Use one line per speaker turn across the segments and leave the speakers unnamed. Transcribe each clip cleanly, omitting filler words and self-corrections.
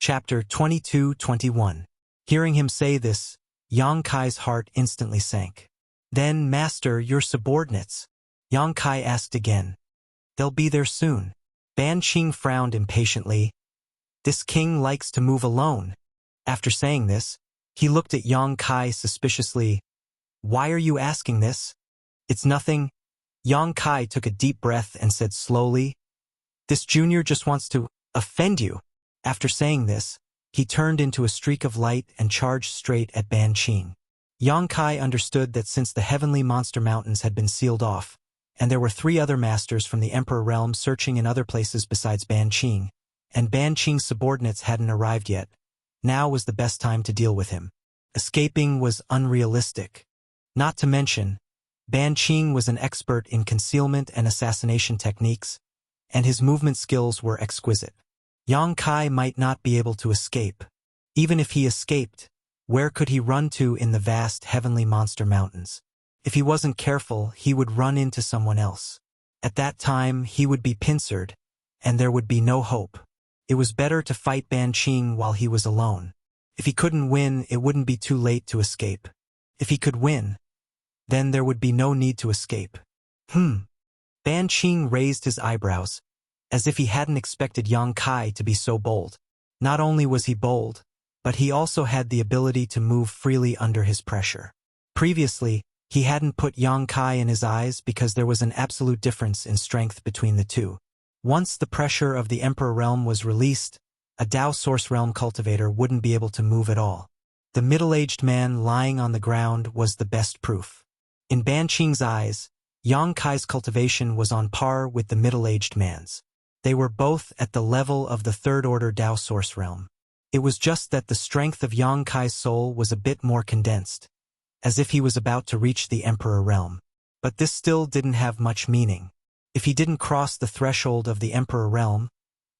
Chapter 22-21. Hearing him say this, Yang Kai's heart instantly sank. Then, Master, your subordinates. Yang Kai asked again. They'll be there soon. Ban Qing frowned impatiently. This king likes to move alone. After saying this, he looked at Yang Kai suspiciously. Why are you asking this? It's nothing. Yang Kai took a deep breath and said slowly, This junior just wants to offend you. After saying this, he turned into a streak of light and charged straight at Ban Qing. Yang Kai understood that since the heavenly monster mountains had been sealed off, and there were 3 other masters from the Emperor realm searching in other places besides Ban Qing, and Ban Qing's subordinates hadn't arrived yet, now was the best time to deal with him. Escaping was unrealistic. Not to mention, Ban Qing was an expert in concealment and assassination techniques, and his movement skills were exquisite. Yang Kai might not be able to escape. Even if he escaped, where could he run to in the vast heavenly monster mountains? If he wasn't careful, he would run into someone else. At that time, he would be pincered, and there would be no hope. It was better to fight Ban Qing while he was alone. If he couldn't win, it wouldn't be too late to escape. If he could win, then there would be no need to escape. Ban Qing raised his eyebrows, as if he hadn't expected Yang Kai to be so bold. Not only was he bold, but he also had the ability to move freely under his pressure. Previously, he hadn't put Yang Kai in his eyes because there was an absolute difference in strength between the two. Once the pressure of the Emperor realm was released, a Dao Source realm cultivator wouldn't be able to move at all. The middle-aged man lying on the ground was the best proof. In Ban Qing's eyes, Yang Kai's cultivation was on par with the middle-aged man's. They were both at the level of the third-order Dao Source realm. It was just that the strength of Yang Kai's soul was a bit more condensed, as if he was about to reach the Emperor realm. But this still didn't have much meaning. If he didn't cross the threshold of the Emperor realm,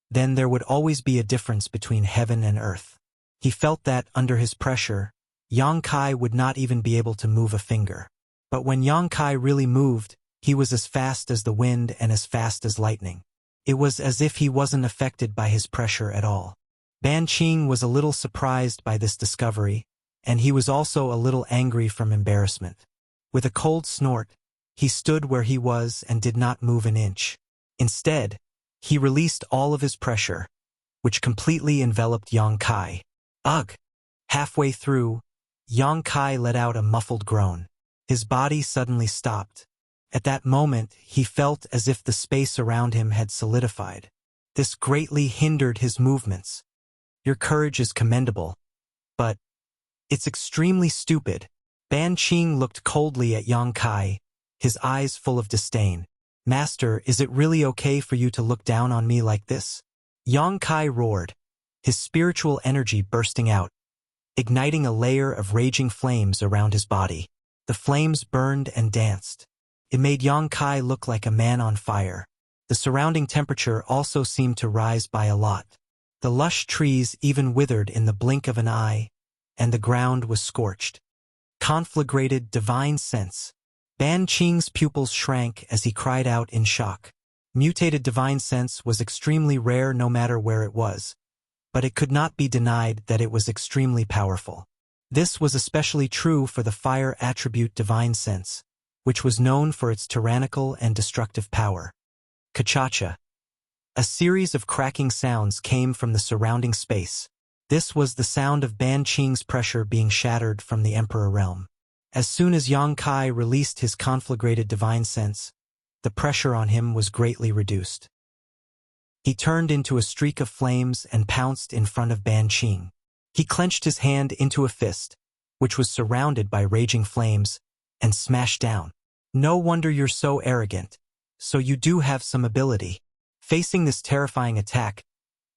then there would always be a difference between heaven and earth. He felt that, under his pressure, Yang Kai would not even be able to move a finger. But when Yang Kai really moved, he was as fast as the wind and as fast as lightning. It was as if he wasn't affected by his pressure at all. Ban Qing was a little surprised by this discovery, and he was also a little angry from embarrassment. With a cold snort, he stood where he was and did not move an inch. Instead, he released all of his pressure, which completely enveloped Yang Kai. Ugh! Halfway through, Yang Kai let out a muffled groan. His body suddenly stopped. At that moment, he felt as if the space around him had solidified. This greatly hindered his movements. Your courage is commendable, but it's extremely stupid. Ban Qing looked coldly at Yang Kai, his eyes full of disdain. Master, is it really okay for you to look down on me like this? Yang Kai roared, his spiritual energy bursting out, igniting a layer of raging flames around his body. The flames burned and danced. It made Yang Kai look like a man on fire. The surrounding temperature also seemed to rise by a lot. The lush trees even withered in the blink of an eye, and the ground was scorched. Conflagrated divine sense. Ban Qing's pupils shrank as he cried out in shock. Mutated divine sense was extremely rare no matter where it was, but it could not be denied that it was extremely powerful. This was especially true for the fire attribute divine sense, which was known for its tyrannical and destructive power. Ka-cha-cha. A series of cracking sounds came from the surrounding space. This was the sound of Ban Qing's pressure being shattered from the Emperor realm. As soon as Yang Kai released his conflagrated divine sense, the pressure on him was greatly reduced. He turned into a streak of flames and pounced in front of Ban Qing. He clenched his hand into a fist, which was surrounded by raging flames, and smashed down. No wonder you're so arrogant. So you do have some ability. Facing this terrifying attack,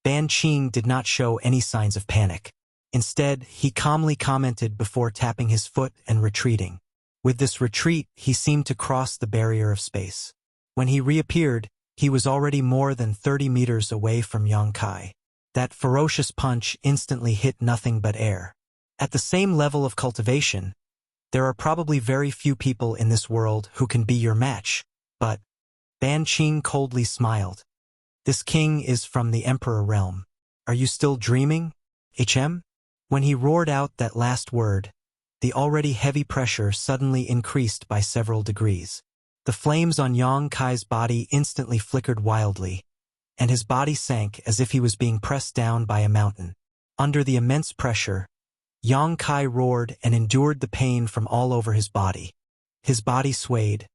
Ban Qing did not show any signs of panic. Instead, he calmly commented before tapping his foot and retreating. With this retreat, he seemed to cross the barrier of space. When he reappeared, he was already more than 30 meters away from Yang Kai. That ferocious punch instantly hit nothing but air. At the same level of cultivation, there are probably very few people in this world who can be your match, but Ban Qing coldly smiled. This king is from the Emperor realm. Are you still dreaming? When he roared out that last word, the already heavy pressure suddenly increased by several degrees. The flames on Yang Kai's body instantly flickered wildly, and his body sank as if he was being pressed down by a mountain. Under the immense pressure, Yang Kai roared and endured the pain from all over his body. His body swayed,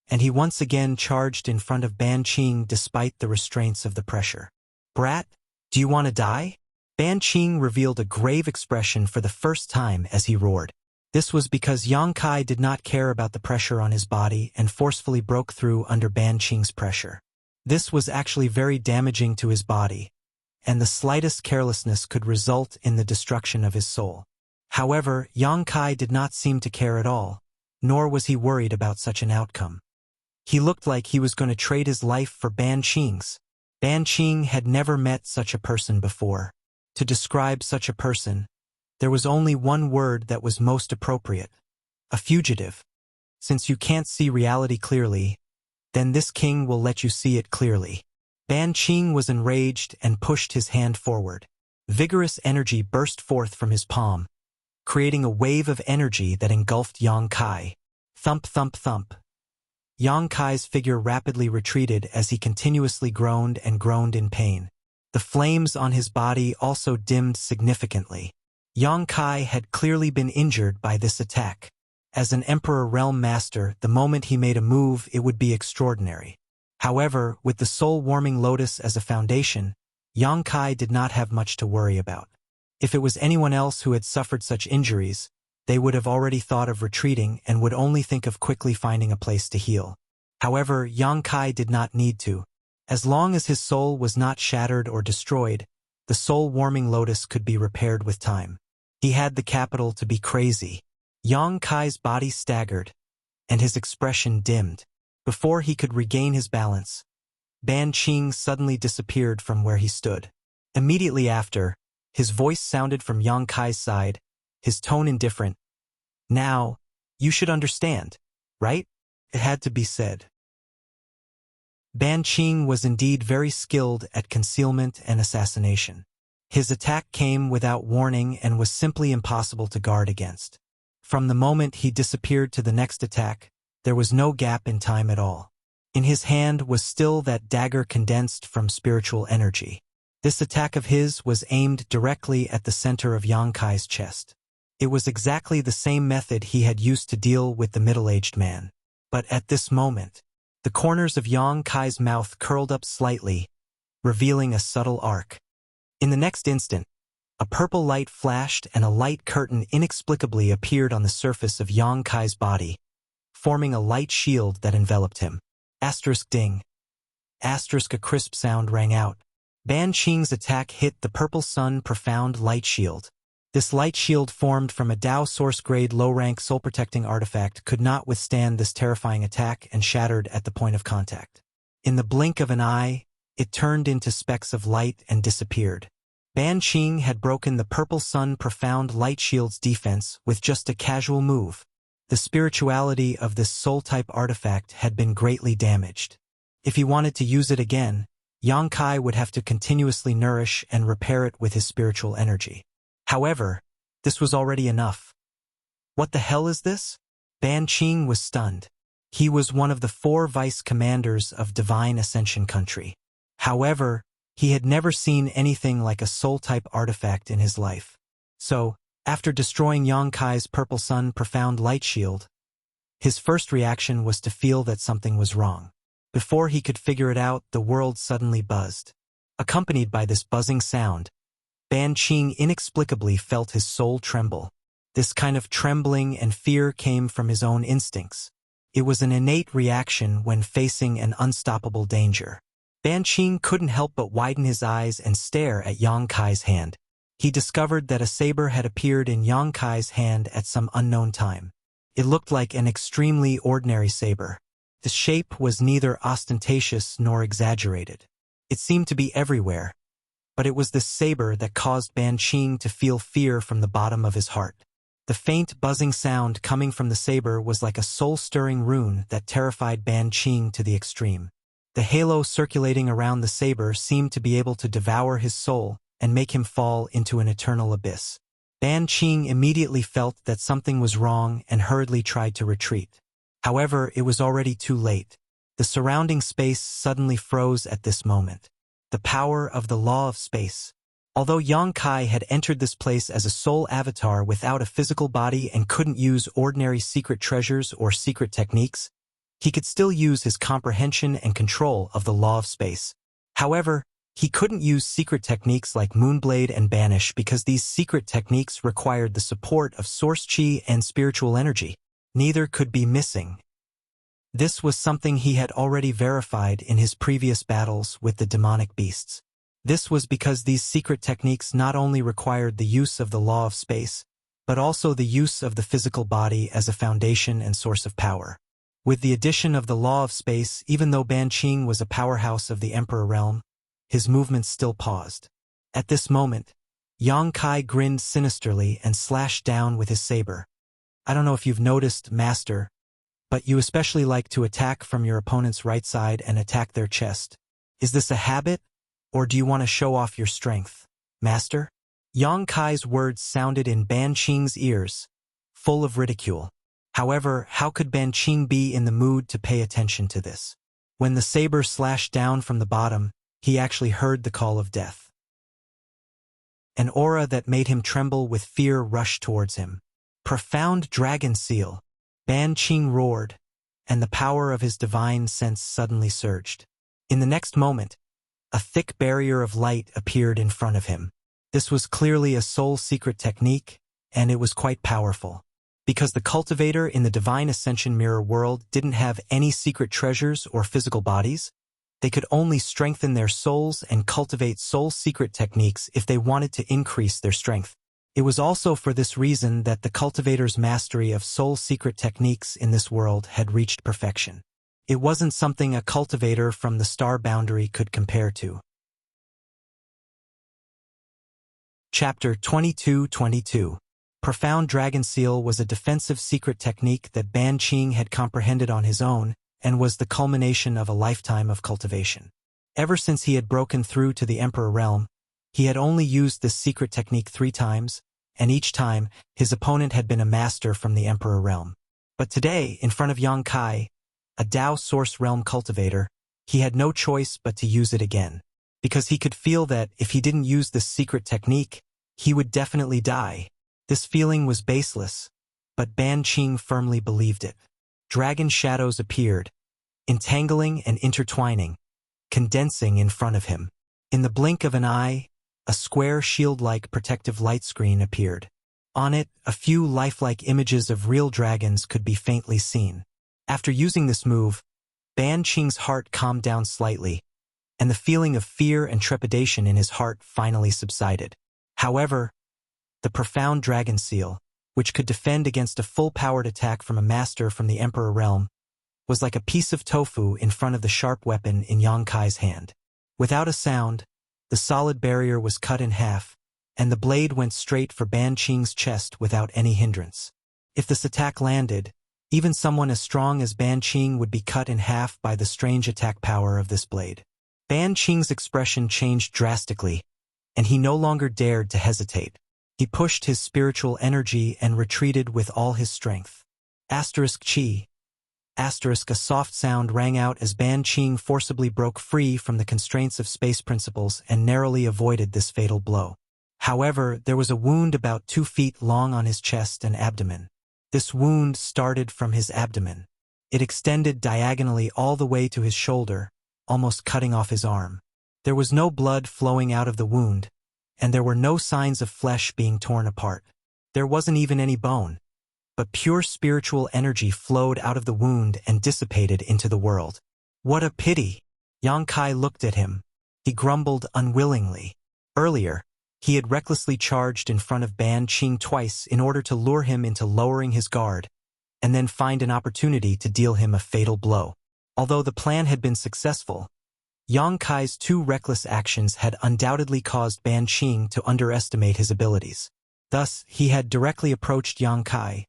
and he once again charged in front of Ban Qing despite the restraints of the pressure. "Brat, do you want to die?" Ban Qing revealed a grave expression for the first time as he roared. This was because Yang Kai did not care about the pressure on his body and forcefully broke through under Ban Qing's pressure. This was actually very damaging to his body, and the slightest carelessness could result in the destruction of his soul. However, Yang Kai did not seem to care at all, nor was he worried about such an outcome. He looked like he was going to trade his life for Ban Qing's. Ban Qing had never met such a person before. To describe such a person, there was only one word that was most appropriate: a fugitive. Since you can't see reality clearly, then this king will let you see it clearly. Ban Qing was enraged and pushed his hand forward. Vigorous energy burst forth from his palm, creating a wave of energy that engulfed Yang Kai. Thump, thump, thump. Yang Kai's figure rapidly retreated as he continuously groaned and groaned in pain. The flames on his body also dimmed significantly. Yang Kai had clearly been injured by this attack. As an Emperor Realm Master, the moment he made a move, it would be extraordinary. However, with the soul-warming lotus as a foundation, Yang Kai did not have much to worry about. If it was anyone else who had suffered such injuries, they would have already thought of retreating and would only think of quickly finding a place to heal. However, Yang Kai did not need to. As long as his soul was not shattered or destroyed, the soul-warming lotus could be repaired with time. He had the capital to be crazy. Yang Kai's body staggered, and his expression dimmed. Before he could regain his balance, Ban Qing suddenly disappeared from where he stood. Immediately after, his voice sounded from Yang Kai's side, his tone indifferent. "Now, you should understand, right?" It had to be said. Ban Qing was indeed very skilled at concealment and assassination. His attack came without warning and was simply impossible to guard against. From the moment he disappeared to the next attack, there was no gap in time at all. In his hand was still that dagger condensed from spiritual energy. This attack of his was aimed directly at the center of Yang Kai's chest. It was exactly the same method he had used to deal with the middle-aged man. But at this moment, the corners of Yang Kai's mouth curled up slightly, revealing a subtle arc. In the next instant, a purple light flashed and a light curtain inexplicably appeared on the surface of Yang Kai's body, forming a light shield that enveloped him. Asterisk ding. Asterisk a crisp sound rang out. Ban Qing's attack hit the purple sun profound light shield. This light shield formed from a Dao source-grade low-rank soul-protecting artifact could not withstand this terrifying attack and shattered at the point of contact. In the blink of an eye, it turned into specks of light and disappeared. Ban Qing had broken the purple sun profound light shield's defense with just a casual move. The spirituality of this soul-type artifact had been greatly damaged. If he wanted to use it again, Yang Kai would have to continuously nourish and repair it with his spiritual energy. However, this was already enough. What the hell is this? Ban Qing was stunned. He was one of the 4 vice-commanders of Divine Ascension Country. However, he had never seen anything like a soul-type artifact in his life. So, after destroying Yang Kai's purple sun profound light shield, his first reaction was to feel that something was wrong. Before he could figure it out, the world suddenly buzzed. Accompanied by this buzzing sound, Ban Qing inexplicably felt his soul tremble. This kind of trembling and fear came from his own instincts. It was an innate reaction when facing an unstoppable danger. Ban Qing couldn't help but widen his eyes and stare at Yang Kai's hand. He discovered that a saber had appeared in Yang Kai's hand at some unknown time. It looked like an extremely ordinary saber. The shape was neither ostentatious nor exaggerated. It seemed to be everywhere, but it was this saber that caused Ban Qing to feel fear from the bottom of his heart. The faint buzzing sound coming from the saber was like a soul-stirring rune that terrified Ban Qing to the extreme. The halo circulating around the saber seemed to be able to devour his soul, and make him fall into an eternal abyss. Ban Qing immediately felt that something was wrong and hurriedly tried to retreat. However, it was already too late. The surrounding space suddenly froze at this moment. The power of the law of space. Although Yang Kai had entered this place as a soul avatar without a physical body and couldn't use ordinary secret treasures or secret techniques, he could still use his comprehension and control of the law of space. However, he couldn't use secret techniques like Moonblade and Banish because these secret techniques required the support of source chi and spiritual energy. Neither could be missing. This was something he had already verified in his previous battles with the demonic beasts. This was because these secret techniques not only required the use of the law of space, but also the use of the physical body as a foundation and source of power. With the addition of the law of space, even though Ban Qing was a powerhouse of the Emperor realm, his movements still paused. At this moment, Yang Kai grinned sinisterly and slashed down with his saber. I don't know if you've noticed, Master, but you especially like to attack from your opponent's right side and attack their chest. Is this a habit, or do you want to show off your strength, Master? Yang Kai's words sounded in Ban Qing's ears, full of ridicule. However, how could Ban Qing be in the mood to pay attention to this? When the saber slashed down from the bottom, he actually heard the call of death. An aura that made him tremble with fear rushed towards him. Profound dragon seal. Ban Qing roared, and the power of his divine sense suddenly surged. In the next moment, a thick barrier of light appeared in front of him. This was clearly a soul secret technique, and it was quite powerful. Because the cultivator in the Divine Ascension Mirror world didn't have any secret treasures or physical bodies, they could only strengthen their souls and cultivate soul secret techniques if they wanted to increase their strength. It was also for this reason that the cultivator's mastery of soul secret techniques in this world had reached perfection. It wasn't something a cultivator from the star boundary could compare to. Chapter 22:22. Profound Dragon Seal was a defensive secret technique that Ban Qing had comprehended on his own and was the culmination of a lifetime of cultivation. Ever since he had broken through to the Emperor realm, he had only used this secret technique 3 times, and each time, his opponent had been a master from the Emperor realm. But today, in front of Yang Kai, a Tao Source Realm cultivator, he had no choice but to use it again, because he could feel that if he didn't use this secret technique, he would definitely die. This feeling was baseless, but Ban Qing firmly believed it. Dragon shadows appeared, entangling and intertwining, condensing in front of him. In the blink of an eye, a square shield-like protective light screen appeared. On it, a few lifelike images of real dragons could be faintly seen. After using this move, Ban Qing's heart calmed down slightly, and the feeling of fear and trepidation in his heart finally subsided. However, the profound dragon seal, which could defend against a full-powered attack from a master from the Emperor realm, was like a piece of tofu in front of the sharp weapon in Yang Kai's hand. Without a sound, the solid barrier was cut in half, and the blade went straight for Ban Qing's chest without any hindrance. If this attack landed, even someone as strong as Ban Qing would be cut in half by the strange attack power of this blade. Ban Qing's expression changed drastically, and he no longer dared to hesitate. He pushed his spiritual energy and retreated with all his strength. Asterisk chi. Asterisk a soft sound rang out as Ban Qing forcibly broke free from the constraints of space principles and narrowly avoided this fatal blow. However, there was a wound about 2 feet long on his chest and abdomen. This wound started from his abdomen. It extended diagonally all the way to his shoulder, almost cutting off his arm. There was no blood flowing out of the wound, and there were no signs of flesh being torn apart. There wasn't even any bone, but pure spiritual energy flowed out of the wound and dissipated into the world. What a pity! Yang Kai looked at him. He grumbled unwillingly. Earlier, he had recklessly charged in front of Ban Qing twice in order to lure him into lowering his guard, and then find an opportunity to deal him a fatal blow. Although the plan had been successful, Yang Kai's 2 reckless actions had undoubtedly caused Ban Qing to underestimate his abilities. Thus, he had directly approached Yang Kai,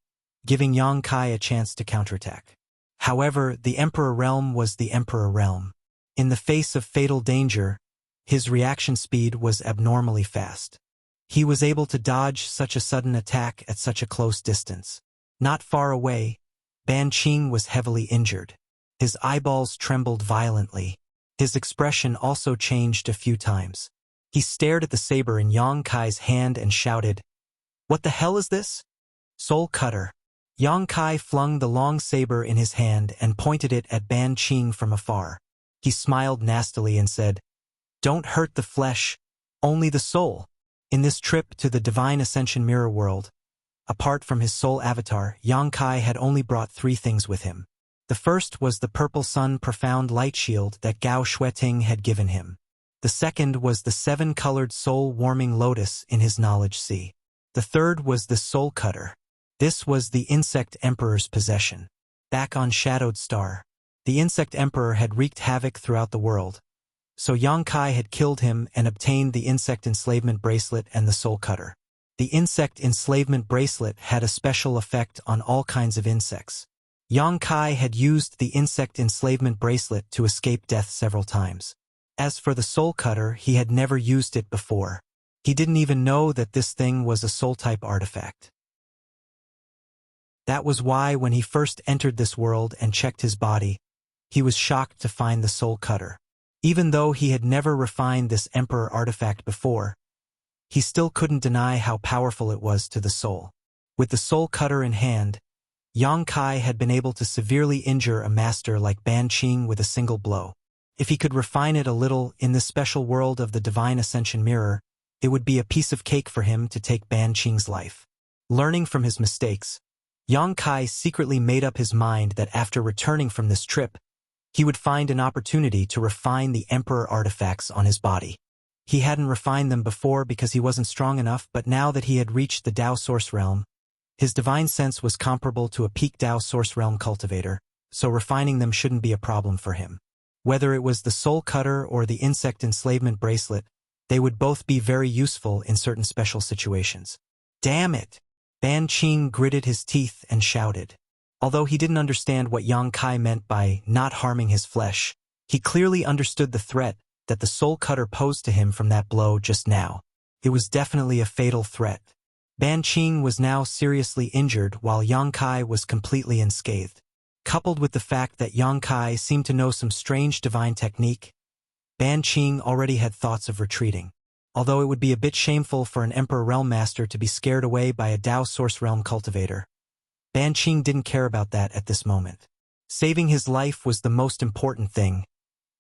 giving Yang Kai a chance to counterattack. However, the Emperor realm was the Emperor realm. In the face of fatal danger, His reaction speed was abnormally fast. He was able to dodge such a sudden attack at such a close distance. Not far away, Ban Qing was heavily injured. His eyeballs trembled violently. His expression also changed a few times. He stared at the saber in Yang Kai's hand and shouted, "What the hell is this?" "Soul Cutter." Yang Kai flung the long saber in his hand and pointed it at Ban Qing from afar. He smiled nastily and said, "Don't hurt the flesh, only the soul." In this trip to the Divine Ascension Mirror World, apart from his soul avatar, Yang Kai had only brought 3 things with him. The first was the Purple Sun Profound Light Shield that Gao Shueting had given him. The second was the 7-colored soul-warming lotus in his knowledge sea. The third was the Soul Cutter. This was the Insect Emperor's possession. Back on Shadowed Star, the Insect Emperor had wreaked havoc throughout the world. So Yang Kai had killed him and obtained the Insect Enslavement Bracelet and the Soul Cutter. The Insect Enslavement Bracelet had a special effect on all kinds of insects. Yang Kai had used the Insect Enslavement Bracelet to escape death several times. As for the Soul Cutter, he had never used it before. He didn't even know that this thing was a soul-type artifact. That was why when he first entered this world and checked his body, he was shocked to find the Soul Cutter. Even though he had never refined this Emperor artifact before, he still couldn't deny how powerful it was to the soul. With the Soul Cutter in hand, Yang Kai had been able to severely injure a master like Ban Qing with a single blow. If he could refine it a little in this special world of the Divine Ascension Mirror, it would be a piece of cake for him to take Ban Qing's life. Learning from his mistakes, Yang Kai secretly made up his mind that after returning from this trip, he would find an opportunity to refine the Emperor artifacts on his body. He hadn't refined them before because he wasn't strong enough, but now that he had reached the Dao Source Realm, his divine sense was comparable to a peak Dao Source Realm cultivator, so refining them shouldn't be a problem for him. Whether it was the Soul Cutter or the Insect Enslavement Bracelet, they would both be very useful in certain special situations. Damn it! Ban Qing gritted his teeth and shouted. Although he didn't understand what Yang Kai meant by not harming his flesh, he clearly understood the threat that the Soul Cutter posed to him from that blow just now. It was definitely a fatal threat. Ban Qing was now seriously injured while Yang Kai was completely unscathed. Coupled with the fact that Yang Kai seemed to know some strange divine technique, Ban Qing already had thoughts of retreating. Although it would be a bit shameful for an Emperor Realm Master to be scared away by a Dao Source Realm cultivator, Ban Qing didn't care about that at this moment. Saving his life was the most important thing,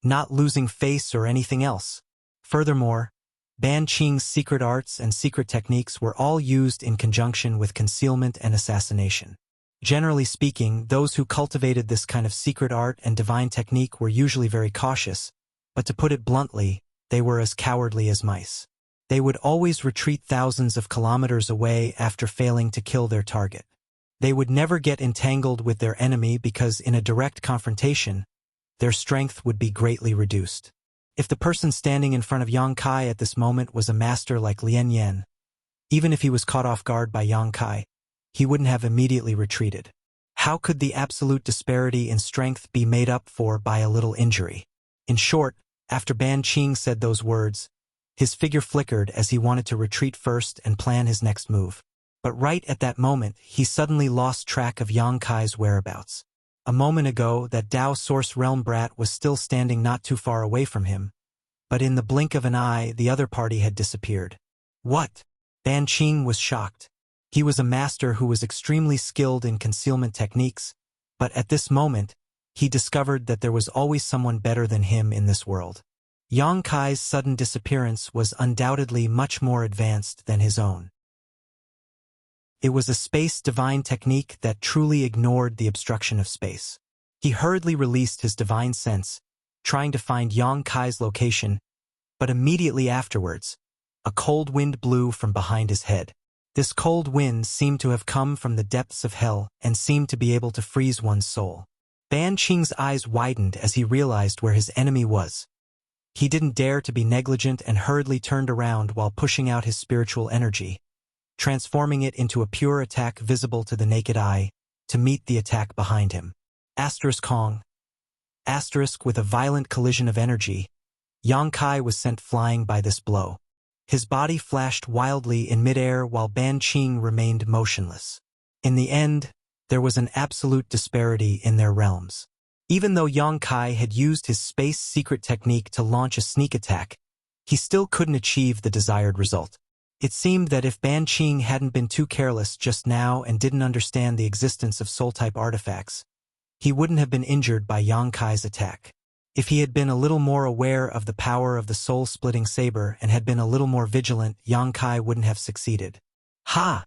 not losing face or anything else. Furthermore, Ban Qing's secret arts and secret techniques were all used in conjunction with concealment and assassination. Generally speaking, those who cultivated this kind of secret art and divine technique were usually very cautious, but to put it bluntly, they were as cowardly as mice. They would always retreat thousands of kilometers away after failing to kill their target. They would never get entangled with their enemy because in a direct confrontation, their strength would be greatly reduced. If the person standing in front of Yang Kai at this moment was a master like Lien Yan, even if he was caught off guard by Yang Kai, he wouldn't have immediately retreated. How could the absolute disparity in strength be made up for by a little injury? In short, after Ban Qing said those words, his figure flickered as he wanted to retreat first and plan his next move. But right at that moment, he suddenly lost track of Yang Kai's whereabouts. A moment ago, that Dao Source Realm brat was still standing not too far away from him, but in the blink of an eye, the other party had disappeared. What? Ban Qing was shocked. He was a master who was extremely skilled in concealment techniques, but at this moment, he discovered that there was always someone better than him in this world. Yang Kai's sudden disappearance was undoubtedly much more advanced than his own. It was a space divine technique that truly ignored the obstruction of space. He hurriedly released his divine sense, trying to find Yang Kai's location, but immediately afterwards, a cold wind blew from behind his head. This cold wind seemed to have come from the depths of hell and seemed to be able to freeze one's soul. Ban Qing's eyes widened as he realized where his enemy was. He didn't dare to be negligent and hurriedly turned around while pushing out his spiritual energy, transforming it into a pure attack visible to the naked eye, to meet the attack behind him. Asterisk Kong. Asterisk with a violent collision of energy, Yang Kai was sent flying by this blow. His body flashed wildly in midair while Ban Qing remained motionless. In the end, there was an absolute disparity in their realms. Even though Yang Kai had used his space secret technique to launch a sneak attack, he still couldn't achieve the desired result. It seemed that if Ban Qing hadn't been too careless just now and didn't understand the existence of soul-type artifacts, he wouldn't have been injured by Yang Kai's attack. If he had been a little more aware of the power of the soul-splitting saber and had been a little more vigilant, Yang Kai wouldn't have succeeded. Ha!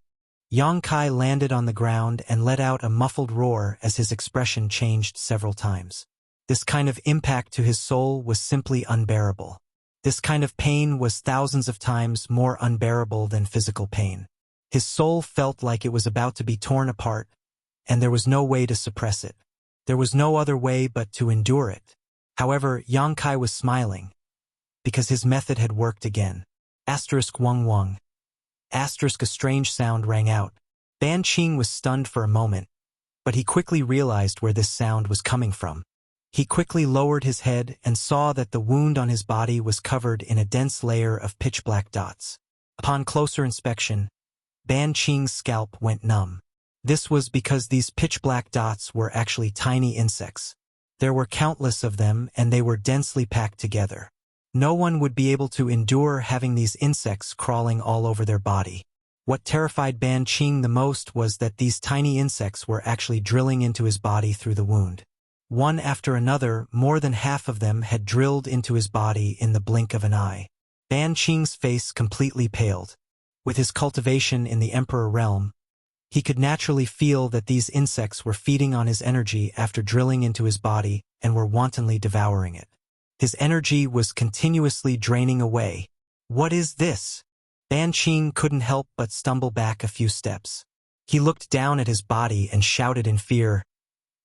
Yang Kai landed on the ground and let out a muffled roar as his expression changed several times. This kind of impact to his soul was simply unbearable. This kind of pain was thousands of times more unbearable than physical pain. His soul felt like it was about to be torn apart, and there was no way to suppress it. There was no other way but to endure it. However, Yang Kai was smiling, because his method had worked again. Asterisk wung wung. Asterisk a strange sound rang out. Ban Qing was stunned for a moment, but he quickly realized where this sound was coming from. He quickly lowered his head and saw that the wound on his body was covered in a dense layer of pitch-black dots. Upon closer inspection, Ban Qing's scalp went numb. This was because these pitch-black dots were actually tiny insects. There were countless of them, and they were densely packed together. No one would be able to endure having these insects crawling all over their body. What terrified Ban Qing the most was that these tiny insects were actually drilling into his body through the wound. One after another, more than half of them had drilled into his body in the blink of an eye. Ban Qing's face completely paled. With his cultivation in the Emperor realm, he could naturally feel that these insects were feeding on his energy after drilling into his body and were wantonly devouring it. His energy was continuously draining away. What is this? Ban Qing couldn't help but stumble back a few steps. He looked down at his body and shouted in fear,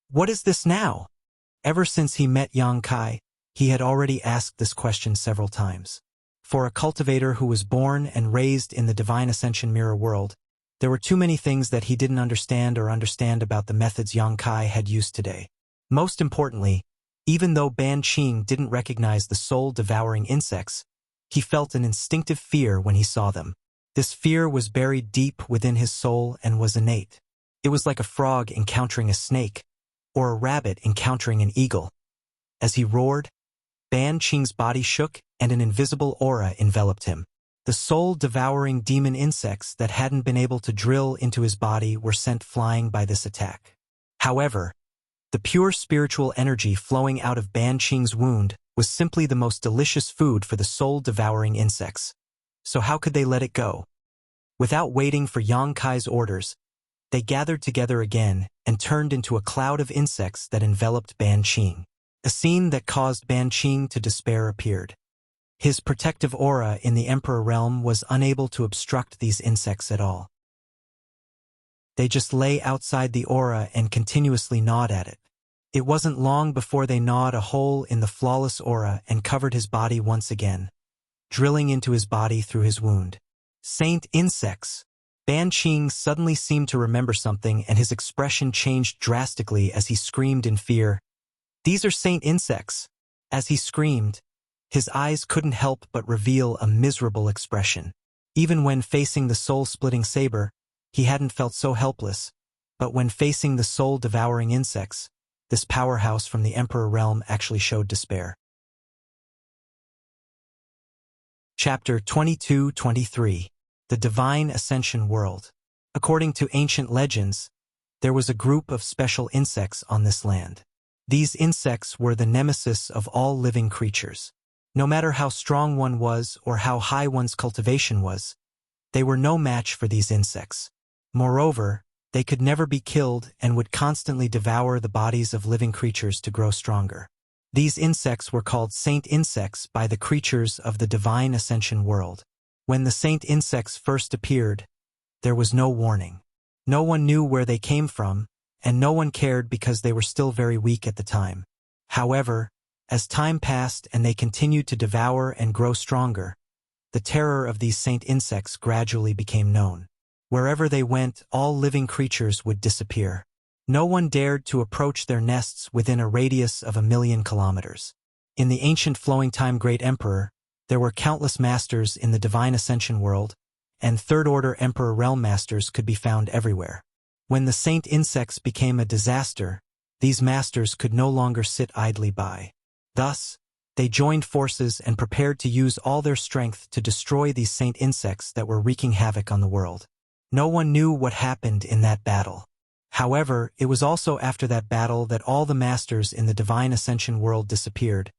"What is this now?" Ever since he met Yang Kai, he had already asked this question several times. For a cultivator who was born and raised in the Divine Ascension Mirror world, there were too many things that he didn't understand about the methods Yang Kai had used today. Most importantly, even though Ban Qing didn't recognize the soul-devouring insects, he felt an instinctive fear when he saw them. This fear was buried deep within his soul and was innate. It was like a frog encountering a snake, or a rabbit encountering an eagle. As he roared, Ban Qing's body shook and an invisible aura enveloped him. The soul-devouring demon insects that hadn't been able to drill into his body were sent flying by this attack. However, the pure spiritual energy flowing out of Ban Qing's wound was simply the most delicious food for the soul-devouring insects. So how could they let it go? Without waiting for Yang Kai's orders, they gathered together again and turned into a cloud of insects that enveloped Ban Qing. A scene that caused Ban Qing to despair appeared. His protective aura in the Emperor realm was unable to obstruct these insects at all. They just lay outside the aura and continuously gnawed at it. It wasn't long before they gnawed a hole in the flawless aura and covered his body once again, drilling into his body through his wound. Saint insects! Ban Qing suddenly seemed to remember something, and his expression changed drastically as he screamed in fear, "These are saint insects!" As he screamed, his eyes couldn't help but reveal a miserable expression. Even when facing the soul-splitting saber, he hadn't felt so helpless, but when facing the soul-devouring insects, this powerhouse from the Emperor realm actually showed despair. Chapter 22-23. The Divine Ascension World. According to ancient legends, there was a group of special insects on this land. These insects were the nemesis of all living creatures. No matter how strong one was or how high one's cultivation was, they were no match for these insects. Moreover, they could never be killed and would constantly devour the bodies of living creatures to grow stronger. These insects were called saint insects by the creatures of the Divine Ascension world. When the saint insects first appeared, there was no warning. No one knew where they came from, and no one cared because they were still very weak at the time. However, as time passed and they continued to devour and grow stronger, the terror of these saint insects gradually became known. Wherever they went, all living creatures would disappear. No one dared to approach their nests within a radius of 1,000,000 kilometers. In the ancient flowing time Great Emperor, there were countless masters in the Divine Ascension world, and Third-Order Emperor Realm masters could be found everywhere. When the Saint Insects became a disaster, these masters could no longer sit idly by. Thus, they joined forces and prepared to use all their strength to destroy these Saint Insects that were wreaking havoc on the world. No one knew what happened in that battle. However, it was also after that battle that all the masters in the Divine Ascension world disappeared,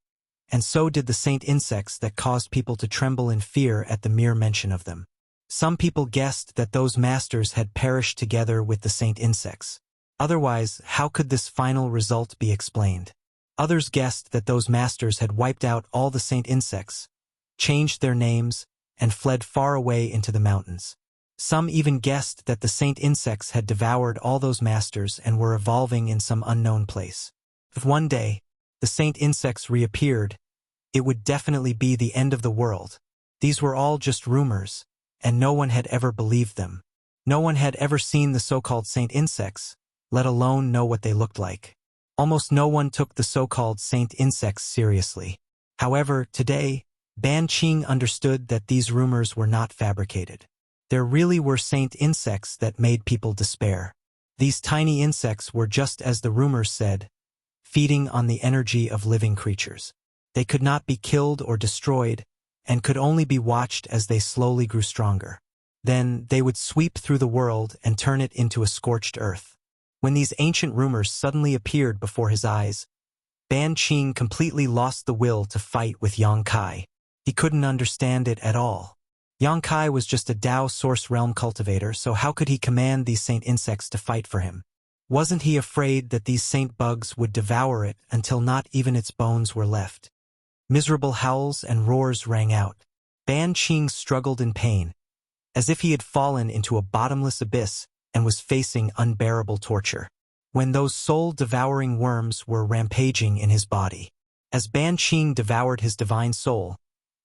and so did the Saint Insects that caused people to tremble in fear at the mere mention of them. Some people guessed that those masters had perished together with the Saint Insects. Otherwise, how could this final result be explained? Others guessed that those masters had wiped out all the Saint Insects, changed their names, and fled far away into the mountains. Some even guessed that the Saint Insects had devoured all those masters and were evolving in some unknown place. If one day, the Saint Insects reappeared, it would definitely be the end of the world. These were all just rumors, and no one had ever believed them. No one had ever seen the so-called Saint Insects, let alone know what they looked like. Almost no one took the so-called Saint Insects seriously. However, today, Ban Qing understood that these rumors were not fabricated. There really were Saint Insects that made people despair. These tiny insects were just as the rumors said, feeding on the energy of living creatures. They could not be killed or destroyed, and could only be watched as they slowly grew stronger. Then they would sweep through the world and turn it into a scorched earth. When these ancient rumors suddenly appeared before his eyes, Ban Qing completely lost the will to fight with Yang Kai. He couldn't understand it at all. Yang Kai was just a Dao Source Realm cultivator, so how could he command these Saint Insects to fight for him? Wasn't he afraid that these Saint Bugs would devour it until not even its bones were left? Miserable howls and roars rang out. Ban Qing struggled in pain, as if he had fallen into a bottomless abyss and was facing unbearable torture. When those soul-devouring worms were rampaging in his body. As Ban Qing devoured his divine soul,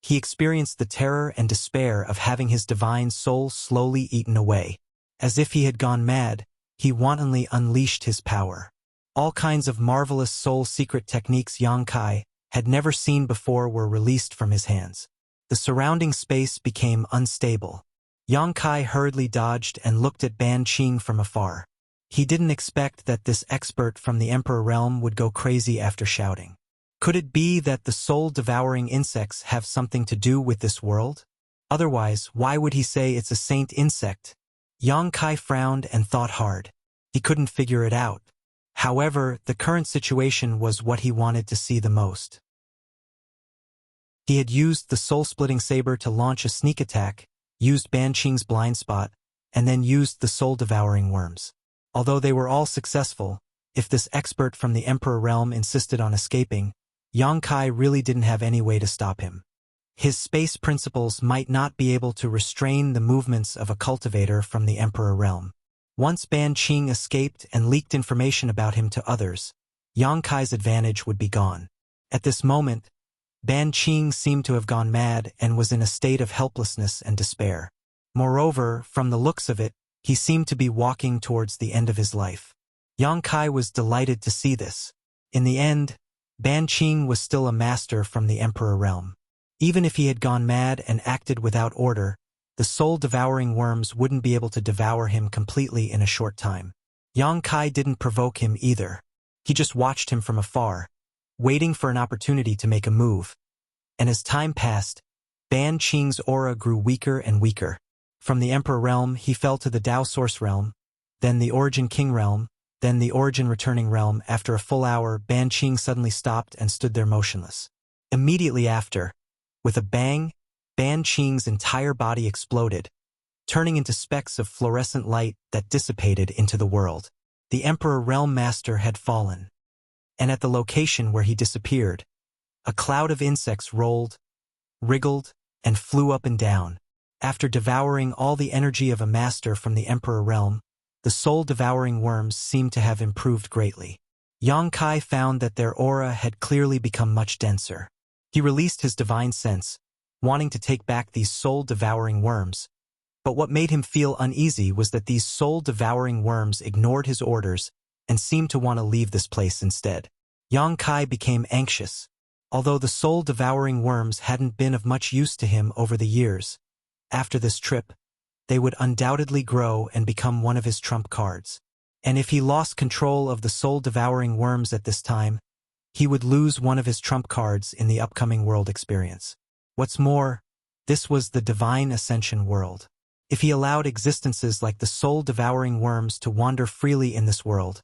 he experienced the terror and despair of having his divine soul slowly eaten away. As if he had gone mad, he wantonly unleashed his power. All kinds of marvelous soul secret techniques Yang Kai had never seen before were released from his hands. The surrounding space became unstable. Yang Kai hurriedly dodged and looked at Ban Qing from afar. He didn't expect that this expert from the Emperor Realm would go crazy after shouting. Could it be that the soul-devouring insects have something to do with this world? Otherwise, why would he say it's a saint insect? Yang Kai frowned and thought hard. He couldn't figure it out. However, the current situation was what he wanted to see the most. He had used the soul-splitting saber to launch a sneak attack, used Ban Qing's blind spot, and then used the soul-devouring worms. Although they were all successful, if this expert from the Emperor Realm insisted on escaping, Yang Kai really didn't have any way to stop him. His space principles might not be able to restrain the movements of a cultivator from the Emperor Realm. Once Ban Qing escaped and leaked information about him to others, Yang Kai's advantage would be gone. At this moment, Ban Qing seemed to have gone mad and was in a state of helplessness and despair. Moreover, from the looks of it, he seemed to be walking towards the end of his life. Yang Kai was delighted to see this. In the end, Ban Qing was still a master from the Emperor Realm. Even if he had gone mad and acted without order, the soul-devouring worms wouldn't be able to devour him completely in a short time. Yang Kai didn't provoke him either. He just watched him from afar, waiting for an opportunity to make a move. And as time passed, Ban Qing's aura grew weaker and weaker. From the Emperor Realm, he fell to the Dao Source Realm, then the Origin King Realm, then the Origin Returning Realm. After a full hour, Ban Qing suddenly stopped and stood there motionless. Immediately after, with a bang, Ban Qing's entire body exploded, turning into specks of fluorescent light that dissipated into the world. The Emperor Realm Master had fallen. And at the location where he disappeared, a cloud of insects rolled, wriggled, and flew up and down. After devouring all the energy of a master from the Emperor Realm, the soul-devouring worms seemed to have improved greatly. Yang Kai found that their aura had clearly become much denser. He released his divine sense, wanting to take back these soul-devouring worms. But what made him feel uneasy was that these soul-devouring worms ignored his orders and seemed to want to leave this place instead. Yang Kai became anxious. Although the soul-devouring worms hadn't been of much use to him over the years, after this trip, they would undoubtedly grow and become one of his trump cards. And if he lost control of the soul-devouring worms at this time, he would lose one of his trump cards in the upcoming world experience. What's more, this was the divine ascension world. If he allowed existences like the soul-devouring worms to wander freely in this world,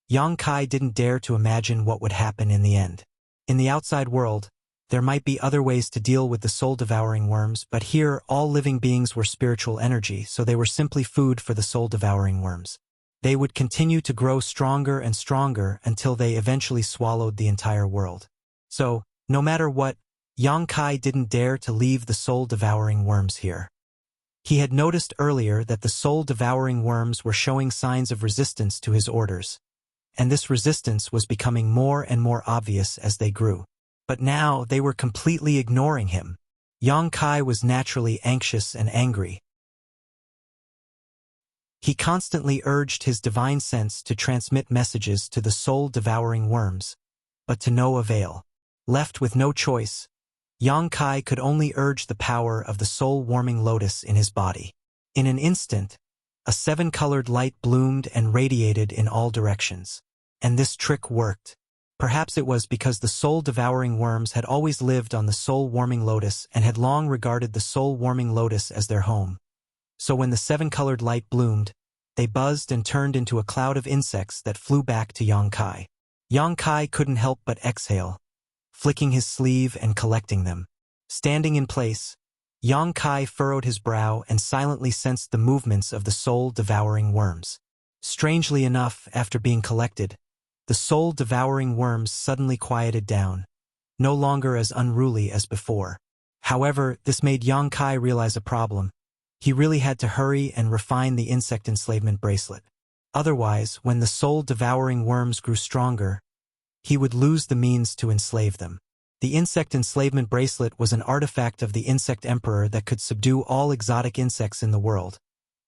Yang Kai didn't dare to imagine what would happen in the end. In the outside world, there might be other ways to deal with the soul-devouring worms, but here all living beings were spiritual energy, so they were simply food for the soul-devouring worms. They would continue to grow stronger and stronger until they eventually swallowed the entire world. So, no matter what, Yang Kai didn't dare to leave the soul-devouring worms here. He had noticed earlier that the soul-devouring worms were showing signs of resistance to his orders, and this resistance was becoming more and more obvious as they grew. But now they were completely ignoring him. Yang Kai was naturally anxious and angry. He constantly urged his divine sense to transmit messages to the soul-devouring worms, but to no avail. Left with no choice, Yang Kai could only urge the power of the soul-warming lotus in his body. In an instant, a seven-colored light bloomed and radiated in all directions. And this trick worked. Perhaps it was because the soul-devouring worms had always lived on the soul-warming lotus and had long regarded the soul-warming lotus as their home. So when the seven-colored light bloomed, they buzzed and turned into a cloud of insects that flew back to Yang Kai. Yang Kai couldn't help but exhale, flicking his sleeve and collecting them. Standing in place, Yang Kai furrowed his brow and silently sensed the movements of the soul-devouring worms. Strangely enough, after being collected, the soul-devouring worms suddenly quieted down, no longer as unruly as before. However, this made Yang Kai realize a problem. He really had to hurry and refine the insect enslavement bracelet. Otherwise, when the soul-devouring worms grew stronger, he would lose the means to enslave them. The insect enslavement bracelet was an artifact of the insect emperor that could subdue all exotic insects in the world,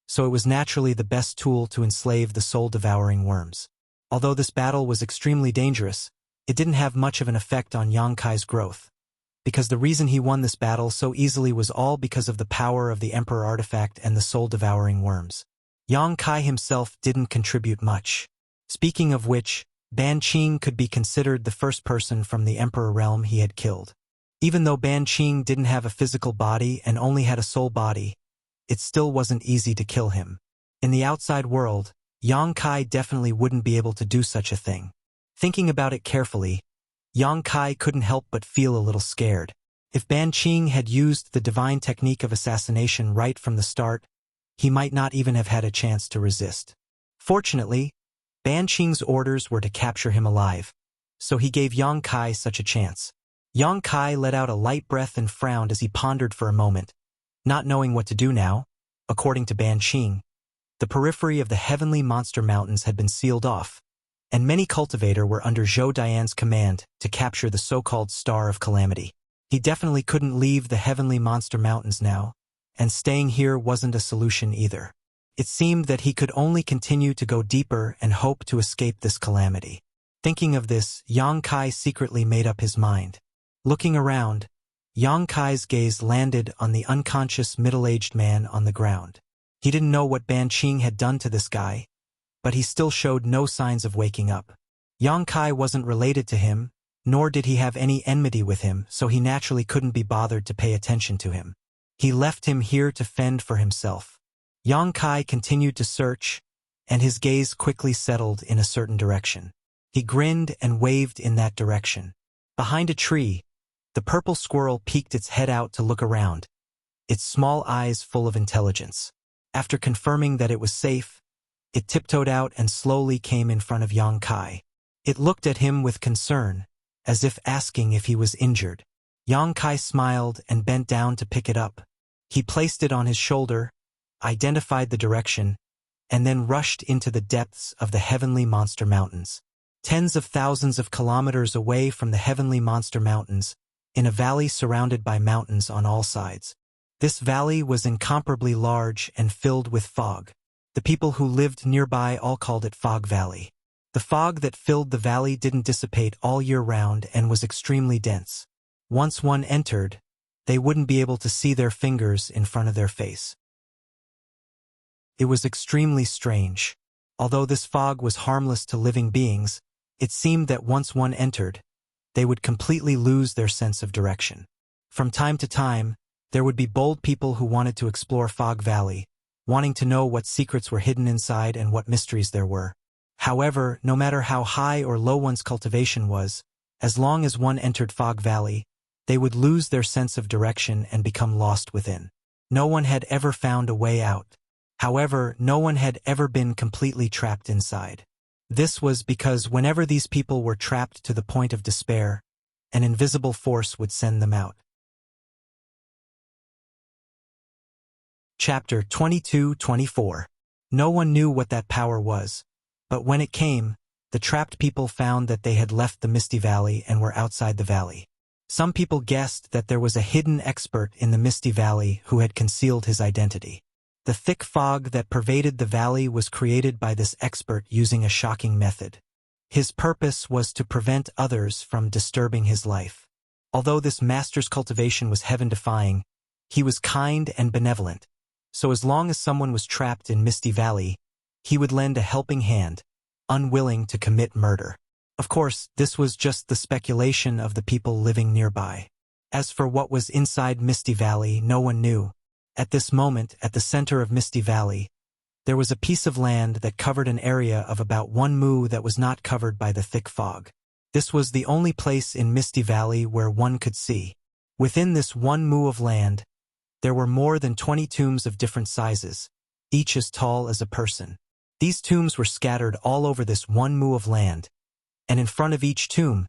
so it was naturally the best tool to enslave the soul-devouring worms. Although this battle was extremely dangerous, it didn't have much of an effect on Yang Kai's growth, because the reason he won this battle so easily was all because of the power of the Emperor artifact and the soul-devouring worms. Yang Kai himself didn't contribute much. Speaking of which, Ban Qing could be considered the first person from the Emperor realm he had killed. Even though Ban Qing didn't have a physical body and only had a soul body, it still wasn't easy to kill him. In the outside world, Yang Kai definitely wouldn't be able to do such a thing. Thinking about it carefully, Yang Kai couldn't help but feel a little scared. If Ban Qing had used the divine technique of assassination right from the start, he might not even have had a chance to resist. Fortunately, Ban Qing's orders were to capture him alive, so he gave Yang Kai such a chance. Yang Kai let out a light breath and frowned as he pondered for a moment, not knowing what to do now. According to Ban Qing, the periphery of the heavenly monster mountains had been sealed off, and many cultivators were under Zhou Dian's command to capture the so-called Star of Calamity. He definitely couldn't leave the heavenly monster mountains now, and staying here wasn't a solution either. It seemed that he could only continue to go deeper and hope to escape this calamity. Thinking of this, Yang Kai secretly made up his mind. Looking around, Yang Kai's gaze landed on the unconscious middle-aged man on the ground. He didn't know what Ban Qing had done to this guy, but he still showed no signs of waking up. Yang Kai wasn't related to him, nor did he have any enmity with him, so he naturally couldn't be bothered to pay attention to him. He left him here to fend for himself. Yang Kai continued to search, and his gaze quickly settled in a certain direction. He grinned and waved in that direction. Behind a tree, the purple squirrel peeked its head out to look around, its small eyes full of intelligence. After confirming that it was safe, it tiptoed out and slowly came in front of Yang Kai. It looked at him with concern, as if asking if he was injured. Yang Kai smiled and bent down to pick it up. He placed it on his shoulder, identified the direction, and then rushed into the depths of the heavenly monster mountains. Tens of thousands of kilometers away from the heavenly monster mountains, in a valley surrounded by mountains on all sides. This valley was incomparably large and filled with fog. The people who lived nearby all called it Fog Valley. The fog that filled the valley didn't dissipate all year round and was extremely dense. Once one entered, they wouldn't be able to see their fingers in front of their face. It was extremely strange. Although this fog was harmless to living beings, it seemed that once one entered, they would completely lose their sense of direction. From time to time, there would be bold people who wanted to explore Fog Valley, wanting to know what secrets were hidden inside and what mysteries there were. However, no matter how high or low one's cultivation was, as long as one entered Fog Valley, they would lose their sense of direction and become lost within. No one had ever found a way out. However, no one had ever been completely trapped inside. This was because whenever these people were trapped to the point of despair, an invisible force would send them out. Chapter 22-24. No one knew what that power was, but when it came, the trapped people found that they had left the Misty Valley and were outside the valley. Some people guessed that there was a hidden expert in the Misty Valley who had concealed his identity. The thick fog that pervaded the valley was created by this expert using a shocking method. His purpose was to prevent others from disturbing his life. Although this master's cultivation was heaven-defying, he was kind and benevolent. So as long as someone was trapped in Misty Valley, he would lend a helping hand, unwilling to commit murder. Of course, this was just the speculation of the people living nearby. As for what was inside Misty Valley, no one knew. At this moment, at the center of Misty Valley, there was a piece of land that covered an area of about 1 mu that was not covered by the thick fog. This was the only place in Misty Valley where one could see. Within this 1 mu of land, there were more than 20 tombs of different sizes, each as tall as a person. These tombs were scattered all over this 1 mu of land, and in front of each tomb,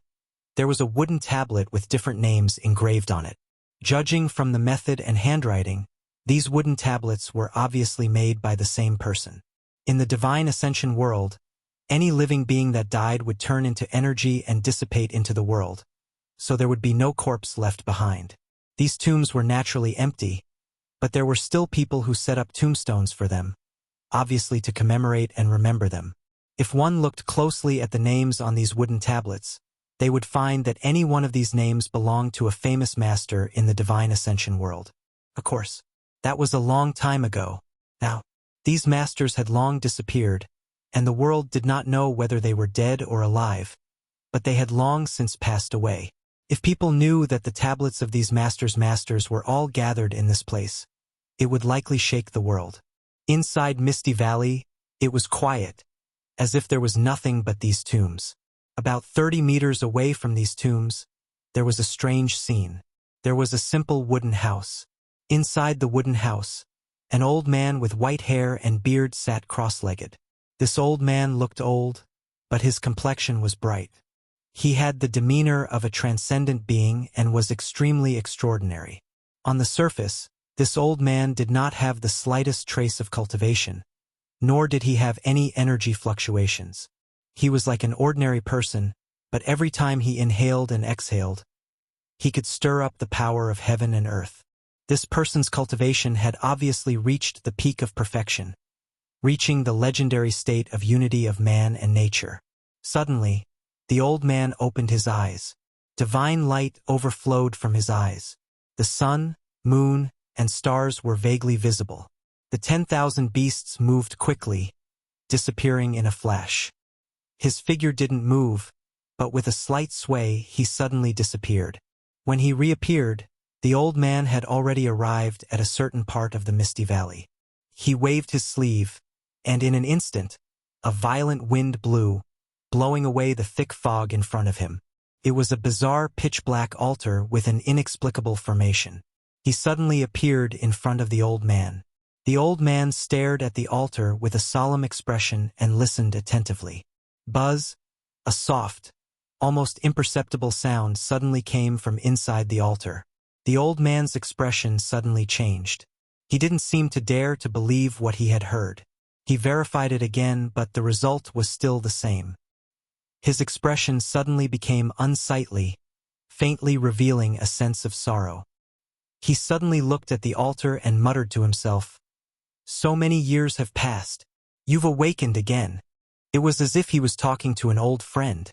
there was a wooden tablet with different names engraved on it. Judging from the method and handwriting, these wooden tablets were obviously made by the same person. In the divine ascension world, any living being that died would turn into energy and dissipate into the world, so there would be no corpse left behind. These tombs were naturally empty, but there were still people who set up tombstones for them, obviously to commemorate and remember them. If one looked closely at the names on these wooden tablets, they would find that any one of these names belonged to a famous master in the divine ascension world. Of course, that was a long time ago. Now, these masters had long disappeared, and the world did not know whether they were dead or alive, but they had long since passed away. If people knew that the tablets of these masters were all gathered in this place, it would likely shake the world. Inside Misty Valley, it was quiet, as if there was nothing but these tombs. About 30 meters away from these tombs, there was a strange scene. There was a simple wooden house. Inside the wooden house, an old man with white hair and beard sat cross-legged. This old man looked old, but his complexion was bright. He had the demeanor of a transcendent being and was extremely extraordinary. On the surface, this old man did not have the slightest trace of cultivation, nor did he have any energy fluctuations. He was like an ordinary person, but every time he inhaled and exhaled, he could stir up the power of heaven and earth. This person's cultivation had obviously reached the peak of perfection, reaching the legendary state of unity of man and nature. Suddenly, the old man opened his eyes. Divine light overflowed from his eyes. The sun, moon, and stars were vaguely visible. The 10,000 beasts moved quickly, disappearing in a flash. His figure didn't move, but with a slight sway, he suddenly disappeared. When he reappeared, the old man had already arrived at a certain part of the Misty Valley. He waved his sleeve, and in an instant, a violent wind blew, blowing away the thick fog in front of him. It was a bizarre pitch-black altar with an inexplicable formation. He suddenly appeared in front of the old man. The old man stared at the altar with a solemn expression and listened attentively. Buzz, a soft, almost imperceptible sound suddenly came from inside the altar. The old man's expression suddenly changed. He didn't seem to dare to believe what he had heard. He verified it again, but the result was still the same. His expression suddenly became unsightly, faintly revealing a sense of sorrow. He suddenly looked at the altar and muttered to himself, "So many years have passed. You've awakened again. It was as if he was talking to an old friend.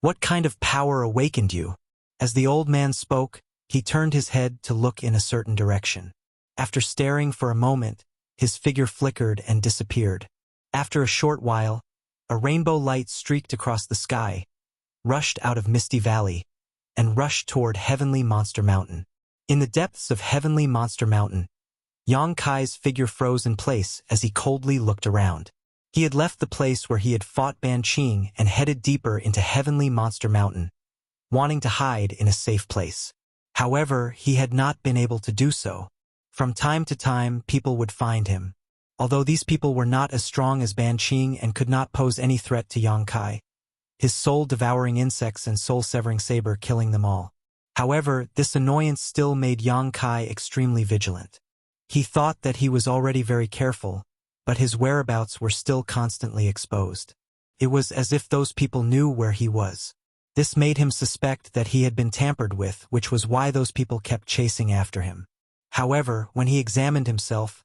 What kind of power awakened you? As the old man spoke, he turned his head to look in a certain direction. After staring for a moment, his figure flickered and disappeared. After a short while, a rainbow light streaked across the sky, rushed out of Misty Valley, and rushed toward Heavenly Monster Mountain. In the depths of Heavenly Monster Mountain, Yang Kai's figure froze in place as he coldly looked around. He had left the place where he had fought Ban Qing and headed deeper into Heavenly Monster Mountain, wanting to hide in a safe place. However, he had not been able to do so. From time to time, people would find him. Although these people were not as strong as Ban Qing and could not pose any threat to Yang Kai, his soul-devouring insects and soul-severing saber killing them all. However, this annoyance still made Yang Kai extremely vigilant. He thought that he was already very careful, but his whereabouts were still constantly exposed. It was as if those people knew where he was. This made him suspect that he had been tampered with, which was why those people kept chasing after him. However, when he examined himself,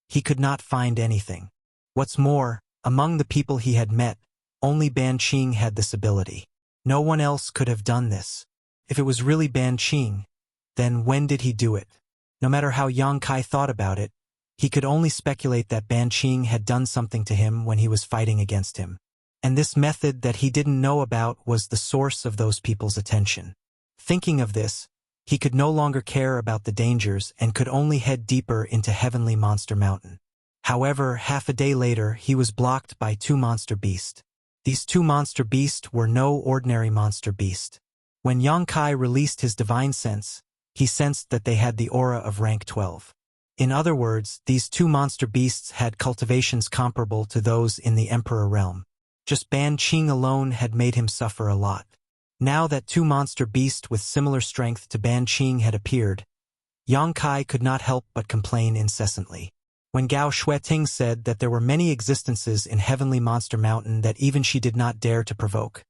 he could not find anything. What's more, among the people he had met, only Ban Qing had this ability. No one else could have done this. If it was really Ban Qing, then when did he do it? No matter how Yang Kai thought about it, he could only speculate that Ban Qing had done something to him when he was fighting against him. And this method that he didn't know about was the source of those people's attention. Thinking of this, he could no longer care about the dangers and could only head deeper into Heavenly Monster Mountain. However, half a day later, he was blocked by two monster beasts. These two monster beasts were no ordinary monster beast. When Yang Kai released his divine sense, he sensed that they had the aura of rank 12. In other words, these two monster beasts had cultivations comparable to those in the Emperor realm. Just Ban Qing alone had made him suffer a lot. Now that two monster beasts with similar strength to Ban Qing had appeared, Yang Kai could not help but complain incessantly. When Gao Xueting said that there were many existences in Heavenly Monster Mountain that even she did not dare to provoke,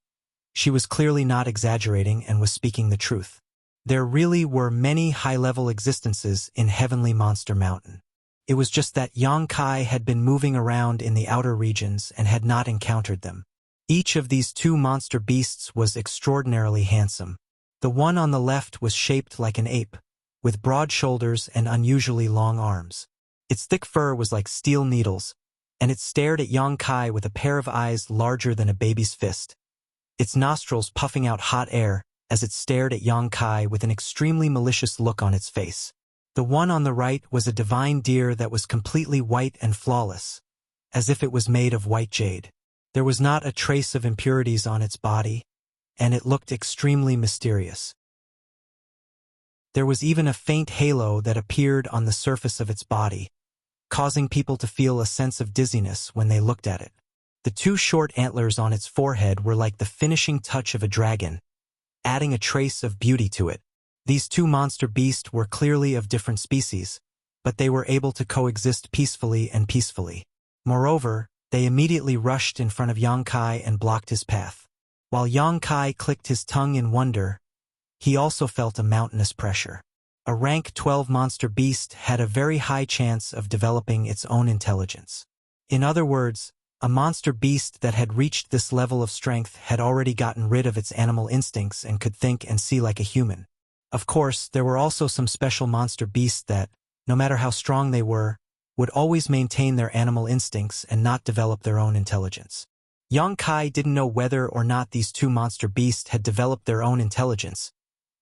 she was clearly not exaggerating and was speaking the truth. There really were many high-level existences in Heavenly Monster Mountain. It was just that Yang Kai had been moving around in the outer regions and had not encountered them. Each of these two monster beasts was extraordinarily handsome. The one on the left was shaped like an ape, with broad shoulders and unusually long arms. Its thick fur was like steel needles, and it stared at Yang Kai with a pair of eyes larger than a baby's fist, its nostrils puffing out hot air as it stared at Yang Kai with an extremely malicious look on its face. The one on the right was a divine deer that was completely white and flawless, as if it was made of white jade. There was not a trace of impurities on its body, and it looked extremely mysterious. There was even a faint halo that appeared on the surface of its body, causing people to feel a sense of dizziness when they looked at it. The two short antlers on its forehead were like the finishing touch of a dragon, adding a trace of beauty to it. These two monster beasts were clearly of different species, but they were able to coexist peacefully and peacefully. Moreover, they immediately rushed in front of Yang Kai and blocked his path. While Yang Kai clicked his tongue in wonder, he also felt a mountainous pressure. A rank 12 monster beast had a very high chance of developing its own intelligence. In other words, a monster beast that had reached this level of strength had already gotten rid of its animal instincts and could think and see like a human. Of course, there were also some special monster beasts that, no matter how strong they were, would always maintain their animal instincts and not develop their own intelligence. Yang Kai didn't know whether or not these two monster beasts had developed their own intelligence,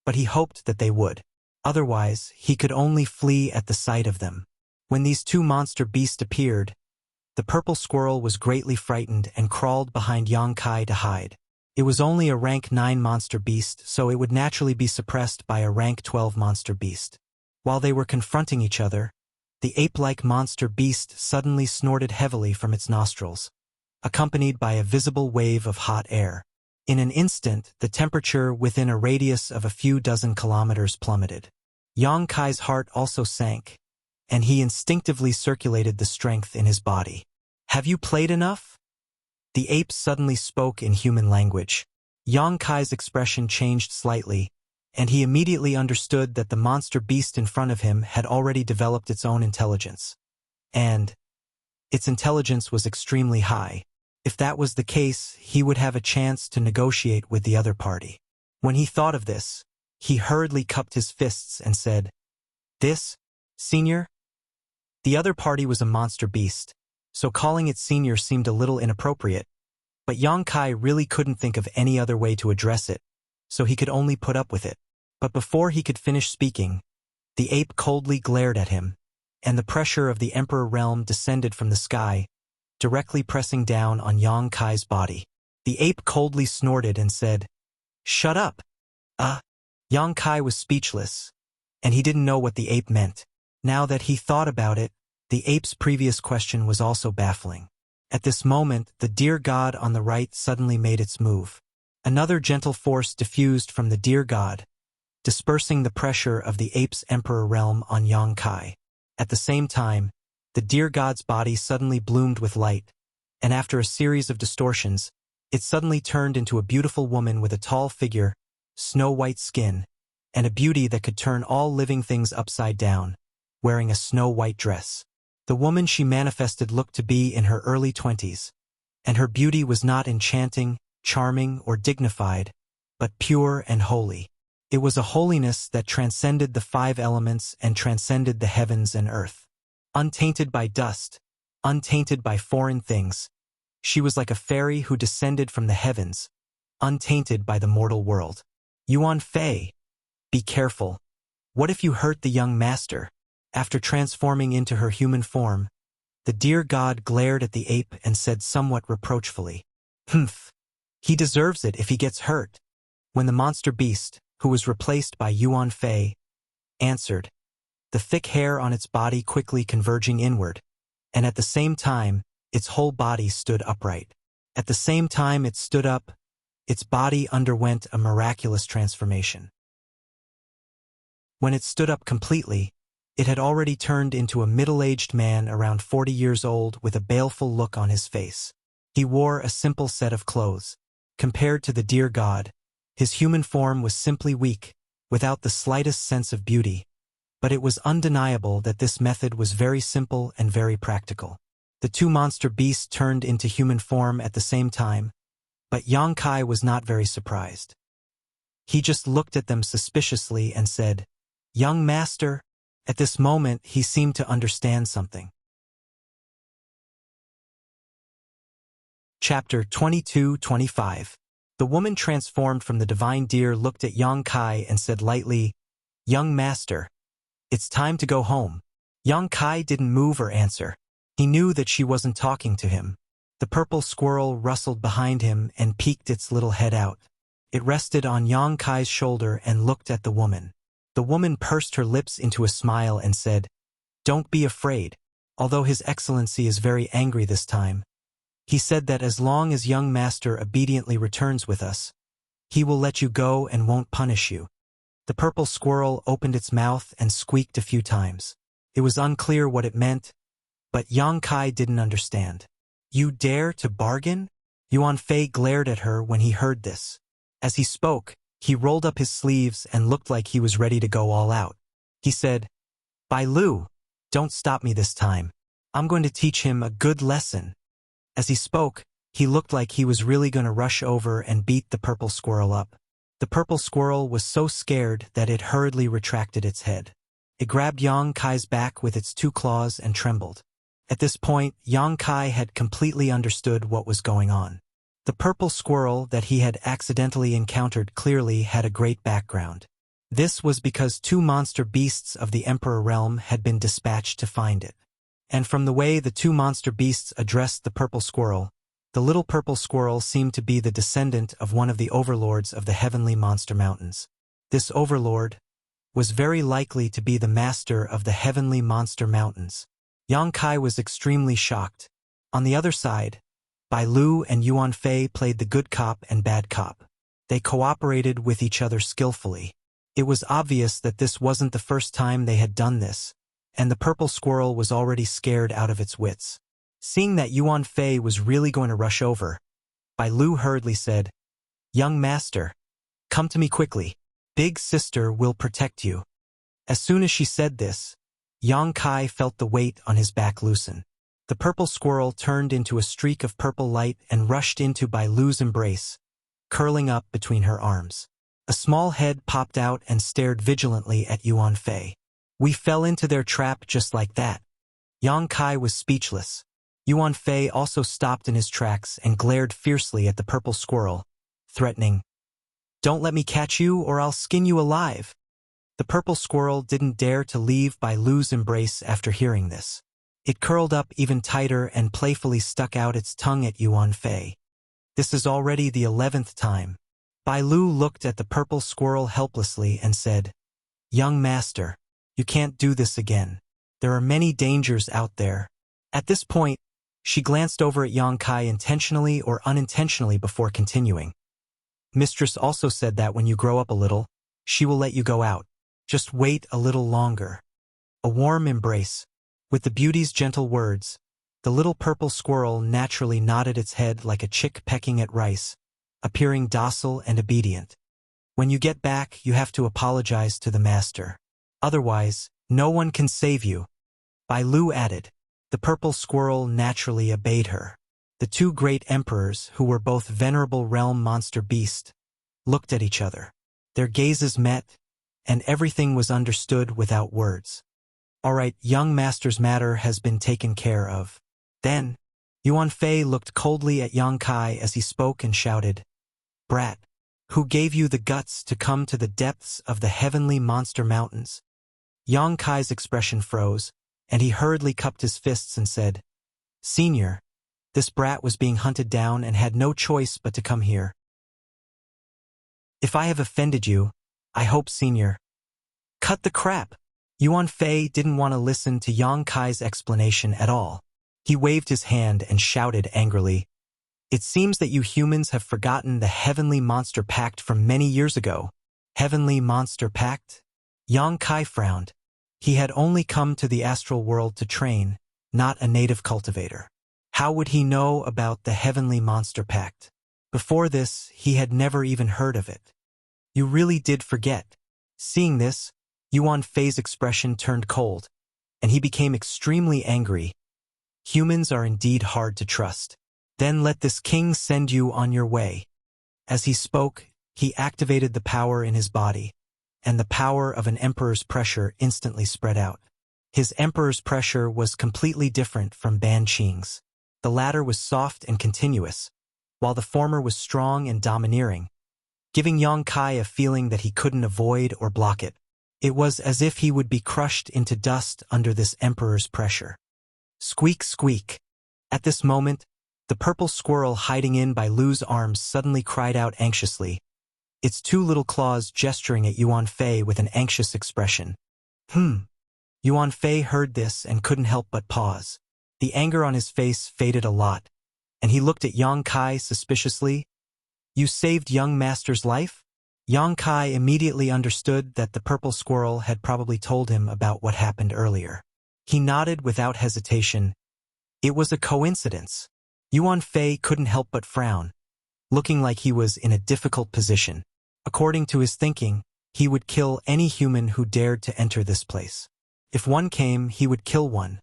but he hoped that they would. Otherwise, he could only flee at the sight of them. When these two monster beasts appeared, the purple squirrel was greatly frightened and crawled behind Yang Kai to hide. It was only a rank 9 monster beast, so it would naturally be suppressed by a rank 12 monster beast. While they were confronting each other, the ape-like monster beast suddenly snorted heavily from its nostrils, accompanied by a visible wave of hot air. In an instant, the temperature within a radius of a few dozen kilometers plummeted. Yang Kai's heart also sank, and he instinctively circulated the strength in his body. "Have you played enough?" The ape suddenly spoke in human language. Yang Kai's expression changed slightly, and he immediately understood that the monster beast in front of him had already developed its own intelligence. And, Its intelligence was extremely high. If that was the case, he would have a chance to negotiate with the other party. When he thought of this, he hurriedly cupped his fists and said, "This, senior?" The other party was a monster beast, so calling it senior seemed a little inappropriate, but Yang Kai really couldn't think of any other way to address it, so he could only put up with it. But before he could finish speaking, the ape coldly glared at him, and the pressure of the Emperor Realm descended from the sky, directly pressing down on Yang Kai's body. The ape coldly snorted and said, "Shut up!" Yang Kai was speechless, and he didn't know what the ape meant. Now that he thought about it, the ape's previous question was also baffling. At this moment, the deer god on the right suddenly made its move. Another gentle force diffused from the deer god, dispersing the pressure of the ape's Emperor Realm on Yang Kai. At the same time, the deer god's body suddenly bloomed with light, and after a series of distortions, it suddenly turned into a beautiful woman with a tall figure, snow-white skin, and a beauty that could turn all living things upside down, wearing a snow-white dress. The woman she manifested looked to be in her early 20s, and her beauty was not enchanting, charming, or dignified, but pure and holy. It was a holiness that transcended the 5 elements and transcended the heavens and earth. Untainted by dust, untainted by foreign things, she was like a fairy who descended from the heavens, untainted by the mortal world. Yuan Fei, be careful. What if you hurt the young master? After transforming into her human form, the deer god glared at the ape and said somewhat reproachfully, "Humph, he deserves it if he gets hurt." When the monster beast, who was replaced by Yuan Fei, answered, the thick hair on its body quickly converging inward, and at the same time, its whole body stood upright. At the same time it stood up, its body underwent a miraculous transformation. When it stood up completely, it had already turned into a middle-aged man around 40 years old with a baleful look on his face. He wore a simple set of clothes. Compared to the deer god, his human form was simply weak, without the slightest sense of beauty. But it was undeniable that this method was very simple and very practical. The 2 monster beasts turned into human form at the same time, but Yang Kai was not very surprised. He just looked at them suspiciously and said, "Young master." At this moment, he seemed to understand something. Chapter 22-25. The woman transformed from the divine deer looked at Yang Kai and said lightly, "Young master, it's time to go home." Yang Kai didn't move or answer. He knew that she wasn't talking to him. The purple squirrel rustled behind him and peeked its little head out. It rested on Yang Kai's shoulder and looked at the woman. The woman pursed her lips into a smile and said, "Don't be afraid." Although His Excellency is very angry this time, he said that as long as young master obediently returns with us, he will let you go and won't punish you. The purple squirrel opened its mouth and squeaked a few times. It was unclear what it meant, but Yang Kai didn't understand. "You dare to bargain?" Yuan Fei glared at her when he heard this. As he spoke, he rolled up his sleeves and looked like he was ready to go all out. He said, "Bai Lu, don't stop me this time. I'm going to teach him a good lesson." As he spoke, he looked like he was really going to rush over and beat the purple squirrel up. The purple squirrel was so scared that it hurriedly retracted its head. It grabbed Yang Kai's back with its 2 claws and trembled. At this point, Yang Kai had completely understood what was going on. The purple squirrel that he had accidentally encountered clearly had a great background. This was because 2 monster beasts of the Emperor Realm had been dispatched to find it. And from the way the 2 monster beasts addressed the purple squirrel, the little purple squirrel seemed to be the descendant of one of the overlords of the heavenly monster mountains. This overlord was very likely to be the master of the heavenly monster mountains. Yang Kai was extremely shocked. On the other side, Bai Lu and Yuan Fei played the good cop and bad cop. They cooperated with each other skillfully. It was obvious that this wasn't the first time they had done this, and the purple squirrel was already scared out of its wits. Seeing that Yuan Fei was really going to rush over, Bai Lu hurriedly said, "Young master, come to me quickly. Big sister will protect you." As soon as she said this, Yang Kai felt the weight on his back loosen. The purple squirrel turned into a streak of purple light and rushed into Bai Lu's embrace, curling up between her arms. A small head popped out and stared vigilantly at Yuan Fei. We fell into their trap just like that. Yang Kai was speechless. Yuan Fei also stopped in his tracks and glared fiercely at the purple squirrel, threatening, "Don't let me catch you or I'll skin you alive." The purple squirrel didn't dare to leave Bai Lu's embrace after hearing this. It curled up even tighter and playfully stuck out its tongue at Yuan Fei. This is already the 11th time. Bai Lu looked at the purple squirrel helplessly and said, "Young master, you can't do this again. There are many dangers out there." At this point, she glanced over at Yang Kai intentionally or unintentionally before continuing. "Mistress also said that when you grow up a little, she will let you go out. Just wait a little longer." A warm embrace. With the beauty's gentle words, the little purple squirrel naturally nodded its head like a chick pecking at rice, appearing docile and obedient. "When you get back, you have to apologize to the master. Otherwise, no one can save you," Bai Lu added. The purple squirrel naturally obeyed her. The two great emperors, who were both venerable realm monster beasts, looked at each other. Their gazes met, and everything was understood without words. "All right, young master's matter has been taken care of." Then, Yuan Fei looked coldly at Yang Kai as he spoke and shouted, "Brat, who gave you the guts to come to the depths of the heavenly monster mountains?" Yang Kai's expression froze, and he hurriedly cupped his fists and said, "Senior, this brat was being hunted down and had no choice but to come here. If I have offended you, I hope, Senior." "Cut the crap!" Yuan Fei didn't want to listen to Yang Kai's explanation at all. He waved his hand and shouted angrily, "It seems that you humans have forgotten the Heavenly Monster Pact from many years ago." Heavenly Monster Pact? Yang Kai frowned. He had only come to the astral world to train, not a native cultivator. How would he know about the Heavenly Monster Pact? Before this, he had never even heard of it. "You really did forget." Seeing this, Yuan Fei's expression turned cold, and he became extremely angry. "Humans are indeed hard to trust. Then let this king send you on your way." As he spoke, he activated the power in his body, and the power of an emperor's pressure instantly spread out. His emperor's pressure was completely different from Ban Qing's. The latter was soft and continuous, while the former was strong and domineering, giving Yang Kai a feeling that he couldn't avoid or block it. It was as if he would be crushed into dust under this emperor's pressure. Squeak, squeak. At this moment, the purple squirrel hiding in Bai Lu's arms suddenly cried out anxiously, its two little claws gesturing at Yuan Fei with an anxious expression. Yuan Fei heard this and couldn't help but pause. The anger on his face faded a lot, and he looked at Yang Kai suspiciously. "You saved young master's life?" Yang Kai immediately understood that the purple squirrel had probably told him about what happened earlier. He nodded without hesitation. It was a coincidence. Yuan Fei couldn't help but frown, looking like he was in a difficult position. According to his thinking, he would kill any human who dared to enter this place. If one came, he would kill one.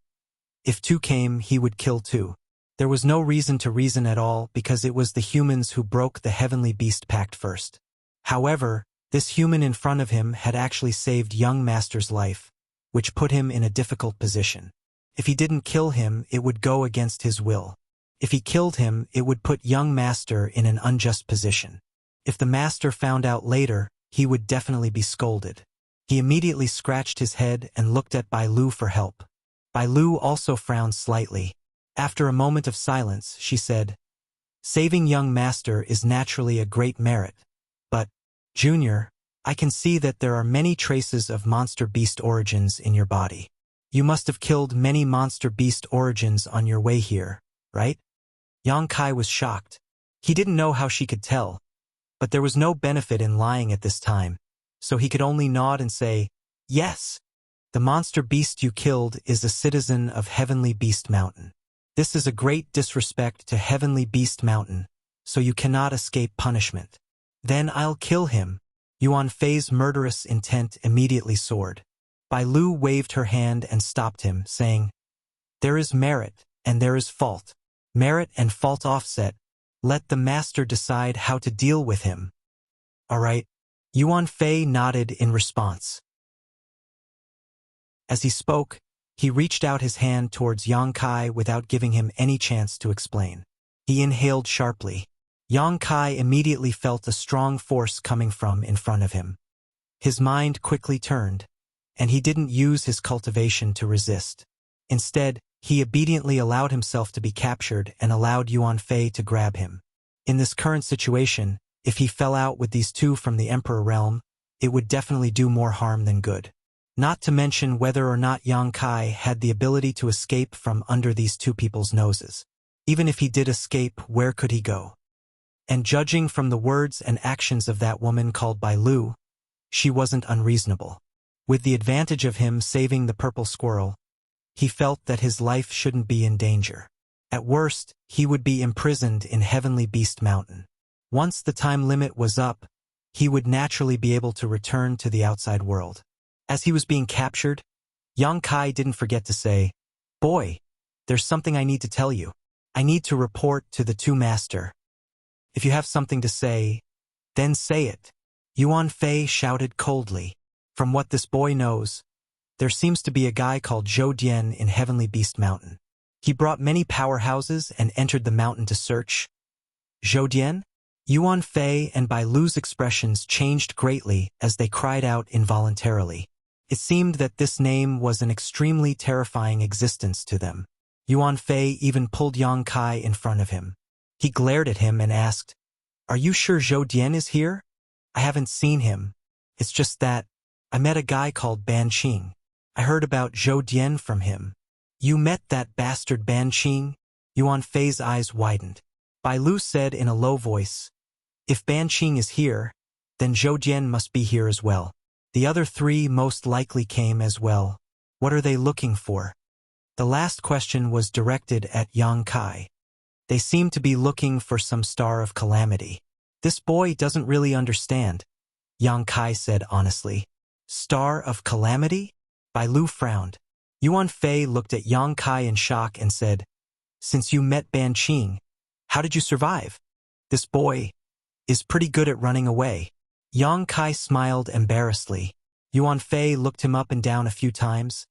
If two came, he would kill two. There was no reason to reason at all because it was the humans who broke the Heavenly Beast Pact first. However, this human in front of him had actually saved young master's life, which put him in a difficult position. If he didn't kill him, it would go against his will. If he killed him, it would put young master in an unjust position. If the master found out later, he would definitely be scolded. He immediately scratched his head and looked at Bai Lu for help. Bai Lu also frowned slightly. After a moment of silence, she said, "Saving young master is naturally a great merit. But, Junior, I can see that there are many traces of monster beast origins in your body. You must have killed many monster beast origins on your way here, right?" Yang Kai was shocked. He didn't know how she could tell, but there was no benefit in lying at this time, so he could only nod and say, "Yes. The monster beast you killed is a citizen of Heavenly Beast Mountain. This is a great disrespect to Heavenly Beast Mountain, so you cannot escape punishment." "Then I'll kill him." Yuan Fei's murderous intent immediately soared. Bai Lu waved her hand and stopped him, saying, "There is merit. and there is fault. Merit and fault offset. Let the master decide how to deal with him. All right. Yuan Fei nodded in response. As he spoke, he reached out his hand towards Yang Kai without giving him any chance to explain. He inhaled sharply. Yang Kai immediately felt a strong force coming from in front of him. His mind quickly turned, and he didn't use his cultivation to resist. Instead, he obediently allowed himself to be captured and allowed Yuan Fei to grab him. In this current situation, if he fell out with these two from the Emperor realm, it would definitely do more harm than good. Not to mention whether or not Yang Kai had the ability to escape from under these two people's noses. Even if he did escape, where could he go? And judging from the words and actions of that woman called Bai Lu, she wasn't unreasonable. With the advantage of him saving the purple squirrel, he felt that his life shouldn't be in danger. At worst, he would be imprisoned in Heavenly Beast Mountain. Once the time limit was up, he would naturally be able to return to the outside world. As he was being captured, Yang Kai didn't forget to say, "Boy, there's something I need to tell you. I need to report to the two master. If you have something to say, then say it." Yuan Fei shouted coldly. From what this boy knows, there seems to be a guy called Zhou Dian in Heavenly Beast Mountain. He brought many powerhouses and entered the mountain to search. Zhou Dian? Yuan Fei and Bai Lu's expressions changed greatly as they cried out involuntarily. It seemed that this name was an extremely terrifying existence to them. Yuan Fei even pulled Yang Kai in front of him. He glared at him and asked, "Are you sure Zhou Dian is here? I haven't seen him. It's just that I met a guy called Ban Qing. I heard about Zhou Dian from him." "You met that bastard Ban Qing?" Yuan Fei's eyes widened. Bai Lu said in a low voice, "If Ban Qing is here, then Zhou Dian must be here as well. The other three most likely came as well. What are they looking for?" The last question was directed at Yang Kai. They seemed to be looking for some star of calamity. "This boy doesn't really understand," Yang Kai said honestly. "Star of calamity?" Bai Lu frowned. Yuan Fei looked at Yang Kai in shock and said, "Since you met Ban Qing, how did you survive? This boy is pretty good at running away." Yang Kai smiled embarrassedly. Yuan Fei looked him up and down a few times,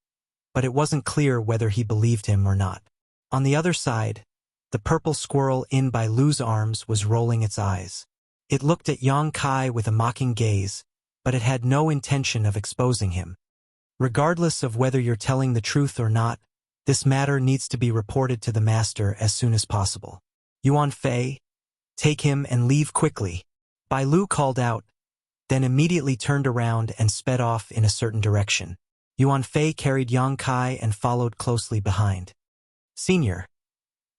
but it wasn't clear whether he believed him or not. On the other side, the purple squirrel in Bai Lu's arms was rolling its eyes. It looked at Yang Kai with a mocking gaze, but it had no intention of exposing him. "Regardless of whether you're telling the truth or not, this matter needs to be reported to the master as soon as possible. Yuan Fei, take him and leave quickly." Bai Lu called out, then immediately turned around and sped off in a certain direction. Yuan Fei carried Yang Kai and followed closely behind. "Senior,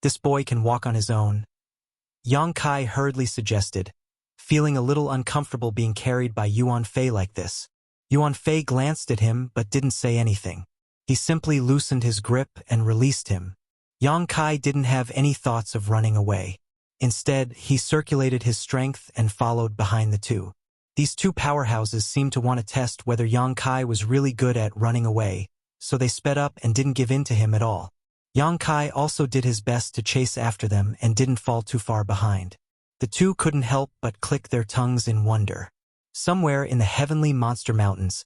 this boy can walk on his own," Yang Kai hurriedly suggested, feeling a little uncomfortable being carried by Yuan Fei like this. Yuan Fei glanced at him but didn't say anything. He simply loosened his grip and released him. Yang Kai didn't have any thoughts of running away. Instead, he circulated his strength and followed behind the two. These two powerhouses seemed to want to test whether Yang Kai was really good at running away, so they sped up and didn't give in to him at all. Yang Kai also did his best to chase after them and didn't fall too far behind. The two couldn't help but click their tongues in wonder. Somewhere in the Heavenly Monster Mountains,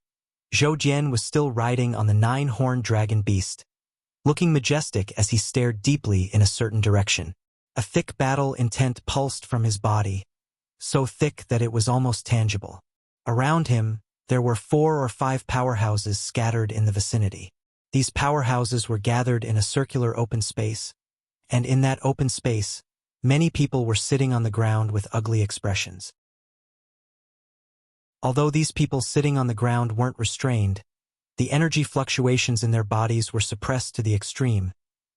Zhou Dian was still riding on the 9-horned dragon beast, looking majestic as he stared deeply in a certain direction. A thick battle intent pulsed from his body, so thick that it was almost tangible. Around him, there were 4 or 5 powerhouses scattered in the vicinity. These powerhouses were gathered in a circular open space, and in that open space, many people were sitting on the ground with ugly expressions. Although these people sitting on the ground weren't restrained, the energy fluctuations in their bodies were suppressed to the extreme,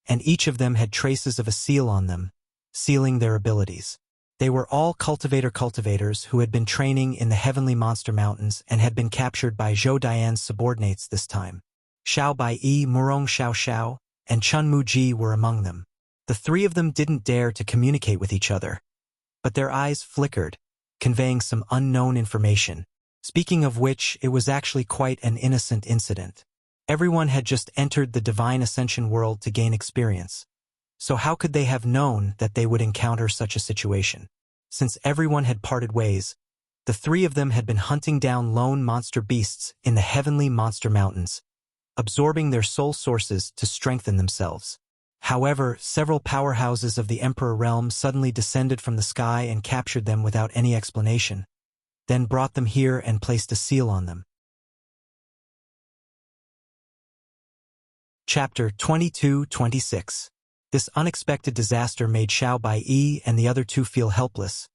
and each of them had traces of a seal on them, sealing their abilities. They were all cultivators who had been training in the Heavenly Monster Mountains and had been captured by Zhou Dian's subordinates this time. Xiao Baiyi, Murong Xiao Xiao, and Chun Muji were among them. The 3 of them didn't dare to communicate with each other, but their eyes flickered, conveying some unknown information. Speaking of which, it was actually quite an innocent incident. Everyone had just entered the Divine Ascension world to gain experience, So how could they have known that they would encounter such a situation? Since everyone had parted ways, the three of them had been hunting down lone monster beasts in the heavenly monster mountains, absorbing their soul sources to strengthen themselves. However, several powerhouses of the Emperor realm suddenly descended from the sky and captured them without any explanation, then brought them here and placed a seal on them. Chapter 22-26. This unexpected disaster made Xiao Bai and the other two feel helpless,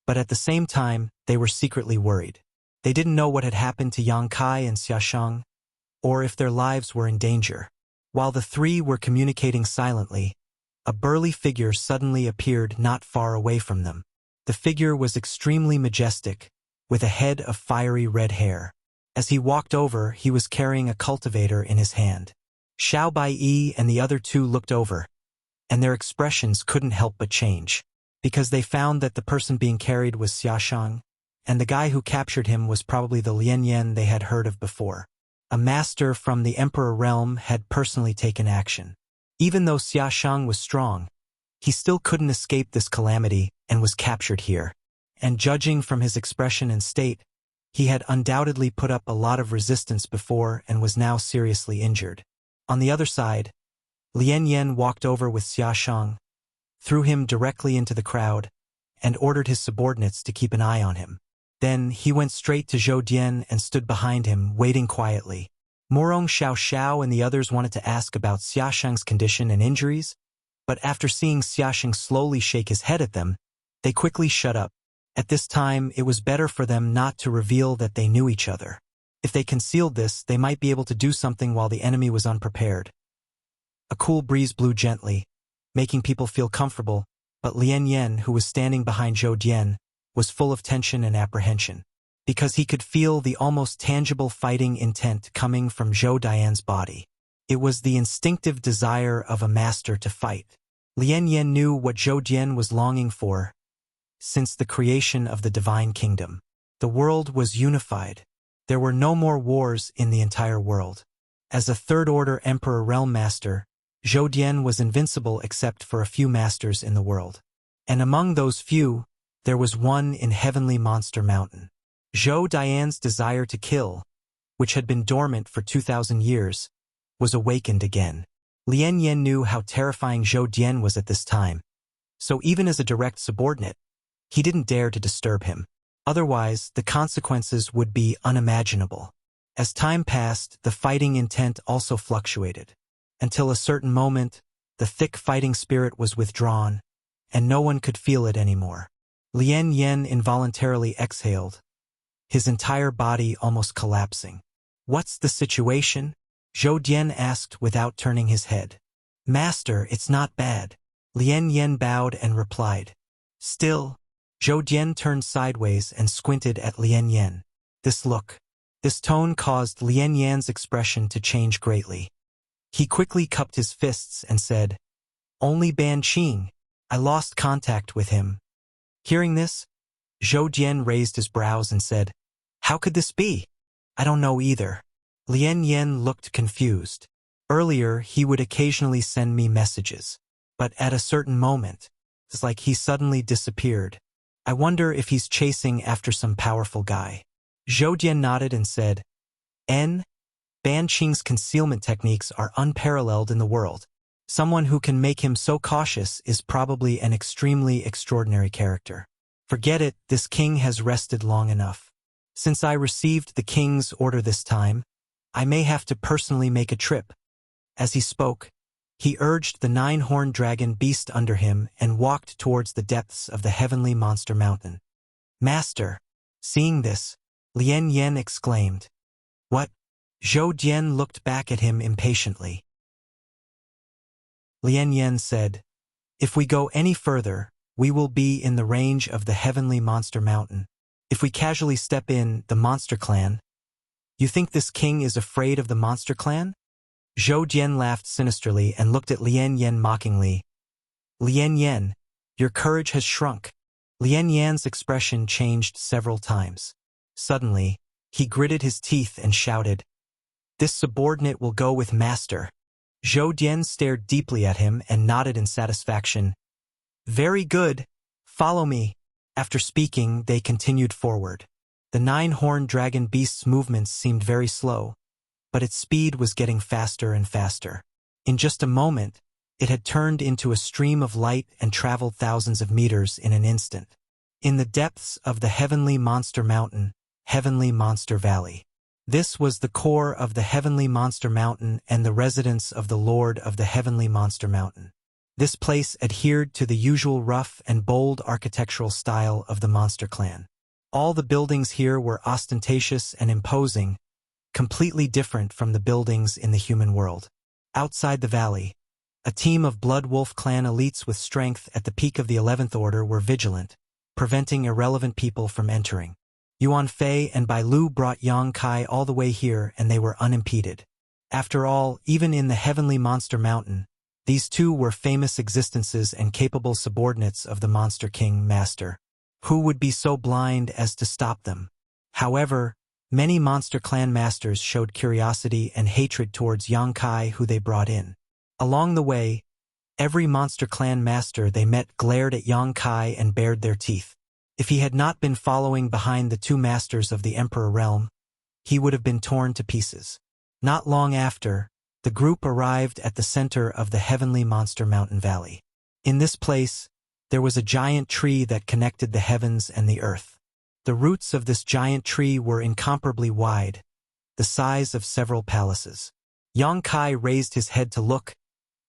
but at the same time, they were secretly worried. They didn't know what had happened to Yang Kai and Xiaoshang, or if their lives were in danger. While the three were communicating silently, a burly figure suddenly appeared not far away from them. The figure was extremely majestic, with a head of fiery red hair. As he walked over, he was carrying a cultivator in his hand. Xiao Bai and the other two looked over, and their expressions couldn't help but change, because they found that the person being carried was Xiaoshang, and the guy who captured him was probably the Lian Yan they had heard of before. A master from the Emperor realm had personally taken action. Even though Xiaoshang was strong, he still couldn't escape this calamity and was captured here. And judging from his expression and state, he had undoubtedly put up a lot of resistance before and was now seriously injured. On the other side, Lian Yan walked over with Xiaoshang, threw him directly into the crowd, and ordered his subordinates to keep an eye on him. Then he went straight to Zhou Dian and stood behind him, waiting quietly. Morong Xiao Xiao and the others wanted to ask about Xiaoshang's condition and injuries, but after seeing Xiaoshang slowly shake his head at them, they quickly shut up. At this time, it was better for them not to reveal that they knew each other. If they concealed this, they might be able to do something while the enemy was unprepared. A cool breeze blew gently, making people feel comfortable, but Lian Yan, who was standing behind Zhou Dian, was full of tension and apprehension, because he could feel the almost tangible fighting intent coming from Zhou Dian's body. It was the instinctive desire of a master to fight. Lian Yan knew what Zhou Dian was longing for since the creation of the Divine Kingdom. The world was unified. There were no more wars in the entire world. As a third-order Emperor Realm Master, Zhou Dian was invincible except for a few masters in the world. And among those few, there was one in Heavenly Monster Mountain. Zhou Dian's desire to kill, which had been dormant for 2,000 years, was awakened again. Lian Yan knew how terrifying Zhou Dian was at this time, so even as a direct subordinate, he didn't dare to disturb him. Otherwise, the consequences would be unimaginable. As time passed, the fighting intent also fluctuated. Until a certain moment, the thick fighting spirit was withdrawn, and no one could feel it anymore. Lian Yan involuntarily exhaled, his entire body almost collapsing. "What's the situation?" Zhou Dian asked without turning his head. "Master, it's not bad." Lian Yan bowed and replied. Still, Zhou Dian turned sideways and squinted at Lian Yan. This look, this tone caused Lian Yan's expression to change greatly. He quickly cupped his fists and said, "Only Ban Qing. I lost contact with him." Hearing this, Zhou Dian raised his brows and said, "How could this be?" "I don't know either." Lian Yan looked confused. Earlier, he would occasionally send me messages, but at a certain moment, it's like he suddenly disappeared. I wonder if he's chasing after some powerful guy. Zhou Dian nodded and said, Ban Qing's concealment techniques are unparalleled in the world. Someone who can make him so cautious is probably an extremely extraordinary character. Forget it, this king has rested long enough. Since I received the king's order this time, I may have to personally make a trip. As he spoke, he urged the 9-horned dragon beast under him and walked towards the depths of the heavenly monster mountain. "Master!" Seeing this, Lian Yan exclaimed. "What?" Zhou Dian looked back at him impatiently. Lian Yan said, "If we go any further, we will be in the range of the heavenly monster mountain. If we casually step in the monster clan, you think this king is afraid of the monster clan?" Zhou Dian laughed sinisterly and looked at Lian Yan mockingly. "Lian Yan, your courage has shrunk." Lian Yan's expression changed several times. Suddenly, he gritted his teeth and shouted, "This subordinate will go with master." Zhou Dian stared deeply at him and nodded in satisfaction. Very good. Follow me. After speaking, they continued forward. The 9-horned dragon beast's movements seemed very slow, but its speed was getting faster and faster. In just a moment, it had turned into a stream of light and traveled thousands of meters in an instant. In the depths of the Heavenly Monster Mountain, Heavenly Monster Valley. This was the core of the Heavenly Monster Mountain and the residence of the Lord of the Heavenly Monster Mountain. This place adhered to the usual rough and bold architectural style of the Monster Clan. All the buildings here were ostentatious and imposing, completely different from the buildings in the human world. Outside the valley, a team of Blood Wolf Clan elites with strength at the peak of the 11th Order were vigilant, preventing irrelevant people from entering. Yuan Fei and Bai Lu brought Yang Kai all the way here and they were unimpeded. After all, even in the Heavenly Monster Mountain, these two were famous existences and capable subordinates of the Monster King Master. Who would be so blind as to stop them? However, many Monster Clan masters showed curiosity and hatred towards Yang Kai who they brought in. Along the way, every Monster Clan master they met glared at Yang Kai and bared their teeth. If he had not been following behind the two masters of the Emperor Realm, he would have been torn to pieces. Not long after, the group arrived at the center of the Heavenly Monster Mountain Valley. In this place, there was a giant tree that connected the heavens and the earth. The roots of this giant tree were incomparably wide, the size of several palaces. Yang Kai raised his head to look,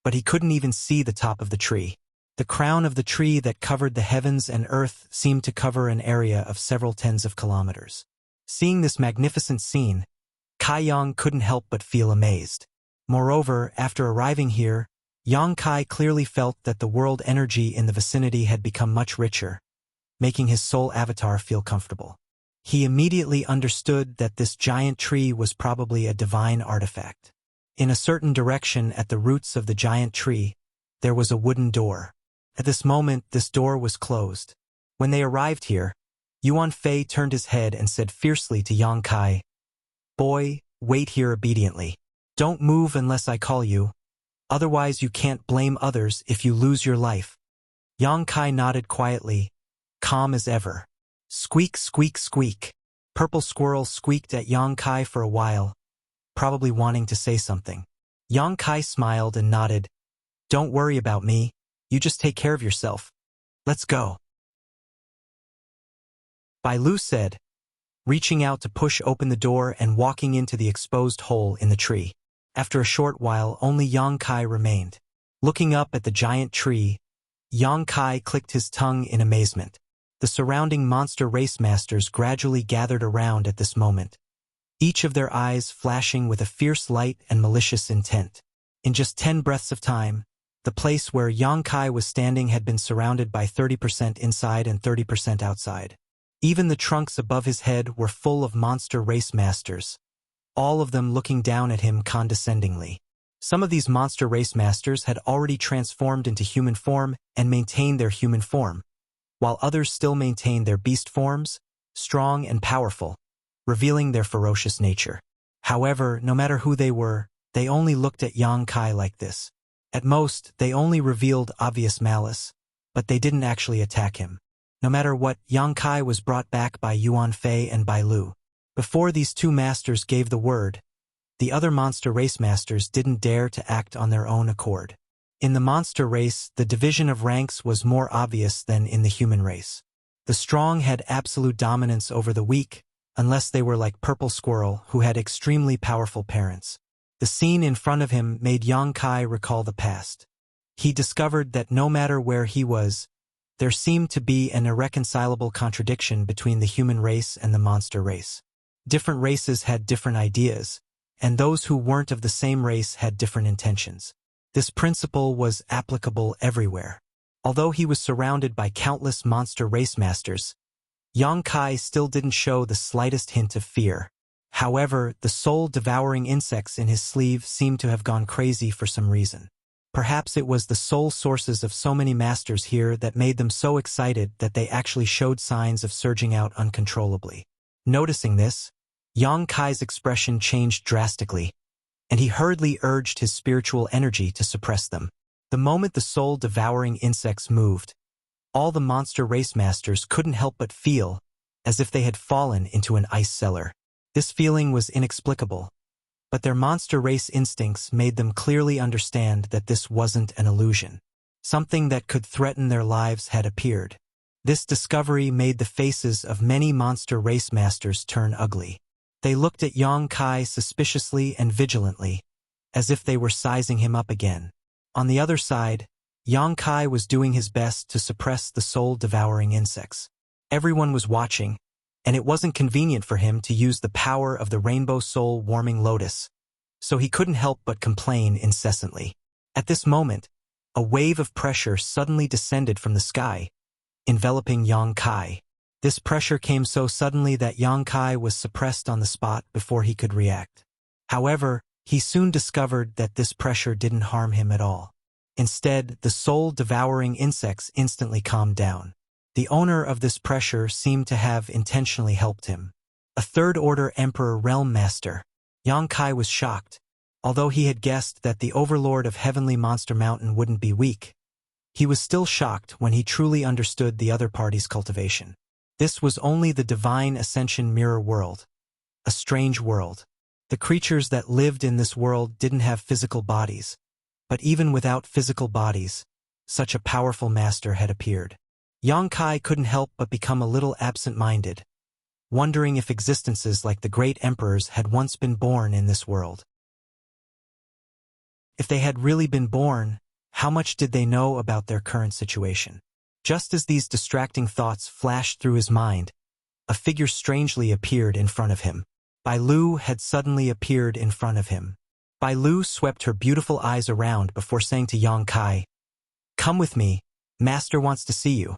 but he couldn't even see the top of the tree. The crown of the tree that covered the heavens and earth seemed to cover an area of several tens of kilometers. Seeing this magnificent scene, Kai Yang couldn't help but feel amazed. Moreover, after arriving here, Yang Kai clearly felt that the world energy in the vicinity had become much richer, making his soul avatar feel comfortable. He immediately understood that this giant tree was probably a divine artifact. In a certain direction at the roots of the giant tree, there was a wooden door. At this moment, this door was closed. When they arrived here, Yuan Fei turned his head and said fiercely to Yang Kai, "Boy, wait here obediently. Don't move unless I call you. Otherwise you can't blame others if you lose your life." Yang Kai nodded quietly, calm as ever. Squeak, squeak, squeak. Purple Squirrel squeaked at Yang Kai for a while, probably wanting to say something. Yang Kai smiled and nodded. "Don't worry about me. You just take care of yourself. Let's go." Bai Lu said, reaching out to push open the door and walking into the exposed hole in the tree. After a short while, only Yang Kai remained. Looking up at the giant tree, Yang Kai clicked his tongue in amazement. The surrounding monster race masters gradually gathered around at this moment, each of their eyes flashing with a fierce light and malicious intent. In just 10 breaths of time, the place where Yang Kai was standing had been surrounded by 30% inside and 30% outside. Even the trunks above his head were full of monster race masters, all of them looking down at him condescendingly. Some of these monster race masters had already transformed into human form and maintained their human form, while others still maintained their beast forms, strong and powerful, revealing their ferocious nature. However, no matter who they were, they only looked at Yang Kai like this. At most, they only revealed obvious malice, but they didn't actually attack him. No matter what, Yang Kai was brought back by Yuan Fei and Bai Lu. Before these two masters gave the word, the other monster race masters didn't dare to act on their own accord. In the monster race, the division of ranks was more obvious than in the human race. The strong had absolute dominance over the weak, unless they were like Purple Squirrel, who had extremely powerful parents. The scene in front of him made Yang Kai recall the past. He discovered that no matter where he was, there seemed to be an irreconcilable contradiction between the human race and the monster race. Different races had different ideas, and those who weren't of the same race had different intentions. This principle was applicable everywhere. Although he was surrounded by countless monster race masters, Yang Kai still didn't show the slightest hint of fear. However, the soul-devouring insects in his sleeve seemed to have gone crazy for some reason. Perhaps it was the soul sources of so many masters here that made them so excited that they actually showed signs of surging out uncontrollably. Noticing this, Yang Kai's expression changed drastically. and he hurriedly urged his spiritual energy to suppress them. The moment the soul-devouring insects moved, all the monster race masters couldn't help but feel as if they had fallen into an ice cellar. This feeling was inexplicable, but their monster race instincts made them clearly understand that this wasn't an illusion. Something that could threaten their lives had appeared. This discovery made the faces of many monster race masters turn ugly. They looked at Yang Kai suspiciously and vigilantly, as if they were sizing him up again. On the other side, Yang Kai was doing his best to suppress the soul-devouring insects. Everyone was watching, and it wasn't convenient for him to use the power of the rainbow soul-warming lotus, so he couldn't help but complain incessantly. At this moment, a wave of pressure suddenly descended from the sky, enveloping Yang Kai. This pressure came so suddenly that Yang Kai was suppressed on the spot before he could react. However, he soon discovered that this pressure didn't harm him at all. Instead, the soul-devouring insects instantly calmed down. The owner of this pressure seemed to have intentionally helped him. A third-order Emperor Realm Master. Yang Kai was shocked. Although he had guessed that the overlord of Heavenly Monster Mountain wouldn't be weak, he was still shocked when he truly understood the other party's cultivation. This was only the Divine Ascension Mirror World. A strange world. The creatures that lived in this world didn't have physical bodies, but even without physical bodies, such a powerful master had appeared. Yang Kai couldn't help but become a little absent-minded, wondering if existences like the great emperors had once been born in this world. If they had really been born, how much did they know about their current situation? Just as these distracting thoughts flashed through his mind, a figure strangely appeared in front of him. Bai Lu had suddenly appeared in front of him. Bai Lu swept her beautiful eyes around before saying to Yang Kai, "Come with me, Master wants to see you."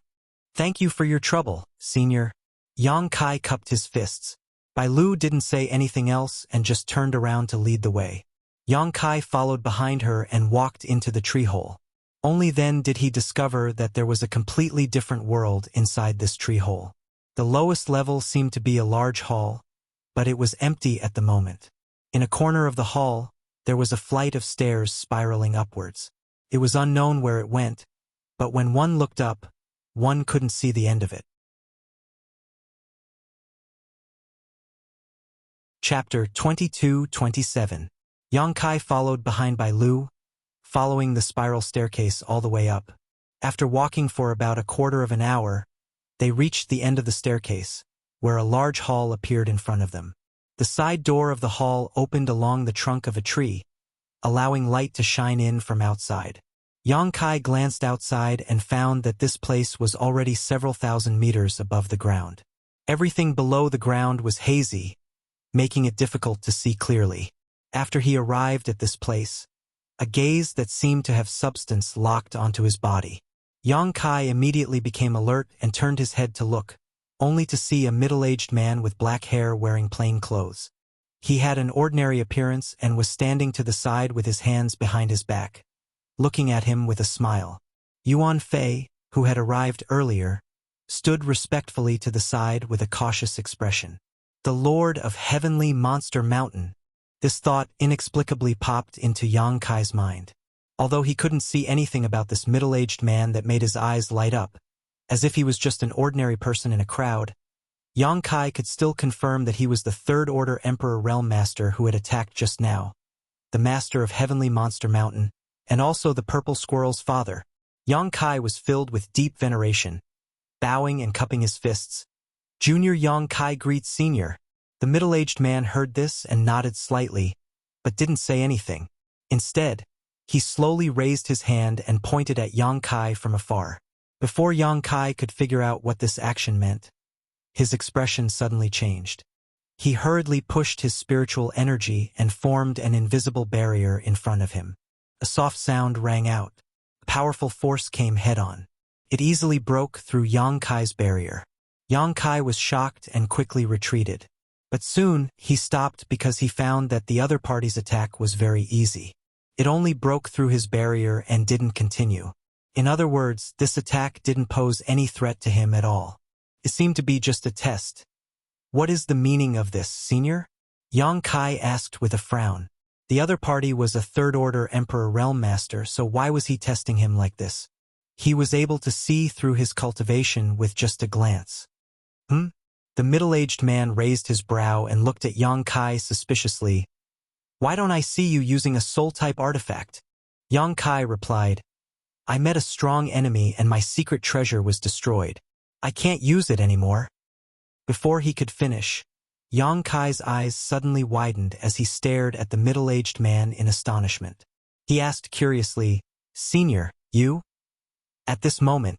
"Thank you for your trouble, Senior." Yang Kai cupped his fists. Bai Lu didn't say anything else and just turned around to lead the way. Yang Kai followed behind her and walked into the tree hole. Only then did he discover that there was a completely different world inside this tree hole. The lowest level seemed to be a large hall, but it was empty at the moment. In a corner of the hall, there was a flight of stairs spiraling upwards. It was unknown where it went, but when one looked up, one couldn't see the end of it. Chapter 22-27. Yang Kai followed behind Bai Lu, following the spiral staircase all the way up. After walking for about a quarter of an hour, they reached the end of the staircase, where a large hall appeared in front of them. The side door of the hall opened along the trunk of a tree, allowing light to shine in from outside. Yang Kai glanced outside and found that this place was already several thousand meters above the ground. Everything below the ground was hazy, making it difficult to see clearly. After he arrived at this place, a gaze that seemed to have substance locked onto his body. Yang Kai immediately became alert and turned his head to look, only to see a middle-aged man with black hair wearing plain clothes. He had an ordinary appearance and was standing to the side with his hands behind his back, looking at him with a smile. Yuan Fei, who had arrived earlier, stood respectfully to the side with a cautious expression. The Lord of Heavenly Monster Mountain. This thought inexplicably popped into Yang Kai's mind. Although he couldn't see anything about this middle-aged man that made his eyes light up, as if he was just an ordinary person in a crowd, Yang Kai could still confirm that he was the third-order Emperor Realm Master who had attacked just now, the Master of Heavenly Monster Mountain, and also the Purple Squirrel's father. Yang Kai was filled with deep veneration, bowing and cupping his fists. "Junior Yang Kai greets Senior." The middle-aged man heard this and nodded slightly, but didn't say anything. Instead, he slowly raised his hand and pointed at Yang Kai from afar. Before Yang Kai could figure out what this action meant, his expression suddenly changed. He hurriedly pushed his spiritual energy and formed an invisible barrier in front of him. A soft sound rang out. A powerful force came head-on. It easily broke through Yang Kai's barrier. Yang Kai was shocked and quickly retreated. But soon, he stopped because he found that the other party's attack was very easy. It only broke through his barrier and didn't continue. In other words, this attack didn't pose any threat to him at all. It seemed to be just a test. "What is the meaning of this, Senior?" Yang Kai asked with a frown. The other party was a third-order Emperor Realm Master, so why was he testing him like this? He was able to see through his cultivation with just a glance. The middle-aged man raised his brow and looked at Yang Kai suspiciously. Why don't I see you using a soul-type artifact? Yang Kai replied, I met a strong enemy and my secret treasure was destroyed. I can't use it anymore. Before he could finish, Yang Kai's eyes suddenly widened as he stared at the middle-aged man in astonishment. He asked curiously, Senior, you? At this moment,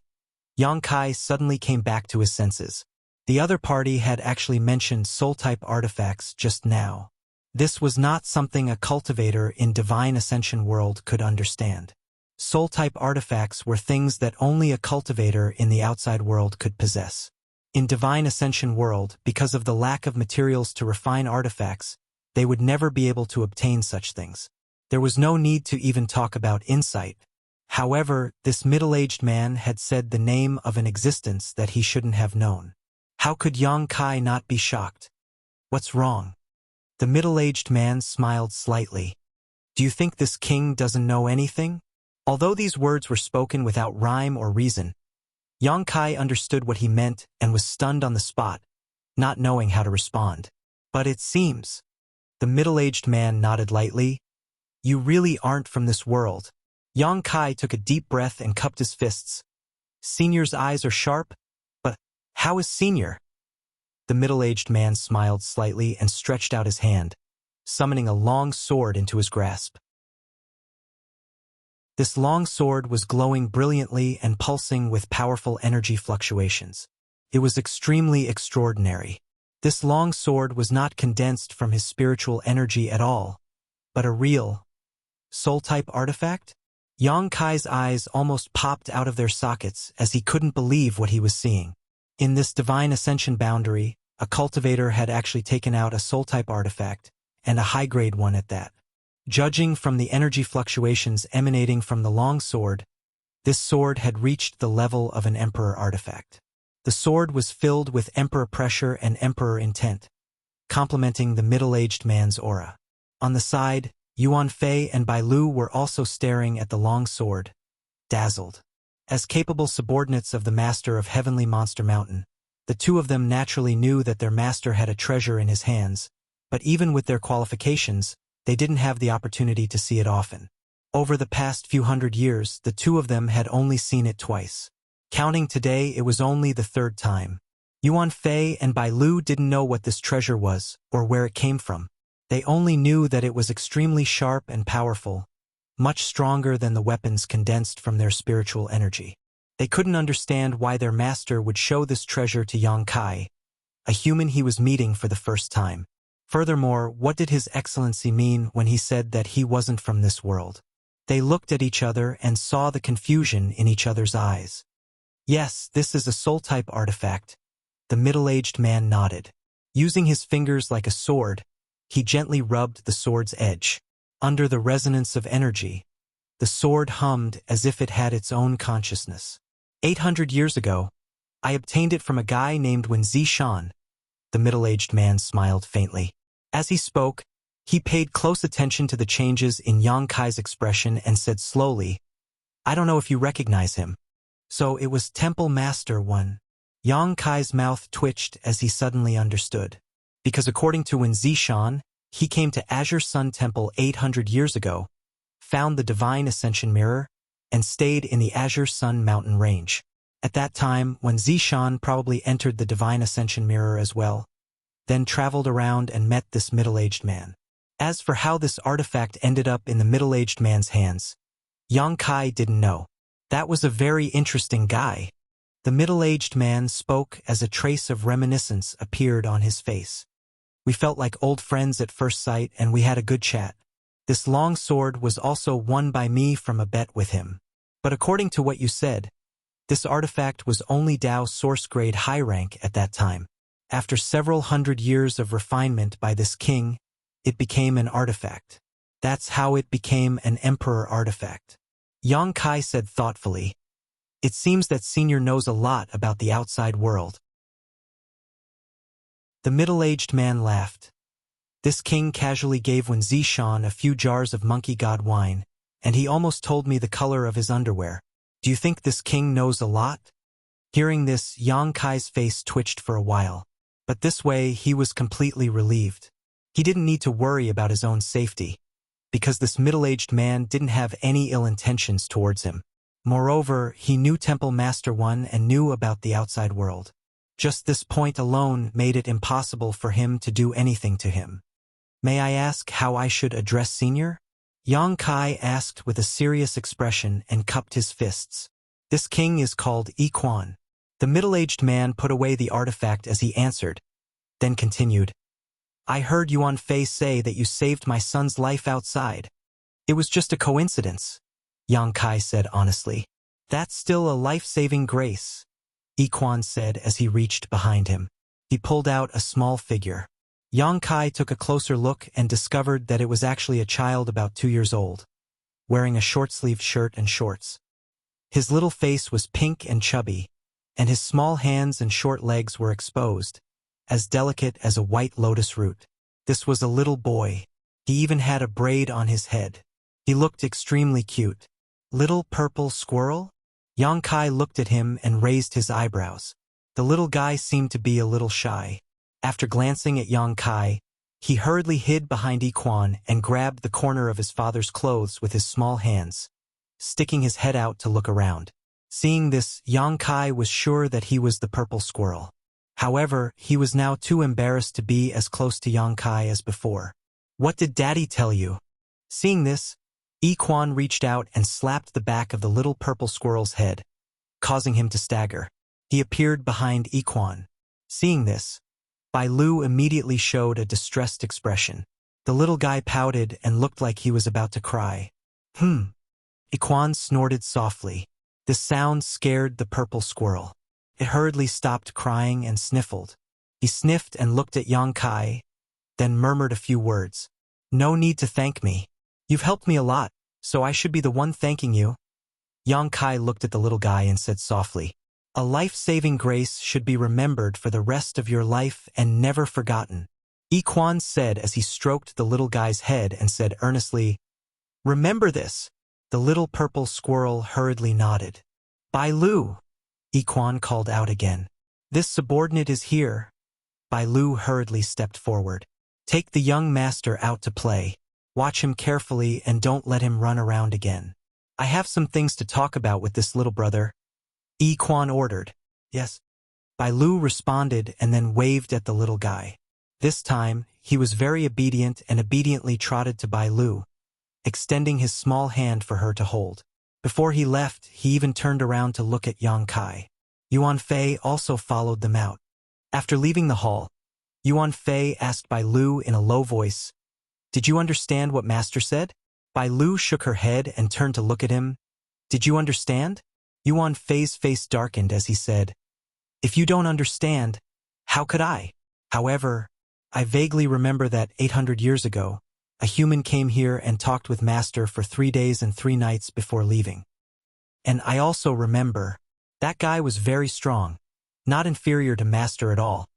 Yang Kai suddenly came back to his senses. The other party had actually mentioned soul-type artifacts just now. This was not something a cultivator in Divine Ascension world could understand. Soul-type artifacts were things that only a cultivator in the outside world could possess. In Divine Ascension world, because of the lack of materials to refine artifacts, they would never be able to obtain such things. There was no need to even talk about insight. However, this middle-aged man had said the name of an existence that he shouldn't have known. How could Yang Kai not be shocked? What's wrong? The middle-aged man smiled slightly. Do you think this king doesn't know anything? Although these words were spoken without rhyme or reason, Yang Kai understood what he meant and was stunned on the spot, not knowing how to respond. But it seems. The middle-aged man nodded lightly. You really aren't from this world. Yang Kai took a deep breath and cupped his fists. Senior's eyes are sharp? But how is Senior? The middle-aged man smiled slightly and stretched out his hand, summoning a long sword into his grasp. This long sword was glowing brilliantly and pulsing with powerful energy fluctuations. It was extremely extraordinary. This long sword was not condensed from his spiritual energy at all, but a real soul-type artifact? Yang Kai's eyes almost popped out of their sockets as he couldn't believe what he was seeing. In this Divine Ascension boundary, a cultivator had actually taken out a soul-type artifact, and a high-grade one at that. Judging from the energy fluctuations emanating from the long sword, this sword had reached the level of an Emperor artifact. The sword was filled with Emperor pressure and Emperor intent, complementing the middle-aged man's aura. On the side, Yuan Fei and Bai Lu were also staring at the long sword, dazzled. As capable subordinates of the master of Heavenly Monster Mountain, the two of them naturally knew that their master had a treasure in his hands, but even with their qualifications, they didn't have the opportunity to see it often. Over the past few hundred years, the two of them had only seen it twice. Counting today, it was only the third time. Yuan Fei and Bai Lu didn't know what this treasure was, or where it came from. They only knew that it was extremely sharp and powerful, much stronger than the weapons condensed from their spiritual energy. They couldn't understand why their master would show this treasure to Yang Kai, a human he was meeting for the first time. Furthermore, what did His Excellency mean when he said that he wasn't from this world? They looked at each other and saw the confusion in each other's eyes. Yes, this is a soul-type artifact. The middle-aged man nodded. Using his fingers like a sword, he gently rubbed the sword's edge. Under the resonance of energy, the sword hummed as if it had its own consciousness. 800 years ago, I obtained it from a guy named Wen Zishan. The middle-aged man smiled faintly. As he spoke, he paid close attention to the changes in Yang Kai's expression and said slowly, I don't know if you recognize him. So it was Temple Master One. Yang Kai's mouth twitched as he suddenly understood. Because according to Wen Zishan, he came to Azure Sun Temple 800 years ago, found the Divine Ascension Mirror, and stayed in the Azure Sun mountain range. At that time, Wen Zishan probably entered the Divine Ascension Mirror as well, then traveled around and met this middle-aged man. As for how this artifact ended up in the middle-aged man's hands, Yang Kai didn't know. That was a very interesting guy. The middle-aged man spoke as a trace of reminiscence appeared on his face. We felt like old friends at first sight and we had a good chat. This long sword was also won by me from a bet with him. But according to what you said, this artifact was only Dao source grade high rank at that time. After several hundred years of refinement by this king, it became an artifact. That's how it became an Emperor artifact. Yang Kai said thoughtfully, It seems that Senior knows a lot about the outside world. The middle-aged man laughed. This king casually gave Wen Zishan a few jars of monkey god wine, and he almost told me the color of his underwear. Do you think this king knows a lot? Hearing this, Yang Kai's face twitched for a while. But this way, he was completely relieved. He didn't need to worry about his own safety, because this middle-aged man didn't have any ill intentions towards him. Moreover, he knew Temple Master 1 and knew about the outside world. Just this point alone made it impossible for him to do anything to him. May I ask how I should address Senior? Yang Kai asked with a serious expression and cupped his fists. This king is called Yi Quan. The middle-aged man put away the artifact as he answered, then continued. I heard Yuan Fei say that you saved my son's life outside. It was just a coincidence, Yang Kai said honestly. That's still a life-saving grace, Yi Quan said as he reached behind him. He pulled out a small figure. Yang Kai took a closer look and discovered that it was actually a child about 2 years old, wearing a short-sleeved shirt and shorts. His little face was pink and chubby, and his small hands and short legs were exposed, as delicate as a white lotus root. This was a little boy. He even had a braid on his head. He looked extremely cute. Little purple squirrel? Yang Kai looked at him and raised his eyebrows. The little guy seemed to be a little shy. After glancing at Yang Kai, he hurriedly hid behind Yi Quan and grabbed the corner of his father's clothes with his small hands, sticking his head out to look around. Seeing this, Yang Kai was sure that he was the purple squirrel. However, he was now too embarrassed to be as close to Yang Kai as before. What did Daddy tell you? Seeing this, Yi Quan reached out and slapped the back of the little purple squirrel's head, causing him to stagger. He appeared behind Yi Quan. Seeing this, Bai Lu immediately showed a distressed expression. The little guy pouted and looked like he was about to cry. Yi Quan snorted softly. This sound scared the purple squirrel. It hurriedly stopped crying and sniffled. He sniffed and looked at Yang Kai, then murmured a few words. No need to thank me. You've helped me a lot, so I should be the one thanking you. Yang Kai looked at the little guy and said softly, a life-saving grace should be remembered for the rest of your life and never forgotten. Yi Quan said as he stroked the little guy's head and said earnestly, remember this. The little purple squirrel hurriedly nodded. Bai Lu, Yi Quan called out again. This subordinate is here. Bai Lu hurriedly stepped forward. Take the young master out to play. Watch him carefully and don't let him run around again. I have some things to talk about with this little brother. Yi Quan ordered. Yes. Bai Lu responded and then waved at the little guy. This time, he was very obedient and obediently trotted to Bai Lu, extending his small hand for her to hold. Before he left, he even turned around to look at Yang Kai. Yuan Fei also followed them out. After leaving the hall, Yuan Fei asked Bai Lu in a low voice, did you understand what Master said? Bai Lu shook her head and turned to look at him. Did you understand? Yuan Fei's face darkened as he said, if you don't understand, how could I? However, I vaguely remember that 800 years ago, a human came here and talked with Master for 3 days and 3 nights before leaving. And I also remember, that guy was very strong, not inferior to Master at all.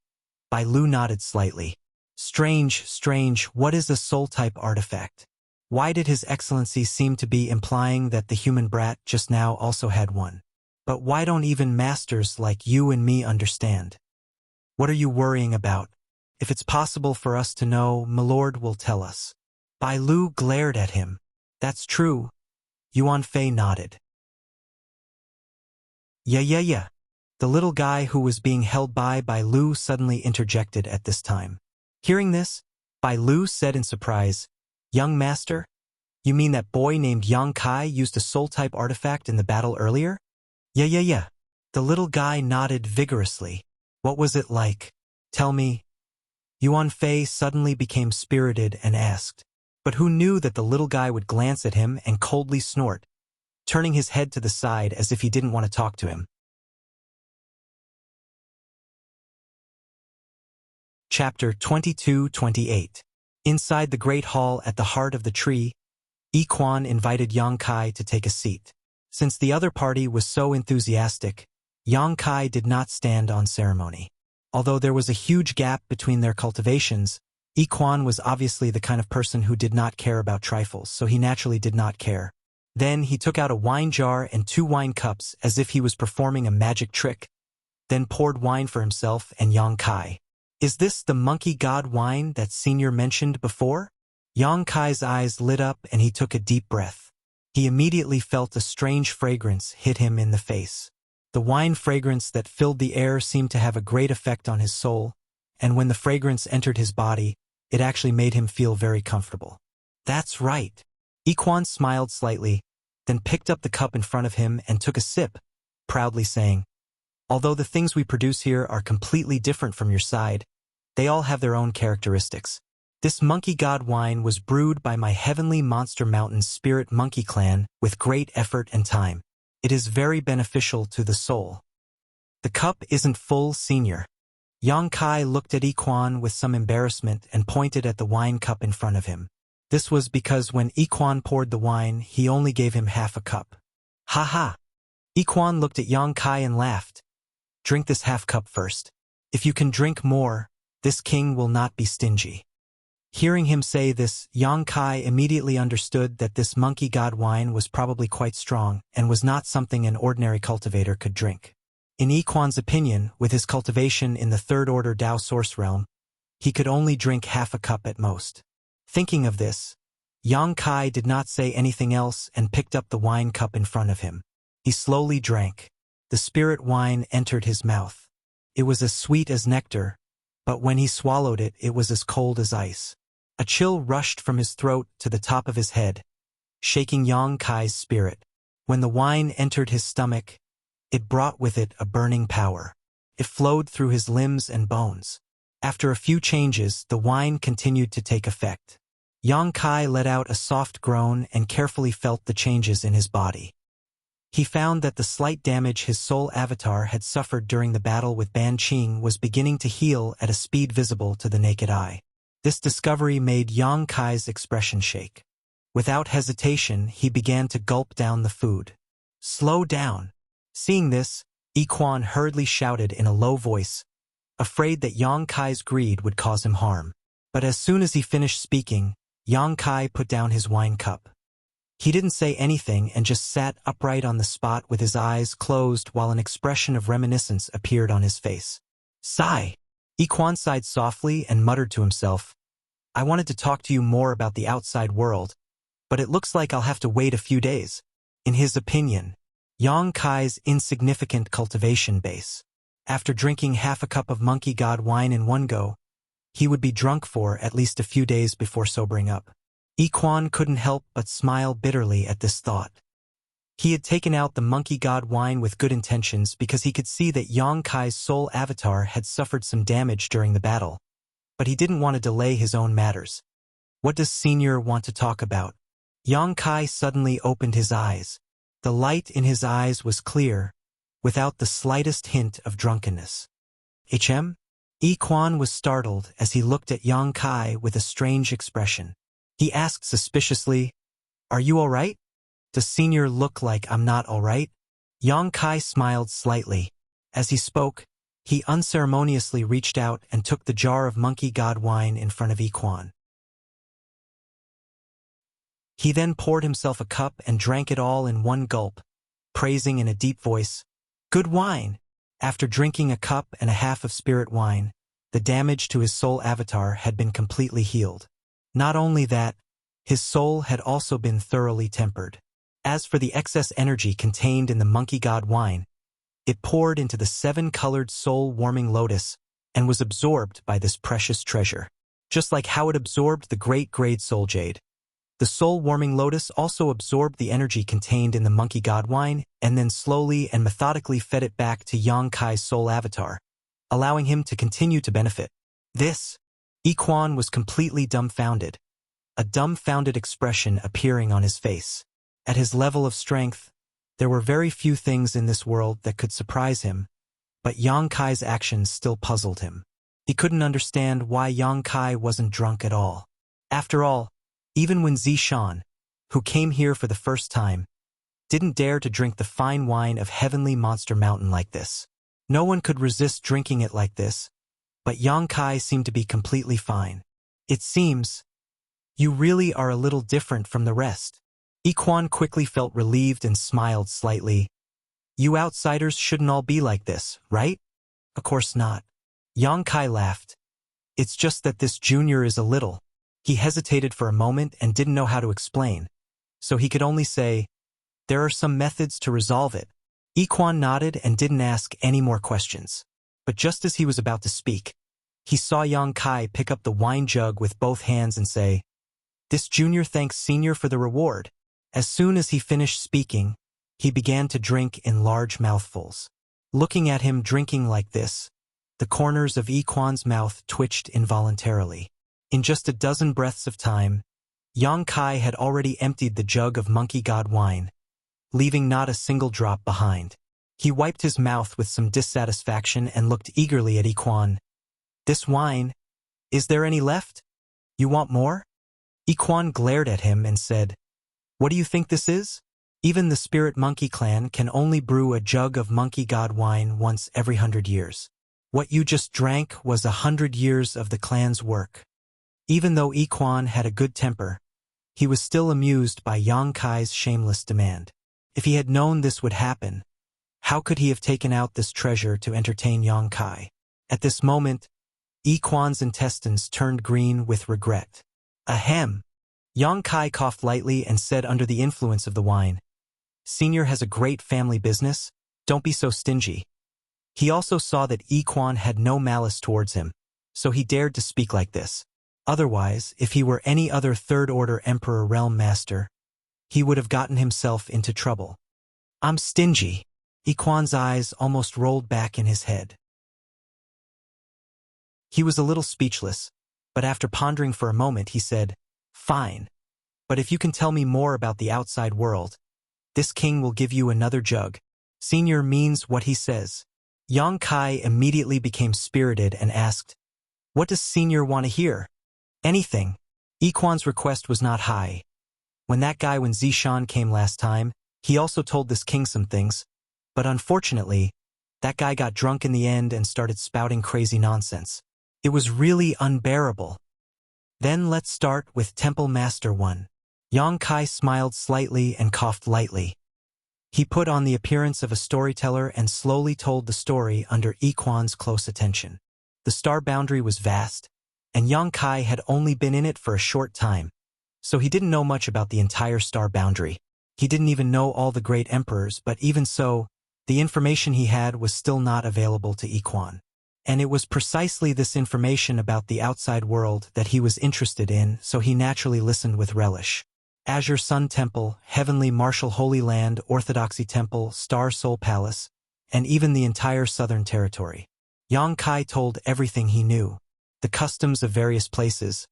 Bai Lu nodded slightly. Strange, what is a soul-type artifact? Why did His Excellency seem to be implying that the human brat just now also had one? But why don't even masters like you and me understand? What are you worrying about? If it's possible for us to know, Milord will tell us. Bai Lu glared at him. That's true. Yuan Fei nodded. Yeah. The little guy who was being held by Bai Lu suddenly interjected at this time. Hearing this, Bai Lu said in surprise, young master? You mean that boy named Yang Kai used a soul-type artifact in the battle earlier? Yeah. The little guy nodded vigorously. What was it like? Tell me. Yuan Fei suddenly became spirited and asked. But who knew that the little guy would glance at him and coldly snort, turning his head to the side as if he didn't want to talk to him. Chapter 22-28. Inside the Great Hall at the heart of the tree, Yi Quan invited Yang Kai to take a seat. Since the other party was so enthusiastic, Yang Kai did not stand on ceremony. Although there was a huge gap between their cultivations, Yiquan was obviously the kind of person who did not care about trifles, so he naturally did not care. Then he took out a wine jar and 2 wine cups as if he was performing a magic trick, then poured wine for himself and Yang Kai. Is this the monkey god wine that Senior mentioned before? Yang Kai's eyes lit up and he took a deep breath. He immediately felt a strange fragrance hit him in the face. The wine fragrance that filled the air seemed to have a great effect on his soul, and when the fragrance entered his body, it actually made him feel very comfortable. That's right. Yiquan smiled slightly, then picked up the cup in front of him and took a sip, proudly saying, although the things we produce here are completely different from your side, they all have their own characteristics. This monkey god wine was brewed by my heavenly monster mountain spirit monkey clan with great effort and time. It is very beneficial to the soul. The cup isn't full, Senior. Yang Kai looked at Yiquan with some embarrassment and pointed at the wine cup in front of him. This was because when Yiquan poured the wine, he only gave him half a cup. Ha ha! Yiquan looked at Yang Kai and laughed. Drink this half cup first. If you can drink more, this king will not be stingy. Hearing him say this, Yang Kai immediately understood that this monkey god wine was probably quite strong and was not something an ordinary cultivator could drink. In Yiquan's opinion, with his cultivation in the third order Dao source realm, he could only drink half a cup at most. Thinking of this, Yang Kai did not say anything else and picked up the wine cup in front of him. He slowly drank. The spirit wine entered his mouth. It was as sweet as nectar, but when he swallowed it, it was as cold as ice. A chill rushed from his throat to the top of his head, shaking Yang Kai's spirit. When the wine entered his stomach, it brought with it a burning power. It flowed through his limbs and bones. After a few changes, the wine continued to take effect. Yang Kai let out a soft groan and carefully felt the changes in his body. He found that the slight damage his soul avatar had suffered during the battle with Ban Qing was beginning to heal at a speed visible to the naked eye. This discovery made Yang Kai's expression shake. Without hesitation, he began to gulp down the food. Slow down. Seeing this, Yiquan hurriedly shouted in a low voice, afraid that Yang Kai's greed would cause him harm. But as soon as he finished speaking, Yang Kai put down his wine cup. He didn't say anything and just sat upright on the spot with his eyes closed while an expression of reminiscence appeared on his face. Sigh. Yiquan sighed softly and muttered to himself, I wanted to talk to you more about the outside world, but it looks like I'll have to wait a few days. In his opinion, Yang Kai's insignificant cultivation base. After drinking half a cup of monkey god wine in one go, he would be drunk for at least a few days before sobering up. Yiquan couldn't help but smile bitterly at this thought. He had taken out the monkey god wine with good intentions because he could see that Yang Kai's soul avatar had suffered some damage during the battle, but he didn't want to delay his own matters. What does Senior want to talk about? Yang Kai suddenly opened his eyes. The light in his eyes was clear, without the slightest hint of drunkenness. HM? Yiquan was startled as he looked at Yang Kai with a strange expression. He asked suspiciously, Are you all right? Does Senior look like I'm not all right? Yang Kai smiled slightly. As he spoke, he unceremoniously reached out and took the jar of monkey god wine in front of Yiquan. He then poured himself a cup and drank it all in one gulp, praising in a deep voice, Good wine! After drinking a cup and a half of spirit wine, the damage to his soul avatar had been completely healed. Not only that, his soul had also been thoroughly tempered. As for the excess energy contained in the monkey god wine, it poured into the 7-colored soul-warming lotus and was absorbed by this precious treasure. Just like how it absorbed the great-grade soul jade, the soul-warming lotus also absorbed the energy contained in the monkey god wine and then slowly and methodically fed it back to Yang Kai's soul avatar, allowing him to continue to benefit. This, Yiquan was completely dumbfounded, a dumbfounded expression appearing on his face. At his level of strength, there were very few things in this world that could surprise him, but Yang Kai's actions still puzzled him. He couldn't understand why Yang Kai wasn't drunk at all. After all, even when Zishan, who came here for the first time, didn't dare to drink the fine wine of Heavenly Monster Mountain like this. No one could resist drinking it like this, but Yang Kai seemed to be completely fine. It seems you really are a little different from the rest. Iquan quickly felt relieved and smiled slightly. You outsiders shouldn't all be like this, right? Of course not. Yang Kai laughed. It's just that this junior is a little. He hesitated for a moment and didn't know how to explain, so he could only say, there are some methods to resolve it. Iquan nodded and didn't ask any more questions. But just as he was about to speak, he saw Yang Kai pick up the wine jug with both hands and say, this junior thanks senior for the reward. As soon as he finished speaking, he began to drink in large mouthfuls. Looking at him drinking like this, the corners of Iquan's mouth twitched involuntarily. In just a dozen breaths of time, Yang Kai had already emptied the jug of monkey god wine, leaving not a single drop behind. He wiped his mouth with some dissatisfaction and looked eagerly at Iquan. This wine, is there any left? You want more? Iquan glared at him and said, what do you think this is? Even the Spirit Monkey Clan can only brew a jug of monkey god wine once every 100 years. What you just drank was 100 years of the clan's work. Even though Iquan had a good temper, he was still amused by Yang Kai's shameless demand. If he had known this would happen, how could he have taken out this treasure to entertain Yang Kai? At this moment, Iquan's intestines turned green with regret. Ahem! Yang Kai coughed lightly and said under the influence of the wine, Senior has a great family business, don't be so stingy. He also saw that Iquan had no malice towards him, so he dared to speak like this. Otherwise, if he were any other third-order Emperor Realm Master, he would have gotten himself into trouble. I'm stingy. Iquan's eyes almost rolled back in his head. He was a little speechless, but after pondering for a moment he said, Fine, but if you can tell me more about the outside world, this king will give you another jug. Senior means what he says. Yang Kai immediately became spirited and asked, What does Senior want to hear? Anything. Iquan's request was not high. When Zishan came last time, he also told this king some things, but unfortunately, that guy got drunk in the end and started spouting crazy nonsense. It was really unbearable. Then let's start with Temple Master 1. Yang Kai smiled slightly and coughed lightly. He put on the appearance of a storyteller and slowly told the story under Iquan's close attention. The star boundary was vast, and Yang Kai had only been in it for a short time, so he didn't know much about the entire star boundary. He didn't even know all the great emperors, but even so, the information he had was still not available to Iquan. And it was precisely this information about the outside world that he was interested in, so he naturally listened with relish. Azure Sun Temple, Heavenly Martial Holy Land, Orthodoxy Temple, Star Soul Palace, and even the entire Southern Territory. Yang Kai told everything he knew, the customs of various places,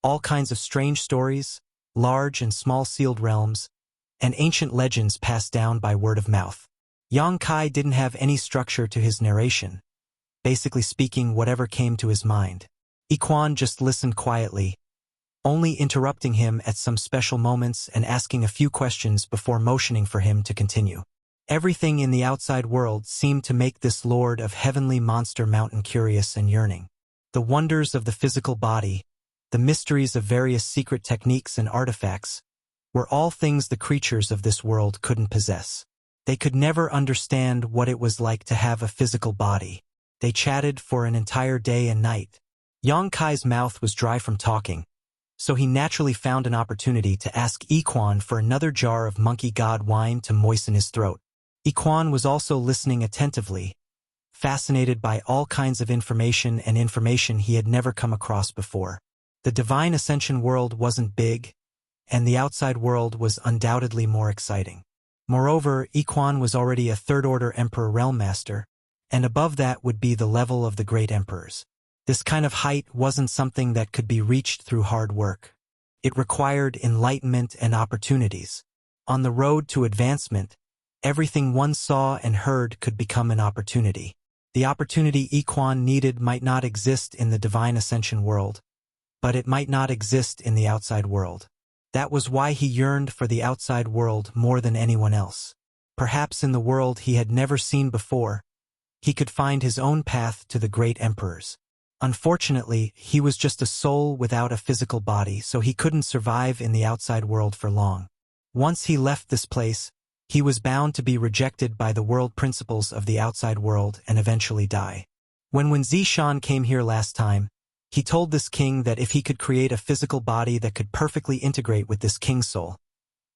all kinds of strange stories, large and small sealed realms, and ancient legends passed down by word of mouth. Yang Kai didn't have any structure to his narration, basically speaking whatever came to his mind. Iquan just listened quietly, only interrupting him at some special moments and asking a few questions before motioning for him to continue. Everything in the outside world seemed to make this lord of Heavenly Monster Mountain curious and yearning. The wonders of the physical body, the mysteries of various secret techniques and artifacts, were all things the creatures of this world couldn't possess. They could never understand what it was like to have a physical body. They chatted for an entire day and night. Yang Kai's mouth was dry from talking, so he naturally found an opportunity to ask Iquan for another jar of monkey god wine to moisten his throat. Iquan was also listening attentively, fascinated by all kinds of information and information he had never come across before. The Divine Ascension world wasn't big, and the outside world was undoubtedly more exciting. Moreover, Iquan was already a third-order Emperor Realm Master, and above that would be the level of the great emperors. This kind of height wasn't something that could be reached through hard work. It required enlightenment and opportunities. On the road to advancement, everything one saw and heard could become an opportunity. The opportunity Iquan needed might not exist in the Divine Ascension world, but it might not exist in the outside world. That was why he yearned for the outside world more than anyone else. Perhaps in the world he had never seen before, he could find his own path to the great emperors. Unfortunately, he was just a soul without a physical body, so he couldn't survive in the outside world for long. Once he left this place, he was bound to be rejected by the world principles of the outside world and eventually die. When Zishan came here last time, he told this king that if he could create a physical body that could perfectly integrate with this king's soul,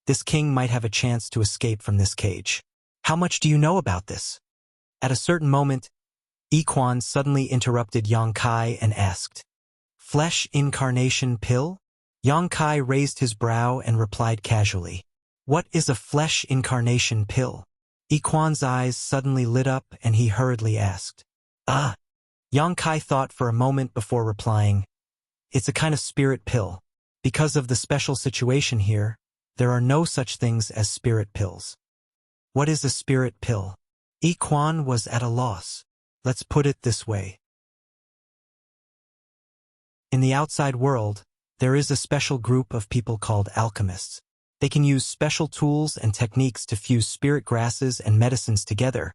this king might have a chance to escape from this cage. How much do you know about this? At a certain moment, Yiquan suddenly interrupted Yang Kai and asked, "Flesh incarnation pill?" Yang Kai raised his brow and replied casually, "What is a flesh incarnation pill?" Yiquan's eyes suddenly lit up and he hurriedly asked, "Ah." Yang Kai thought for a moment before replying, "It's a kind of spirit pill. Because of the special situation here, there are no such things as spirit pills." "What is a spirit pill?" Yiquan was at a loss. Let's put it this way. In the outside world, there is a special group of people called alchemists. They can use special tools and techniques to fuse spirit grasses and medicines together,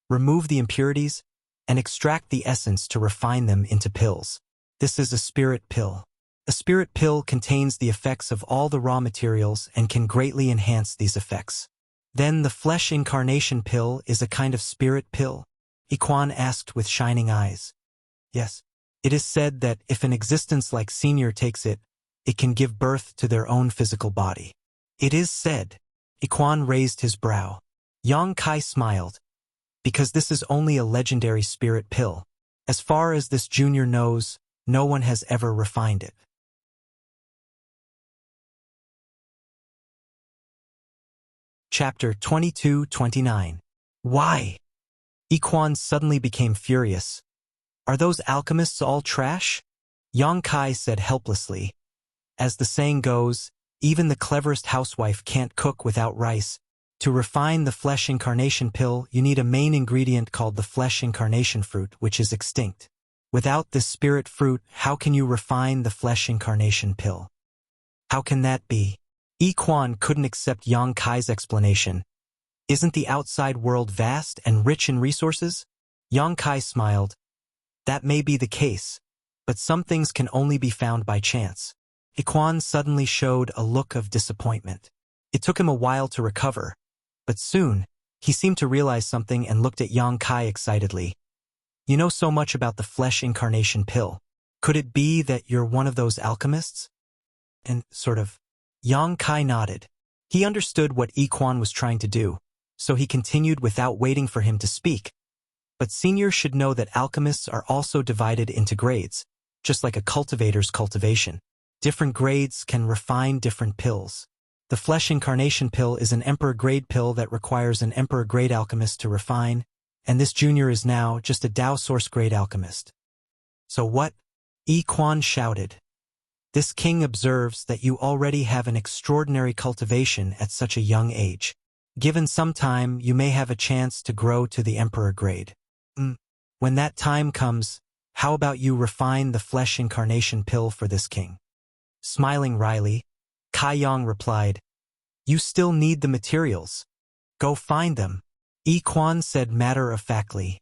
remove the impurities, and extract the essence to refine them into pills. This is a spirit pill. A spirit pill contains the effects of all the raw materials and can greatly enhance these effects. Then the flesh incarnation pill is a kind of spirit pill? Yiquan asked with shining eyes. Yes. It is said that if an existence like Senior takes it, it can give birth to their own physical body. It is said. Yiquan raised his brow. Yang Kai smiled. Because this is only a legendary spirit pill. As far as this junior knows, no one has ever refined it. Chapter 22-29. Why? Yiquan suddenly became furious. Are those alchemists all trash? Yang Kai said helplessly. As the saying goes, even the cleverest housewife can't cook without rice. To refine the flesh incarnation pill, you need a main ingredient called the flesh incarnation fruit, which is extinct. Without this spirit fruit, how can you refine the flesh incarnation pill? How can that be? Yiquan couldn't accept Yang Kai's explanation. Isn't the outside world vast and rich in resources? Yang Kai smiled. That may be the case, but some things can only be found by chance. Yiquan suddenly showed a look of disappointment. It took him a while to recover, but soon, he seemed to realize something and looked at Yang Kai excitedly. You know so much about the flesh incarnation pill. Could it be that you're one of those alchemists? And sort of. Yang Kai nodded. He understood what Yiquan was trying to do, so he continued without waiting for him to speak. But Senior should know that alchemists are also divided into grades, just like a cultivator's cultivation. Different grades can refine different pills. The flesh incarnation pill is an emperor-grade pill that requires an emperor-grade alchemist to refine, and this junior is now just a Dao source-grade alchemist. So what? Yiquan shouted. This king observes that you already have an extraordinary cultivation at such a young age. Given some time, you may have a chance to grow to the emperor grade. When that time comes, how about you refine the flesh incarnation pill for this king? Smiling wryly, Kai Yang replied, You still need the materials. Go find them. Yiquan said matter-of-factly.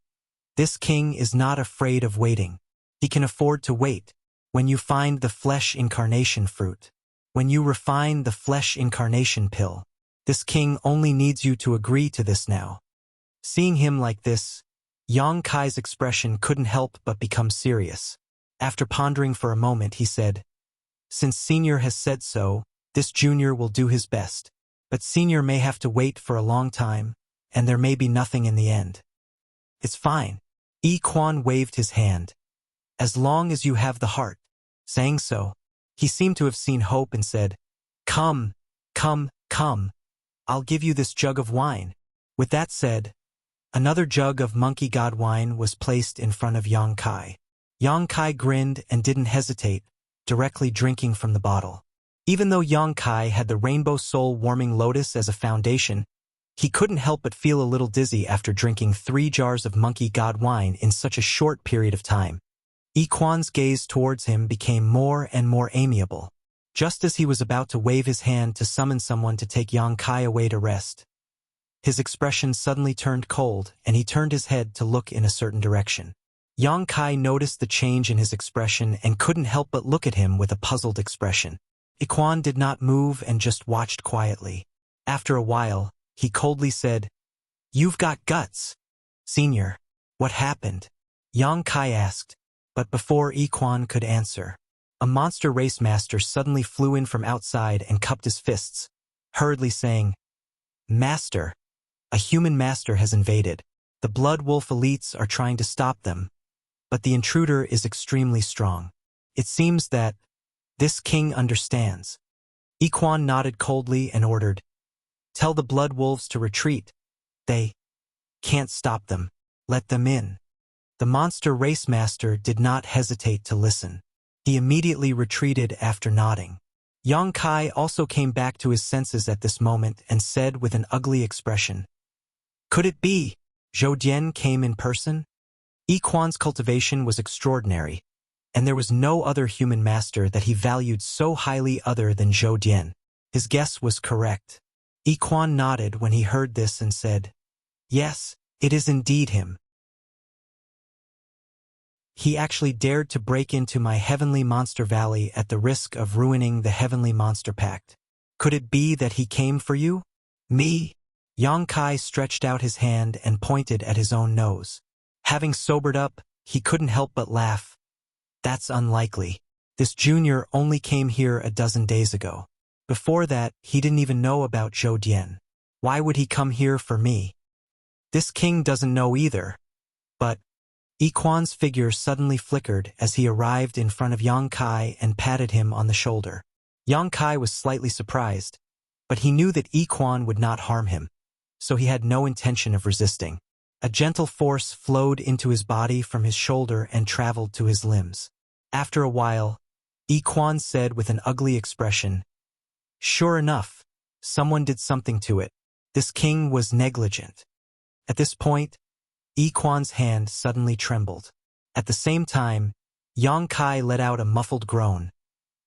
This king is not afraid of waiting. He can afford to wait. When you find the flesh incarnation fruit, when you refine the flesh incarnation pill, this king only needs you to agree to this now. Seeing him like this, Yang Kai's expression couldn't help but become serious. After pondering for a moment, he said, Since Senior has said so, this junior will do his best. But Senior may have to wait for a long time, and there may be nothing in the end. It's fine. Yiquan waved his hand. As long as you have the heart. Saying so, he seemed to have seen hope and said, Come, come, come. I'll give you this jug of wine. With that said, another jug of monkey god wine was placed in front of Yang Kai. Yang Kai grinned and didn't hesitate, directly drinking from the bottle. Even though Yang Kai had the rainbow soul warming lotus as a foundation, he couldn't help but feel a little dizzy after drinking 3 jars of monkey god wine in such a short period of time. Yiquan's gaze towards him became more and more amiable. Just as he was about to wave his hand to summon someone to take Yang Kai away to rest, his expression suddenly turned cold and he turned his head to look in a certain direction. Yang Kai noticed the change in his expression and couldn't help but look at him with a puzzled expression. Iquan did not move and just watched quietly. After a while, he coldly said, "You've got guts." "Senior, what happened?" Yang Kai asked, but before Iquan could answer, a monster race master suddenly flew in from outside and cupped his fists, hurriedly saying, "Master, a human master has invaded. The Blood Wolf elites are trying to stop them, but the intruder is extremely strong. It seems that this king understands." Iquan nodded coldly and ordered, "Tell the Blood Wolves to retreat. They can't stop them. Let them in." The monster race master did not hesitate to listen. He immediately retreated after nodding. Yang Kai also came back to his senses at this moment and said with an ugly expression, "Could it be Zhou Dian came in person?" Iquan's cultivation was extraordinary, and there was no other human master that he valued so highly other than Zhou Dian. His guess was correct. Iquan nodded when he heard this and said, "Yes, it is indeed him. He actually dared to break into my Heavenly Monster Valley at the risk of ruining the Heavenly Monster Pact. Could it be that he came for you?" "Me?" Yang Kai stretched out his hand and pointed at his own nose. Having sobered up, he couldn't help but laugh. "That's unlikely. This junior only came here a dozen days ago. Before that, he didn't even know about Zhou Dian. Why would he come here for me? This king doesn't know either." But Iquan's figure suddenly flickered as he arrived in front of Yang Kai and patted him on the shoulder. Yang Kai was slightly surprised, but he knew that Iquan would not harm him, so he had no intention of resisting. A gentle force flowed into his body from his shoulder and traveled to his limbs. After a while, Iquan said with an ugly expression, "Sure enough, someone did something to it. This king was negligent." At this point, Iquan's hand suddenly trembled. At the same time, Yang Kai let out a muffled groan,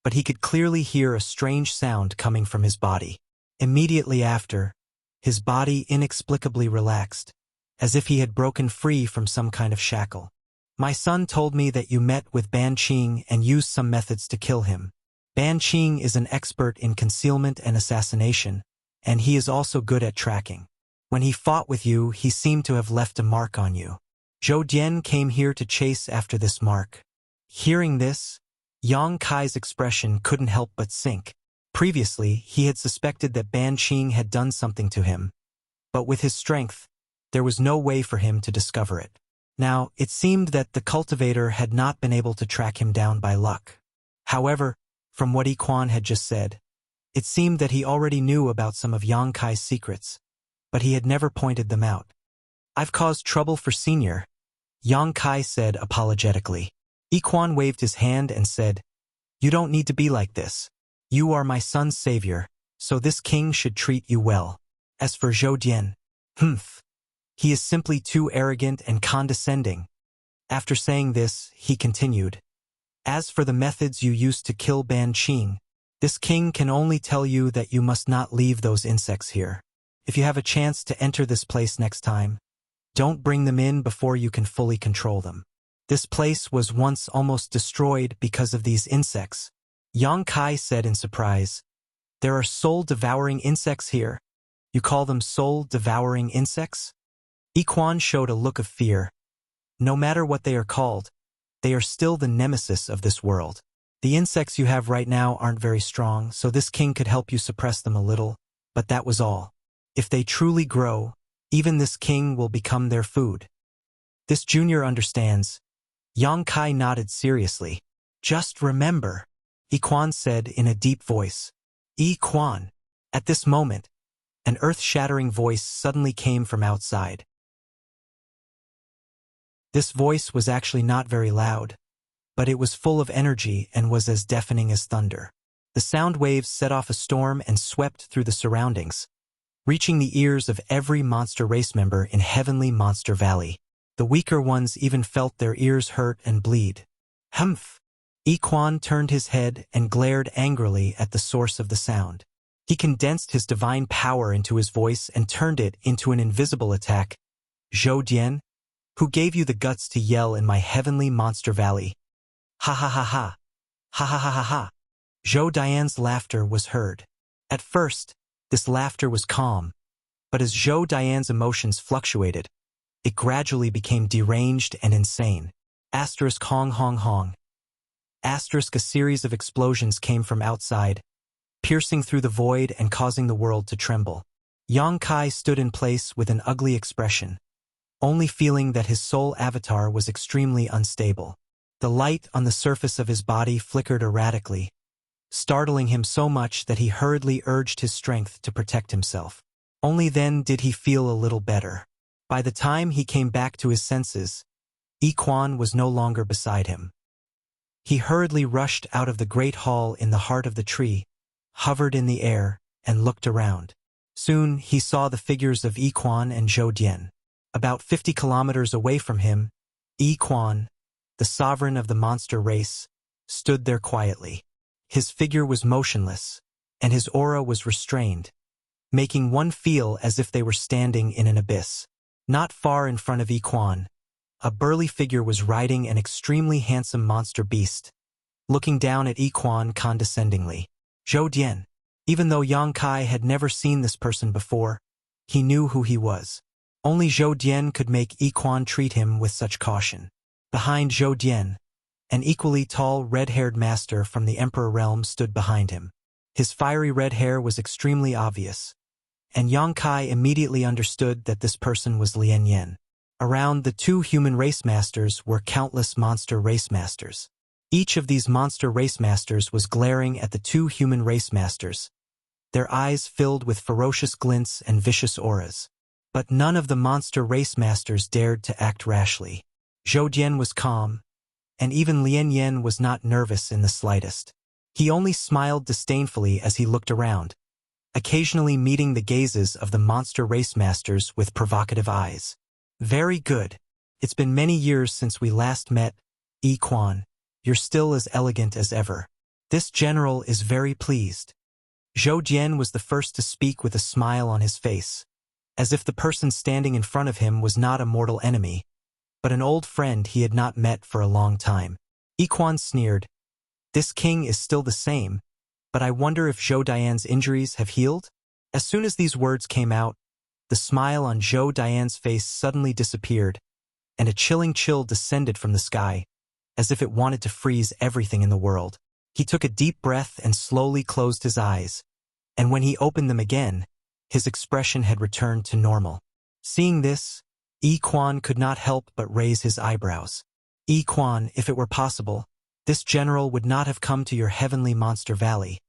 but he could clearly hear a strange sound coming from his body. Immediately after, his body inexplicably relaxed, as if he had broken free from some kind of shackle. "My son told me that you met with Ban Qing and used some methods to kill him. Ban Qing is an expert in concealment and assassination, and he is also good at tracking. When he fought with you, he seemed to have left a mark on you. Zhou Dian came here to chase after this mark." Hearing this, Yang Kai's expression couldn't help but sink. Previously, he had suspected that Ban Qing had done something to him, but with his strength, there was no way for him to discover it. Now, it seemed that the cultivator had not been able to track him down by luck. However, from what Iquan had just said, it seemed that he already knew about some of Yang Kai's secrets, but he had never pointed them out. "I've caused trouble for Senior," Yang Kai said apologetically. Iquan waved his hand and said, "You don't need to be like this. You are my son's savior, so this king should treat you well. As for Zhou Dian, he is simply too arrogant and condescending." After saying this, he continued, "As for the methods you used to kill Ban Qing, this king can only tell you that you must not leave those insects here. If you have a chance to enter this place next time, don't bring them in before you can fully control them. This place was once almost destroyed because of these insects." Yang Kai said in surprise, "There are soul-devouring insects here? You call them soul-devouring insects?" Iquan showed a look of fear. "No matter what they are called, they are still the nemesis of this world. The insects you have right now aren't very strong, so this king could help you suppress them a little, but that was all. If they truly grow, even this king will become their food. This junior understands." Yang Kai nodded seriously. "Just remember," Iquan said in a deep voice. "Iquan." At this moment, an earth-shattering voice suddenly came from outside. This voice was actually not very loud, but it was full of energy and was as deafening as thunder. The sound waves set off a storm and swept through the surroundings, reaching the ears of every monster race member in Heavenly Monster Valley. The weaker ones even felt their ears hurt and bleed. "Humph!" Iquan turned his head and glared angrily at the source of the sound. He condensed his divine power into his voice and turned it into an invisible attack. "Zhou Dian, Who gave you the guts to yell in my heavenly monster valley? Ha ha ha ha. Ha ha ha ha ha. Zhou Dian's laughter was heard. At first, this laughter was calm, but as Zhou Dian's emotions fluctuated, it gradually became deranged and insane. Asterisk hong hong hong. Asterisk a series of explosions came from outside, piercing through the void and causing the world to tremble. Yang Kai stood in place with an ugly expression, only feeling that his soul avatar was extremely unstable. The light on the surface of his body flickered erratically, startling him so much that he hurriedly urged his strength to protect himself. Only then did he feel a little better. By the time he came back to his senses, Yi Quan was no longer beside him. He hurriedly rushed out of the great hall in the heart of the tree, hovered in the air, and looked around. Soon he saw the figures of Yi Quan and Zhou Dian. About 50 kilometers away from him, Yi Quan, the sovereign of the monster race, stood there quietly. His figure was motionless, and his aura was restrained, making one feel as if they were standing in an abyss. Not far in front of Yi Quan, a burly figure was riding an extremely handsome monster beast, looking down at Yi Quan condescendingly. Zhou Dian. Even though Yang Kai had never seen this person before, he knew who he was. Only Zhou Dian could make Yi Quan treat him with such caution. Behind Zhou Dian, an equally tall red-haired master from the Emperor realm stood behind him. His fiery red hair was extremely obvious, and Yang Kai immediately understood that this person was Lian Yan. Around the two human race masters were countless monster race masters. Each of these monster race masters was glaring at the two human race masters, their eyes filled with ferocious glints and vicious auras. But none of the monster race masters dared to act rashly. Zhou Dian was calm, and even Lian Yan was not nervous in the slightest. He only smiled disdainfully as he looked around, occasionally meeting the gazes of the monster race masters with provocative eyes. Very good. It's been many years since we last met, Yi Quan. You're still as elegant as ever. This general is very pleased. Zhou Dian was the first to speak with a smile on his face, as if the person standing in front of him was not a mortal enemy, but an old friend he had not met for a long time. Yi Quan sneered. This king is still the same, but I wonder if Zhou Dian's injuries have healed? As soon as these words came out, the smile on Zhou Dian's face suddenly disappeared, and a chilling chill descended from the sky, as if it wanted to freeze everything in the world. He took a deep breath and slowly closed his eyes, and when he opened them again, his expression had returned to normal. Seeing this, Yi Quan could not help but raise his eyebrows. Yi Quan, if it were possible, this general would not have come to your heavenly monster valley.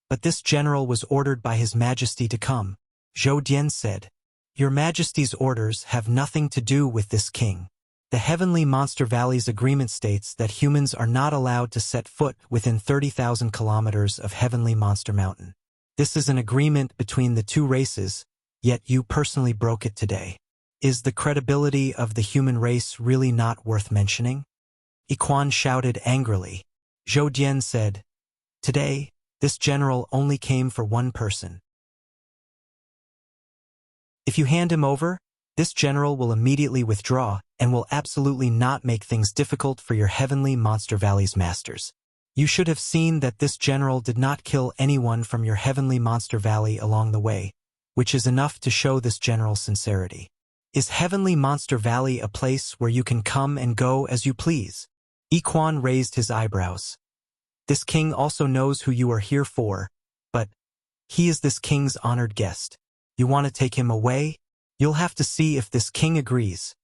But this general was ordered by His Majesty to come. Zhou Dian said, Your Majesty's orders have nothing to do with this king. The Heavenly Monster Valley's agreement states that humans are not allowed to set foot within 30,000 kilometers of Heavenly Monster Mountain. This is an agreement between the two races, yet you personally broke it today. Is the credibility of the human race really not worth mentioning? Yi Quan shouted angrily. Zhou Dian said, Today, this general only came for one person. If you hand him over, this general will immediately withdraw and will absolutely not make things difficult for your Heavenly Monster Valley's masters. You should have seen that this general did not kill anyone from your Heavenly Monster Valley along the way, which is enough to show this general's sincerity. Is Heavenly Monster Valley a place where you can come and go as you please? Yi Quan raised his eyebrows. This king also knows who you are here for, but he is this king's honored guest. You want to take him away? You'll have to see if this king agrees.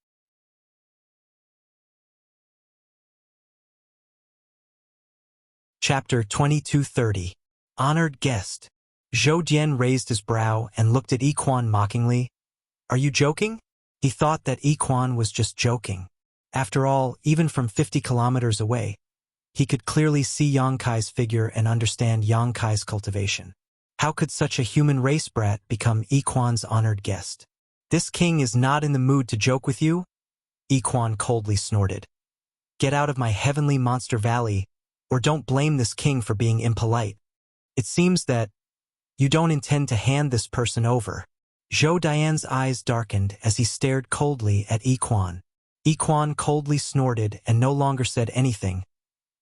Chapter 2230. Honored Guest. Zhou Dian raised his brow and looked at Yi Quan mockingly. Are you joking? He thought that Yi Quan was just joking. After all, even from 50 kilometers away, he could clearly see Yang Kai's figure and understand Yang Kai's cultivation. How could such a human race brat become Yi Quan's honored guest? This king is not in the mood to joke with you? Yi Quan coldly snorted. Get out of my Heavenly Monster Valley, or don't blame this king for being impolite. It seems that you don't intend to hand this person over. Zhou Dian's eyes darkened as he stared coldly at Yi Quan. Yiquan coldly snorted and no longer said anything,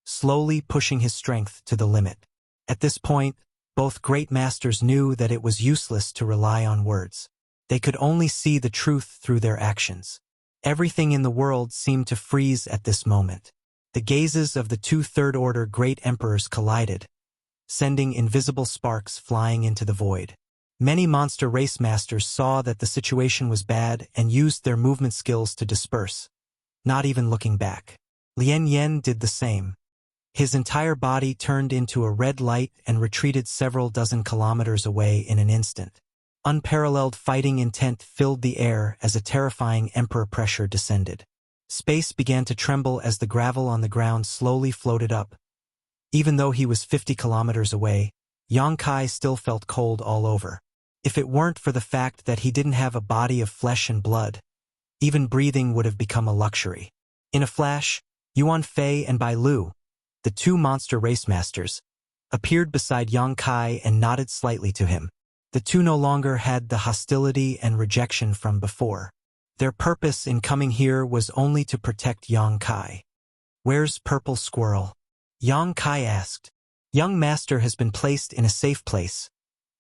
slowly pushing his strength to the limit. At this point, both great masters knew that it was useless to rely on words. They could only see the truth through their actions. Everything in the world seemed to freeze at this moment. The gazes of the two third-order great emperors collided, sending invisible sparks flying into the void. Many monster race masters saw that the situation was bad and used their movement skills to disperse, not even looking back. Lien Yen did the same. His entire body turned into a red light and retreated several dozen kilometers away in an instant. Unparalleled fighting intent filled the air as a terrifying emperor pressure descended. Space began to tremble as the gravel on the ground slowly floated up. Even though he was 50 kilometers away, Yang Kai still felt cold all over. If it weren't for the fact that he didn't have a body of flesh and blood, even breathing would have become a luxury. In a flash, Yuan Fei and Bai Lu, the two monster race masters, appeared beside Yang Kai and nodded slightly to him. The two no longer had the hostility and rejection from before. Their purpose in coming here was only to protect Yang Kai. "Where's Purple Squirrel?" Yang Kai asked. "Young Master has been placed in a safe place,"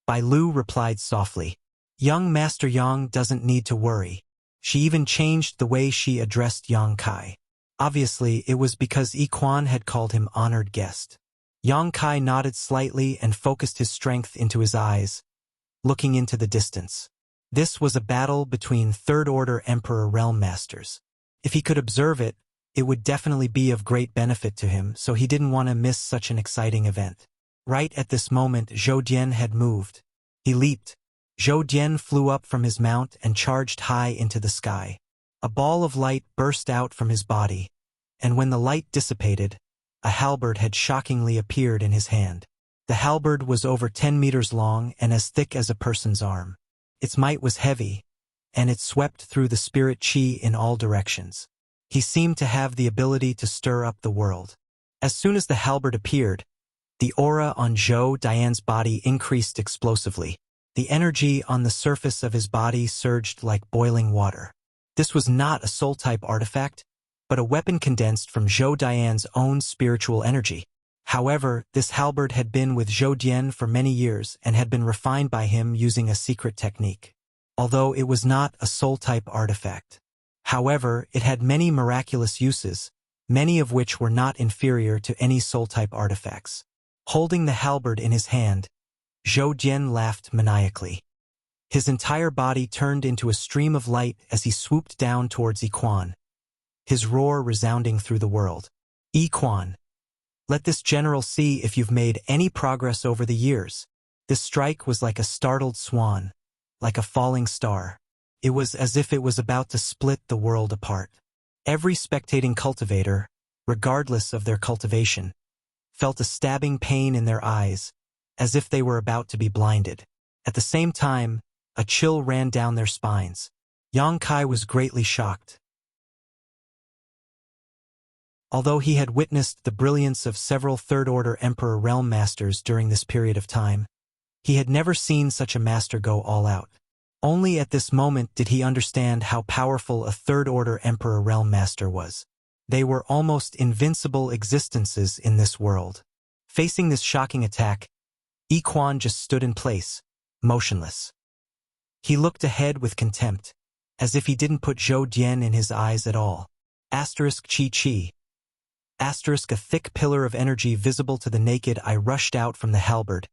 Bai Lu replied softly. Young Master Yang doesn't need to worry. She even changed the way she addressed Yang Kai. Obviously, it was because Yiquan had called him honored guest. Yang Kai nodded slightly and focused his strength into his eyes, looking into the distance. This was a battle between third-order Emperor Realm Masters. If he could observe it, it would definitely be of great benefit to him, so he didn't want to miss such an exciting event. Right at this moment, Zhou Dian had moved. He leaped. Zhou Dian flew up from his mount and charged high into the sky. A ball of light burst out from his body, and when the light dissipated, a halberd had shockingly appeared in his hand. The halberd was over 10 meters long and as thick as a person's arm. Its might was heavy, and it swept through the spirit chi in all directions. He seemed to have the ability to stir up the world. As soon as the halberd appeared, the aura on Zhou Dian's body increased explosively. The energy on the surface of his body surged like boiling water. This was not a soul-type artifact, but a weapon condensed from Zhou Dian's own spiritual energy. However, this halberd had been with Zhou Dian for many years and had been refined by him using a secret technique. Although it was not a soul-type artifact. However, it had many miraculous uses, many of which were not inferior to any soul-type artifacts. Holding the halberd in his hand, Zhou Dian laughed maniacally. His entire body turned into a stream of light as he swooped down towards Yiquan, his roar resounding through the world. "Yiquan, let this general see if you've made any progress over the years." This strike was like a startled swan, like a falling star. It was as if it was about to split the world apart. Every spectating cultivator, regardless of their cultivation, felt a stabbing pain in their eyes, as if they were about to be blinded. At the same time, a chill ran down their spines. Yang Kai was greatly shocked. Although he had witnessed the brilliance of several third-order Emperor Realm Masters during this period of time, he had never seen such a master go all out. Only at this moment did he understand how powerful a third-order Emperor Realm Master was. They were almost invincible existences in this world. Facing this shocking attack, Yiquan just stood in place, motionless. He looked ahead with contempt, as if he didn't put Zhou Dian in his eyes at all. Asterisk chi chi. Asterisk a thick pillar of energy visible to the naked eye rushed out from the halberd,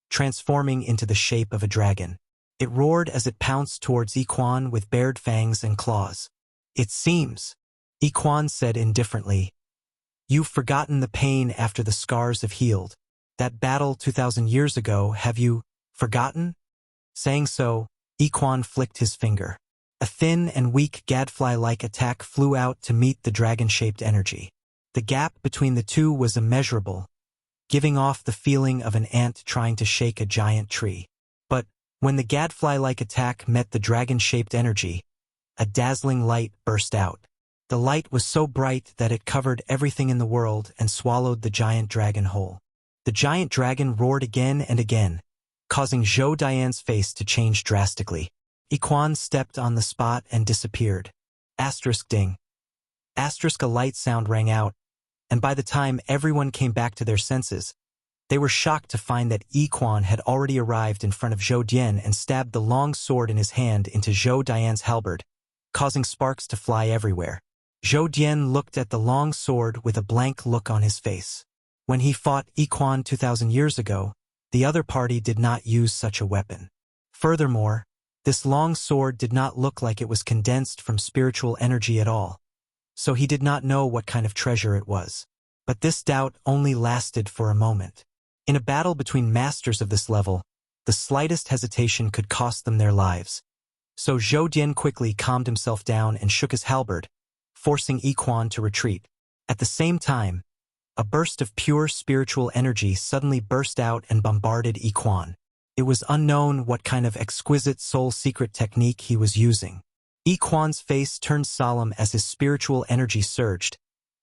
transforming into the shape of a dragon. It roared as it pounced towards Yiquan with bared fangs and claws. "It seems," Yiquan said indifferently, "you've forgotten the pain after the scars have healed. That battle 2,000 years ago, have you forgotten?" Saying so, Yiquan flicked his finger. A thin and weak gadfly-like attack flew out to meet the dragon-shaped energy. The gap between the two was immeasurable, giving off the feeling of an ant trying to shake a giant tree. But when the gadfly-like attack met the dragon-shaped energy, a dazzling light burst out. The light was so bright that it covered everything in the world and swallowed the giant dragon whole. The giant dragon roared again and again, causing Zhou Dian's face to change drastically. Yiquan stepped on the spot and disappeared. Asterisk ding. A light sound rang out, and by the time everyone came back to their senses, they were shocked to find that Yi Quan had already arrived in front of Zhou Dian and stabbed the long sword in his hand into Zhou Dian's halberd, causing sparks to fly everywhere. Zhou Dian looked at the long sword with a blank look on his face. When he fought Yi Quan 2,000 years ago, the other party did not use such a weapon. Furthermore, this long sword did not look like it was condensed from spiritual energy at all, so he did not know what kind of treasure it was. But this doubt only lasted for a moment. In a battle between masters of this level, the slightest hesitation could cost them their lives. So Zhou Dian quickly calmed himself down and shook his halberd, forcing Yi Quan to retreat. At the same time, a burst of pure spiritual energy suddenly burst out and bombarded Yi Quan. It was unknown what kind of exquisite soul secret technique he was using. Yi Quan's face turned solemn as his spiritual energy surged,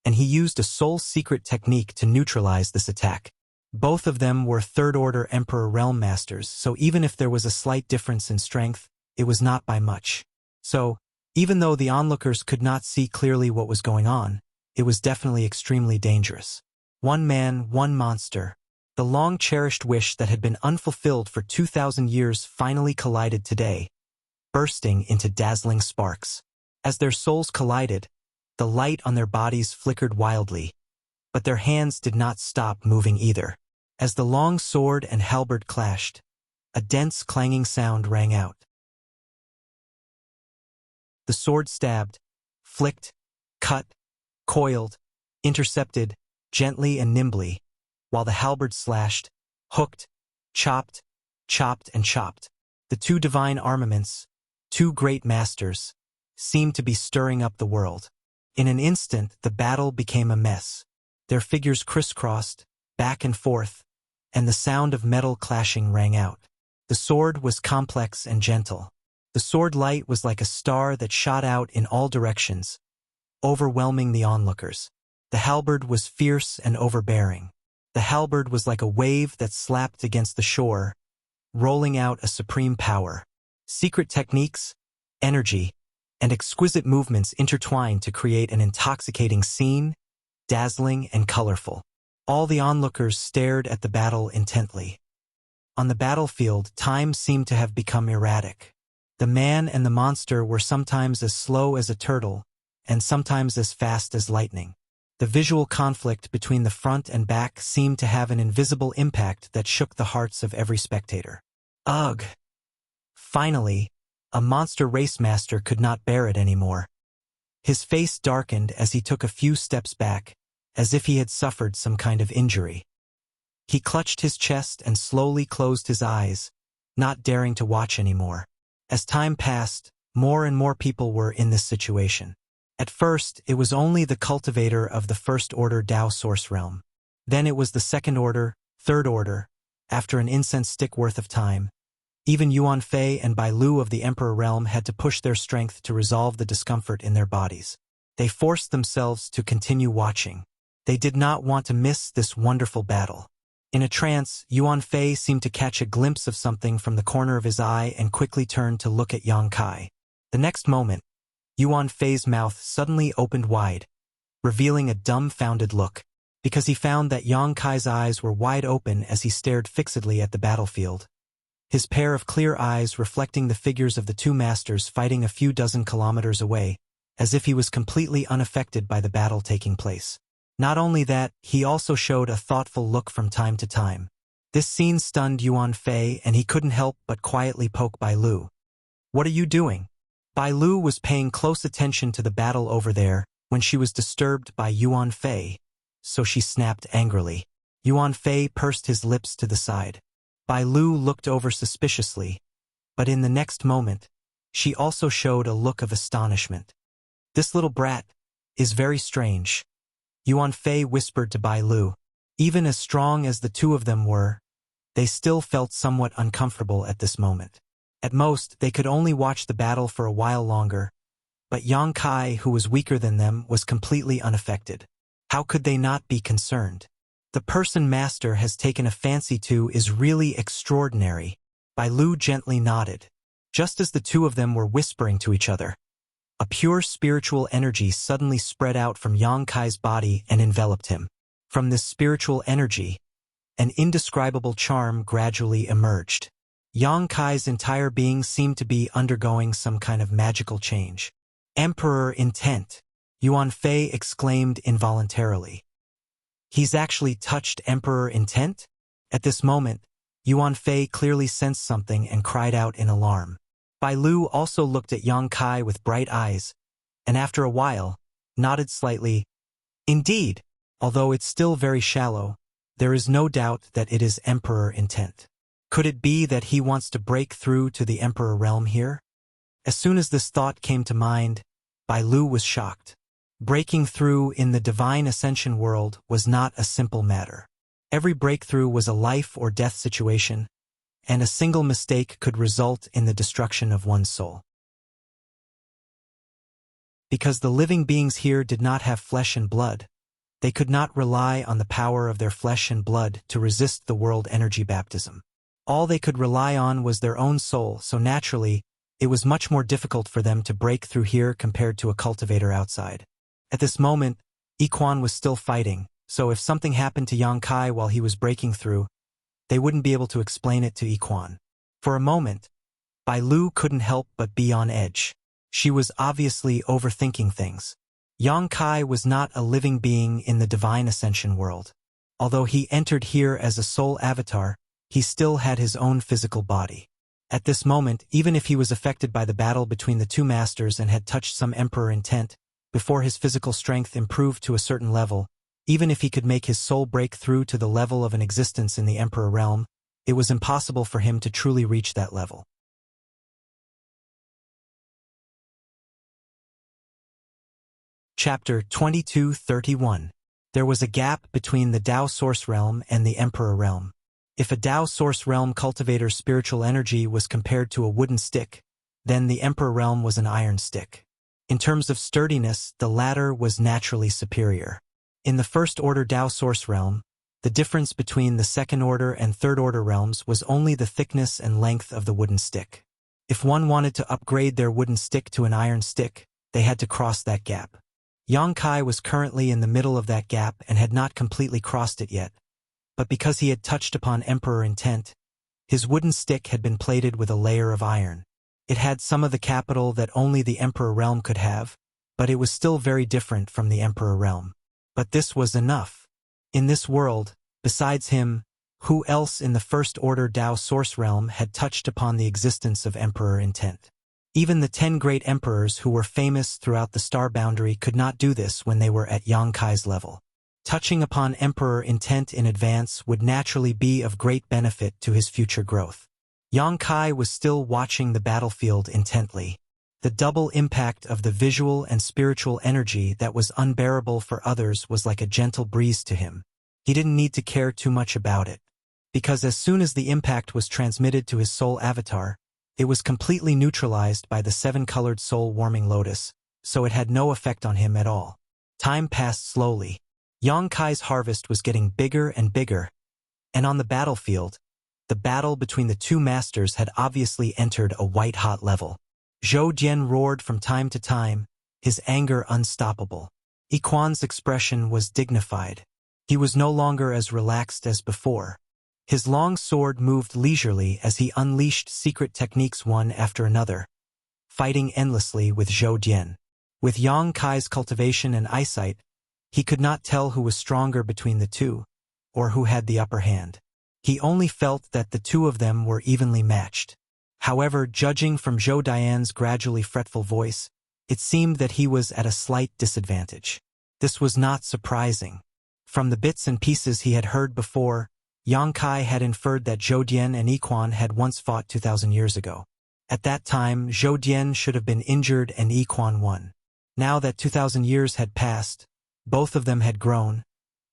and he used a soul secret technique to neutralize this attack. Both of them were third-order Emperor Realm Masters, so even if there was a slight difference in strength, it was not by much. So, even though the onlookers could not see clearly what was going on, it was definitely extremely dangerous. One man, one monster. The long-cherished wish that had been unfulfilled for 2,000 years finally collided today, bursting into dazzling sparks. As their souls collided, the light on their bodies flickered wildly, but their hands did not stop moving either. As the long sword and halberd clashed, a dense clanging sound rang out. The sword stabbed, flicked, cut, coiled, intercepted, gently and nimbly, while the halberd slashed, hooked, chopped, and chopped. The two divine armaments, two great masters, seemed to be stirring up the world. In an instant, the battle became a mess. Their figures crisscrossed, back and forth, and the sound of metal clashing rang out. The sword was complex and gentle. The sword light was like a star that shot out in all directions, overwhelming the onlookers. The halberd was fierce and overbearing. The halberd was like a wave that slapped against the shore, rolling out a supreme power. Secret techniques, energy, and exquisite movements intertwined to create an intoxicating scene, dazzling and colorful. All the onlookers stared at the battle intently. On the battlefield, time seemed to have become erratic. The man and the monster were sometimes as slow as a turtle, and sometimes as fast as lightning. The visual conflict between the front and back seemed to have an invisible impact that shook the hearts of every spectator. Ugh! Finally, a monster race master could not bear it anymore. His face darkened as he took a few steps back, as if he had suffered some kind of injury. He clutched his chest and slowly closed his eyes, not daring to watch anymore. As time passed, more and more people were in this situation. At first, it was only the cultivator of the First Order Dao Source Realm. Then it was the Second Order, Third Order. After an incense stick worth of time, even Yuan Fei and Bai Lu of the Emperor Realm had to push their strength to resolve the discomfort in their bodies. They forced themselves to continue watching. They did not want to miss this wonderful battle. In a trance, Yuan Fei seemed to catch a glimpse of something from the corner of his eye and quickly turned to look at Yang Kai. The next moment, Yuan Fei's mouth suddenly opened wide, revealing a dumbfounded look, because he found that Yang Kai's eyes were wide open as he stared fixedly at the battlefield. His pair of clear eyes reflecting the figures of the two masters fighting a few dozen kilometers away, as if he was completely unaffected by the battle taking place. Not only that, he also showed a thoughtful look from time to time. This scene stunned Yuan Fei, and he couldn't help but quietly poke Bai Lu. "What are you doing?" Bai Lu was paying close attention to the battle over there when she was disturbed by Yuan Fei, so she snapped angrily. Yuan Fei pursed his lips to the side. Bai Lu looked over suspiciously, but in the next moment, she also showed a look of astonishment. "This little brat is very strange," Yuan Fei whispered to Bai Lu. Even as strong as the two of them were, they still felt somewhat uncomfortable at this moment. At most, they could only watch the battle for a while longer, but Yang Kai, who was weaker than them, was completely unaffected. How could they not be concerned? The person Master has taken a fancy to is really extraordinary. Bai Lu gently nodded. Just as the two of them were whispering to each other, A pure spiritual energy suddenly spread out from Yang Kai's body and enveloped him. From this spiritual energy, an indescribable charm gradually emerged. Yang Kai's entire being seemed to be undergoing some kind of magical change. Emperor intent, Yuan Fei exclaimed involuntarily. He's actually touched Emperor intent? At this moment, Yuan Fei clearly sensed something and cried out in alarm. Bai Lu also looked at Yang Kai with bright eyes, and after a while, nodded slightly. Indeed, although it's still very shallow, there is no doubt that it is Emperor intent. Could it be that he wants to break through to the Emperor realm here? As soon as this thought came to mind, Bai Lu was shocked. Breaking through in the divine ascension world was not a simple matter. Every breakthrough was a life or death situation, and a single mistake could result in the destruction of one's soul. Because the living beings here did not have flesh and blood, they could not rely on the power of their flesh and blood to resist the world energy baptism. All they could rely on was their own soul, so naturally, it was much more difficult for them to break through here compared to a cultivator outside. At this moment, Yiquan was still fighting, so if something happened to Yang Kai while he was breaking through, they wouldn't be able to explain it to Yiquan. For a moment, Bai Lu couldn't help but be on edge. She was obviously overthinking things. Yang Kai was not a living being in the divine ascension world. Although he entered here as a soul avatar, he still had his own physical body. At this moment, even if he was affected by the battle between the two masters and had touched some emperor intent, before his physical strength improved to a certain level, even if he could make his soul break through to the level of an existence in the Emperor realm, it was impossible for him to truly reach that level. Chapter 22:31. There was a gap between the Tao Source realm and the Emperor realm. If a Tao Source realm cultivator's spiritual energy was compared to a wooden stick, then the Emperor realm was an iron stick. In terms of sturdiness, the latter was naturally superior. In the first-order Tao Source realm, the difference between the second-order and third-order realms was only the thickness and length of the wooden stick. If one wanted to upgrade their wooden stick to an iron stick, they had to cross that gap. Yang Kai was currently in the middle of that gap and had not completely crossed it yet, but because he had touched upon Emperor intent, his wooden stick had been plated with a layer of iron. It had some of the capital that only the Emperor realm could have, but it was still very different from the Emperor realm. But this was enough. In this world, besides him, who else in the first-order Tao Source realm had touched upon the existence of Emperor intent? Even the 10 great emperors who were famous throughout the star boundary could not do this when they were at Yang Kai's level. Touching upon Emperor intent in advance would naturally be of great benefit to his future growth. Yang Kai was still watching the battlefield intently. The double impact of the visual and spiritual energy that was unbearable for others was like a gentle breeze to him. He didn't need to care too much about it, because as soon as the impact was transmitted to his soul avatar, it was completely neutralized by the 7-colored soul warming lotus, so it had no effect on him at all. Time passed slowly. Yang Kai's harvest was getting bigger and bigger, and on the battlefield, the battle between the two masters had obviously entered a white-hot level. Zhou Dian roared from time to time, his anger unstoppable. Yiquan's expression was dignified. He was no longer as relaxed as before. His long sword moved leisurely as he unleashed secret techniques one after another, fighting endlessly with Zhou Dian. With Yang Kai's cultivation and eyesight, he could not tell who was stronger between the two, or who had the upper hand. He only felt that the two of them were evenly matched. However, judging from Zhou Dian's gradually fretful voice, it seemed that he was at a slight disadvantage. This was not surprising. From the bits and pieces he had heard before, Yang Kai had inferred that Zhou Dian and Yiquan had once fought 2,000 years ago. At that time, Zhou Dian should have been injured and Yiquan won. Now that 2,000 years had passed, both of them had grown,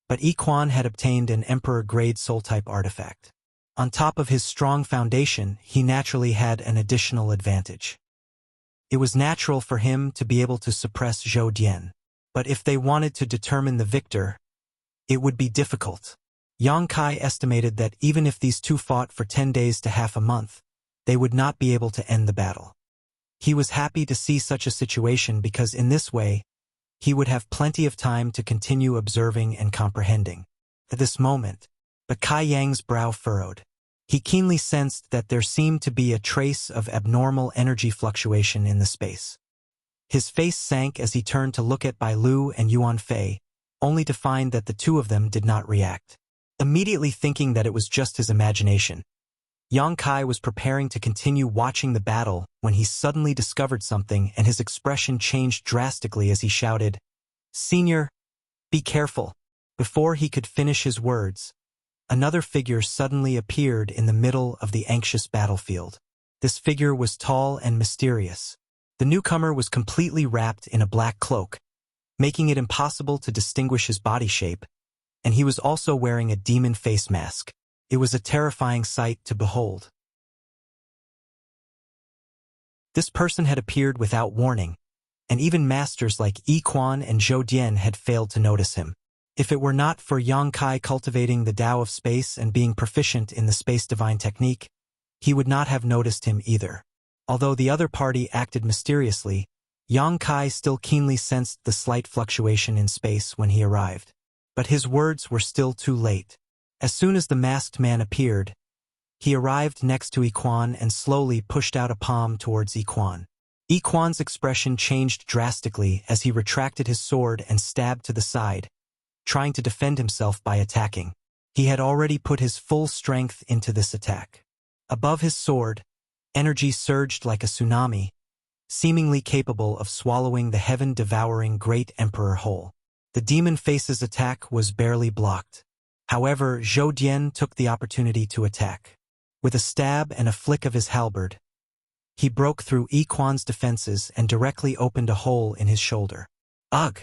but Yiquan had obtained an Emperor-grade soul-type artifact. On top of his strong foundation, he naturally had an additional advantage. It was natural for him to be able to suppress Zhou Dian, but if they wanted to determine the victor, it would be difficult. Yang Kai estimated that even if these two fought for 10 days to half a month, they would not be able to end the battle. He was happy to see such a situation because in this way, he would have plenty of time to continue observing and comprehending. At this moment, but Kai Yang's brow furrowed. He keenly sensed that there seemed to be a trace of abnormal energy fluctuation in the space. His face sank as he turned to look at Bai Lu and Yuan Fei, only to find that the two of them did not react. Immediately thinking that it was just his imagination, Yang Kai was preparing to continue watching the battle when he suddenly discovered something and his expression changed drastically as he shouted, "Senior, be careful." Before he could finish his words, another figure suddenly appeared in the middle of the anxious battlefield. This figure was tall and mysterious. The newcomer was completely wrapped in a black cloak, making it impossible to distinguish his body shape, and he was also wearing a demon face mask. It was a terrifying sight to behold. This person had appeared without warning, and even masters like Yi Quan and Zhou Dian had failed to notice him. If it were not for Yang Kai cultivating the Tao of space and being proficient in the space divine technique, he would not have noticed him either. Although the other party acted mysteriously, Yang Kai still keenly sensed the slight fluctuation in space when he arrived. But his words were still too late. As soon as the masked man appeared, he arrived next to Yi Quan and slowly pushed out a palm towards Yi Quan. Yi Quan's expression changed drastically as he retracted his sword and stabbed to the side, trying to defend himself by attacking. He had already put his full strength into this attack. Above his sword, energy surged like a tsunami, seemingly capable of swallowing the heaven-devouring Great Emperor whole. The demon face's attack was barely blocked. However, Zhou Dian took the opportunity to attack. With a stab and a flick of his halberd, he broke through Yi Quan's defenses and directly opened a hole in his shoulder. Ugh!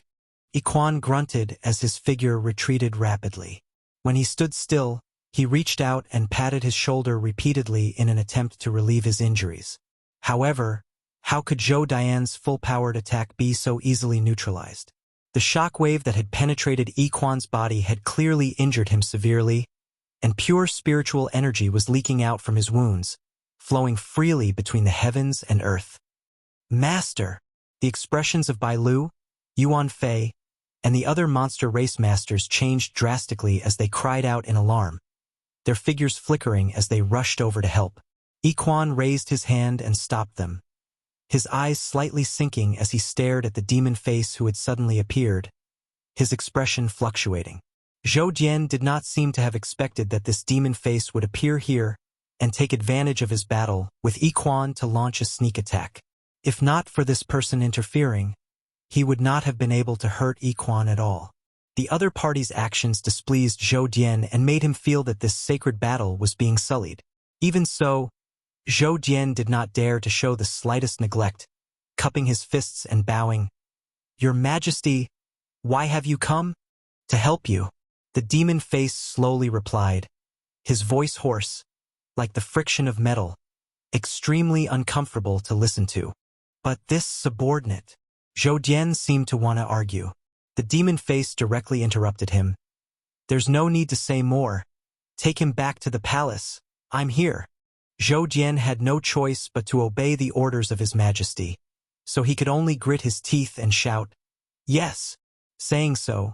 Yi Quan grunted as his figure retreated rapidly. When he stood still, he reached out and patted his shoulder repeatedly in an attempt to relieve his injuries. However, how could Zhou Dian's full-powered attack be so easily neutralized? The shockwave that had penetrated Yi Quan's body had clearly injured him severely, and pure spiritual energy was leaking out from his wounds, flowing freely between the heavens and earth. Master! The expressions of Bai Lu, Yuan Fei, and the other monster race masters changed drastically as they cried out in alarm, their figures flickering as they rushed over to help. Yi Quan raised his hand and stopped them, his eyes slightly sinking as he stared at the demon face who had suddenly appeared, his expression fluctuating. Zhou Dian did not seem to have expected that this demon face would appear here and take advantage of his battle with Yi Quan to launch a sneak attack. If not for this person interfering, he would not have been able to hurt Yi Quan at all. The other party's actions displeased Zhou Dian and made him feel that this sacred battle was being sullied. Even so, Zhou Dian did not dare to show the slightest neglect, cupping his fists and bowing. "Your Majesty, why have you come?" "To help you," the demon face slowly replied, his voice hoarse, like the friction of metal, extremely uncomfortable to listen to. "But this subordinate," Zhou Dian seemed to want to argue. The demon face directly interrupted him. "There's no need to say more. Take him back to the palace. I'm here." Zhou Dian had no choice but to obey the orders of His Majesty, so he could only grit his teeth and shout, "Yes." Saying so,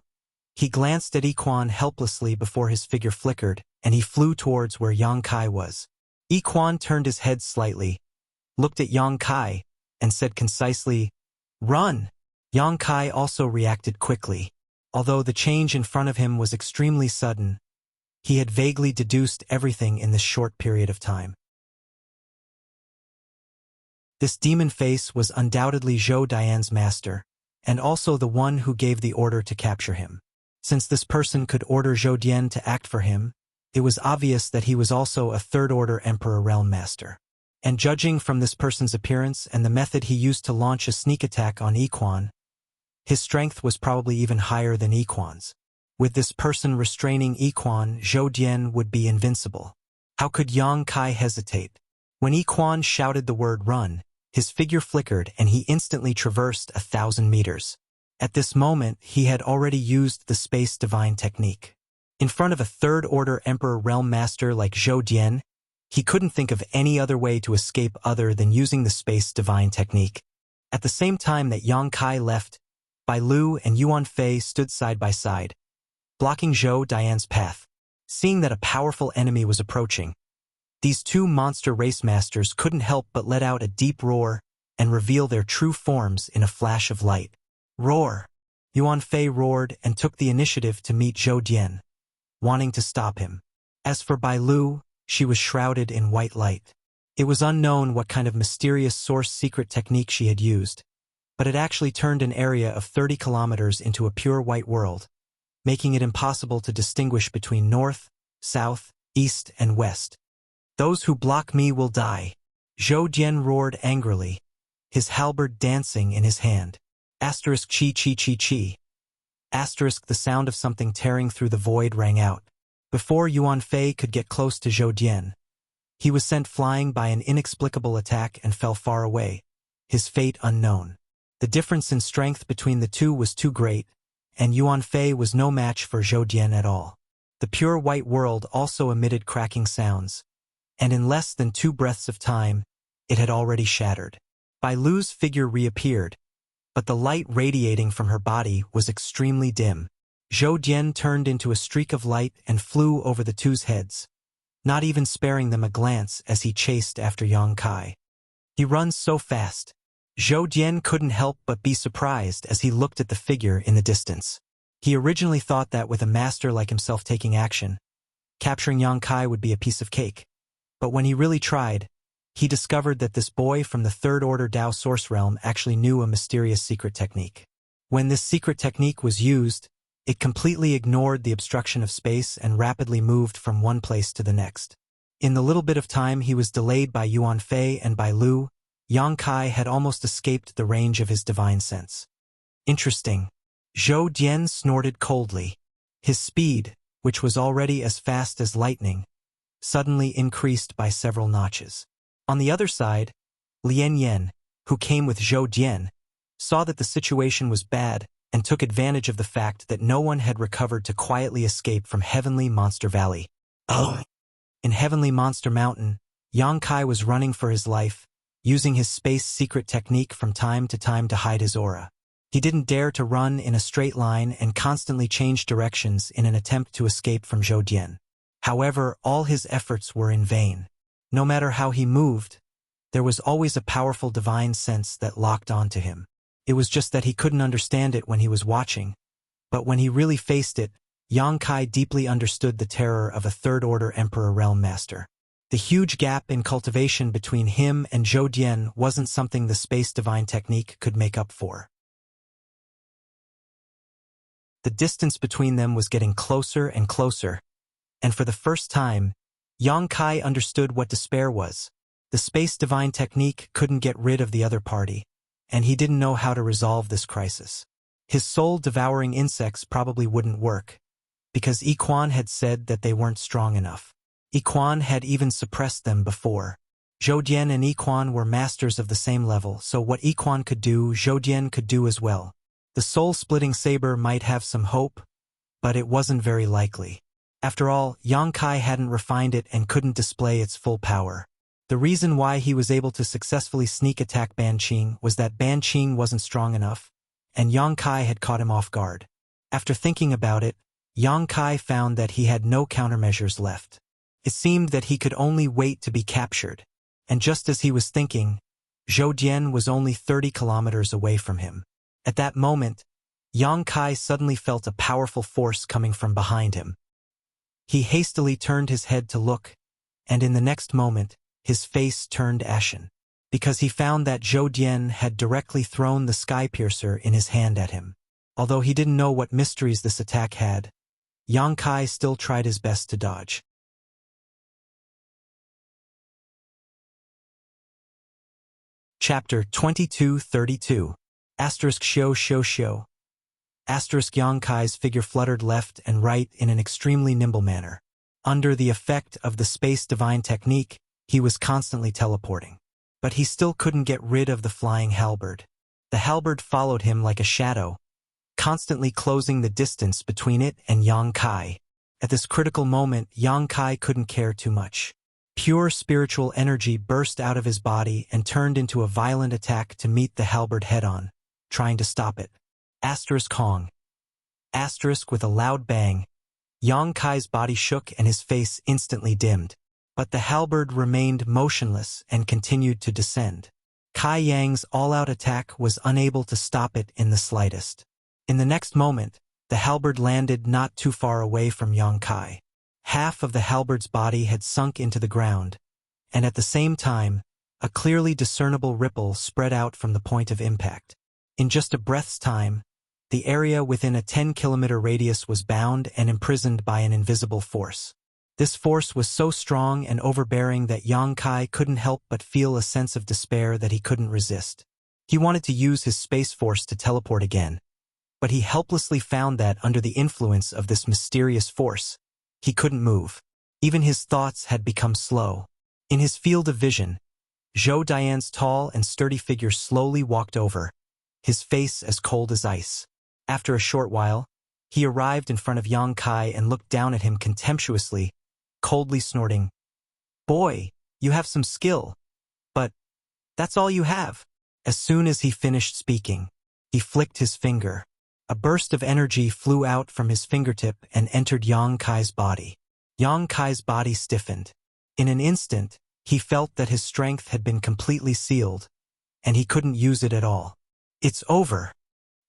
he glanced at Yi Quan helplessly before his figure flickered, and he flew towards where Yang Kai was. Yi Quan turned his head slightly, looked at Yang Kai, and said concisely, "Run!" Yang Kai also reacted quickly. Although the change in front of him was extremely sudden, he had vaguely deduced everything in this short period of time. This demon face was undoubtedly Zhou Dian's master, and also the one who gave the order to capture him. Since this person could order Zhou Dian to act for him, it was obvious that he was also a third-order Emperor Realm Master. And judging from this person's appearance and the method he used to launch a sneak attack on Yi Quan, his strength was probably even higher than Yi Quan's. With this person restraining Yi Quan, Zhou Dian would be invincible. How could Yang Kai hesitate? When Yi Quan shouted the word "run," his figure flickered and he instantly traversed 1,000 meters. At this moment, he had already used the space divine technique. In front of a third-order Emperor Realm Master like Zhou Dian, He couldn't think of any other way to escape other than using the space divine technique. At the same time that Yang Kai left, Bai Lu and Yuan Fei stood side by side, blocking Zhou Dian's path. Seeing that a powerful enemy was approaching, these two monster race masters couldn't help but let out a deep roar and reveal their true forms in a flash of light. Roar! Yuan Fei roared and took the initiative to meet Zhou Dian, wanting to stop him. As for Bai Lu, she was shrouded in white light. It was unknown what kind of mysterious source secret technique she had used, but it actually turned an area of 30 kilometers into a pure white world, making it impossible to distinguish between north, south, east, and west. Those who block me will die. Zhou Dian roared angrily, his halberd dancing in his hand. Asterisk chi chi chi chi. Asterisk the sound of something tearing through the void rang out. Before Yuan Fei could get close to Zhou Dian, he was sent flying by an inexplicable attack and fell far away, his fate unknown. The difference in strength between the two was too great, and Yuan Fei was no match for Zhou Dian at all. The pure white world also emitted cracking sounds, and in less than 2 breaths of time, it had already shattered. Bai Lu's figure reappeared, but the light radiating from her body was extremely dim. Zhou Dian turned into a streak of light and flew over the two's heads, not even sparing them a glance as he chased after Yang Kai. He runs so fast. Zhou Dian couldn't help but be surprised as he looked at the figure in the distance. He originally thought that with a master like himself taking action, capturing Yang Kai would be a piece of cake. But when he really tried, he discovered that this boy from the Third Order Dao Source Realm actually knew a mysterious secret technique. When this secret technique was used, it completely ignored the obstruction of space and rapidly moved from one place to the next. In the little bit of time he was delayed by Yuan Fei and Bai Lu, Yang Kai had almost escaped the range of his divine sense. Interesting. Zhou Dian snorted coldly. His speed, which was already as fast as lightning, suddenly increased by several notches. On the other side, Lian Yan, who came with Zhou Dian, saw that the situation was bad and took advantage of the fact that no one had recovered to quietly escape from Heavenly Monster Valley. Oh! In Heavenly Monster Mountain, Yang Kai was running for his life, using his space secret technique from time to time to hide his aura. He didn't dare to run in a straight line and constantly changed directions in an attempt to escape from Zhou Dian. However, all his efforts were in vain. No matter how he moved, there was always a powerful divine sense that locked onto him. It was just that he couldn't understand it when he was watching, but when he really faced it, Yang Kai deeply understood the terror of a Third-Order Emperor Realm Master. The huge gap in cultivation between him and Zhou Dian wasn't something the space divine technique could make up for. The distance between them was getting closer and closer, and for the first time, Yang Kai understood what despair was. The space divine technique couldn't get rid of the other party, and he didn't know how to resolve this crisis. His soul-devouring insects probably wouldn't work, because Yi Quan had said that they weren't strong enough. Yi Quan had even suppressed them before. Zhou Dian and Yi Quan were masters of the same level, so what Yi Quan could do, Zhou Dian could do as well. The soul-splitting saber might have some hope, but it wasn't very likely. After all, Yang Kai hadn't refined it and couldn't display its full power. The reason why he was able to successfully sneak attack Ban Qing was that Ban Qing wasn't strong enough, and Yang Kai had caught him off guard. After thinking about it, Yang Kai found that he had no countermeasures left. It seemed that he could only wait to be captured, and just as he was thinking, Zhou Dian was only 30 kilometers away from him. At that moment, Yang Kai suddenly felt a powerful force coming from behind him. He hastily turned his head to look, and in the next moment, his face turned ashen, because he found that Zhou Dian had directly thrown the sky piercer in his hand at him. Although he didn't know what mysteries this attack had, Yang Kai still tried his best to dodge. Chapter 2232. Asterisk Shou Shou Shou. Asterisk Yang Kai's figure fluttered left and right in an extremely nimble manner. Under the effect of the space divine technique, he was constantly teleporting. But he still couldn't get rid of the flying halberd. The halberd followed him like a shadow, constantly closing the distance between it and Yang Kai. At this critical moment, Yang Kai couldn't care too much. Pure spiritual energy burst out of his body and turned into a violent attack to meet the halberd head-on, trying to stop it. Asterisk Hong. Asterisk with a loud bang. Yang Kai's body shook and his face instantly dimmed. But the halberd remained motionless and continued to descend. Kai Yang's all-out attack was unable to stop it in the slightest. In the next moment, the halberd landed not too far away from Yang Kai. Half of the halberd's body had sunk into the ground, and at the same time, a clearly discernible ripple spread out from the point of impact. In just a breath's time, the area within a 10-kilometer radius was bound and imprisoned by an invisible force. This force was so strong and overbearing that Yang Kai couldn't help but feel a sense of despair that he couldn't resist. He wanted to use his space force to teleport again, but he helplessly found that under the influence of this mysterious force, he couldn't move. Even his thoughts had become slow. In his field of vision, Zhou Dian's tall and sturdy figure slowly walked over, his face as cold as ice. After a short while, he arrived in front of Yang Kai and looked down at him contemptuously, coldly snorting, "Boy, you have some skill. But that's all you have." As soon as he finished speaking, he flicked his finger. A burst of energy flew out from his fingertip and entered Yang Kai's body. Yang Kai's body stiffened. In an instant, he felt that his strength had been completely sealed, and he couldn't use it at all. "It's over."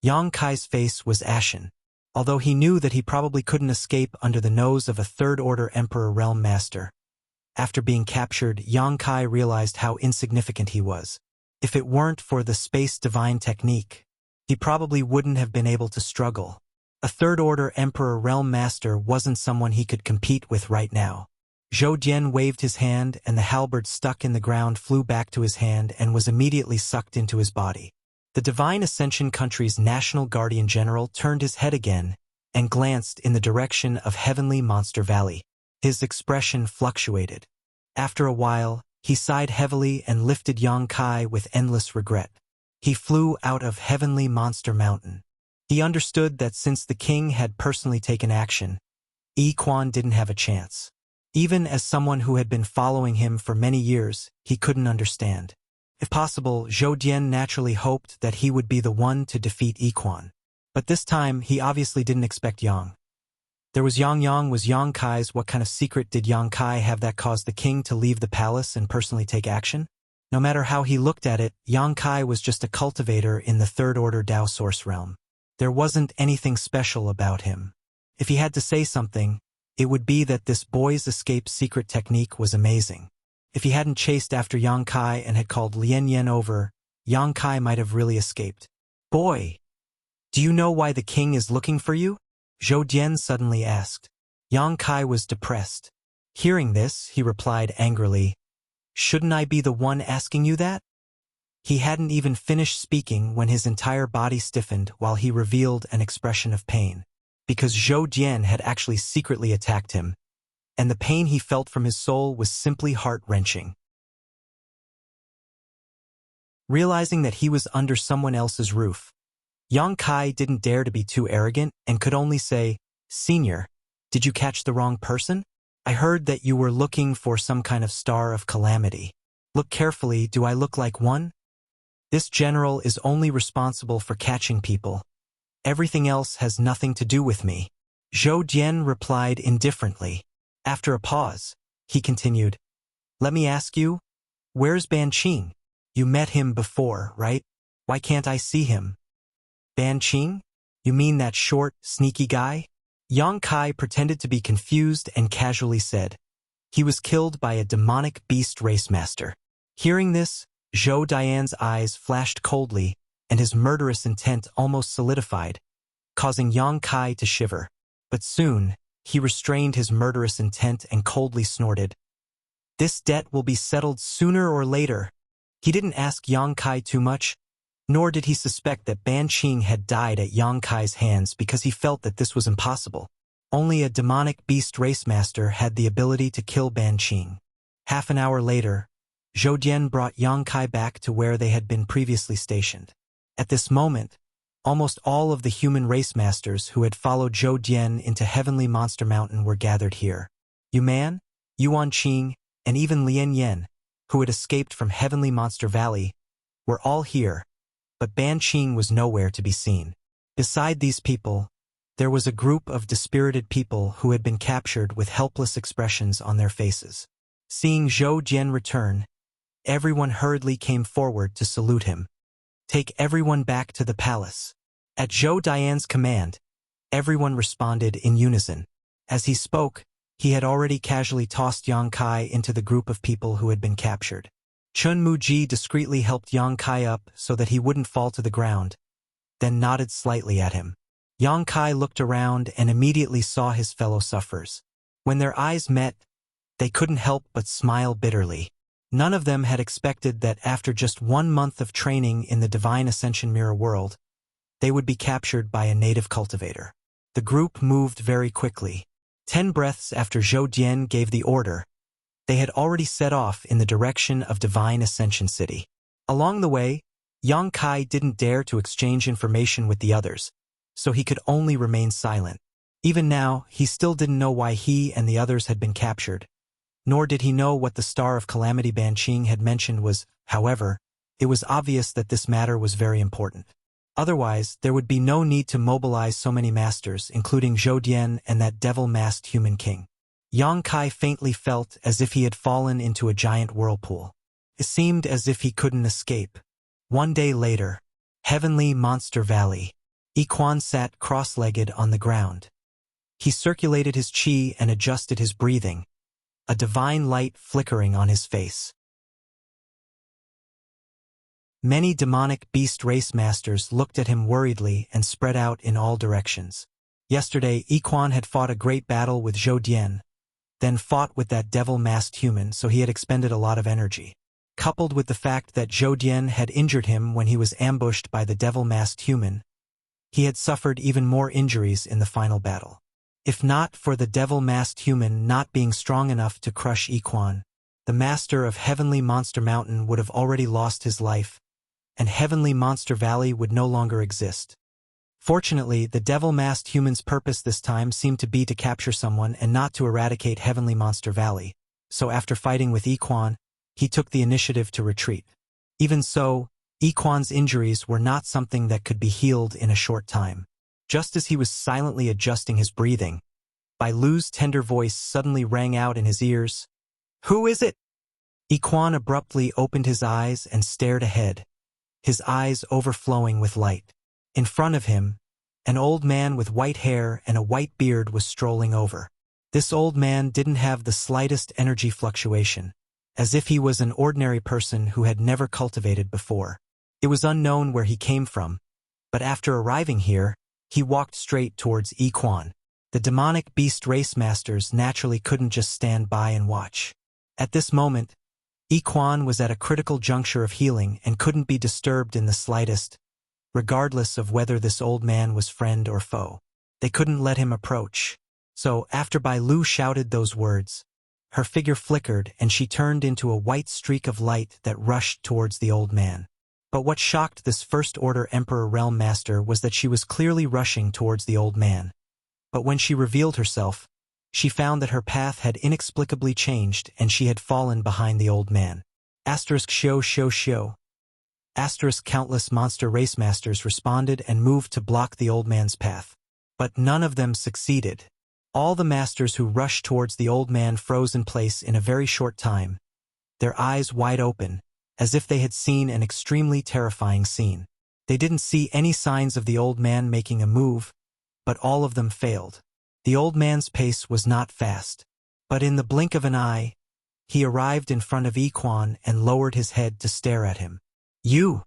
Yang Kai's face was ashen, although he knew that he probably couldn't escape under the nose of a third-order Emperor Realm Master. After being captured, Yang Kai realized how insignificant he was. If it weren't for the Space Divine technique, he probably wouldn't have been able to struggle. A third-order Emperor Realm Master wasn't someone he could compete with right now. Zhou Dian waved his hand and the halberd stuck in the ground flew back to his hand and was immediately sucked into his body. The Divine Ascension country's National Guardian General turned his head again and glanced in the direction of Heavenly Monster Valley. His expression fluctuated. After a while, he sighed heavily and lifted Yang Kai with endless regret. He flew out of Heavenly Monster Mountain. He understood that since the king had personally taken action, Yi Quan didn't have a chance. Even as someone who had been following him for many years, he couldn't understand. If possible, Zhou Dian naturally hoped that he would be the one to defeat Yi Quan. But this time, he obviously didn't expect Yang. There was Yang was Yang Kai's. What kind of secret did Yang Kai have that caused the king to leave the palace and personally take action? No matter how he looked at it, Yang Kai was just a cultivator in the third-order Dao Source realm. There wasn't anything special about him. If he had to say something, it would be that this boy's escape secret technique was amazing. If he hadn't chased after Yang Kai and had called Lien Yen over, Yang Kai might have really escaped. "Boy, do you know why the king is looking for you?" Zhou Dian suddenly asked. Yang Kai was depressed. Hearing this, he replied angrily, "Shouldn't I be the one asking you that?" He hadn't even finished speaking when his entire body stiffened while he revealed an expression of pain. Because Zhou Dian had actually secretly attacked him, and the pain he felt from his soul was simply heart-wrenching. Realizing that he was under someone else's roof, Yang Kai didn't dare to be too arrogant and could only say, "Senior, did you catch the wrong person? I heard that you were looking for some kind of star of calamity. Look carefully, do I look like one? This general is only responsible for catching people. Everything else has nothing to do with me." Zhou Dian replied indifferently. After a pause, he continued, "Let me ask you, where's Ban Qing? You met him before, right? Why can't I see him?" "Ban Qing? You mean that short, sneaky guy?" Yang Kai pretended to be confused and casually said, "He was killed by a demonic beast race master." Hearing this, Zhou Dian's eyes flashed coldly, and his murderous intent almost solidified, causing Yang Kai to shiver. But soon, he restrained his murderous intent and coldly snorted, "This debt will be settled sooner or later." He didn't ask Yang Kai too much, nor did he suspect that Ban Qing had died at Yang Kai's hands because he felt that this was impossible. Only a demonic beast race master had the ability to kill Ban Qing. Half an hour later, Zhou Dian brought Yang Kai back to where they had been previously stationed. At this moment, almost all of the human race masters who had followed Zhou Dian into Heavenly Monster Mountain were gathered here. "You man, Yuan Qing, and even Lien Yen, who had escaped from Heavenly Monster Valley, were all here, but Ban Qing was nowhere to be seen. Beside these people, there was a group of dispirited people who had been captured with helpless expressions on their faces. Seeing Zhou Jian return, everyone hurriedly came forward to salute him. "Take everyone back to the palace." At Zhou Dian's command, everyone responded in unison. As he spoke, he had already casually tossed Yang Kai into the group of people who had been captured. Chun Muji discreetly helped Yang Kai up so that he wouldn't fall to the ground, then nodded slightly at him. Yang Kai looked around and immediately saw his fellow sufferers. When their eyes met, they couldn't help but smile bitterly. None of them had expected that after just 1 month of training in the Divine Ascension Mirror world, they would be captured by a native cultivator. The group moved very quickly. 10 breaths after Zhou Dian gave the order, they had already set off in the direction of Divine Ascension City. Along the way, Yang Kai didn't dare to exchange information with the others, so he could only remain silent. Even now, he still didn't know why he and the others had been captured, nor did he know what the Star of Calamity Ban Qing had mentioned was. However, it was obvious that this matter was very important. Otherwise, there would be no need to mobilize so many masters, including Zhou Dian and that devil-masked human king. Yang Kai faintly felt as if he had fallen into a giant whirlpool. It seemed as if he couldn't escape. 1 day later, Heavenly Monster Valley. Yiquan sat cross-legged on the ground. He circulated his qi and adjusted his breathing, a divine light flickering on his face. Many demonic beast race masters looked at him worriedly and spread out in all directions. Yesterday, Yiquan had fought a great battle with Zhou Dian, then fought with that devil-masked human, so he had expended a lot of energy. Coupled with the fact that Zhou Dian had injured him when he was ambushed by the devil-masked human, he had suffered even more injuries in the final battle. If not for the devil-masked human not being strong enough to crush Yiquan, the master of Heavenly Monster Mountain would have already lost his life, and Heavenly Monster Valley would no longer exist. Fortunately, the devil-masked human's purpose this time seemed to be to capture someone and not to eradicate Heavenly Monster Valley, so after fighting with Yiquan, he took the initiative to retreat. Even so, Yiquan's injuries were not something that could be healed in a short time. Just as he was silently adjusting his breathing, Bai Lu's tender voice suddenly rang out in his ears. "Who is it?" Yiquan abruptly opened his eyes and stared ahead, his eyes overflowing with light. In front of him, an old man with white hair and a white beard was strolling over. This old man didn't have the slightest energy fluctuation, as if he was an ordinary person who had never cultivated before. It was unknown where he came from, but after arriving here, he walked straight towards Yiquan. The demonic beast race masters naturally couldn't just stand by and watch. At this moment, Yiquan was at a critical juncture of healing and couldn't be disturbed in the slightest, regardless of whether this old man was friend or foe. They couldn't let him approach. So, after Bai Lu shouted those words, her figure flickered and she turned into a white streak of light that rushed towards the old man. But what shocked this First-Order Emperor Realm Master was that she was clearly rushing towards the old man. But when she revealed herself, she found that her path had inexplicably changed and she had fallen behind the old man. **Shio. Countless monster race masters responded and moved to block the old man's path. But none of them succeeded. All the masters who rushed towards the old man froze in place in a very short time, their eyes wide open, as if they had seen an extremely terrifying scene. They didn't see any signs of the old man making a move, but all of them failed. The old man's pace was not fast, but in the blink of an eye, he arrived in front of Yiquan and lowered his head to stare at him. "You!"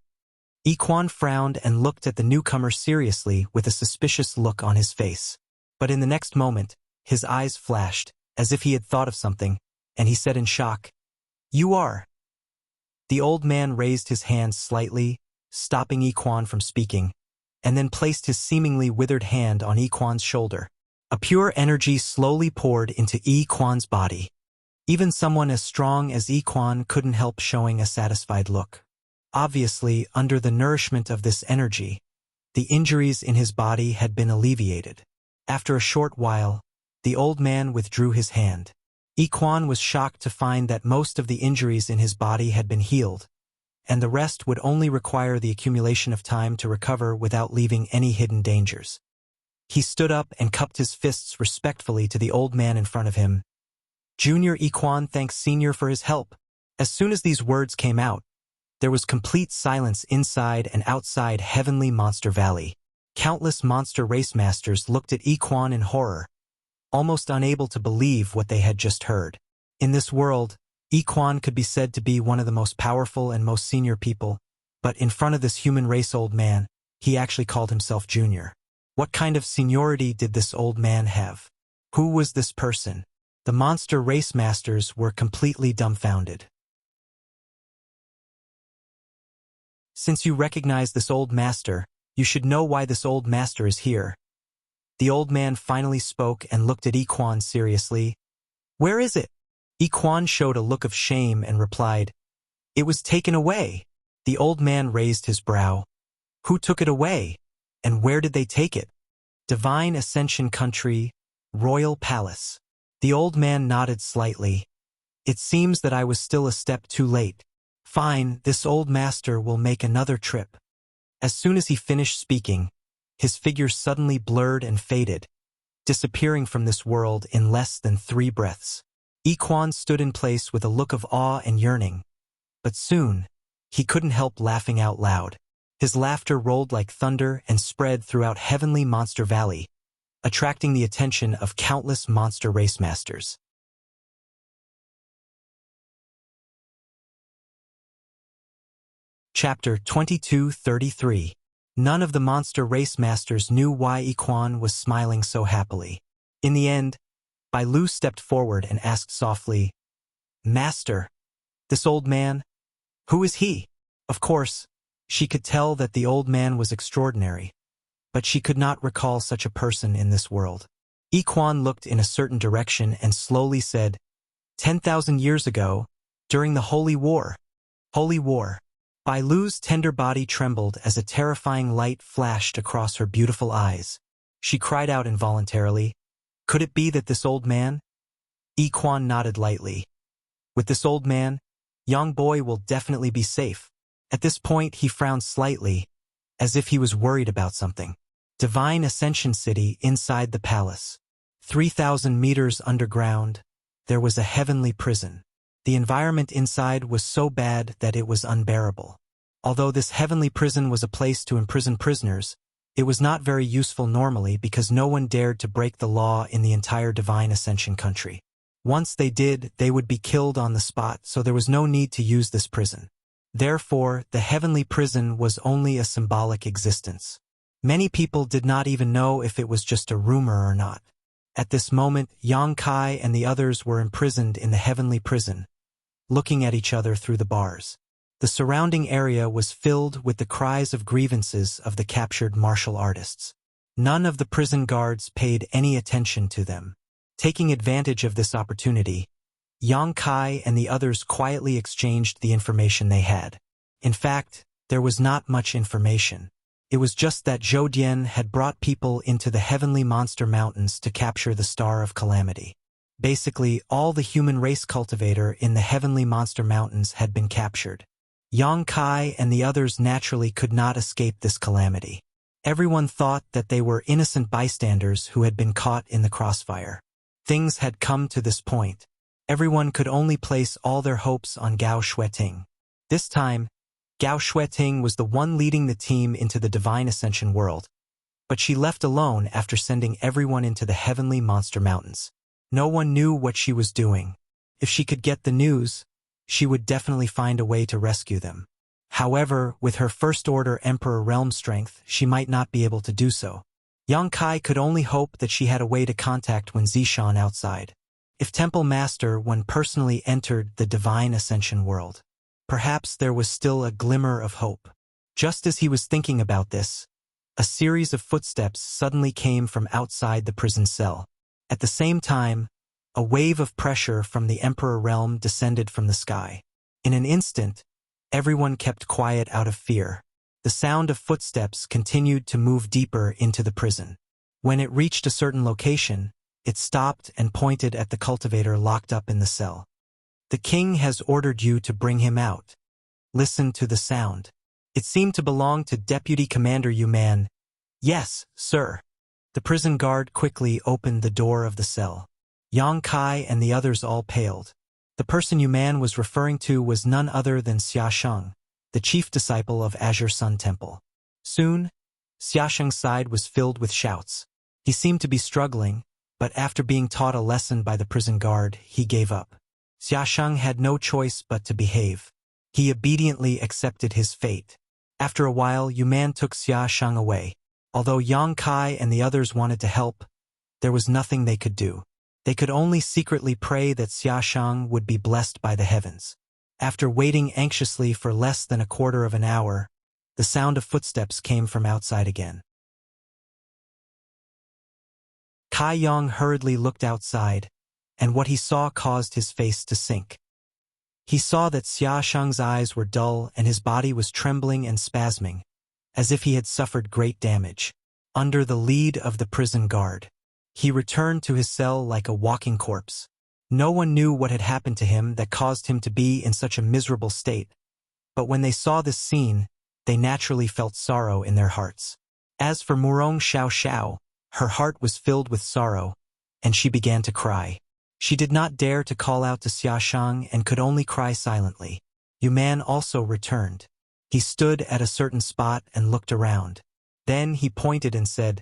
Yiquan frowned and looked at the newcomer seriously with a suspicious look on his face. But in the next moment, his eyes flashed, as if he had thought of something, and he said in shock, "You are." The old man raised his hand slightly, stopping Yiquan from speaking, and then placed his seemingly withered hand on Yiquan's shoulder. A pure energy slowly poured into Yiquan's body. Even someone as strong as Yiquan couldn't help showing a satisfied look. Obviously, under the nourishment of this energy, the injuries in his body had been alleviated. After a short while, the old man withdrew his hand. Iquan was shocked to find that most of the injuries in his body had been healed, and the rest would only require the accumulation of time to recover without leaving any hidden dangers. He stood up and cupped his fists respectfully to the old man in front of him. Junior Iquan thanks Senior for his help. As soon as these words came out, there was complete silence inside and outside Heavenly Monster Valley. Countless monster race masters looked at Iquan in horror, almost unable to believe what they had just heard. In this world, Iquan could be said to be one of the most powerful and most senior people, but in front of this human race old man, he actually called himself Junior. What kind of seniority did this old man have? Who was this person? The monster race masters were completely dumbfounded. Since you recognize this old master, you should know why this old master is here. The old man finally spoke and looked at Iquan seriously. Where is it? Iquan showed a look of shame and replied, It was taken away. The old man raised his brow. Who took it away? And where did they take it? Divine Ascension Country, Royal Palace. The old man nodded slightly. It seems that I was still a step too late. Fine, this old master will make another trip. As soon as he finished speaking, his figure suddenly blurred and faded, disappearing from this world in less than 3 breaths. Iquan stood in place with a look of awe and yearning, but soon, he couldn't help laughing out loud. His laughter rolled like thunder and spread throughout Heavenly Monster Valley, attracting the attention of countless monster race masters. Chapter 22:33. None of the monster race masters knew why Iquan was smiling so happily. In the end, Bai Lu stepped forward and asked softly, Master, this old man, who is he? Of course, she could tell that the old man was extraordinary, but she could not recall such a person in this world. Iquan looked in a certain direction and slowly said, 10,000 years ago, during the Holy War. Holy War. Bai Lu's tender body trembled as a terrifying light flashed across her beautiful eyes. She cried out involuntarily, Could it be that this old man? Iquan nodded lightly. With this old man, young boy will definitely be safe. At this point he frowned slightly, as if he was worried about something. Divine Ascension City inside the palace. 3,000 meters underground, there was a heavenly prison. The environment inside was so bad that it was unbearable. Although this heavenly prison was a place to imprison prisoners, it was not very useful normally because no one dared to break the law in the entire Divine Ascension country. Once they did, they would be killed on the spot, so there was no need to use this prison. Therefore, the heavenly prison was only a symbolic existence. Many people did not even know if it was just a rumor or not. At this moment, Yang Kai and the others were imprisoned in the heavenly prison, looking at each other through the bars. The surrounding area was filled with the cries of grievances of the captured martial artists. None of the prison guards paid any attention to them. Taking advantage of this opportunity, Yang Kai and the others quietly exchanged the information they had. In fact, there was not much information. It was just that Zhou Dian had brought people into the Heavenly Monster Mountains to capture the Star of Calamity. Basically, all the human race cultivator in the Heavenly Monster Mountains had been captured. Yang Kai and the others naturally could not escape this calamity. Everyone thought that they were innocent bystanders who had been caught in the crossfire. Things had come to this point. Everyone could only place all their hopes on Gao Xueting. This time, Gao Xueting was the one leading the team into the Divine Ascension world, but she left alone after sending everyone into the Heavenly Monster Mountains. No one knew what she was doing. If she could get the news, she would definitely find a way to rescue them. However, with her First Order Emperor realm strength, she might not be able to do so. Yang Kai could only hope that she had a way to contact Wen Zishan outside. If Temple Master Wen personally entered the Divine Ascension world, perhaps there was still a glimmer of hope. Just as he was thinking about this, a series of footsteps suddenly came from outside the prison cell. At the same time, a wave of pressure from the Emperor realm descended from the sky. In an instant, everyone kept quiet out of fear. The sound of footsteps continued to move deeper into the prison. When it reached a certain location, It stopped and pointed at the cultivator locked up in the cell. The king has ordered you to bring him out. Listen to the sound. It seemed to belong to Deputy Commander Yu Man. Yes, sir. The prison guard quickly opened the door of the cell. Yang Kai and the others all paled. The person Yu Man was referring to was none other than Xia Sheng, the chief disciple of Azure Sun Temple. Soon, Xia Sheng's side was filled with shouts. He seemed to be struggling, but after being taught a lesson by the prison guard, he gave up. Xia Sheng had no choice but to behave. He obediently accepted his fate. After a while, Yu Man took Xia Sheng away. Although Yang Kai and the others wanted to help, there was nothing they could do. They could only secretly pray that Xia Sheng would be blessed by the heavens. After waiting anxiously for less than a quarter of an hour, the sound of footsteps came from outside again. Kai Yang hurriedly looked outside, and what he saw caused his face to sink. He saw that Xia Sheng's eyes were dull and his body was trembling and spasming, as if he had suffered great damage. Under the lead of the prison guard, he returned to his cell like a walking corpse. No one knew what had happened to him that caused him to be in such a miserable state, but when they saw this scene, they naturally felt sorrow in their hearts. As for Murong Xiao Xiao, her heart was filled with sorrow, and she began to cry. She did not dare to call out to Xia Sheng and could only cry silently. Yu Man also returned. He stood at a certain spot and looked around. Then he pointed and said,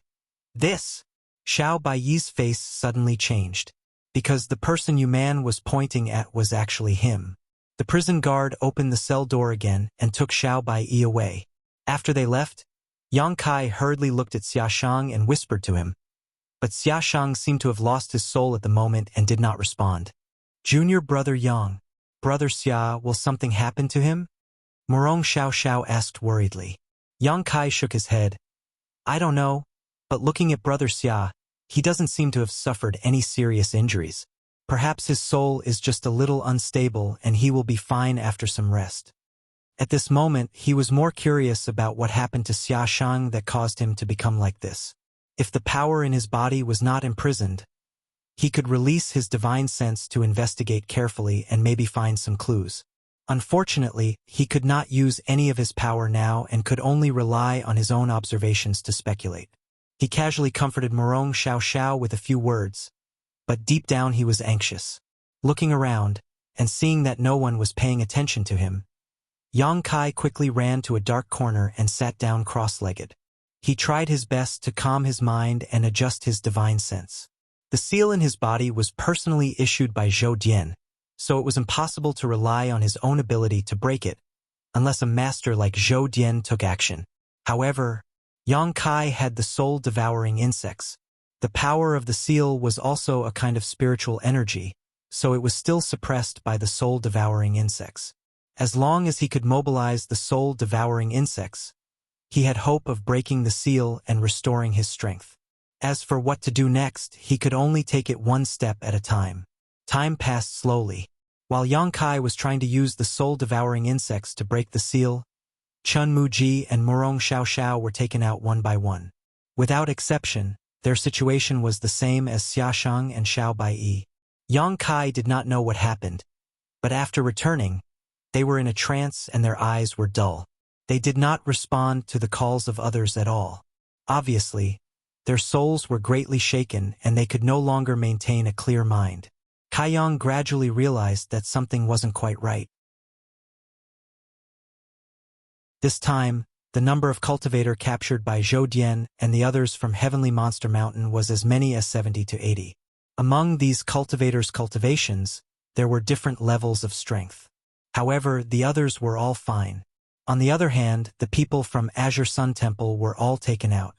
"This!" Xiao Baiyi's face suddenly changed, because the person Yu Man was pointing at was actually him. The prison guard opened the cell door again and took Xiao Baiyi away. After they left, Yang Kai hurriedly looked at Xia Sheng and whispered to him. But Xia Sheng seemed to have lost his soul at the moment and did not respond. "Junior brother Yang, brother Xia, will something happen to him?" Murong Xiao Xiao asked worriedly. Yang Kai shook his head. "I don't know, but looking at brother Xia, he doesn't seem to have suffered any serious injuries. Perhaps his soul is just a little unstable and he will be fine after some rest." At this moment, he was more curious about what happened to Xia Sheng that caused him to become like this. If the power in his body was not imprisoned, he could release his divine sense to investigate carefully and maybe find some clues. Unfortunately, he could not use any of his power now and could only rely on his own observations to speculate. He casually comforted Murong Xiao Xiao with a few words, but deep down he was anxious. Looking around, and seeing that no one was paying attention to him, Yang Kai quickly ran to a dark corner and sat down cross-legged. He tried his best to calm his mind and adjust his divine sense. The seal in his body was personally issued by Zhou Dian, so it was impossible to rely on his own ability to break it, unless a master like Zhou Dian took action. However, Yang Kai had the soul-devouring insects. The power of the seal was also a kind of spiritual energy, so it was still suppressed by the soul-devouring insects. As long as he could mobilize the soul-devouring insects, he had hope of breaking the seal and restoring his strength. As for what to do next, he could only take it one step at a time. Time passed slowly. While Yang Kai was trying to use the soul-devouring insects to break the seal, Chun Muji and Murong Xiao Xiao were taken out one by one. Without exception, their situation was the same as Xia Sheng and Xiao Baiyi. Yang Kai did not know what happened, but after returning, they were in a trance and their eyes were dull. They did not respond to the calls of others at all. Obviously, their souls were greatly shaken and they could no longer maintain a clear mind. Kai Yang gradually realized that something wasn't quite right. This time, the number of cultivator captured by Zhou Dian and the others from Heavenly Monster Mountain was as many as 70 to 80. Among these cultivators' cultivations, there were different levels of strength. However, the others were all fine. On the other hand, the people from Azure Sun Temple were all taken out.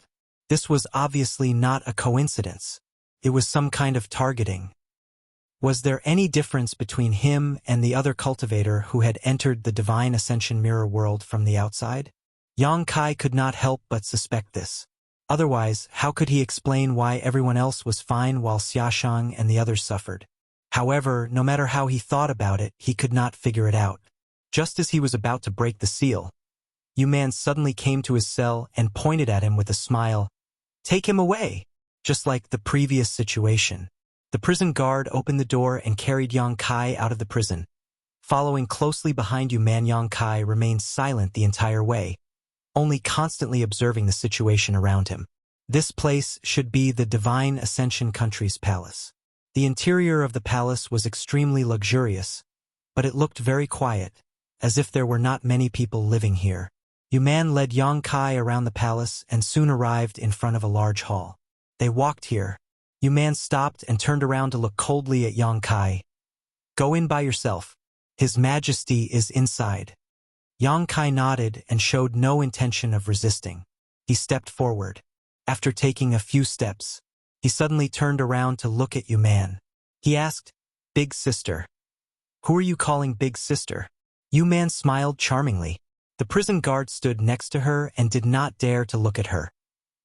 This was obviously not a coincidence. It was some kind of targeting. Was there any difference between him and the other cultivator who had entered the Divine Ascension Mirror world from the outside? Yang Kai could not help but suspect this. Otherwise, how could he explain why everyone else was fine while Xia Sheng and the others suffered? However, no matter how he thought about it, he could not figure it out. Just as he was about to break the seal, Yu Man suddenly came to his cell and pointed at him with a smile. "Take him away!" Just like the previous situation, The prison guard opened the door and carried Yang Kai out of the prison. Following closely behind Yang Kai remained silent the entire way, only constantly observing the situation around him. This place should be the Divine Ascension Country's palace. The interior of the palace was extremely luxurious, but it looked very quiet, as if there were not many people living here. Yuman led Yang Kai around the palace and soon arrived in front of a large hall. They walked here. Yuman stopped and turned around to look coldly at Yang Kai. "Go in by yourself. His Majesty is inside." Yang Kai nodded and showed no intention of resisting. He stepped forward. After taking a few steps, he suddenly turned around to look at Yuman. He asked, "Big sister." "Who are you calling big sister?" Yuman smiled charmingly. The prison guard stood next to her and did not dare to look at her,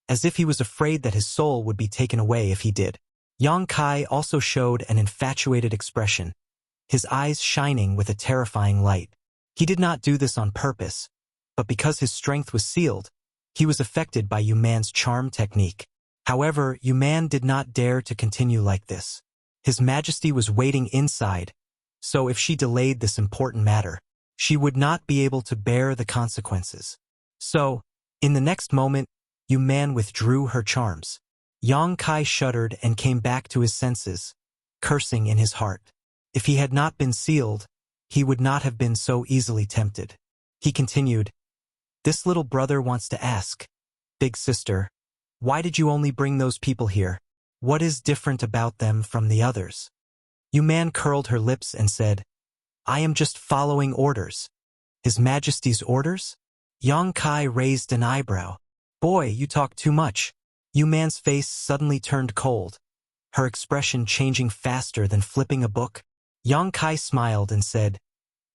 as if he was afraid that his soul would be taken away if he did. Yang Kai also showed an infatuated expression, his eyes shining with a terrifying light. He did not do this on purpose, but because his strength was sealed, he was affected by Yuman's charm technique. However, Yuman did not dare to continue like this. His Majesty was waiting inside, so if she delayed this important matter, she would not be able to bear the consequences. So, in the next moment, Yuman withdrew her charms. Yang Kai shuddered and came back to his senses, cursing in his heart. If he had not been sealed, he would not have been so easily tempted. He continued, "This little brother wants to ask, big sister, why did you only bring those people here? What is different about them from the others?" Yuman curled her lips and said, "I am just following orders." "His Majesty's orders?" Yang Kai raised an eyebrow. "Boy, you talk too much." Yuman's face suddenly turned cold, her expression changing faster than flipping a book. Yang Kai smiled and said,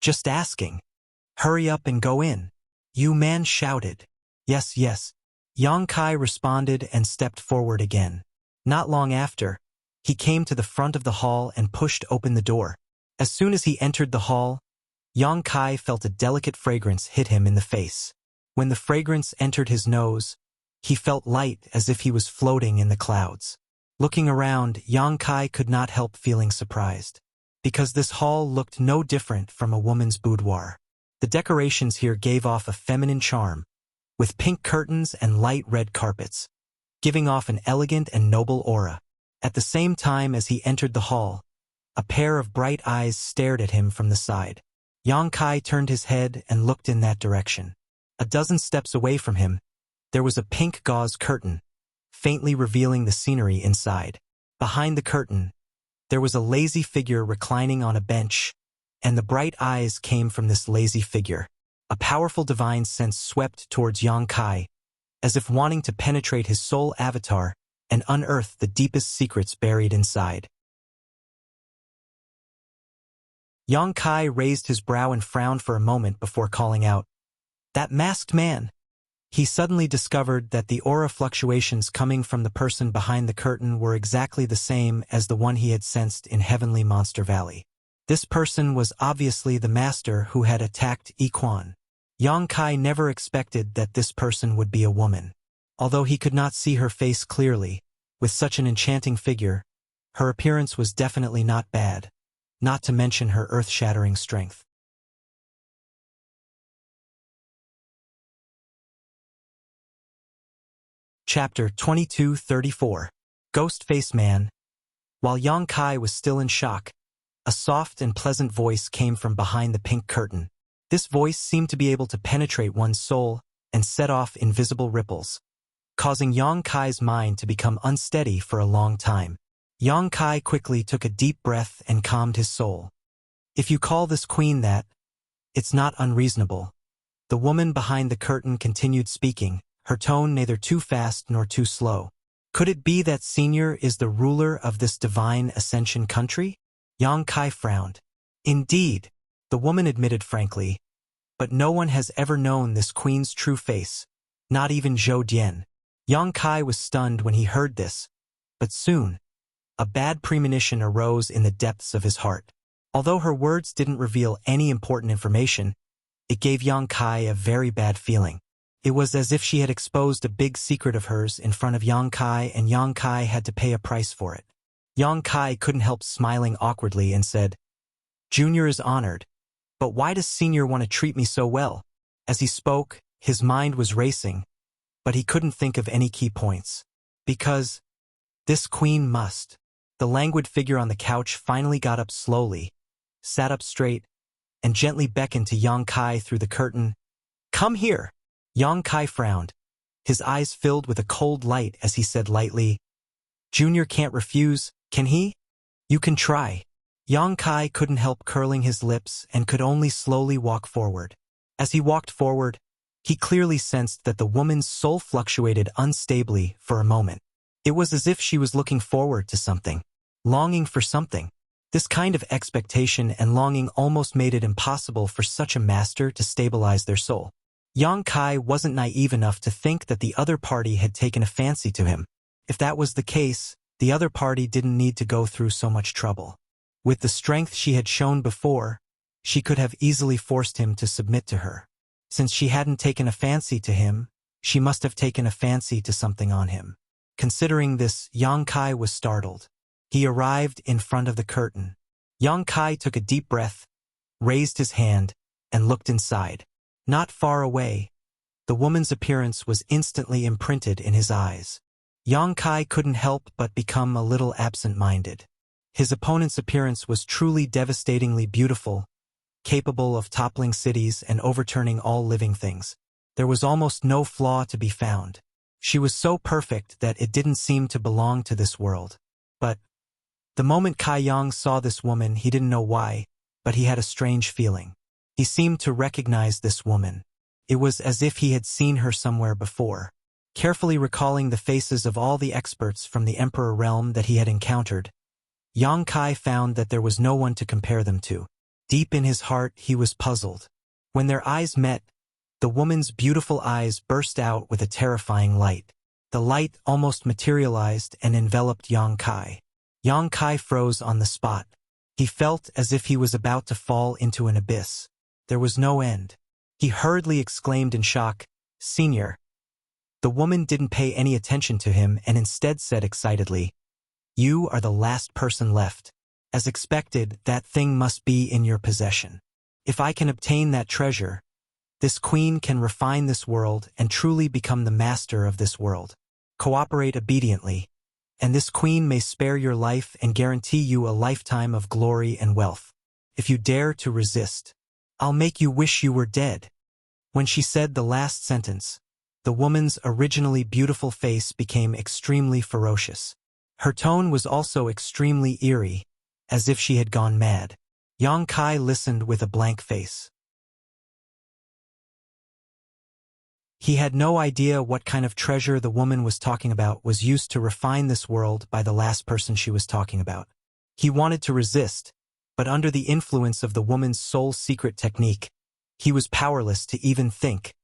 "Just asking. Hurry up and go in." Yuman shouted, "Yes, yes." Yang Kai responded and stepped forward again. Not long after, he came to the front of the hall and pushed open the door. As soon as he entered the hall, Yang Kai felt a delicate fragrance hit him in the face. When the fragrance entered his nose, he felt light as if he was floating in the clouds. Looking around, Yang Kai could not help feeling surprised, because this hall looked no different from a woman's boudoir. The decorations here gave off a feminine charm, with pink curtains and light red carpets, giving off an elegant and noble aura. At the same time as he entered the hall, a pair of bright eyes stared at him from the side. Yang Kai turned his head and looked in that direction. A dozen steps away from him, there was a pink gauze curtain, faintly revealing the scenery inside. Behind the curtain, there was a lazy figure reclining on a bench, and the bright eyes came from this lazy figure. A powerful divine sense swept towards Yang Kai, as if wanting to penetrate his soul avatar and unearth the deepest secrets buried inside. Yang Kai raised his brow and frowned for a moment before calling out, "That masked man!" He suddenly discovered that the aura fluctuations coming from the person behind the curtain were exactly the same as the one he had sensed in Heavenly Monster Valley. This person was obviously the master who had attacked Iquan. Yang Kai never expected that this person would be a woman. Although he could not see her face clearly, with such an enchanting figure, her appearance was definitely not bad, not to mention her earth-shattering strength. Chapter 2234. Ghost-Face Man. While Yang Kai was still in shock, a soft and pleasant voice came from behind the pink curtain. This voice seemed to be able to penetrate one's soul and set off invisible ripples, causing Yang Kai's mind to become unsteady for a long time. Yang Kai quickly took a deep breath and calmed his soul. "If you call this queen that, it's not unreasonable." The woman behind the curtain continued speaking, her tone neither too fast nor too slow. "Could it be that Senior is the ruler of this divine ascension country?" Yang Kai frowned. "Indeed," the woman admitted frankly, "but no one has ever known this queen's true face, not even Zhou Dian." Yang Kai was stunned when he heard this, but soon, a bad premonition arose in the depths of his heart. Although her words didn't reveal any important information, it gave Yang Kai a very bad feeling. It was as if she had exposed a big secret of hers in front of Yang Kai and Yang Kai had to pay a price for it. Yang Kai couldn't help smiling awkwardly and said, Junior is honored, but why does Senior want to treat me so well? As he spoke, his mind was racing, but he couldn't think of any key points. Because this queen must. The languid figure on the couch finally got up slowly, sat up straight, and gently beckoned to Yang Kai through the curtain. Come here. Yang Kai frowned, his eyes filled with a cold light as he said lightly, Junior can't refuse, can he? You can try. Yang Kai couldn't help curling his lips and could only slowly walk forward. As he walked forward, he clearly sensed that the woman's soul fluctuated unstably for a moment. It was as if she was looking forward to something, longing for something. This kind of expectation and longing almost made it impossible for such a master to stabilize their soul. Yang Kai wasn't naive enough to think that the other party had taken a fancy to him. If that was the case, the other party didn't need to go through so much trouble. With the strength she had shown before, she could have easily forced him to submit to her. Since she hadn't taken a fancy to him, she must have taken a fancy to something on him. Considering this, Yang Kai was startled. He arrived in front of the curtain. Yang Kai took a deep breath, raised his hand, and looked inside. Not far away, the woman's appearance was instantly imprinted in his eyes. Yang Kai couldn't help but become a little absent-minded. His opponent's appearance was truly devastatingly beautiful, capable of toppling cities and overturning all living things. There was almost no flaw to be found. She was so perfect that it didn't seem to belong to this world. But the moment Kai Yang saw this woman, he didn't know why, but he had a strange feeling. He seemed to recognize this woman. It was as if he had seen her somewhere before. Carefully recalling the faces of all the experts from the Emperor realm that he had encountered, Yang Kai found that there was no one to compare them to. Deep in his heart, he was puzzled. When their eyes met, the woman's beautiful eyes burst out with a terrifying light. The light almost materialized and enveloped Yang Kai. Yang Kai froze on the spot. He felt as if he was about to fall into an abyss. There was no end. He hurriedly exclaimed in shock, Senior. The woman didn't pay any attention to him and instead said excitedly, You are the last person left. As expected, that thing must be in your possession. If I can obtain that treasure, this queen can refine this world and truly become the master of this world. Cooperate obediently, and this queen may spare your life and guarantee you a lifetime of glory and wealth. If you dare to resist, I'll make you wish you were dead. When she said the last sentence, the woman's originally beautiful face became extremely ferocious. Her tone was also extremely eerie, as if she had gone mad. Yang Kai listened with a blank face. He had no idea what kind of treasure the woman was talking about was used to refine this world by the last person she was talking about. He wanted to resist, but under the influence of the woman's soul secret technique, he was powerless to even think,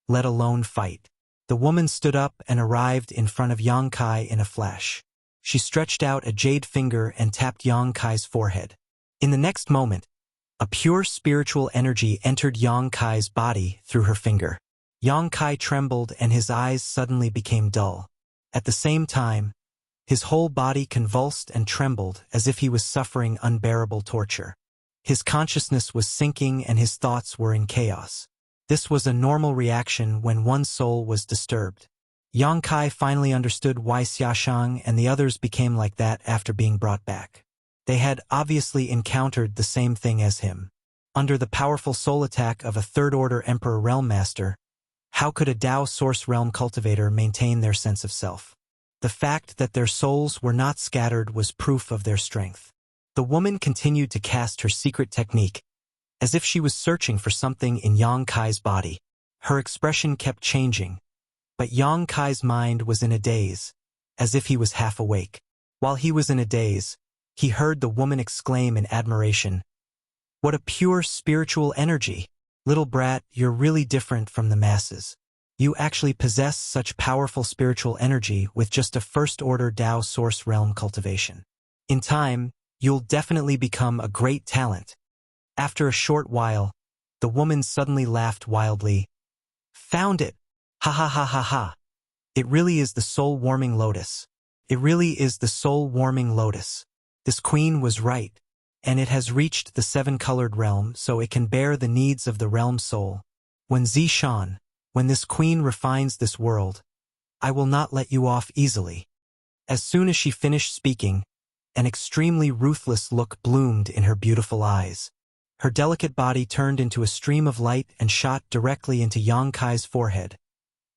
let alone fight. The woman stood up and arrived in front of Yang Kai in a flash. She stretched out a jade finger and tapped Yang Kai's forehead. In the next moment, a pure spiritual energy entered Yang Kai's body through her finger. Yang Kai trembled and his eyes suddenly became dull. At the same time, his whole body convulsed and trembled as if he was suffering unbearable torture. His consciousness was sinking and his thoughts were in chaos. This was a normal reaction when one's soul was disturbed. Yang Kai finally understood why Xiaoshang and the others became like that after being brought back. They had obviously encountered the same thing as him. Under the powerful soul attack of a third-order Emperor Realm Master, how could a Dao Source Realm cultivator maintain their sense of self? The fact that their souls were not scattered was proof of their strength. The woman continued to cast her secret technique, as if she was searching for something in Yang Kai's body. Her expression kept changing, but Yang Kai's mind was in a daze, as if he was half awake. While he was in a daze, he heard the woman exclaim in admiration, What a pure spiritual energy! Little brat, you're really different from the masses. You actually possess such powerful spiritual energy with just a first-order Dao Source Realm cultivation. In time, you'll definitely become a great talent. After a short while, the woman suddenly laughed wildly. Found it! Ha ha ha ha ha! It really is the soul-warming lotus. It really is the soul-warming lotus. This queen was right, and it has reached the seven-colored realm so it can bear the needs of the realm soul. When Zishan, when this queen refines this world, I will not let you off easily. As soon as she finished speaking, an extremely ruthless look bloomed in her beautiful eyes. Her delicate body turned into a stream of light and shot directly into Yang Kai's forehead,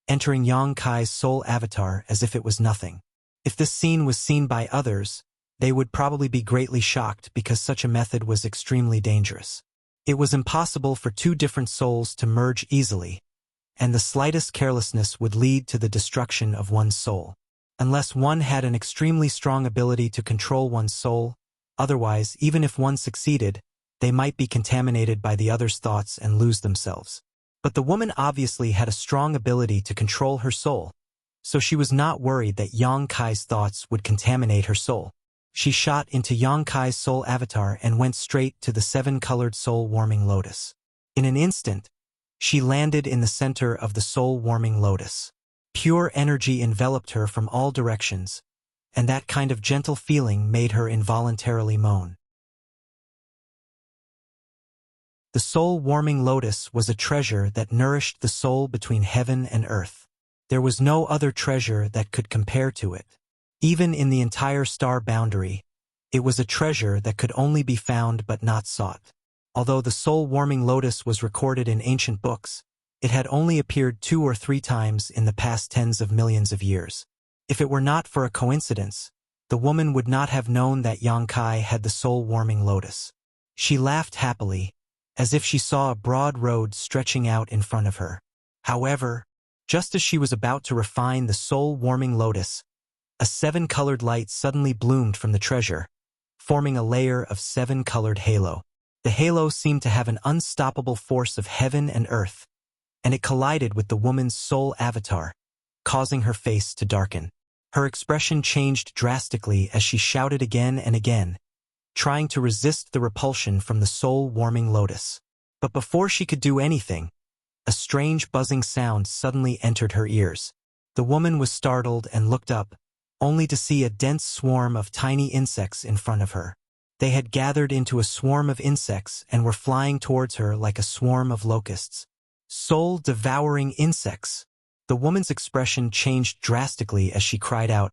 entering Yang Kai's soul avatar as if it was nothing. If this scene was seen by others, they would probably be greatly shocked because such a method was extremely dangerous. It was impossible for two different souls to merge easily, and the slightest carelessness would lead to the destruction of one's soul. Unless one had an extremely strong ability to control one's soul, otherwise, even if one succeeded, they might be contaminated by the other's thoughts and lose themselves. But the woman obviously had a strong ability to control her soul, so she was not worried that Yang Kai's thoughts would contaminate her soul. She shot into Yang Kai's soul avatar and went straight to the seven-colored soul-warming lotus. In an instant, she landed in the center of the soul-warming lotus. Pure energy enveloped her from all directions, and that kind of gentle feeling made her involuntarily moan. The soul-warming lotus was a treasure that nourished the soul between heaven and earth. There was no other treasure that could compare to it. Even in the entire star boundary, it was a treasure that could only be found but not sought. Although the soul-warming lotus was recorded in ancient books, it had only appeared 2 or 3 times in the past tens of millions of years. If it were not for a coincidence, the woman would not have known that Yang Kai had the soul-warming lotus. She laughed happily, as if she saw a broad road stretching out in front of her. However, just as she was about to refine the soul-warming lotus, a 7-colored light suddenly bloomed from the treasure, forming a layer of 7-colored halo. The halo seemed to have an unstoppable force of heaven and earth, and it collided with the woman's soul avatar, causing her face to darken. Her expression changed drastically as she shouted again and again, trying to resist the repulsion from the soul-warming lotus. But before she could do anything, a strange buzzing sound suddenly entered her ears. The woman was startled and looked up, only to see a dense swarm of tiny insects in front of her. They had gathered into a swarm of insects and were flying towards her like a swarm of locusts. Soul-devouring insects! The woman's expression changed drastically as she cried out,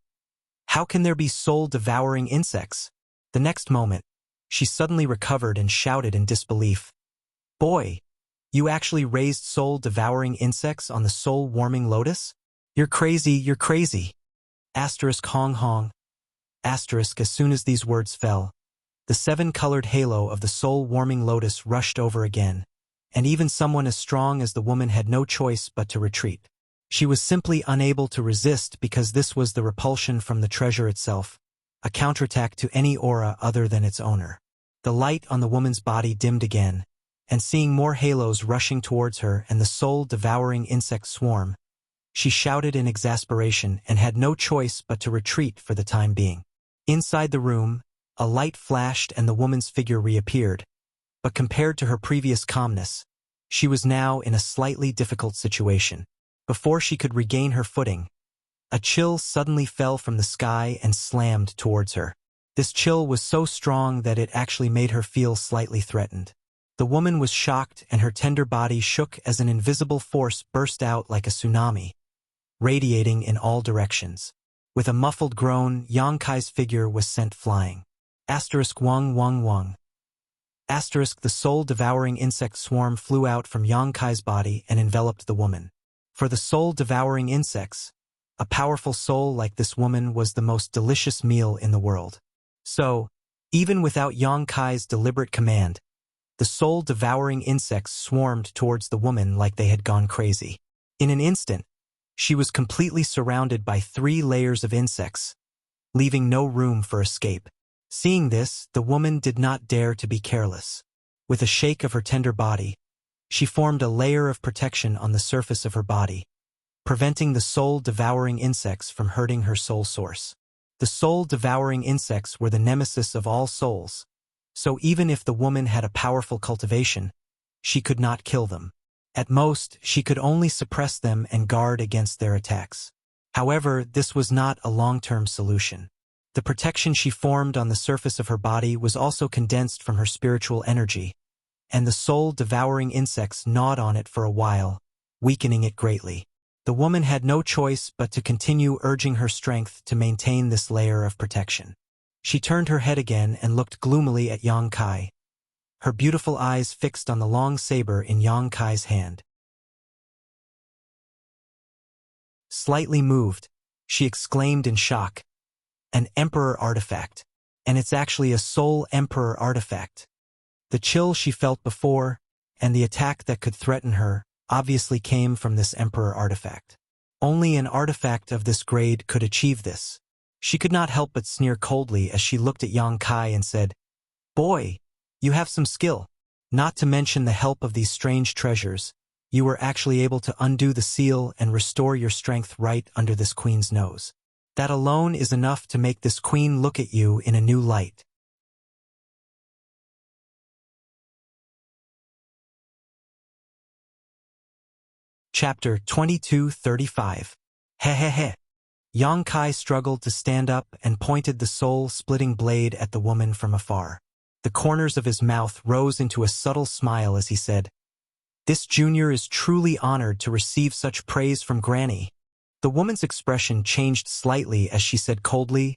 "How can there be soul-devouring insects?" The next moment, she suddenly recovered and shouted in disbelief, "Boy, you actually raised soul-devouring insects on the soul-warming lotus? You're crazy, you're crazy." Asterisk hong hong. Asterisk as soon as these words fell, the 7-colored halo of the soul-warming lotus rushed over again, and even someone as strong as the woman had no choice but to retreat. She was simply unable to resist because this was the repulsion from the treasure itself, a counterattack to any aura other than its owner. The light on the woman's body dimmed again, and seeing more halos rushing towards her and the soul-devouring insect swarm, she shouted in exasperation and had no choice but to retreat for the time being. Inside the room, a light flashed and the woman's figure reappeared, but compared to her previous calmness, she was now in a slightly difficult situation. Before she could regain her footing, a chill suddenly fell from the sky and slammed towards her. This chill was so strong that it actually made her feel slightly threatened. The woman was shocked and her tender body shook as an invisible force burst out like a tsunami, radiating in all directions. With a muffled groan, Yang Kai's figure was sent flying. Asterisk wang wang wang. Asterisk the soul-devouring insect swarm flew out from Yang Kai's body and enveloped the woman. For the soul-devouring insects, a powerful soul like this woman was the most delicious meal in the world. So, even without Yang Kai's deliberate command, the soul-devouring insects swarmed towards the woman like they had gone crazy. In an instant, she was completely surrounded by 3 layers of insects, leaving no room for escape. Seeing this, the woman did not dare to be careless. With a shake of her tender body, she formed a layer of protection on the surface of her body, preventing the soul-devouring insects from hurting her soul source. The soul-devouring insects were the nemesis of all souls, so even if the woman had a powerful cultivation, she could not kill them. At most, she could only suppress them and guard against their attacks. However, this was not a long-term solution. The protection she formed on the surface of her body was also condensed from her spiritual energy, and the soul-devouring insects gnawed on it for a while, weakening it greatly. The woman had no choice but to continue urging her strength to maintain this layer of protection. She turned her head again and looked gloomily at Yang Kai, her beautiful eyes fixed on the long saber in Yang Kai's hand. Slightly moved, she exclaimed in shock, "An Emperor artifact. And it's actually a Soul Emperor artifact." The chill she felt before, and the attack that could threaten her, obviously came from this Emperor artifact. Only an artifact of this grade could achieve this. She could not help but sneer coldly as she looked at Yang Kai and said, "Boy, you have some skill. Not to mention the help of these strange treasures, you were actually able to undo the seal and restore your strength right under this queen's nose. That alone is enough to make this queen look at you in a new light." Chapter 22:35. Hehehe. Yang Kai struggled to stand up and pointed the soul-splitting blade at the woman from afar. The corners of his mouth rose into a subtle smile as he said, "This junior is truly honored to receive such praise from Granny." The woman's expression changed slightly as she said coldly,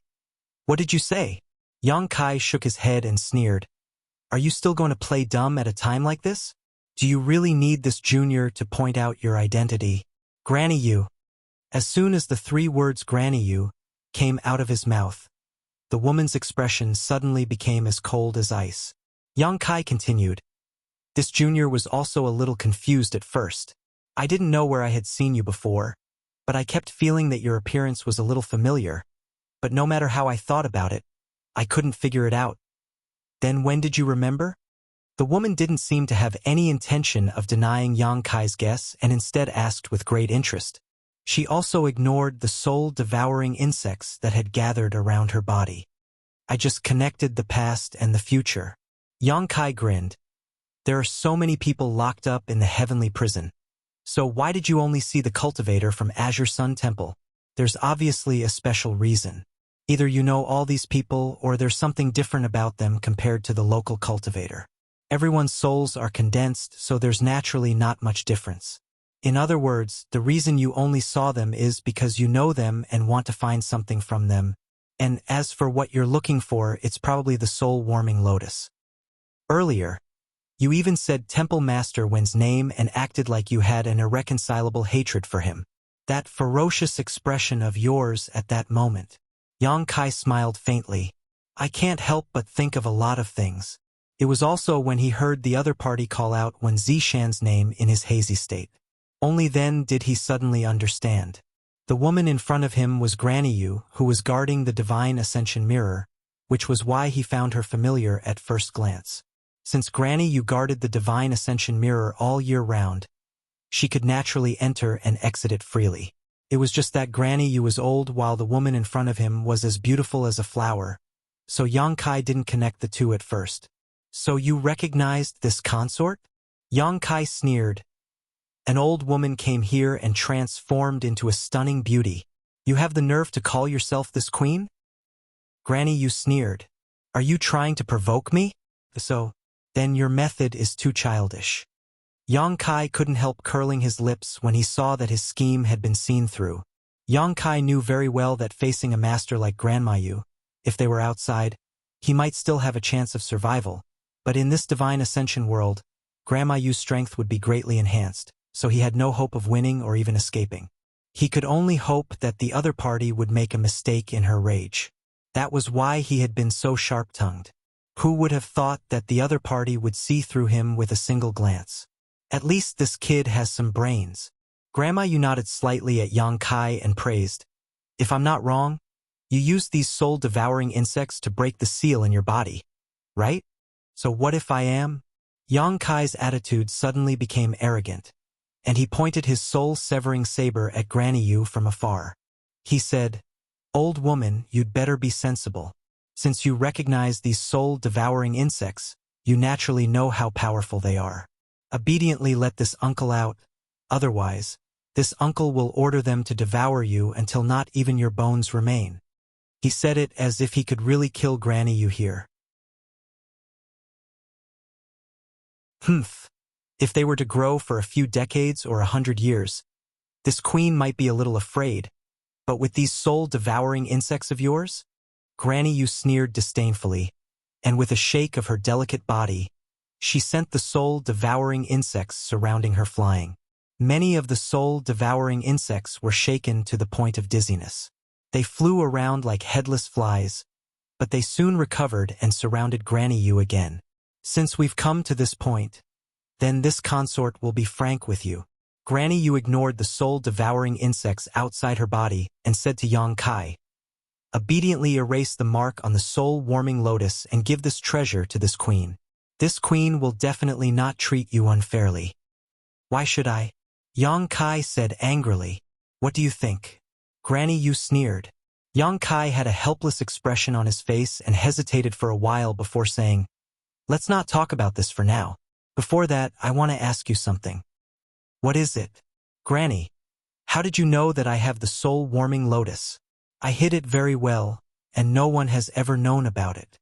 "What did you say?" Yang Kai shook his head and sneered, "Are you still going to play dumb at a time like this? Do you really need this junior to point out your identity? Granny you." As soon as the 3 words "Granny you" came out of his mouth, the woman's expression suddenly became as cold as ice. Yang Kai continued, "This junior was also a little confused at first. I didn't know where I had seen you before, but I kept feeling that your appearance was a little familiar. But no matter how I thought about it, I couldn't figure it out. Then when did you remember?" The woman didn't seem to have any intention of denying Yang Kai's guess and instead asked with great interest. She also ignored the soul-devouring insects that had gathered around her body. "I just connected the past and the future." Yang Kai grinned. "There are so many people locked up in the heavenly prison. So why did you only see the cultivator from Azure Sun Temple? There's obviously a special reason. Either you know all these people or there's something different about them compared to the local cultivator. Everyone's souls are condensed, so there's naturally not much difference. In other words, the reason you only saw them is because you know them and want to find something from them. And as for what you're looking for, it's probably the soul-warming lotus. Earlier, you even said Temple Master Wen's name and acted like you had an irreconcilable hatred for him. That ferocious expression of yours at that moment." Yang Kai smiled faintly. "I can't help but think of a lot of things." It was also when he heard the other party call out Wen Zishan's name in his hazy state. Only then did he suddenly understand. The woman in front of him was Granny Yu, who was guarding the Divine Ascension Mirror, which was why he found her familiar at first glance. Since Granny Yu guarded the Divine Ascension Mirror all year round, she could naturally enter and exit it freely. It was just that Granny Yu was old while the woman in front of him was as beautiful as a flower, so Yang Kai didn't connect the two at first. "So you recognized this consort?" Yang Kai sneered. "An old woman came here and transformed into a stunning beauty. You have the nerve to call yourself this queen?" Granny Yu sneered. "Are you trying to provoke me? So, then your method is too childish." Yang Kai couldn't help curling his lips when he saw that his scheme had been seen through. Yang Kai knew very well that facing a master like Grandma Yu, if they were outside, he might still have a chance of survival. But in this Divine Ascension world, Grandma Yu's strength would be greatly enhanced, so he had no hope of winning or even escaping. He could only hope that the other party would make a mistake in her rage. That was why he had been so sharp-tongued. Who would have thought that the other party would see through him with a single glance? At least this kid has some brains. Grandma Yu nodded slightly at Yang Kai and praised, "If I'm not wrong, you used these soul-devouring insects to break the seal in your body, right? So what if I am?" Yang Kai's attitude suddenly became arrogant, and he pointed his soul-severing saber at Granny Yu from afar. He said, "Old woman, you'd better be sensible. Since you recognize these soul-devouring insects, you naturally know how powerful they are. Obediently let this uncle out, otherwise, This uncle will order them to devour you until not even your bones remain. He said it as if he could really kill Granny Yu here. Humph. If they were to grow for a few decades or 100 years, this queen might be a little afraid, but with these soul-devouring insects of yours? Granny Yu sneered disdainfully, and with a shake of her delicate body, she sent the soul-devouring insects surrounding her flying. Many of the soul-devouring insects were shaken to the point of dizziness. They flew around like headless flies, but they soon recovered and surrounded Granny Yu again. Since we've come to this point, then this consort will be frank with you. Granny Yu ignored the soul-devouring insects outside her body and said to Yang Kai, "Obediently erase the mark on the soul-warming lotus and give this treasure to this queen. This queen will definitely not treat you unfairly." "Why should I?" Yang Kai said angrily. "What do you think?" Granny Yu sneered. Yang Kai had a helpless expression on his face and hesitated for a while before saying, "Let's not talk about this for now. Before that, I want to ask you something." "What is it?" "Granny, how did you know that I have the soul-warming lotus?" "I hid it very well, and no one has ever known about it."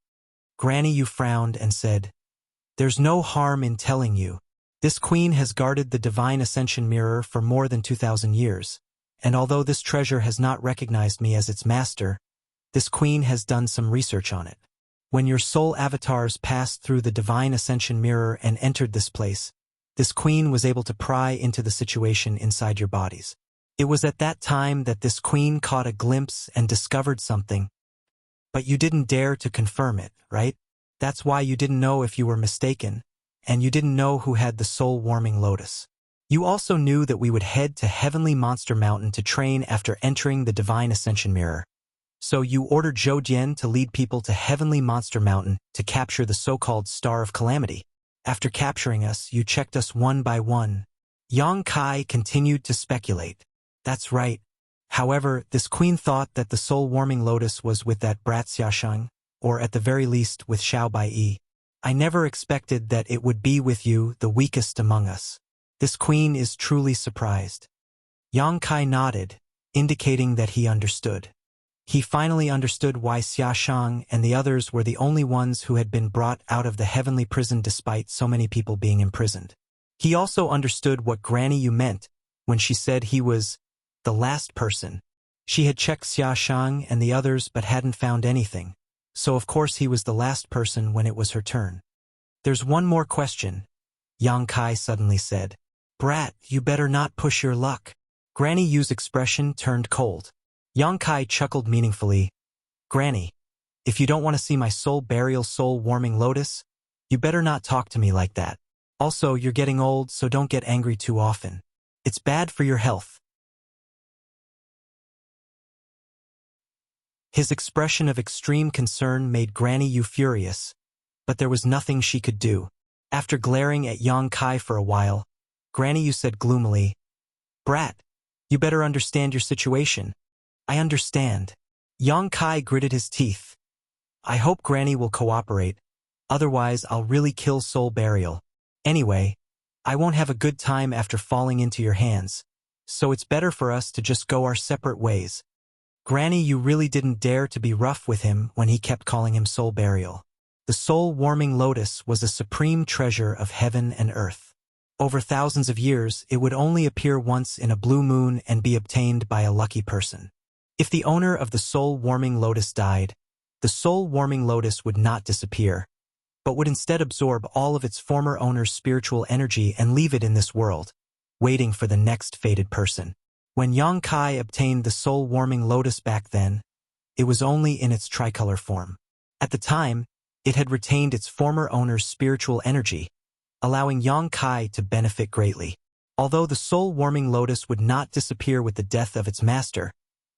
Granny Yu frowned and said, "There's no harm in telling you. This queen has guarded the divine ascension mirror for more than 2,000 years, and although this treasure has not recognized me as its master, this queen has done some research on it. When your soul avatars passed through the divine ascension mirror and entered this place, this queen was able to pry into the situation inside your bodies. It was at that time that this queen caught a glimpse and discovered something, but you didn't dare to confirm it, right? That's why you didn't know if you were mistaken, and you didn't know who had the soul-warming lotus. You also knew that we would head to Heavenly Monster Mountain to train after entering the divine ascension mirror. So you ordered Zhou Jian to lead people to Heavenly Monster Mountain to capture the so-called Star of Calamity. After capturing us, you checked us one by one." Yang Kai continued to speculate. "That's right. However, this queen thought that the soul-warming lotus was with that brat Xiaosheng, or at the very least with Xiao Baiyi. I never expected that it would be with you, the weakest among us. This queen is truly surprised." Yang Kai nodded, indicating that he understood. He finally understood why Xiaosheng and the others were the only ones who had been brought out of the heavenly prison despite so many people being imprisoned. He also understood what Granny Yu meant when she said he was the last person. She had checked Xiaosheng and the others but hadn't found anything, so of course he was the last person when it was her turn. "There's one more question," Yang Kai suddenly said. "Brat, you better not push your luck." Granny Yu's expression turned cold. Yang Kai chuckled meaningfully. "Granny, if you don't want to see my soul-burial soul-warming lotus, you better not talk to me like that. Also, you're getting old, so don't get angry too often. It's bad for your health." His expression of extreme concern made Granny Yu furious, but there was nothing she could do. After glaring at Yang Kai for a while, Granny Yu said gloomily, "Brat, you better understand your situation." "I understand." Yang Kai gritted his teeth. "I hope Granny will cooperate, otherwise I'll really kill Soul Burial. Anyway, I won't have a good time after falling into your hands, so it's better for us to just go our separate ways." Granny Yu really didn't dare to be rough with him when he kept calling him Soul Burial. The soul-warming lotus was a supreme treasure of heaven and earth. Over thousands of years, it would only appear once in a blue moon and be obtained by a lucky person. If the owner of the soul-warming lotus died, the soul-warming lotus would not disappear, but would instead absorb all of its former owner's spiritual energy and leave it in this world, waiting for the next fated person. When Yang Kai obtained the soul-warming lotus back then, it was only in its tricolor form. At the time, it had retained its former owner's spiritual energy, allowing Yang Kai to benefit greatly. Although the soul-warming lotus would not disappear with the death of its master,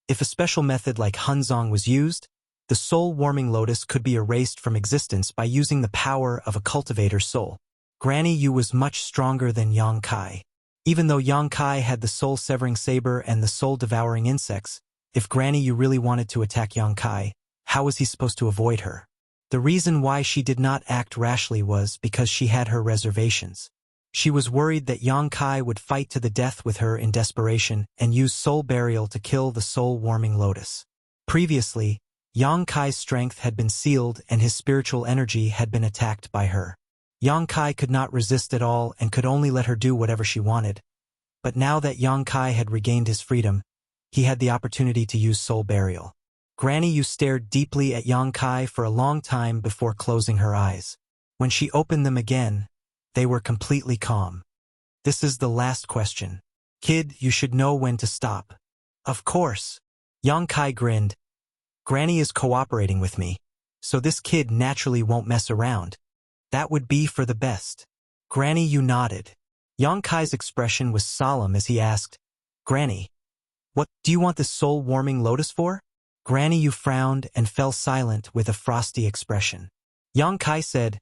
if a special method like Hunzong was used, the soul-warming lotus could be erased from existence by using the power of a cultivator's soul. Granny Yu was much stronger than Yang Kai. Even though Yang Kai had the soul-severing saber and the soul-devouring insects, if Granny Yu really wanted to attack Yang Kai, how was he supposed to avoid her? The reason why she did not act rashly was because she had her reservations. She was worried that Yang Kai would fight to the death with her in desperation and use soul burial to kill the soul-warming lotus. Previously, Yang Kai's strength had been sealed and his spiritual energy had been attacked by her. Yang Kai could not resist at all and could only let her do whatever she wanted. But now that Yang Kai had regained his freedom, he had the opportunity to use soul burial. Granny Yu stared deeply at Yang Kai for a long time before closing her eyes. When she opened them again, they were completely calm. This is the last question. Kid, you should know when to stop. Of course. Yang Kai grinned. Granny is cooperating with me, so this kid naturally won't mess around. That would be for the best. Granny Yu nodded. Yang Kai's expression was solemn as he asked, Granny, what do you want this soul-warming lotus for? Granny Yu frowned and fell silent with a frosty expression. Yang Kai said,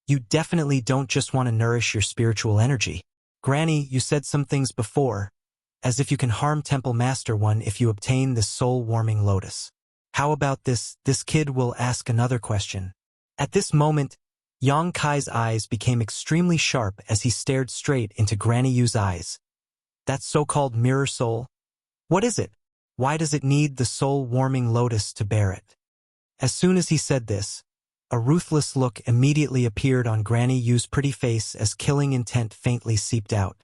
You definitely don't just want to nourish your spiritual energy. Granny, you said some things before, as if you can harm Temple Master One if you obtain this soul-warming lotus. How about this kid will ask another question. At this moment, Yang Kai's eyes became extremely sharp as he stared straight into Granny Yu's eyes. That so-called mirror soul? What is it? Why does it need the soul-warming lotus to bear it? As soon as he said this, a ruthless look immediately appeared on Granny Yu's pretty face as killing intent faintly seeped out.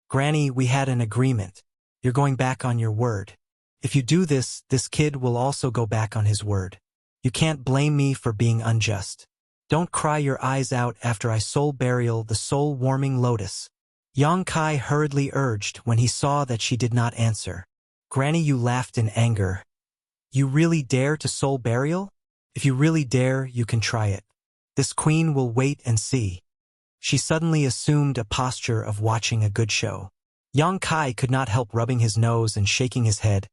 Granny, we had an agreement. You're going back on your word. If you do this kid will also go back on his word. You can't blame me for being unjust. Don't cry your eyes out after I soul burial the soul-warming lotus. Yang Kai hurriedly urged when he saw that she did not answer. Granny Yu laughed in anger. You really dare to soul burial? If you really dare, you can try it. This queen will wait and see. She suddenly assumed a posture of watching a good show. Yang Kai could not help rubbing his nose and shaking his head.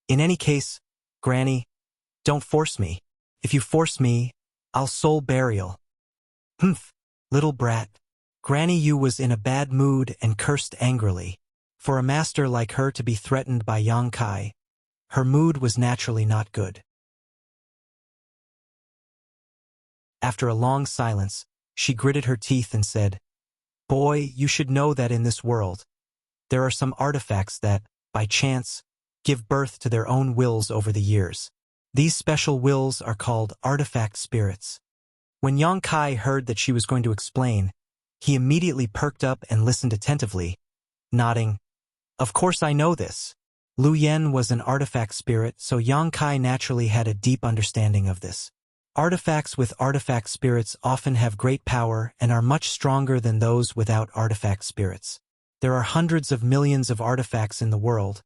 In any case, Granny, don't force me. If you force me, I'll soul burial. Humph, little brat. Granny Yu was in a bad mood and cursed angrily. For a master like her to be threatened by Yang Kai, her mood was naturally not good. After a long silence, she gritted her teeth and said, Boy, you should know that in this world, there are some artifacts that, by chance, give birth to their own wills over the years. These special wills are called artifact spirits. When Yang Kai heard that she was going to explain, he immediately perked up and listened attentively, nodding, Of course I know this. Lu Yen was an artifact spirit, so Yang Kai naturally had a deep understanding of this. Artifacts with artifact spirits often have great power and are much stronger than those without artifact spirits. There are hundreds of millions of artifacts in the world,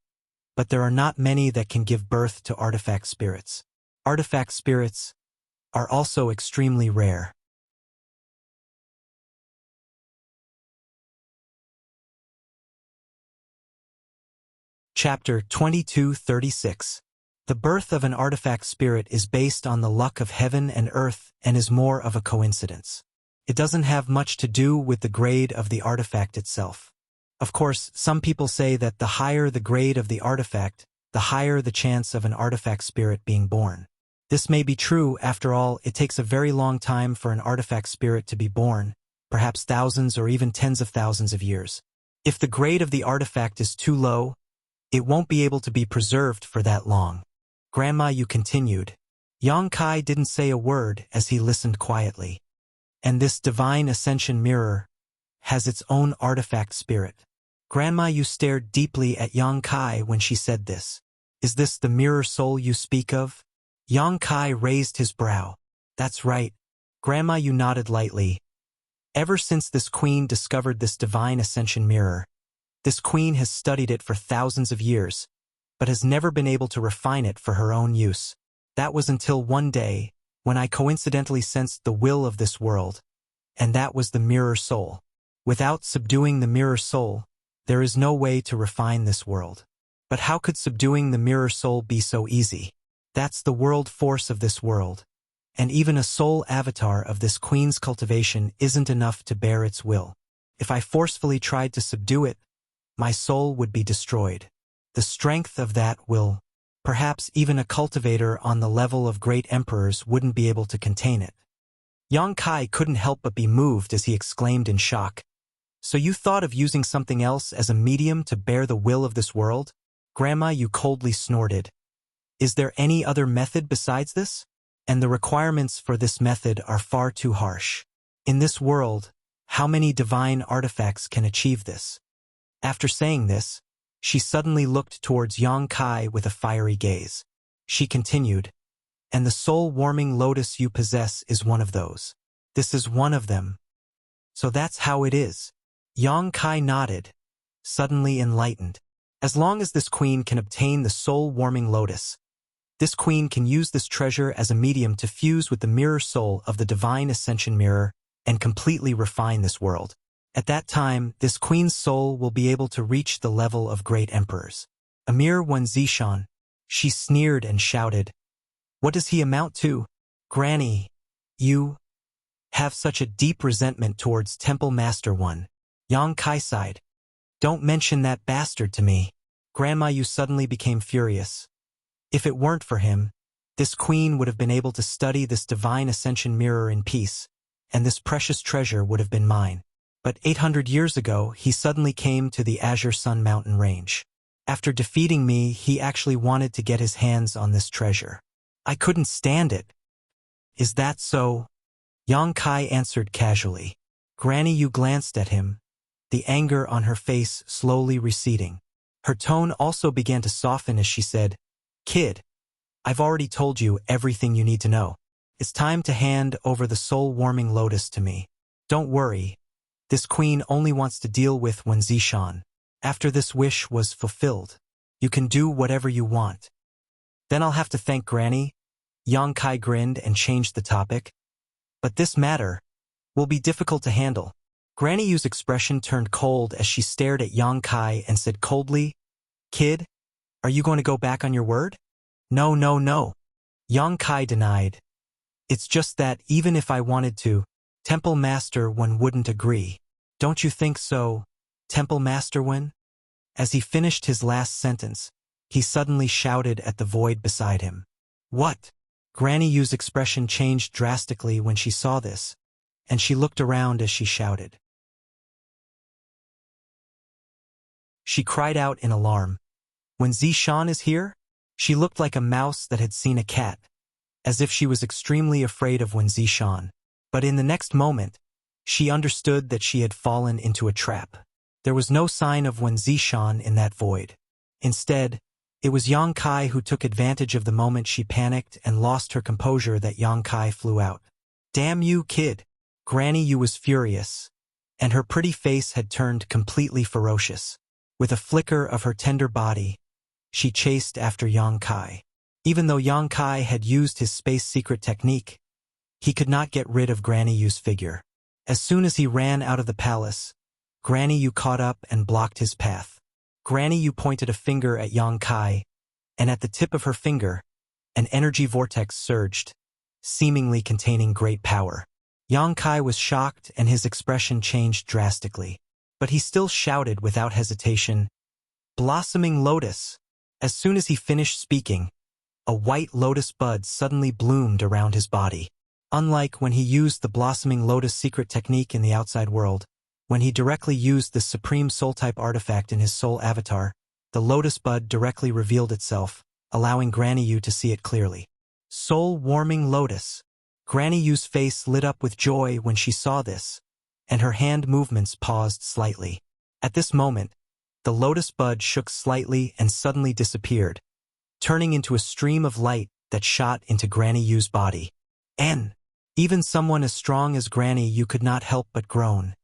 but there are not many that can give birth to artifact spirits. Artifact spirits are also extremely rare. Chapter 2236. The birth of an artifact spirit is based on the luck of heaven and earth and is more of a coincidence. It doesn't have much to do with the grade of the artifact itself. Of course, some people say that the higher the grade of the artifact, the higher the chance of an artifact spirit being born. This may be true. After all, it takes a very long time for an artifact spirit to be born, perhaps thousands or even tens of thousands of years. If the grade of the artifact is too low, it won't be able to be preserved for that long. Grandma Yu continued. Yang Kai didn't say a word as he listened quietly. And this divine ascension mirror has its own artifact spirit. Grandma Yu stared deeply at Yang Kai when she said this. Is this the mirror soul you speak of? Yang Kai raised his brow. That's right. Grandma Yu nodded lightly. Ever since this queen discovered this divine ascension mirror, this queen has studied it for thousands of years, but has never been able to refine it for her own use. That was until one day, when I coincidentally sensed the will of this world, and that was the mirror soul. Without subduing the mirror soul, there is no way to refine this world. But how could subduing the mirror soul be so easy? That's the world force of this world, and even a soul avatar of this queen's cultivation isn't enough to bear its will. If I forcefully tried to subdue it, my soul would be destroyed. The strength of that will, perhaps even a cultivator on the level of great emperors wouldn't be able to contain it. Yang Kai couldn't help but be moved as he exclaimed in shock. So you thought of using something else as a medium to bear the will of this world? Grandma, you coldly snorted. Is there any other method besides this? And the requirements for this method are far too harsh. In this world, how many divine artifacts can achieve this? After saying this, she suddenly looked towards Yang Kai with a fiery gaze. She continued, and the soul-warming lotus you possess is one of those. This is one of them. So that's how it is. Yang Kai nodded, suddenly enlightened. As long as this queen can obtain the soul-warming lotus, this queen can use this treasure as a medium to fuse with the mirror soul of the divine ascension mirror and completely refine this world. At that time, this queen's soul will be able to reach the level of great emperors. Emir Zishan, she sneered and shouted, "What does he amount to? Granny, you have such a deep resentment towards Temple Master One." Yang Kai sighed. "Don't mention that bastard to me." Grandma Yu suddenly became furious. If it weren't for him, this queen would have been able to study this divine ascension mirror in peace, and this precious treasure would have been mine. But 800 years ago, he suddenly came to the Azure Sun Mountain range. After defeating me, he actually wanted to get his hands on this treasure. I couldn't stand it. Is that so? Yang Kai answered casually. Granny Yu glanced at him, the anger on her face slowly receding. Her tone also began to soften as she said, "Kid, I've already told you everything you need to know. It's time to hand over the soul-warming lotus to me. Don't worry. This queen only wants to deal with Wen Zishan. After this wish was fulfilled, you can do whatever you want." "Then I'll have to thank Granny." Yang Kai grinned and changed the topic. "But this matter will be difficult to handle." Granny Yu's expression turned cold as she stared at Yang Kai and said coldly, "Kid, are you going to go back on your word?" No, no, no. Yang Kai denied. "It's just that even if I wanted to, Temple Master Wen wouldn't agree. Don't you think so, Temple Master Wen?" As he finished his last sentence, he suddenly shouted at the void beside him. "What?" Granny Yu's expression changed drastically when she saw this, and she looked around as she shouted. She cried out in alarm. "Wen Zishan is here?" She looked like a mouse that had seen a cat, as if she was extremely afraid of Wen Zishan. But in the next moment, she understood that she had fallen into a trap. There was no sign of Wen Zishan in that void. Instead, it was Yang Kai who took advantage of the moment she panicked and lost her composure that Yang Kai flew out. "Damn you, kid!" Granny Yu was furious, and her pretty face had turned completely ferocious. With a flicker of her tender body, she chased after Yang Kai. Even though Yang Kai had used his space secret technique, he could not get rid of Granny Yu's figure. As soon as he ran out of the palace, Granny Yu caught up and blocked his path. Granny Yu pointed a finger at Yang Kai, and at the tip of her finger, an energy vortex surged, seemingly containing great power. Yang Kai was shocked and his expression changed drastically. But he still shouted without hesitation, "Blossoming Lotus!" As soon as he finished speaking, a white lotus bud suddenly bloomed around his body. Unlike when he used the Blossoming Lotus secret technique in the outside world, when he directly used the Supreme Soul-type artifact in his soul avatar, the lotus bud directly revealed itself, allowing Granny Yu to see it clearly. Soul-warming lotus. Granny Yu's face lit up with joy when she saw this, and her hand movements paused slightly. At this moment, the lotus bud shook slightly and suddenly disappeared, turning into a stream of light that shot into Granny Yu's body. Even someone as strong as Granny Yu could not help but groan,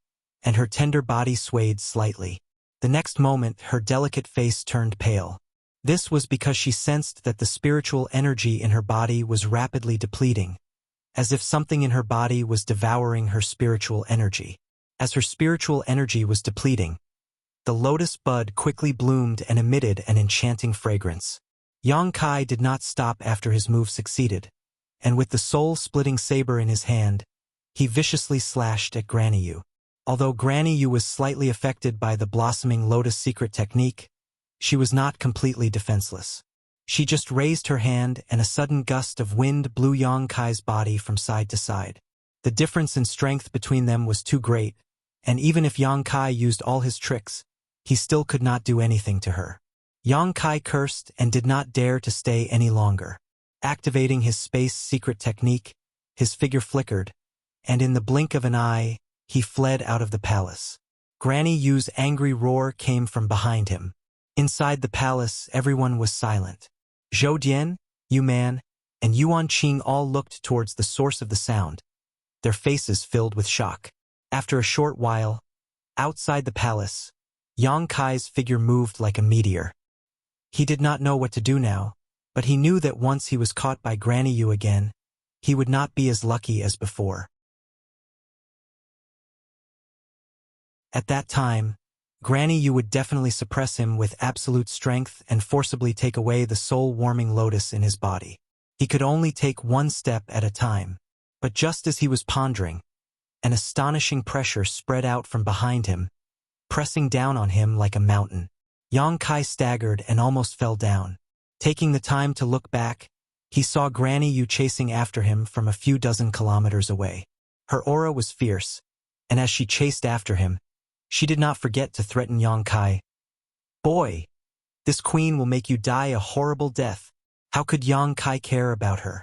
and her tender body swayed slightly. The next moment, her delicate face turned pale. This was because she sensed that the spiritual energy in her body was rapidly depleting, as if something in her body was devouring her spiritual energy. As her spiritual energy was depleting, the lotus bud quickly bloomed and emitted an enchanting fragrance. Yang Kai did not stop after his move succeeded, and with the soul-splitting saber in his hand, he viciously slashed at Granny Yu. Although Granny Yu was slightly affected by the Blossoming Lotus secret technique, she was not completely defenseless. She just raised her hand and a sudden gust of wind blew Yang Kai's body from side to side. The difference in strength between them was too great, and even if Yang Kai used all his tricks, he still could not do anything to her. Yang Kai cursed and did not dare to stay any longer. Activating his space secret technique, his figure flickered, and in the blink of an eye, he fled out of the palace. Granny Yu's angry roar came from behind him. Inside the palace, everyone was silent. Zhou Dian, Yu Man, and Yuan Qing all looked towards the source of the sound, their faces filled with shock. After a short while, outside the palace, Yang Kai's figure moved like a meteor. He did not know what to do now, but he knew that once he was caught by Granny Yu again, he would not be as lucky as before. At that time, Granny Yu would definitely suppress him with absolute strength and forcibly take away the soul-warming lotus in his body. He could only take one step at a time, but just as he was pondering, an astonishing pressure spread out from behind him, pressing down on him like a mountain. Yang Kai staggered and almost fell down. Taking the time to look back, he saw Granny Yu chasing after him from a few dozen kilometers away. Her aura was fierce, and as she chased after him, she did not forget to threaten Yang Kai. "Boy, this queen will make you die a horrible death." How could Yang Kai care about her?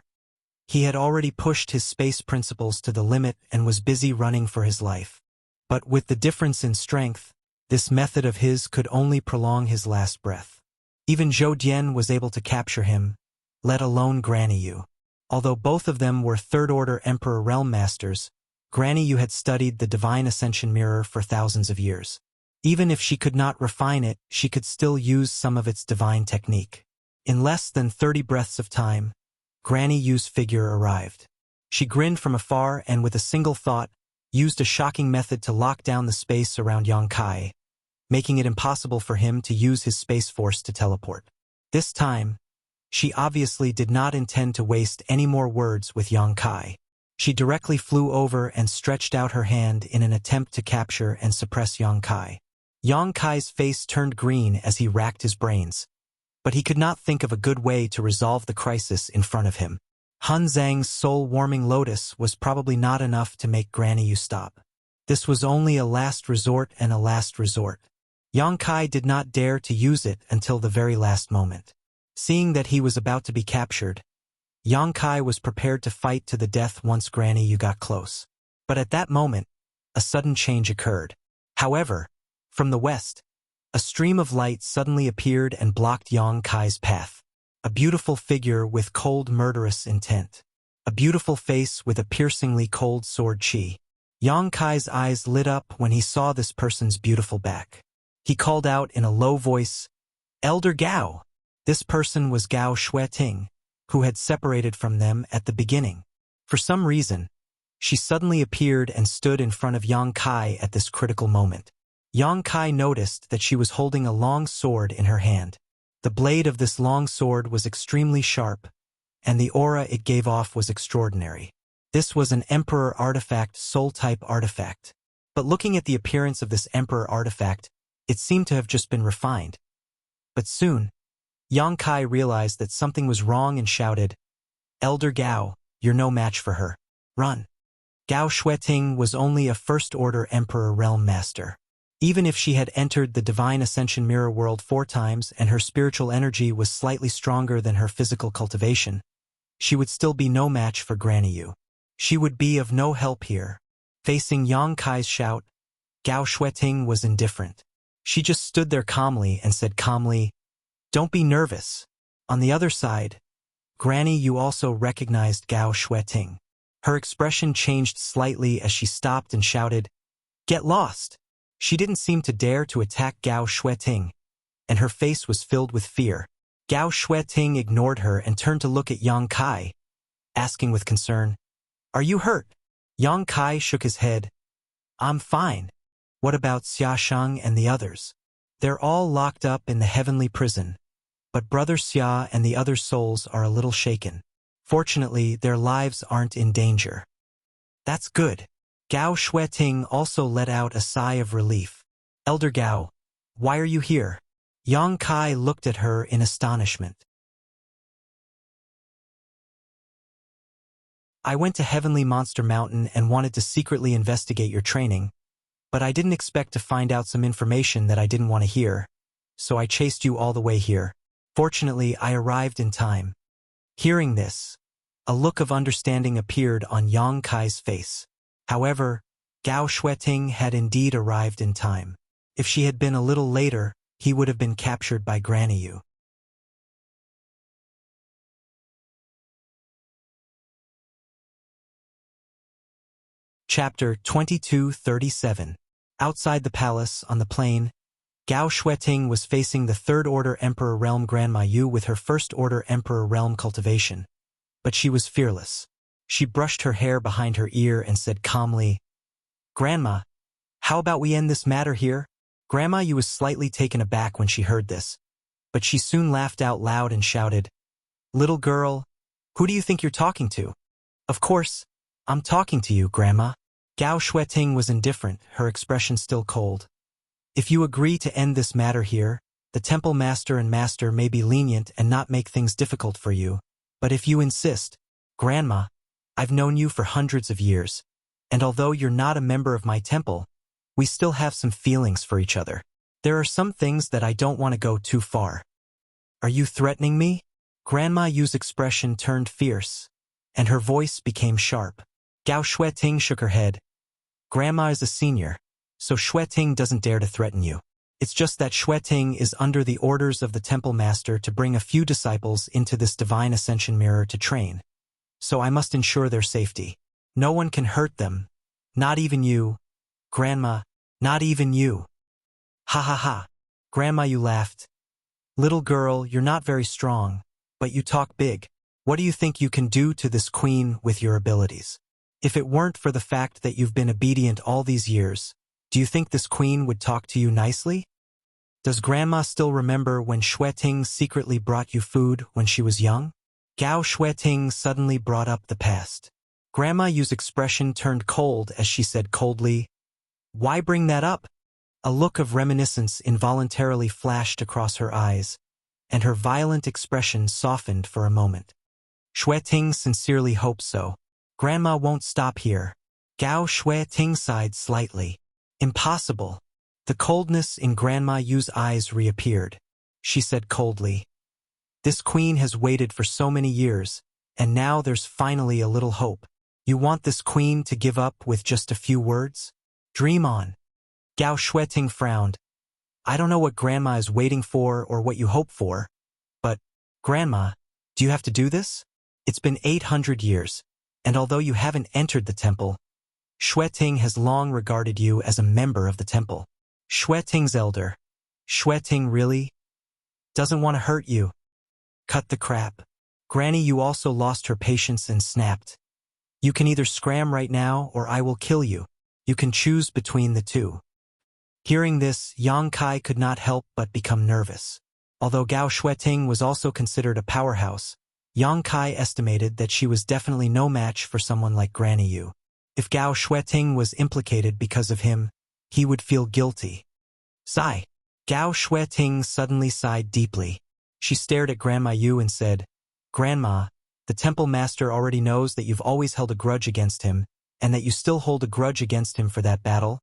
He had already pushed his space principles to the limit and was busy running for his life. But with the difference in strength, this method of his could only prolong his last breath. Even Zhou Dian was able to capture him, let alone Granny Yu. Although both of them were third-order Emperor Realm Masters, Granny Yu had studied the Divine Ascension Mirror for thousands of years. Even if she could not refine it, she could still use some of its divine technique. In less than 30 breaths of time, Granny Yu's figure arrived. She grinned from afar and with a single thought, used a shocking method to lock down the space around Yang Kai, making it impossible for him to use his space force to teleport. This time, she obviously did not intend to waste any more words with Yang Kai. She directly flew over and stretched out her hand in an attempt to capture and suppress Yang Kai. Yang Kai's face turned green as he racked his brains, but he could not think of a good way to resolve the crisis in front of him. Han Zhang's soul-warming lotus was probably not enough to make Granny Yu stop. This was only a last resort and a last resort. Yang Kai did not dare to use it until the very last moment. Seeing that he was about to be captured, Yang Kai was prepared to fight to the death once Granny Yu got close. But at that moment, a sudden change occurred. However, from the west, a stream of light suddenly appeared and blocked Yang Kai's path. A beautiful figure with cold murderous intent. A beautiful face with a piercingly cold sword chi. Yang Kai's eyes lit up when he saw this person's beautiful back. He called out in a low voice, "Elder Gao!" This person was Gao Xueting, who had separated from them at the beginning. For some reason, she suddenly appeared and stood in front of Yang Kai at this critical moment. Yang Kai noticed that she was holding a long sword in her hand. The blade of this long sword was extremely sharp, and the aura it gave off was extraordinary. This was an Emperor artifact, soul-type artifact. But looking at the appearance of this Emperor artifact, it seemed to have just been refined. But soon, Yang Kai realized that something was wrong and shouted, "Elder Gao, you're no match for her. Run." Gao Xueting was only a first-order Emperor Realm Master. Even if she had entered the Divine Ascension Mirror world 4 times and her spiritual energy was slightly stronger than her physical cultivation, she would still be no match for Granny Yu. She would be of no help here. Facing Yang Kai's shout, Gao Xueting was indifferent. She just stood there calmly and said calmly, "Don't be nervous." On the other side, Granny Yu also recognized Gao Xueting. Her expression changed slightly as she stopped and shouted, "Get lost!" She didn't seem to dare to attack Gao Xueting, and her face was filled with fear. Gao Xueting ignored her and turned to look at Yang Kai, asking with concern, "Are you hurt?" Yang Kai shook his head. "I'm fine. What about Xiaoshang and the others? They're all locked up in the heavenly prison, but Brother Xia and the other souls are a little shaken. Fortunately, their lives aren't in danger." "That's good." Gao Xueting also let out a sigh of relief. "Elder Gao, why are you here?" Yang Kai looked at her in astonishment. "I went to Heavenly Monster Mountain and wanted to secretly investigate your training, But I didn't expect to find out some information that I didn't want to hear, so I chased you all the way here. Fortunately, I arrived in time." Hearing this, a look of understanding appeared on Yang Kai's face. However, Gao Shueting had indeed arrived in time. If she had been a little later, he would have been captured by Granny Yu. Chapter 2237. Outside the palace, on the plain, Gao Shueting was facing the Third Order Emperor Realm Grandma Yu with her First Order Emperor Realm cultivation. But she was fearless. She brushed her hair behind her ear and said calmly, "Grandma, how about we end this matter here?" Grandma Yu was slightly taken aback when she heard this, but she soon laughed out loud and shouted, "Little girl, who do you think you're talking to?" "Of course, I'm talking to you, Grandma." Gao Shueting was indifferent, her expression still cold. "If you agree to end this matter here, the temple master and master may be lenient and not make things difficult for you. But if you insist, Grandma, I've known you for hundreds of years, and although you're not a member of my temple, we still have some feelings for each other. There are some things that I don't want to go too far." "Are you threatening me?" Grandma Yu's expression turned fierce, and her voice became sharp. Gao Shueting shook her head. "Grandma is a senior, so Shueting doesn't dare to threaten you. It's just that Shueting is under the orders of the temple master to bring a few disciples into this divine ascension mirror to train. So I must ensure their safety. No one can hurt them, not even you, Grandma, not even you." "Ha ha ha." Grandma Yu laughed. "Little girl, you're not very strong, but you talk big. What do you think you can do to this queen with your abilities? If it weren't for the fact that you've been obedient all these years, do you think this queen would talk to you nicely? Does Grandma still remember when Shueting secretly brought you food when she was young?" Gao Shueting suddenly brought up the past. Grandma Yu's expression turned cold as she said coldly, "Why bring that up?" A look of reminiscence involuntarily flashed across her eyes, and her violent expression softened for a moment. Shueting sincerely hoped so. Grandma won't stop here. Gao Shueting sighed slightly. "Impossible." The coldness in Grandma Yu's eyes reappeared. She said coldly, "This queen has waited for so many years, and now there's finally a little hope. You want this queen to give up with just a few words? Dream on." Gao Shueting frowned. "I don't know what Grandma is waiting for or what you hope for, but, Grandma, do you have to do this? It's been 800 years, and although you haven't entered the temple, Shueting has long regarded you as a member of the temple. Shueting's elder. Shueting really doesn't want to hurt you." "Cut the crap." Granny Yu also lost her patience and snapped. "You can either scram right now or I will kill you. You can choose between the two." Hearing this, Yang Kai could not help but become nervous. Although Gao Shueting was also considered a powerhouse, Yang Kai estimated that she was definitely no match for someone like Granny Yu. If Gao Shueting was implicated because of him, he would feel guilty. Sigh. Gao Shueting suddenly sighed deeply. She stared at Grandma Yu and said, "Grandma, the temple master already knows that you've always held a grudge against him, and that you still hold a grudge against him for that battle.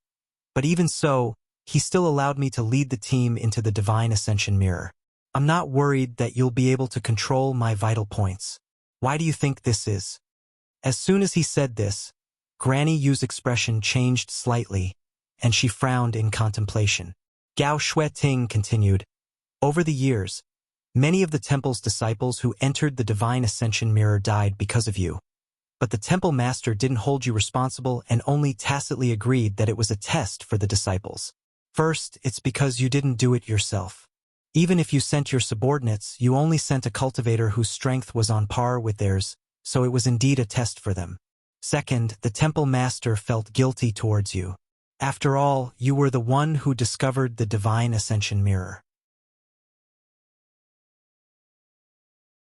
But even so, he still allowed me to lead the team into the divine ascension mirror. I'm not worried that you'll be able to control my vital points. Why do you think this is?" As soon as he said this, Granny Yu's expression changed slightly, and she frowned in contemplation. Gao Shueting continued, "Over the years, many of the temple's disciples who entered the divine ascension mirror died because of you. But the temple master didn't hold you responsible and only tacitly agreed that it was a test for the disciples. First, it's because you didn't do it yourself. Even if you sent your subordinates, you only sent a cultivator whose strength was on par with theirs, so it was indeed a test for them. Second, the temple master felt guilty towards you. After all, you were the one who discovered the divine ascension mirror.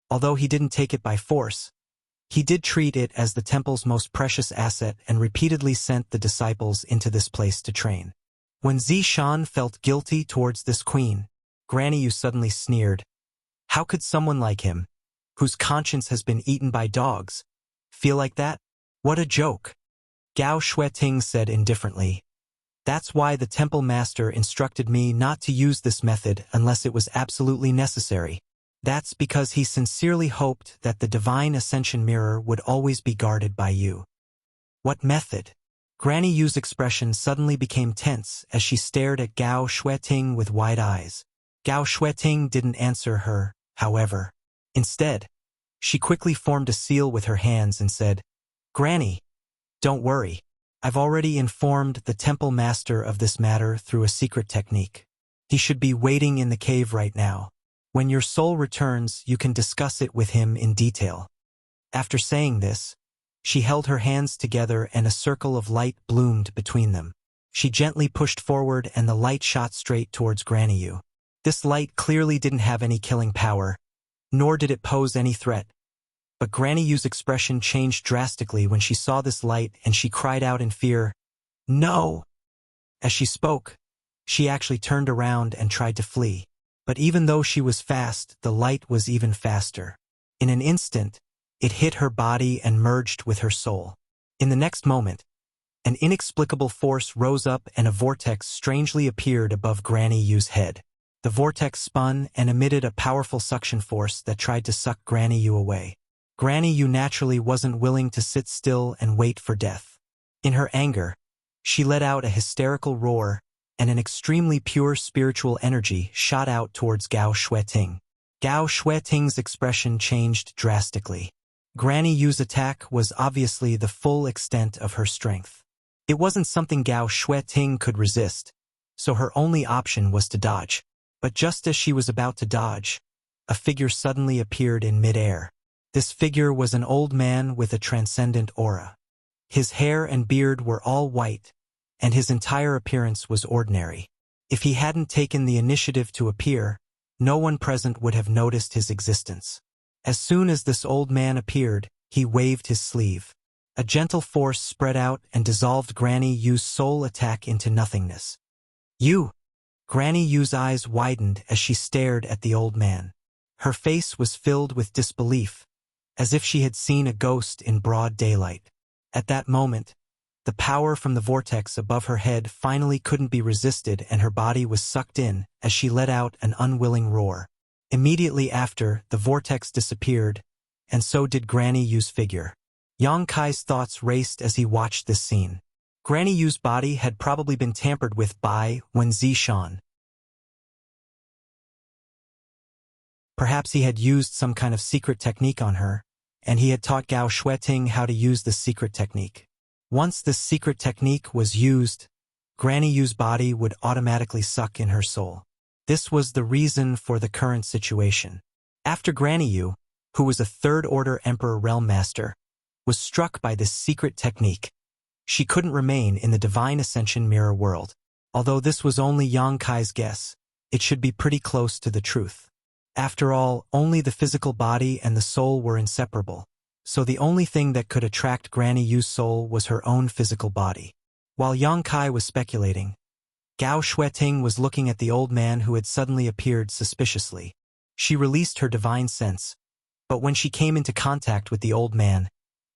Although he didn't take it by force, he did treat it as the temple's most precious asset and repeatedly sent the disciples into this place to train. When Zishan felt guilty towards this queen, Granny Yu suddenly sneered. How could someone like him, whose conscience has been eaten by dogs, feel like that? What a joke. Gao Shueting said indifferently. That's why the temple master instructed me not to use this method unless it was absolutely necessary. That's because he sincerely hoped that the divine ascension mirror would always be guarded by you. What method? Granny Yu's expression suddenly became tense as she stared at Gao Xueting with wide eyes. Gao Xueting didn't answer her, however. Instead, she quickly formed a seal with her hands and said, "Granny, don't worry. I've already informed the temple master of this matter through a secret technique. He should be waiting in the cave right now. When your soul returns, you can discuss it with him in detail." After saying this, she held her hands together and a circle of light bloomed between them. She gently pushed forward and the light shot straight towards Granny Yu. This light clearly didn't have any killing power, nor did it pose any threat. But Granny Yu's expression changed drastically when she saw this light and she cried out in fear, "No!" As she spoke, she actually turned around and tried to flee. But even though she was fast, the light was even faster. In an instant, it hit her body and merged with her soul. In the next moment, an inexplicable force rose up and a vortex strangely appeared above Granny Yu's head. The vortex spun and emitted a powerful suction force that tried to suck Granny Yu away. Granny Yu naturally wasn't willing to sit still and wait for death. In her anger, she let out a hysterical roar, and an extremely pure spiritual energy shot out towards Gao Xueting. Gao Xueting's expression changed drastically. Granny Yu's attack was obviously the full extent of her strength. It wasn't something Gao Xueting could resist, so her only option was to dodge. But just as she was about to dodge, a figure suddenly appeared in midair. This figure was an old man with a transcendent aura. His hair and beard were all white, and his entire appearance was ordinary. If he hadn't taken the initiative to appear, no one present would have noticed his existence. As soon as this old man appeared, he waved his sleeve. A gentle force spread out and dissolved Granny Yu's soul attack into nothingness. "You!" Granny Yu's eyes widened as she stared at the old man. Her face was filled with disbelief, as if she had seen a ghost in broad daylight. At that moment, the power from the vortex above her head finally couldn't be resisted and her body was sucked in as she let out an unwilling roar. Immediately after, the vortex disappeared, and so did Granny Yu's figure. Yang Kai's thoughts raced as he watched this scene. Granny Yu's body had probably been tampered with by Zishan. Perhaps he had used some kind of secret technique on her, and he had taught Gao Xueting how to use this secret technique. Once this secret technique was used, Granny Yu's body would automatically suck in her soul. This was the reason for the current situation. After Granny Yu, who was a third-order Emperor Realm Master, was struck by this secret technique, she couldn't remain in the Divine Ascension Mirror world. Although this was only Yang Kai's guess, it should be pretty close to the truth. After all, only the physical body and the soul were inseparable, so the only thing that could attract Granny Yu's soul was her own physical body. While Yang Kai was speculating, Gao Xueting was looking at the old man who had suddenly appeared suspiciously. She released her divine sense, but when she came into contact with the old man,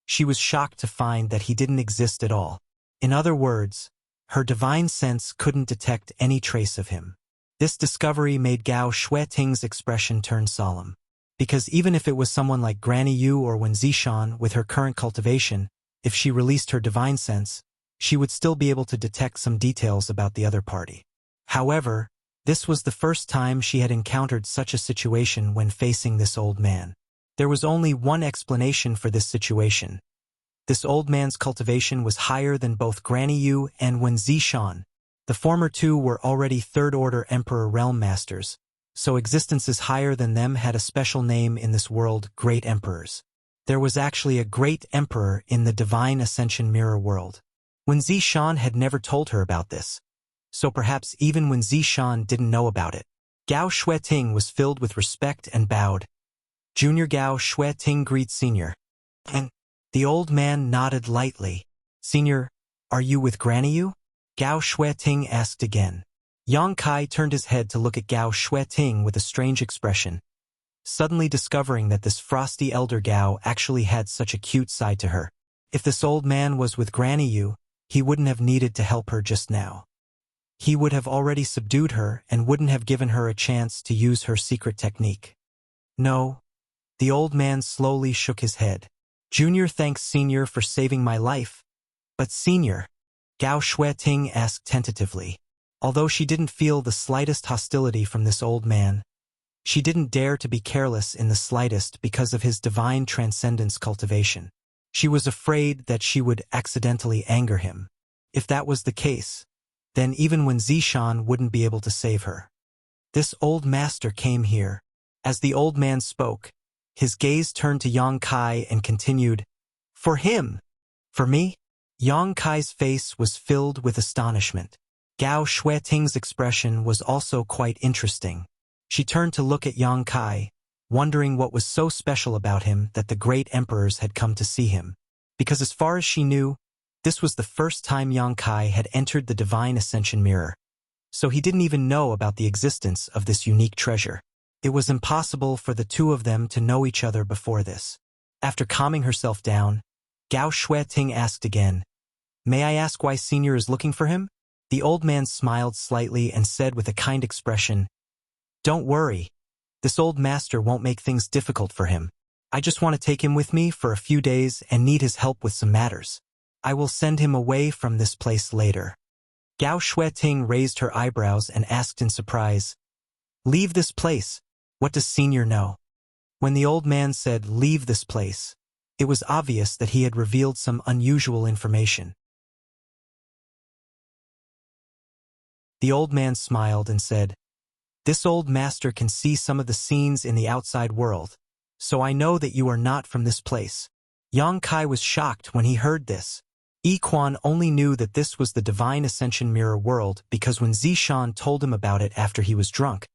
she was shocked to find that he didn't exist at all. In other words, her divine sense couldn't detect any trace of him. This discovery made Gao Xueting's expression turn solemn. Because even if it was someone like Granny Yu or Zishan with her current cultivation, if she released her divine sense, she would still be able to detect some details about the other party. However, this was the first time she had encountered such a situation when facing this old man. There was only one explanation for this situation. This old man's cultivation was higher than both Granny Yu and Zishan. The former two were already third-order Emperor Realm Masters, so existences higher than them had a special name in this world, Great Emperors. There was actually a Great Emperor in the Divine Ascension Mirror world. Zishan had never told her about this, so perhaps even Zishan didn't know about it. Gao Xueting was filled with respect and bowed. "Junior Gao Xueting greets Senior." And the old man nodded lightly. "Senior, are you with Granny Yu?" Gao Xueting asked again. Yang Kai turned his head to look at Gao Xueting with a strange expression, suddenly discovering that this frosty elder Gao actually had such a cute side to her. If this old man was with Granny Yu, he wouldn't have needed to help her just now. he would have already subdued her and wouldn't have given her a chance to use her secret technique. No. The old man slowly shook his head. Junior thanks Senior for saving my life. But Senior, Gao Shueting asked tentatively. Although she didn't feel the slightest hostility from this old man, she didn't dare to be careless in the slightest because of his divine transcendence cultivation. She was afraid that she would accidentally anger him. If that was the case, then even when Zishan wouldn't be able to save her. This old master came here. As the old man spoke, his gaze turned to Yang Kai and continued, "For him? For me?" Yang Kai's face was filled with astonishment. Gao Shueting's expression was also quite interesting. She turned to look at Yang Kai, wondering what was so special about him that the great emperors had come to see him. Because as far as she knew, this was the first time Yang Kai had entered the Divine Ascension Mirror. So he didn't even know about the existence of this unique treasure. It was impossible for the two of them to know each other before this. After calming herself down, Gao Shueting asked again, "May I ask why Senior is looking for him?" The old man smiled slightly and said with a kind expression, "Don't worry. This old master won't make things difficult for him. I just want to take him with me for a few days and need his help with some matters. I will send him away from this place later." Gao Shueting raised her eyebrows and asked in surprise, "Leave this place? What does Senior know?" When the old man said, "Leave this place," it was obvious that he had revealed some unusual information. The old man smiled and said, "This old master can see some of the scenes in the outside world, so I know that you are not from this place." Yang Kai was shocked when he heard this. Yi Quan only knew that this was the Divine Ascension Mirror world because when Zishan told him about it after he was drunk.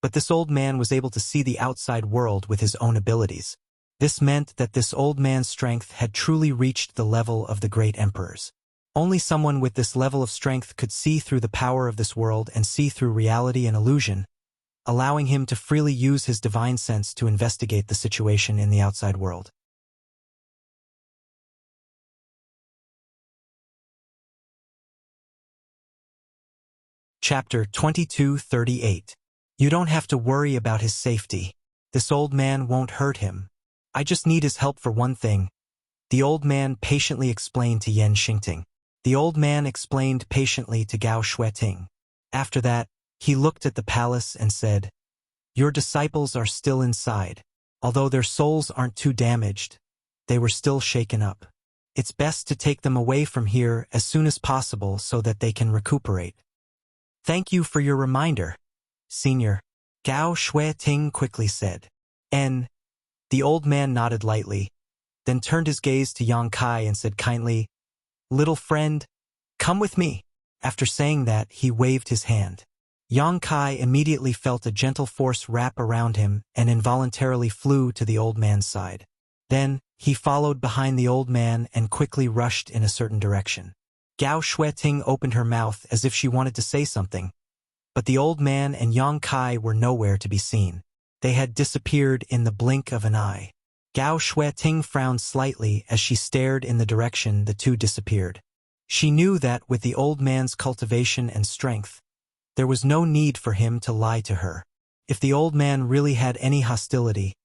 But this old man was able to see the outside world with his own abilities. This meant that this old man's strength had truly reached the level of the great emperors. Only someone with this level of strength could see through the power of this world and see through reality and illusion, allowing him to freely use his divine sense to investigate the situation in the outside world. Chapter 2238. You don't have to worry about his safety. This old man won't hurt him. I just need his help for one thing. The old man patiently explained to Yan Xingting. The old man explained patiently to Gao Shueting. After that, he looked at the palace and said, "Your disciples are still inside. Although their souls aren't too damaged, they were still shaken up. It's best to take them away from here as soon as possible so that they can recuperate." "Thank you for your reminder, Senior," Gao Shueting quickly said. The old man nodded lightly, then turned his gaze to Yang Kai and said kindly, "Little friend, come with me." After saying that, he waved his hand. Yang Kai immediately felt a gentle force wrap around him and involuntarily flew to the old man's side. Then, he followed behind the old man and quickly rushed in a certain direction. Gao Shueting opened her mouth as if she wanted to say something, but the old man and Yang Kai were nowhere to be seen. They had disappeared in the blink of an eye. Gao Shueting frowned slightly as she stared in the direction the two disappeared. She knew that with the old man's cultivation and strength, there was no need for him to lie to her. If the old man really had any hostility,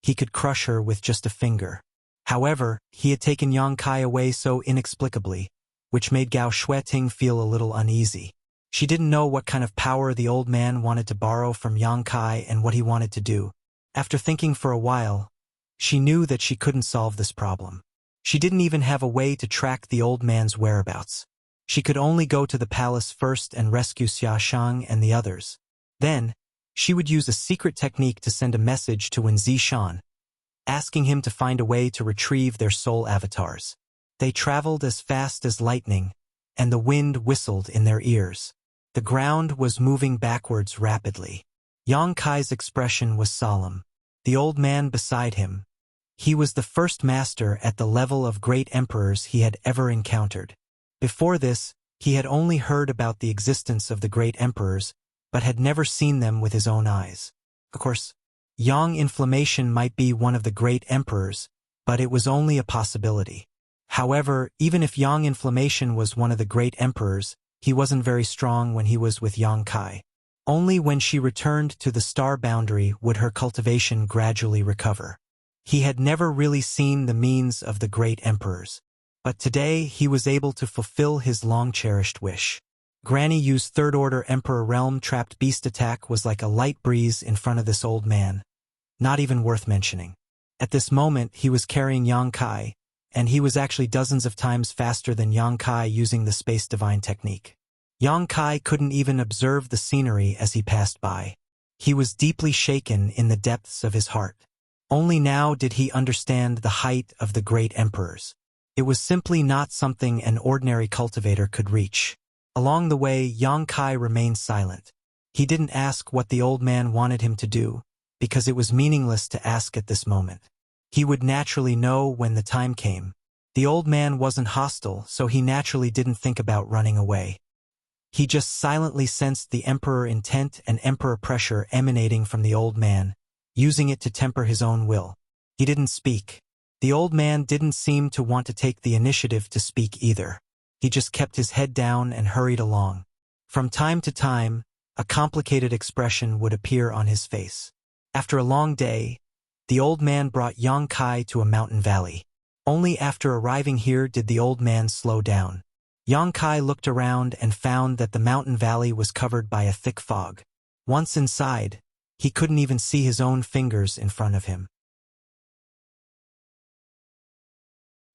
he could crush her with just a finger. However, he had taken Yang Kai away so inexplicably, which made Gao Shueting feel a little uneasy. She didn't know what kind of power the old man wanted to borrow from Yang Kai and what he wanted to do. After thinking for a while, she knew that she couldn't solve this problem. She didn't even have a way to track the old man's whereabouts. She could only go to the palace first and rescue Xia Shang and the others. Then, she would use a secret technique to send a message to Wen Zishan, asking him to find a way to retrieve their soul avatars. They traveled as fast as lightning, and the wind whistled in their ears. The ground was moving backwards rapidly. Yang Kai's expression was solemn. The old man beside him. He was the first master at the level of great emperors he had ever encountered. Before this, he had only heard about the existence of the great emperors, but had never seen them with his own eyes. Of course, Yang Inflammation might be one of the great emperors, but it was only a possibility. However, even if Yang Inflammation was one of the great emperors, he wasn't very strong when he was with Yang Kai. Only when she returned to the star boundary would her cultivation gradually recover. He had never really seen the means of the great emperors. But today he was able to fulfill his long-cherished wish. Granny Yu's third-order Emperor Realm trapped beast attack was like a light breeze in front of this old man. Not even worth mentioning. At this moment he was carrying Yang Kai, and he was actually dozens of times faster than Yang Kai using the Space Divine technique. Yang Kai couldn't even observe the scenery as he passed by. He was deeply shaken in the depths of his heart. Only now did he understand the height of the great emperors. It was simply not something an ordinary cultivator could reach. Along the way, Yang Kai remained silent. He didn't ask what the old man wanted him to do, because it was meaningless to ask at this moment. He would naturally know when the time came. The old man wasn't hostile, so he naturally didn't think about running away. He just silently sensed the emperor intent and emperor pressure emanating from the old man, using it to temper his own will. He didn't speak. The old man didn't seem to want to take the initiative to speak either. He just kept his head down and hurried along. From time to time, a complicated expression would appear on his face. After a long day, the old man brought Yang Kai to a mountain valley. Only after arriving here did the old man slow down. Yang Kai looked around and found that the mountain valley was covered by a thick fog. Once inside, he couldn't even see his own fingers in front of him.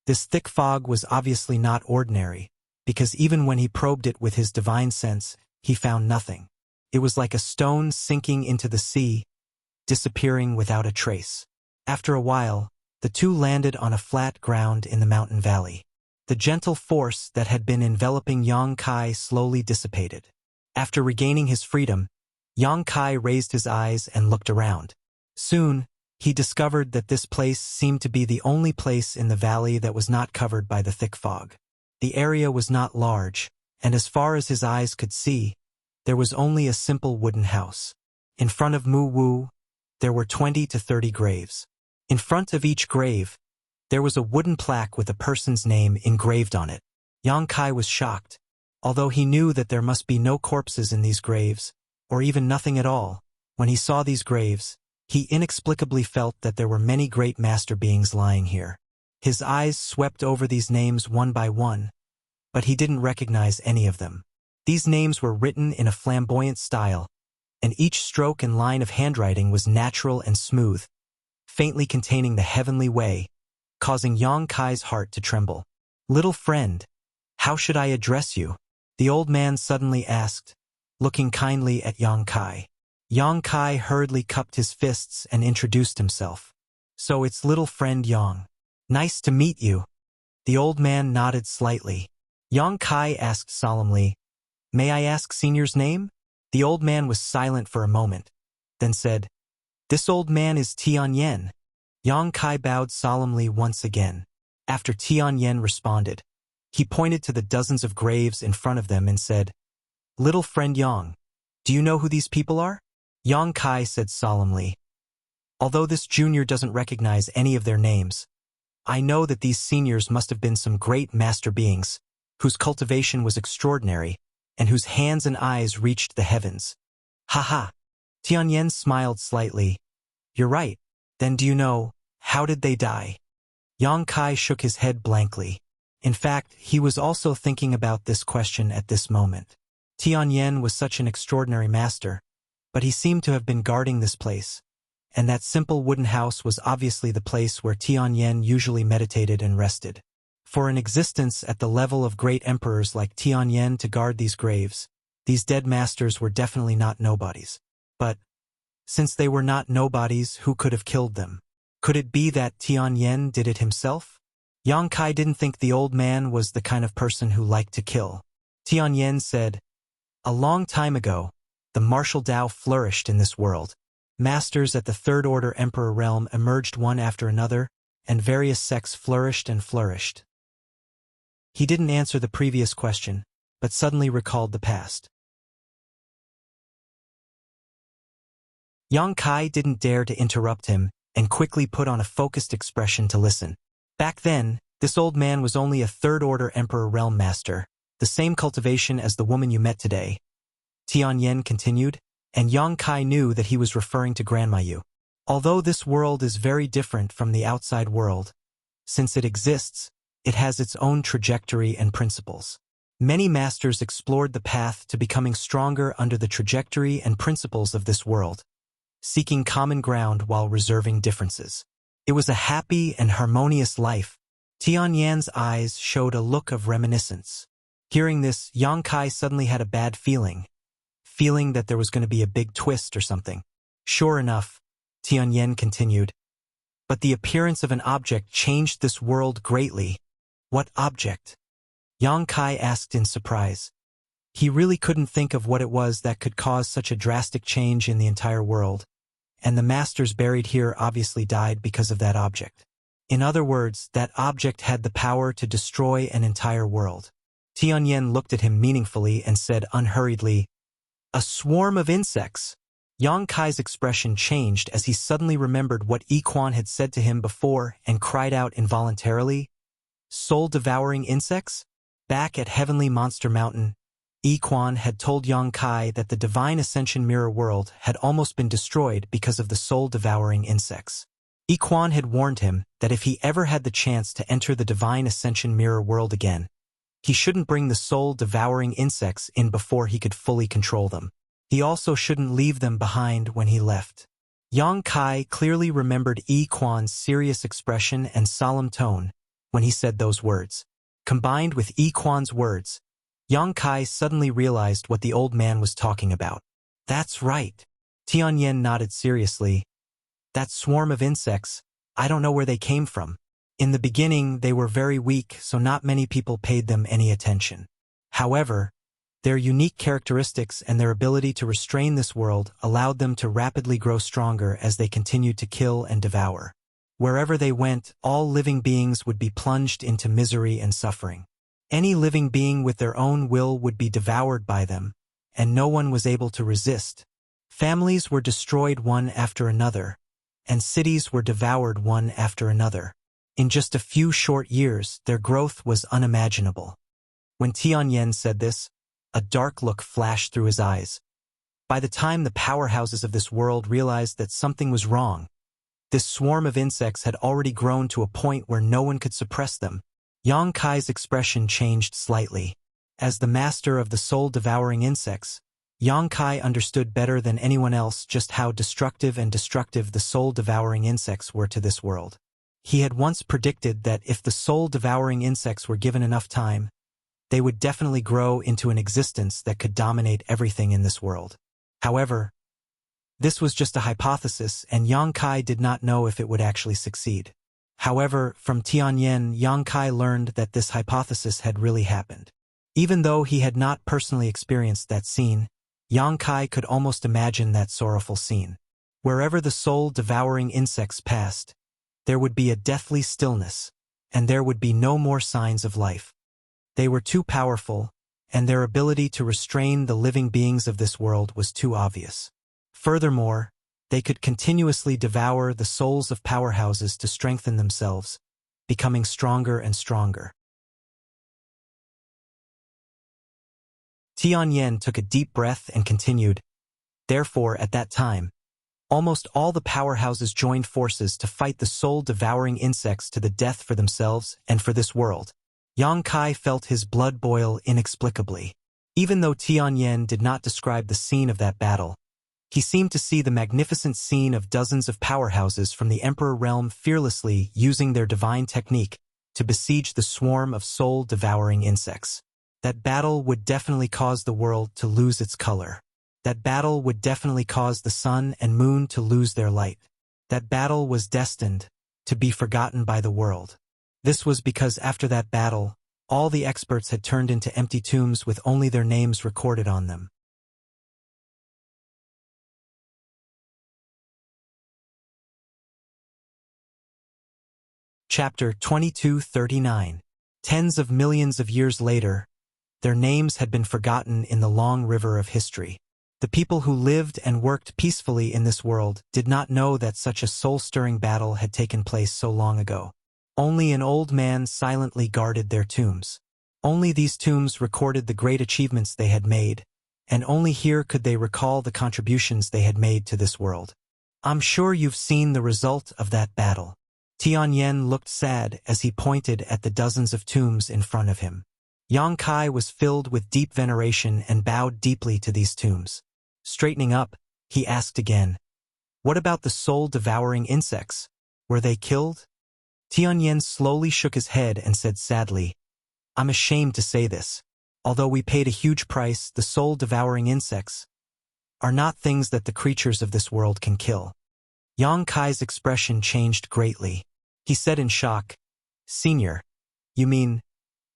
This thick fog was obviously not ordinary, because even when he probed it with his divine sense, he found nothing. It was like a stone sinking into the sea, disappearing without a trace. After a while, the two landed on a flat ground in the mountain valley. The gentle force that had been enveloping Yang Kai slowly dissipated. After regaining his freedom, Yang Kai raised his eyes and looked around. Soon, he discovered that this place seemed to be the only place in the valley that was not covered by the thick fog. The area was not large, and as far as his eyes could see, there was only a simple wooden house. In front of Mu Wu, there were 20 to 30 graves. In front of each grave, there was a wooden plaque with a person's name engraved on it. Yang Kai was shocked. Although he knew that there must be no corpses in these graves, or even nothing at all, when he saw these graves, he inexplicably felt that there were many great master beings lying here. His eyes swept over these names one by one, but he didn't recognize any of them. These names were written in a flamboyant style, and each stroke and line of handwriting was natural and smooth, faintly containing the heavenly way, causing Yang Kai's heart to tremble. "Little friend, how should I address you?" the old man suddenly asked, looking kindly at Yang Kai. Yang Kai hurriedly cupped his fists and introduced himself. "So it's little friend Yang. Nice to meet you." The old man nodded slightly. Yang Kai asked solemnly, "May I ask Senior's name?" The old man was silent for a moment, then said, "This old man is Tianyan." Yang Kai bowed solemnly once again. After Tianyan responded, he pointed to the dozens of graves in front of them and said, "Little friend Yang, do you know who these people are?" Yang Kai said solemnly, "Although this junior doesn't recognize any of their names, I know that these seniors must have been some great master beings, whose cultivation was extraordinary, and whose hands and eyes reached the heavens." "Ha." Tianyan smiled slightly. "You're right. Then do you know, how did they die?" Yang Kai shook his head blankly. In fact, he was also thinking about this question at this moment. Tianyan was such an extraordinary master, but he seemed to have been guarding this place, and that simple wooden house was obviously the place where Tianyan usually meditated and rested. For an existence at the level of great emperors like Tianyan to guard these graves, these dead masters were definitely not nobodies. But, since they were not nobodies, who could have killed them? Could it be that Tianyan did it himself? Yang Kai didn't think the old man was the kind of person who liked to kill. Tianyan said, "A long time ago, the martial Dao flourished in this world. Masters at the Third Order Emperor realm emerged one after another, and various sects flourished and flourished." He didn't answer the previous question, but suddenly recalled the past. Yang Kai didn't dare to interrupt him and quickly put on a focused expression to listen. Back then, this old man was only a Third Order Emperor realm master, The same cultivation as the woman you met today, Tianyan continued, and Yang Kai knew that he was referring to Grandma Yu. Although this world is very different from the outside world, since it exists, it has its own trajectory and principles. Many masters explored the path to becoming stronger under the trajectory and principles of this world, seeking common ground while reserving differences. It was a happy and harmonious life. Tianyan's eyes showed a look of reminiscence. Hearing this, Yang Kai suddenly had a bad feeling that there was going to be a big twist or something. Sure enough, Tianyan continued, but the appearance of an object changed this world greatly. What object? Yang Kai asked in surprise. He really couldn't think of what it was that could cause such a drastic change in the entire world, and the masters buried here obviously died because of that object. In other words, that object had the power to destroy an entire world. Tianyan looked at him meaningfully and said unhurriedly, "A swarm of insects." Yang Kai's expression changed as he suddenly remembered what Yi Quan had said to him before and cried out involuntarily, "Soul-devouring insects?" Back at Heavenly Monster Mountain, Yi Quan had told Yang Kai that the Divine Ascension Mirror world had almost been destroyed because of the soul-devouring insects. Yi Quan had warned him that if he ever had the chance to enter the Divine Ascension Mirror world again, he shouldn't bring the soul-devouring insects in before he could fully control them. He also shouldn't leave them behind when he left. Yang Kai clearly remembered Yi Quan's serious expression and solemn tone when he said those words. Combined with Yi Quan's words, Yang Kai suddenly realized what the old man was talking about. That's right. Tianyan nodded seriously. That swarm of insects, I don't know where they came from. In the beginning, they were very weak, so not many people paid them any attention. However, their unique characteristics and their ability to restrain this world allowed them to rapidly grow stronger as they continued to kill and devour. Wherever they went, all living beings would be plunged into misery and suffering. Any living being with their own will would be devoured by them, and no one was able to resist. Families were destroyed one after another, and cities were devoured one after another. In just a few short years, their growth was unimaginable. When Tianyan said this, a dark look flashed through his eyes. By the time the powerhouses of this world realized that something was wrong, this swarm of insects had already grown to a point where no one could suppress them. Yang Kai's expression changed slightly. As the master of the soul-devouring insects, Yang Kai understood better than anyone else just how destructive the soul-devouring insects were to this world. He had once predicted that if the soul-devouring insects were given enough time, they would definitely grow into an existence that could dominate everything in this world. However, this was just a hypothesis, and Yang Kai did not know if it would actually succeed. However, from Tianyan, Yang Kai learned that this hypothesis had really happened. Even though he had not personally experienced that scene, Yang Kai could almost imagine that sorrowful scene. Wherever the soul-devouring insects passed, there would be a deathly stillness, and there would be no more signs of life. They were too powerful, and their ability to restrain the living beings of this world was too obvious. Furthermore, they could continuously devour the souls of powerhouses to strengthen themselves, becoming stronger and stronger. Tianyan took a deep breath and continued. Therefore, at that time, almost all the powerhouses joined forces to fight the soul-devouring insects to the death for themselves and for this world. Yang Kai felt his blood boil inexplicably. Even though Tianyan did not describe the scene of that battle, he seemed to see the magnificent scene of dozens of powerhouses from the Emperor realm fearlessly using their divine technique to besiege the swarm of soul-devouring insects. That battle would definitely cause the world to lose its color. That battle would definitely cause the sun and moon to lose their light. That battle was destined to be forgotten by the world. This was because after that battle, all the experts had turned into empty tombs with only their names recorded on them. Chapter 2239. Tens of millions of years later, their names had been forgotten in the long river of history. The people who lived and worked peacefully in this world did not know that such a soul-stirring battle had taken place so long ago. Only an old man silently guarded their tombs. Only these tombs recorded the great achievements they had made, and only here could they recall the contributions they had made to this world. I'm sure you've seen the result of that battle. Tianyan looked sad as he pointed at the dozens of tombs in front of him. Yang Kai was filled with deep veneration and bowed deeply to these tombs. Straightening up, he asked again, "What about the soul-devouring insects? Were they killed?" Tianyan slowly shook his head and said sadly, "I'm ashamed to say this. Although we paid a huge price, the soul-devouring insects are not things that the creatures of this world can kill." Yang Kai's expression changed greatly. He said in shock, "Senior, you mean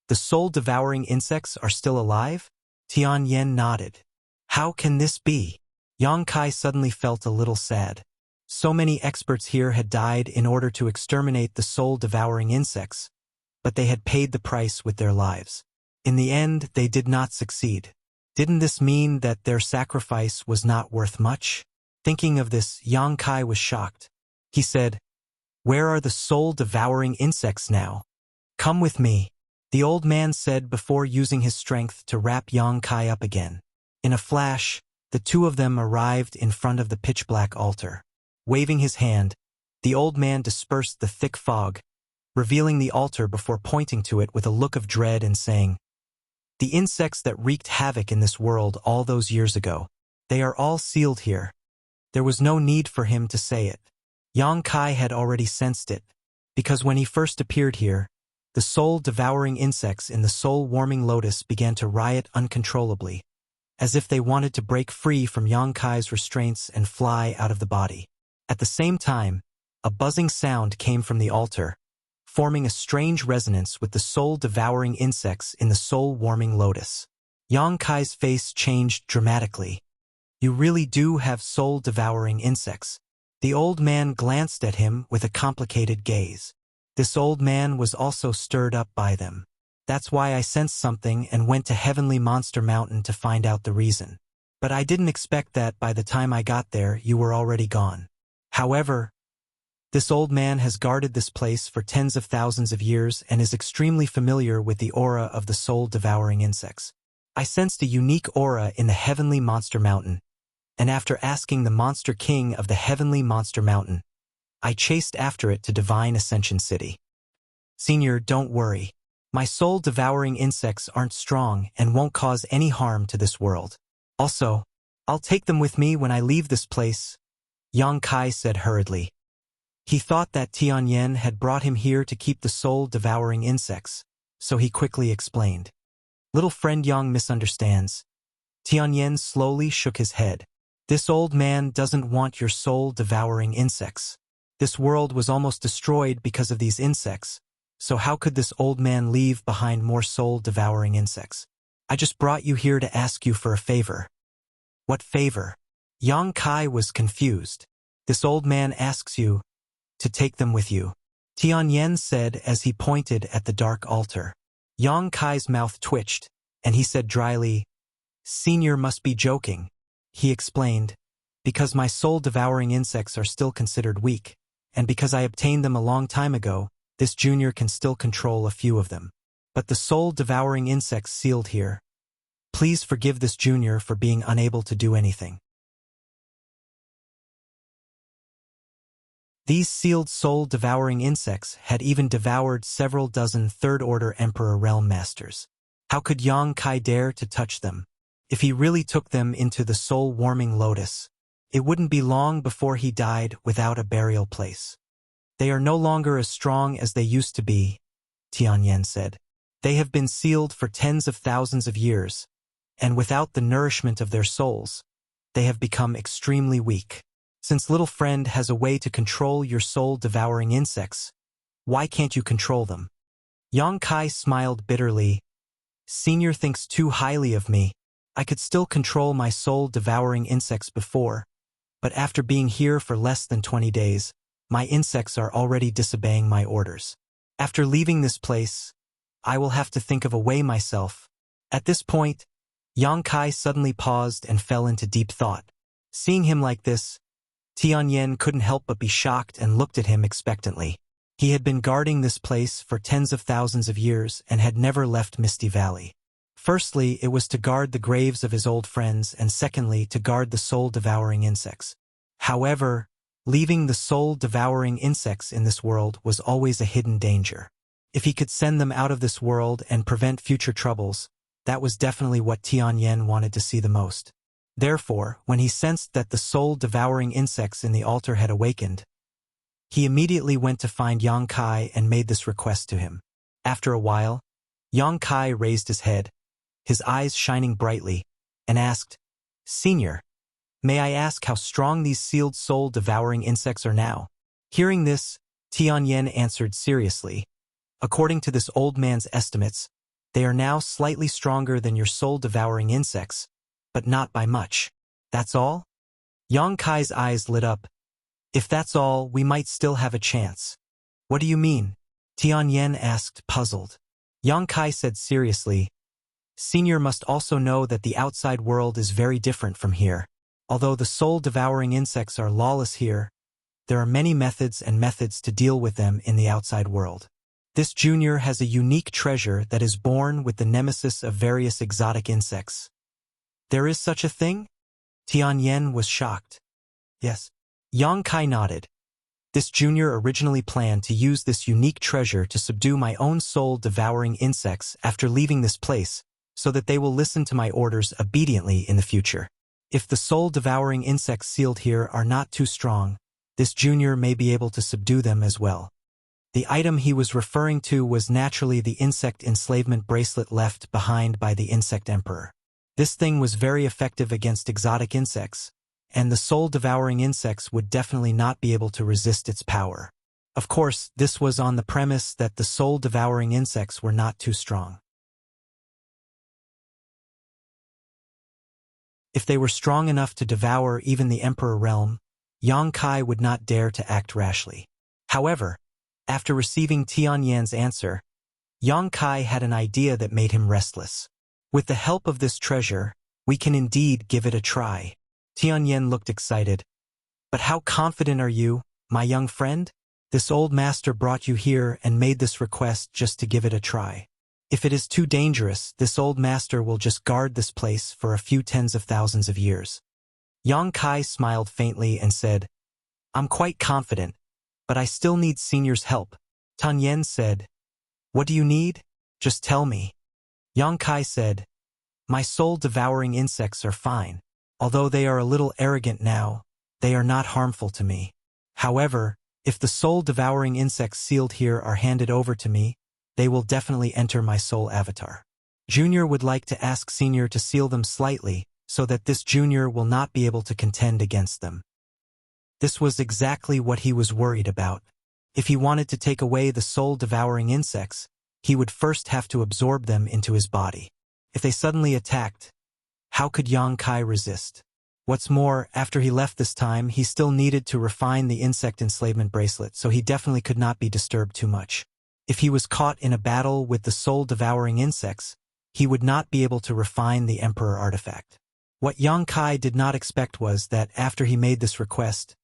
the soul-devouring insects are still alive?" Tianyan nodded. "How can this be?" Yang Kai suddenly felt a little sad. So many experts here had died in order to exterminate the soul-devouring insects, but they had paid the price with their lives. In the end, they did not succeed. Didn't this mean that their sacrifice was not worth much? Thinking of this, Yang Kai was shocked. He said, "Where are the soul-devouring insects now? Come with me," the old man said before using his strength to wrap Yang Kai up again. In a flash, the two of them arrived in front of the pitch-black altar. Waving his hand, the old man dispersed the thick fog, revealing the altar before pointing to it with a look of dread and saying, "The insects that wreaked havoc in this world all those years ago, they are all sealed here." There was no need for him to say it. Yang Kai had already sensed it, because when he first appeared here, the soul-devouring insects in the soul-warming lotus began to riot uncontrollably, as if they wanted to break free from Yang Kai's restraints and fly out of the body. At the same time, a buzzing sound came from the altar, forming a strange resonance with the soul-devouring insects in the soul-warming lotus. Yang Kai's face changed dramatically. "You really do have soul-devouring insects." The old man glanced at him with a complicated gaze. This old man was also stirred up by them. "That's why I sensed something and went to Heavenly Monster Mountain to find out the reason. But I didn't expect that by the time I got there you were already gone. However, this old man has guarded this place for tens of thousands of years and is extremely familiar with the aura of the soul-devouring insects. I sensed a unique aura in the Heavenly Monster Mountain, and after asking the Monster King of the Heavenly Monster Mountain, I chased after it to Divine Ascension City. Senior, don't worry. My soul-devouring insects aren't strong and won't cause any harm to this world. Also, I'll take them with me when I leave this place," Yang Kai said hurriedly. He thought that Tianyan had brought him here to keep the soul-devouring insects, so he quickly explained. "Little friend Yang misunderstands." Tianyan slowly shook his head. "This old man doesn't want your soul-devouring insects. This world was almost destroyed because of these insects, so how could this old man leave behind more soul-devouring insects? I just brought you here to ask you for a favor." "What favor?" Yang Kai was confused. "This old man asks you to take them with you," Tianyan said as he pointed at the dark altar. Yang Kai's mouth twitched, and he said dryly, "Senior must be joking." He explained, "Because my soul-devouring insects are still considered weak, and because I obtained them a long time ago, this junior can still control a few of them. But the soul-devouring insects sealed here. Please forgive this junior for being unable to do anything." These sealed soul-devouring insects had even devoured several dozen third-order Emperor Realm Masters. How could Yang Kai dare to touch them? If he really took them into the soul-warming lotus, it wouldn't be long before he died without a burial place. "They are no longer as strong as they used to be," Tianyan said. "They have been sealed for tens of thousands of years, and without the nourishment of their souls, they have become extremely weak. Since little friend has a way to control your soul-devouring insects, why can't you control them?" Yang Kai smiled bitterly. "Senior thinks too highly of me. I could still control my soul-devouring insects before, but after being here for less than 20 days, my insects are already disobeying my orders. After leaving this place, I will have to think of a way myself." At this point, Yang Kai suddenly paused and fell into deep thought. Seeing him like this, Tianyan couldn't help but be shocked and looked at him expectantly. He had been guarding this place for tens of thousands of years and had never left Misty Valley. Firstly, it was to guard the graves of his old friends, and secondly, to guard the soul-devouring insects. However, leaving the soul-devouring insects in this world was always a hidden danger. If he could send them out of this world and prevent future troubles, that was definitely what Tianyan wanted to see the most. Therefore, when he sensed that the soul-devouring insects in the altar had awakened, he immediately went to find Yang Kai and made this request to him. After a while, Yang Kai raised his head, his eyes shining brightly, and asked, "Senior, may I ask how strong these sealed soul-devouring insects are now?" Hearing this, Tianyan answered seriously, "According to this old man's estimates, they are now slightly stronger than your soul-devouring insects, but not by much. That's all?" Yang Kai's eyes lit up. "If that's all, we might still have a chance." "What do you mean?" Tianyan asked, puzzled. Yang Kai said seriously, "Senior must also know that the outside world is very different from here. Although the soul-devouring insects are lawless here, there are many methods to deal with them in the outside world. This junior has a unique treasure that is born with the nemesis of various exotic insects." "There is such a thing?" Tianyan was shocked. "Yes." Yang Kai nodded. "This junior originally planned to use this unique treasure to subdue my own soul-devouring insects after leaving this place, so that they will listen to my orders obediently in the future. If the soul-devouring insects sealed here are not too strong, this junior may be able to subdue them as well." The item he was referring to was naturally the insect enslavement bracelet left behind by the insect emperor. This thing was very effective against exotic insects, and the soul-devouring insects would definitely not be able to resist its power. Of course, this was on the premise that the soul-devouring insects were not too strong. If they were strong enough to devour even the Emperor realm, Yang Kai would not dare to act rashly. However, after receiving Tianyan's answer, Yang Kai had an idea that made him restless. "With the help of this treasure, we can indeed give it a try." Tianyan looked excited. "But how confident are you, my young friend? This old master brought you here and made this request just to give it a try. If it is too dangerous, this old master will just guard this place for a few tens of thousands of years." Yang Kai smiled faintly and said, "I'm quite confident, but I still need Senior's help." Tianyan said, "What do you need? Just tell me." Yang Kai said, "My soul-devouring insects are fine. Although they are a little arrogant now, they are not harmful to me. However, if the soul-devouring insects sealed here are handed over to me, they will definitely enter my soul avatar. Junior would like to ask Senior to seal them slightly, so that this junior will not be able to contend against them." This was exactly what he was worried about. If he wanted to take away the soul-devouring insects, he would first have to absorb them into his body. If they suddenly attacked, how could Yang Kai resist? What's more, after he left this time, he still needed to refine the insect enslavement bracelet, so he definitely could not be disturbed too much. If he was caught in a battle with the soul-devouring insects, he would not be able to refine the Emperor artifact. What Yang Kai did not expect was that after he made this request,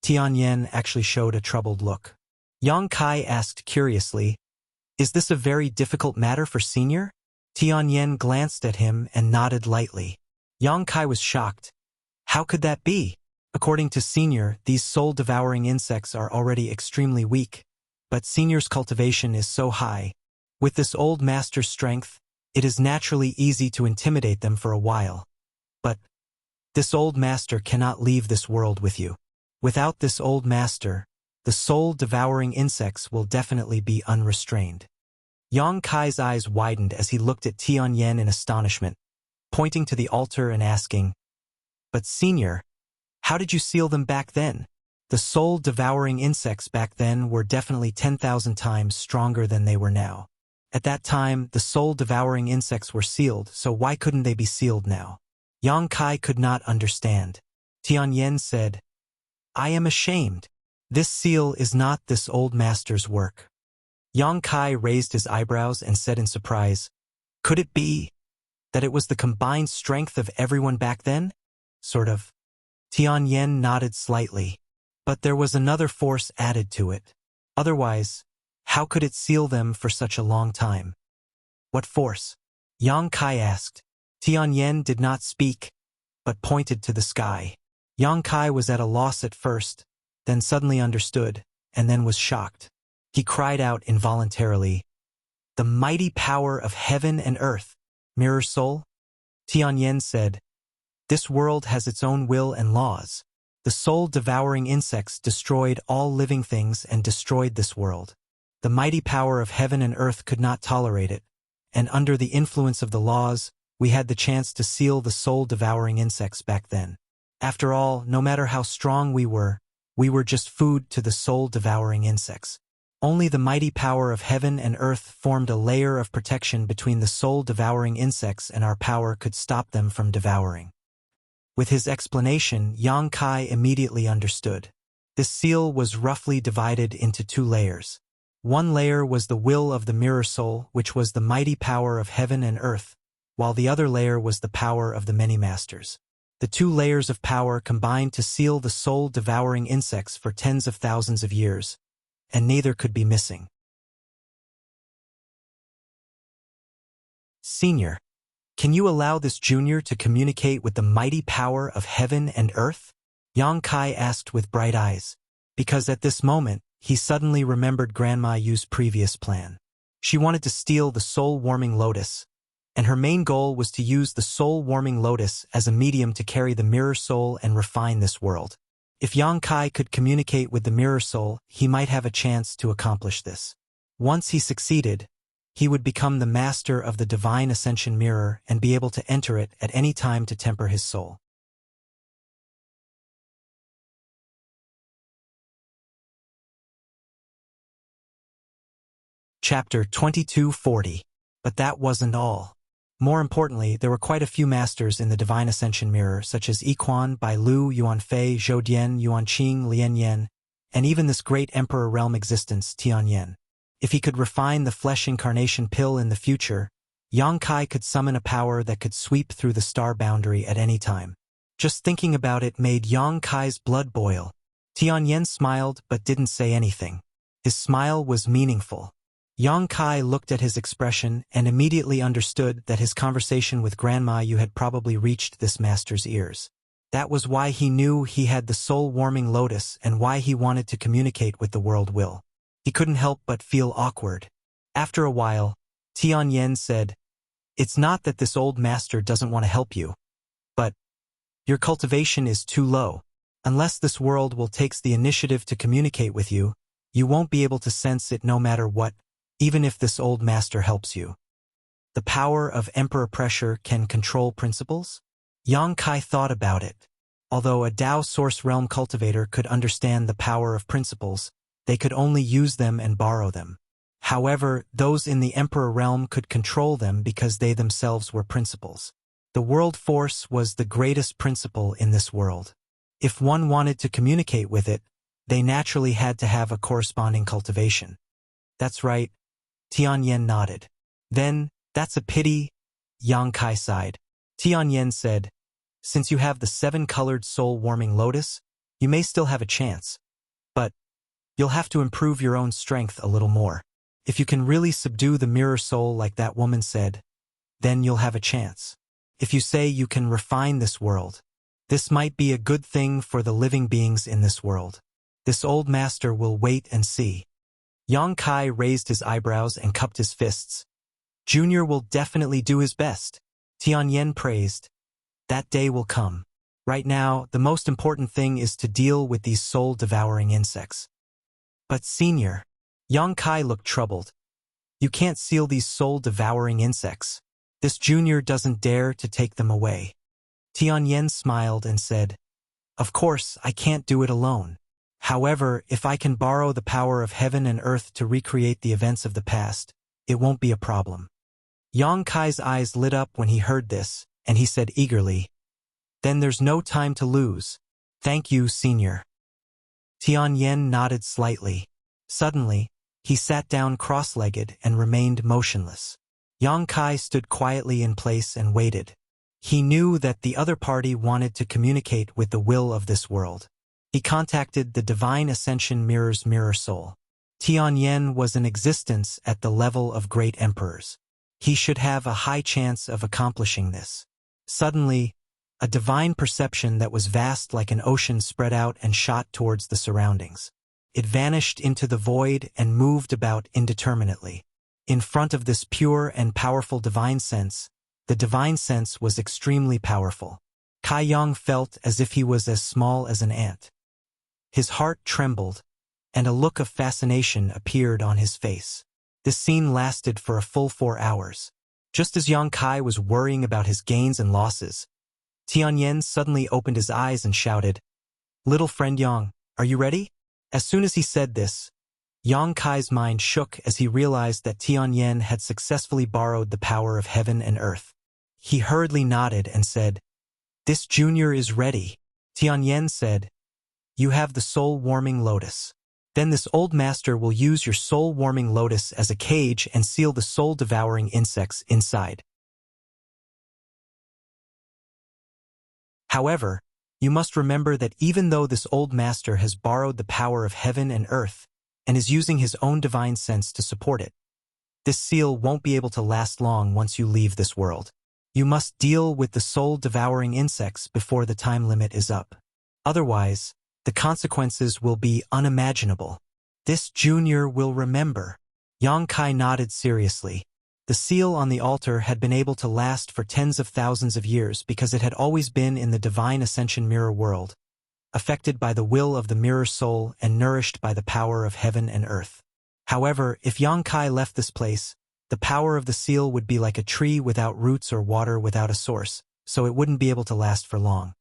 Tianyan actually showed a troubled look. Yang Kai asked curiously, "Is this a very difficult matter for Senior?" Tianyan glanced at him and nodded lightly. Yang Kai was shocked. How could that be? According to Senior, these soul-devouring insects are already extremely weak, but Senior's cultivation is so high. With this old master's strength, it is naturally easy to intimidate them for a while. But this old master cannot leave this world with you. Without this old master, the soul-devouring insects will definitely be unrestrained." Yang Kai's eyes widened as he looked at Tianyan in astonishment, pointing to the altar and asking, "But Senior, how did you seal them back then? The soul-devouring insects back then were definitely 10,000 times stronger than they were now. At that time, the soul-devouring insects were sealed, so why couldn't they be sealed now?" Yang Kai could not understand. Tianyan said, "I am ashamed. This seal is not this old master's work." Yang Kai raised his eyebrows and said in surprise, "Could it be that it was the combined strength of everyone back then?" "Sort of." Tianyan nodded slightly. "But there was another force added to it. Otherwise, how could it seal them for such a long time? What force? Yang Kai asked. Tianyan did not speak, but pointed to the sky. Yang Kai was at a loss at first, then suddenly understood, and then was shocked. He cried out involuntarily, "The mighty power of heaven and earth, Mirror Soul?" Tianyan said, "This world has its own will and laws. The soul-devouring insects destroyed all living things and destroyed this world. The mighty power of heaven and earth could not tolerate it, and under the influence of the laws, we had the chance to seal the soul-devouring insects back then. After all, no matter how strong we were just food to the soul-devouring insects. Only the mighty power of heaven and earth formed a layer of protection between the soul-devouring insects, and our power could stop them from devouring." With his explanation, Yang Kai immediately understood. This seal was roughly divided into 2 layers. One layer was the will of the Mirror Soul, which was the mighty power of heaven and earth, while the other layer was the power of the many masters. The 2 layers of power combined to seal the soul-devouring insects for tens of thousands of years, and neither could be missing. "Senior, can you allow this junior to communicate with the mighty power of heaven and earth?" Yang Kai asked with bright eyes, because at this moment, he suddenly remembered Grandma Yu's previous plan. She wanted to steal the soul-warming lotus, and her main goal was to use the soul-warming lotus as a medium to carry the Mirror Soul and refine this world. If Yang Kai could communicate with the Mirror Soul, he might have a chance to accomplish this. Once he succeeded, he would become the master of the Divine Ascension Mirror and be able to enter it at any time to temper his soul. Chapter 2240. But that wasn't all. More importantly, there were quite a few masters in the Divine Ascension Mirror, such as Yiquan, Bai Lu, Yuanfei, Zhoudian, Yuanqing, Lian Yan, and even this great Emperor Realm existence, Tianyan. If he could refine the flesh incarnation pill in the future, Yang Kai could summon a power that could sweep through the star boundary at any time. Just thinking about it made Yang Kai's blood boil. Tianyan smiled but didn't say anything. His smile was meaningful. Yang Kai looked at his expression and immediately understood that his conversation with Grandma Yu had probably reached this master's ears. That was why he knew he had the soul-warming lotus and why he wanted to communicate with the world will. He couldn't help but feel awkward. After a while, Tianyan said, "It's not that this old master doesn't want to help you, but your cultivation is too low. Unless this world will takes the initiative to communicate with you, you won't be able to sense it no matter what, even if this old master helps you." The power of emperor pressure can control principles? Yang Kai thought about it. Although a Tao Source Realm cultivator could understand the power of principles, they could only use them and borrow them. However, those in the Emperor Realm could control them because they themselves were principles. The world force was the greatest principle in this world. If one wanted to communicate with it, they naturally had to have a corresponding cultivation. "That's right," Tianyan nodded. "Then, that's a pity," Yang Kai sighed. Tianyan said, "Since you have the 7-colored soul-warming lotus, you may still have a chance. But you'll have to improve your own strength a little more. If you can really subdue the mirror soul like that woman said, then you'll have a chance. If you say you can refine this world, this might be a good thing for the living beings in this world. This old master will wait and see." Yang Kai raised his eyebrows and cupped his fists. "Junior will definitely do his best," Tianyan praised. "That day will come. Right now, the most important thing is to deal with these soul-devouring insects." "But senior," Yang Kai looked troubled. "You can't seal these soul-devouring insects. This junior doesn't dare to take them away." Tianyan smiled and said, "Of course, I can't do it alone. However, if I can borrow the power of heaven and earth to recreate the events of the past, it won't be a problem." Yang Kai's eyes lit up when he heard this, and he said eagerly, "Then there's no time to lose. Thank you, senior." Tianyan nodded slightly. Suddenly, he sat down cross-legged and remained motionless. Yang Kai stood quietly in place and waited. He knew that the other party wanted to communicate with the will of this world. He contacted the Divine Ascension Mirror's mirror soul. Tianyan was in existence at the level of great emperors. He should have a high chance of accomplishing this. Suddenly, a divine perception that was vast like an ocean spread out and shot towards the surroundings. It vanished into the void and moved about indeterminately. In front of this pure and powerful divine sense, the divine sense was extremely powerful. Kai Yang felt as if he was as small as an ant. His heart trembled, and a look of fascination appeared on his face. This scene lasted for a full 4 hours. Just as Yang Kai was worrying about his gains and losses, Tianyan suddenly opened his eyes and shouted, "Little friend Yang, are you ready?" As soon as he said this, Yang Kai's mind shook as he realized that Tianyan had successfully borrowed the power of heaven and earth. He hurriedly nodded and said, "This junior is ready." Tianyan said, "You have the soul-warming lotus. Then this old master will use your soul-warming lotus as a cage and seal the soul-devouring insects inside. However, you must remember that even though this old master has borrowed the power of heaven and earth and is using his own divine sense to support it, this seal won't be able to last long once you leave this world. You must deal with the soul-devouring insects before the time limit is up. Otherwise, the consequences will be unimaginable. This junior will remember." Yang Kai nodded seriously. The seal on the altar had been able to last for tens of thousands of years because it had always been in the divine ascension mirror world, affected by the will of the mirror soul and nourished by the power of heaven and earth. However, if Yang Kai left this place, the power of the seal would be like a tree without roots or water without a source, so it wouldn't be able to last for long.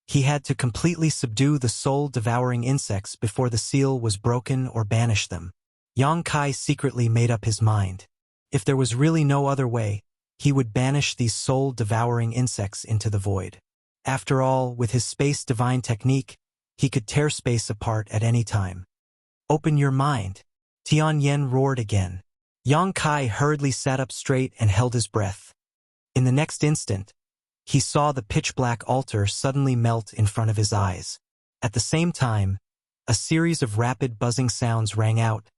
He had to completely subdue the soul-devouring insects before the seal was broken or banish them. Yang Kai secretly made up his mind. If there was really no other way, he would banish these soul-devouring insects into the void. After all, with his space divine technique, he could tear space apart at any time. "Open your mind." Tianyan roared again. Yang Kai hurriedly sat up straight and held his breath. In the next instant, he saw the pitch-black altar suddenly melt in front of his eyes. At the same time, a series of rapid buzzing sounds rang out,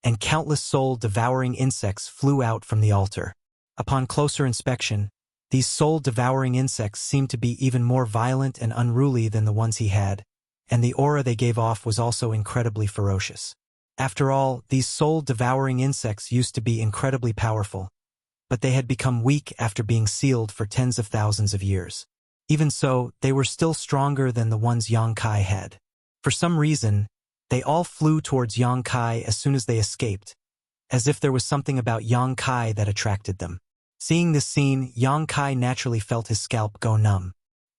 and countless soul-devouring insects flew out from the altar. Upon closer inspection, these soul-devouring insects seemed to be even more violent and unruly than the ones he had, and the aura they gave off was also incredibly ferocious. After all, these soul-devouring insects used to be incredibly powerful, but they had become weak after being sealed for tens of thousands of years. Even so, they were still stronger than the ones Yang Kai had. For some reason, they all flew towards Yang Kai as soon as they escaped, as if there was something about Yang Kai that attracted them. Seeing this scene, Yang Kai naturally felt his scalp go numb.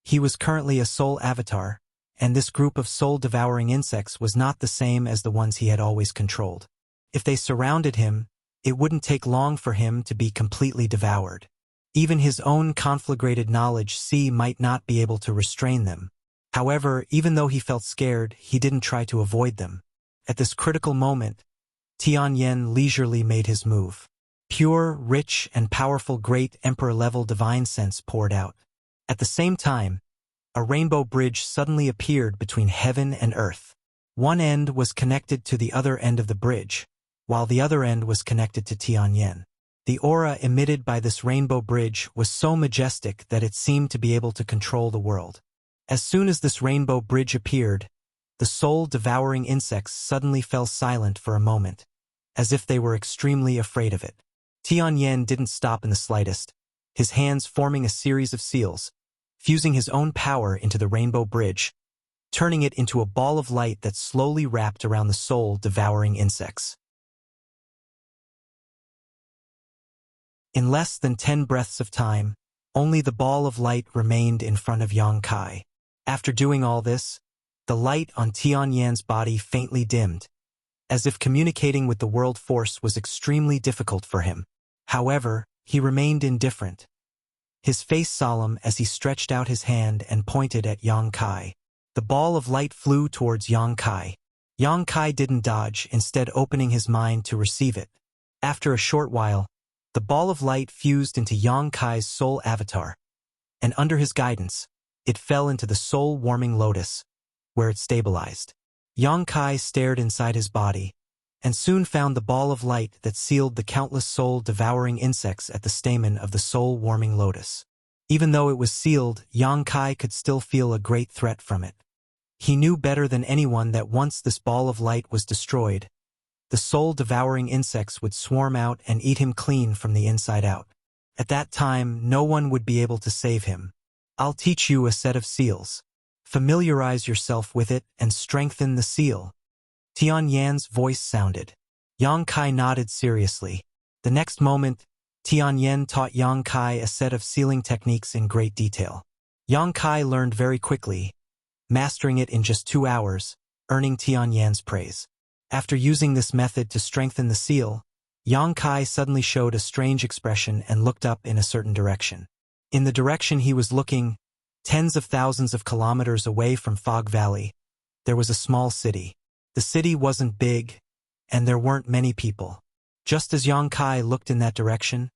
He was currently a soul avatar, and this group of soul-devouring insects was not the same as the ones he had always controlled. If they surrounded him, it wouldn't take long for him to be completely devoured. Even his own conflagrated knowledge might not be able to restrain them. However, even though he felt scared, he didn't try to avoid them. At this critical moment, Tianyan leisurely made his move. Pure, rich, and powerful great emperor-level divine sense poured out. At the same time, a rainbow bridge suddenly appeared between heaven and earth. One end was connected to the other end of the bridge, while the other end was connected to Tianyan. The aura emitted by this rainbow bridge was so majestic that it seemed to be able to control the world. As soon as this rainbow bridge appeared, the soul-devouring insects suddenly fell silent for a moment, as if they were extremely afraid of it. Tianyan didn't stop in the slightest, his hands forming a series of seals, fusing his own power into the rainbow bridge, turning it into a ball of light that slowly wrapped around the soul-devouring insects. In less than 10 breaths of time, only the ball of light remained in front of Yang Kai. After doing all this, the light on Tianyan's body faintly dimmed, as if communicating with the world force was extremely difficult for him. However, he remained indifferent, his face solemn as he stretched out his hand and pointed at Yang Kai. The ball of light flew towards Yang Kai. Yang Kai didn't dodge, instead opening his mind to receive it. After a short while, the ball of light fused into Yang Kai's soul avatar, and under his guidance, it fell into the soul-warming lotus, where it stabilized. Yang Kai stared inside his body, and soon found the ball of light that sealed the countless soul-devouring insects at the stamen of the soul-warming lotus. Even though it was sealed, Yang Kai could still feel a great threat from it. He knew better than anyone that once this ball of light was destroyed, the soul-devouring insects would swarm out and eat him clean from the inside out. At that time, no one would be able to save him. I'll teach you a set of seals. Familiarize yourself with it and strengthen the seal. Tian Yan's voice sounded. Yang Kai nodded seriously. The next moment, Tian Yan taught Yang Kai a set of sealing techniques in great detail. Yang Kai learned very quickly, mastering it in just 2 hours, earning Tian Yan's praise. After using this method to strengthen the seal, Yang Kai suddenly showed a strange expression and looked up in a certain direction. In the direction he was looking, tens of thousands of kilometers away from Fog Valley, there was a small city. The city wasn't big, and there weren't many people. Just as Yang Kai looked in that direction,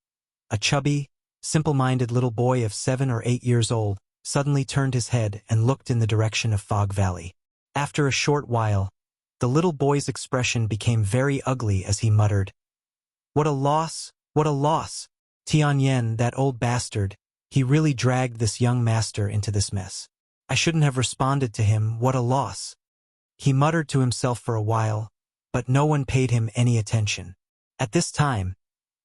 a chubby, simple-minded little boy of 7 or 8 years old suddenly turned his head and looked in the direction of Fog Valley. After a short while, the little boy's expression became very ugly as he muttered, "What a loss, what a loss! Tian Yan, that old bastard, he really dragged this young master into this mess. I shouldn't have responded to him, what a loss." He muttered to himself for a while, but no one paid him any attention. At this time,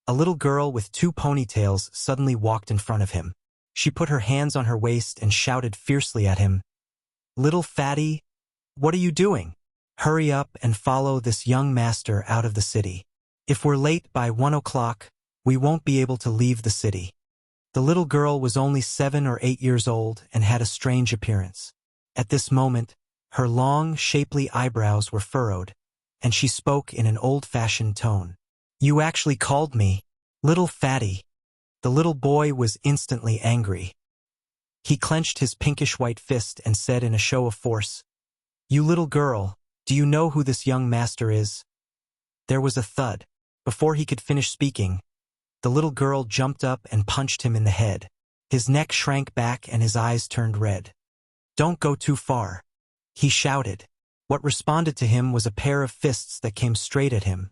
a little girl with 2 ponytails suddenly walked in front of him. She put her hands on her waist and shouted fiercely at him, "Little fatty, what are you doing? Hurry up and follow this young master out of the city. If we're late by 1 o'clock, we won't be able to leave the city." The little girl was only 7 or 8 years old and had a strange appearance. At this moment, her long, shapely eyebrows were furrowed, and she spoke in an old-fashioned tone. "You actually called me, little fatty." The little boy was instantly angry. He clenched his pinkish-white fist and said in a show of force, "You little girl, do you know who this young master is?" There was a thud. Before he could finish speaking, the little girl jumped up and punched him in the head. His neck shrank back and his eyes turned red. "Don't go too far," he shouted. What responded to him was a pair of fists that came straight at him.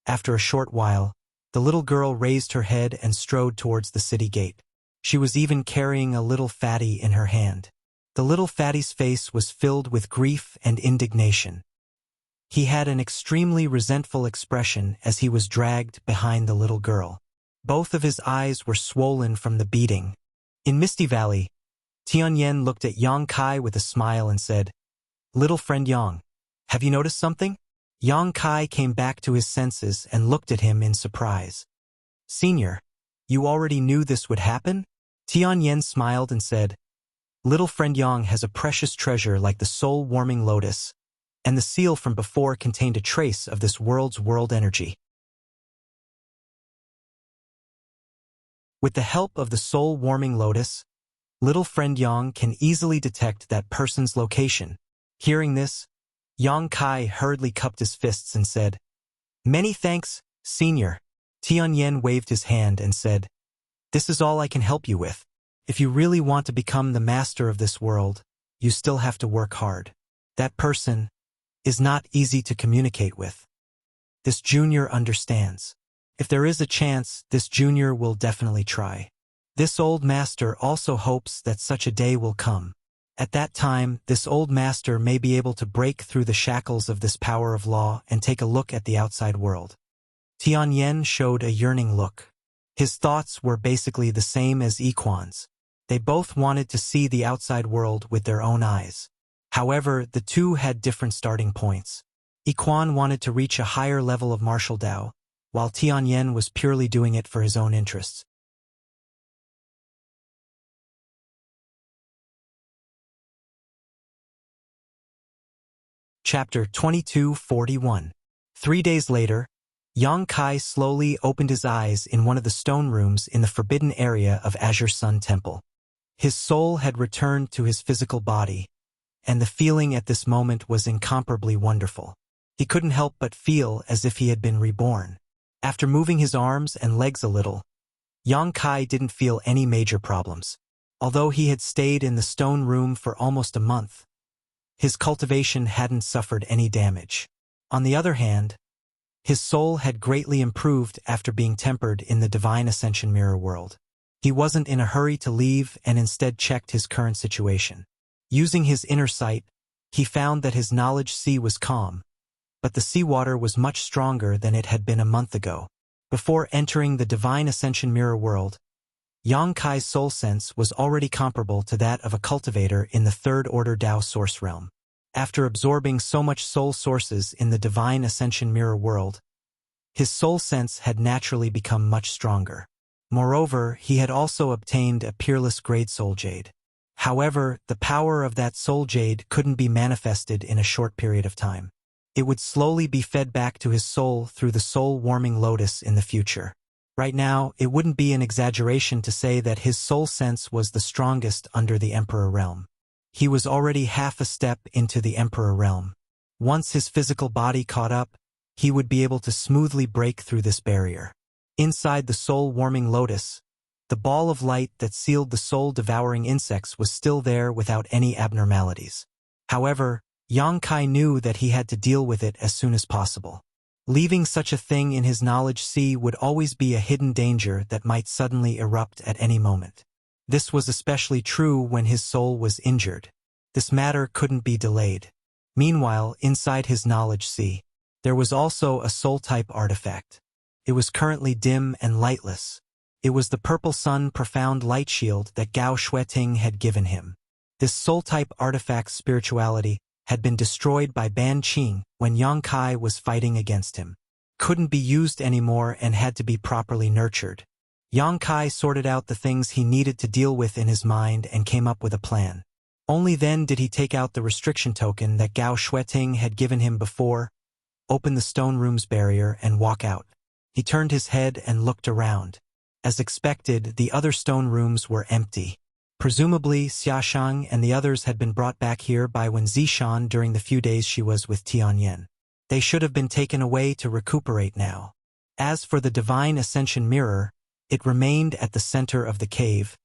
After a short while, the little girl raised her head and strode towards the city gate. She was even carrying a little fatty in her hand. The little fatty's face was filled with grief and indignation. He had an extremely resentful expression as he was dragged behind the little girl. Both of his eyes were swollen from the beating. In Misty Valley, Tian Yan looked at Yang Kai with a smile and said, "Little friend Yang, have you noticed something?" Yang Kai came back to his senses and looked at him in surprise. "Senior, you already knew this would happen?" Tian Yan smiled and said, "Little friend Yang has a precious treasure like the soul-warming lotus, and the seal from before contained a trace of this world's world energy. With the help of the soul-warming lotus, little friend Yang can easily detect that person's location." Hearing this, Yang Kai hurriedly cupped his fists and said, "Many thanks, senior." Tian Yan waved his hand and said, "This is all I can help you with. If you really want to become the master of this world, you still have to work hard. That person is not easy to communicate with. This junior understands. If there is a chance, this junior will definitely try. This old master also hopes that such a day will come. At that time, this old master may be able to break through the shackles of this power of law and take a look at the outside world." Tian Yan showed a yearning look. His thoughts were basically the same as Yiquan's. They both wanted to see the outside world with their own eyes. However, the two had different starting points. Yiquan wanted to reach a higher level of martial Dao, while Tian Yan was purely doing it for his own interests. Chapter 2241. 3 days later, Yang Kai slowly opened his eyes in one of the stone rooms in the forbidden area of Azure Sun Temple. His soul had returned to his physical body, and the feeling at this moment was incomparably wonderful. He couldn't help but feel as if he had been reborn. After moving his arms and legs a little, Yang Kai didn't feel any major problems. Although he had stayed in the stone room for almost a month, his cultivation hadn't suffered any damage. On the other hand, His soul had greatly improved after being tempered in the Divine Ascension Mirror world. He wasn't in a hurry to leave and instead checked his current situation. Using his inner sight, he found that his knowledge sea was calm, but the seawater was much stronger than it had been a month ago. Before entering the Divine Ascension Mirror world, Yang Kai's soul sense was already comparable to that of a cultivator in the third order Tao source realm. After absorbing so much soul sources in the Divine Ascension Mirror world, his soul sense had naturally become much stronger. Moreover, he had also obtained a peerless grade soul jade. However, the power of that soul jade couldn't be manifested in a short period of time. It would slowly be fed back to his soul through the soul-warming lotus in the future. Right now, it wouldn't be an exaggeration to say that his soul sense was the strongest under the Emperor realm. He was already half a step into the Emperor realm. Once his physical body caught up, he would be able to smoothly break through this barrier. Inside the soul-warming lotus, the ball of light that sealed the soul-devouring insects was still there without any abnormalities. However, Yang Kai knew that he had to deal with it as soon as possible. Leaving such a thing in his knowledge sea would always be a hidden danger that might suddenly erupt at any moment. This was especially true when his soul was injured. This matter couldn't be delayed. Meanwhile, inside his knowledge sea, there was also a soul-type artifact. It was currently dim and lightless. It was the Purple Sun Profound Light Shield that Gao Shueting had given him. This soul-type artifact's spirituality had been destroyed by Ban Qing when Yang Kai was fighting against him. Couldn't be used anymore and had to be properly nurtured. Yang Kai sorted out the things he needed to deal with in his mind and came up with a plan. Only then did he take out the restriction token that Gao Shueting had given him before, open the stone room's barrier and walk out. He turned his head and looked around. As expected, the other stone rooms were empty. Presumably, Xiaoshang and the others had been brought back here by Wen Zishan during the few days she was with Tianyan. They should have been taken away to recuperate now. As for the Divine Ascension Mirror, it remained at the center of the cave,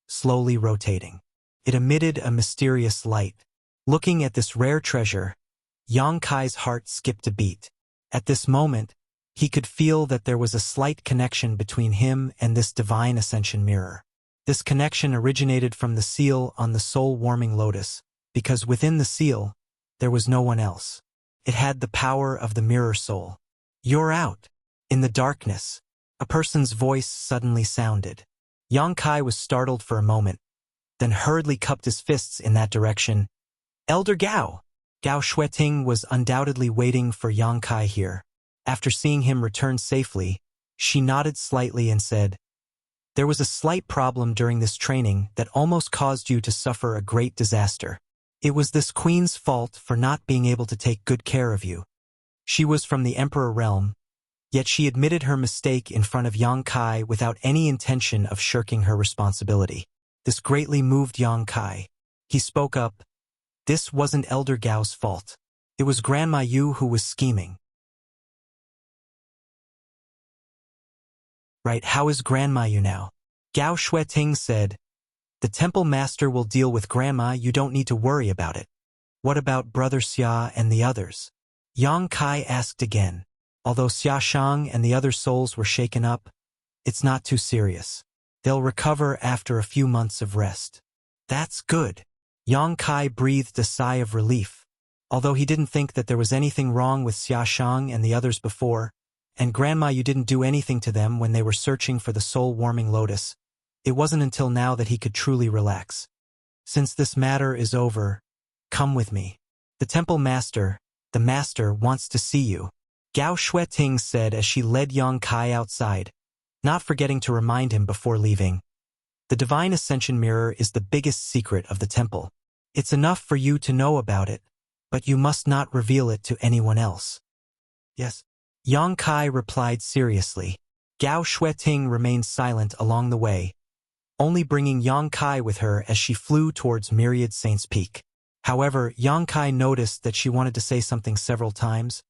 slowly rotating. It emitted a mysterious light. Looking at this rare treasure, Yang Kai's heart skipped a beat. At this moment, he could feel that there was a slight connection between him and this Divine Ascension Mirror. This connection originated from the seal on the soul-warming lotus, because within the seal, there was no one else. It had the power of the mirror soul. "You're out." In the darkness, a person's voice suddenly sounded. Yang Kai was startled for a moment, then hurriedly cupped his fists in that direction. "Elder Gao!" Gao Shueting was undoubtedly waiting for Yang Kai here. After seeing him return safely, she nodded slightly and said, "There was a slight problem during this training that almost caused you to suffer a great disaster. It was this queen's fault for not being able to take good care of you. She was from the Emperor realm, yet she admitted her mistake in front of Yang Kai without any intention of shirking her responsibility. This greatly moved Yang Kai. He spoke up. This wasn't Elder Gao's fault. It was Grandma Yu who was scheming." "Right, how is Grandma Yu now?" Gao Shueting said. "The temple master will deal with Grandma, you don't need to worry about it." "What about Brother Xia and the others?" Yang Kai asked again. Although Xiaoshang and the other souls were shaken up, it's not too serious. They'll recover after a few months of rest. "That's good." Yang Kai breathed a sigh of relief. Although he didn't think that there was anything wrong with Xiaoshang and the others before, and Grandma Yu didn't do anything to them when they were searching for the soul-warming lotus, it wasn't until now that he could truly relax. "Since this matter is over, come with me. The temple master, the master, wants to see you," Gao Shueting said as she led Yang Kai outside, not forgetting to remind him before leaving. "The Divine Ascension Mirror is the biggest secret of the temple. It's enough for you to know about it, but you must not reveal it to anyone else." "Yes." Yang Kai replied seriously. Gao Shueting remained silent along the way, only bringing Yang Kai with her as she flew towards Myriad Saints Peak. However, Yang Kai noticed that she wanted to say something several times,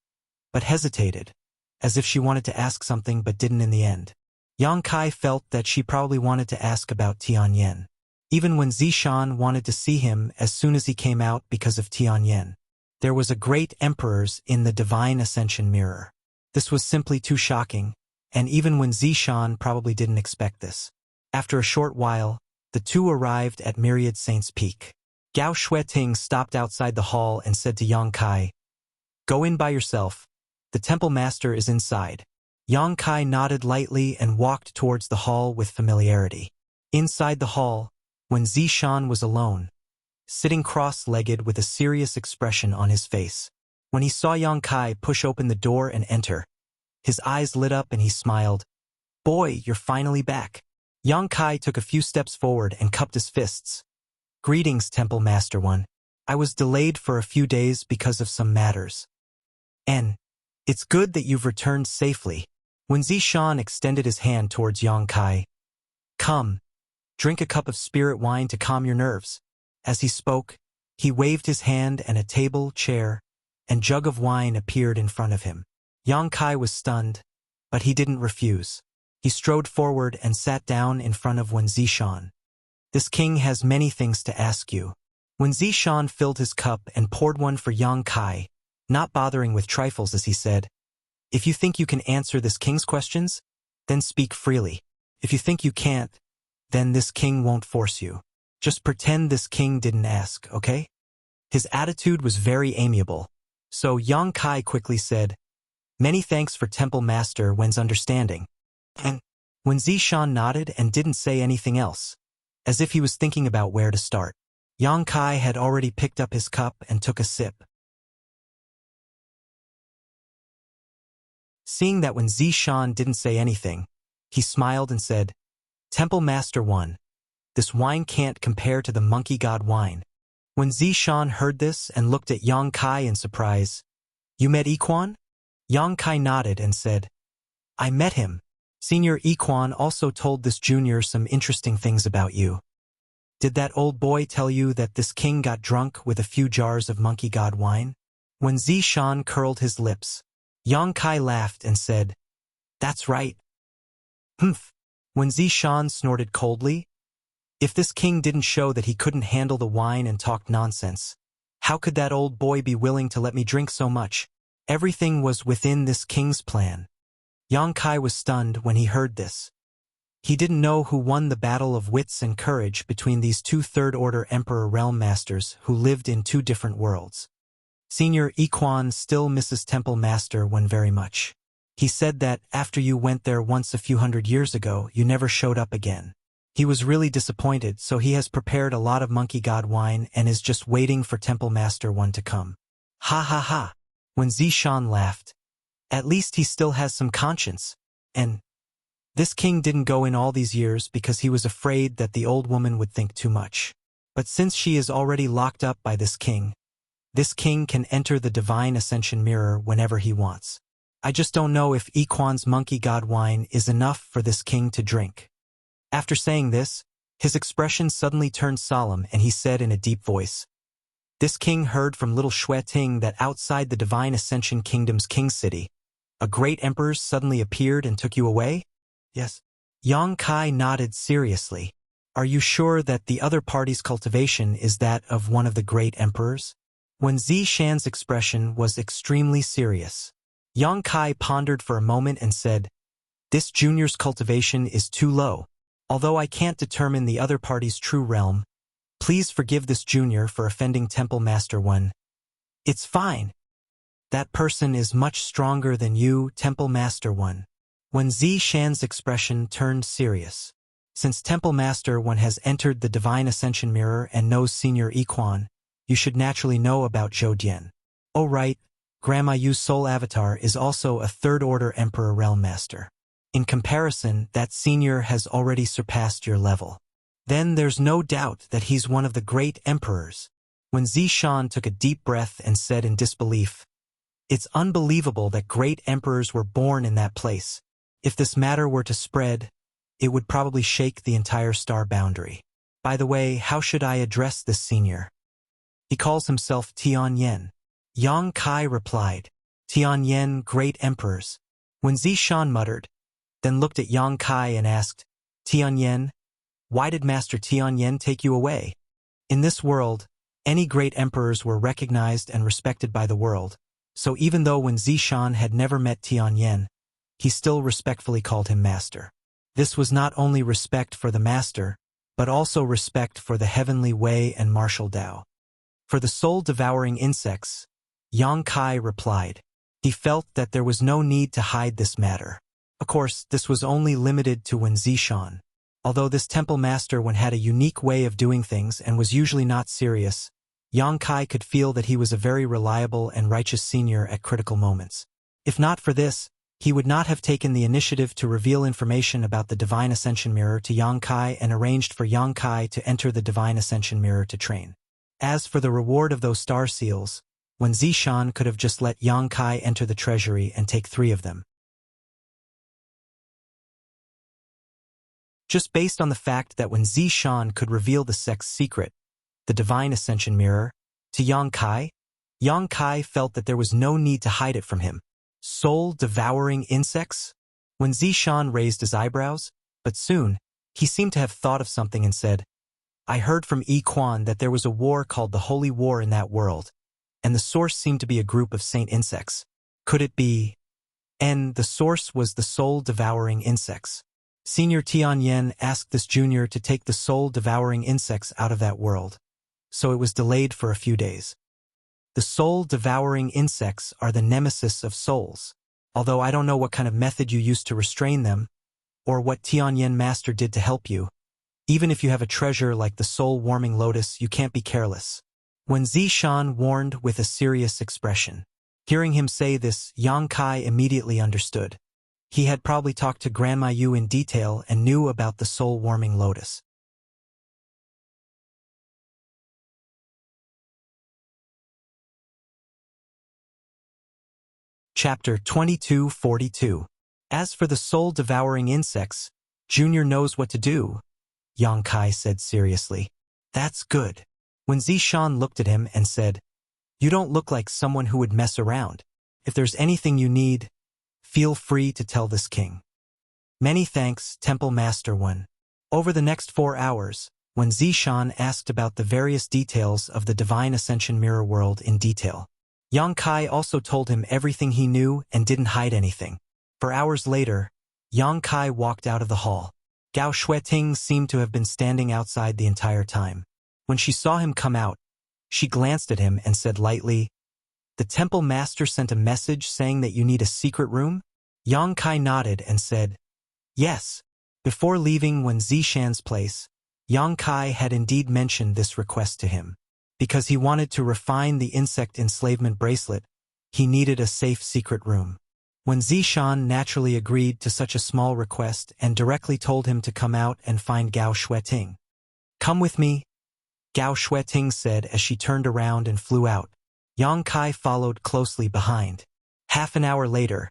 but hesitated, as if she wanted to ask something but didn't in the end. Yang Kai felt that she probably wanted to ask about Tianyan. Even when Zishan wanted to see him as soon as he came out because of Tianyan. There was a great emperors in the Divine Ascension Mirror. This was simply too shocking, and even Wen Zishan probably didn't expect this. After a short while, the two arrived at Myriad Saints' Peak. Gao Shueting stopped outside the hall and said to Yang Kai, "Go in by yourself. The temple master is inside." Yang Kai nodded lightly and walked towards the hall with familiarity. Inside the hall, Wen Zishan was alone, sitting cross-legged with a serious expression on his face. When he saw Yang Kai push open the door and enter, his eyes lit up and he smiled. "Boy, you're finally back." Yang Kai took a few steps forward and cupped his fists. "Greetings, Temple Master One. I was delayed for a few days because of some matters. And it's good that you've returned safely." Wen Zishan extended his hand towards Yang Kai. "Come, drink a cup of spirit wine to calm your nerves." As he spoke, he waved his hand and a table, chair, and jug of wine appeared in front of him. Yang Kai was stunned, but he didn't refuse. He strode forward and sat down in front of Wen Zishan. "This king has many things to ask you." Wen Zishan filled his cup and poured one for Yang Kai, not bothering with trifles as he said, "If you think you can answer this king's questions, then speak freely. If you think you can't, then this king won't force you. Just pretend this king didn't ask, okay?" His attitude was very amiable, so Yang Kai quickly said, "Many thanks for Temple Master Wen's understanding." And Wen Zishan nodded and didn't say anything else, as if he was thinking about where to start. Yang Kai had already picked up his cup and took a sip. Seeing that Wen Zishan didn't say anything, he smiled and said, "Temple Master One, this wine can't compare to the monkey god wine." Wen Zishan heard this and looked at Yang Kai in surprise. "You met Iquan?" Yang Kai nodded and said, "I met him. Senior Iquan also told this junior some interesting things about you." "Did that old boy tell you that this king got drunk with a few jars of monkey god wine?" Wen Zishan curled his lips. Yang Kai laughed and said, "That's right." "Humph." Wen Zishan snorted coldly. If this king didn't show that he couldn't handle the wine and talked nonsense, how could that old boy be willing to let me drink so much? Everything was within this king's plan. Yang Kai was stunned when he heard this. He didn't know who won the battle of wits and courage between these two third-order Emperor Realm Masters who lived in two different worlds. Senior Iquan still misses Temple Master Wen very much. He said that after you went there once a few hundred years ago, you never showed up again. He was really disappointed, so he has prepared a lot of monkey god wine and is just waiting for Temple Master One to come. Ha ha ha. When Zishan laughed. At least he still has some conscience. And this king didn't go in all these years because he was afraid that the old woman would think too much. But since she is already locked up by this king can enter the divine ascension mirror whenever he wants. I just don't know if Iquan's monkey god wine is enough for this king to drink. After saying this, his expression suddenly turned solemn and he said in a deep voice, "This king heard from little Shueting that outside the divine ascension kingdom's king city, a great emperor suddenly appeared and took you away?" "Yes." Yang Kai nodded seriously. "Are you sure that the other party's cultivation is that of one of the great emperors?" When Zishan's expression was extremely serious, Yang Kai pondered for a moment and said, "This junior's cultivation is too low. Although I can't determine the other party's true realm, please forgive this junior for offending Temple Master One." "It's fine. That person is much stronger than you, Temple Master One." When Zishan's expression turned serious. "Since Temple Master One has entered the divine ascension mirror and knows Senior Iquan, you should naturally know about Zhou Dian." "Oh right, Grandma Yu's soul avatar is also a third-order Emperor Realm Master. In comparison, that senior has already surpassed your level. Then there's no doubt that he's one of the great emperors." When Zishan took a deep breath and said in disbelief, "It's unbelievable that great emperors were born in that place. If this matter were to spread, it would probably shake the entire star boundary. By the way, how should I address this senior? He calls himself Tian Yen." Yang Kai replied, "Tian Yen, great emperors." When Zishan muttered, then looked at Yang Kai and asked, "Tian Yen, why did Master Tian Yen take you away?" In this world, any great emperors were recognized and respected by the world, So even though Wen Zishan had never met Tianyan, he still respectfully called him master. This was not only respect for the master, but also respect for the heavenly way and martial Tao. For the soul-devouring insects, Yang Kai replied. He felt that there was no need to hide this matter. Of course, this was only limited to Wen Zishan. Although this temple master had a unique way of doing things and was usually not serious, Yang Kai could feel that he was a very reliable and righteous senior at critical moments. If not for this, he would not have taken the initiative to reveal information about the Divine Ascension Mirror to Yang Kai and arranged for Yang Kai to enter the Divine Ascension Mirror to train. As for the reward of those star seals, Wen Zishan could have just let Yang Kai enter the treasury and take 3 of them. Just based on the fact that Wen Zishan could reveal the sect's secret, the Divine Ascension Mirror, to Yang Kai felt that there was no need to hide it from him. Soul-devouring insects? Wen Zishan raised his eyebrows, but soon, he seemed to have thought of something and said, I heard from Yi Quan that there was a war called the Holy War in that world, and the source seemed to be a group of saint insects. Could it be? And the source was the soul-devouring insects. Senior Tianyan asked this junior to take the soul-devouring insects out of that world, so it was delayed for a few days. The soul-devouring insects are the nemesis of souls, although I don't know what kind of method you used to restrain them, or what Tianyan Master did to help you. Even if you have a treasure like the soul-warming lotus, you can't be careless. Wen Zishan warned with a serious expression. Hearing him say this, Yang Kai immediately understood. He had probably talked to Grandma Yu in detail and knew about the soul-warming lotus. Chapter 2242. As for the soul-devouring insects, Junior knows what to do, Yang Kai said seriously. That's good. Wen Zishan looked at him and said, You don't look like someone who would mess around. If there's anything you need, feel free to tell this king. Many thanks, Temple Master Wen. Over the next 4 hours, Wen Zishan asked about the various details of the Divine Ascension Mirror world in detail. Yang Kai also told him everything he knew and didn't hide anything. For hours later, Yang Kai walked out of the hall. Gao Xueting seemed to have been standing outside the entire time. When she saw him come out, she glanced at him and said lightly, The temple master sent a message saying that you need a secret room? Yang Kai nodded and said, Yes. Before leaving Wen Zishan's place, Yang Kai had indeed mentioned this request to him. Because he wanted to refine the insect enslavement bracelet, he needed a safe secret room. Wen Zishan naturally agreed to such a small request and directly told him to come out and find Gao Xueting. Come with me, Gao Xueting said as she turned around and flew out. Yang Kai followed closely behind. Half an hour later,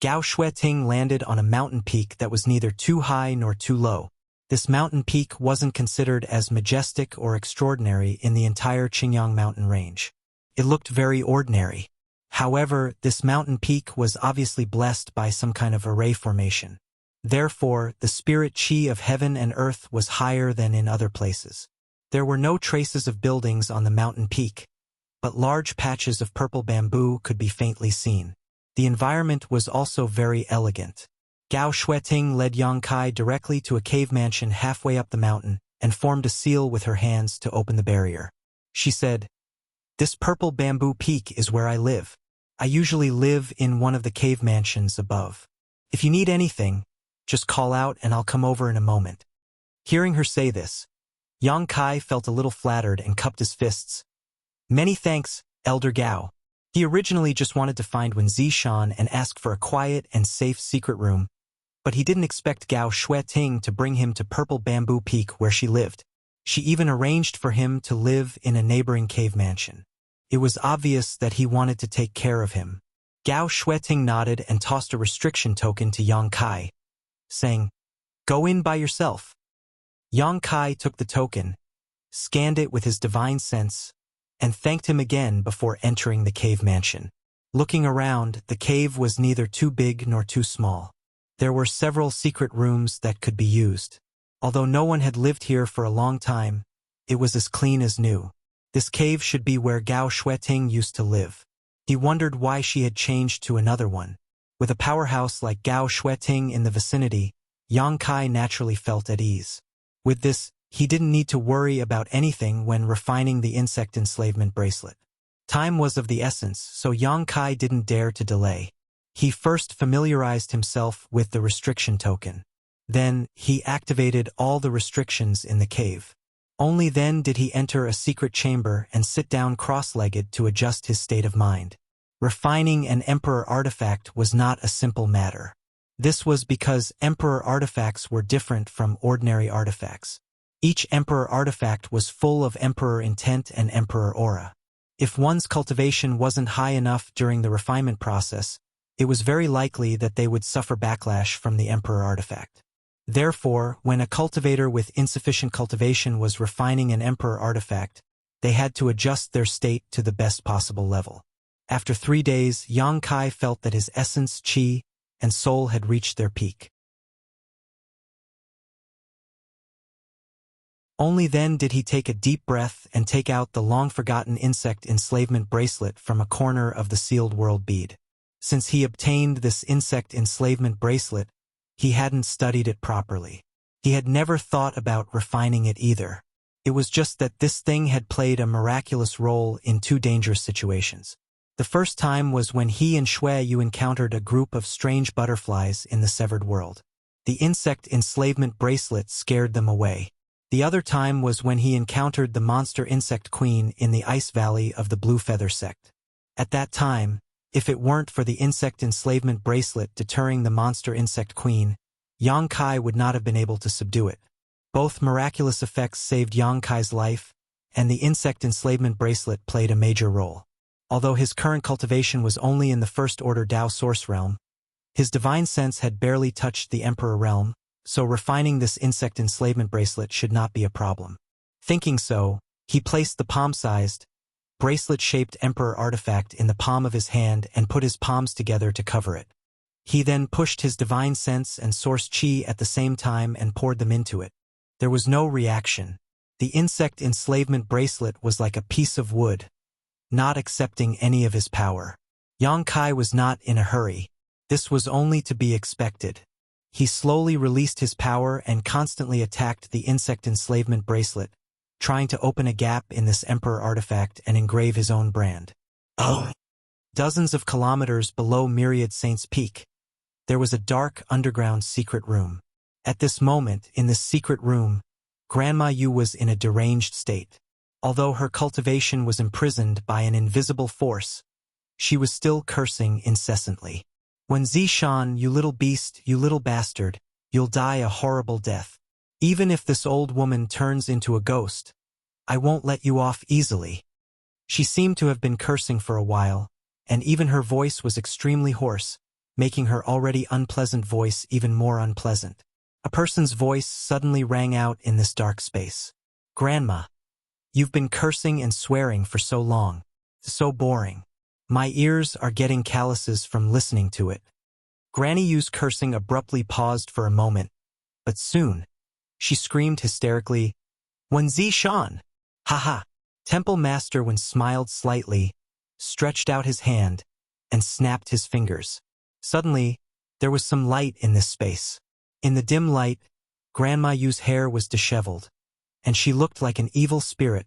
Gao Xueting landed on a mountain peak that was neither too high nor too low. This mountain peak wasn't considered as majestic or extraordinary in the entire Qingyang mountain range. It looked very ordinary. However, this mountain peak was obviously blessed by some kind of array formation. Therefore, the spirit qi of heaven and earth was higher than in other places. There were no traces of buildings on the mountain peak, but large patches of purple bamboo could be faintly seen. The environment was also very elegant. Gao Xueting led Yang Kai directly to a cave mansion halfway up the mountain and formed a seal with her hands to open the barrier. She said, This purple bamboo peak is where I live. I usually live in one of the cave mansions above. If you need anything, just call out and I'll come over in a moment. Hearing her say this, Yang Kai felt a little flattered and cupped his fists. Many thanks, Elder Gao. He originally just wanted to find Wen Zishan and ask for a quiet and safe secret room, but he didn't expect Gao Xueting to bring him to Purple Bamboo Peak where she lived. She even arranged for him to live in a neighboring cave mansion. It was obvious that he wanted to take care of him. Gao Xueting nodded and tossed a restriction token to Yang Kai, saying, Go in by yourself. Yang Kai took the token, scanned it with his divine sense, and thanked him again before entering the cave mansion. Looking around, the cave was neither too big nor too small. There were several secret rooms that could be used. Although no one had lived here for a long time, it was as clean as new. This cave should be where Gao Xueting used to live. He wondered why she had changed to another one. With a powerhouse like Gao Shueting in the vicinity, Yang Kai naturally felt at ease. With this, he didn't need to worry about anything when refining the insect enslavement bracelet. Time was of the essence, so Yang Kai didn't dare to delay. He first familiarized himself with the restriction token. Then, he activated all the restrictions in the cave. Only then did he enter a secret chamber and sit down cross-legged to adjust his state of mind. Refining an Emperor artifact was not a simple matter. This was because Emperor artifacts were different from ordinary artifacts. Each Emperor artifact was full of Emperor intent and Emperor aura. If one's cultivation wasn't high enough during the refinement process, it was very likely that they would suffer backlash from the Emperor artifact. Therefore, when a cultivator with insufficient cultivation was refining an Emperor artifact, they had to adjust their state to the best possible level. After 3 days, Yang Kai felt that his essence, qi, and soul had reached their peak. Only then did he take a deep breath and take out the long-forgotten insect enslavement bracelet from a corner of the sealed world bead. Since he obtained this insect enslavement bracelet, he hadn't studied it properly. He had never thought about refining it either. It was just that this thing had played a miraculous role in 2 dangerous situations. The first time was when he and Shui Yu encountered a group of strange butterflies in the severed world. The insect enslavement bracelet scared them away. The other time was when he encountered the monster insect queen in the ice valley of the Blue Feather sect. At that time, if it weren't for the insect enslavement bracelet deterring the monster insect queen, Yang Kai would not have been able to subdue it. Both miraculous effects saved Yang Kai's life, and the insect enslavement bracelet played a major role. Although his current cultivation was only in the first order Dao Source realm, his divine sense had barely touched the Emperor realm, so refining this insect enslavement bracelet should not be a problem. Thinking so, he placed the palm-sized, bracelet-shaped Emperor artifact in the palm of his hand and put his palms together to cover it. He then pushed his divine sense and source qi at the same time and poured them into it. There was no reaction. The insect enslavement bracelet was like a piece of wood, not accepting any of his power. Yang Kai was not in a hurry. This was only to be expected. He slowly released his power and constantly attacked the insect enslavement bracelet, trying to open a gap in this Emperor artifact and engrave his own brand. Dozens of kilometers below Myriad Saints Peak, there was a dark underground secret room. At this moment, in this secret room, Grandma Yu was in a deranged state. Although her cultivation was imprisoned by an invisible force, she was still cursing incessantly. "When Zishan, you little beast, you little bastard, you'll die a horrible death. Even if this old woman turns into a ghost, I won't let you off easily." She seemed to have been cursing for a while, and even her voice was extremely hoarse, making her already unpleasant voice even more unpleasant. A person's voice suddenly rang out in this dark space. "Grandma, you've been cursing and swearing for so long. So boring. My ears are getting calluses from listening to it." Granny Yu's cursing abruptly paused for a moment, but soon, she screamed hysterically, "When Zishan! Ha!" Temple Master Wen smiled slightly, stretched out his hand, and snapped his fingers. Suddenly, there was some light in this space. In the dim light, Grandma Yu's hair was disheveled, and she looked like an evil spirit,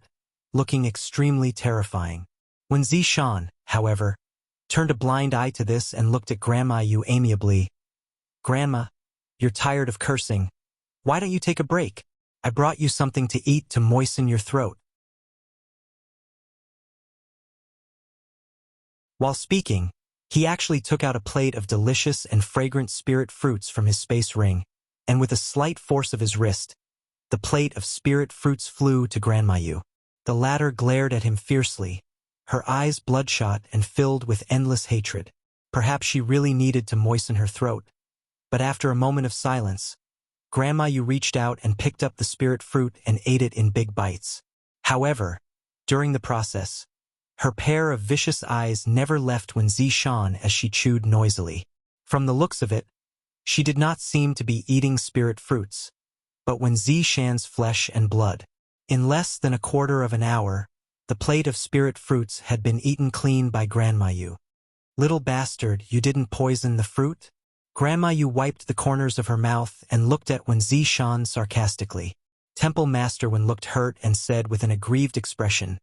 looking extremely terrifying. When Zishan, however, turned a blind eye to this and looked at Grandma Yu amiably. "Grandma, you're tired of cursing. Why don't you take a break? I brought you something to eat to moisten your throat." While speaking, he actually took out a plate of delicious and fragrant spirit fruits from his space ring, and with a slight force of his wrist, the plate of spirit fruits flew to Grandma Yu. The latter glared at him fiercely, her eyes bloodshot and filled with endless hatred. Perhaps she really needed to moisten her throat. But after a moment of silence, Grandma Yu reached out and picked up the spirit fruit and ate it in big bites. However, during the process, her pair of vicious eyes never left Wen Zishan as she chewed noisily. From the looks of it, she did not seem to be eating spirit fruits, but Wen Zishan's flesh and blood. In less than a quarter of an hour, The plate of spirit fruits had been eaten clean by Grandma Yu. Little bastard, you didn't poison the fruit? Grandma Yu wiped the corners of her mouth and looked at Wen Zishan sarcastically. Temple Master Wen looked hurt and said with an aggrieved expression,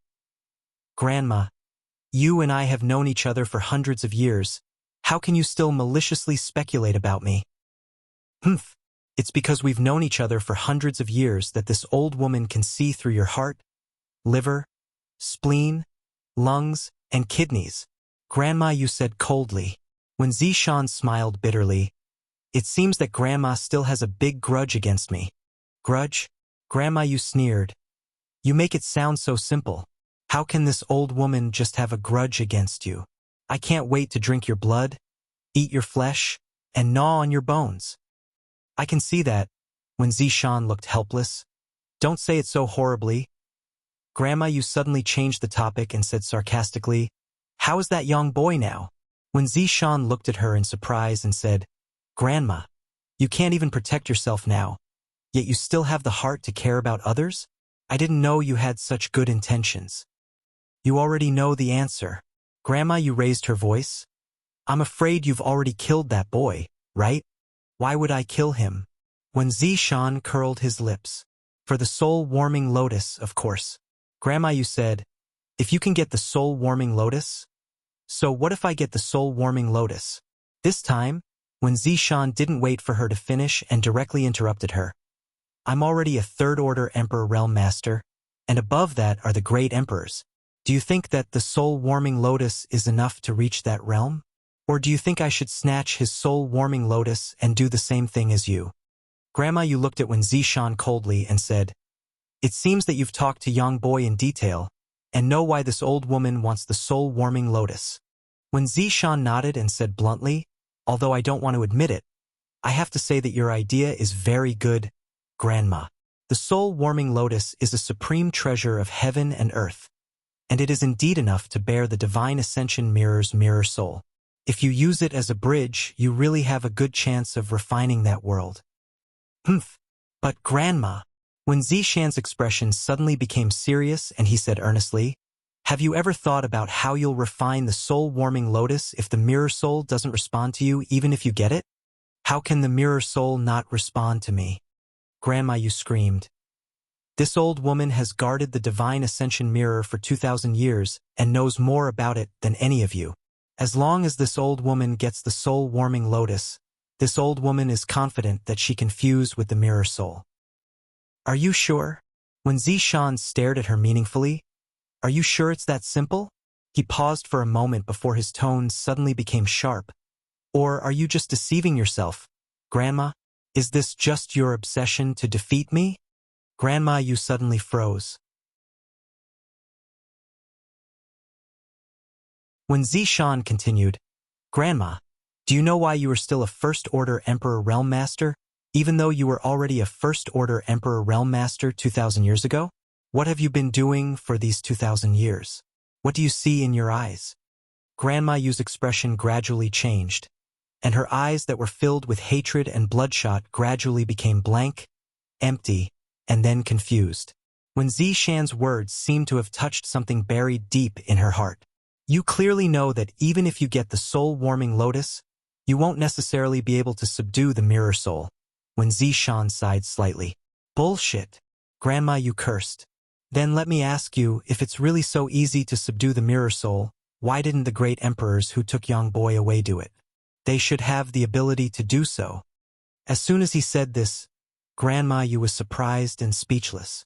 Grandma, you and I have known each other for hundreds of years. How can you still maliciously speculate about me? Humph. It's because we've known each other for hundreds of years that this old woman can see through your heart, liver, spleen, lungs, and kidneys. Grandma Yu said coldly. When Zishan smiled bitterly, it seems that Grandma still has a big grudge against me. Grudge? Grandma Yu sneered. You make it sound so simple. How can this old woman just have a grudge against you? I can't wait to drink your blood, eat your flesh, and gnaw on your bones. I can see that. When Zishan looked helpless. Don't say it so horribly. Grandma Yu suddenly changed the topic and said sarcastically, How is that young boy now? When Zishan looked at her in surprise and said, Grandma, you can't even protect yourself now, yet you still have the heart to care about others? I didn't know you had such good intentions. You already know the answer. Grandma Yu raised her voice. I'm afraid you've already killed that boy, right? Why would I kill him? When Zishan curled his lips. For the soul-warming lotus, of course. Grandma Yu said, If you can get the soul-warming lotus? So what if I get the soul-warming lotus? This time, when Zishan didn't wait for her to finish and directly interrupted her. I'm already a third-order Emperor Realm Master, and above that are the great emperors. Do you think that the soul-warming lotus is enough to reach that realm? Or do you think I should snatch his soul-warming lotus and do the same thing as you? Grandma Yu looked at Wen Zishan coldly and said, It seems that you've talked to young boy in detail, and know why this old woman wants the soul-warming lotus. When Zishan nodded and said bluntly, Although I don't want to admit it, I have to say that your idea is very good, Grandma. The soul-warming lotus is a supreme treasure of heaven and earth, and it is indeed enough to bear the divine ascension mirror's mirror soul. If you use it as a bridge, you really have a good chance of refining that world. Humph. But Grandma. When Zishan's expression suddenly became serious and he said earnestly, Have you ever thought about how you'll refine the soul-warming lotus if the mirror soul doesn't respond to you even if you get it? How can the mirror soul not respond to me? Grandma Yu screamed. This old woman has guarded the divine ascension mirror for 2,000 years and knows more about it than any of you. As long as this old woman gets the soul-warming lotus, this old woman is confident that she can fuse with the mirror soul. Are you sure? When Zishan stared at her meaningfully, Are you sure it's that simple? He paused for a moment before his tone suddenly became sharp. Or are you just deceiving yourself? Grandma, is this just your obsession to defeat me? Grandma Yu suddenly froze. When Zishan continued, Grandma, do you know why you are still a First-Order Emperor Realm Master, even though you were already a First-Order Emperor Realm Master 2,000 years ago? What have you been doing for these 2,000 years? What do you see in your eyes? Grandma Yu's expression gradually changed, and her eyes that were filled with hatred and bloodshot gradually became blank, empty, and then confused. When Zishan's words seemed to have touched something buried deep in her heart. You clearly know that even if you get the soul-warming lotus, you won't necessarily be able to subdue the mirror soul. When Zishan sighed slightly. Bullshit. Grandma Yu cursed. Then let me ask you, if it's really so easy to subdue the mirror soul, why didn't the great emperors who took young boy away do it? They should have the ability to do so. As soon as he said this, Grandma Yu was surprised and speechless.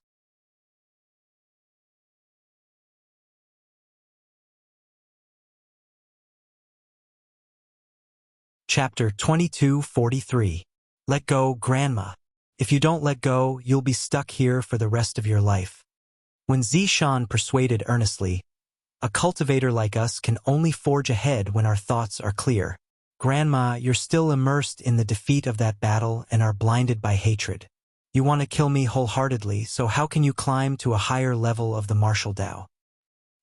Chapter 2243. Let go, Grandma. If you don't let go, you'll be stuck here for the rest of your life. When Zishan persuaded earnestly, a cultivator like us can only forge ahead when our thoughts are clear. Grandma, you're still immersed in the defeat of that battle and are blinded by hatred. You want to kill me wholeheartedly, so how can you climb to a higher level of the martial Tao?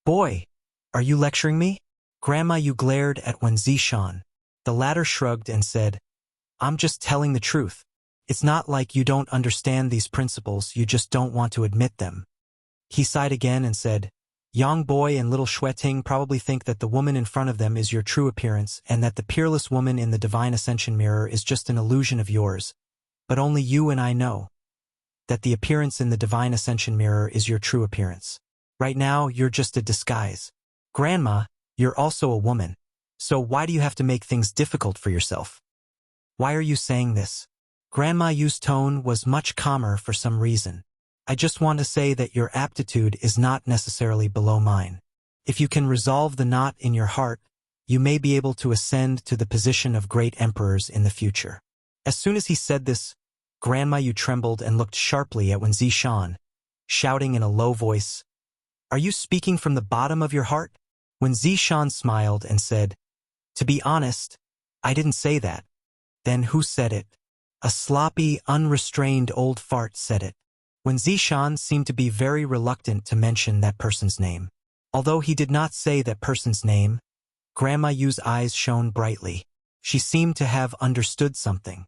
Boy, are you lecturing me? Grandma Yu glared at Wen Zishan. The latter shrugged and said, I'm just telling the truth. It's not like you don't understand these principles, you just don't want to admit them. He sighed again and said, Young boy and little Xueting probably think that the woman in front of them is your true appearance and that the peerless woman in the divine ascension mirror is just an illusion of yours. But only you and I know that the appearance in the divine ascension mirror is your true appearance. Right now, you're just a disguise. Grandma, you're also a woman. So why do you have to make things difficult for yourself? Why are you saying this? Grandma Yu's tone was much calmer for some reason. I just want to say that your aptitude is not necessarily below mine. If you can resolve the knot in your heart, you may be able to ascend to the position of great emperors in the future. As soon as he said this, Grandma Yu trembled and looked sharply at Wen Zishan, shouting in a low voice, "Are you speaking from the bottom of your heart?" Wen Zishan smiled and said, "To be honest, I didn't say that." Then who said it? A sloppy, unrestrained old fart said it. Wen Zishan seemed to be very reluctant to mention that person's name. Although he did not say that person's name, Grandma Yu's eyes shone brightly. She seemed to have understood something.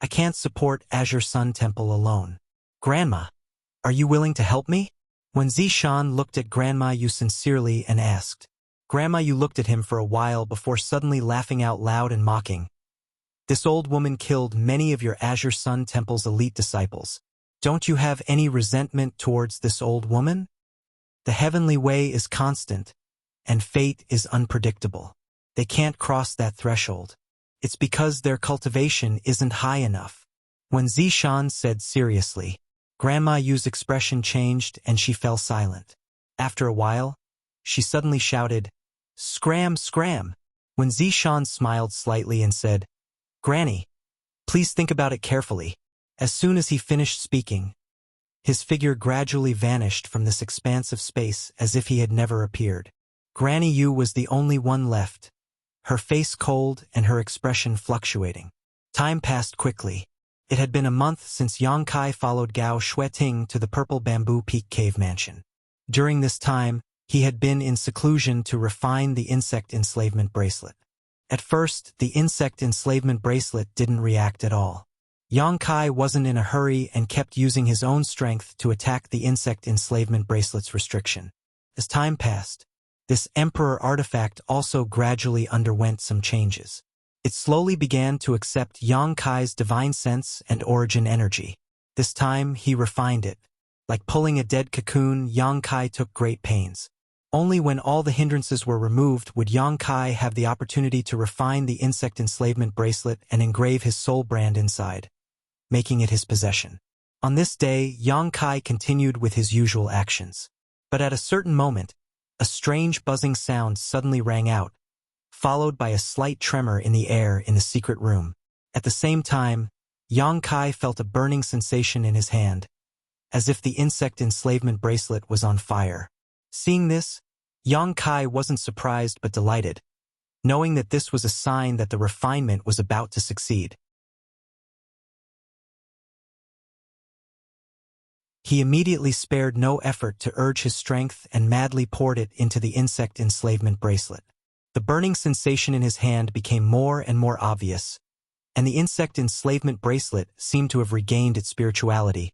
I can't support Azure Sun Temple alone. Grandma, are you willing to help me? Wen Zishan looked at Grandma Yu sincerely and asked. Grandma Yu looked at him for a while before suddenly laughing out loud and mocking. This old woman killed many of your Azure Sun Temple's elite disciples. Don't you have any resentment towards this old woman? The heavenly way is constant, and fate is unpredictable. They can't cross that threshold. It's because their cultivation isn't high enough. When Zishan said seriously, Grandma Yu's expression changed and she fell silent. After a while, she suddenly shouted, "Scram, scram!" When Zishan smiled slightly and said, "Granny, please think about it carefully." As soon as he finished speaking, his figure gradually vanished from this expanse of space as if he had never appeared. Granny Yu was the only one left, her face cold and her expression fluctuating. Time passed quickly. It had been a month since Yang Kai followed Gao Xueting to the Purple Bamboo Peak Cave Mansion. During this time, he had been in seclusion to refine the insect enslavement bracelet. At first, the insect enslavement bracelet didn't react at all. Yang Kai wasn't in a hurry and kept using his own strength to attack the insect enslavement bracelet's restriction. As time passed, this Emperor artifact also gradually underwent some changes. It slowly began to accept Yang Kai's divine sense and origin energy. This time, he refined it. Like pulling a dead cocoon, Yang Kai took great pains. Only when all the hindrances were removed would Yang Kai have the opportunity to refine the insect enslavement bracelet and engrave his soul brand inside, making it his possession. On this day, Yang Kai continued with his usual actions. But at a certain moment, a strange buzzing sound suddenly rang out, followed by a slight tremor in the air in the secret room. At the same time, Yang Kai felt a burning sensation in his hand, as if the insect enslavement bracelet was on fire. Seeing this, Yang Kai wasn't surprised but delighted, knowing that this was a sign that the refinement was about to succeed. He immediately spared no effort to urge his strength and madly poured it into the insect enslavement bracelet. The burning sensation in his hand became more and more obvious, and the insect enslavement bracelet seemed to have regained its spirituality,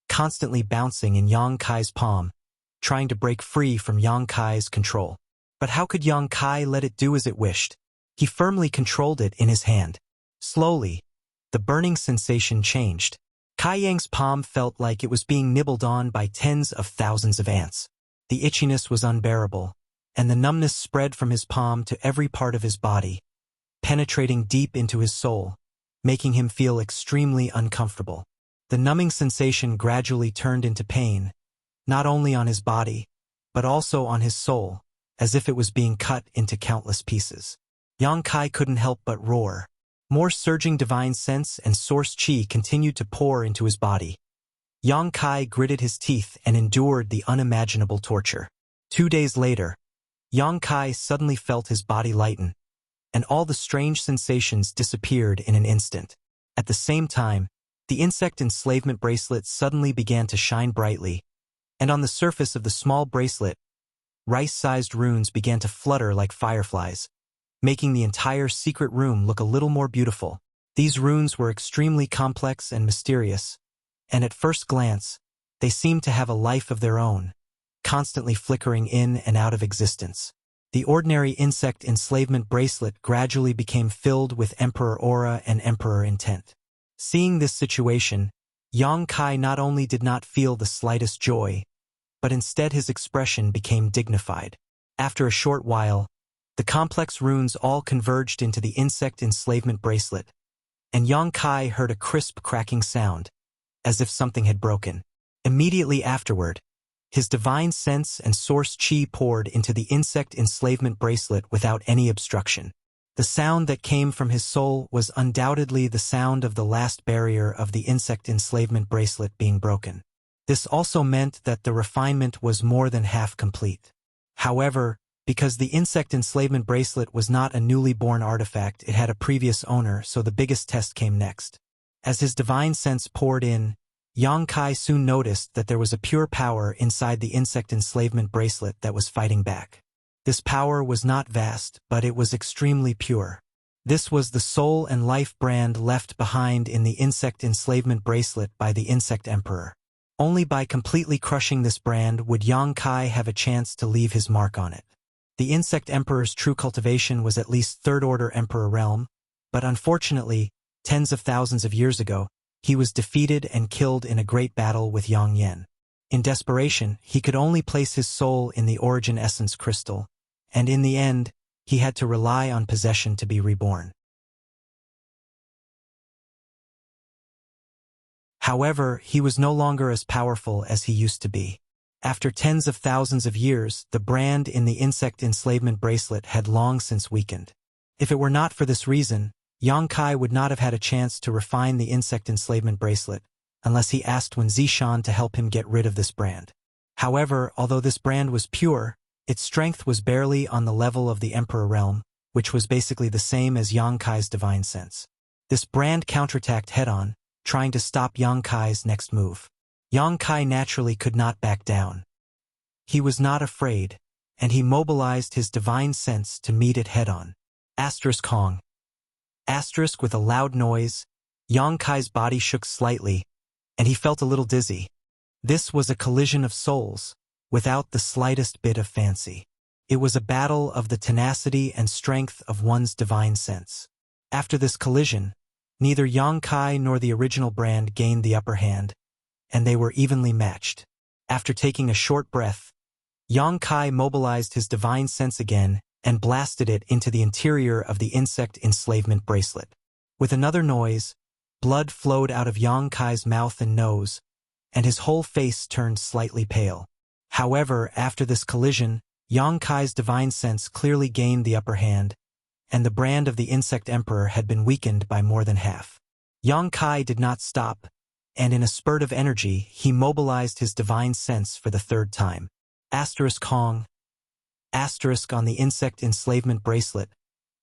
constantly bouncing in Yang Kai's palm, trying to break free from Yang Kai's control. But how could Yang Kai let it do as it wished? He firmly controlled it in his hand. Slowly, the burning sensation changed. Kai Yang's palm felt like it was being nibbled on by tens of thousands of ants. The itchiness was unbearable, and the numbness spread from his palm to every part of his body, penetrating deep into his soul, making him feel extremely uncomfortable. The numbing sensation gradually turned into pain, not only on his body, but also on his soul, as if it was being cut into countless pieces. Yang Kai couldn't help but roar. More surging divine sense and source chi continued to pour into his body. Yang Kai gritted his teeth and endured the unimaginable torture. 2 days later, Yang Kai suddenly felt his body lighten, and all the strange sensations disappeared in an instant. At the same time, the insect enslavement bracelet suddenly began to shine brightly, and on the surface of the small bracelet, rice-sized runes began to flutter like fireflies, making the entire secret room look a little more beautiful. These runes were extremely complex and mysterious, and at first glance, they seemed to have a life of their own, constantly flickering in and out of existence. The ordinary insect enslavement bracelet gradually became filled with Emperor aura and Emperor intent. Seeing this situation, Yang Kai not only did not feel the slightest joy, but instead his expression became dignified. After a short while, the complex runes all converged into the insect enslavement bracelet, and Yang Kai heard a crisp cracking sound, as if something had broken. Immediately afterward, his divine sense and source chi poured into the insect enslavement bracelet without any obstruction. The sound that came from his soul was undoubtedly the sound of the last barrier of the insect enslavement bracelet being broken. This also meant that the refinement was more than half complete. However, because the insect enslavement bracelet was not a newly born artifact, it had a previous owner, so the biggest test came next. As his divine sense poured in, Yang Kai soon noticed that there was a pure power inside the insect enslavement bracelet that was fighting back. This power was not vast, but it was extremely pure. This was the soul and life brand left behind in the insect enslavement bracelet by the Insect Emperor. Only by completely crushing this brand would Yang Kai have a chance to leave his mark on it. The Insect Emperor's true cultivation was at least third-order Emperor realm, but unfortunately, tens of thousands of years ago, he was defeated and killed in a great battle with Yang Yen. In desperation, he could only place his soul in the origin essence crystal, and in the end, he had to rely on possession to be reborn. However, he was no longer as powerful as he used to be. After tens of thousands of years, the brand in the insect enslavement bracelet had long since weakened. If it were not for this reason, Yang Kai would not have had a chance to refine the insect enslavement bracelet, unless he asked Wen Zishan to help him get rid of this brand. However, although this brand was pure, its strength was barely on the level of the Emperor realm, which was basically the same as Yang Kai's divine sense. This brand counterattacked head-on, trying to stop Yang Kai's next move. Yang Kai naturally could not back down. He was not afraid, and he mobilized his divine sense to meet it head-on. Kong. With a loud noise, Yang Kai's body shook slightly, and he felt a little dizzy. This was a collision of souls, without the slightest bit of fancy. It was a battle of the tenacity and strength of one's divine sense. After this collision, neither Yang Kai nor the original brand gained the upper hand, and they were evenly matched. After taking a short breath, Yang Kai mobilized his divine sense again and blasted it into the interior of the insect enslavement bracelet. With another noise, blood flowed out of Yang Kai's mouth and nose, and his whole face turned slightly pale. However, after this collision, Yang Kai's divine sense clearly gained the upper hand, and the brand of the Insect Emperor had been weakened by more than half. Yang Kai did not stop, and in a spurt of energy, he mobilized his divine sense for the third time. Kong. On the insect enslavement bracelet,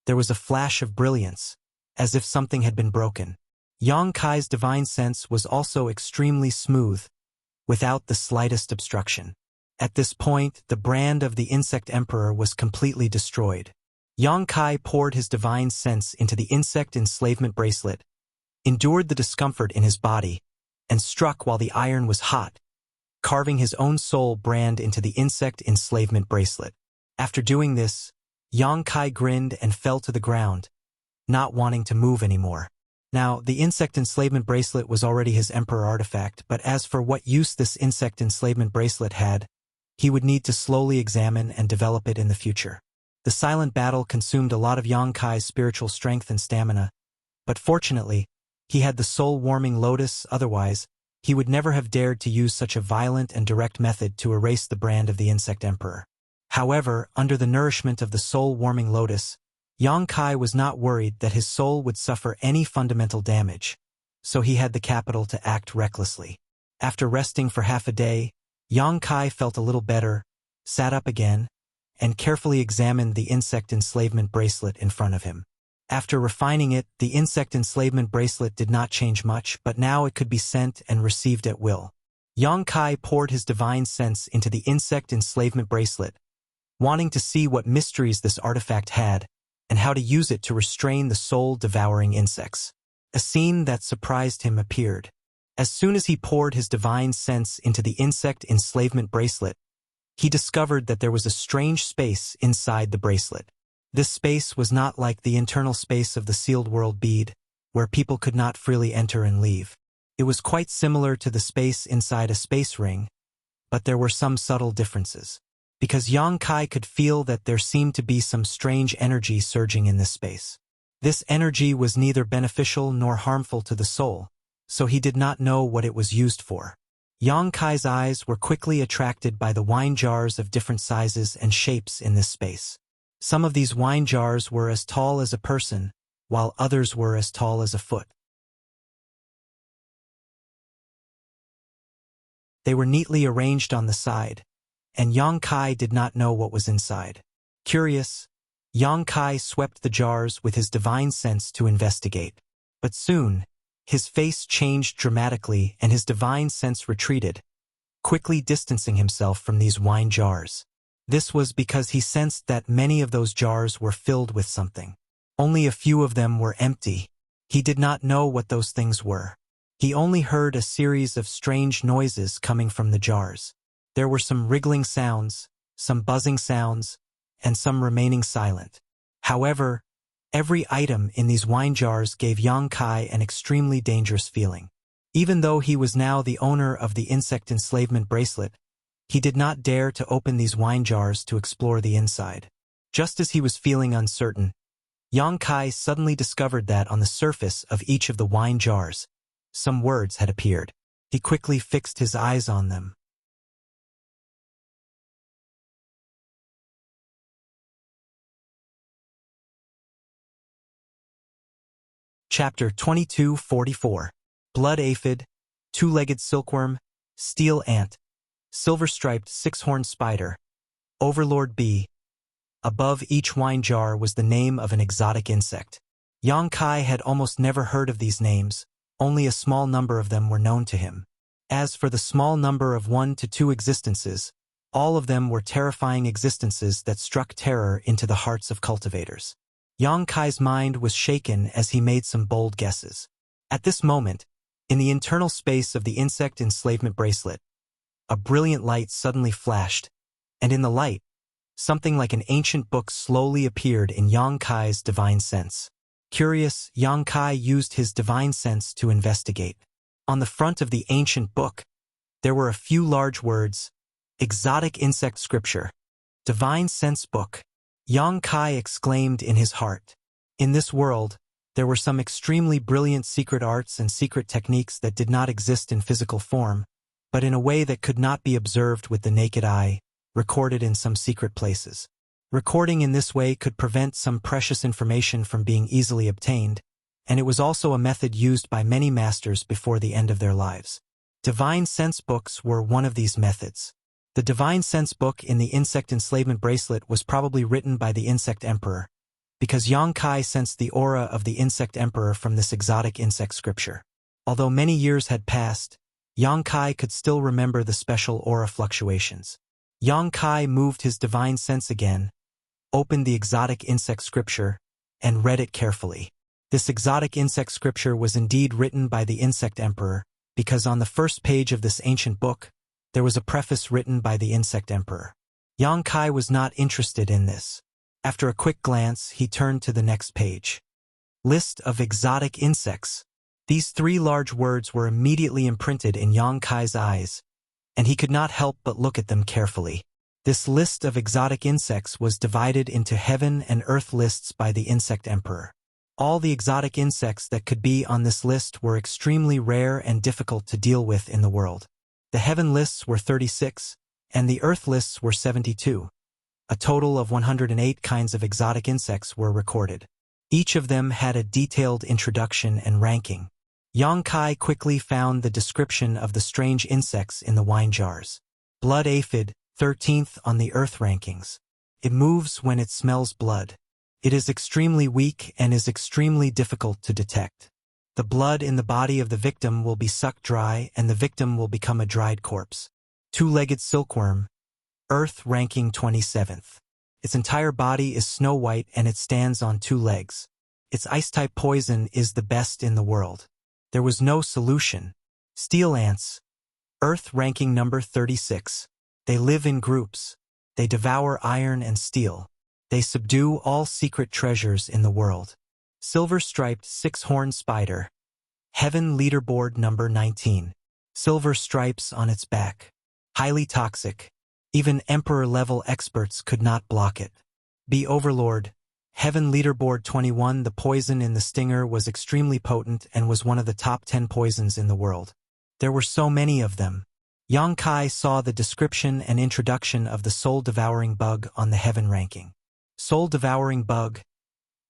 there was a flash of brilliance, as if something had been broken. Yang Kai's divine sense was also extremely smooth, without the slightest obstruction. At this point, the brand of the Insect Emperor was completely destroyed. Yang Kai poured his divine sense into the insect enslavement bracelet, endured the discomfort in his body, and struck while the iron was hot, carving his own soul brand into the insect enslavement bracelet. After doing this, Yang Kai grinned and fell to the ground, not wanting to move anymore. Now, the insect enslavement bracelet was already his emperor artifact, but as for what use this insect enslavement bracelet had, he would need to slowly examine and develop it in the future. The silent battle consumed a lot of Yang Kai's spiritual strength and stamina, but fortunately, he had the soul-warming lotus, otherwise, he would never have dared to use such a violent and direct method to erase the brand of the Insect Emperor. However, under the nourishment of the soul-warming lotus, Yang Kai was not worried that his soul would suffer any fundamental damage, so he had the capital to act recklessly. After resting for half a day, Yang Kai felt a little better, sat up again, and carefully examined the insect enslavement bracelet in front of him. After refining it, the insect enslavement bracelet did not change much, but now it could be sent and received at will. Yang Kai poured his divine sense into the insect enslavement bracelet, wanting to see what mysteries this artifact had, and how to use it to restrain the soul-devouring insects. A scene that surprised him appeared. As soon as he poured his divine sense into the insect enslavement bracelet, he discovered that there was a strange space inside the bracelet. This space was not like the internal space of the sealed world bead, where people could not freely enter and leave. It was quite similar to the space inside a space ring, but there were some subtle differences. Because Yang Kai could feel that there seemed to be some strange energy surging in this space. This energy was neither beneficial nor harmful to the soul, so he did not know what it was used for. Yang Kai's eyes were quickly attracted by the wine jars of different sizes and shapes in this space. Some of these wine jars were as tall as a person, while others were as tall as a foot. They were neatly arranged on the side, and Yang Kai did not know what was inside. Curious, Yang Kai swept the jars with his divine sense to investigate. But soon, his face changed dramatically and his divine sense retreated, quickly distancing himself from these wine jars. This was because he sensed that many of those jars were filled with something. Only a few of them were empty. He did not know what those things were. He only heard a series of strange noises coming from the jars. There were some wriggling sounds, some buzzing sounds, and some remaining silent. However, every item in these wine jars gave Yang Kai an extremely dangerous feeling. Even though he was now the owner of the insect enslavement bracelet, he did not dare to open these wine jars to explore the inside. Just as he was feeling uncertain, Yang Kai suddenly discovered that on the surface of each of the wine jars, some words had appeared. He quickly fixed his eyes on them. Chapter 2244. Blood aphid, two-legged silkworm, steel ant, silver-striped six-horned spider, overlord bee. Above each wine jar was the name of an exotic insect. Yang Kai had almost never heard of these names, only a small number of them were known to him. As for the small number of 1 to 2 existences, all of them were terrifying existences that struck terror into the hearts of cultivators. Yang Kai's mind was shaken as he made some bold guesses. At this moment, in the internal space of the insect enslavement bracelet, a brilliant light suddenly flashed, and in the light, something like an ancient book slowly appeared in Yang Kai's divine sense. Curious, Yang Kai used his divine sense to investigate. On the front of the ancient book, there were a few large words: Exotic Insect Scripture, Divine Sense Book. Yang Kai exclaimed in his heart. In this world, there were some extremely brilliant secret arts and secret techniques that did not exist in physical form, but in a way that could not be observed with the naked eye, recorded in some secret places. Recording in this way could prevent some precious information from being easily obtained, and it was also a method used by many masters before the end of their lives. Divine Sense Books were one of these methods. The Divine Sense Book in the Insect Enslavement Bracelet was probably written by the Insect Emperor, because Yang Kai sensed the aura of the Insect Emperor from this exotic insect scripture. Although many years had passed, Yang Kai could still remember the special aura fluctuations. Yang Kai moved his divine sense again, opened the exotic insect scripture, and read it carefully. This exotic insect scripture was indeed written by the Insect Emperor, because on the first page of this ancient book, there was a preface written by the Insect Emperor. Yang Kai was not interested in this. After a quick glance, he turned to the next page. List of exotic insects. These 3 large words were immediately imprinted in Yang Kai's eyes, and he could not help but look at them carefully. This list of exotic insects was divided into heaven and earth lists by the Insect Emperor. All the exotic insects that could be on this list were extremely rare and difficult to deal with in the world. The heaven lists were 36, and the earth lists were 72. A total of 108 kinds of exotic insects were recorded. Each of them had a detailed introduction and ranking. Yang Kai quickly found the description of the strange insects in the wine jars. Blood aphid, 13th on the earth rankings. It moves when it smells blood. It is extremely weak and is extremely difficult to detect. The blood in the body of the victim will be sucked dry and the victim will become a dried corpse. Two-legged silkworm, earth ranking 27th. Its entire body is snow white and it stands on 2 legs. Its ice-type poison is the best in the world. There was no solution. Steel ants, earth ranking number 36. They live in groups. They devour iron and steel. They subdue all secret treasures in the world. Silver-striped six-horned spider. Heaven leaderboard number 19. Silver stripes on its back. Highly toxic. Even Emperor-level experts could not block it. Be Overlord. Heaven leaderboard 21. The poison in the stinger was extremely potent and was one of the top 10 poisons in the world. There were so many of them. Yang Kai saw the description and introduction of the soul-devouring bug on the heaven ranking. Soul-devouring bug,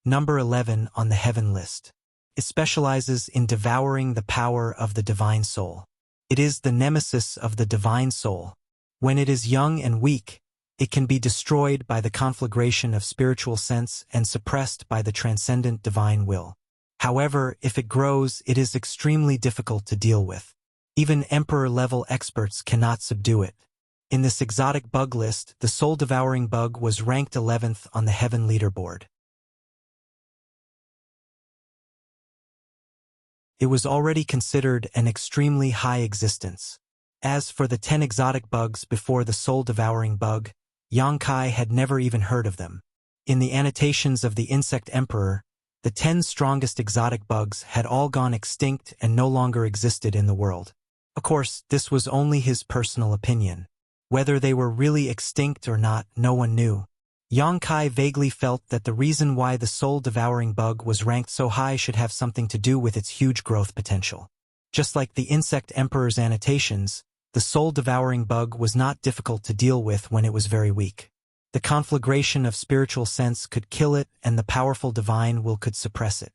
number 11 on the heaven list. It specializes in devouring the power of the divine soul. It is the nemesis of the divine soul. When it is young and weak, it can be destroyed by the conflagration of spiritual sense and suppressed by the transcendent divine will. However, if it grows, it is extremely difficult to deal with. Even Emperor-level experts cannot subdue it. In this exotic bug list, the soul-devouring bug was ranked 11th on the heaven leaderboard. It was already considered an extremely high existence. As for the 10 exotic bugs before the soul-devouring bug, Yang Kai had never even heard of them. In the annotations of the Insect Emperor, the 10 strongest exotic bugs had all gone extinct and no longer existed in the world. Of course, this was only his personal opinion. Whether they were really extinct or not, no one knew. Yang Kai vaguely felt that the reason why the soul-devouring bug was ranked so high should have something to do with its huge growth potential. Just like the Insect Emperor's annotations, the soul-devouring bug was not difficult to deal with when it was very weak. The conflagration of spiritual sense could kill it and the powerful divine will could suppress it.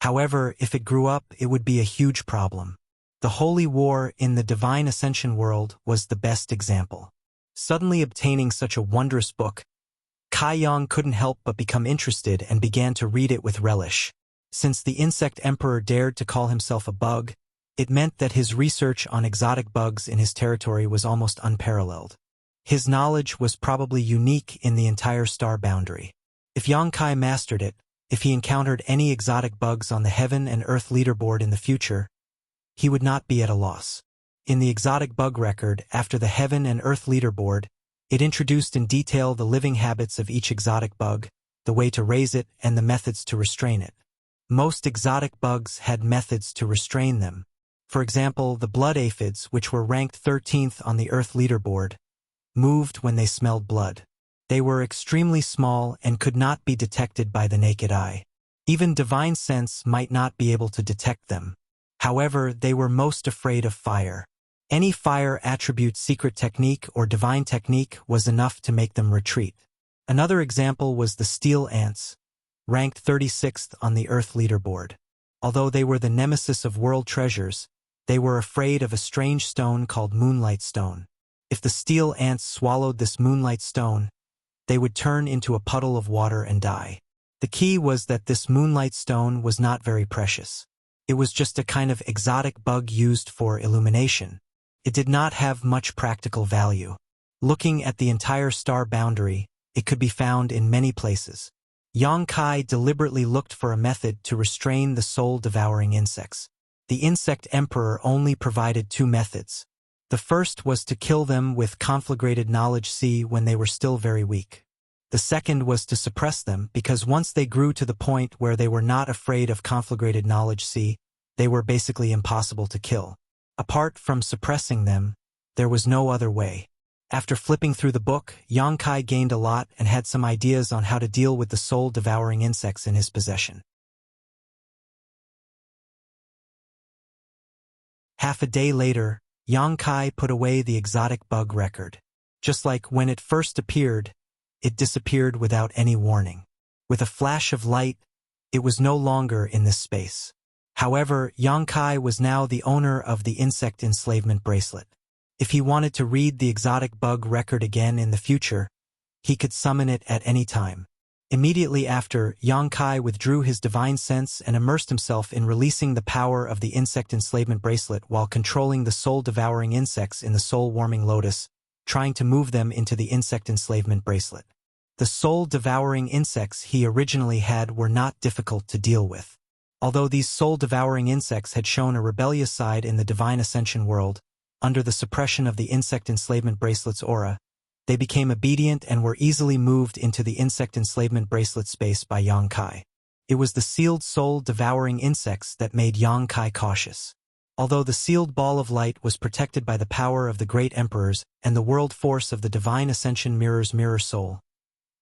However, if it grew up, it would be a huge problem. The holy war in the divine ascension world was the best example. Suddenly obtaining such a wondrous book, Kai Yang couldn't help but become interested and began to read it with relish. Since the Insect Emperor dared to call himself a bug, it meant that his research on exotic bugs in his territory was almost unparalleled. His knowledge was probably unique in the entire star boundary. If Yang Kai mastered it, if he encountered any exotic bugs on the heaven and earth leaderboard in the future, he would not be at a loss. In the exotic bug record, after the heaven and earth leaderboard, it introduced in detail the living habits of each exotic bug, the way to raise it, and the methods to restrain it. Most exotic bugs had methods to restrain them. For example, the blood aphids, which were ranked 13th on the Earth leaderboard, moved when they smelled blood. They were extremely small and could not be detected by the naked eye. Even divine sense might not be able to detect them. However, they were most afraid of fire. Any fire attribute secret technique or divine technique was enough to make them retreat. Another example was the steel ants, ranked 36th on the Earth leaderboard. Although they were the nemesis of world treasures, they were afraid of a strange stone called Moonlight Stone. If the steel ants swallowed this Moonlight Stone, they would turn into a puddle of water and die. The key was that this Moonlight Stone was not very precious. It was just a kind of exotic bug used for illumination. It did not have much practical value. Looking at the entire star boundary, it could be found in many places. Yang Kai deliberately looked for a method to restrain the soul-devouring insects. The Insect Emperor only provided 2 methods. The first was to kill them with conflagrated knowledge C when they were still very weak. The second was to suppress them because once they grew to the point where they were not afraid of conflagrated knowledge C, they were basically impossible to kill. Apart from suppressing them, there was no other way. After flipping through the book, Yang Kai gained a lot and had some ideas on how to deal with the soul-devouring insects in his possession. Half a day later, Yang Kai put away the exotic bug record. Just like when it first appeared, it disappeared without any warning. With a flash of light, it was no longer in this space. However, Yang Kai was now the owner of the insect enslavement bracelet. If he wanted to read the exotic bug record again in the future, he could summon it at any time. Immediately after, Yang Kai withdrew his divine sense and immersed himself in releasing the power of the insect enslavement bracelet while controlling the soul-devouring insects in the soul-warming lotus, trying to move them into the insect enslavement bracelet. The soul-devouring insects he originally had were not difficult to deal with. Although these soul-devouring insects had shown a rebellious side in the divine ascension world, under the suppression of the insect enslavement bracelet's aura, they became obedient and were easily moved into the insect enslavement bracelet space by Yang Kai. It was the sealed soul-devouring insects that made Yang Kai cautious. Although the sealed ball of light was protected by the power of the great emperors and the world force of the divine ascension mirror's mirror soul,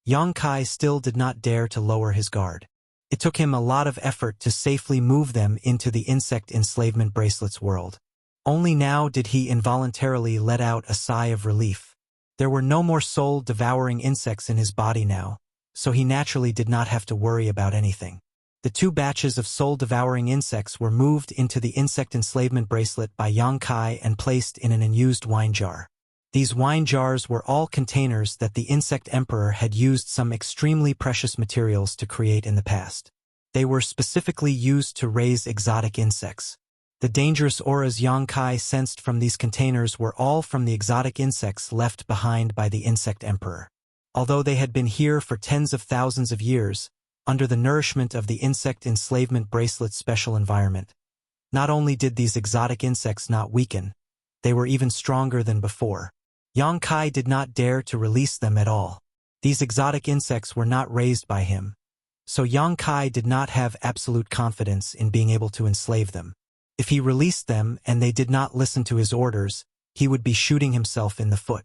Yang Kai still did not dare to lower his guard. It took him a lot of effort to safely move them into the insect enslavement bracelet's world. Only now did he involuntarily let out a sigh of relief. There were no more soul-devouring insects in his body now, so he naturally did not have to worry about anything. The 2 batches of soul-devouring insects were moved into the insect enslavement bracelet by Yang Kai and placed in an unused wine jar. These wine jars were all containers that the insect emperor had used some extremely precious materials to create in the past. They were specifically used to raise exotic insects. The dangerous auras Yang Kai sensed from these containers were all from the exotic insects left behind by the insect emperor. Although they had been here for tens of thousands of years, under the nourishment of the insect enslavement bracelet's special environment, not only did these exotic insects not weaken, they were even stronger than before. Yang Kai did not dare to release them at all. These exotic insects were not raised by him, so Yang Kai did not have absolute confidence in being able to enslave them. If he released them and they did not listen to his orders, he would be shooting himself in the foot.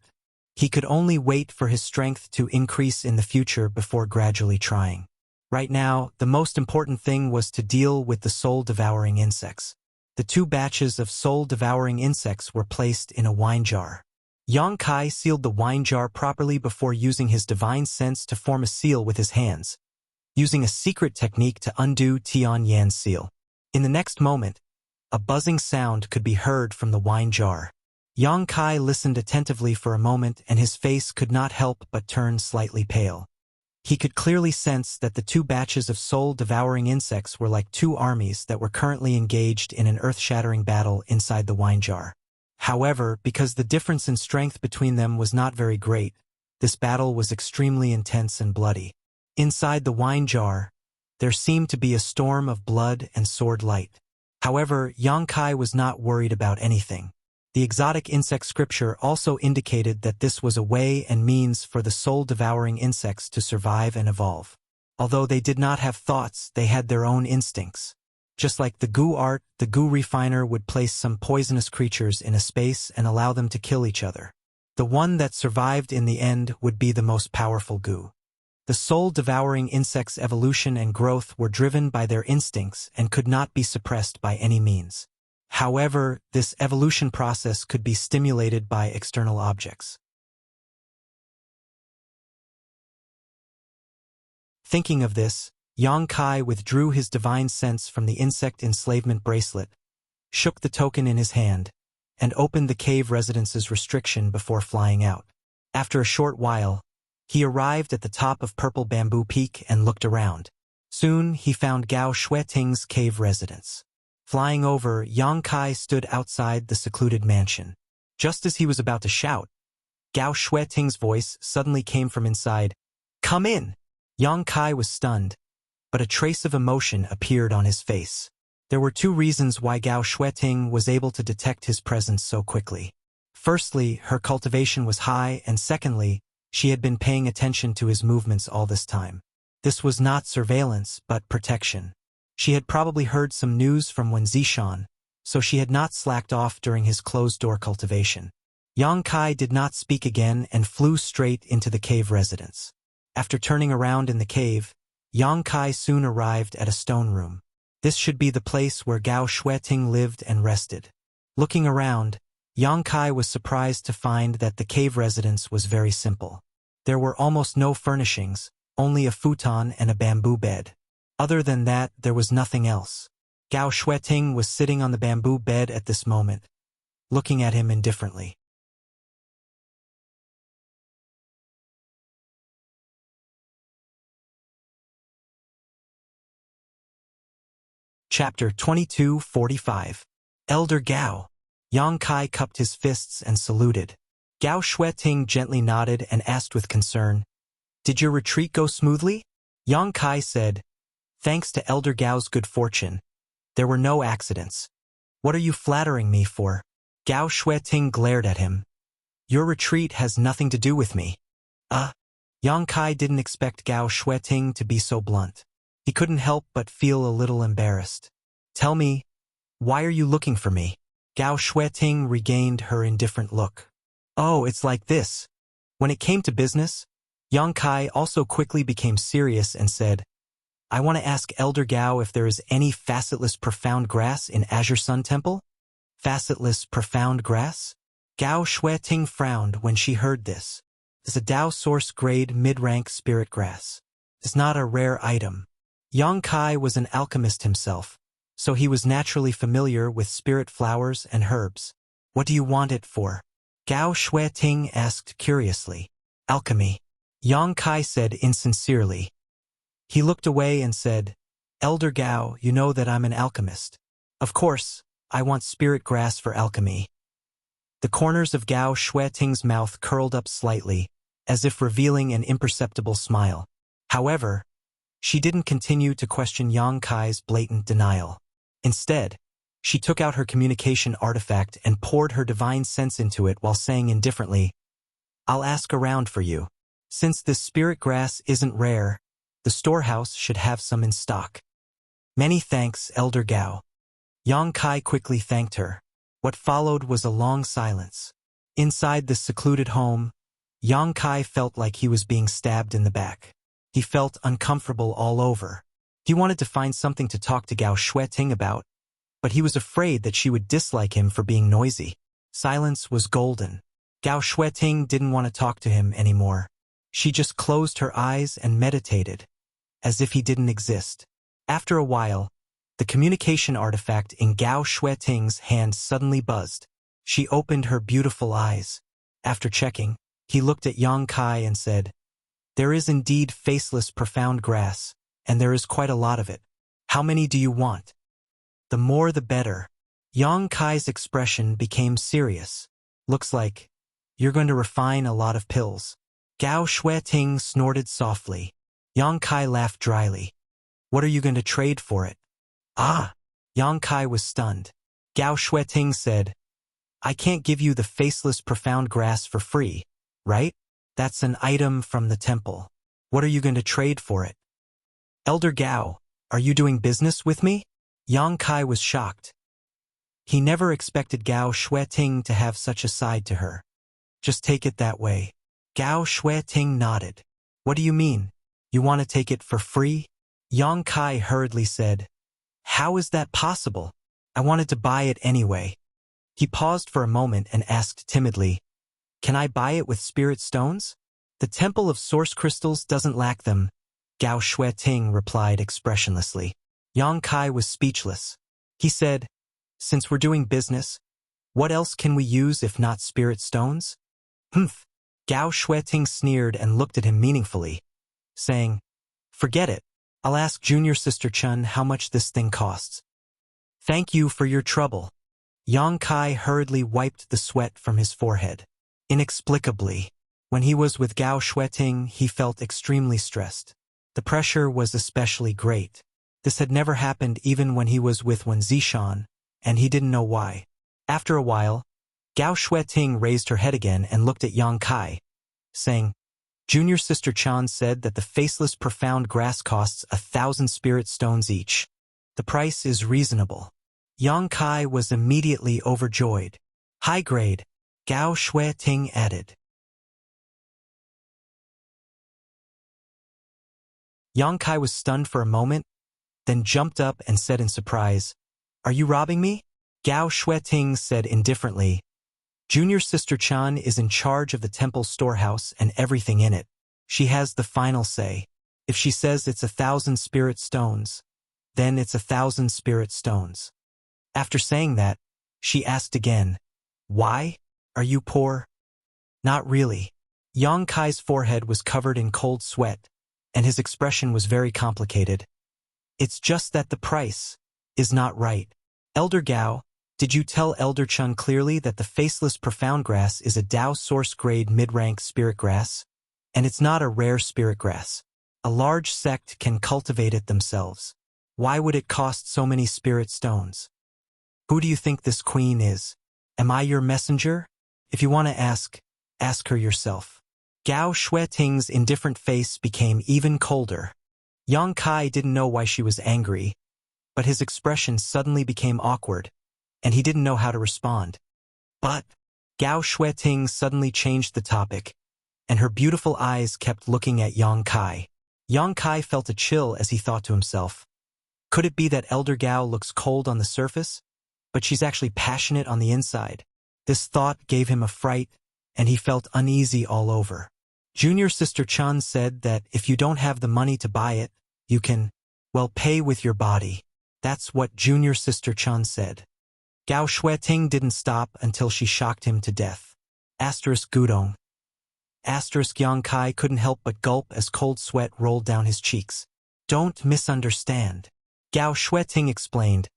He could only wait for his strength to increase in the future before gradually trying. Right now, the most important thing was to deal with the soul-devouring insects. The 2 batches of soul-devouring insects were placed in a wine jar. Yang Kai sealed the wine jar properly before using his divine sense to form a seal with his hands, using a secret technique to undo Tian Yan's seal. In the next moment, a buzzing sound could be heard from the wine jar. Yang Kai listened attentively for a moment and his face could not help but turn slightly pale. He could clearly sense that the 2 batches of soul-devouring insects were like 2 armies that were currently engaged in an earth-shattering battle inside the wine jar. However, because the difference in strength between them was not very great, this battle was extremely intense and bloody. Inside the wine jar, there seemed to be a storm of blood and sword light. However, Yang Kai was not worried about anything. The exotic insect scripture also indicated that this was a way and means for the soul-devouring insects to survive and evolve. Although they did not have thoughts, they had their own instincts. Just like the goo art, the goo refiner would place some poisonous creatures in a space and allow them to kill each other. The one that survived in the end would be the most powerful goo. The soul-devouring insects' evolution and growth were driven by their instincts and could not be suppressed by any means. However, this evolution process could be stimulated by external objects. Thinking of this, Yang Kai withdrew his divine sense from the insect enslavement bracelet, shook the token in his hand, and opened the cave residence's restriction before flying out. After a short while, he arrived at the top of Purple Bamboo Peak and looked around. Soon, he found Gao Xueting's cave residence. Flying over, Yang Kai stood outside the secluded mansion. Just as he was about to shout, Gao Xueting's voice suddenly came from inside. "Come in!" Yang Kai was stunned, but a trace of emotion appeared on his face. There were 2 reasons why Gao Xueting was able to detect his presence so quickly. Firstly, her cultivation was high, and secondly, she had been paying attention to his movements all this time. This was not surveillance, but protection. She had probably heard some news from Wen Zishan, so she had not slacked off during his closed-door cultivation. Yang Kai did not speak again and flew straight into the cave residence. After turning around in the cave, Yang Kai soon arrived at a stone room. This should be the place where Gao Xueting lived and rested. Looking around, Yang Kai was surprised to find that the cave residence was very simple. There were almost no furnishings, only a futon and a bamboo bed. Other than that, there was nothing else. Gao Xueting was sitting on the bamboo bed at this moment, looking at him indifferently. Chapter 22:45. Elder Gao. Yang Kai cupped his fists and saluted. Gao Xueting gently nodded and asked with concern, "Did your retreat go smoothly?" Yang Kai said, "Thanks to Elder Gao's good fortune, there were no accidents." "What are you flattering me for?" Gao Shueting glared at him. Your retreat has nothing to do with me. Yang Kai didn't expect Gao Shueting to be so blunt. He couldn't help but feel a little embarrassed. Tell me, why are you looking for me? Gao Shueting regained her indifferent look. Oh, it's like this. When it came to business, Yang Kai also quickly became serious and said, I want to ask Elder Gao if there is any facetless profound grass in Azure Sun Temple? Facetless profound grass? Gao Shueting frowned when she heard this. It's a Dao Source grade mid-rank spirit grass. It's not a rare item. Yang Kai was an alchemist himself, so he was naturally familiar with spirit flowers and herbs. What do you want it for? Gao Shueting asked curiously. Alchemy. Yang Kai said insincerely. He looked away and said, Elder Gao, you know that I'm an alchemist. Of course, I want spirit grass for alchemy. The corners of Gao Shueting's mouth curled up slightly, as if revealing an imperceptible smile. However, she didn't continue to question Yang Kai's blatant denial. Instead, she took out her communication artifact and poured her divine sense into it while saying indifferently, I'll ask around for you. Since this spirit grass isn't rare, the storehouse should have some in stock. Many thanks, Elder Gao. Yang Kai quickly thanked her. What followed was a long silence. Inside the secluded home, Yang Kai felt like he was being stabbed in the back. He felt uncomfortable all over. He wanted to find something to talk to Gao Shueting about, but he was afraid that she would dislike him for being noisy. Silence was golden. Gao Shueting didn't want to talk to him anymore. She just closed her eyes and meditated, as if he didn't exist. After a while, the communication artifact in Gao Shueting's hand suddenly buzzed. She opened her beautiful eyes. After checking, he looked at Yang Kai and said, There is indeed faceless profound grass, and there is quite a lot of it. How many do you want? The more the better. Yang Kai's expression became serious. Looks like you're going to refine a lot of pills. Gao Shueting snorted softly. Yang Kai laughed dryly. What are you going to trade for it? Yang Kai was stunned. Gao Shueting said, I can't give you the faceless profound grass for free, right? That's an item from the temple. What are you going to trade for it? Elder Gao, are you doing business with me? Yang Kai was shocked. He never expected Gao Shueting to have such a side to her. Just take it that way. Gao Shueting nodded. What do you mean? You want to take it for free? Yang Kai hurriedly said, How is that possible? I wanted to buy it anyway. He paused for a moment and asked timidly, Can I buy it with spirit stones? The Temple of Source Crystals doesn't lack them, Gao Shueting replied expressionlessly. Yang Kai was speechless. He said, Since we're doing business, what else can we use if not spirit stones? Humph. Gao Shueting sneered and looked at him meaningfully, saying, Forget it. I'll ask Junior Sister Chun how much this thing costs. Thank you for your trouble. Yang Kai hurriedly wiped the sweat from his forehead. Inexplicably, when he was with Gao Shueting, he felt extremely stressed. The pressure was especially great. This had never happened even when he was with Wen Zishan, and he didn't know why. After a while, Gao Shueting raised her head again and looked at Yang Kai, saying, Junior Sister Chan said that the faceless profound grass costs 1,000 spirit stones each. The price is reasonable. Yang Kai was immediately overjoyed. High grade, Gao Shueting added. Yang Kai was stunned for a moment, then jumped up and said in surprise, Are you robbing me? Gao Shueting said indifferently, Junior Sister Chan is in charge of the temple storehouse and everything in it. She has the final say. If she says it's 1,000 spirit stones, then it's 1,000 spirit stones. After saying that, she asked again, Why? Are you poor? Not really. Yang Kai's forehead was covered in cold sweat, and his expression was very complicated. It's just that the price is not right. Elder Gao, did you tell Elder Chun clearly that the faceless profound grass is a Dao source grade mid-rank spirit grass? And it's not a rare spirit grass. A large sect can cultivate it themselves. Why would it cost so many spirit stones? Who do you think this queen is? Am I your messenger? If you want to ask her yourself. Gao Shueting's indifferent face became even colder. Yang Kai didn't know why she was angry, but his expression suddenly became awkward, and he didn't know how to respond. But Gao Shueting suddenly changed the topic, and her beautiful eyes kept looking at Yang Kai. Yang Kai felt a chill as he thought to himself, could it be that Elder Gao looks cold on the surface, but she's actually passionate on the inside? This thought gave him a fright, and he felt uneasy all over. Junior Sister Chun said that if you don't have the money to buy it, you can, well, pay with your body. That's what Junior Sister Chun said. Gao Shueting didn't stop until she shocked him to death. Gudong. Yang Kai couldn't help but gulp as cold sweat rolled down his cheeks. Don't misunderstand. Gao Shueting explained,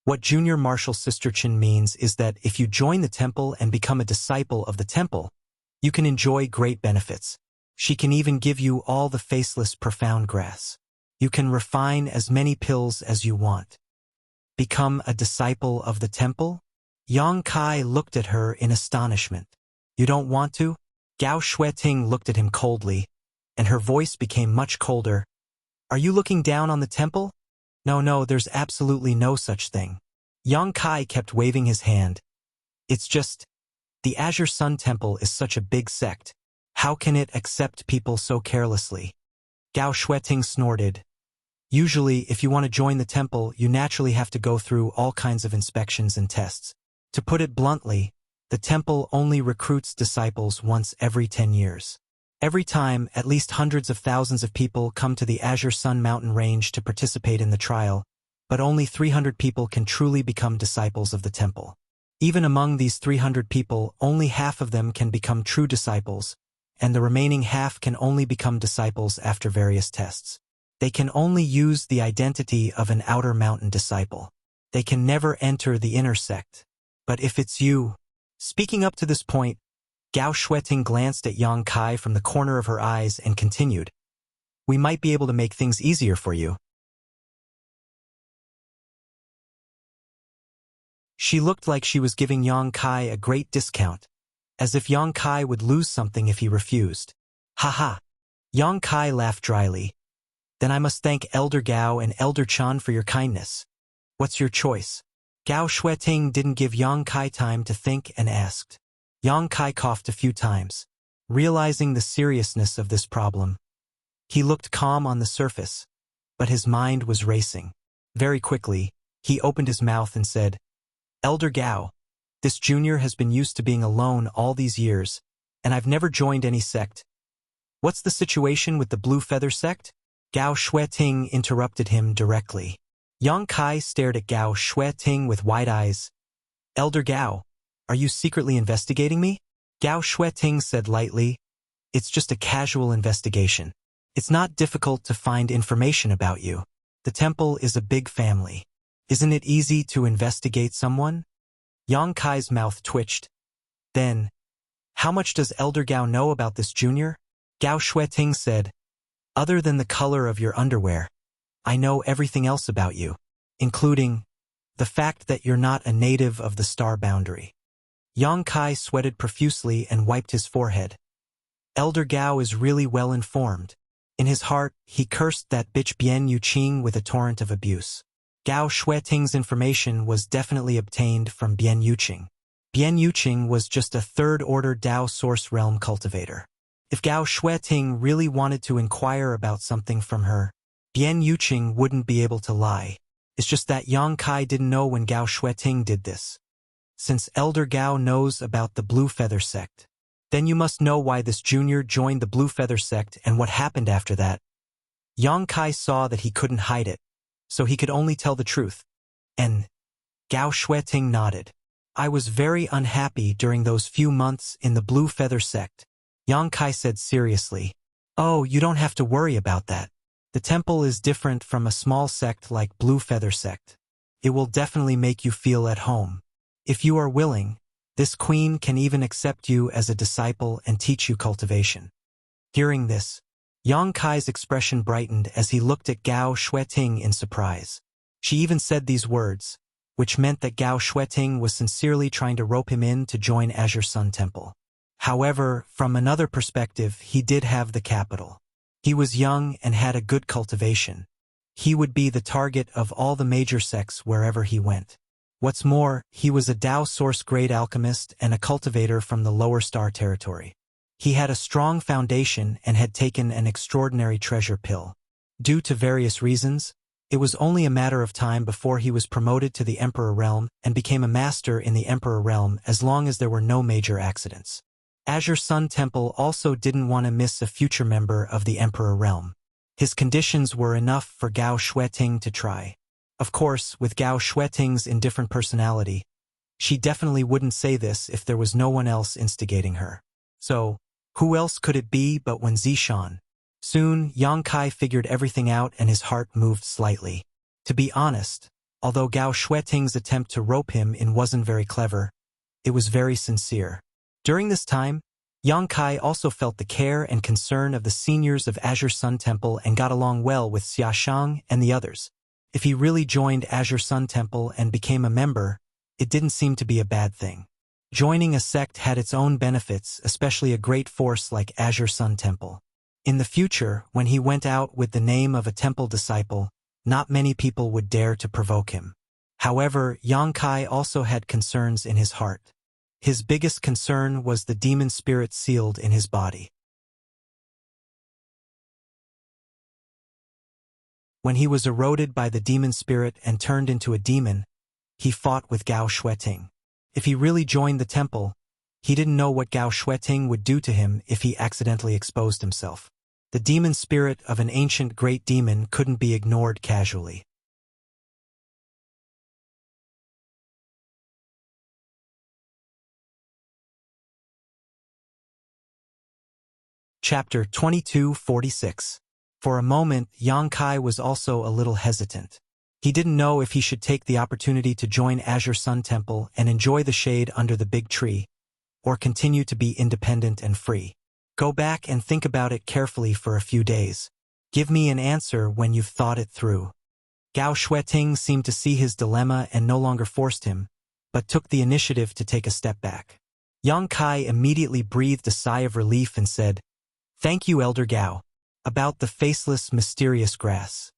what Junior Martial Sister Chen means is that if you join the temple and become a disciple of the temple, you can enjoy great benefits. She can even give you all the faceless profound grass. You can refine as many pills as you want. Become a disciple of the temple? Yang Kai looked at her in astonishment. You don't want to? Gao Shueting looked at him coldly, and her voice became much colder. Are you looking down on the temple? No, there's absolutely no such thing. Yang Kai kept waving his hand. It's just, the Azure Sun Temple is such a big sect. How can it accept people so carelessly? Gao Shueting snorted. Usually, if you want to join the temple, you naturally have to go through all kinds of inspections and tests. To put it bluntly, the temple only recruits disciples once every 10 years. Every time, at least hundreds of thousands of people come to the Azure Sun Mountain Range to participate in the trial, but only 300 people can truly become disciples of the temple. Even among these 300 people, only half of them can become true disciples, and the remaining half can only become disciples after various tests. They can only use the identity of an outer mountain disciple. They can never enter the inner sect. But if it's you... Speaking up to this point, Gao Shueting glanced at Yang Kai from the corner of her eyes and continued, we might be able to make things easier for you. She looked like she was giving Yang Kai a great discount, as if Yang Kai would lose something if he refused. Ha. Yang Kai laughed dryly. Then I must thank Elder Gao and Elder Chan for your kindness. What's your choice? Gao Shueting didn't give Yang Kai time to think and asked. Yang Kai coughed a few times, realizing the seriousness of this problem. He looked calm on the surface, but his mind was racing. Very quickly, he opened his mouth and said, Elder Gao, this junior has been used to being alone all these years, and I've never joined any sect. What's the situation with the Blue Feather sect? Gao Shueting interrupted him directly. Yang Kai stared at Gao Shueting with wide eyes. Elder Gao, are you secretly investigating me? Gao Shueting said lightly, it's just a casual investigation. It's not difficult to find information about you. The temple is a big family. Isn't it easy to investigate someone? Yang Kai's mouth twitched. Then, how much does Elder Gao know about this junior? Gao Shueting said, other than the color of your underwear, I know everything else about you, including the fact that you're not a native of the star boundary. Yang Kai sweated profusely and wiped his forehead. Elder Gao is really well informed. In his heart, he cursed that bitch Bian Yuqing with a torrent of abuse. Gao Shueting's information was definitely obtained from Bian Yuqing. Bian Yuqing was just a third-order Dao Source Realm cultivator. If Gao Shueting really wanted to inquire about something from her, Bian Yuqing wouldn't be able to lie. It's just that Yang Kai didn't know when Gao Shueting did this. Since Elder Gao knows about the Blue Feather sect, then you must know why this junior joined the Blue Feather sect and what happened after that. Yang Kai saw that he couldn't hide it, so he could only tell the truth. And Gao Shueting nodded. I was very unhappy during those few months in the Blue Feather sect. Yang Kai said seriously. Oh, you don't have to worry about that. The temple is different from a small sect like Blue Feather sect. It will definitely make you feel at home. If you are willing, this queen can even accept you as a disciple and teach you cultivation. Hearing this, Yang Kai's expression brightened as he looked at Gao Shueting in surprise. She even said these words, which meant that Gao Shueting was sincerely trying to rope him in to join Azure Sun Temple. However, from another perspective, he did have the capital. He was young and had a good cultivation. He would be the target of all the major sects wherever he went. What's more, he was a Dao Source-grade alchemist and a cultivator from the lower star territory. He had a strong foundation and had taken an extraordinary treasure pill. Due to various reasons, it was only a matter of time before he was promoted to the Emperor Realm and became a master in the Emperor Realm as long as there were no major accidents. Azure Sun Temple also didn't want to miss a future member of the Emperor Realm. His conditions were enough for Gao Shueting to try. Of course, with Gao Shueting's indifferent personality, she definitely wouldn't say this if there was no one else instigating her. So, who else could it be but Wen Zishan? Soon, Yang Kai figured everything out and his heart moved slightly. To be honest, although Gao Shueting's attempt to rope him in wasn't very clever, it was very sincere. During this time, Yang Kai also felt the care and concern of the seniors of Azure Sun Temple and got along well with Xia Shang and the others. If he really joined Azure Sun Temple and became a member, it didn't seem to be a bad thing. Joining a sect had its own benefits, especially a great force like Azure Sun Temple. In the future, when he went out with the name of a temple disciple, not many people would dare to provoke him. However, Yang Kai also had concerns in his heart. His biggest concern was the demon spirit sealed in his body. When he was eroded by the demon spirit and turned into a demon, he fought with Gao Shueting. If he really joined the temple, he didn't know what Gao Shueting would do to him if he accidentally exposed himself. The demon spirit of an ancient great demon couldn't be ignored casually. Chapter 2246. For a moment, Yang Kai was also a little hesitant. He didn't know if he should take the opportunity to join Azure Sun Temple and enjoy the shade under the big tree, or continue to be independent and free. Go back and think about it carefully for a few days. Give me an answer when you've thought it through. Gao Shueting seemed to see his dilemma and no longer forced him, but took the initiative to take a step back. Yang Kai immediately breathed a sigh of relief and said, "Thank you, Elder Gao. About the faceless, mysterious grass.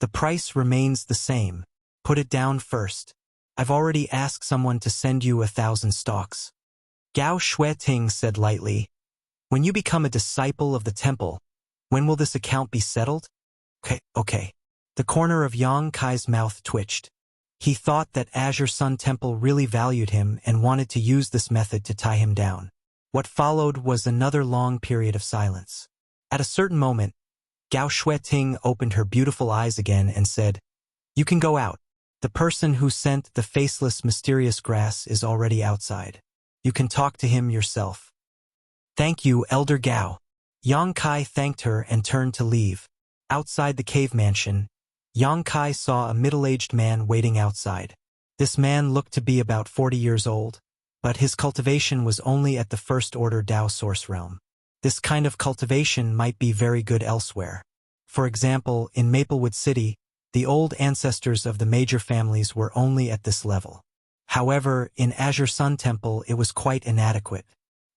The price remains the same. Put it down first. I've already asked someone to send you 1,000 stalks." Gao Shueting said lightly, "When you become a disciple of the temple, when will this account be settled?" Okay. The corner of Yang Kai's mouth twitched. He thought that Azure Sun Temple really valued him and wanted to use this method to tie him down. What followed was another long period of silence. At a certain moment, Gao Shueting opened her beautiful eyes again and said, "You can go out. The person who sent the faceless, mysterious grass is already outside. You can talk to him yourself." "Thank you, Elder Gao." Yang Kai thanked her and turned to leave. Outside the cave mansion, Yang Kai saw a middle-aged man waiting outside. This man looked to be about 40 years old, but his cultivation was only at the first-order Dao Source realm. This kind of cultivation might be very good elsewhere. For example, in Maplewood City, the old ancestors of the major families were only at this level. However, in Azure Sun Temple it was quite inadequate.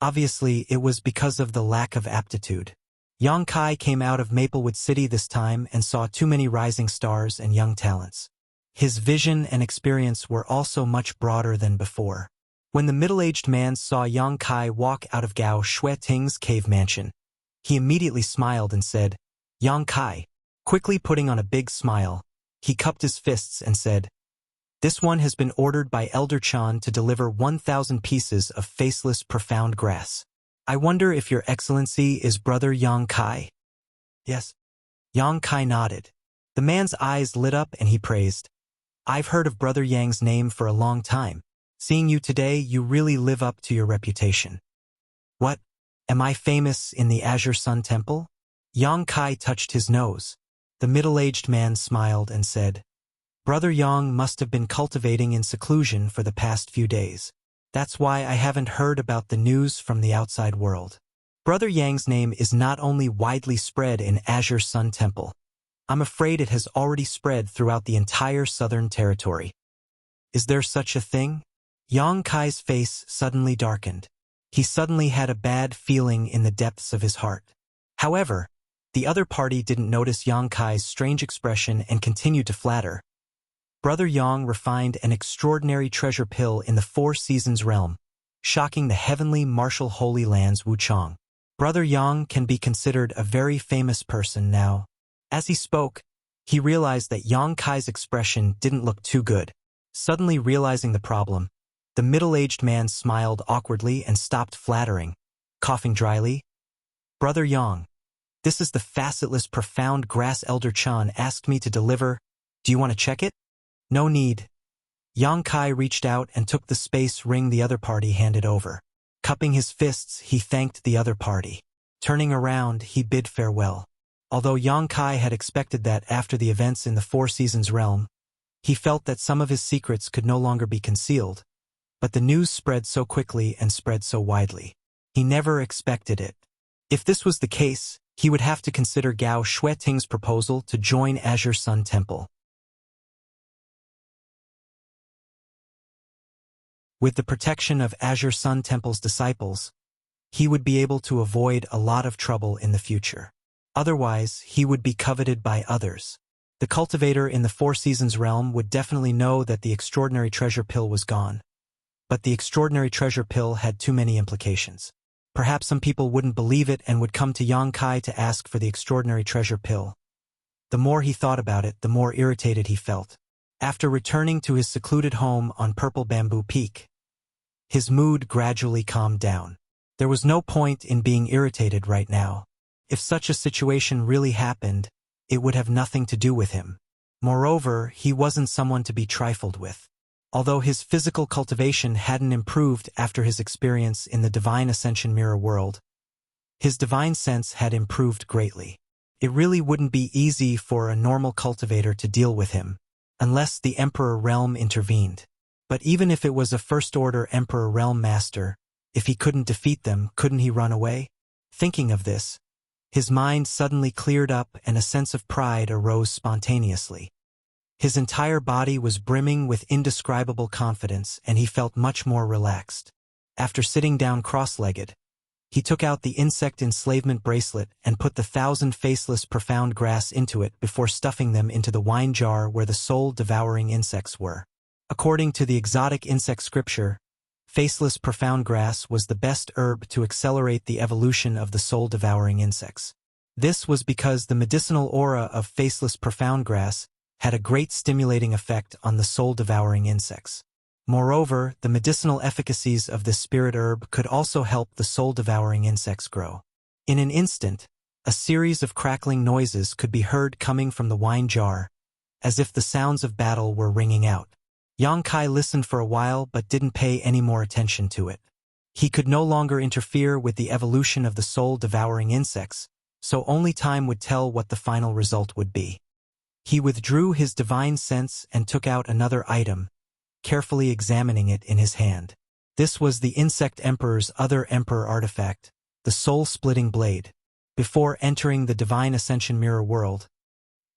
Obviously, it was because of the lack of aptitude. Yang Kai came out of Maplewood City this time and saw too many rising stars and young talents. His vision and experience were also much broader than before. When the middle-aged man saw Yang Kai walk out of Gao Shueting's cave mansion, he immediately smiled and said, "Yang Kai." Quickly putting on a big smile, he cupped his fists and said, "This one has been ordered by Elder Chan to deliver 1,000 pieces of faceless profound grass. I wonder if Your Excellency is Brother Yang Kai?" "Yes." Yang Kai nodded. The man's eyes lit up and he praised, "I've heard of Brother Yang's name for a long time. Seeing you today, you really live up to your reputation." "What? Am I famous in the Azure Sun Temple?" Yang Kai touched his nose. The middle-aged man smiled and said, "Brother Yang must have been cultivating in seclusion for the past few days. That's why I haven't heard about the news from the outside world. Brother Yang's name is not only widely spread in Azure Sun Temple. I'm afraid it has already spread throughout the entire Southern Territory." Is there such a thing? Yang Kai's face suddenly darkened. He suddenly had a bad feeling in the depths of his heart. However, the other party didn't notice Yang Kai's strange expression and continued to flatter. Brother Yang refined an extraordinary treasure pill in the Four Seasons realm, shocking the heavenly martial holy lands Wuchang. Brother Yang can be considered a very famous person now. As he spoke, he realized that Yang Kai's expression didn't look too good. Suddenly realizing the problem, the middle-aged man smiled awkwardly and stopped flattering, coughing dryly. Brother Yang, this is the facetless profound grass Elder Chan asked me to deliver. Do you want to check it? No need. Yang Kai reached out and took the space ring the other party handed over. Cupping his fists, he thanked the other party. Turning around, he bid farewell. Although Yang Kai had expected that after the events in the Four Seasons realm, he felt that some of his secrets could no longer be concealed. But the news spread so quickly and spread so widely. He never expected it. If this was the case, he would have to consider Gao Xueting's proposal to join Azure Sun Temple. With the protection of Azure Sun Temple's disciples, he would be able to avoid a lot of trouble in the future. Otherwise, he would be coveted by others. The cultivator in the Four Seasons realm would definitely know that the extraordinary treasure pill was gone. But the extraordinary treasure pill had too many implications. Perhaps some people wouldn't believe it and would come to Yang Kai to ask for the extraordinary treasure pill. The more he thought about it, the more irritated he felt. After returning to his secluded home on Purple Bamboo Peak, his mood gradually calmed down. There was no point in being irritated right now. If such a situation really happened, it would have nothing to do with him. Moreover, he wasn't someone to be trifled with. Although his physical cultivation hadn't improved after his experience in the Divine Ascension Mirror world, his divine sense had improved greatly. It really wouldn't be easy for a normal cultivator to deal with him, unless the Emperor Realm intervened. But even if it was a first-order Emperor Realm Master, if he couldn't defeat them, couldn't he run away? Thinking of this, his mind suddenly cleared up and a sense of pride arose spontaneously. His entire body was brimming with indescribable confidence and he felt much more relaxed. After sitting down cross-legged, he took out the insect enslavement bracelet and put the 1,000 faceless profound grass into it before stuffing them into the wine jar where the soul-devouring insects were. According to the exotic insect scripture, faceless profound grass was the best herb to accelerate the evolution of the soul-devouring insects. This was because the medicinal aura of faceless profound grass had a great stimulating effect on the soul-devouring insects. Moreover, the medicinal efficacies of this spirit herb could also help the soul-devouring insects grow. In an instant, a series of crackling noises could be heard coming from the wine jar, as if the sounds of battle were ringing out. Yang Kai listened for a while but didn't pay any more attention to it. He could no longer interfere with the evolution of the soul-devouring insects, so only time would tell what the final result would be. He withdrew his divine sense and took out another item, carefully examining it in his hand. This was the Insect Emperor's other Emperor artifact, the Soul-Splitting Blade. Before entering the Divine Ascension Mirror world,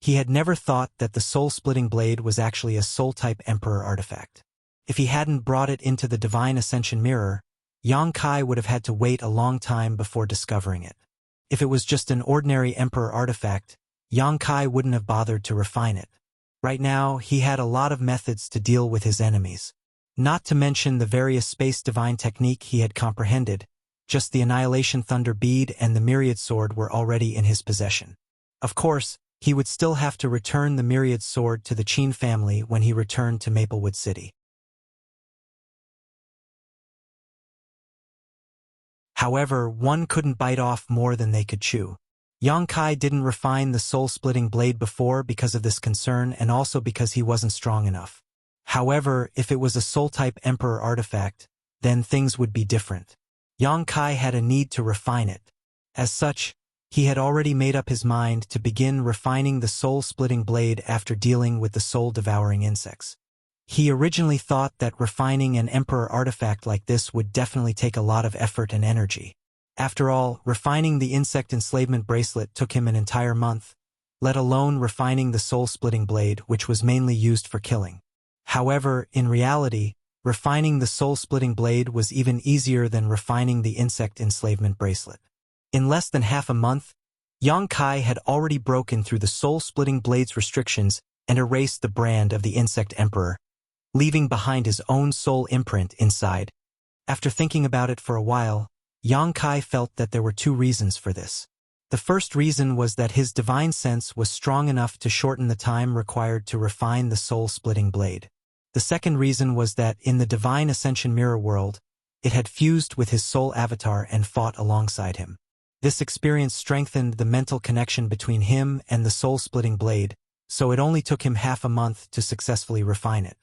he had never thought that the Soul-Splitting Blade was actually a Soul-type Emperor artifact. If he hadn't brought it into the Divine Ascension Mirror, Yang Kai would have had to wait a long time before discovering it. If it was just an ordinary Emperor artifact, Yang Kai wouldn't have bothered to refine it. Right now, he had a lot of methods to deal with his enemies. Not to mention the various space divine technique he had comprehended, just the Annihilation Thunder Bead and the Myriad Sword were already in his possession. Of course, he would still have to return the Myriad Sword to the Qin family when he returned to Maplewood City. However, one couldn't bite off more than they could chew. Yang Kai didn't refine the soul-splitting blade before because of this concern and also because he wasn't strong enough. However, if it was a soul-type Emperor artifact, then things would be different. Yang Kai had a need to refine it. As such, he had already made up his mind to begin refining the soul-splitting blade after dealing with the soul-devouring insects. He originally thought that refining an Emperor artifact like this would definitely take a lot of effort and energy. After all, refining the insect enslavement bracelet took him an entire month, let alone refining the soul-splitting blade, which was mainly used for killing. However, in reality, refining the soul-splitting blade was even easier than refining the insect enslavement bracelet. In less than half a month, Yang Kai had already broken through the soul-splitting blade's restrictions and erased the brand of the insect emperor, leaving behind his own soul imprint inside. After thinking about it for a while, Yang Kai felt that there were two reasons for this. The first reason was that his divine sense was strong enough to shorten the time required to refine the soul-splitting blade. The second reason was that in the divine ascension mirror world, it had fused with his soul avatar and fought alongside him. This experience strengthened the mental connection between him and the soul-splitting blade, so it only took him half a month to successfully refine it.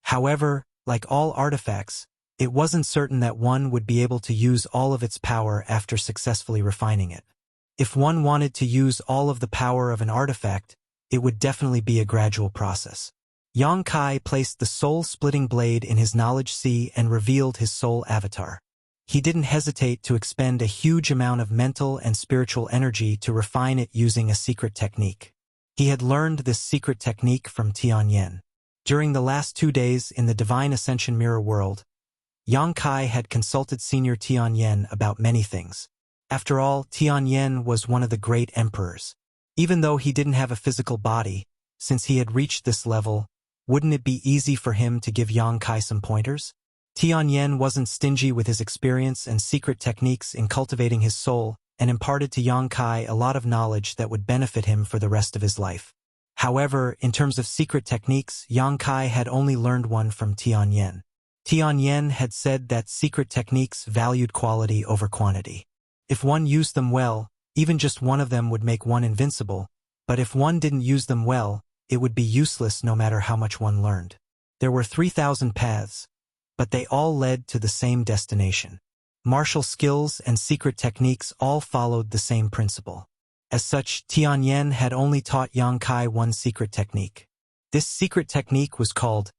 However, like all artifacts, it wasn't certain that one would be able to use all of its power after successfully refining it. If one wanted to use all of the power of an artifact, it would definitely be a gradual process. Yang Kai placed the soul-splitting blade in his knowledge sea and revealed his soul avatar. He didn't hesitate to expend a huge amount of mental and spiritual energy to refine it using a secret technique. He had learned this secret technique from Tianyan. During the last 2 days in the divine ascension mirror world, Yang Kai had consulted Senior Tianyan about many things. After all, Tianyan was one of the great emperors. Even though he didn't have a physical body, since he had reached this level, wouldn't it be easy for him to give Yang Kai some pointers? Tianyan wasn't stingy with his experience and secret techniques in cultivating his soul, and imparted to Yang Kai a lot of knowledge that would benefit him for the rest of his life. However, in terms of secret techniques, Yang Kai had only learned one from Tianyan. Tianyan had said that secret techniques valued quality over quantity. If one used them well, even just one of them would make one invincible, but if one didn't use them well, it would be useless no matter how much one learned. There were 3,000 paths, but they all led to the same destination. Martial skills and secret techniques all followed the same principle. As such, Tianyan had only taught Yang Kai one secret technique. This secret technique was called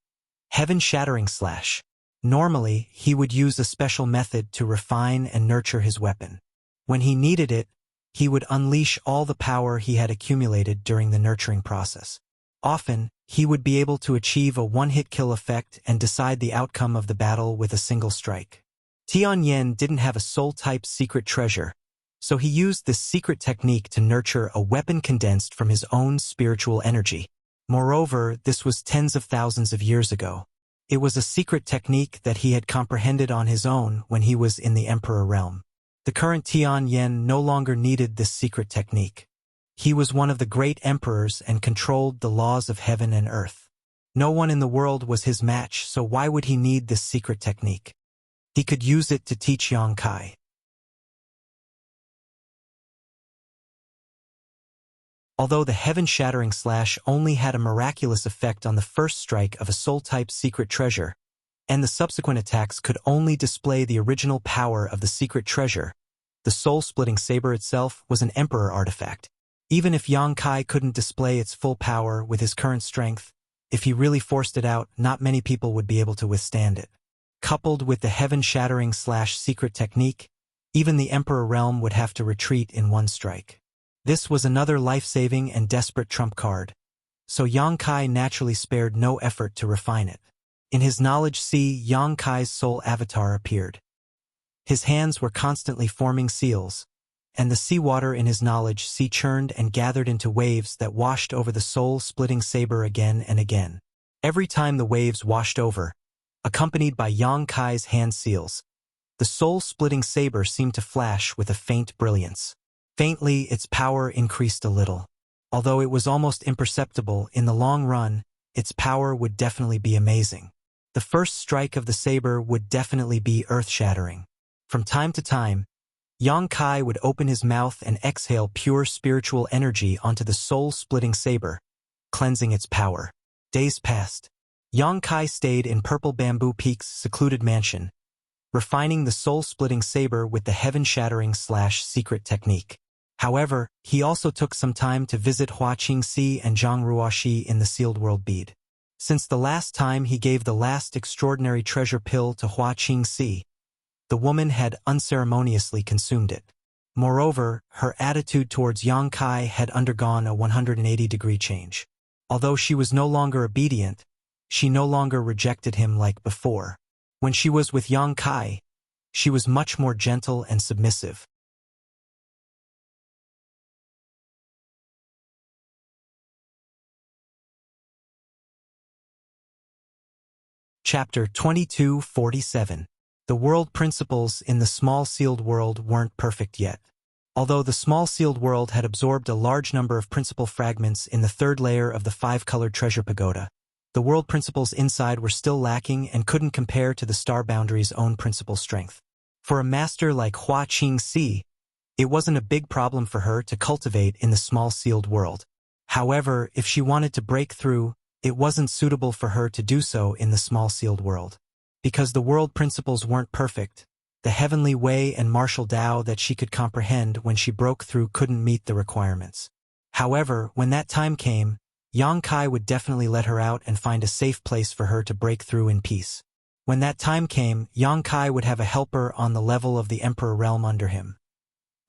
Heaven-Shattering Slash. Normally, he would use a special method to refine and nurture his weapon. When he needed it, he would unleash all the power he had accumulated during the nurturing process. Often, he would be able to achieve a one-hit kill effect and decide the outcome of the battle with a single strike. Tianyan didn't have a soul-type secret treasure, so he used this secret technique to nurture a weapon condensed from his own spiritual energy. Moreover, this was tens of thousands of years ago. It was a secret technique that he had comprehended on his own when he was in the Emperor realm. The current Tianyan no longer needed this secret technique. He was one of the great emperors and controlled the laws of heaven and earth. No one in the world was his match, so why would he need this secret technique? He could use it to teach Yang Kai. Although the Heaven-Shattering Slash only had a miraculous effect on the first strike of a soul-type secret treasure, and the subsequent attacks could only display the original power of the secret treasure, the soul-splitting saber itself was an emperor artifact. Even if Yang Kai couldn't display its full power with his current strength, if he really forced it out, not many people would be able to withstand it. Coupled with the Heaven-Shattering Slash secret technique, even the Emperor realm would have to retreat in one strike. This was another life-saving and desperate trump card, so Yang Kai naturally spared no effort to refine it. In his knowledge sea, Yang Kai's soul avatar appeared. His hands were constantly forming seals, and the seawater in his knowledge sea churned and gathered into waves that washed over the soul-splitting saber again and again. Every time the waves washed over, accompanied by Yang Kai's hand seals, the soul-splitting saber seemed to flash with a faint brilliance. Faintly, its power increased a little. Although it was almost imperceptible, in the long run, its power would definitely be amazing. The first strike of the saber would definitely be earth-shattering. From time to time, Yang Kai would open his mouth and exhale pure spiritual energy onto the soul-splitting saber, cleansing its power. Days passed. Yang Kai stayed in Purple Bamboo Peak's secluded mansion, refining the soul-splitting saber with the Heaven-Shattering Slash secret technique. However, he also took some time to visit Hua Qingxi and Zhang Ruoxi in the Sealed World Bead. Since the last time he gave the last extraordinary treasure pill to Hua Qingxi, the woman had unceremoniously consumed it. Moreover, her attitude towards Yang Kai had undergone a 180-degree change. Although she was no longer obedient, She no longer rejected him like before. When she was with Yang Kai, she was much more gentle and submissive. Chapter 2247. The world principles in the small sealed world weren't perfect yet. Although the small sealed world had absorbed a large number of principle fragments in the third layer of the five-colored treasure pagoda, the world principles inside were still lacking and couldn't compare to the star boundary's own principle strength. For a master like Hua Qingxi, it wasn't a big problem for her to cultivate in the small sealed world. However, if she wanted to break through, it wasn't suitable for her to do so in the small sealed world. Because the world principles weren't perfect, the heavenly way and martial Tao that she could comprehend when she broke through couldn't meet the requirements. However, when that time came, Yang Kai would definitely let her out and find a safe place for her to break through in peace. When that time came, Yang Kai would have a helper on the level of the Emperor realm under him.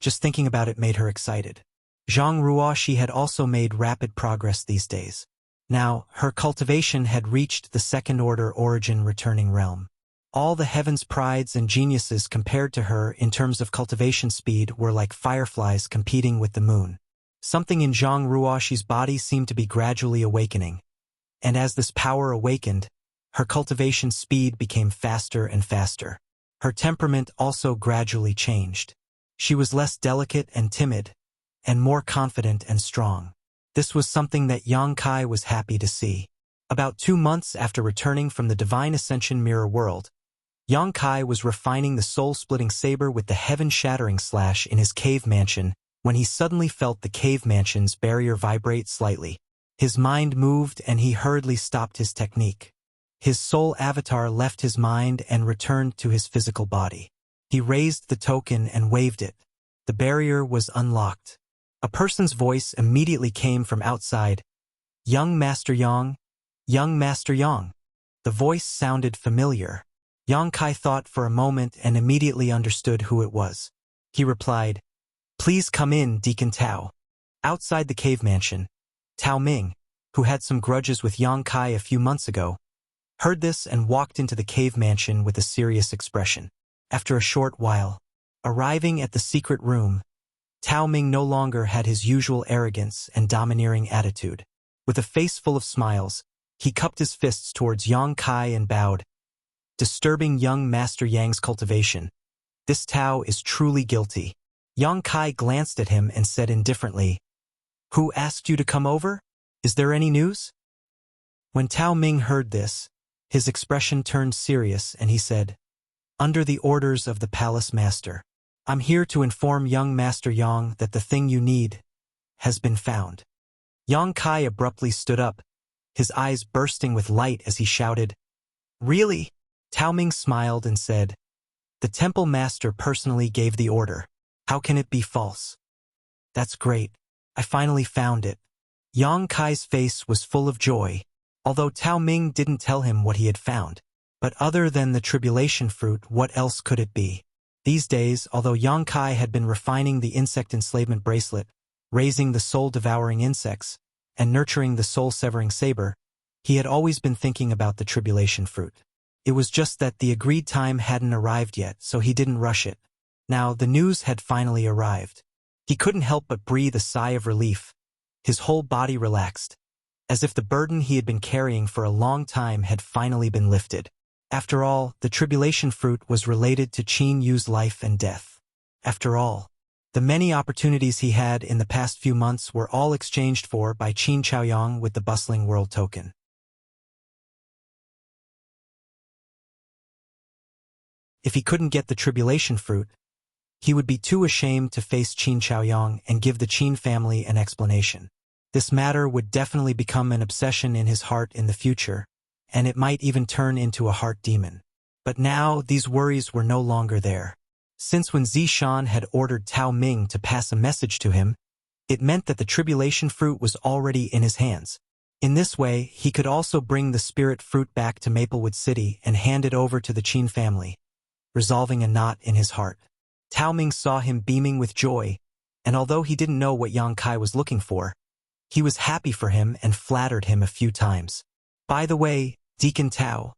Just thinking about it made her excited. Zhang Ruoxi had also made rapid progress these days. Now, her cultivation had reached the second-order origin returning realm. All the heaven's prides and geniuses compared to her in terms of cultivation speed were like fireflies competing with the moon. Something in Zhang Ruoxi's body seemed to be gradually awakening. And as this power awakened, her cultivation speed became faster and faster. Her temperament also gradually changed. She was less delicate and timid, and more confident and strong. This was something that Yang Kai was happy to see. About 2 months after returning from the Divine Ascension Mirror World, Yang Kai was refining the soul-splitting saber with the heaven-shattering slash in his cave mansion when he suddenly felt the cave mansion's barrier vibrate slightly. His mind moved and he hurriedly stopped his technique. His soul avatar left his mind and returned to his physical body. He raised the token and waved it. The barrier was unlocked. A person's voice immediately came from outside. "Young Master Yang, young Master Yang." The voice sounded familiar. Yang Kai thought for a moment and immediately understood who it was. He replied, "Please come in, Deacon Tao." Outside the cave mansion, Tao Ming, who had some grudges with Yang Kai a few months ago, heard this and walked into the cave mansion with a serious expression. After a short while, arriving at the secret room, Tao Ming no longer had his usual arrogance and domineering attitude. With a face full of smiles, he cupped his fists towards Yang Kai and bowed. "Disturbing young Master Yang's cultivation. This Tao is truly guilty." Yang Kai glanced at him and said indifferently, "Who asked you to come over? Is there any news?" When Tao Ming heard this, his expression turned serious and he said, "Under the orders of the Palace Master, I'm here to inform young Master Yang that the thing you need has been found." Yang Kai abruptly stood up, his eyes bursting with light as he shouted, "Really?" Tao Ming smiled and said, "The Temple Master personally gave the order. How can it be false?" "That's great. I finally found it." Yang Kai's face was full of joy, although Tao Ming didn't tell him what he had found. But other than the tribulation fruit, what else could it be? These days, although Yang Kai had been refining the insect enslavement bracelet, raising the soul-devouring insects, and nurturing the soul-severing saber, he had always been thinking about the tribulation fruit. It was just that the agreed time hadn't arrived yet, so he didn't rush it. Now, the news had finally arrived. He couldn't help but breathe a sigh of relief. His whole body relaxed, as if the burden he had been carrying for a long time had finally been lifted. After all, the tribulation fruit was related to Qin Yu's life and death. After all, the many opportunities he had in the past few months were all exchanged for by Qin Chaoyang with the bustling world token. If he couldn't get the tribulation fruit, he would be too ashamed to face Qin Chaoyang and give the Qin family an explanation. This matter would definitely become an obsession in his heart in the future, and it might even turn into a heart demon. But now, these worries were no longer there. Since when Zishan had ordered Tao Ming to pass a message to him, it meant that the tribulation fruit was already in his hands. In this way, he could also bring the spirit fruit back to Maplewood City and hand it over to the Qin family, resolving a knot in his heart. Tao Ming saw him beaming with joy, and although he didn't know what Yang Kai was looking for, he was happy for him and flattered him a few times. "By the way, Deacon Tao,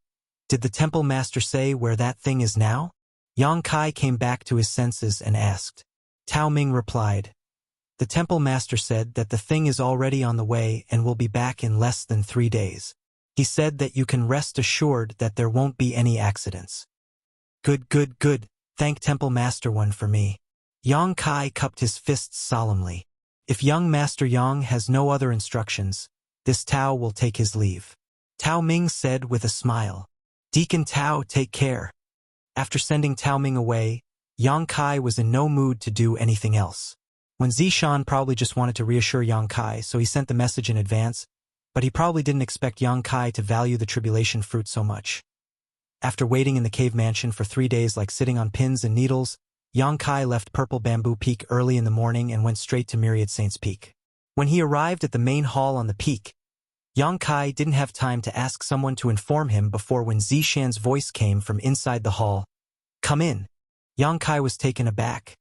did the temple master say where that thing is now? Yang Kai came back to his senses and asked. Tao Ming replied, the temple master said that the thing is already on the way and will be back in less than 3 days. He said that you can rest assured that there won't be any accidents. Good, good, good. Thank Temple Master One for me. Yang Kai cupped his fists solemnly. If young Master Yang has no other instructions, this Tao will take his leave. Tao Ming said with a smile. Deacon Tao, take care. After sending Tao Ming away, Yang Kai was in no mood to do anything else. When Zishan probably just wanted to reassure Yang Kai, so he sent the message in advance, but he probably didn't expect Yang Kai to value the tribulation fruit so much. After waiting in the cave mansion for 3 days like sitting on pins and needles, Yang Kai left Purple Bamboo Peak early in the morning and went straight to Myriad Saints Peak. When he arrived at the main hall on the peak, Yang Kai didn't have time to ask someone to inform him before when Zishan's voice came from inside the hall. Come in. Yang Kai was taken aback,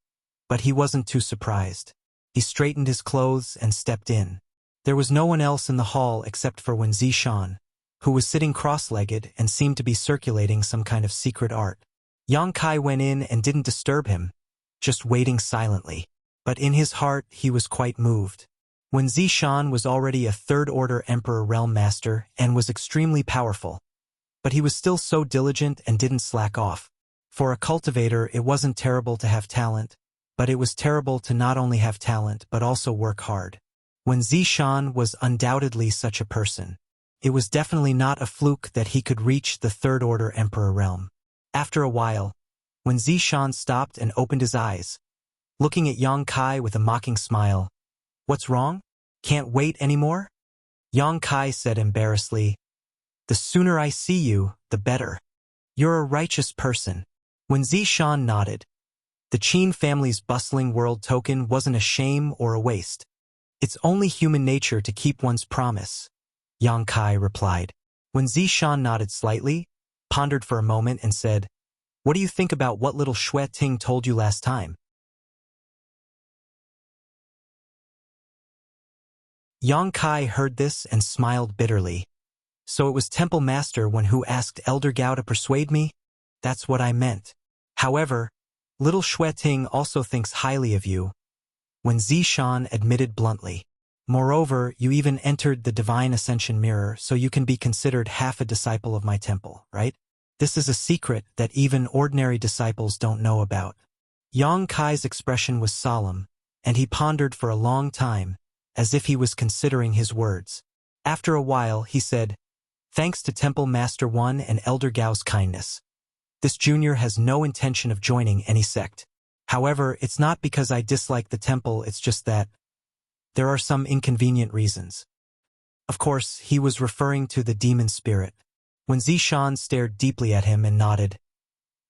but he wasn't too surprised. He straightened his clothes and stepped in. There was no one else in the hall except for Wen Zishan, who was sitting cross-legged and seemed to be circulating some kind of secret art. Yang Kai went in and didn't disturb him, just waiting silently. But in his heart he was quite moved. Wen Zishan was already a third-order Emperor Realm Master and was extremely powerful. But he was still so diligent and didn't slack off. For a cultivator, it wasn't terrible to have talent, but it was terrible to not only have talent but also work hard. Wen Zishan was undoubtedly such a person. It was definitely not a fluke that he could reach the third-order Emperor realm. After a while, Wen Zishan stopped and opened his eyes, looking at Yang Kai with a mocking smile. What's wrong? Can't wait anymore? Yang Kai said embarrassedly, the sooner I see you, the better. You're a righteous person. Wen Zishan nodded. The Qin family's bustling world token wasn't a shame or a waste. It's only human nature to keep one's promise, Yang Kai replied. When Zishan nodded slightly, pondered for a moment and said, what do you think about what little Xue Ting told you last time? Yang Kai heard this and smiled bitterly. So it was Temple Master Wen who asked Elder Gao to persuade me? That's what I meant. However, little Xue Ting also thinks highly of you, Wen Zishan admitted bluntly. Moreover, you even entered the Divine Ascension Mirror, so you can be considered half a disciple of my temple, right? This is a secret that even ordinary disciples don't know about. Yang Kai's expression was solemn, and he pondered for a long time, as if he was considering his words. After a while, he said, thanks to Temple Master One and Elder Gao's kindness, this junior has no intention of joining any sect. However, it's not because I dislike the temple, it's just that there are some inconvenient reasons. Of course, he was referring to the demon spirit. When Zishan stared deeply at him and nodded,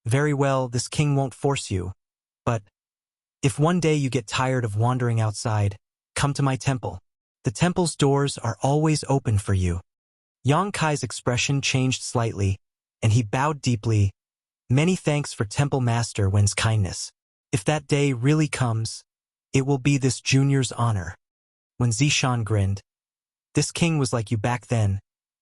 very well, this king won't force you, but if one day you get tired of wandering outside, come to my temple. The temple's doors are always open for you. Yang Kai's expression changed slightly, and he bowed deeply. Many thanks for Temple Master Wen's kindness. If that day really comes, it will be this junior's honor. When Zishan grinned, this king was like you back then,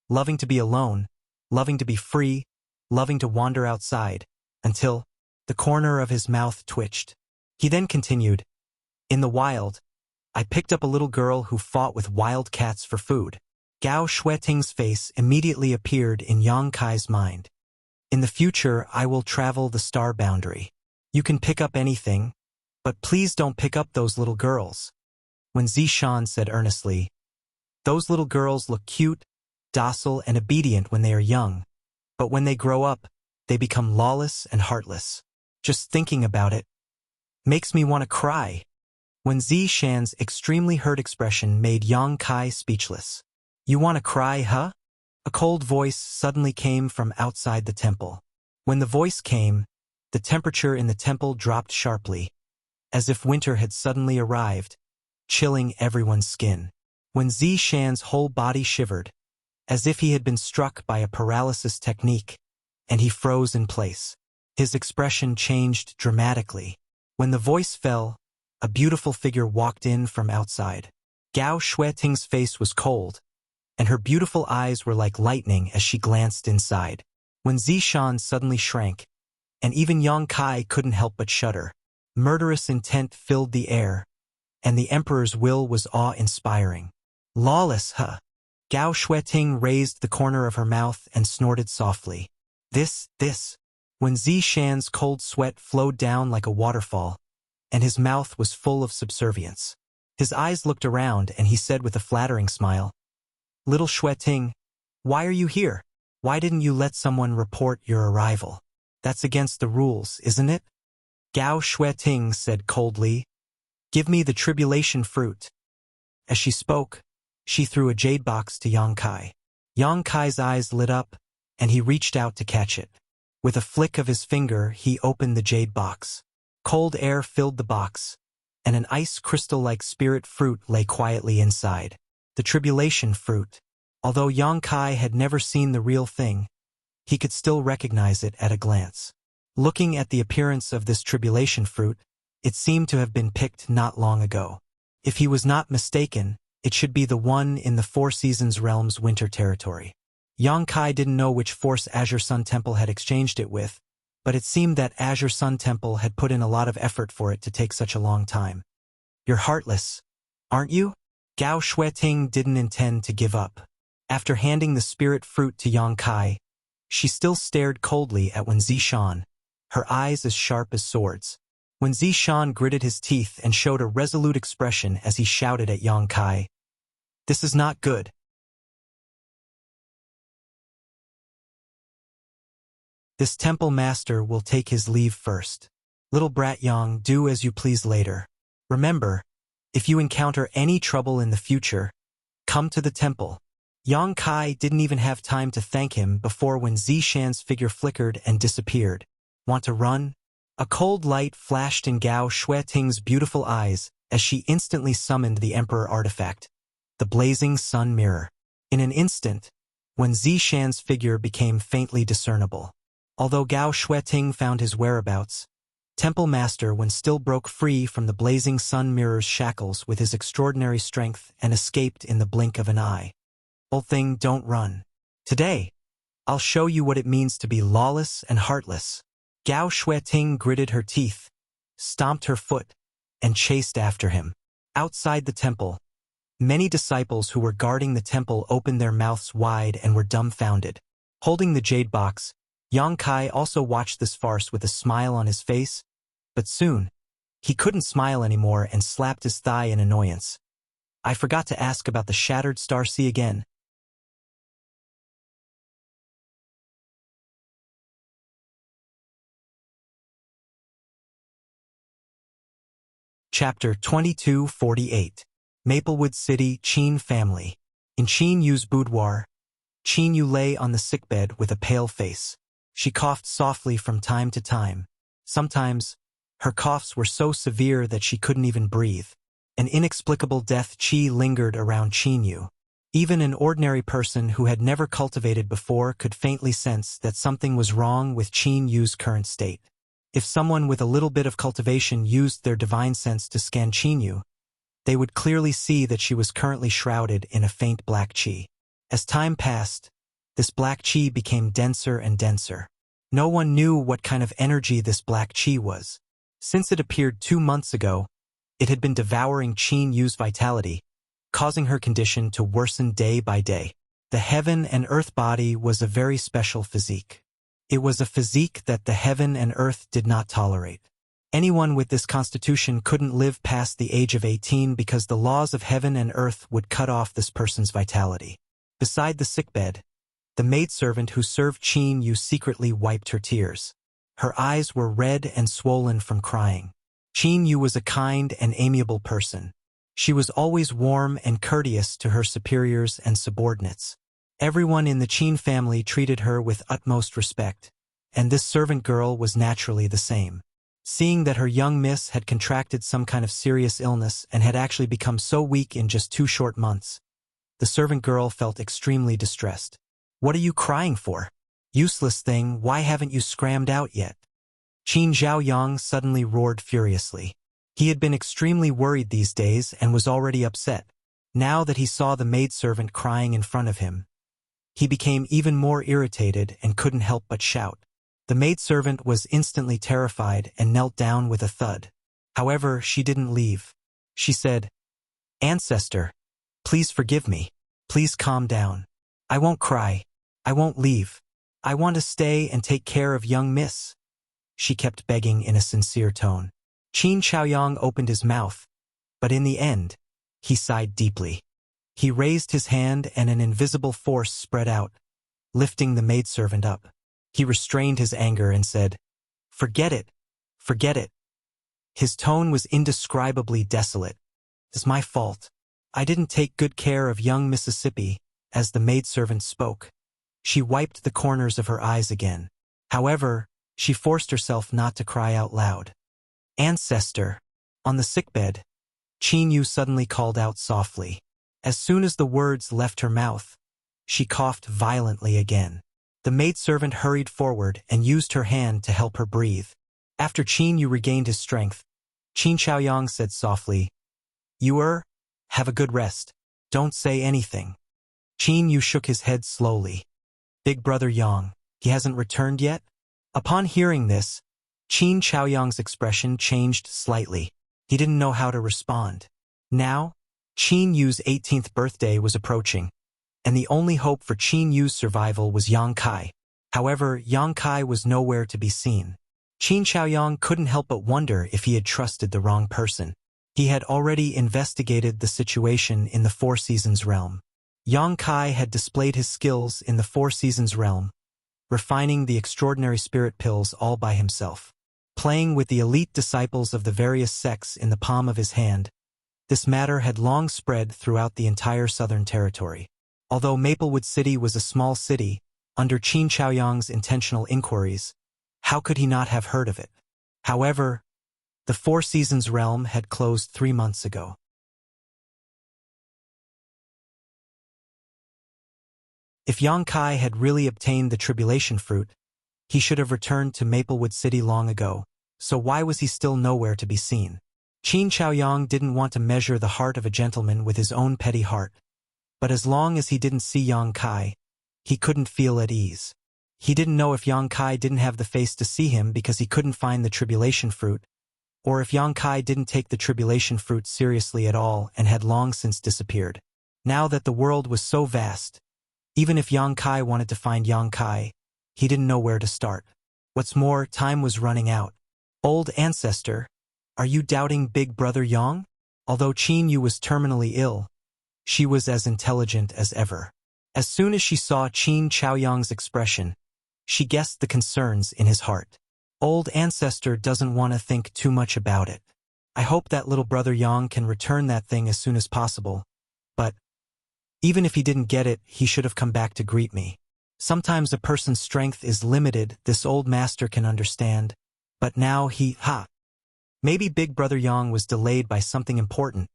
loving to be alone, loving to be free, loving to wander outside, until the corner of his mouth twitched. He then continued, in the wild, I picked up a little girl who fought with wild cats for food. Gao Xueting's face immediately appeared in Yang Kai's mind. In the future, I will travel the star boundary. You can pick up anything, but please don't pick up those little girls. When Zishan said earnestly, those little girls look cute, docile, and obedient when they are young, but when they grow up, they become lawless and heartless. Just thinking about it makes me want to cry. When Zishan's extremely hurt expression made Yang Kai speechless. You want to cry, huh? A cold voice suddenly came from outside the temple. When the voice came, the temperature in the temple dropped sharply, as if winter had suddenly arrived, chilling everyone's skin. When Zishan's whole body shivered, as if he had been struck by a paralysis technique, and he froze in place. His expression changed dramatically. When the voice fell, a beautiful figure walked in from outside. Gao Xueting's face was cold, and her beautiful eyes were like lightning as she glanced inside. When Zishan suddenly shrank, and even Yang Kai couldn't help but shudder. Murderous intent filled the air, and the emperor's will was awe-inspiring. Lawless, huh? Gao Shueting raised the corner of her mouth and snorted softly. This. When Zishan's cold sweat flowed down like a waterfall, and his mouth was full of subservience. His eyes looked around and he said with a flattering smile, Little Shueting, why are you here? Why didn't you let someone report your arrival? That's against the rules, isn't it? Gao Shueting said coldly, Give me the tribulation fruit. As she spoke, she threw a jade box to Yang Kai. Yang Kai's eyes lit up, and he reached out to catch it. With a flick of his finger, he opened the jade box. Cold air filled the box, and an ice crystal-like spirit fruit lay quietly inside. The tribulation fruit. Although Yang Kai had never seen the real thing, he could still recognize it at a glance. Looking at the appearance of this tribulation fruit, it seemed to have been picked not long ago. If he was not mistaken, it should be the one in the Four Seasons Realm's winter territory. Yang Kai didn't know which Force Azure Sun Temple had exchanged it with, but it seemed that Azure Sun Temple had put in a lot of effort for it to take such a long time. You're heartless, aren't you? Gao Shueting didn't intend to give up. After handing the spirit fruit to Yang Kai, she still stared coldly at Wen Zishan, her eyes as sharp as swords. When Zishan gritted his teeth and showed a resolute expression as he shouted at Yang Kai, This is not good. This temple master will take his leave first. Little brat Yang, do as you please later. Remember, if you encounter any trouble in the future, come to the temple. Yang Kai didn't even have time to thank him before when Zishan's figure flickered and disappeared. Want to run? A cold light flashed in Gao Shueting's beautiful eyes as she instantly summoned the Emperor artifact, the blazing sun mirror. In an instant, when Zishan's figure became faintly discernible. Although Gao Shueting found his whereabouts, Temple Master Wen still broke free from the blazing sun mirror's shackles with his extraordinary strength and escaped in the blink of an eye. Old thing, don't run. Today, I'll show you what it means to be lawless and heartless. Gao Shueting gritted her teeth, stomped her foot, and chased after him. Outside the temple, many disciples who were guarding the temple opened their mouths wide and were dumbfounded. Holding the jade box, Yang Kai also watched this farce with a smile on his face, but soon, he couldn't smile anymore and slapped his thigh in annoyance. I forgot to ask about the shattered star sea again. Chapter 2248. Maplewood City, Qin Family. In Qin Yu's boudoir, Qin Yu lay on the sickbed with a pale face. She coughed softly from time to time. Sometimes, her coughs were so severe that she couldn't even breathe. An inexplicable death chi lingered around Qin Yu. Even an ordinary person who had never cultivated before could faintly sense that something was wrong with Qin Yu's current state. If someone with a little bit of cultivation used their divine sense to scan Qin Yu, they would clearly see that she was currently shrouded in a faint black qi. As time passed, this black qi became denser and denser. No one knew what kind of energy this black qi was. Since it appeared 2 months ago, it had been devouring Qin Yu's vitality, causing her condition to worsen day by day. The heaven and earth body was a very special physique. It was a physique that the heaven and earth did not tolerate. Anyone with this constitution couldn't live past the age of 18 because the laws of heaven and earth would cut off this person's vitality. Beside the sickbed, the maidservant who served Qin Yu secretly wiped her tears. Her eyes were red and swollen from crying. Qin Yu was a kind and amiable person. She was always warm and courteous to her superiors and subordinates. Everyone in the Qin family treated her with utmost respect, and this servant girl was naturally the same. Seeing that her young miss had contracted some kind of serious illness and had actually become so weak in just 2 short months, the servant girl felt extremely distressed. What are you crying for? Useless thing, why haven't you scrammed out yet? Qin Zhaoyang suddenly roared furiously. He had been extremely worried these days and was already upset. Now that he saw the maidservant crying in front of him, he became even more irritated and couldn't help but shout. The maidservant was instantly terrified and knelt down with a thud. However, she didn't leave. She said, "Ancestor, please forgive me. Please calm down. I won't cry. I won't leave. I want to stay and take care of young miss." She kept begging in a sincere tone. Qin Chaoyang opened his mouth, but in the end, he sighed deeply. He raised his hand and an invisible force spread out, lifting the maidservant up. He restrained his anger and said, "Forget it. Forget it." His tone was indescribably desolate. "It's my fault. I didn't take good care of young Mississippi." As the maidservant spoke, she wiped the corners of her eyes again. However, she forced herself not to cry out loud. "Ancestor." On the sickbed, Qin Yu suddenly called out softly. As soon as the words left her mouth, she coughed violently again. The maidservant hurried forward and used her hand to help her breathe. After Qin Yu regained his strength, Qin Chaoyang said softly, "You have a good rest. Don't say anything." Qin Yu shook his head slowly. "Big brother Yang, he hasn't returned yet?" Upon hearing this, Qin Chaoyang's expression changed slightly. He didn't know how to respond. Now, Qin Yu's 18th birthday was approaching, and the only hope for Qin Yu's survival was Yang Kai. However, Yang Kai was nowhere to be seen. Qin Chaoyang couldn't help but wonder if he had trusted the wrong person. He had already investigated the situation in the Four Seasons realm. Yang Kai had displayed his skills in the Four Seasons realm, refining the extraordinary spirit pills all by himself. Playing with the elite disciples of the various sects in the palm of his hand, this matter had long spread throughout the entire Southern Territory. Although Maplewood City was a small city, under Qin Chaoyang's intentional inquiries, how could he not have heard of it? However, the Four Seasons realm had closed 3 months ago. If Yang Kai had really obtained the tribulation fruit, he should have returned to Maplewood City long ago, so why was he still nowhere to be seen? Qin Chaoyang didn't want to measure the heart of a gentleman with his own petty heart, but as long as he didn't see Yang Kai, he couldn't feel at ease. He didn't know if Yang Kai didn't have the face to see him because he couldn't find the tribulation fruit, or if Yang Kai didn't take the tribulation fruit seriously at all and had long since disappeared. Now that the world was so vast, even if Yang Kai wanted to find Yang Kai, he didn't know where to start. What's more, time was running out. "Old ancestor, are you doubting Big Brother Yang?" Although Qin Yu was terminally ill, she was as intelligent as ever. As soon as she saw Qin Chaoyang's expression, she guessed the concerns in his heart. "Old ancestor doesn't want to think too much about it. I hope that little brother Yang can return that thing as soon as possible, but even if he didn't get it, he should have come back to greet me. Sometimes a person's strength is limited, this old master can understand, but now Maybe Big Brother Yang was delayed by something important,"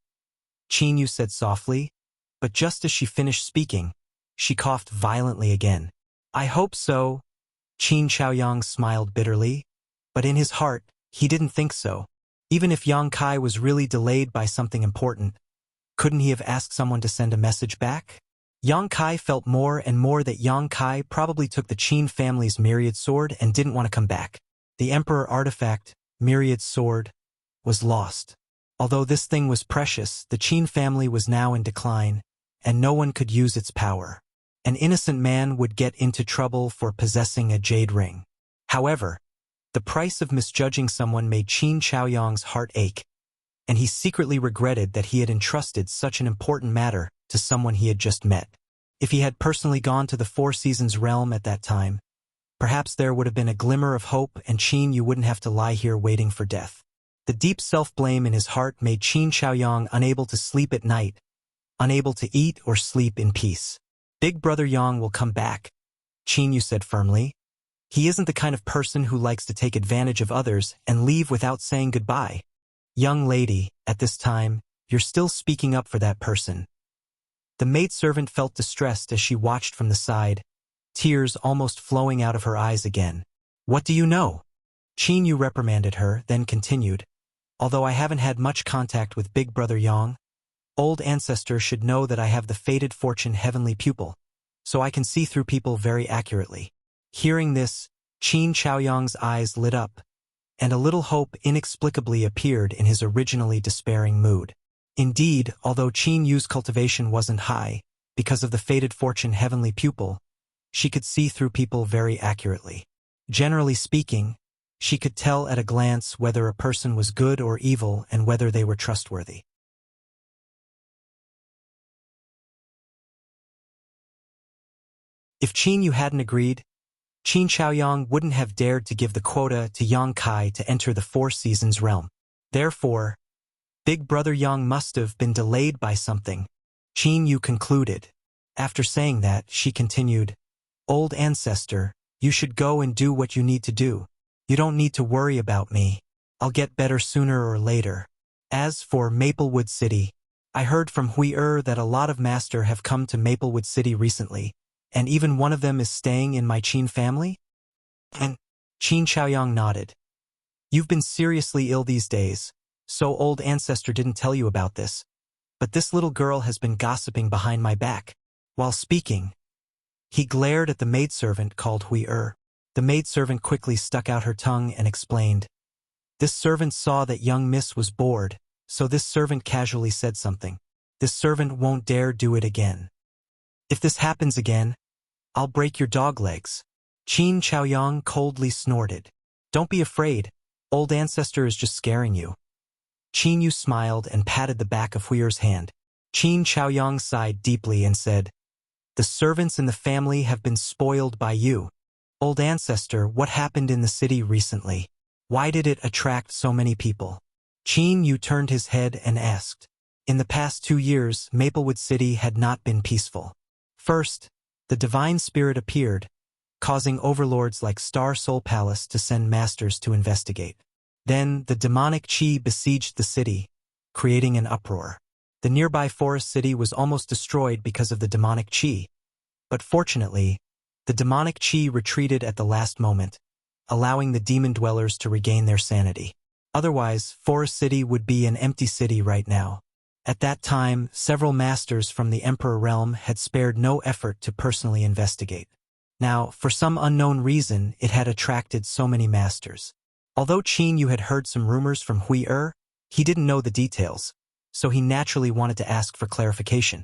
Qin Yu said softly, but just as she finished speaking, she coughed violently again. "I hope so." Qin Chaoyang smiled bitterly, but in his heart, he didn't think so. Even if Yang Kai was really delayed by something important, couldn't he have asked someone to send a message back? Yang Kai felt more and more that Yang Kai probably took the Qin family's myriad sword and didn't want to come back. The Emperor artifact, myriad sword, was lost. Although this thing was precious, the Qin family was now in decline, and no one could use its power. An innocent man would get into trouble for possessing a jade ring. However, the price of misjudging someone made Qin Chaoyang's heart ache, and he secretly regretted that he had entrusted such an important matter to someone he had just met. If he had personally gone to the Four Seasons realm at that time, perhaps there would have been a glimmer of hope and Qin Yu wouldn't have to lie here waiting for death. The deep self-blame in his heart made Qin Chaoyang unable to sleep at night, unable to eat or sleep in peace. "Big Brother Yang will come back," Qin Yu said firmly. "He isn't the kind of person who likes to take advantage of others and leave without saying goodbye." "Young lady, at this time, you're still speaking up for that person." The maidservant felt distressed as she watched from the side, tears almost flowing out of her eyes again. "What do you know?" Qin Yu reprimanded her, then continued, "Although I haven't had much contact with Big Brother Yang, Old ancestor should know that I have the fated fortune heavenly pupil, so I can see through people very accurately. Hearing this, Qin Chaoyang's eyes lit up, and a little hope inexplicably appeared in his originally despairing mood. Indeed, although Qin Yu's cultivation wasn't high, because of the fated fortune heavenly pupil, she could see through people very accurately. Generally speaking, she could tell at a glance whether a person was good or evil and whether they were trustworthy. If Qin Yu hadn't agreed, Qin Chaoyang wouldn't have dared to give the quota to Yang Kai to enter the Four Seasons realm. Therefore, Big Brother Yang must have been delayed by something, Qin Yu concluded. After saying that, she continued, "Old ancestor, you should go and do what you need to do. You don't need to worry about me. I'll get better sooner or later. As for Maplewood City, I heard from Hui that a lot of master have come to Maplewood City recently, and even one of them is staying in my Qin family?" And Qin Chaoyang nodded. "You've been seriously ill these days, so old ancestor didn't tell you about this. But this little girl has been gossiping behind my back." While speaking, he glared at the maidservant called Hui. The maidservant quickly stuck out her tongue and explained. This servant saw that young miss was bored, so this servant casually said something. This servant won't dare do it again. If this happens again, I'll break your dog legs. Qin Chaoyang coldly snorted. Don't be afraid, old ancestor is just scaring you. Qin Yu smiled and patted the back of Hui's hand. Qin Chaoyang sighed deeply and said, the servants in the family have been spoiled by you. Old ancestor, what happened in the city recently? Why did it attract so many people? Qin Yu turned his head and asked. In the past 2 years, Maplewood City had not been peaceful. First, the divine spirit appeared, causing overlords like Star Soul Palace to send masters to investigate. Then, the demonic qi besieged the city, creating an uproar. The nearby forest city was almost destroyed because of the demonic qi. But fortunately, the demonic qi retreated at the last moment, allowing the demon dwellers to regain their sanity. Otherwise, Forest City would be an empty city right now. At that time, several masters from the Emperor realm had spared no effort to personally investigate. Now, for some unknown reason, it had attracted so many masters. Although Qin Yu had heard some rumors from Hui, he didn't know the details, so he naturally wanted to ask for clarification.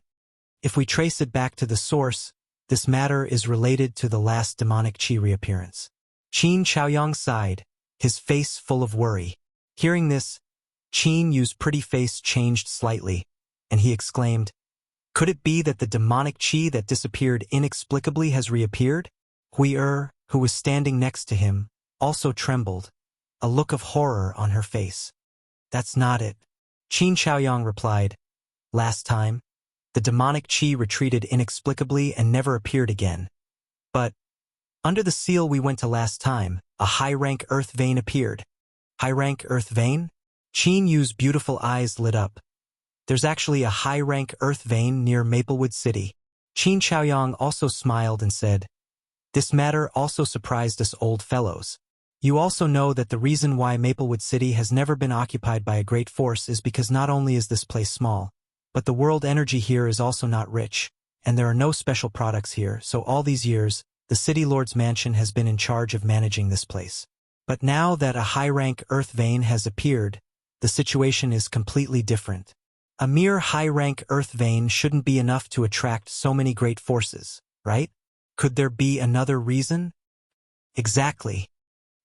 If we trace it back to the source, this matter is related to the last demonic qi reappearance. Qin Chaoyang sighed, his face full of worry. Hearing this, Qin Yu's pretty face changed slightly, and he exclaimed, could it be that the demonic qi that disappeared inexplicably has reappeared? Hui, who was standing next to him, also trembled, a look of horror on her face. That's not it. Qin Chaoyang replied. Last time, the demonic qi retreated inexplicably and never appeared again. But, under the seal we went to last time, a high-rank earth vein appeared. High-rank earth vein? Qin Yu's beautiful eyes lit up. There's actually a high-rank earth vein near Maplewood City. Qin Chaoyang also smiled and said, this matter also surprised us old fellows. You also know that the reason why Maplewood City has never been occupied by a great force is because not only is this place small, but the world energy here is also not rich, and there are no special products here, so all these years, the City Lord's mansion has been in charge of managing this place. But now that a high-rank earth vein has appeared, the situation is completely different. A mere high-rank earth vein shouldn't be enough to attract so many great forces, right? Could there be another reason? Exactly.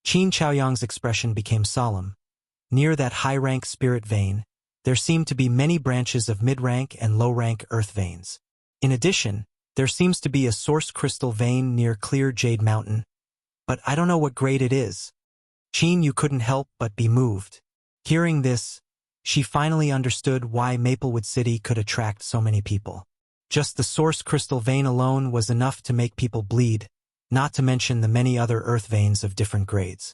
Qin Chaoyang's expression became solemn. Near that high-rank spirit vein, there seemed to be many branches of mid-rank and low-rank earth veins. In addition, there seems to be a source crystal vein near Clear Jade Mountain, but I don't know what grade it is. Qin Yu couldn't help but be moved. Hearing this, she finally understood why Maplewood City could attract so many people. Just the source crystal vein alone was enough to make people bleed, not to mention the many other earth veins of different grades.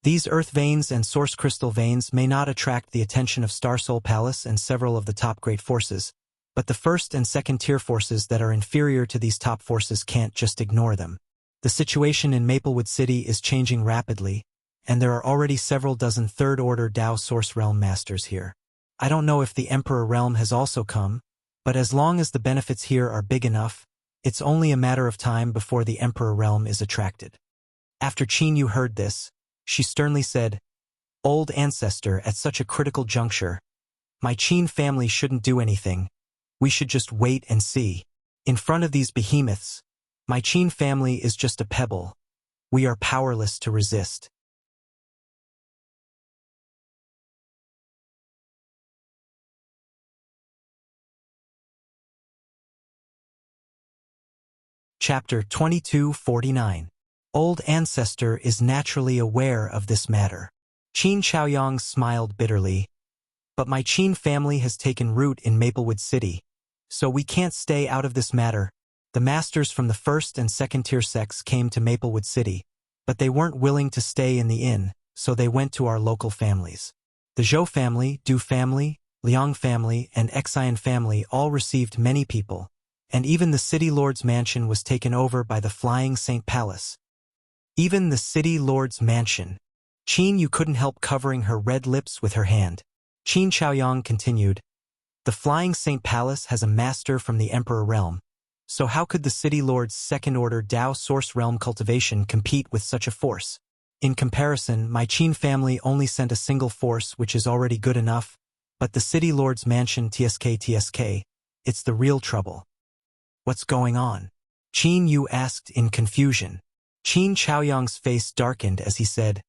These earth veins and source crystal veins may not attract the attention of Star Soul Palace and several of the top great forces, but the first and second tier forces that are inferior to these top forces can't just ignore them. The situation in Maplewood City is changing rapidly, and there are already several dozen third-order Dao Source Realm Masters here. I don't know if the Emperor Realm has also come, but as long as the benefits here are big enough, it's only a matter of time before the Emperor Realm is attracted. After Qin Yu heard this, she sternly said, "Old ancestor, at such a critical juncture, my Qin family shouldn't do anything. We should just wait and see. In front of these behemoths, my Qin family is just a pebble. We are powerless to resist." Chapter 2249. Old Ancestor is naturally aware of this matter. Qin Chaoyang smiled bitterly. "But my Qin family has taken root in Maplewood City, so we can't stay out of this matter. The masters from the first and second tier sects came to Maplewood City, but they weren't willing to stay in the inn, so they went to our local families. The Zhou family, Du family, Liang family, and Xian family all received many people, and even the city lord's mansion was taken over by the Flying Saint Palace." Even the city lord's mansion. Qin Yu couldn't help covering her red lips with her hand. Qin Chaoyang continued, "The Flying Saint Palace has a master from the Emperor Realm, so how could the city lord's second-order Dao Source Realm cultivation compete with such a force? In comparison, my Qin family only sent a single force, which is already good enough, but the city lord's mansion TSK, it's the real trouble." "What's going on?" Qin Yu asked in confusion. Qin Chaoyang's face darkened as he said,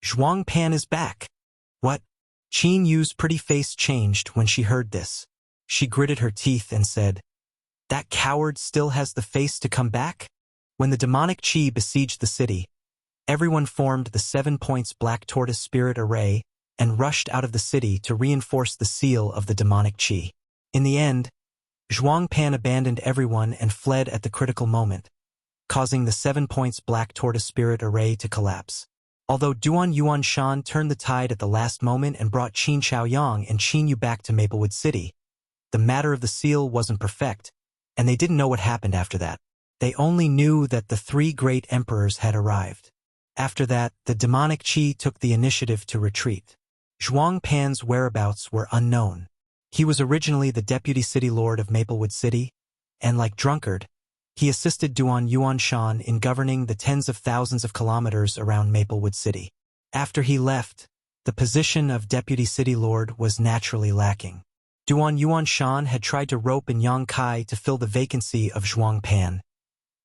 "Zhuang Pan is back." "What?" Qin Yu's pretty face changed when she heard this. She gritted her teeth and said, "That coward still has the face to come back?" When the demonic qi besieged the city, everyone formed the 7 points Black Tortoise Spirit Array and rushed out of the city to reinforce the seal of the demonic qi. In the end, Zhuang Pan abandoned everyone and fled at the critical moment, causing the 7 points Black Tortoise Spirit Array to collapse. Although Duan Yuan Shan turned the tide at the last moment and brought Qin Chaoyang and Qin Yu back to Maplewood City, the matter of the seal wasn't perfect, and they didn't know what happened after that. They only knew that the 3 great emperors had arrived. After that, the demonic qi took the initiative to retreat. Zhuang Pan's whereabouts were unknown. He was originally the deputy city lord of Maplewood City, and like Drunkard, he assisted Duan Yuan Shan in governing the tens of thousands of kilometers around Maplewood City. After he left, the position of deputy city lord was naturally lacking. Duan Yuan Shan had tried to rope in Yang Kai to fill the vacancy of Zhuang Pan,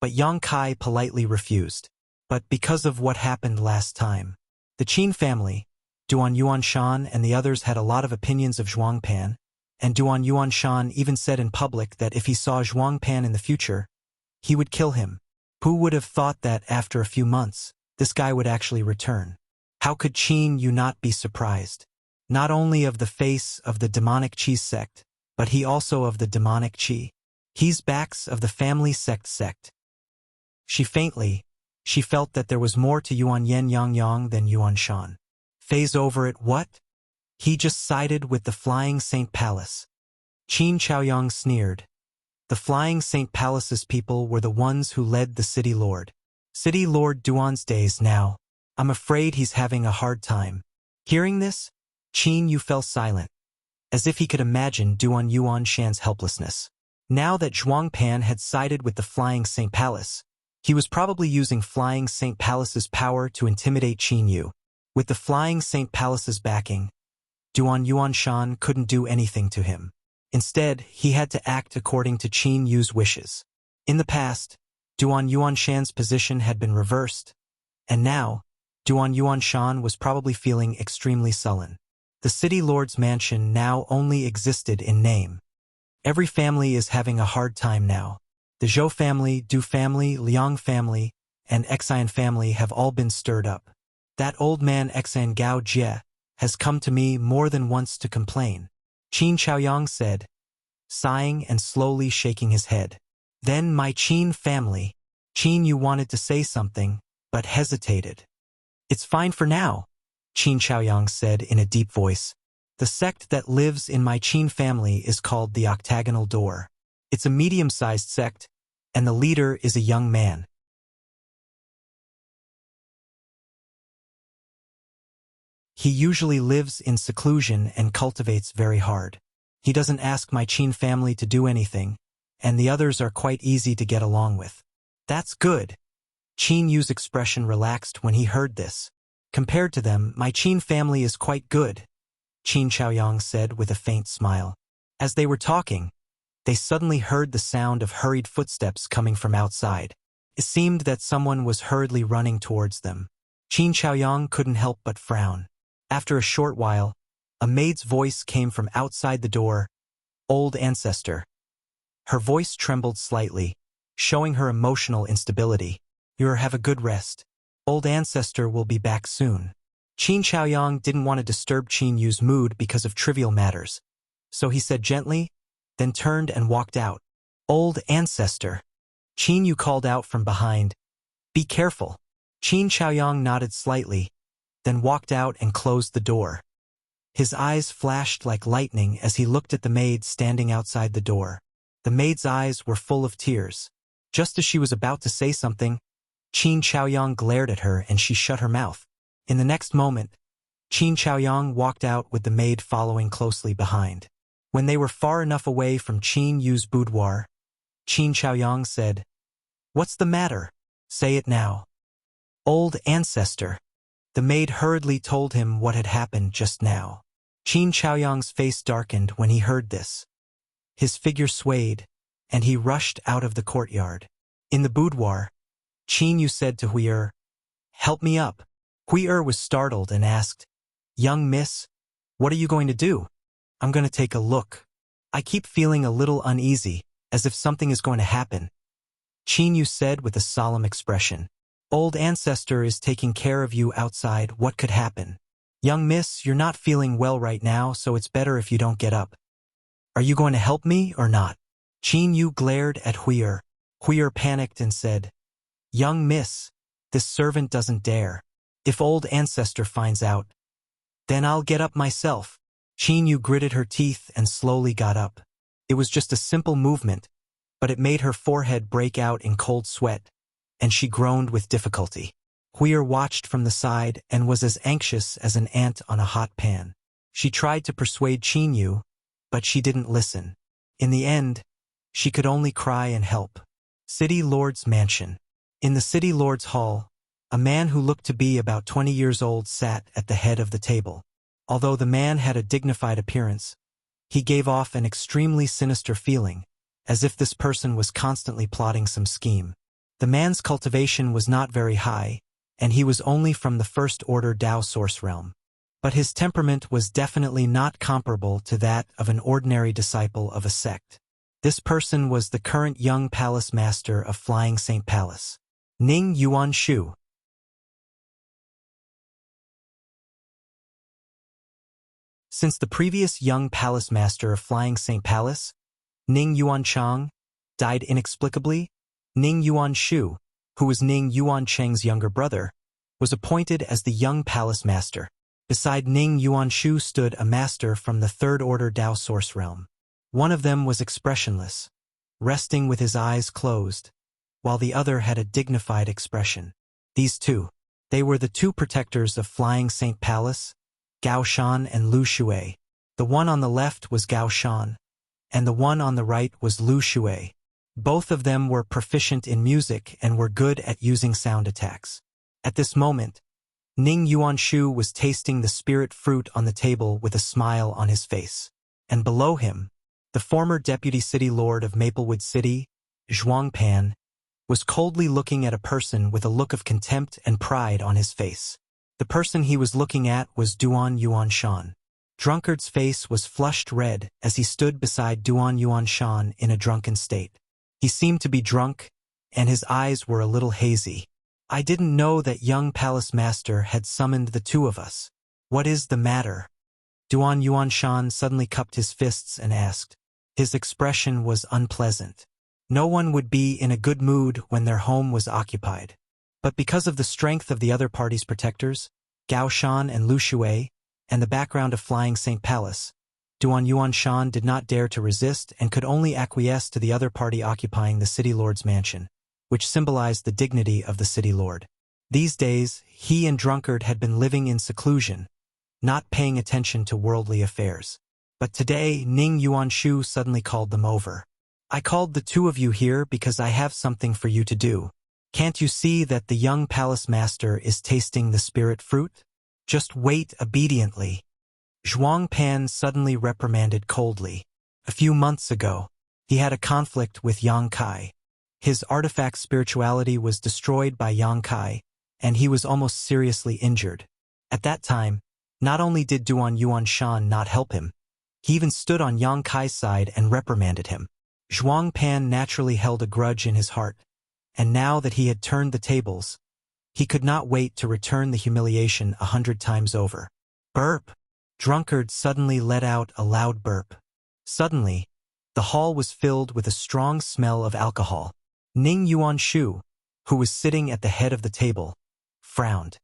but Yang Kai politely refused. But because of what happened last time, the Qin family, Duan Yuan Shan and the others had a lot of opinions of Zhuang Pan, and Duan Yuan Shan even said in public that if he saw Zhuang Pan in the future, he would kill him. Who would have thought that after a few months, this guy would actually return? How could Qin Yu not be surprised? Not only of the face of the demonic qi sect, but he also of the demonic qi. He's backs of the family sect. She felt that there was more to Yuan Yen Yang than Yuan Shan. Phase over it what? He just sided with the Flying Saint Palace. Qin Chaoyang sneered. The Flying Saint Palace's people were the ones who led the City Lord. City Lord Duan's days now. I'm afraid he's having a hard time. Hearing this, Qin Yu fell silent, as if he could imagine Duan Yuan Shan's helplessness. Now that Zhuang Pan had sided with the Flying Saint Palace, he was probably using Flying Saint Palace's power to intimidate Qin Yu. With the Flying Saint Palace's backing, Duan Yuan Shan couldn't do anything to him. Instead, he had to act according to Qin Yu's wishes. In the past, Duan Yuan Shan's position had been reversed, and now, Duan Yuan Shan was probably feeling extremely sullen. The City Lord's mansion now only existed in name. Every family is having a hard time now. The Zhou family, Du family, Liang family, and Xian family have all been stirred up. That old man Xian Gao Jie has come to me more than once to complain, Qin Chaoyang said, sighing and slowly shaking his head. Then my Qin family. Qin Yu wanted to say something, but hesitated. It's fine for now, Qin Chaoyang said in a deep voice. The sect that lives in my Qin family is called the Octagonal Door. It's a medium-sized sect, and the leader is a young man. He usually lives in seclusion and cultivates very hard. He doesn't ask my Qin family to do anything, and the others are quite easy to get along with. That's good. Qin Yu's expression relaxed when he heard this. Compared to them, my Qin family is quite good, Qin Chaoyang said with a faint smile. As they were talking, they suddenly heard the sound of hurried footsteps coming from outside. It seemed that someone was hurriedly running towards them. Qin Chaoyang couldn't help but frown. After a short while, a maid's voice came from outside the door. "Old ancestor." Her voice trembled slightly, showing her emotional instability. "You have a good rest. Old ancestor will be back soon." Qin Chaoyang didn't want to disturb Qin Yu's mood because of trivial matters, so he said gently, then turned and walked out. "Old ancestor." Qin Yu called out from behind. "Be careful." Qin Chaoyang nodded slightly, then walked out and closed the door. His eyes flashed like lightning as he looked at the maid standing outside the door. The maid's eyes were full of tears. Just as she was about to say something, Qin Chaoyang glared at her and she shut her mouth. In the next moment, Qin Chaoyang walked out with the maid following closely behind. When they were far enough away from Qin Yu's boudoir, Qin Chaoyang said, "What's the matter? Say it now." "Old ancestor." The maid hurriedly told him what had happened just now. Qin Chaoyang's face darkened when he heard this. His figure swayed, and he rushed out of the courtyard. In the boudoir, Qin Yu said to Hui, "Help me up." Hui was startled and asked, "Young miss, what are you going to do?" "I'm going to take a look. I keep feeling a little uneasy, as if something is going to happen," Qin Yu said with a solemn expression. "Old ancestor is taking care of you outside. What could happen? Young miss, you're not feeling well right now, so it's better if you don't get up. Are you going to help me or not?" Qin Yu glared at Hui. Hui panicked and said, "Young miss, this servant doesn't dare. If old ancestor finds out, then I'll get up myself." Qin Yu gritted her teeth and slowly got up. It was just a simple movement, but it made her forehead break out in cold sweat, and she groaned with difficulty. Hui watched from the side and was as anxious as an ant on a hot pan. She tried to persuade Qin Yu, but she didn't listen. In the end, she could only cry and help. City Lord's Mansion. In the City Lord's Hall, a man who looked to be about 20 years old sat at the head of the table. Although the man had a dignified appearance, he gave off an extremely sinister feeling, as if this person was constantly plotting some scheme. The man's cultivation was not very high, and he was only from the first-order Dao source realm. But his temperament was definitely not comparable to that of an ordinary disciple of a sect. This person was the current young palace master of Flying Saint Palace, Ning Yuanshu. Since the previous young palace master of Flying Saint Palace, Ning Yuanchang, died inexplicably, Ning Yuanshu, who was Ning Yuancheng's younger brother, was appointed as the young palace master. Beside Ning Yuanshu stood a master from the third-order Dao source realm. One of them was expressionless, resting with his eyes closed, while the other had a dignified expression. These two, they were the two protectors of Flying Saint Palace, Gao Shan and Lu Shui. The one on the left was Gao Shan, and the one on the right was Lu Shui. Both of them were proficient in music and were good at using sound attacks. At this moment, Ning Yuanshu was tasting the spirit fruit on the table with a smile on his face. And below him, the former deputy city lord of Maplewood City, Zhuangpan, was coldly looking at a person with a look of contempt and pride on his face. The person he was looking at was Duan Yuanshan. Drunkard's face was flushed red as he stood beside Duan Yuanshan in a drunken state. He seemed to be drunk, and his eyes were a little hazy. "I didn't know that young palace master had summoned the two of us. What is the matter?" Duan Yuanshan suddenly cupped his fists and asked. His expression was unpleasant. No one would be in a good mood when their home was occupied. But because of the strength of the other party's protectors, Gao Shan and Lu Shui, and the background of Flying Saint Palace, Duan Yuanshan did not dare to resist and could only acquiesce to the other party occupying the city lord's mansion, which symbolized the dignity of the city lord. These days, he and Drunkard had been living in seclusion, not paying attention to worldly affairs. But today, Ning Yuanshu suddenly called them over. I called the two of you here because I have something for you to do. Can't you see that the young palace master is tasting the spirit fruit? Just wait obediently. Zhuang Pan suddenly reprimanded coldly. A few months ago, he had a conflict with Yang Kai. His artifact spirituality was destroyed by Yang Kai, and he was almost seriously injured. At that time, not only did Duan Yuanshan not help him, he even stood on Yang Kai's side and reprimanded him. Zhuang Pan naturally held a grudge in his heart, and now that he had turned the tables, he could not wait to return the humiliation 100 times over. Burp! Drunkard suddenly let out a loud burp. Suddenly, the hall was filled with a strong smell of alcohol. Ning Yuanshu, who was sitting at the head of the table, frowned.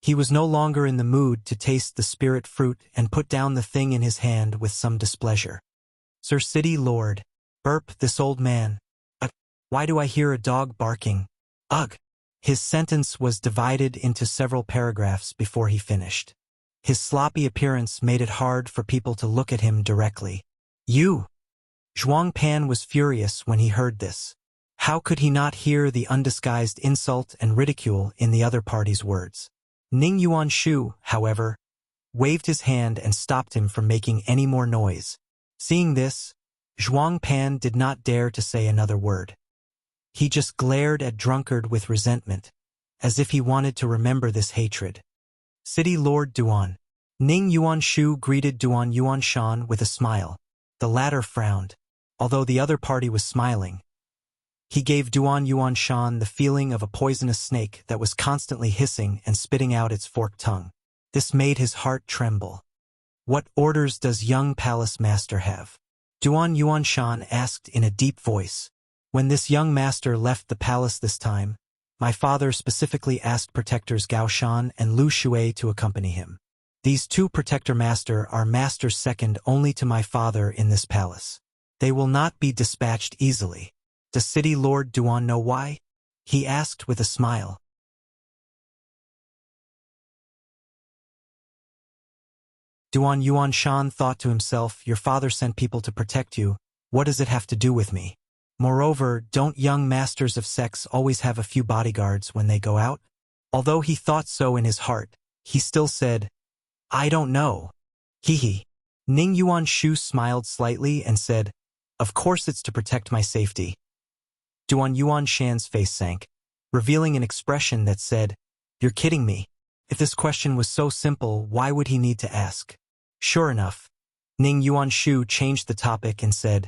He was no longer in the mood to taste the spirit fruit and put down the thing in his hand with some displeasure. Sir City Lord, burp this old man. Ugh, why do I hear a dog barking? Ugh! His sentence was divided into several paragraphs before he finished. His sloppy appearance made it hard for people to look at him directly. You! Zhuang Pan was furious when he heard this. How could he not hear the undisguised insult and ridicule in the other party's words? Ning Yuanshu, however, waved his hand and stopped him from making any more noise. Seeing this, Zhuang Pan did not dare to say another word. He just glared at Drunkard with resentment, as if he wanted to remember this hatred. City Lord Duan. Ning Yuanshu greeted Duan Yuanshan with a smile. The latter frowned, although the other party was smiling. He gave Duan Yuanshan the feeling of a poisonous snake that was constantly hissing and spitting out its forked tongue. This made his heart tremble. What orders does young palace master have? Duan Yuanshan asked in a deep voice. When this young master left the palace this time, my father specifically asked protectors Gao Shan and Lu Shui to accompany him. These two protector master are masters second only to my father in this palace. They will not be dispatched easily. Does City Lord Duan know why? He asked with a smile. Duan Yuanshan thought to himself, your father sent people to protect you. What does it have to do with me? Moreover, don't young masters of sex always have a few bodyguards when they go out? Although he thought so in his heart, he still said, I don't know. Hee. Ning Yuanshu smiled slightly and said, of course it's to protect my safety. Duan Yuanshan's face sank, revealing an expression that said, you're kidding me. If this question was so simple, why would he need to ask? Sure enough, Ning Yuanshu changed the topic and said,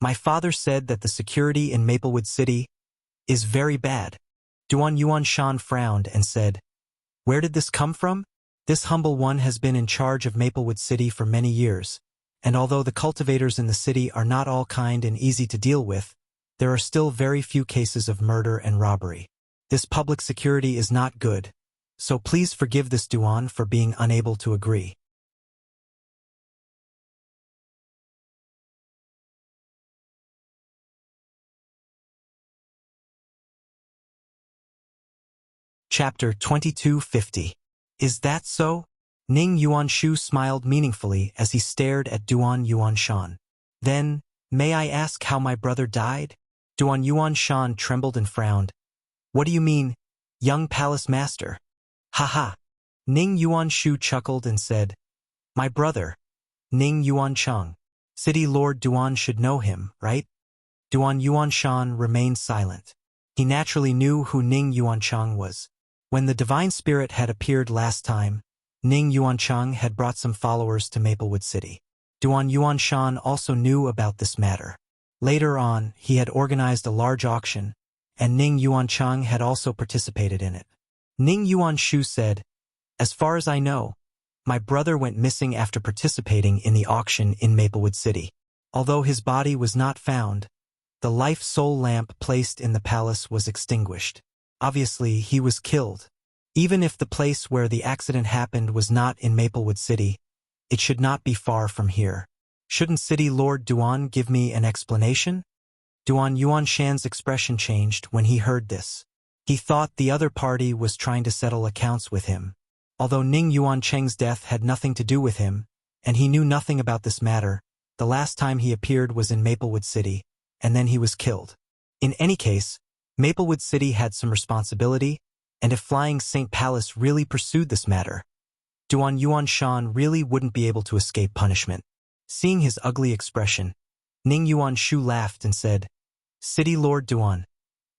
my father said that the security in Maplewood City is very bad. Duan Yuanshan frowned and said, where did this come from? This humble one has been in charge of Maplewood City for many years, and although the cultivators in the city are not all kind and easy to deal with, there are still very few cases of murder and robbery. This public security is not good, so please forgive this Duan for being unable to agree. Chapter 2250. Is that so? Ning Yuanshu smiled meaningfully as he stared at Duan Yuanshan. Then, may I ask how my brother died? Duan Yuanshan trembled and frowned. What do you mean, young palace master? Ha. Ning Yuanshu chuckled and said, my brother, Ning Yuanchang. City Lord Duan should know him, right? Duan Yuanshan remained silent. He naturally knew who Ning Yuanchang was. When the divine spirit had appeared last time, Ning Yuanchang had brought some followers to Maplewood City. Duan Yuanshan also knew about this matter. Later on, he had organized a large auction, and Ning Yuanchang had also participated in it. Ning Yuanshu said, as far as I know, my brother went missing after participating in the auction in Maplewood City. Although his body was not found, the life soul lamp placed in the palace was extinguished. Obviously, he was killed. Even if the place where the accident happened was not in Maplewood City, it should not be far from here. Shouldn't City Lord Duan give me an explanation? Duan Yuanshan's expression changed when he heard this. He thought the other party was trying to settle accounts with him. Although Ning Yuancheng's death had nothing to do with him, and he knew nothing about this matter, the last time he appeared was in Maplewood City, and then he was killed. In any case, Maplewood City had some responsibility, and if Flying Saint Palace really pursued this matter, Duan Yuanshan really wouldn't be able to escape punishment. Seeing his ugly expression, Ning Yuanshu laughed and said, "City Lord Duan,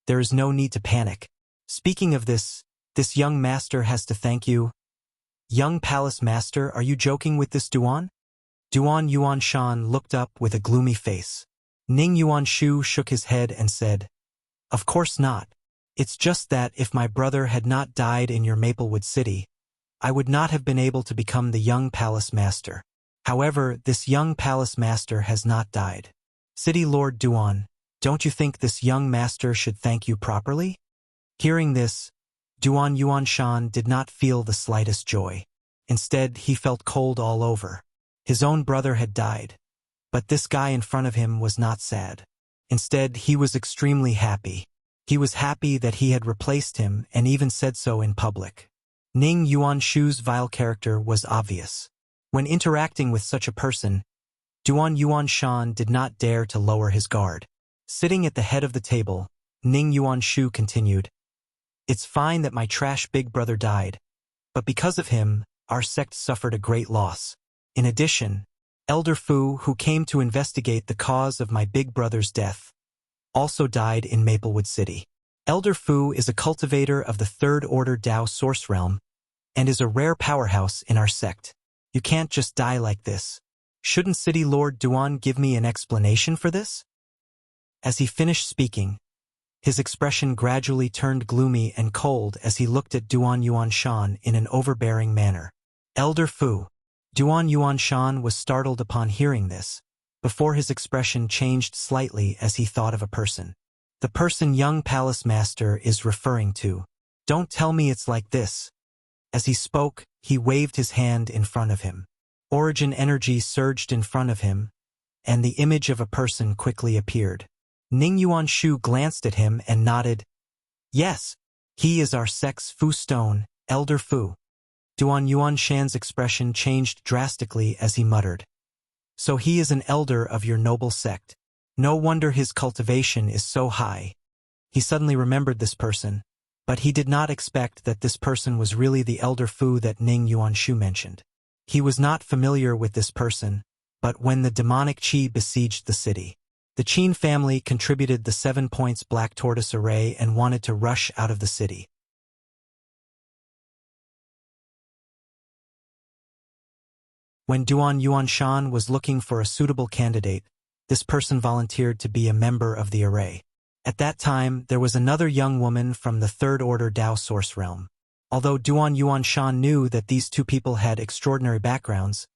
there is no need to panic. Speaking of this young master has to thank you." "Young palace master, are you joking with this Duan?" Duan Yuanshan looked up with a gloomy face. Ning Yuanshu shook his head and said, "Of course not. It's just that if my brother had not died in your Maplewood City, I would not have been able to become the young palace master. However, this young palace master has not died. City Lord Duan, don't you think this young master should thank you properly?" Hearing this, Duan Yuanshan did not feel the slightest joy. Instead, he felt cold all over. His own brother had died, but this guy in front of him was not sad. Instead, he was extremely happy. He was happy that he had replaced him and even said so in public. Ning Yuanshu's vile character was obvious. When interacting with such a person, Duan Yuanshan did not dare to lower his guard. Sitting at the head of the table, Ning Yuanshu continued, "It's fine that my trash big brother died, but because of him, our sect suffered a great loss. In addition, Elder Fu, who came to investigate the cause of my big brother's death, also died in Maplewood City. Elder Fu is a cultivator of the Third Order Dao Source Realm and is a rare powerhouse in our sect. You can't just die like this. Shouldn't City Lord Duan give me an explanation for this?" As he finished speaking, his expression gradually turned gloomy and cold as he looked at Duan Yuanshan in an overbearing manner. "Elder Fu." Duan Yuanshan was startled upon hearing this, before his expression changed slightly as he thought of a person. The person young palace master is referring to. "Don't tell me it's like this." As he spoke, he waved his hand in front of him. Origin energy surged in front of him, and the image of a person quickly appeared. Ning Yuanshu glanced at him and nodded. "Yes, he is our sect's Fu Stone, Elder Fu." Duan Yuanshan's expression changed drastically as he muttered, "So he is an elder of your noble sect. No wonder his cultivation is so high." He suddenly remembered this person, but he did not expect that this person was really the Elder Fu that Ning Yuanshu mentioned. He was not familiar with this person, but when the demonic qi besieged the city, the Qin family contributed the 7 points Black Tortoise array and wanted to rush out of the city. When Duan Yuanshan was looking for a suitable candidate, this person volunteered to be a member of the array. At that time, there was another young woman from the Third Order Dao Source Realm. Although Duan Yuanshan knew that these two people had extraordinary backgrounds,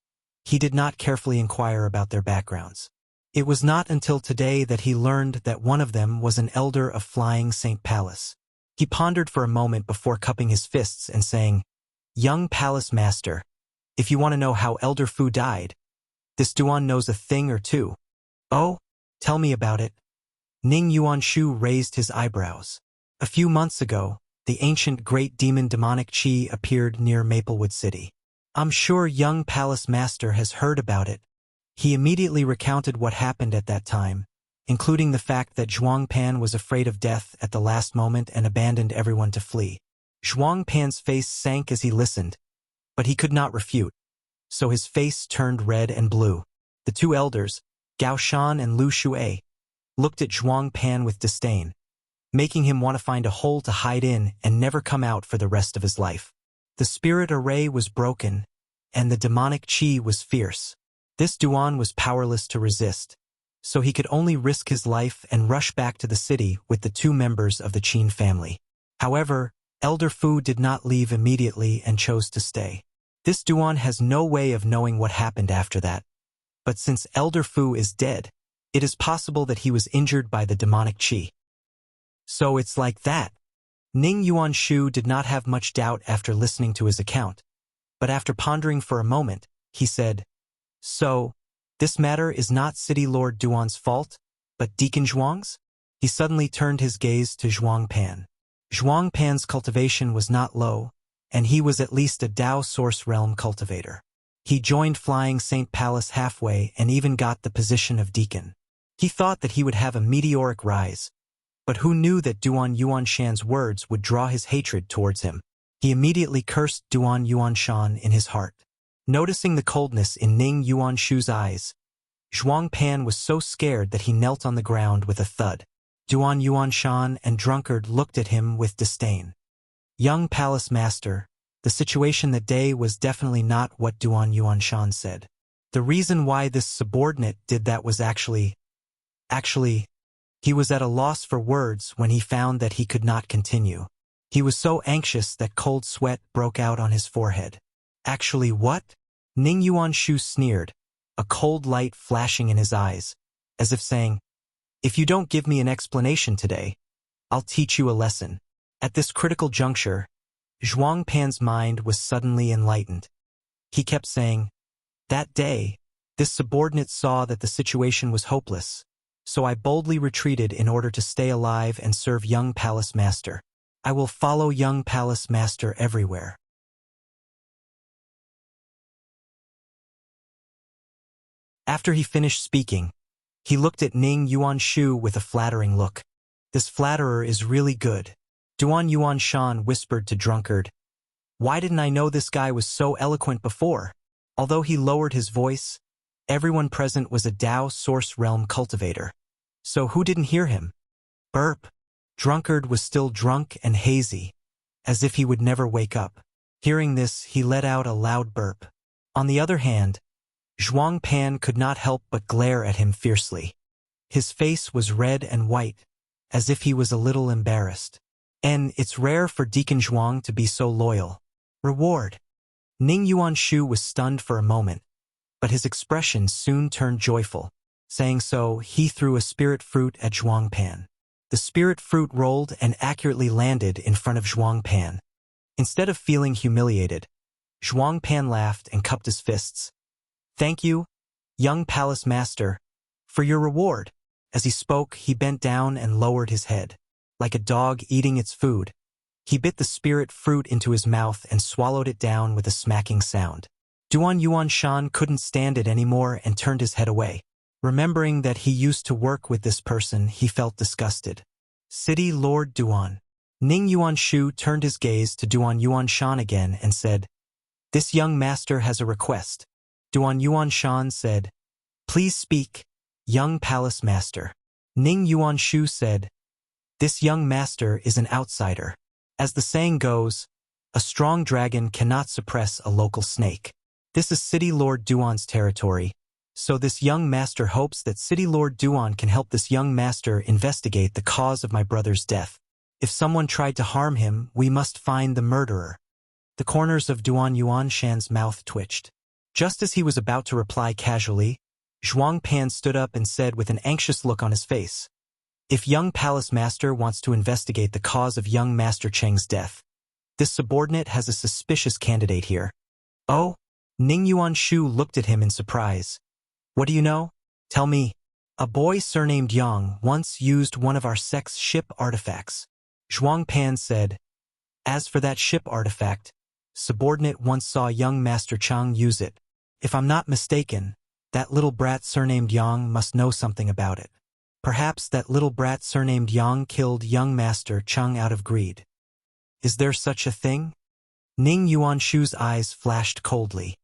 he did not carefully inquire about their backgrounds. It was not until today that he learned that one of them was an elder of Flying Saint Palace. He pondered for a moment before cupping his fists and saying, "Young Palace Master, if you want to know how Elder Fu died, this Duan knows a thing or two." "Oh, tell me about it." Ning Yuanshu raised his eyebrows. A few months ago, the ancient great demon demonic qi appeared near Maplewood City. "I'm sure young Palace Master has heard about it." He immediately recounted what happened at that time, including the fact that Zhuang Pan was afraid of death at the last moment and abandoned everyone to flee. Zhuang Pan's face sank as he listened, but he could not refute, so his face turned red and blue. The two elders, Gao Shan and Lu Shuai, looked at Zhuang Pan with disdain, making him want to find a hole to hide in and never come out for the rest of his life. The spirit array was broken, and the demonic qi was fierce. This Duan was powerless to resist, so he could only risk his life and rush back to the city with the two members of the Qin family. However, Elder Fu did not leave immediately and chose to stay. This Duan has no way of knowing what happened after that. But since Elder Fu is dead, it is possible that he was injured by the demonic qi. So it's like that. Ning Yuanshu did not have much doubt after listening to his account, but after pondering for a moment, he said, "So, this matter is not City Lord Duan's fault, but Deacon Zhuang's?" He suddenly turned his gaze to Zhuang Pan. Zhuang Pan's cultivation was not low, and he was at least a Tao Source Realm cultivator. He joined Flying Saint Palace halfway and even got the position of deacon. He thought that he would have a meteoric rise, but who knew that Duan Yuanshan's words would draw his hatred towards him? He immediately cursed Duan Yuanshan in his heart. Noticing the coldness in Ning Yuanshu's eyes, Zhuang Pan was so scared that he knelt on the ground with a thud. Duan Yuanshan and Drunkard looked at him with disdain. Young Palace Master, the situation that day was definitely not what Duan Yuanshan said. The reason why this subordinate did that was actually, he was at a loss for words when he found that he could not continue. He was so anxious that cold sweat broke out on his forehead. Actually what? Ning Yuanshu sneered, a cold light flashing in his eyes, as if saying, "If you don't give me an explanation today, I'll teach you a lesson." At this critical juncture, Zhuang Pan's mind was suddenly enlightened. He kept saying, "That day, this subordinate saw that the situation was hopeless, so I boldly retreated in order to stay alive and serve young Palace Master. I will follow young Palace Master everywhere." After he finished speaking, he looked at Ning Yuanshu with a flattering look. "This flatterer is really good." Duan Yuanshan whispered to Drunkard, "Why didn't I know this guy was so eloquent before?" Although he lowered his voice, everyone present was a Tao Source Realm cultivator. So who didn't hear him? Burp. Drunkard was still drunk and hazy, as if he would never wake up. Hearing this, he let out a loud burp. On the other hand, Zhuang Pan could not help but glare at him fiercely. His face was red and white, as if he was a little embarrassed. And it's rare for Deacon Zhuang to be so loyal. Reward. Ning Yuanshu was stunned for a moment, but his expression soon turned joyful. Saying so, he threw a spirit fruit at Zhuang Pan. The spirit fruit rolled and accurately landed in front of Zhuang Pan. Instead of feeling humiliated, Zhuang Pan laughed and cupped his fists. "Thank you, young Palace Master, for your reward." As he spoke, he bent down and lowered his head. Like a dog eating its food, he bit the spirit fruit into his mouth and swallowed it down with a smacking sound. Duan Yuanshan couldn't stand it anymore and turned his head away. Remembering that he used to work with this person, he felt disgusted. City Lord Duan. Ning Yuanshu turned his gaze to Duan Yuanshan again and said, "This young master has a request." Duan Yuanshan said, "Please speak, young Palace Master." Ning Yuanshu said, "This young master is an outsider. As the saying goes, a strong dragon cannot suppress a local snake. This is City Lord Duan's territory, so this young master hopes that City Lord Duan can help this young master investigate the cause of my brother's death. If someone tried to harm him, we must find the murderer." The corners of Duan Yuanshan's mouth twitched. Just as he was about to reply casually, Zhuang Pan stood up and said with an anxious look on his face, "If young Palace Master wants to investigate the cause of young Master Cheng's death, this subordinate has a suspicious candidate here." "Oh?" Ning Yuanshu looked at him in surprise. "What do you know? Tell me." "A boy surnamed Yang once used one of our sect's ship artifacts." Zhuang Pan said, "As for that ship artifact, subordinate once saw young Master Cheng use it. If I'm not mistaken, that little brat surnamed Yang must know something about it. Perhaps that little brat surnamed Yang killed young Master Cheng out of greed." "Is there such a thing?" Ning Yuanshu's eyes flashed coldly.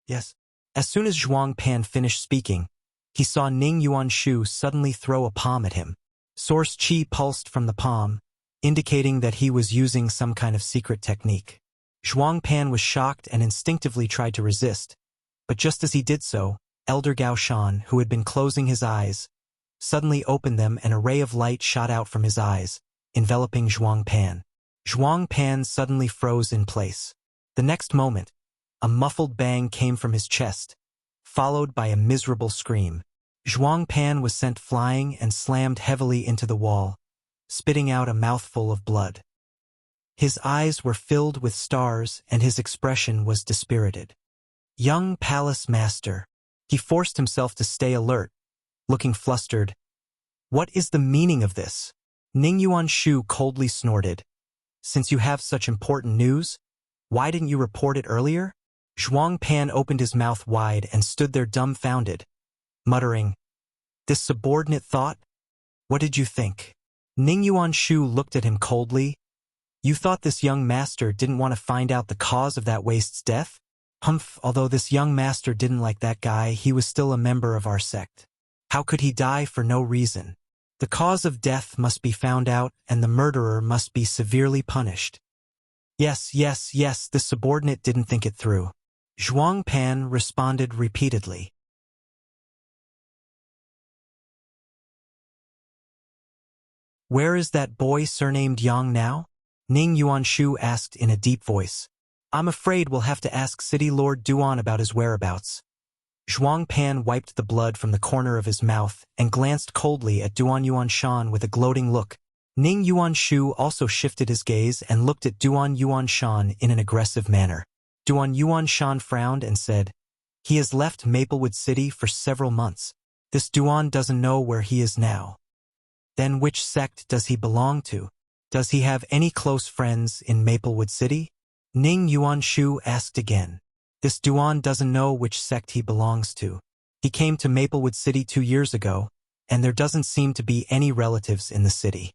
"Yes." As soon as Zhuang Pan finished speaking, he saw Ning Yuanshu suddenly throw a palm at him. Source chi pulsed from the palm, indicating that he was using some kind of secret technique. Zhuang Pan was shocked and instinctively tried to resist, but just as he did so, Elder Gao Shan, who had been closing his eyes, suddenly opened them and a ray of light shot out from his eyes, enveloping Zhuang Pan. Zhuang Pan suddenly froze in place. The next moment, a muffled bang came from his chest, followed by a miserable scream. Zhuang Pan was sent flying and slammed heavily into the wall, spitting out a mouthful of blood. His eyes were filled with stars and his expression was dispirited. "Young Palace Master." He forced himself to stay alert, looking flustered. "What is the meaning of this?" Ning Yuanshu coldly snorted. "Since you have such important news, Why didn't you report it earlier? Zhuang Pan opened his mouth wide and stood there dumbfounded, muttering, "This subordinate thought? What did you think?" Ning Yuanshu looked at him coldly. "You thought this young master didn't want to find out the cause of that waste's death? Humph, although this young master didn't like that guy, he was still a member of our sect. How could he die for no reason? The cause of death must be found out, and the murderer must be severely punished." Yes, the subordinate didn't think it through. Zhuang Pan responded repeatedly. "Where is that boy surnamed Yang now?" Ning Yuanshu asked in a deep voice. "I'm afraid we'll have to ask City Lord Duan about his whereabouts." Zhuang Pan wiped the blood from the corner of his mouth and glanced coldly at Duan Yuanshan with a gloating look. Ning Yuanshu also shifted his gaze and looked at Duan Yuanshan in an aggressive manner. Duan Yuanshan frowned and said, "He has left Maplewood City for several months. This Duan doesn't know where he is now." "Then which sect does he belong to? Does he have any close friends in Maplewood City?" Ning Yuanshu asked again. "This Duan doesn't know which sect he belongs to. He came to Maplewood City 2 years ago, and there doesn't seem to be any relatives in the city."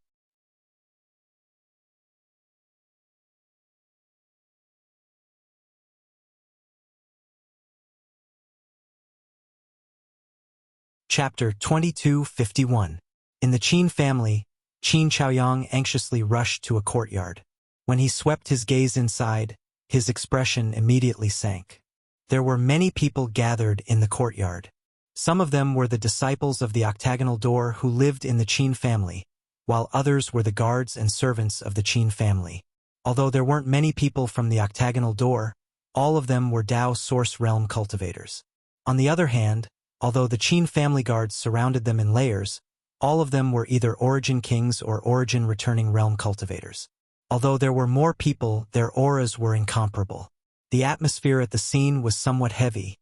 Chapter 2251. In the Qin family, Qin Chaoyang anxiously rushed to a courtyard. When he swept his gaze inside, his expression immediately sank. There were many people gathered in the courtyard. Some of them were the disciples of the octagonal door who lived in the Qin family, while others were the guards and servants of the Qin family. Although there weren't many people from the octagonal door, all of them were Dao Source Realm cultivators. On the other hand, although the Qin family guards surrounded them in layers, all of them were either Origin Kings or Origin Returning Realm cultivators. Although there were more people, their auras were incomparable. The atmosphere at the scene was somewhat heavy,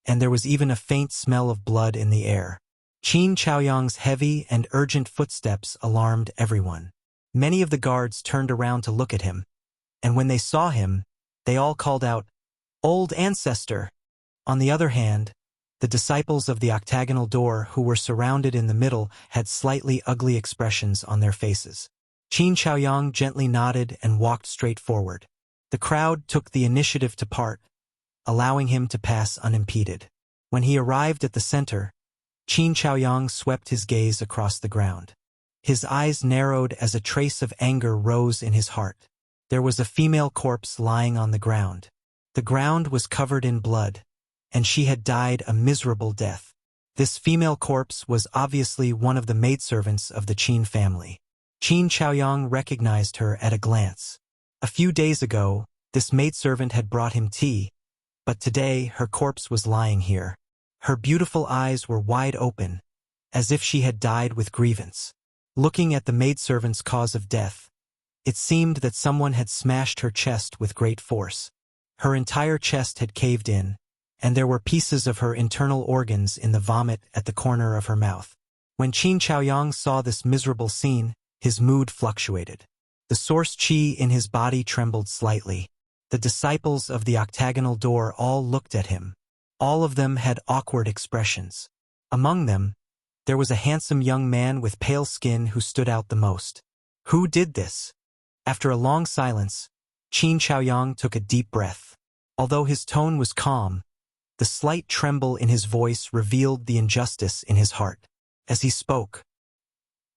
and there was even a faint smell of blood in the air. Qin Chaoyang's heavy and urgent footsteps alarmed everyone. Many of the guards turned around to look at him, and when they saw him, they all called out, "Old Ancestor!" On the other hand, the disciples of the octagonal door who were surrounded in the middle had slightly ugly expressions on their faces. Qin Chaoyang gently nodded and walked straight forward. The crowd took the initiative to part, allowing him to pass unimpeded. When he arrived at the center, Qin Chaoyang swept his gaze across the ground. His eyes narrowed as a trace of anger rose in his heart. There was a female corpse lying on the ground. The ground was covered in blood, and she had died a miserable death. This female corpse was obviously one of the maidservants of the Qin family. Qin Chaoyang recognized her at a glance. A few days ago, this maidservant had brought him tea, but today her corpse was lying here. Her beautiful eyes were wide open, as if she had died with grievance. Looking at the maidservant's cause of death, it seemed that someone had smashed her chest with great force. Her entire chest had caved in, and there were pieces of her internal organs in the vomit at the corner of her mouth. When Qin Chaoyang saw this miserable scene, his mood fluctuated. The source qi in his body trembled slightly. The disciples of the octagonal door all looked at him. All of them had awkward expressions. Among them, there was a handsome young man with pale skin who stood out the most. Who did this? After a long silence, Qin Chaoyang took a deep breath. Although his tone was calm, the slight tremble in his voice revealed the injustice in his heart. As he spoke,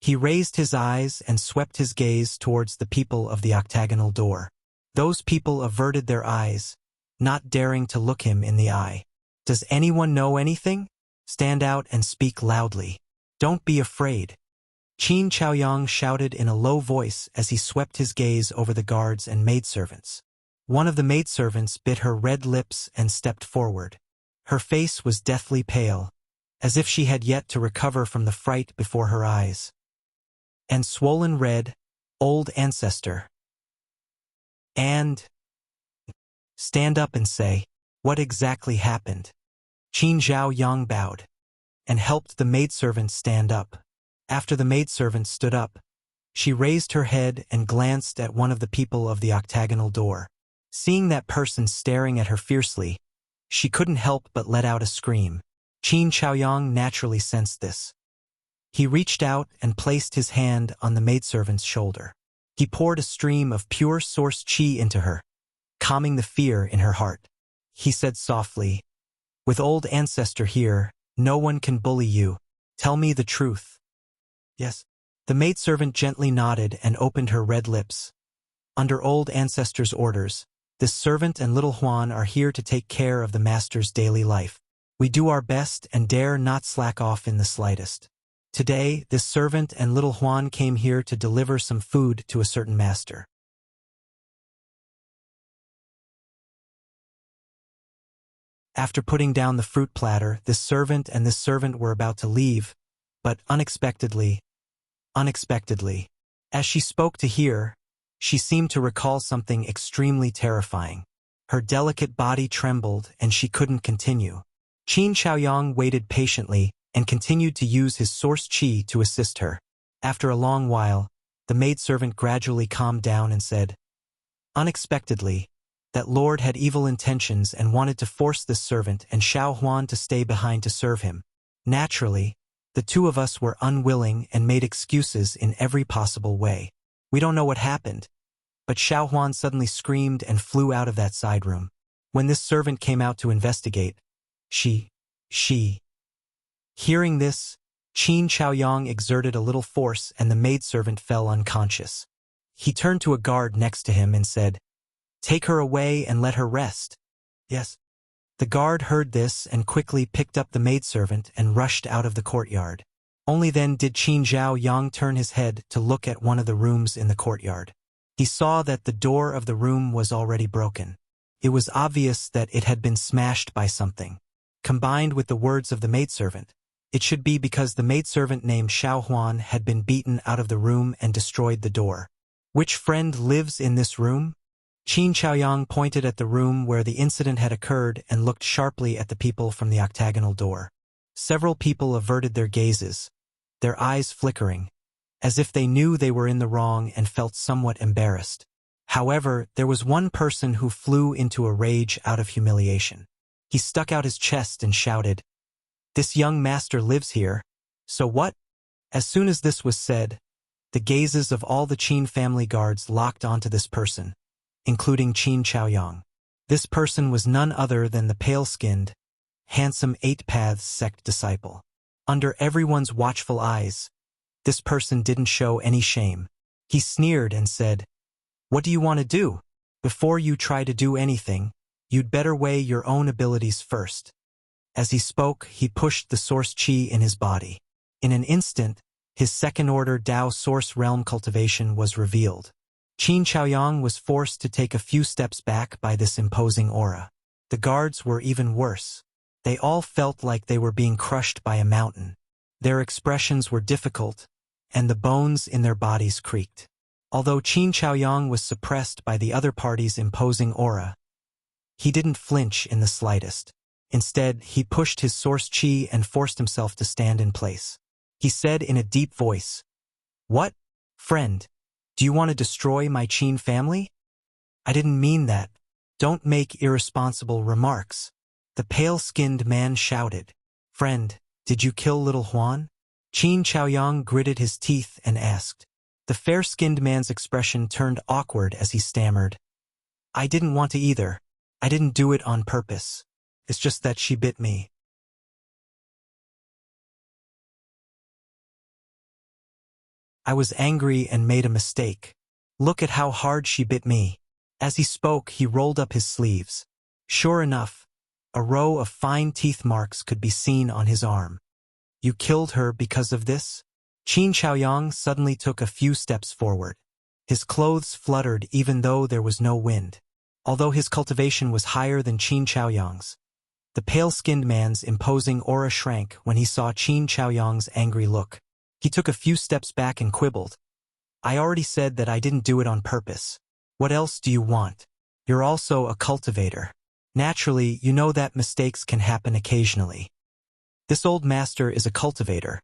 he raised his eyes and swept his gaze towards the people of the octagonal door. Those people averted their eyes, not daring to look him in the eye. Does anyone know anything? Stand out and speak loudly. Don't be afraid. Qin Chaoyang shouted in a low voice as he swept his gaze over the guards and maidservants. One of the maidservants bit her red lips and stepped forward. Her face was deathly pale, as if she had yet to recover from the fright before her eyes. And swollen red, old ancestor. And stand up and say, what exactly happened? Qin Chaoyang bowed and helped the maidservant stand up. After the maidservant stood up, she raised her head and glanced at one of the people of the octagonal door. Seeing that person staring at her fiercely, she couldn't help but let out a scream. Qin Chaoyang naturally sensed this. He reached out and placed his hand on the maidservant's shoulder. He poured a stream of pure source qi into her, calming the fear in her heart. He said softly, "With old ancestor here, no one can bully you. Tell me the truth." "Yes." The maidservant gently nodded and opened her red lips. "Under old ancestor's orders, this servant and little Huan are here to take care of the master's daily life. We do our best and dare not slack off in the slightest. Today, this servant and little Huan came here to deliver some food to a certain master." After putting down the fruit platter, this servant and this servant were about to leave, but unexpectedly, as she spoke to hear, she seemed to recall something extremely terrifying. Her delicate body trembled and she couldn't continue. Qin Chaoyang waited patiently and continued to use his source qi to assist her. After a long while, the maidservant gradually calmed down and said, "Unexpectedly, that lord had evil intentions and wanted to force this servant and Xiao Huan to stay behind to serve him. Naturally, the two of us were unwilling and made excuses in every possible way. We don't know what happened, but Xiao Huan suddenly screamed and flew out of that side room. When this servant came out to investigate, she. Hearing this, Qin Chaoyang exerted a little force and the maidservant fell unconscious. He turned to a guard next to him and said, "Take her away and let her rest." "Yes." The guard heard this and quickly picked up the maidservant and rushed out of the courtyard. Only then did Qin Chaoyang turn his head to look at one of the rooms in the courtyard. He saw that the door of the room was already broken. It was obvious that it had been smashed by something. Combined with the words of the maidservant, it should be because the maidservant named Xiao Huan had been beaten out of the room and destroyed the door. "Which friend lives in this room?" Qin Chaoyang pointed at the room where the incident had occurred and looked sharply at the people from the octagonal door. Several people averted their gazes, their eyes flickering, as if they knew they were in the wrong and felt somewhat embarrassed. However, there was one person who flew into a rage out of humiliation. He stuck out his chest and shouted, "This young master lives here, so what?" As soon as this was said, the gazes of all the Qin family guards locked onto this person, including Qin Chaoyang. This person was none other than the pale-skinned, handsome Eight Paths sect disciple. Under everyone's watchful eyes, this person didn't show any shame. He sneered and said, "What do you want to do? Before you try to do anything, you'd better weigh your own abilities first." As he spoke, he pushed the source qi in his body. In an instant, his second-order Dao source realm cultivation was revealed. Qin Chaoyang was forced to take a few steps back by this imposing aura. The guards were even worse. They all felt like they were being crushed by a mountain. Their expressions were difficult, and the bones in their bodies creaked. Although Qin Chaoyang was suppressed by the other party's imposing aura, he didn't flinch in the slightest. Instead, he pushed his source qi and forced himself to stand in place. He said in a deep voice, "What? Friend, do you want to destroy my Qin family?" "I didn't mean that. Don't make irresponsible remarks." The pale-skinned man shouted. "Friend, did you kill little Huan?" Qin Chaoyang gritted his teeth and asked. The fair-skinned man's expression turned awkward as he stammered, "I didn't want to either. I didn't do it on purpose. It's just that she bit me." "I was angry and made a mistake. Look at how hard she bit me." As he spoke, he rolled up his sleeves. Sure enough, a row of fine teeth marks could be seen on his arm. "You killed her because of this?" Qin Chaoyang suddenly took a few steps forward. His clothes fluttered even though there was no wind. Although his cultivation was higher than Qin Chaoyang's, the pale-skinned man's imposing aura shrank when he saw Qin Chaoyang's angry look. He took a few steps back and quibbled. "I already said that I didn't do it on purpose. What else do you want? You're also a cultivator. Naturally, you know that mistakes can happen occasionally. This old master is a cultivator,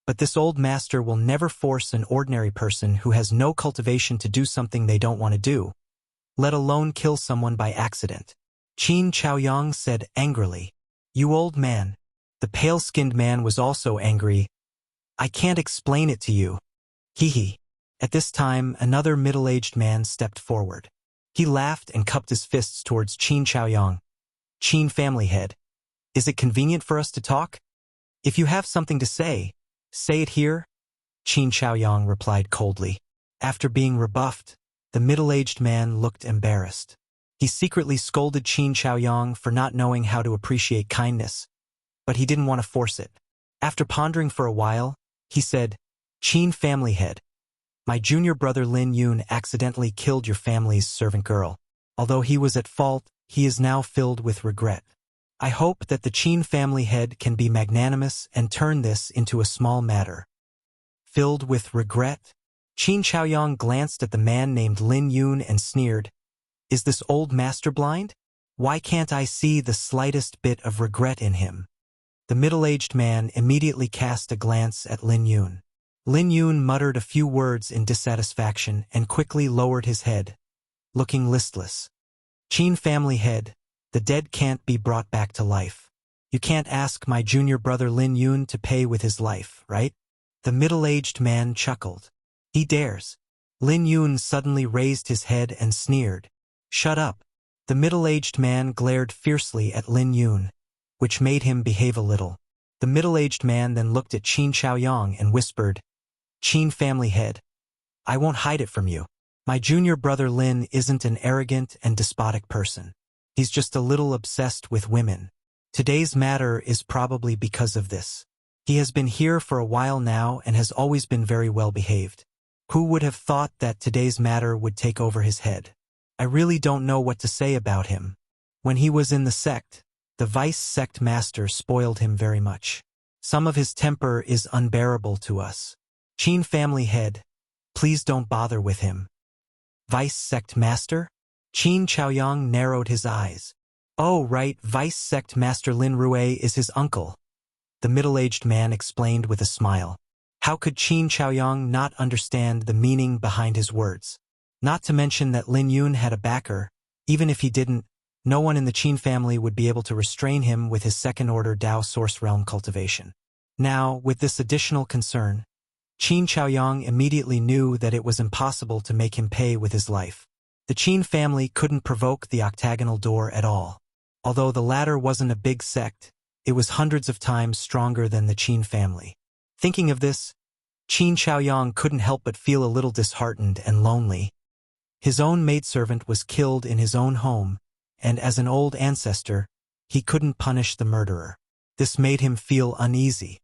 but this old master will never force an ordinary person who has no cultivation to do something they don't want to do. let alone kill someone by accident. Qin Chaoyang said angrily. You old man. The pale-skinned man was also angry. I can't explain it to you. Hee. At this time, another middle-aged man stepped forward. He laughed and cupped his fists towards Qin Chaoyang. Qin family head. Is it convenient for us to talk? If you have something to say it here. Qin Chaoyang replied coldly. After being rebuffed, the middle-aged man looked embarrassed. He secretly scolded Qin Chaoyang for not knowing how to appreciate kindness, but he didn't want to force it. After pondering for a while, he said, Qin family head. My junior brother Lin Yun accidentally killed your family's servant girl. Although he was at fault, he is now filled with regret. I hope that the Qin family head can be magnanimous and turn this into a small matter. Filled with regret? Qin Chaoyang glanced at the man named Lin Yun and sneered. Is this old master blind? Why can't I see the slightest bit of regret in him? The middle-aged man immediately cast a glance at Lin Yun. Lin Yun muttered a few words in dissatisfaction and quickly lowered his head, looking listless. Qin family head, the dead can't be brought back to life. You can't ask my junior brother Lin Yun to pay with his life, right? The middle-aged man chuckled. He dares. Lin Yun suddenly raised his head and sneered. Shut up. The middle-aged man glared fiercely at Lin Yun, which made him behave a little. The middle-aged man then looked at Qin Chaoyang and whispered, Qin family head, I won't hide it from you. My junior brother Lin isn't an arrogant and despotic person. He's just a little obsessed with women. Today's matter is probably because of this. He has been here for a while now and has always been very well behaved. Who would have thought that today's matter would take over his head? I really don't know what to say about him. When he was in the sect, the vice sect master spoiled him very much. Some of his temper is unbearable to us. Qin family head, please don't bother with him. Vice sect master? Qin Chaoyang narrowed his eyes. Oh right, vice sect master Lin Rue is his uncle. The middle-aged man explained with a smile. How could Qin Chaoyang not understand the meaning behind his words? Not to mention that Lin Yun had a backer. Even if he didn't, no one in the Qin family would be able to restrain him with his second-order Dao source realm cultivation. Now, with this additional concern, Qin Chaoyang immediately knew that it was impossible to make him pay with his life. The Qin family couldn't provoke the octagonal door at all. Although the latter wasn't a big sect, it was hundreds of times stronger than the Qin family. Thinking of this, Qin Chaoyang couldn't help but feel a little disheartened and lonely. His own maidservant was killed in his own home, and as an old ancestor, he couldn't punish the murderer. This made him feel uneasy.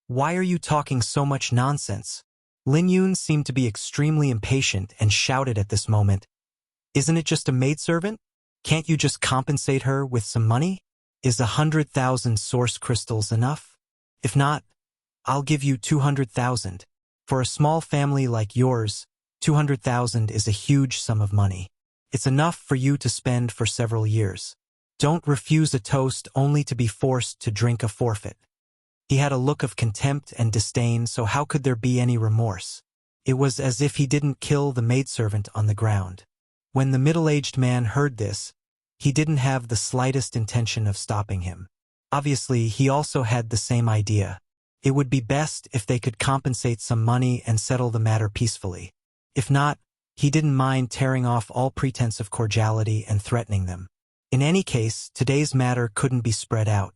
Why are you talking so much nonsense? Lin Yun seemed to be extremely impatient and shouted at this moment. Isn't it just a maidservant? Can't you just compensate her with some money? Is 100,000 source crystals enough? If not, I'll give you 200,000. For a small family like yours, 200,000 is a huge sum of money. It's enough for you to spend for several years. Don't refuse a toast only to be forced to drink a forfeit. He had a look of contempt and disdain, so how could there be any remorse? It was as if he didn't kill the maidservant on the ground. When the middle-aged man heard this, he didn't have the slightest intention of stopping him. Obviously, he also had the same idea. It would be best if they could compensate some money and settle the matter peacefully. If not, he didn't mind tearing off all pretense of cordiality and threatening them. In any case, today's matter couldn't be spread out.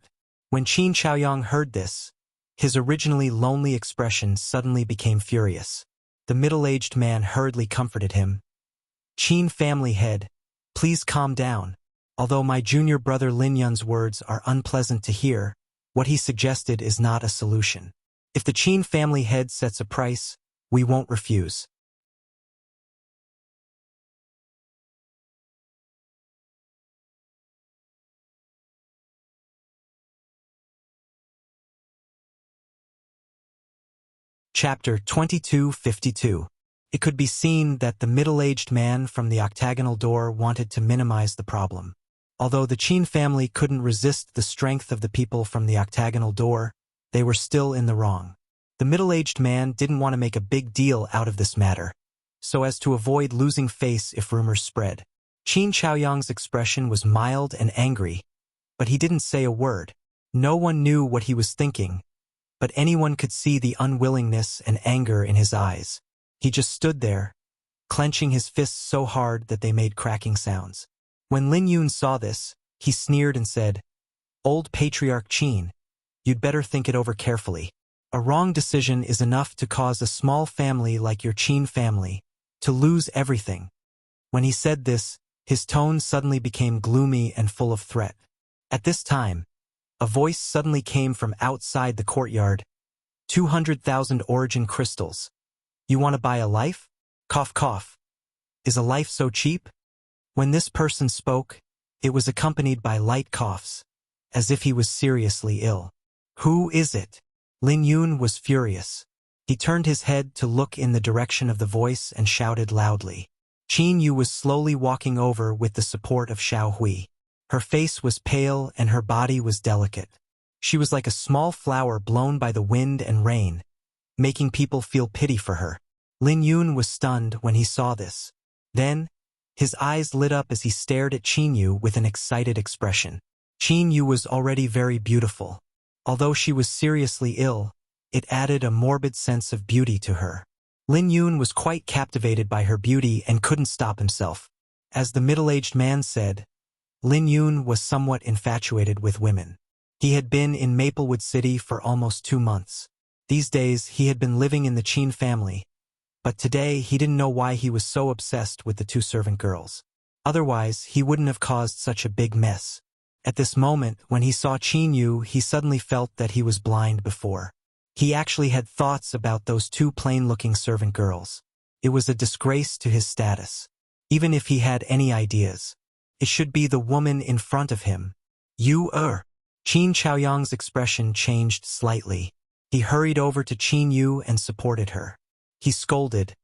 When Qin Chaoyang heard this, his originally lonely expression suddenly became furious. The middle-aged man hurriedly comforted him. Qin family head, please calm down. Although my junior brother Lin Yun's words are unpleasant to hear, what he suggested is not a solution. If the Qin family head sets a price, we won't refuse. Chapter 2252. It could be seen that the middle-aged man from the octagonal door wanted to minimize the problem. Although the Qin family couldn't resist the strength of the people from the octagonal door, they were still in the wrong. The middle-aged man didn't want to make a big deal out of this matter, so as to avoid losing face if rumors spread. Qin Chaoyang's expression was mild and angry, but he didn't say a word. No one knew what he was thinking, but anyone could see the unwillingness and anger in his eyes. He just stood there, clenching his fists so hard that they made cracking sounds. When Lin Yun saw this, he sneered and said, "Old Patriarch Qin, you'd better think it over carefully. A wrong decision is enough to cause a small family like your Qin family to lose everything." When he said this, his tone suddenly became gloomy and full of threat. At this time, a voice suddenly came from outside the courtyard. 200,000 origin crystals. You want to buy a life? Cough cough. Is a life so cheap? When this person spoke, it was accompanied by light coughs, as if he was seriously ill. Who is it? Lin Yun was furious. He turned his head to look in the direction of the voice and shouted loudly. Qin Yu was slowly walking over with the support of Xiao Hui. Her face was pale and her body was delicate. She was like a small flower blown by the wind and rain, making people feel pity for her. Lin Yun was stunned when he saw this. Then, his eyes lit up as he stared at Qin Yu with an excited expression. Qin Yu was already very beautiful. Although she was seriously ill, it added a morbid sense of beauty to her. Lin Yun was quite captivated by her beauty and couldn't stop himself. As the middle-aged man said, Lin Yun was somewhat infatuated with women. He had been in Maplewood City for almost 2 months. These days, he had been living in the Qin family, but today he didn't know why he was so obsessed with the 2 servant girls. Otherwise, he wouldn't have caused such a big mess. At this moment, when he saw Qin Yu, he suddenly felt that he was blind before. He actually had thoughts about those 2 plain-looking servant girls. It was a disgrace to his status. Even if he had any ideas, it should be the woman in front of him. Qin Chaoyang's expression changed slightly. He hurried over to Qin Yu and supported her. He scolded,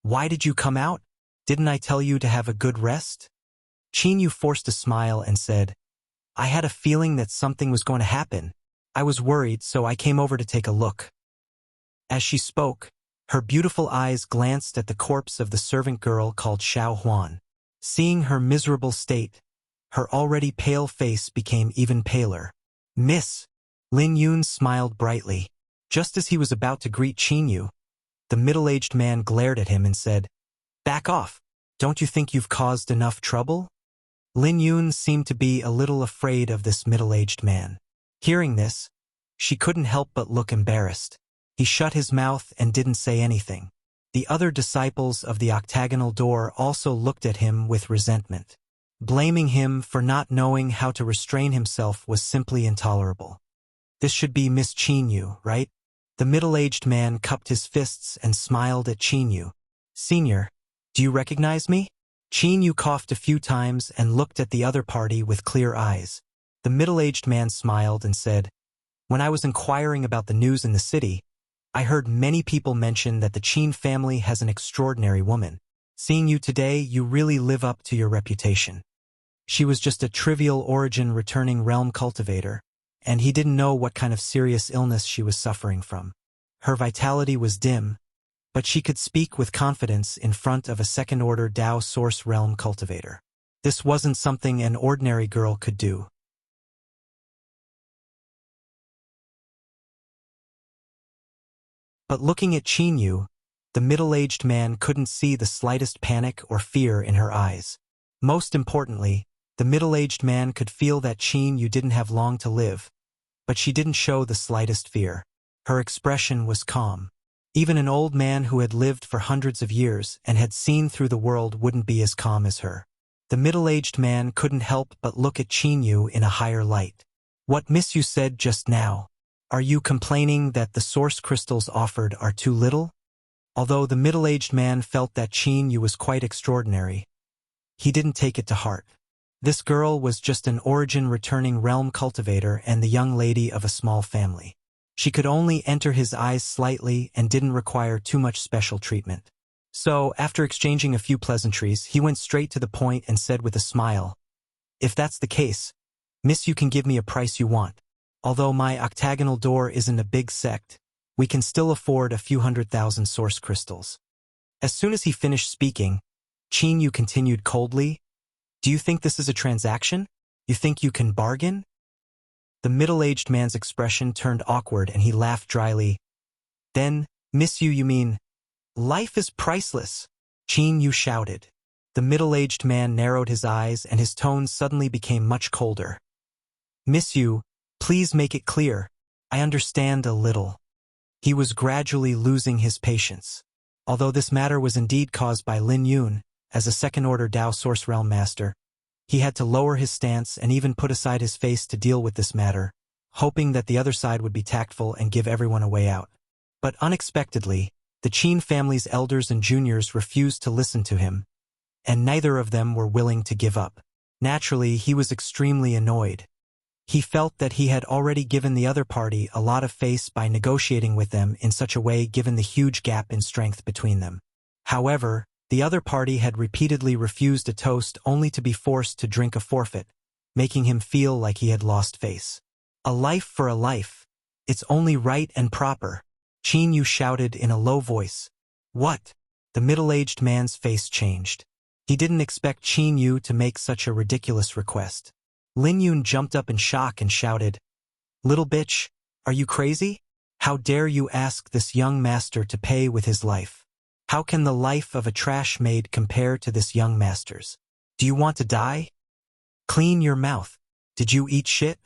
"Why did you come out? Didn't I tell you to have a good rest?" Qin Yu forced a smile and said, "I had a feeling that something was going to happen. I was worried, so I came over to take a look." As she spoke, her beautiful eyes glanced at the corpse of the servant girl called Xiao Huan. Seeing her miserable state, her already pale face became even paler. "Miss!" Lin Yun smiled brightly. Just as he was about to greet Qin Yu, the middle-aged man glared at him and said, "Back off! Don't you think you've caused enough trouble?" Lin Yun seemed to be a little afraid of this middle-aged man. Hearing this, she couldn't help but look embarrassed. He shut his mouth and didn't say anything. The other disciples of the octagonal door also looked at him with resentment. Blaming him for not knowing how to restrain himself was simply intolerable. "This should be Miss Qin Yu, right?" The middle-aged man cupped his fists and smiled at Qin Yu. "Senior, do you recognize me?" Qin Yu coughed a few times and looked at the other party with clear eyes. The middle-aged man smiled and said, "When I was inquiring about the news in the city, I heard many people mention that the Qin family has an extraordinary woman. Seeing you today, you really live up to your reputation." She was just a trivial origin returning realm cultivator, and he didn't know what kind of serious illness she was suffering from. Her vitality was dim, but she could speak with confidence in front of a second-order Dao source realm cultivator. This wasn't something an ordinary girl could do. But looking at Qin Yu, the middle-aged man couldn't see the slightest panic or fear in her eyes. Most importantly, the middle-aged man could feel that Qin Yu didn't have long to live, but she didn't show the slightest fear. Her expression was calm. Even an old man who had lived for hundreds of years and had seen through the world wouldn't be as calm as her. The middle-aged man couldn't help but look at Qin Yu in a higher light. "What Miss Yu said just now? Are you complaining that the source crystals offered are too little?" Although the middle-aged man felt that Qin Yu was quite extraordinary, he didn't take it to heart. This girl was just an origin-returning realm cultivator and the young lady of a small family. She could only enter his eyes slightly and didn't require too much special treatment. So, after exchanging a few pleasantries, he went straight to the point and said with a smile, "If that's the case, Miss, you can give me a price you want. Although my octagonal door isn't a big sect, we can still afford a few 100,000 source crystals. As soon as he finished speaking, Qin Yu continued coldly, do you think this is a transaction? You think you can bargain? The middle-aged man's expression turned awkward and he laughed dryly. Then, Miss Yu, you mean, life is priceless, Qin Yu shouted. The middle-aged man narrowed his eyes and his tone suddenly became much colder. Miss Yu, please make it clear. I understand a little. He was gradually losing his patience. Although this matter was indeed caused by Lin Yun, as a second-order Dao Source Realm Master, he had to lower his stance and even put aside his face to deal with this matter, hoping that the other side would be tactful and give everyone a way out. But unexpectedly, the Qin family's elders and juniors refused to listen to him, and neither of them were willing to give up. Naturally, he was extremely annoyed. He felt that he had already given the other party a lot of face by negotiating with them in such a way given the huge gap in strength between them. However, the other party had repeatedly refused a toast only to be forced to drink a forfeit, making him feel like he had lost face. A life for a life. It's only right and proper. Qin Yu shouted in a low voice. What? The middle-aged man's face changed. He didn't expect Qin Yu to make such a ridiculous request. Lin Yun jumped up in shock and shouted, Little bitch, are you crazy? How dare you ask this young master to pay with his life? How can the life of a trash maid compare to this young master's? Do you want to die? Clean your mouth. Did you eat shit?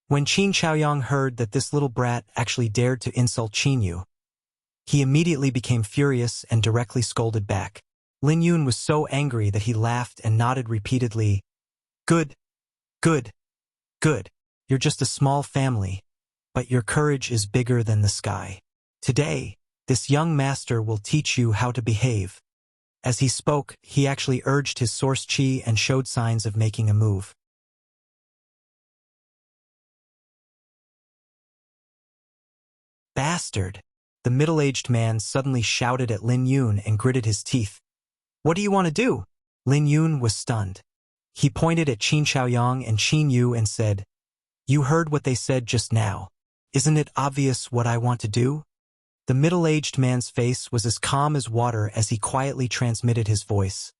When Qin Chaoyang heard that this little brat actually dared to insult Qin Yu, he immediately became furious and directly scolded back. Lin Yun was so angry that he laughed and nodded repeatedly. Good. Good. Good. You're just a small family, but your courage is bigger than the sky. Today, this young master will teach you how to behave. As he spoke, he actually urged his source chi and showed signs of making a move. Bastard! The middle-aged man suddenly shouted at Lin Yun and gritted his teeth. What do you want to do? Lin Yun was stunned. He pointed at Qin Chaoyang and Qin Yu and said, You heard what they said just now. Isn't it obvious what I want to do? The middle-aged man's face was as calm as water as he quietly transmitted his voice.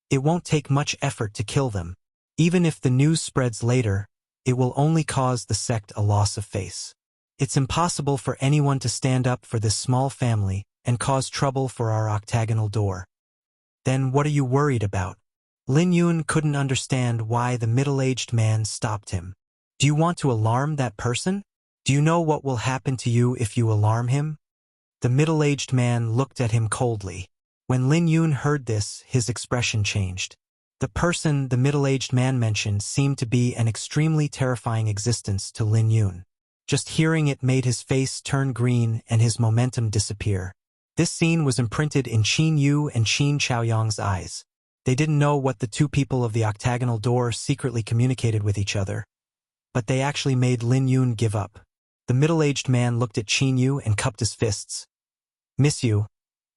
It won't take much effort to kill them. Even if the news spreads later, it will only cause the sect a loss of face. It's impossible for anyone to stand up for this small family and cause trouble for our octagonal door. Then what are you worried about? Lin Yun couldn't understand why the middle-aged man stopped him. Do you want to alarm that person? Do you know what will happen to you if you alarm him? The middle-aged man looked at him coldly. When Lin Yun heard this, his expression changed. The person the middle-aged man mentioned seemed to be an extremely terrifying existence to Lin Yun. Just hearing it made his face turn green and his momentum disappear. This scene was imprinted in Qin Yu and Qin Chaoyang's eyes. They didn't know what the two people of the octagonal door secretly communicated with each other, but they actually made Lin Yun give up. The middle-aged man looked at Qin Yu and cupped his fists. Miss Yu,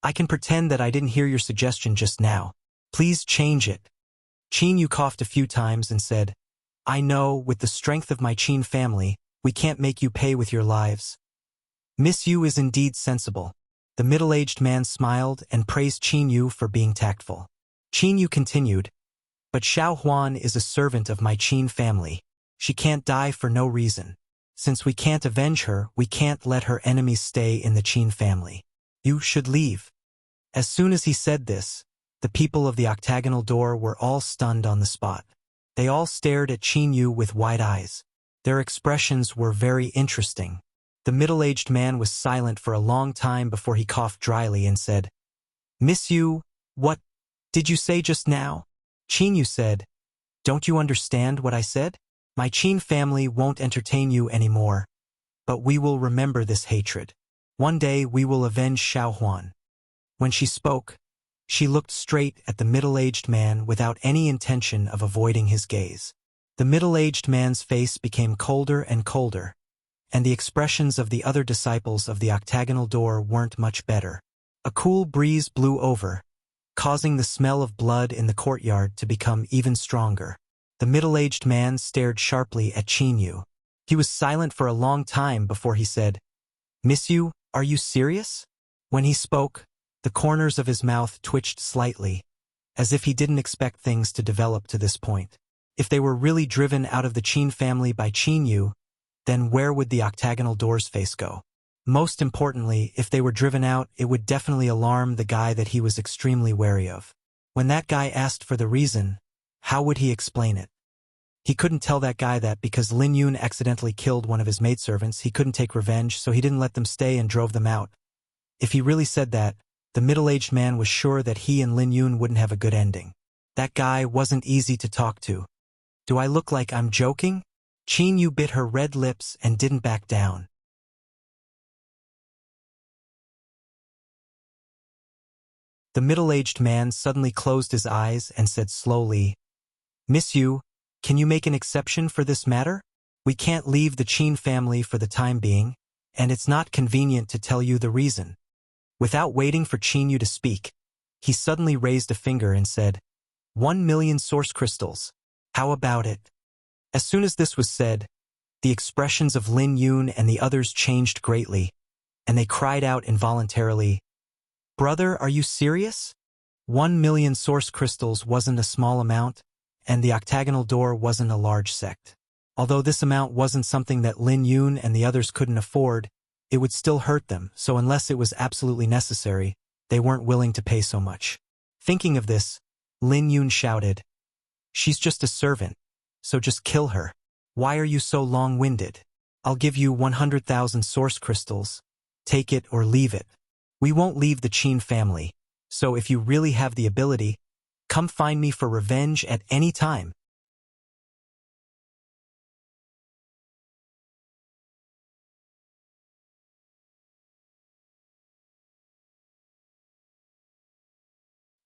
I can pretend that I didn't hear your suggestion just now. Please change it. Qin Yu coughed a few times and said, I know, with the strength of my Qin family, we can't make you pay with your lives. Miss Yu is indeed sensible. The middle-aged man smiled and praised Qin Yu for being tactful. Qin Yu continued, But Xiao Huan is a servant of my Qin family. She can't die for no reason. Since we can't avenge her, we can't let her enemies stay in the Qin family. You should leave. As soon as he said this, the people of the octagonal door were all stunned on the spot. They all stared at Qin Yu with wide eyes. Their expressions were very interesting. The middle-aged man was silent for a long time before he coughed dryly and said, Miss Yu, what did you say just now? Qin Yu said, Don't you understand what I said? My Qin family won't entertain you anymore, but we will remember this hatred. One day we will avenge Xiao Huan. When she spoke, she looked straight at the middle-aged man without any intention of avoiding his gaze. The middle-aged man's face became colder and colder, and the expressions of the other disciples of the octagonal door weren't much better. A cool breeze blew over, causing the smell of blood in the courtyard to become even stronger. The middle-aged man stared sharply at Qin Yu. He was silent for a long time before he said, Miss Yu, Are you serious? When he spoke, the corners of his mouth twitched slightly, as if he didn't expect things to develop to this point. If they were really driven out of the Qin family by Qin Yu, then where would the octagonal door's face go? Most importantly, if they were driven out, it would definitely alarm the guy that he was extremely wary of. When that guy asked for the reason, how would he explain it? He couldn't tell that guy that because Lin Yun accidentally killed one of his maidservants, he couldn't take revenge, so he didn't let them stay and drove them out. If he really said that, the middle-aged man was sure that he and Lin Yun wouldn't have a good ending. That guy wasn't easy to talk to. Do I look like I'm joking? Qin Yu bit her red lips and didn't back down. The middle-aged man suddenly closed his eyes and said slowly, Miss Yu, can you make an exception for this matter? We can't leave the Qin family for the time being, and it's not convenient to tell you the reason. Without waiting for Qin Yu to speak, he suddenly raised a finger and said, 1,000,000 source crystals. How about it? As soon as this was said, the expressions of Lin Yun and the others changed greatly, and they cried out involuntarily, Brother, are you serious? 1,000,000 source crystals wasn't a small amount, and the octagonal door wasn't a large sect. Although this amount wasn't something that Lin Yun and the others couldn't afford, it would still hurt them, so unless it was absolutely necessary, they weren't willing to pay so much. Thinking of this, Lin Yun shouted, She's just a servant, so just kill her. Why are you so long-winded? I'll give you 100,000 source crystals. Take it or leave it. We won't leave the Qin family, so if you really have the ability, come find me for revenge at any time.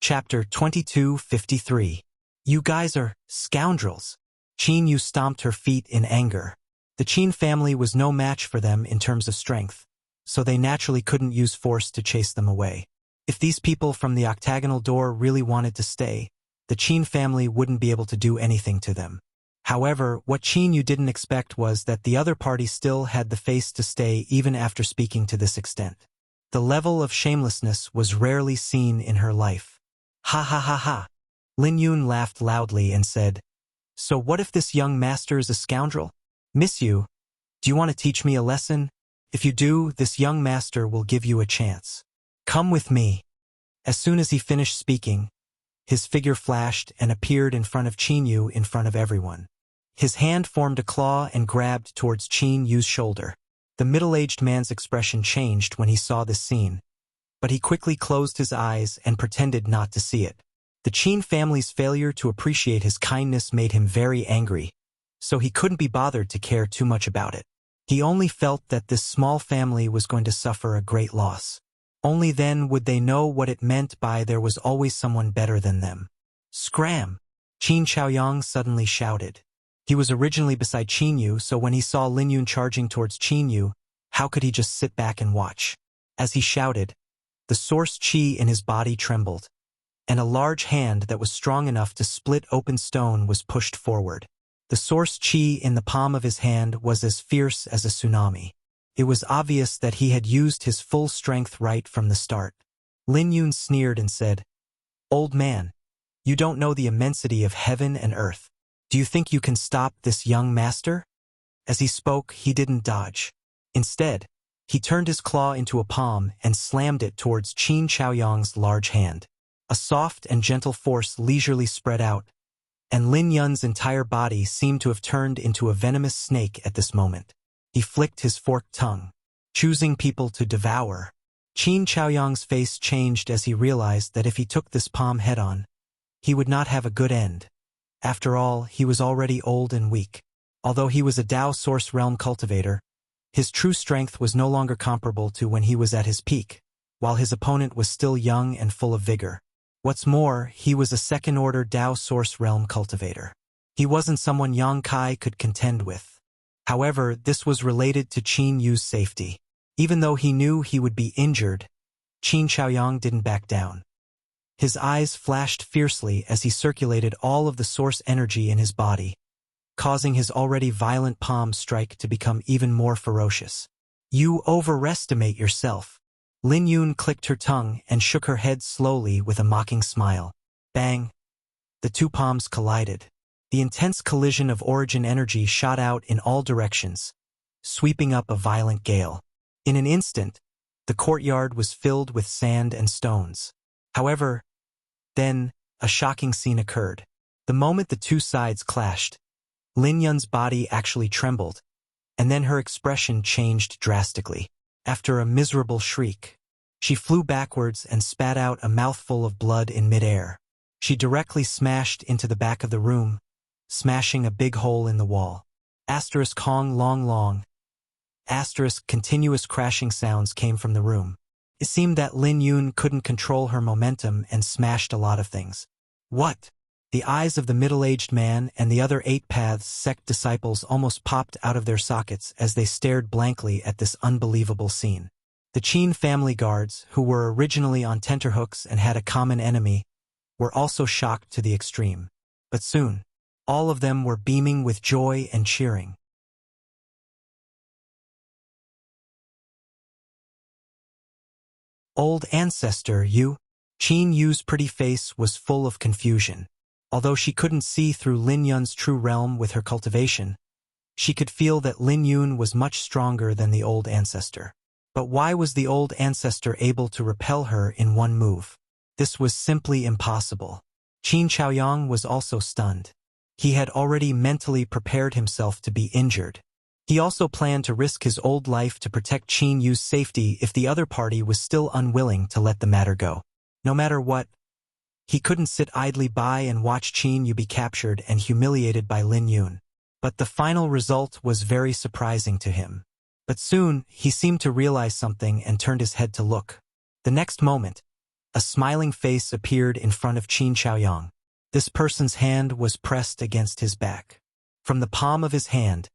Chapter 2253. You guys are scoundrels. Qin Yu stomped her feet in anger. The Qin family was no match for them in terms of strength, so they naturally couldn't use force to chase them away. If these people from the octagonal door really wanted to stay, the Qin family wouldn't be able to do anything to them. However, what Qin Yu didn't expect was that the other party still had the face to stay even after speaking to this extent. The level of shamelessness was rarely seen in her life. Ha ha ha ha. Lin Yun laughed loudly and said, So what if this young master is a scoundrel? Miss Yu, do you want to teach me a lesson? If you do, this young master will give you a chance. Come with me. As soon as he finished speaking, his figure flashed and appeared in front of Qin Yu in front of everyone. His hand formed a claw and grabbed towards Qin Yu's shoulder. The middle-aged man's expression changed when he saw this scene, but he quickly closed his eyes and pretended not to see it. The Qin family's failure to appreciate his kindness made him very angry, so he couldn't be bothered to care too much about it. He only felt that this small family was going to suffer a great loss. Only then would they know what it meant by there was always someone better than them. Scram! Qin Chaoyang suddenly shouted. He was originally beside Qin Yu, so when he saw Lin Yun charging towards Qin Yu, how could he just sit back and watch? As he shouted, the source qi in his body trembled, and a large hand that was strong enough to split open stone was pushed forward. The source qi in the palm of his hand was as fierce as a tsunami. It was obvious that he had used his full strength right from the start. Lin Yun sneered and said, Old man, you don't know the immensity of heaven and earth. Do you think you can stop this young master? As he spoke, he didn't dodge. Instead, he turned his claw into a palm and slammed it towards Qin Chaoyang's large hand. A soft and gentle force leisurely spread out, and Lin Yun's entire body seemed to have turned into a venomous snake at this moment. He flicked his forked tongue, choosing people to devour. Qin Chaoyang's face changed as he realized that if he took this palm head-on, he would not have a good end. After all, he was already old and weak. Although he was a Dao Source Realm cultivator, his true strength was no longer comparable to when he was at his peak, while his opponent was still young and full of vigor. What's more, he was a second-order Dao Source Realm cultivator. He wasn't someone Yang Kai could contend with. However, this was related to Qin Yu's safety. Even though he knew he would be injured, Qin Chaoyang didn't back down. His eyes flashed fiercely as he circulated all of the source energy in his body, causing his already violent palm strike to become even more ferocious. You overestimate yourself. Lin Yun clicked her tongue and shook her head slowly with a mocking smile. Bang! The two palms collided. The intense collision of origin energy shot out in all directions, sweeping up a violent gale. In an instant, the courtyard was filled with sand and stones. However, then, a shocking scene occurred. The moment the two sides clashed, Lin Yun's body actually trembled, and then her expression changed drastically. After a miserable shriek, she flew backwards and spat out a mouthful of blood in midair. She directly smashed into the back of the room, smashing a big hole in the wall. Asterisk Hong long long. Asterisk continuous crashing sounds came from the room. It seemed that Lin Yun couldn't control her momentum and smashed a lot of things. What? The eyes of the middle-aged man and the other 8 Paths sect disciples almost popped out of their sockets as they stared blankly at this unbelievable scene. The Qin family guards, who were originally on tenterhooks and had a common enemy, were also shocked to the extreme. But soon, all of them were beaming with joy and cheering. Old ancestor, you? Qin Yu's pretty face was full of confusion. Although she couldn't see through Lin Yun's true realm with her cultivation, she could feel that Lin Yun was much stronger than the old ancestor. But why was the old ancestor able to repel her in one move? This was simply impossible. Qin Chaoyang was also stunned. He had already mentally prepared himself to be injured. He also planned to risk his old life to protect Qin Yu's safety if the other party was still unwilling to let the matter go. No matter what, he couldn't sit idly by and watch Qin Yu be captured and humiliated by Lin Yun. But the final result was very surprising to him. But soon, he seemed to realize something and turned his head to look. The next moment, a smiling face appeared in front of Qin Chaoyang. This person's hand was pressed against his back. From the palm of his hand,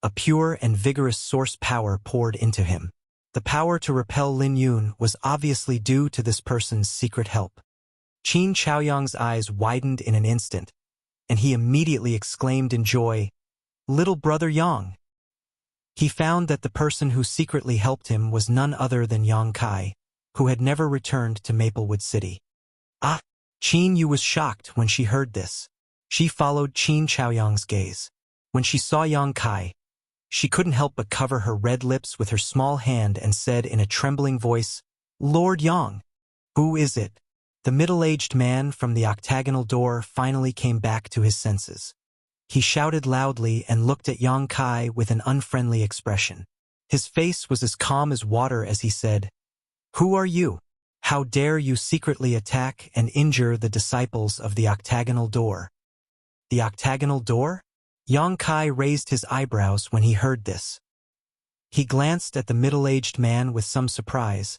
a pure and vigorous source power poured into him. The power to repel Lin Yun was obviously due to this person's secret help. Qin Chaoyang's eyes widened in an instant, and he immediately exclaimed in joy, "Little brother Yang!" He found that the person who secretly helped him was none other than Yang Kai, who had never returned to Maplewood City. Ah! Qin Yu was shocked when she heard this. She followed Qin Chaoyang's gaze. When she saw Yang Kai, she couldn't help but cover her red lips with her small hand and said in a trembling voice, "Lord Yang, who is it?" The middle-aged man from the octagonal door finally came back to his senses. He shouted loudly and looked at Yang Kai with an unfriendly expression. His face was as calm as water as he said, "Who are you? How dare you secretly attack and injure the disciples of the octagonal door?" The octagonal door? Yang Kai raised his eyebrows when he heard this. He glanced at the middle-aged man with some surprise,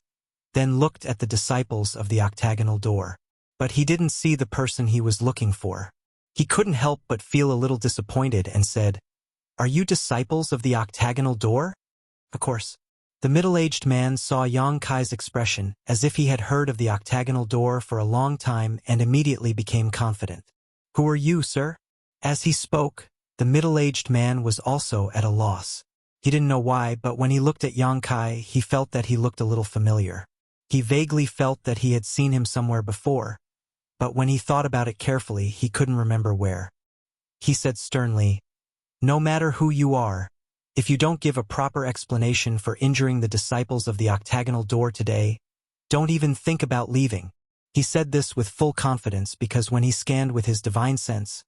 then looked at the disciples of the octagonal door. But he didn't see the person he was looking for. He couldn't help but feel a little disappointed and said, "Are you disciples of the octagonal door?" Of course. The middle-aged man saw Yang Kai's expression as if he had heard of the octagonal door for a long time and immediately became confident. "Who are you, sir?" As he spoke, the middle-aged man was also at a loss. He didn't know why, but when he looked at Yang Kai, he felt that he looked a little familiar. He vaguely felt that he had seen him somewhere before, but when he thought about it carefully, he couldn't remember where. He said sternly, "No matter who you are, if you don't give a proper explanation for injuring the disciples of the octagonal door today, don't even think about leaving." He said this with full confidence because when he scanned with his divine sense,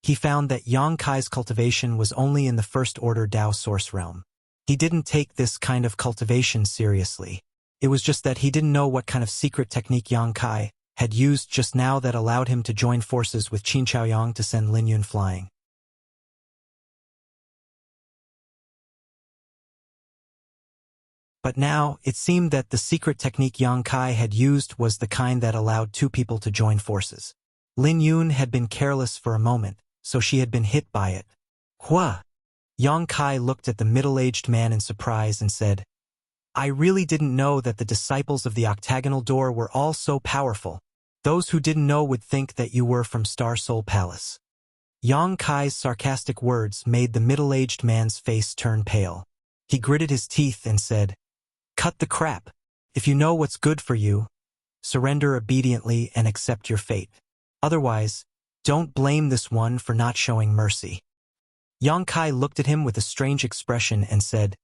he found that Yang Kai's cultivation was only in the first-order Dao source realm. He didn't take this kind of cultivation seriously. It was just that he didn't know what kind of secret technique Yang Kai had used just now that allowed him to join forces with Qin Chaoyang to send Lin Yun flying. But now, it seemed that the secret technique Yang Kai had used was the kind that allowed two people to join forces. Lin Yun had been careless for a moment, so she had been hit by it. "Hua!" Yang Kai looked at the middle-aged man in surprise and said, "I really didn't know that the disciples of the octagonal door were all so powerful. Those who didn't know would think that you were from Star Soul Palace." Yang Kai's sarcastic words made the middle-aged man's face turn pale. He gritted his teeth and said, "Cut the crap. If you know what's good for you, surrender obediently and accept your fate. Otherwise, don't blame this one for not showing mercy." Yang Kai looked at him with a strange expression and said,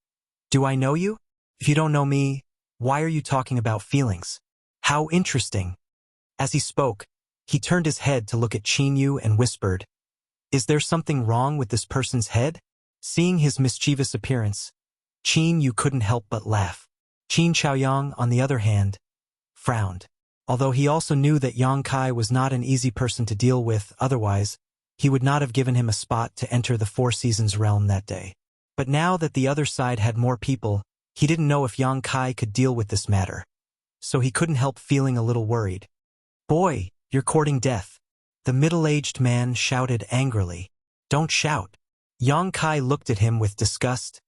"Do I know you? If you don't know me, why are you talking about feelings? How interesting." As he spoke, he turned his head to look at Qin Yu and whispered, "Is there something wrong with this person's head?" Seeing his mischievous appearance, Qin Yu couldn't help but laugh. Qin Chaoyang, on the other hand, frowned. Although he also knew that Yang Kai was not an easy person to deal with, otherwise, he would not have given him a spot to enter the Four Seasons realm that day. But now that the other side had more people, he didn't know if Yang Kai could deal with this matter. So he couldn't help feeling a little worried. "Boy, you're courting death," the middle-aged man shouted angrily. "Don't shout." Yang Kai looked at him with disgust.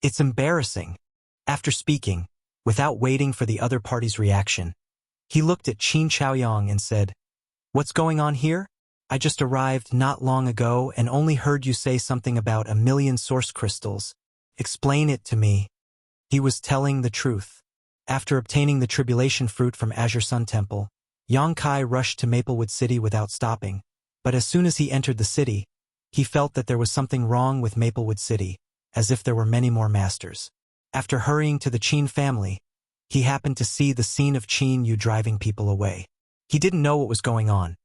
"It's embarrassing." After speaking, without waiting for the other party's reaction, he looked at Qin Chaoyang and said, "What's going on here? I just arrived not long ago and only heard you say something about 1,000,000 source crystals. Explain it to me." He was telling the truth. After obtaining the tribulation fruit from Azure Sun Temple, Yang Kai rushed to Maplewood City without stopping, but as soon as he entered the city, he felt that there was something wrong with Maplewood City, as if there were many more masters. After hurrying to the Qin family, he happened to see the scene of Qin Yu driving people away. He didn't know what was going on,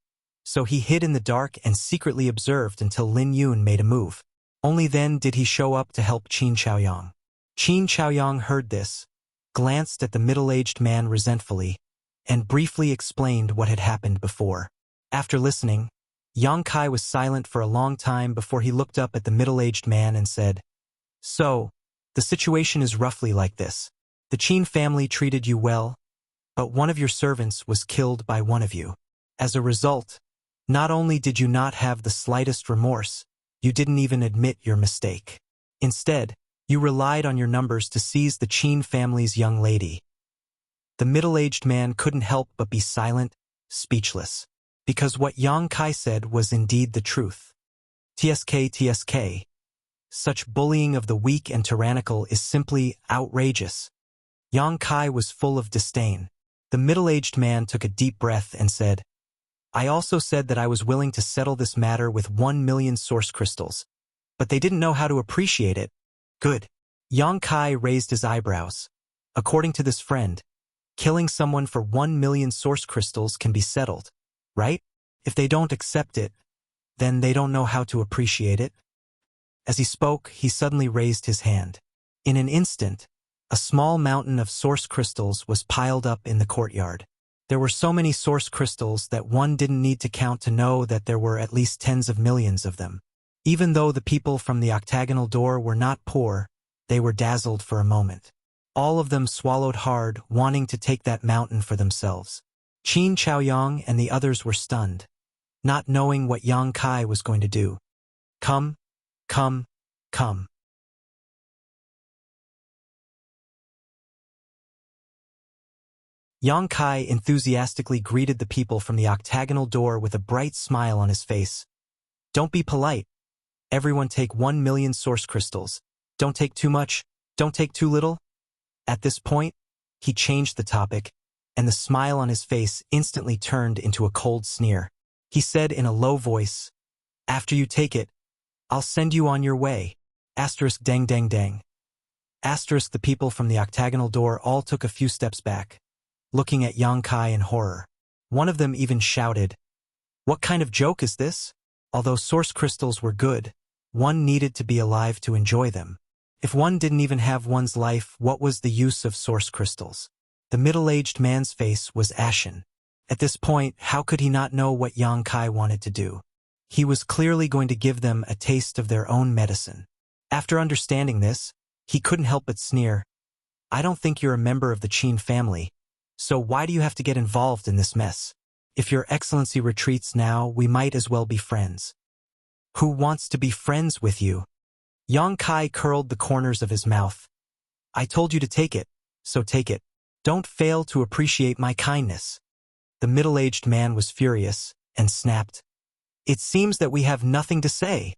so he hid in the dark and secretly observed until Lin Yun made a move. Only then did he show up to help Qin Chaoyang. Qin Chaoyang heard this, glanced at the middle-aged man resentfully, and briefly explained what had happened before. After listening, Yang Kai was silent for a long time before he looked up at the middle-aged man and said, "So, the situation is roughly like this. The Qin family treated you well, but one of your servants was killed by one of you. As a result, not only did you not have the slightest remorse, you didn't even admit your mistake. Instead, you relied on your numbers to seize the Qin family's young lady." The middle-aged man couldn't help but be silent, speechless, because what Yang Kai said was indeed the truth. TSK. Such bullying of the weak and tyrannical is simply outrageous. Yang Kai was full of disdain. The middle-aged man took a deep breath and said, "I also said that I was willing to settle this matter with 1,000,000 source crystals, but they didn't know how to appreciate it." "Good." Yang Kai raised his eyebrows. According to this friend, killing someone for 1,000,000 source crystals can be settled, right? If they don't accept it, then they don't know how to appreciate it. As he spoke, he suddenly raised his hand. In an instant, a small mountain of source crystals was piled up in the courtyard. There were so many source crystals that one didn't need to count to know that there were at least tens of millions of them. Even though the people from the octagonal door were not poor, they were dazzled for a moment. All of them swallowed hard, wanting to take that mountain for themselves. Qin Chaoyang and the others were stunned, not knowing what Yang Kai was going to do. Come. Yang Kai enthusiastically greeted the people from the octagonal door with a bright smile on his face. "Don't be polite. Everyone take 1,000,000 source crystals. Don't take too much, don't take too little." At this point, he changed the topic, and the smile on his face instantly turned into a cold sneer. He said in a low voice, "After you take it, I'll send you on your way. Asterisk dang dang dang." Asterisk the people from the octagonal door all took a few steps back, looking at Yang Kai in horror. One of them even shouted, "What kind of joke is this?" Although source crystals were good, one needed to be alive to enjoy them. If one didn't even have one's life, what was the use of source crystals? The middle-aged man's face was ashen. At this point, how could he not know what Yang Kai wanted to do? He was clearly going to give them a taste of their own medicine. After understanding this, he couldn't help but sneer. "I don't think you're a member of the Qin family, so why do you have to get involved in this mess? If your excellency retreats now, we might as well be friends." "Who wants to be friends with you?" Yang Kai curled the corners of his mouth. "I told you to take it, so take it. Don't fail to appreciate my kindness." The middle-aged man was furious and snapped, "It seems that we have nothing to say."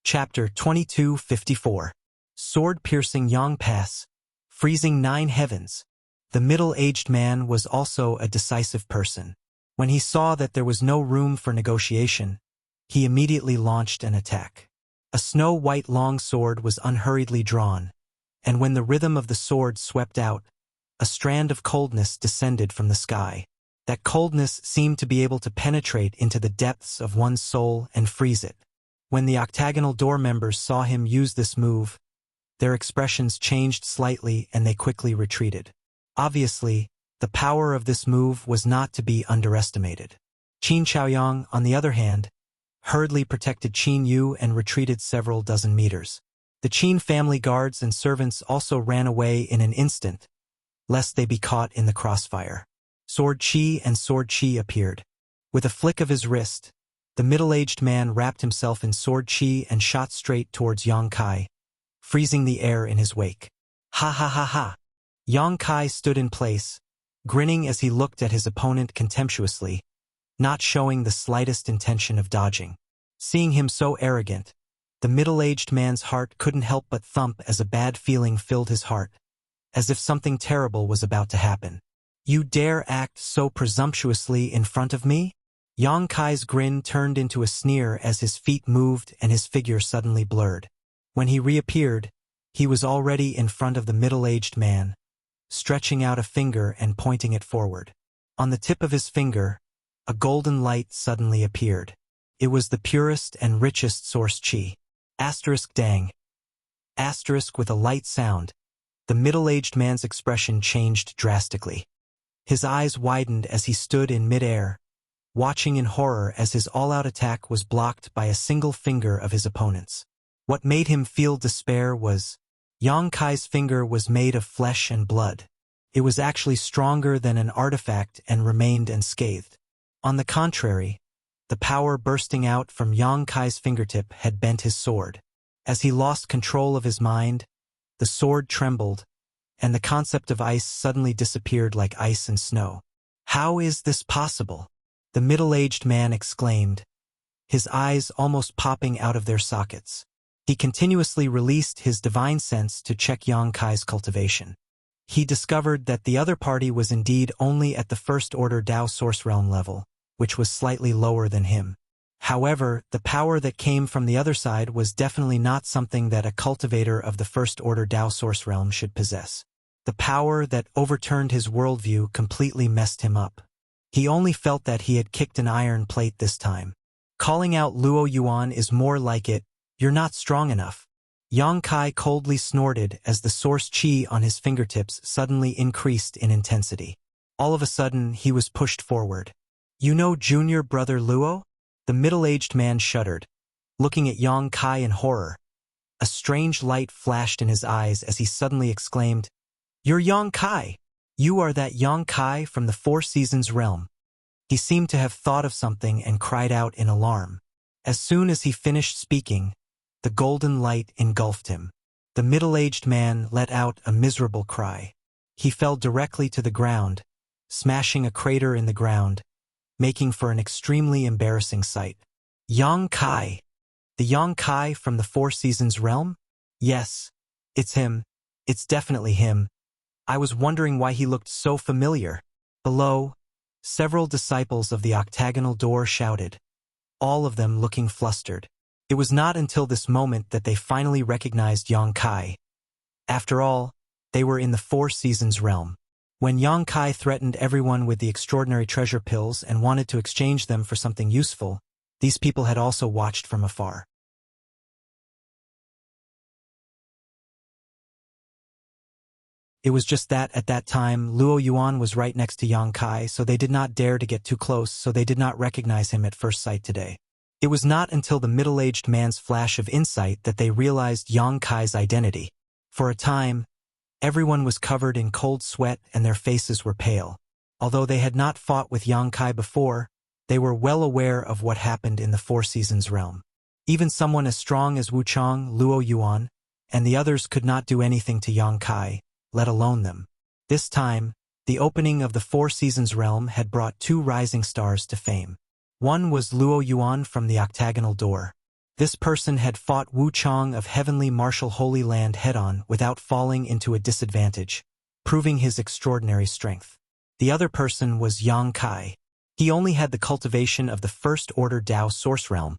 Chapter 2254. Sword-piercing Yang Pass, freezing 9 heavens. The middle-aged man was also a decisive person. When he saw that there was no room for negotiation, he immediately launched an attack. A snow-white long sword was unhurriedly drawn, and when the rhythm of the sword swept out, a strand of coldness descended from the sky. That coldness seemed to be able to penetrate into the depths of one's soul and freeze it. When the octagonal door members saw him use this move, their expressions changed slightly and they quickly retreated. Obviously, the power of this move was not to be underestimated. Qin Chaoyang, on the other hand, hurriedly protected Qin Yu and retreated several dozen meters. The Qin family guards and servants also ran away in an instant, lest they be caught in the crossfire. Sword Qi and Sword Qi appeared. With a flick of his wrist, the middle-aged man wrapped himself in Sword Qi and shot straight towards Yang Kai, freezing the air in his wake. Ha ha ha ha! Yang Kai stood in place, grinning as he looked at his opponent contemptuously, not showing the slightest intention of dodging. Seeing him so arrogant, the middle-aged man's heart couldn't help but thump as a bad feeling filled his heart, as if something terrible was about to happen. You dare act so presumptuously in front of me? Yang Kai's grin turned into a sneer as his feet moved and his figure suddenly blurred. When he reappeared, he was already in front of the middle-aged man, stretching out a finger and pointing it forward. On the tip of his finger, a golden light suddenly appeared. It was the purest and richest source qi. Dang. With a light sound, the middle-aged man's expression changed drastically. His eyes widened as he stood in mid-air, watching in horror as his all-out attack was blocked by a single finger of his opponent's. What made him feel despair was, Yang Kai's finger was made of flesh and blood. It was actually stronger than an artifact and remained unscathed. On the contrary, the power bursting out from Yang Kai's fingertip had bent his sword. As he lost control of his mind, the sword trembled, and the concept of ice suddenly disappeared like ice and snow. How is this possible? The middle-aged man exclaimed, his eyes almost popping out of their sockets. He continuously released his divine sense to check Yang Kai's cultivation. He discovered that the other party was indeed only at the first-order Dao source realm level, which was slightly lower than him. However, the power that came from the other side was definitely not something that a cultivator of the first-order Dao source realm should possess. The power that overturned his worldview completely messed him up. He only felt that he had kicked an iron plate this time. Calling out Luo Yuan is more like it, you're not strong enough. Yang Kai coldly snorted as the source qi on his fingertips suddenly increased in intensity. All of a sudden, he was pushed forward. You know junior brother Luo? The middle-aged man shuddered, looking at Yang Kai in horror. A strange light flashed in his eyes as he suddenly exclaimed, You're Yang Kai! You are that Yang Kai from the Four Seasons realm. He seemed to have thought of something and cried out in alarm. As soon as he finished speaking, the golden light engulfed him. The middle-aged man let out a miserable cry. He fell directly to the ground, smashing a crater in the ground, making for an extremely embarrassing sight. Yang Kai! The Yang Kai from the Four Seasons realm? Yes, it's him. It's definitely him. I was wondering why he looked so familiar. Below, several disciples of the octagonal door shouted, all of them looking flustered. It was not until this moment that they finally recognized Yang Kai. After all, they were in the Four Seasons realm. When Yang Kai threatened everyone with the extraordinary treasure pills and wanted to exchange them for something useful, these people had also watched from afar. It was just that at that time, Luo Yuan was right next to Yang Kai, so they did not dare to get too close, so they did not recognize him at first sight today. It was not until the middle-aged man's flash of insight that they realized Yang Kai's identity. For a time, everyone was covered in cold sweat and their faces were pale. Although they had not fought with Yang Kai before, they were well aware of what happened in the Four Seasons realm. Even someone as strong as Wu Chang, Luo Yuan, and the others could not do anything to Yang Kai, let alone them. This time, the opening of the Four Seasons realm had brought 2 rising stars to fame. One was Luo Yuan from the octagonal door. This person had fought Wu Chang of Heavenly Martial Holy Land head-on without falling into a disadvantage, proving his extraordinary strength. The other person was Yang Kai. He only had the cultivation of the First Order Dao Source Realm,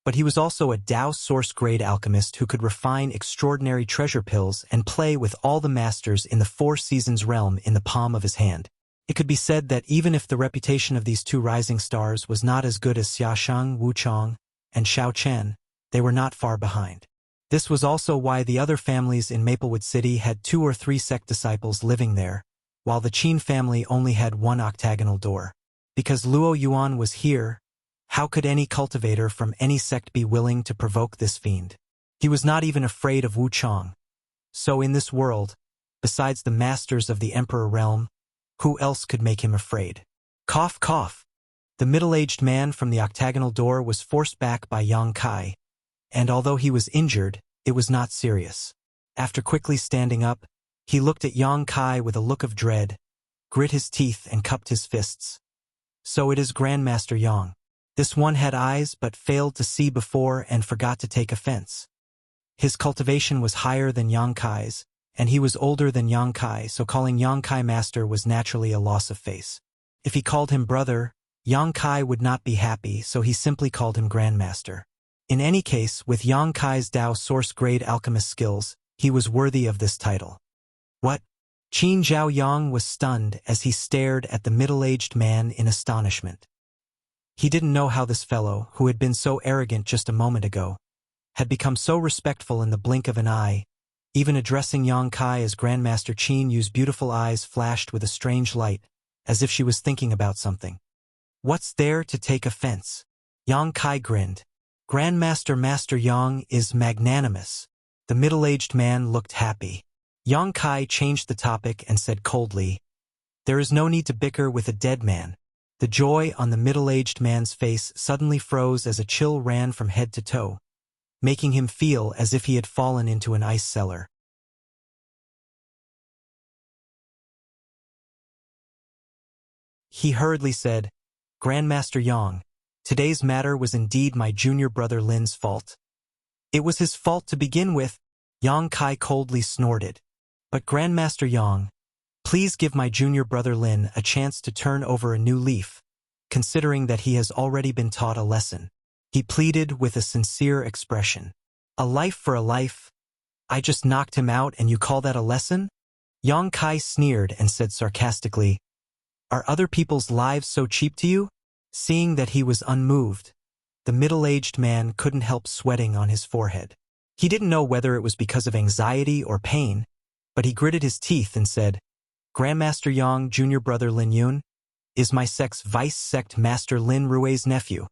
but he was also a Dao Source grade alchemist who could refine extraordinary treasure pills and play with all the masters in the Four Seasons realm in the palm of his hand. It could be said that even if the reputation of these two rising stars was not as good as Xiaoshang, Wu Chang, and Xiao Chen, they were not far behind. This was also why the other families in Maplewood City had 2 or 3 sect disciples living there, while the Qin family only had 1 octagonal door. Because Luo Yuan was here, how could any cultivator from any sect be willing to provoke this fiend? He was not even afraid of Wu Chang. So in this world, besides the masters of the Emperor realm, who else could make him afraid? Cough, cough. The middle-aged man from the octagonal door was forced back by Yang Kai, and although he was injured, it was not serious. After quickly standing up, he looked at Yang Kai with a look of dread, grit his teeth and cupped his fists. So it is Grandmaster Yang. This one had eyes but failed to see before and forgot to take offense. His cultivation was higher than Yang Kai's, and he was older than Yang Kai, so calling Yang Kai master was naturally a loss of face. If he called him brother, Yang Kai would not be happy, so he simply called him Grandmaster. In any case, with Yang Kai's Dao Source grade alchemist skills, he was worthy of this title. What? Qin Zhao Yang was stunned as he stared at the middle-aged man in astonishment. He didn't know how this fellow, who had been so arrogant just a moment ago, had become so respectful in the blink of an eye. Even addressing Yang Kai as Grandmaster Qin Yu's beautiful eyes flashed with a strange light, as if she was thinking about something. What's there to take offense? Yang Kai grinned. Grandmaster Master Yang is magnanimous. The middle-aged man looked happy. Yang Kai changed the topic and said coldly, "There is no need to bicker with a dead man." The joy on the middle-aged man's face suddenly froze as a chill ran from head to toe, making him feel as if he had fallen into an ice cellar. He hurriedly said, "Grandmaster Yang, today's matter was indeed my junior brother Lin's fault." "It was his fault to begin with," Yang Kai coldly snorted. "But Grandmaster Yang, please give my junior brother Lin a chance to turn over a new leaf, considering that he has already been taught a lesson." He pleaded with a sincere expression. "A life for a life? I just knocked him out and you call that a lesson?" Yang Kai sneered and said sarcastically, "Are other people's lives so cheap to you?" Seeing that he was unmoved, the middle-aged man couldn't help sweating on his forehead. He didn't know whether it was because of anxiety or pain, but he gritted his teeth and said, "Grandmaster Yang, junior brother Lin Yun, is my sect's vice-sect master Lin Rue's nephew."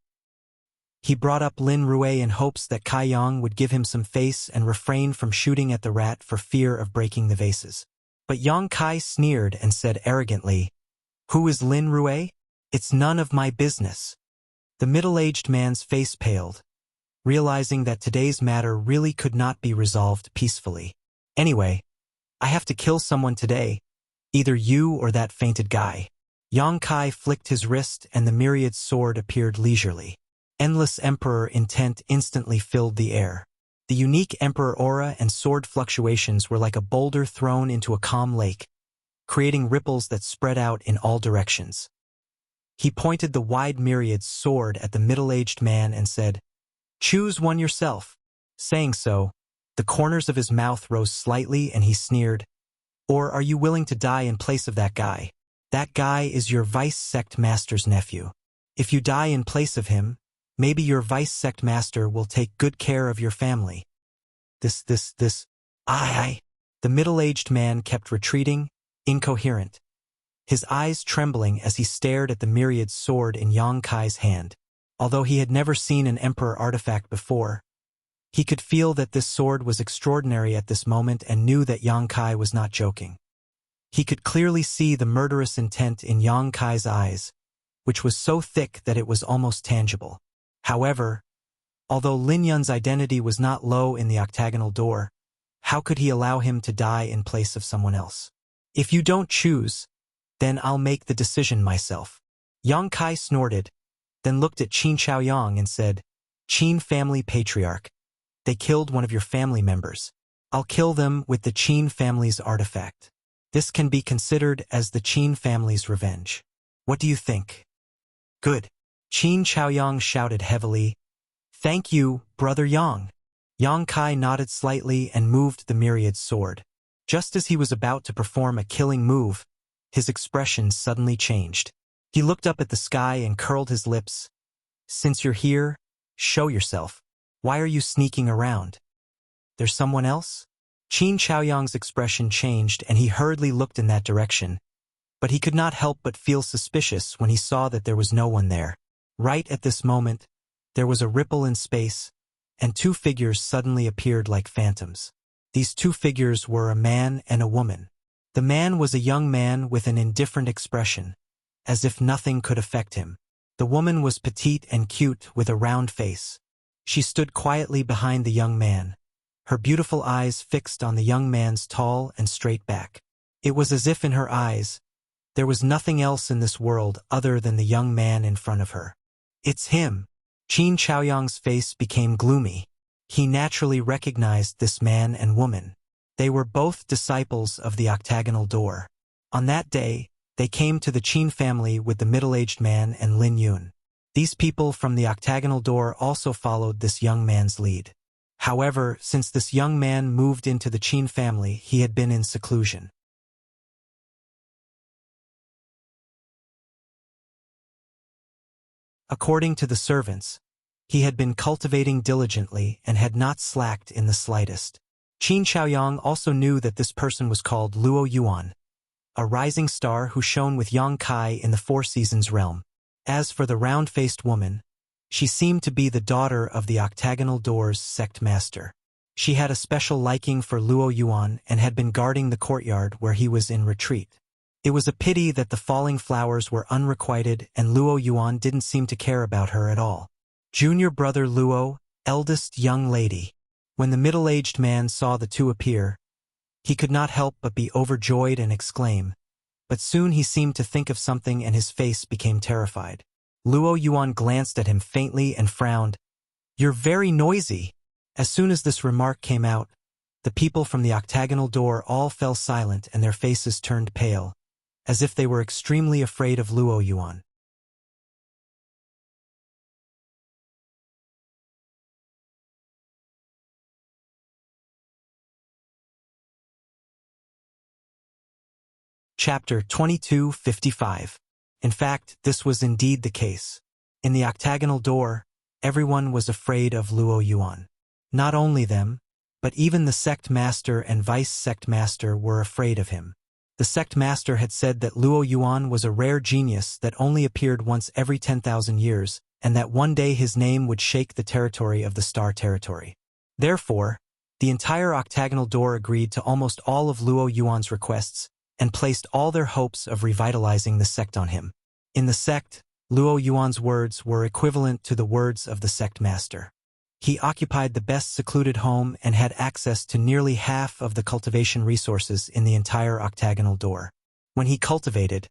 He brought up Lin Rue in hopes that Kai Yang would give him some face and refrain from shooting at the rat for fear of breaking the vases. But Yang Kai sneered and said arrogantly, "Who is Lin Rue? It's none of my business." The middle-aged man's face paled, realizing that today's matter really could not be resolved peacefully. "Anyway, I have to kill someone today, either you or that fainted guy." Yang Kai flicked his wrist and the myriad sword appeared leisurely. Endless Emperor intent instantly filled the air. The unique Emperor aura and sword fluctuations were like a boulder thrown into a calm lake, creating ripples that spread out in all directions. He pointed the wide myriad's sword at the middle-aged man and said, "Choose one yourself." Saying so, the corners of his mouth rose slightly and he sneered, "Or are you willing to die in place of that guy? That guy is your vice-sect master's nephew. If you die in place of him, maybe your vice-sect master will take good care of your family." I. The middle-aged man kept retreating, incoherent, his eyes trembling as he stared at the myriad sword in Yang Kai's hand. Although he had never seen an emperor artifact before, he could feel that this sword was extraordinary at this moment and knew that Yang Kai was not joking. He could clearly see the murderous intent in Yang Kai's eyes, which was so thick that it was almost tangible. However, although Lin Yun's identity was not low in the octagonal door, how could he allow him to die in place of someone else? "If you don't choose, then I'll make the decision myself." Yang Kai snorted, then looked at Qin Chaoyang and said, Qin family patriarch. They killed one of your family members. I'll kill them with the Qin family's artifact. This can be considered as the Qin family's revenge. What do you think? Good. Qin Chaoyang shouted heavily. Thank you, Brother Yang. Yang Kai nodded slightly and moved the myriad sword. Just as he was about to perform a killing move, his expression suddenly changed. He looked up at the sky and curled his lips. Since you're here, show yourself. Why are you sneaking around? There's someone else? Qin Chaoyang's expression changed and he hurriedly looked in that direction. But he could not help but feel suspicious when he saw that there was no one there. Right at this moment, there was a ripple in space, and two figures suddenly appeared like phantoms. These two figures were a man and a woman. The man was a young man with an indifferent expression, as if nothing could affect him. The woman was petite and cute with a round face. She stood quietly behind the young man, her beautiful eyes fixed on the young man's tall and straight back. It was as if in her eyes, there was nothing else in this world other than the young man in front of her. It's him. Qin Chaoyang's face became gloomy. He naturally recognized this man and woman. They were both disciples of the octagonal door. On that day, they came to the Qin family with the middle-aged man and Lin Yun. These people from the octagonal door also followed this young man's lead. However, since this young man moved into the Qin family, he had been in seclusion. According to the servants, he had been cultivating diligently and had not slacked in the slightest. Qin Chaoyang also knew that this person was called Luo Yuan, a rising star who shone with Yang Kai in the Four Seasons realm. As for the round-faced woman, she seemed to be the daughter of the octagonal door's sect master. She had a special liking for Luo Yuan and had been guarding the courtyard where he was in retreat. It was a pity that the falling flowers were unrequited and Luo Yuan didn't seem to care about her at all. Junior brother Luo, eldest young lady. When the middle-aged man saw the two appear, he could not help but be overjoyed and exclaim, but soon he seemed to think of something and his face became terrified. Luo Yuan glanced at him faintly and frowned. You're very noisy. As soon as this remark came out, the people from the octagonal door all fell silent and their faces turned pale, as if they were extremely afraid of Luo Yuan. Chapter 2255. In fact, this was indeed the case. In the octagonal door, everyone was afraid of Luo Yuan. Not only them, but even the sect master and vice-sect master were afraid of him. The sect master had said that Luo Yuan was a rare genius that only appeared once every 10,000 years, and that one day his name would shake the territory of the Star Territory. Therefore, the entire octagonal door agreed to almost all of Luo Yuan's requests, and placed all their hopes of revitalizing the sect on him. In the sect, Luo Yuan's words were equivalent to the words of the sect master. He occupied the best secluded home and had access to nearly half of the cultivation resources in the entire octagonal door. When he cultivated,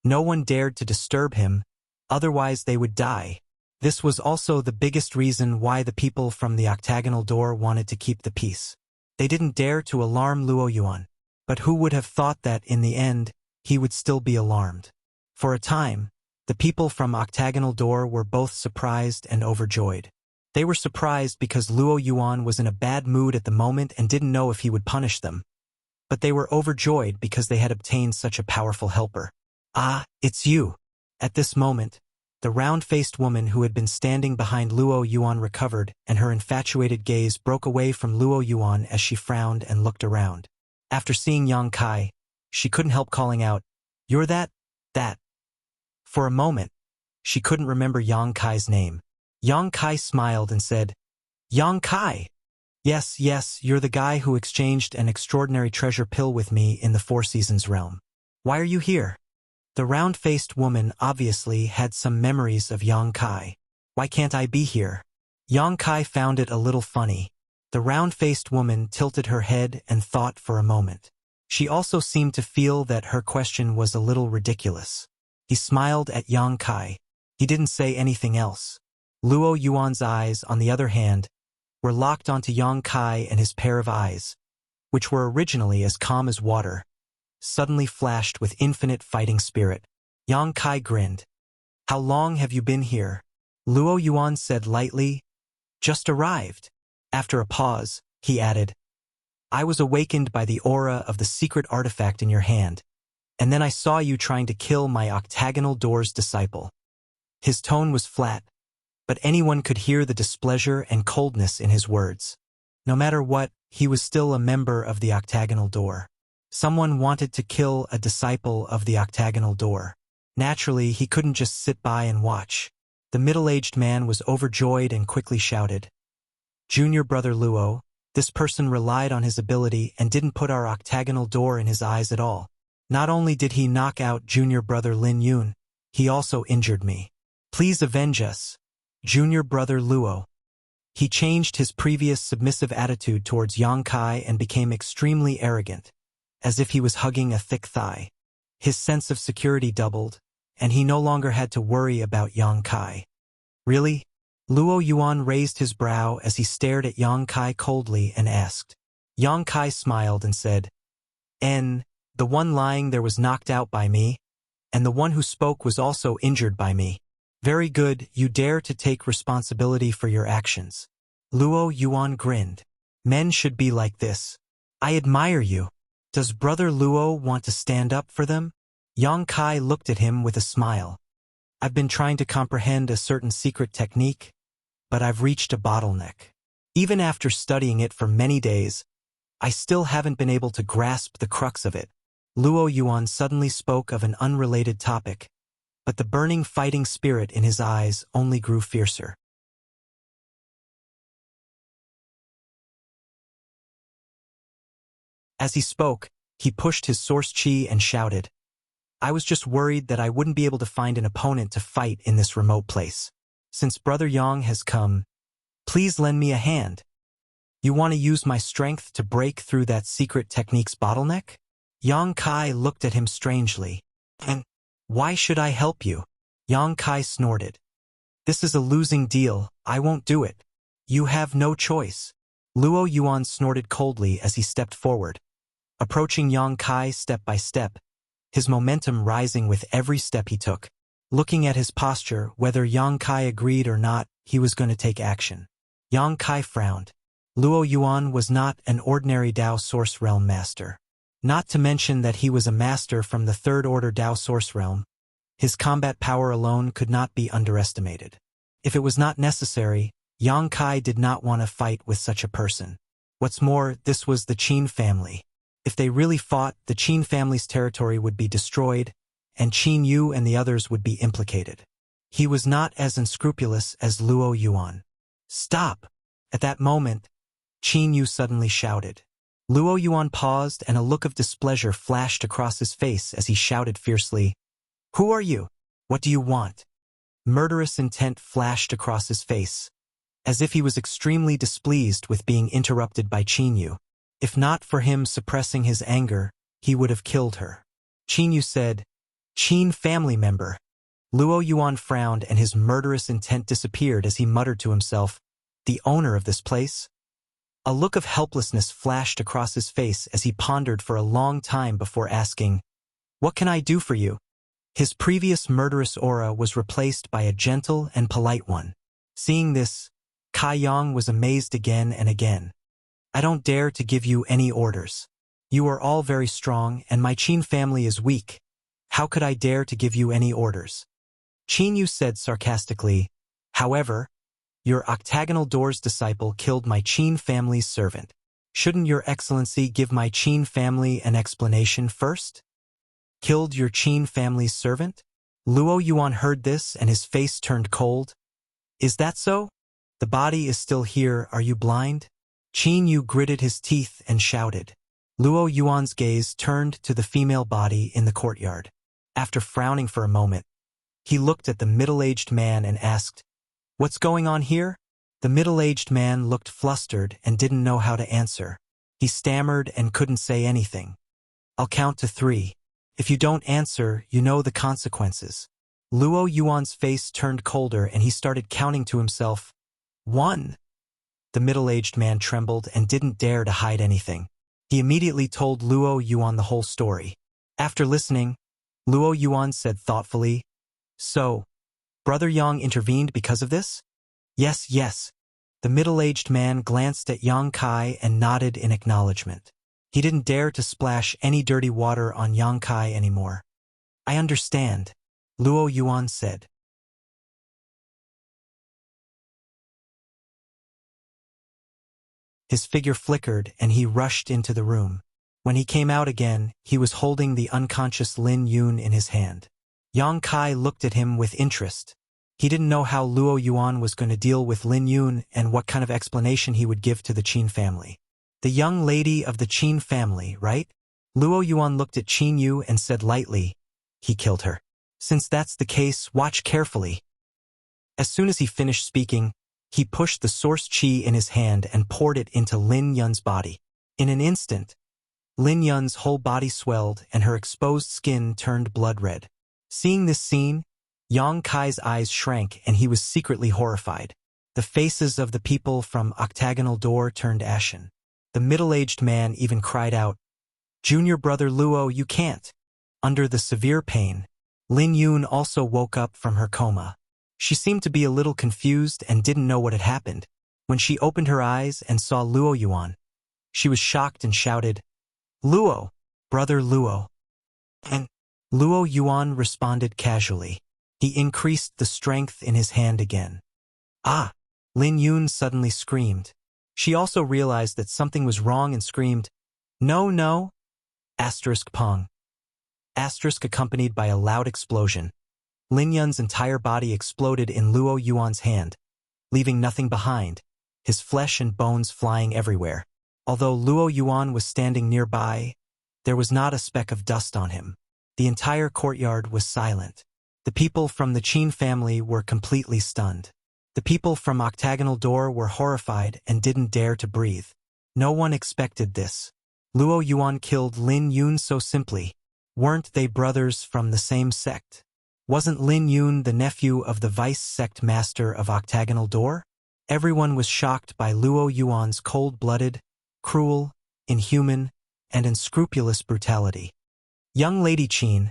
no one dared to disturb him, otherwise they would die. This was also the biggest reason why the people from the octagonal door wanted to keep the peace. They didn't dare to alarm Luo Yuan. But who would have thought that, in the end, he would still be alarmed? For a time, the people from octagonal door were both surprised and overjoyed. They were surprised because Luo Yuan was in a bad mood at the moment and didn't know if he would punish them. But they were overjoyed because they had obtained such a powerful helper. Ah, it's you! At this moment, the round-faced woman who had been standing behind Luo Yuan recovered, and her infatuated gaze broke away from Luo Yuan as she frowned and looked around. After seeing Yang Kai, she couldn't help calling out, "You're that." For a moment, she couldn't remember Yang Kai's name. Yang Kai smiled and said, "Yang Kai. Yes, you're the guy who exchanged an extraordinary treasure pill with me in the Four Seasons realm. Why are you here?" The round-faced woman obviously had some memories of Yang Kai. "Why can't I be here?" Yang Kai found it a little funny. The round-faced woman tilted her head and thought for a moment. She also seemed to feel that her question was a little ridiculous. He smiled at Yang Kai. He didn't say anything else. Luo Yuan's eyes, on the other hand, were locked onto Yang Kai, and his pair of eyes, which were originally as calm as water, suddenly flashed with infinite fighting spirit. Yang Kai grinned. "How long have you been here?" Luo Yuan said lightly. "Just arrived." After a pause, he added, "I was awakened by the aura of the secret artifact in your hand, and then I saw you trying to kill my octagonal door's disciple." His tone was flat, but anyone could hear the displeasure and coldness in his words. No matter what, he was still a member of the octagonal door. Someone wanted to kill a disciple of the octagonal door. Naturally, he couldn't just sit by and watch. The middle-aged man was overjoyed and quickly shouted, "Junior brother Luo, this person relied on his ability and didn't put our octagonal door in his eyes at all. Not only did he knock out junior brother Lin Yun, he also injured me. Please avenge us, junior brother Luo." He changed his previous submissive attitude towards Yang Kai and became extremely arrogant, as if he was hugging a thick thigh. His sense of security doubled, and he no longer had to worry about Yang Kai. "Really?" Luo Yuan raised his brow as he stared at Yang Kai coldly and asked. Yang Kai smiled and said, The one lying there was knocked out by me, and the one who spoke was also injured by me. Very good, you dare to take responsibility for your actions." Luo Yuan grinned. "Men should be like this. I admire you. Does brother Luo want to stand up for them?" Yang Kai looked at him with a smile. "I've been trying to comprehend a certain secret technique, but I've reached a bottleneck. Even after studying it for many days, I still haven't been able to grasp the crux of it." Luo Yuan suddenly spoke of an unrelated topic, but the burning fighting spirit in his eyes only grew fiercer. As he spoke, he pushed his source chi and shouted, "I was just worried that I wouldn't be able to find an opponent to fight in this remote place. Since Brother Yang has come, please lend me a hand. You want to use my strength to break through that secret technique's bottleneck?" Yang Kai looked at him strangely. "And why should I help you?" Yang Kai snorted. "This is a losing deal, I won't do it. You have no choice." Luo Yuan snorted coldly as he stepped forward, approaching Yang Kai step by step, his momentum rising with every step he took. Looking at his posture, whether Yang Kai agreed or not, he was going to take action. Yang Kai frowned. Luo Yuan was not an ordinary Dao Source Realm master. Not to mention that he was a master from the Third Order Dao Source Realm. His combat power alone could not be underestimated. If it was not necessary, Yang Kai did not want to fight with such a person. What's more, this was the Qin family. If they really fought, the Qin family's territory would be destroyed, and Qin Yu and the others would be implicated. He was not as unscrupulous as Luo Yuan. "Stop!" At that moment, Qin Yu suddenly shouted. Luo Yuan paused, and a look of displeasure flashed across his face as he shouted fiercely, "Who are you? What do you want?" Murderous intent flashed across his face, as if he was extremely displeased with being interrupted by Qin Yu. If not for him suppressing his anger, he would have killed her. Qin Yu said, "Qin family member." Luo Yuan frowned, and his murderous intent disappeared as he muttered to himself, "The owner of this place?" A look of helplessness flashed across his face as he pondered for a long time before asking, "What can I do for you?" His previous murderous aura was replaced by a gentle and polite one. Seeing this, Kai Yang was amazed again and again. "I don't dare to give you any orders. You are all very strong, and my Qin family is weak. How could I dare to give you any orders?" Qin Yu said sarcastically, "However, your octagonal door's disciple killed my Qin family's servant. Shouldn't your excellency give my Qin family an explanation first?" "Killed your Qin family's servant?" Luo Yuan heard this, and his face turned cold. "Is that so? The body is still here, are you blind?" Qin Yu gritted his teeth and shouted. Luo Yuan's gaze turned to the female body in the courtyard. After frowning for a moment, he looked at the middle-aged man and asked, "What's going on here?" The middle-aged man looked flustered and didn't know how to answer. He stammered and couldn't say anything. "I'll count to 3. If you don't answer, you know the consequences." Luo Yuan's face turned colder and he started counting to himself. 1. The middle-aged man trembled and didn't dare to hide anything. He immediately told Luo Yuan the whole story. After listening, Luo Yuan said thoughtfully, "So, Brother Yang intervened because of this?" "Yes, yes." The middle-aged man glanced at Yang Kai and nodded in acknowledgement. He didn't dare to splash any dirty water on Yang Kai anymore. "I understand," Luo Yuan said. His figure flickered and he rushed into the room. When he came out again, he was holding the unconscious Lin Yun in his hand. Yang Kai looked at him with interest. He didn't know how Luo Yuan was going to deal with Lin Yun and what kind of explanation he would give to the Qin family. "The young lady of the Qin family, right?" Luo Yuan looked at Qin Yu and said lightly, "He killed her. Since that's the case, watch carefully." As soon as he finished speaking, he pushed the source qi in his hand and poured it into Lin Yun's body. In an instant, Lin Yun's whole body swelled and her exposed skin turned blood red. Seeing this scene, Yang Kai's eyes shrank and he was secretly horrified. The faces of the people from Octagonal Door turned ashen. The middle-aged man even cried out, "Junior brother Luo, you can't." Under the severe pain, Lin Yun also woke up from her coma. She seemed to be a little confused and didn't know what had happened. When she opened her eyes and saw Luo Yuan, she was shocked and shouted, "Luo, brother Luo." And Luo Yuan responded casually. He increased the strength in his hand again. "Ah!" Lin Yun suddenly screamed. She also realized that something was wrong and screamed, "No, no!" Pong. Accompanied by a loud explosion. Lin Yun's entire body exploded in Luo Yuan's hand, leaving nothing behind, his flesh and bones flying everywhere. Although Luo Yuan was standing nearby, there was not a speck of dust on him. The entire courtyard was silent. The people from the Qin family were completely stunned. The people from Octagonal Door were horrified and didn't dare to breathe. No one expected this. Luo Yuan killed Lin Yun so simply. Weren't they brothers from the same sect? Wasn't Lin Yun the nephew of the vice sect master of Octagonal Door? Everyone was shocked by Luo Yuan's cold-blooded, cruel, inhuman, and unscrupulous brutality. "Young Lady Qin,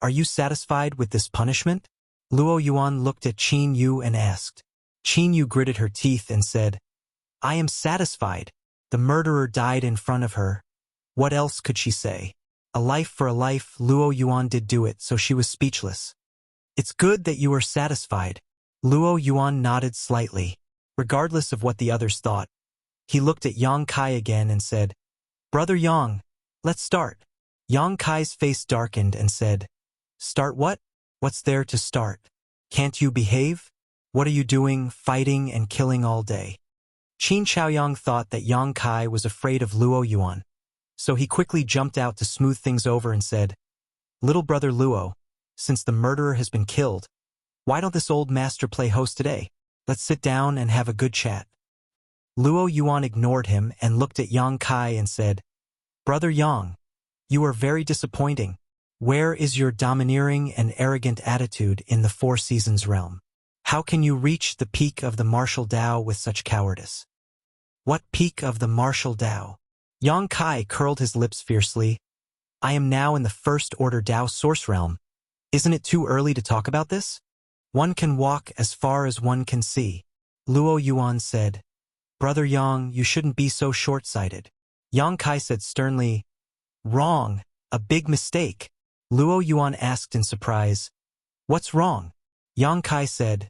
are you satisfied with this punishment?" Luo Yuan looked at Qin Yu and asked. Qin Yu gritted her teeth and said, "I am satisfied. The murderer died in front of her. What else could she say? A life for a life. Luo Yuan did do it, so she was speechless. "It's good that you are satisfied." Luo Yuan nodded slightly, regardless of what the others thought. He looked at Yang Kai again and said, "Brother Yang, let's start." Yang Kai's face darkened and said, "Start what? What's there to start? Can't you behave? What are you doing, fighting and killing all day?" Qin Chaoyang thought that Yang Kai was afraid of Luo Yuan, so he quickly jumped out to smooth things over and said, "Little brother Luo, since the murderer has been killed, why don't this old master play host today? Let's sit down and have a good chat." Luo Yuan ignored him and looked at Yang Kai and said, "Brother Yang, you are very disappointing. Where is your domineering and arrogant attitude in the Four Seasons realm? How can you reach the peak of the martial Dao with such cowardice?" "What peak of the martial Dao?" Yang Kai curled his lips fiercely. "I am now in the First Order Dao Source Realm. Isn't it too early to talk about this? One can walk as far as one can see." Luo Yuan said, "Brother Yang, you shouldn't be so short-sighted." Yang Kai said sternly, "Wrong, a big mistake." Luo Yuan asked in surprise, "What's wrong?" Yang Kai said,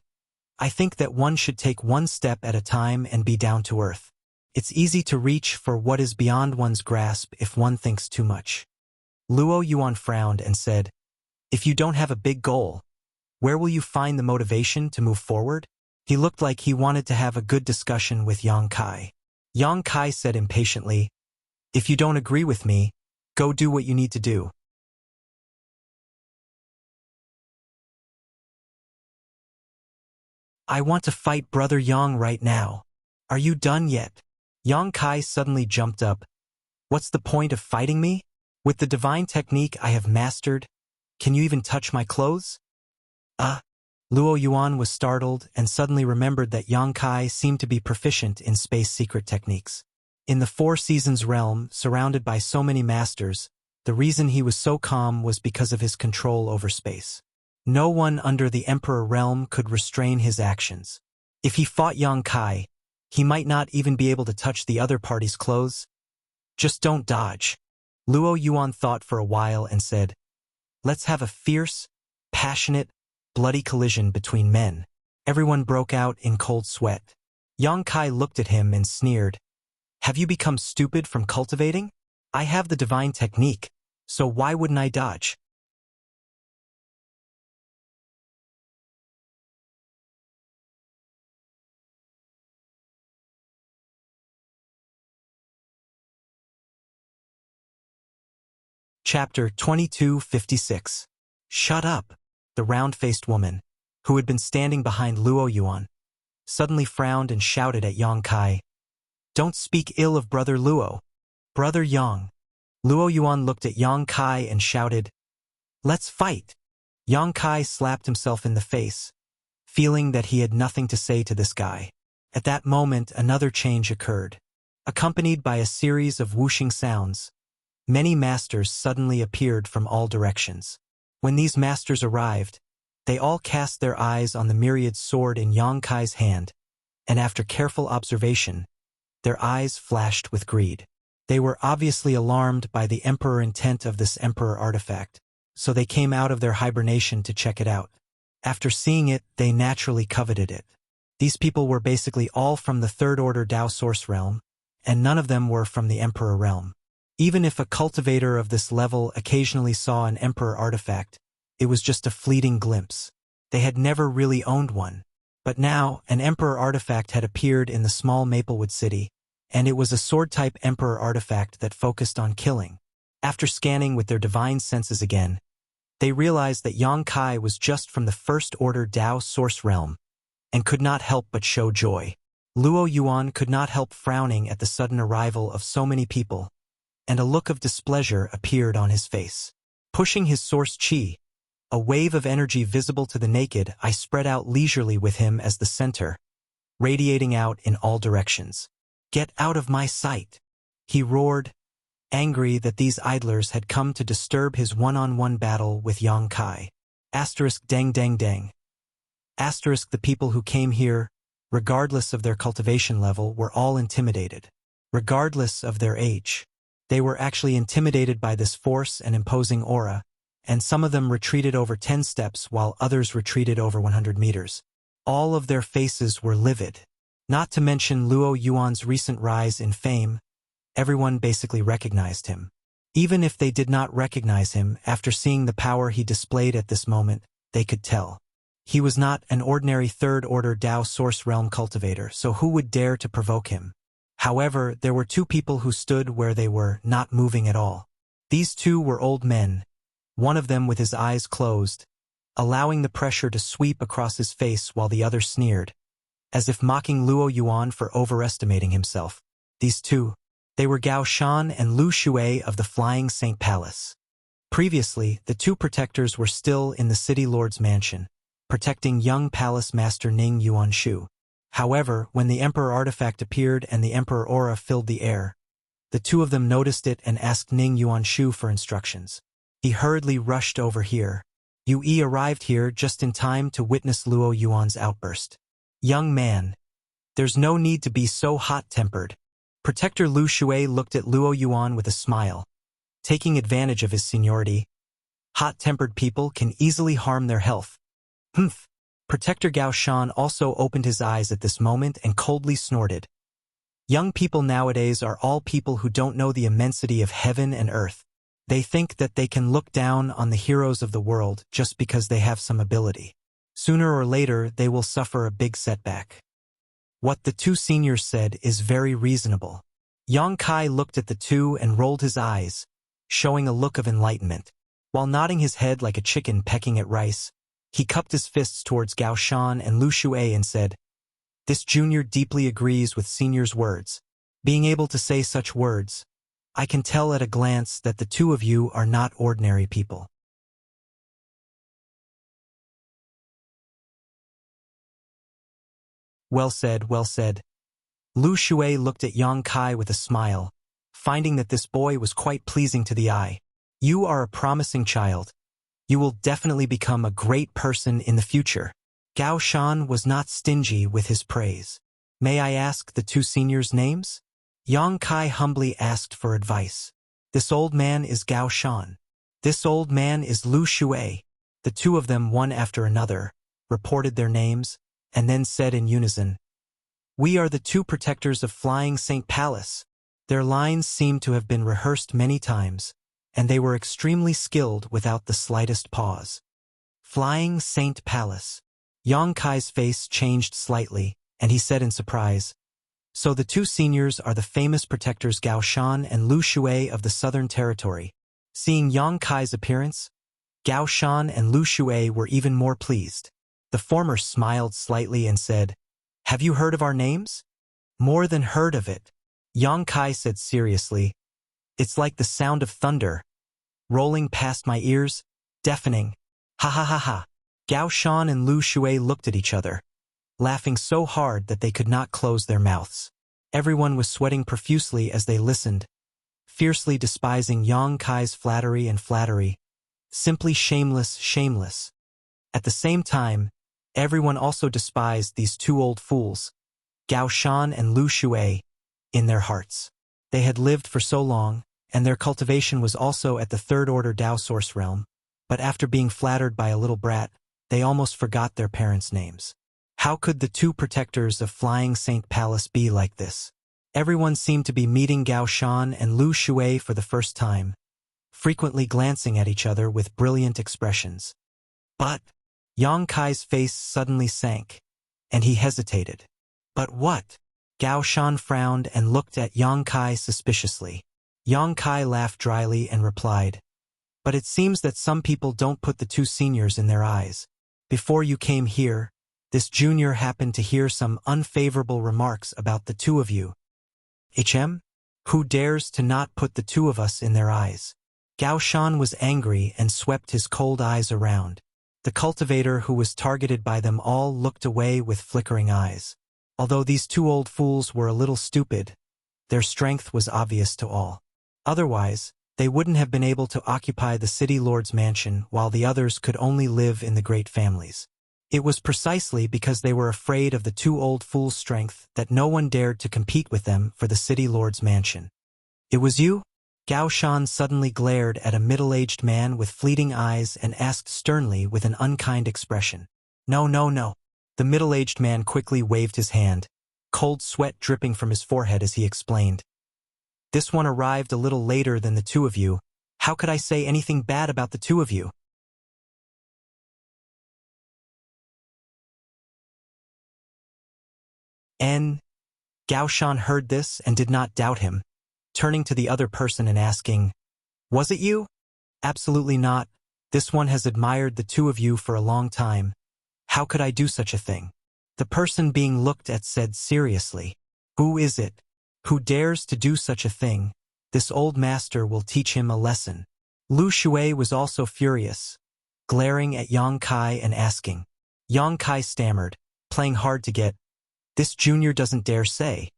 "I think that one should take one step at a time and be down to earth. It's easy to reach for what is beyond one's grasp if one thinks too much." Luo Yuan frowned and said, "If you don't have a big goal, where will you find the motivation to move forward?" He looked like he wanted to have a good discussion with Yang Kai. Yang Kai said impatiently, "If you don't agree with me, go do what you need to do." "I want to fight Brother Yang right now. Are you done yet?" Yang Kai suddenly jumped up. "What's the point of fighting me? With the divine technique I have mastered, can you even touch my clothes?" Luo Yuan was startled and suddenly remembered that Yang Kai seemed to be proficient in space secret techniques. In the Four Seasons realm, surrounded by so many masters, the reason he was so calm was because of his control over space. No one under the Emperor realm could restrain his actions. If he fought Yang Kai, he might not even be able to touch the other party's clothes. Just don't dodge. Luo Yuan thought for a while and said, "Let's have a fierce, passionate, bloody collision between men." Everyone broke out in cold sweat. Yang Kai looked at him and sneered, "Have you become stupid from cultivating? I have the divine technique, so why wouldn't I dodge?" Chapter 2256. Shut up. The round-faced woman, who had been standing behind Luo Yuan, suddenly frowned and shouted at Yang Kai, "Don't speak ill of Brother Luo. Brother Yang." Luo Yuan looked at Yang Kai and shouted, "Let's fight." Yang Kai slapped himself in the face, feeling that he had nothing to say to this guy. At that moment, another change occurred. Accompanied by a series of whooshing sounds, many masters suddenly appeared from all directions. When these masters arrived, they all cast their eyes on the myriad sword in Yang Kai's hand, and after careful observation, their eyes flashed with greed. They were obviously alarmed by the emperor intent of this emperor artifact, so they came out of their hibernation to check it out. After seeing it, they naturally coveted it. These people were basically all from the Third Order Dao Source realm, and none of them were from the Emperor realm. Even if a cultivator of this level occasionally saw an Emperor artifact, it was just a fleeting glimpse. They had never really owned one. But now, an Emperor artifact had appeared in the small Maplewood city, and it was a sword-type Emperor artifact that focused on killing. After scanning with their divine senses again, they realized that Yang Kai was just from the First Order Dao Source realm, and could not help but show joy. Luo Yuan could not help frowning at the sudden arrival of so many people, and a look of displeasure appeared on his face. Pushing his source chi, a wave of energy visible to the naked eye spread out leisurely with him as the center, radiating out in all directions. "Get out of my sight!" he roared, angry that these idlers had come to disturb his one-on-one battle with Yang Kai. Dang dang dang. The people who came here, regardless of their cultivation level, were all intimidated. Regardless of their age, they were actually intimidated by this force and imposing aura, and some of them retreated over 10 steps while others retreated over 100 meters. All of their faces were livid. Not to mention Luo Yuan's recent rise in fame, everyone basically recognized him. Even if they did not recognize him, after seeing the power he displayed at this moment, they could tell. He was not an ordinary third-order Dao Source Realm cultivator, so who would dare to provoke him? However, there were two people who stood where they were, not moving at all. These two were old men, one of them with his eyes closed, allowing the pressure to sweep across his face while the other sneered, as if mocking Luo Yuan for overestimating himself. These two, they were Gao Shan and Lu Shui of the Flying Saint Palace. Previously, the two protectors were still in the city lord's mansion, protecting young palace master Ning Yuanshu. However, when the Emperor artifact appeared and the Emperor aura filled the air, the two of them noticed it and asked Ning Yuanshu for instructions. He hurriedly rushed over here. Yue arrived here just in time to witness Luo Yuan's outburst. "Young man, there's no need to be so hot-tempered." Protector Lu Shui looked at Luo Yuan with a smile, taking advantage of his seniority. Hot-tempered people can easily harm their health. Humph. Protector Gao Shan also opened his eyes at this moment and coldly snorted. Young people nowadays are all people who don't know the immensity of heaven and earth. They think that they can look down on the heroes of the world just because they have some ability. Sooner or later, they will suffer a big setback. What the two seniors said is very reasonable. Yang Kai looked at the two and rolled his eyes, showing a look of enlightenment. While nodding his head like a chicken pecking at rice, he cupped his fists towards Gao Shan and Lu Shui and said, "This junior deeply agrees with senior's words. Being able to say such words, I can tell at a glance that the two of you are not ordinary people." Well said, well said. Lu Shui looked at Yang Kai with a smile, finding that this boy was quite pleasing to the eye. You are a promising child. You will definitely become a great person in the future. Gao Shan was not stingy with his praise. May I ask the two seniors' names? Yang Kai humbly asked for advice. This old man is Gao Shan. This old man is Lu Shui. The two of them, one after another, reported their names, and then said in unison, We are the two protectors of Flying Saint Palace. Their lines seemed to have been rehearsed many times, and they were extremely skilled without the slightest pause. Flying Saint Palace. Yang Kai's face changed slightly, and he said in surprise, So the two seniors are the famous protectors Gao Shan and Lu Shui of the Southern Territory. Seeing Yang Kai's appearance, Gao Shan and Lu Shui were even more pleased. The former smiled slightly and said, Have you heard of our names? More than heard of it. Yang Kai said seriously, It's like the sound of thunder, rolling past my ears, deafening. Ha ha ha ha. Gao Shan and Lu Shui looked at each other, laughing so hard that they could not close their mouths. Everyone was sweating profusely as they listened, fiercely despising Yang Kai's flattery, simply shameless, shameless. At the same time, everyone also despised these two old fools, Gao Shan and Lu Shui, in their hearts. They had lived for so long, and their cultivation was also at the third-order Tao source realm, but after being flattered by a little brat, they almost forgot their parents' names. How could the two protectors of Flying Saint Palace be like this? Everyone seemed to be meeting Gao Shan and Lu Shui for the first time, frequently glancing at each other with brilliant expressions. But Yang Kai's face suddenly sank, and he hesitated. But what? Gao Shan frowned and looked at Yang Kai suspiciously. Yang Kai laughed dryly and replied, But it seems that some people don't put the two seniors in their eyes. Before you came here, this junior happened to hear some unfavorable remarks about the two of you. Who dares to not put the two of us in their eyes? Gao Shan was angry and swept his cold eyes around. The cultivator who was targeted by them all looked away with flickering eyes. Although these two old fools were a little stupid, their strength was obvious to all. Otherwise, they wouldn't have been able to occupy the city lord's mansion while the others could only live in the great families. It was precisely because they were afraid of the two old fools' strength that no one dared to compete with them for the city lord's mansion. It was you? Gao Shan suddenly glared at a middle-aged man with fleeting eyes and asked sternly with an unkind expression. No, no, no. The middle-aged man quickly waved his hand, cold sweat dripping from his forehead as he explained. This one arrived a little later than the two of you. How could I say anything bad about the two of you? Gao Shan heard this and did not doubt him, turning to the other person and asking, Was it you? Absolutely not. This one has admired the two of you for a long time. How could I do such a thing? The person being looked at said seriously, Who is it? Who dares to do such a thing? This old master will teach him a lesson. Lu Shui was also furious, glaring at Yang Kai and asking. Yang Kai stammered, playing hard to get, This junior doesn't dare say.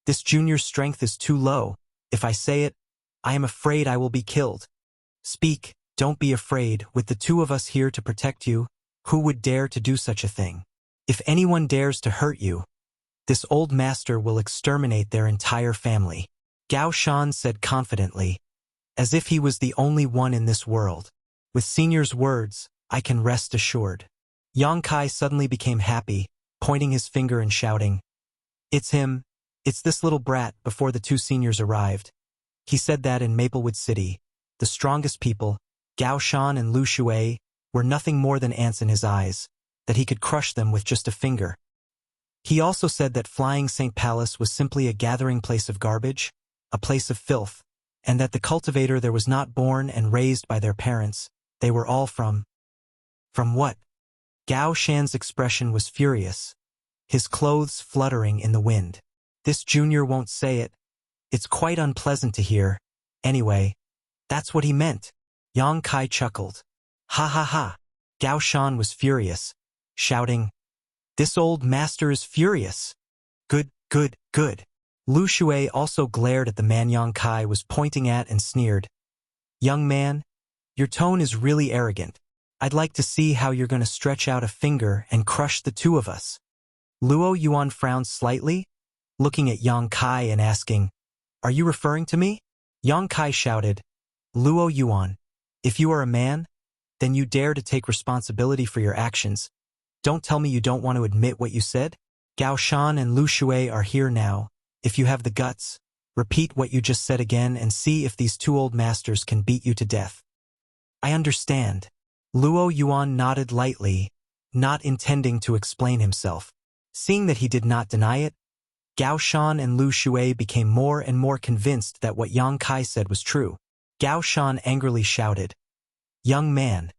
This junior's strength is too low. If I say it, I am afraid I will be killed. Speak, don't be afraid. With the two of us here to protect you, who would dare to do such a thing? If anyone dares to hurt you, this old master will exterminate their entire family. Gao Shan said confidently, as if he was the only one in this world. With senior's words, I can rest assured. Yang Kai suddenly became happy, pointing his finger and shouting, It's him. It's this little brat. Before the two seniors arrived, he said that in Maplewood City, the strongest people, Gao Shan and Lu Shui, were nothing more than ants in his eyes, that he could crush them with just a finger. He also said that Flying Saint Palace was simply a gathering place of garbage, a place of filth, and that the cultivator there was not born and raised by their parents. They were all from what? Gao Shan's expression was furious, his clothes fluttering in the wind. This junior won't say it. It's quite unpleasant to hear. Anyway, that's what he meant. Yang Kai chuckled. Ha ha ha. Gao Shan was furious, shouting, This old master is furious. Good, good, good. Lu Shui also glared at the man Yang Kai was pointing at and sneered. Young man, your tone is really arrogant. I'd like to see how you're going to stretch out a finger and crush the two of us. Luo Yuan frowned slightly, looking at Yang Kai and asking, Are you referring to me? Yang Kai shouted, Luo Yuan, if you are a man, then you dare to take responsibility for your actions. Don't tell me you don't want to admit what you said. Gao Shan and Lu Shui are here now. If you have the guts, repeat what you just said again and see if these two old masters can beat you to death. I understand. Luo Yuan nodded lightly, not intending to explain himself. Seeing that he did not deny it, Gao Shan and Lu Shui became more and more convinced that what Yang Kai said was true. Gao Shan angrily shouted, Young man,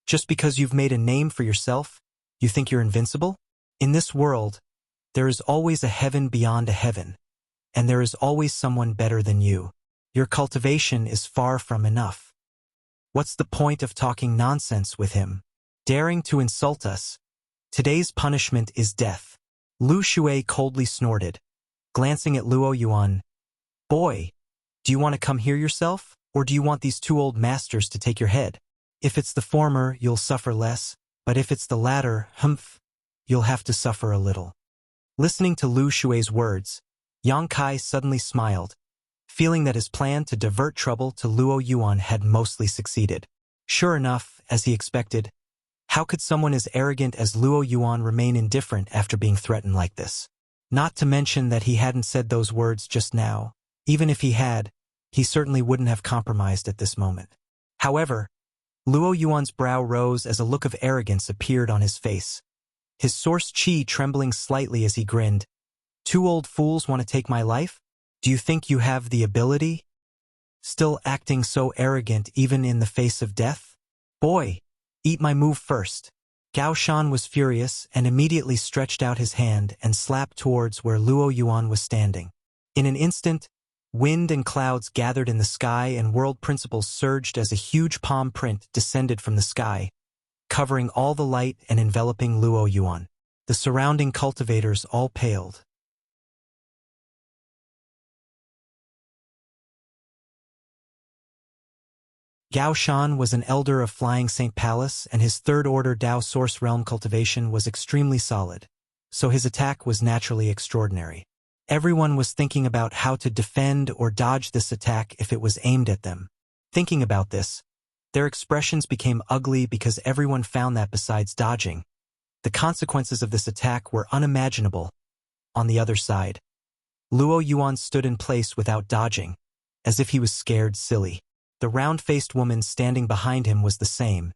just because you've made a name for yourself, you think you're invincible? In this world, there is always a heaven beyond a heaven, and there is always someone better than you. Your cultivation is far from enough. What's the point of talking nonsense with him? Daring to insult us? Today's punishment is death. Lu Shui coldly snorted, glancing at Luo Yuan. Boy, do you want to come here yourself, or do you want these two old masters to take your head? If it's the former, you'll suffer less, but if it's the latter, you'll have to suffer a little. Listening to Lu Shui's words, Yang Kai suddenly smiled, feeling that his plan to divert trouble to Luo Yuan had mostly succeeded. Sure enough, as he expected, how could someone as arrogant as Luo Yuan remain indifferent after being threatened like this? Not to mention that he hadn't said those words just now. Even if he had, he certainly wouldn't have compromised at this moment. However, Luo Yuan's brow rose as a look of arrogance appeared on his face, his source chi trembling slightly as he grinned. Two old fools want to take my life? Do you think you have the ability? Still acting so arrogant even in the face of death? Boy, eat my move first. Gao Shan was furious and immediately stretched out his hand and slapped towards where Luo Yuan was standing. In an instant, wind and clouds gathered in the sky and world principles surged as a huge palm print descended from the sky, covering all the light and enveloping Luo Yuan. The surrounding cultivators all paled. Gao Shan was an elder of Flying Saint Palace, and his third-order Dao Source Realm cultivation was extremely solid, so his attack was naturally extraordinary. Everyone was thinking about how to defend or dodge this attack if it was aimed at them. Thinking about this, their expressions became ugly because everyone found that besides dodging, the consequences of this attack were unimaginable. On the other side, Luo Yuan stood in place without dodging, as if he was scared silly. The round-faced woman standing behind him was the same,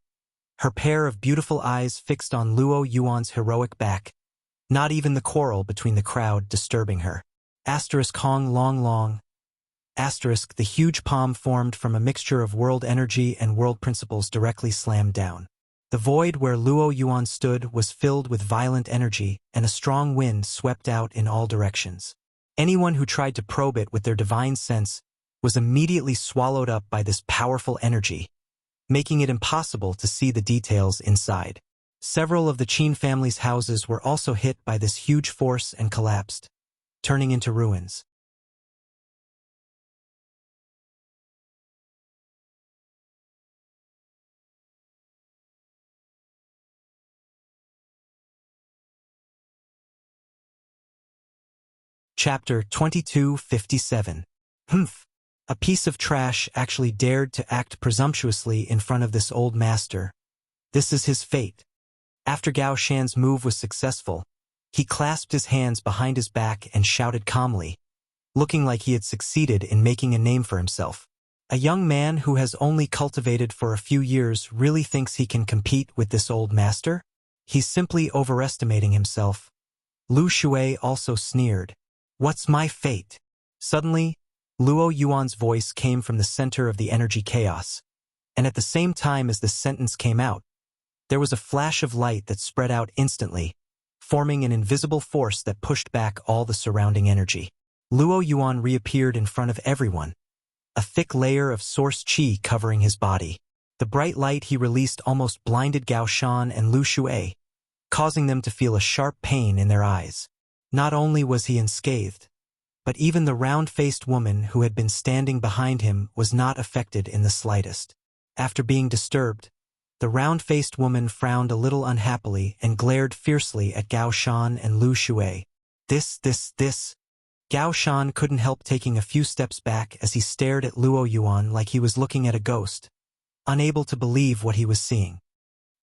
her pair of beautiful eyes fixed on Luo Yuan's heroic back, not even the quarrel between the crowd disturbing her. Hong long long. The huge palm formed from a mixture of world energy and world principles directly slammed down. The void where Luo Yuan stood was filled with violent energy, and a strong wind swept out in all directions. Anyone who tried to probe it with their divine sense was immediately swallowed up by this powerful energy, making it impossible to see the details inside. Several of the Qin family's houses were also hit by this huge force and collapsed, turning into ruins. Chapter 2257. A piece of trash actually dared to act presumptuously in front of this old master. This is his fate. After Gao Shan's move was successful, he clasped his hands behind his back and shouted calmly, looking like he had succeeded in making a name for himself. A young man who has only cultivated for a few years really thinks he can compete with this old master? He's simply overestimating himself. Lu Shui also sneered. What's my fate? Suddenly, Luo Yuan's voice came from the center of the energy chaos, and at the same time as the sentence came out, there was a flash of light that spread out instantly, forming an invisible force that pushed back all the surrounding energy. Luo Yuan reappeared in front of everyone, a thick layer of source chi covering his body. The bright light he released almost blinded Gao Shan and Lu Shui, causing them to feel a sharp pain in their eyes. Not only was he unscathed, but even the round-faced woman who had been standing behind him was not affected in the slightest. After being disturbed, the round-faced woman frowned a little unhappily and glared fiercely at Gao Shan and Lu Shui. This. Gao Shan couldn't help taking a few steps back as he stared at Luo Yuan like he was looking at a ghost, unable to believe what he was seeing.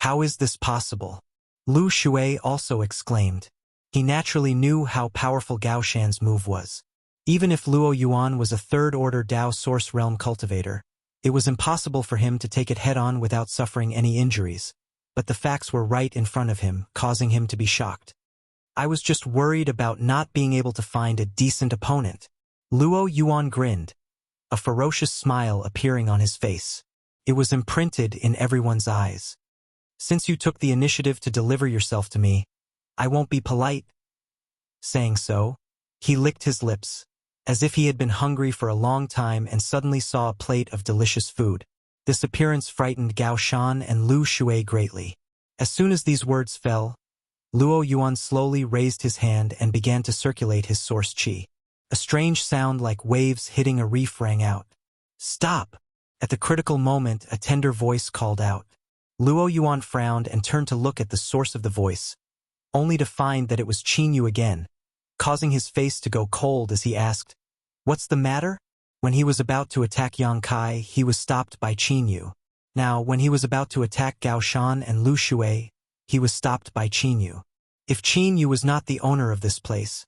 How is this possible? Lu Shui also exclaimed. He naturally knew how powerful Gao Shan's move was. Even if Luo Yuan was a third-order Dao Source Realm cultivator, it was impossible for him to take it head-on without suffering any injuries, but the facts were right in front of him, causing him to be shocked. I was just worried about not being able to find a decent opponent. Luo Yuan grinned, a ferocious smile appearing on his face. It was imprinted in everyone's eyes. Since you took the initiative to deliver yourself to me, I won't be polite. Saying so, he licked his lips, as if he had been hungry for a long time and suddenly saw a plate of delicious food. This appearance frightened Gao Shan and Lu Shui greatly. As soon as these words fell, Luo Yuan slowly raised his hand and began to circulate his source qi. A strange sound like waves hitting a reef rang out. Stop! At the critical moment, a tender voice called out. Luo Yuan frowned and turned to look at the source of the voice, only to find that it was Qin Yu again, causing his face to go cold as he asked, "What's the matter?" When he was about to attack Yang Kai, he was stopped by Qin Yu. Now, when he was about to attack Gao Shan and Lu Shui, he was stopped by Qin Yu. If Qin Yu was not the owner of this place,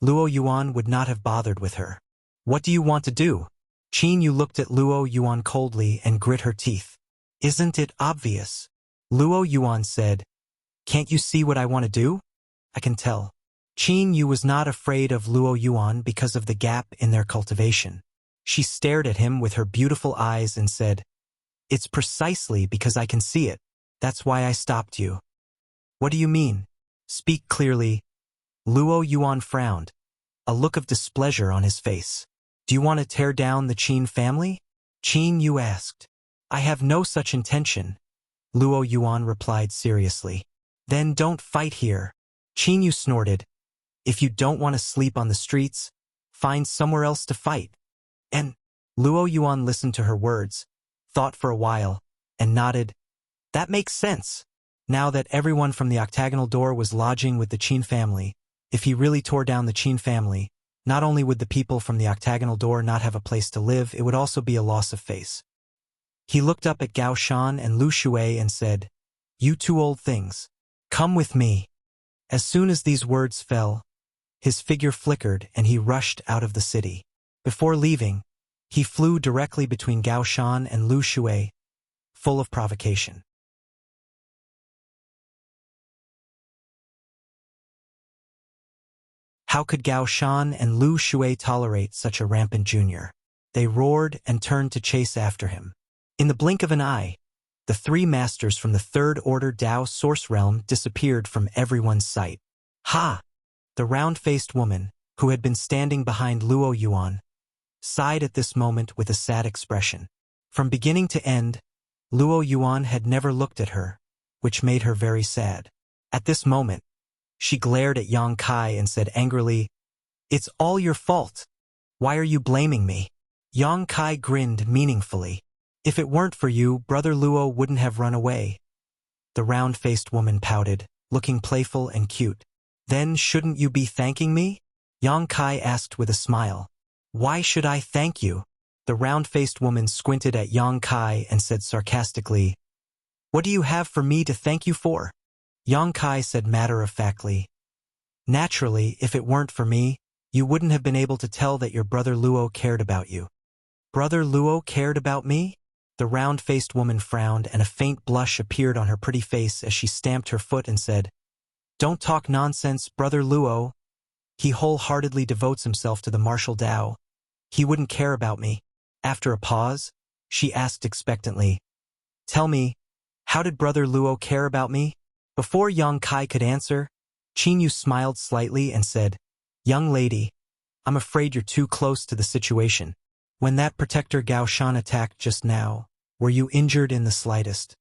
Luo Yuan would not have bothered with her. What do you want to do? Qin Yu looked at Luo Yuan coldly and grit her teeth. Isn't it obvious? Luo Yuan said, Can't you see what I want to do? I can tell. Qin Yu was not afraid of Luo Yuan because of the gap in their cultivation. She stared at him with her beautiful eyes and said, It's precisely because I can see it. That's why I stopped you. What do you mean? Speak clearly. Luo Yuan frowned, a look of displeasure on his face. Do you want to tear down the Qin family? Qin Yu asked. I have no such intention, Luo Yuan replied seriously. Then don't fight here. Qin Yu snorted. If you don't want to sleep on the streets, find somewhere else to fight. And Luo Yuan listened to her words, thought for a while, and nodded. That makes sense. Now that everyone from the octagonal door was lodging with the Qin family, if he really tore down the Qin family, not only would the people from the octagonal door not have a place to live, it would also be a loss of face. He looked up at Gao Shan and Lu Shui and said, You two old things, come with me. As soon as these words fell, his figure flickered and he rushed out of the city. Before leaving, he flew directly between Gao Shan and Lu Shui, full of provocation. How could Gao Shan and Lu Shui tolerate such a rampant junior? They roared and turned to chase after him. In the blink of an eye, the three masters from the third-order Dao Source Realm disappeared from everyone's sight. Ha! The round-faced woman, who had been standing behind Luo Yuan, sighed at this moment with a sad expression. From beginning to end, Luo Yuan had never looked at her, which made her very sad. At this moment, she glared at Yang Kai and said angrily, It's all your fault. Why are you blaming me? Yang Kai grinned meaningfully. If it weren't for you, Brother Luo wouldn't have run away. The round-faced woman pouted, looking playful and cute. Then shouldn't you be thanking me? Yang Kai asked with a smile. Why should I thank you? The round-faced woman squinted at Yang Kai and said sarcastically, What do you have for me to thank you for? Yang Kai said matter-of-factly, Naturally, if it weren't for me, you wouldn't have been able to tell that your brother Luo cared about you. Brother Luo cared about me? The round-faced woman frowned and a faint blush appeared on her pretty face as she stamped her foot and said, Don't talk nonsense, Brother Luo. He wholeheartedly devotes himself to the martial Dao. He wouldn't care about me. After a pause, she asked expectantly, Tell me, how did Brother Luo care about me? Before Yang Kai could answer, Qin Yu smiled slightly and said, Young lady, I'm afraid you're too close to the situation. When that protector Gao Shan attacked just now, were you injured in the slightest?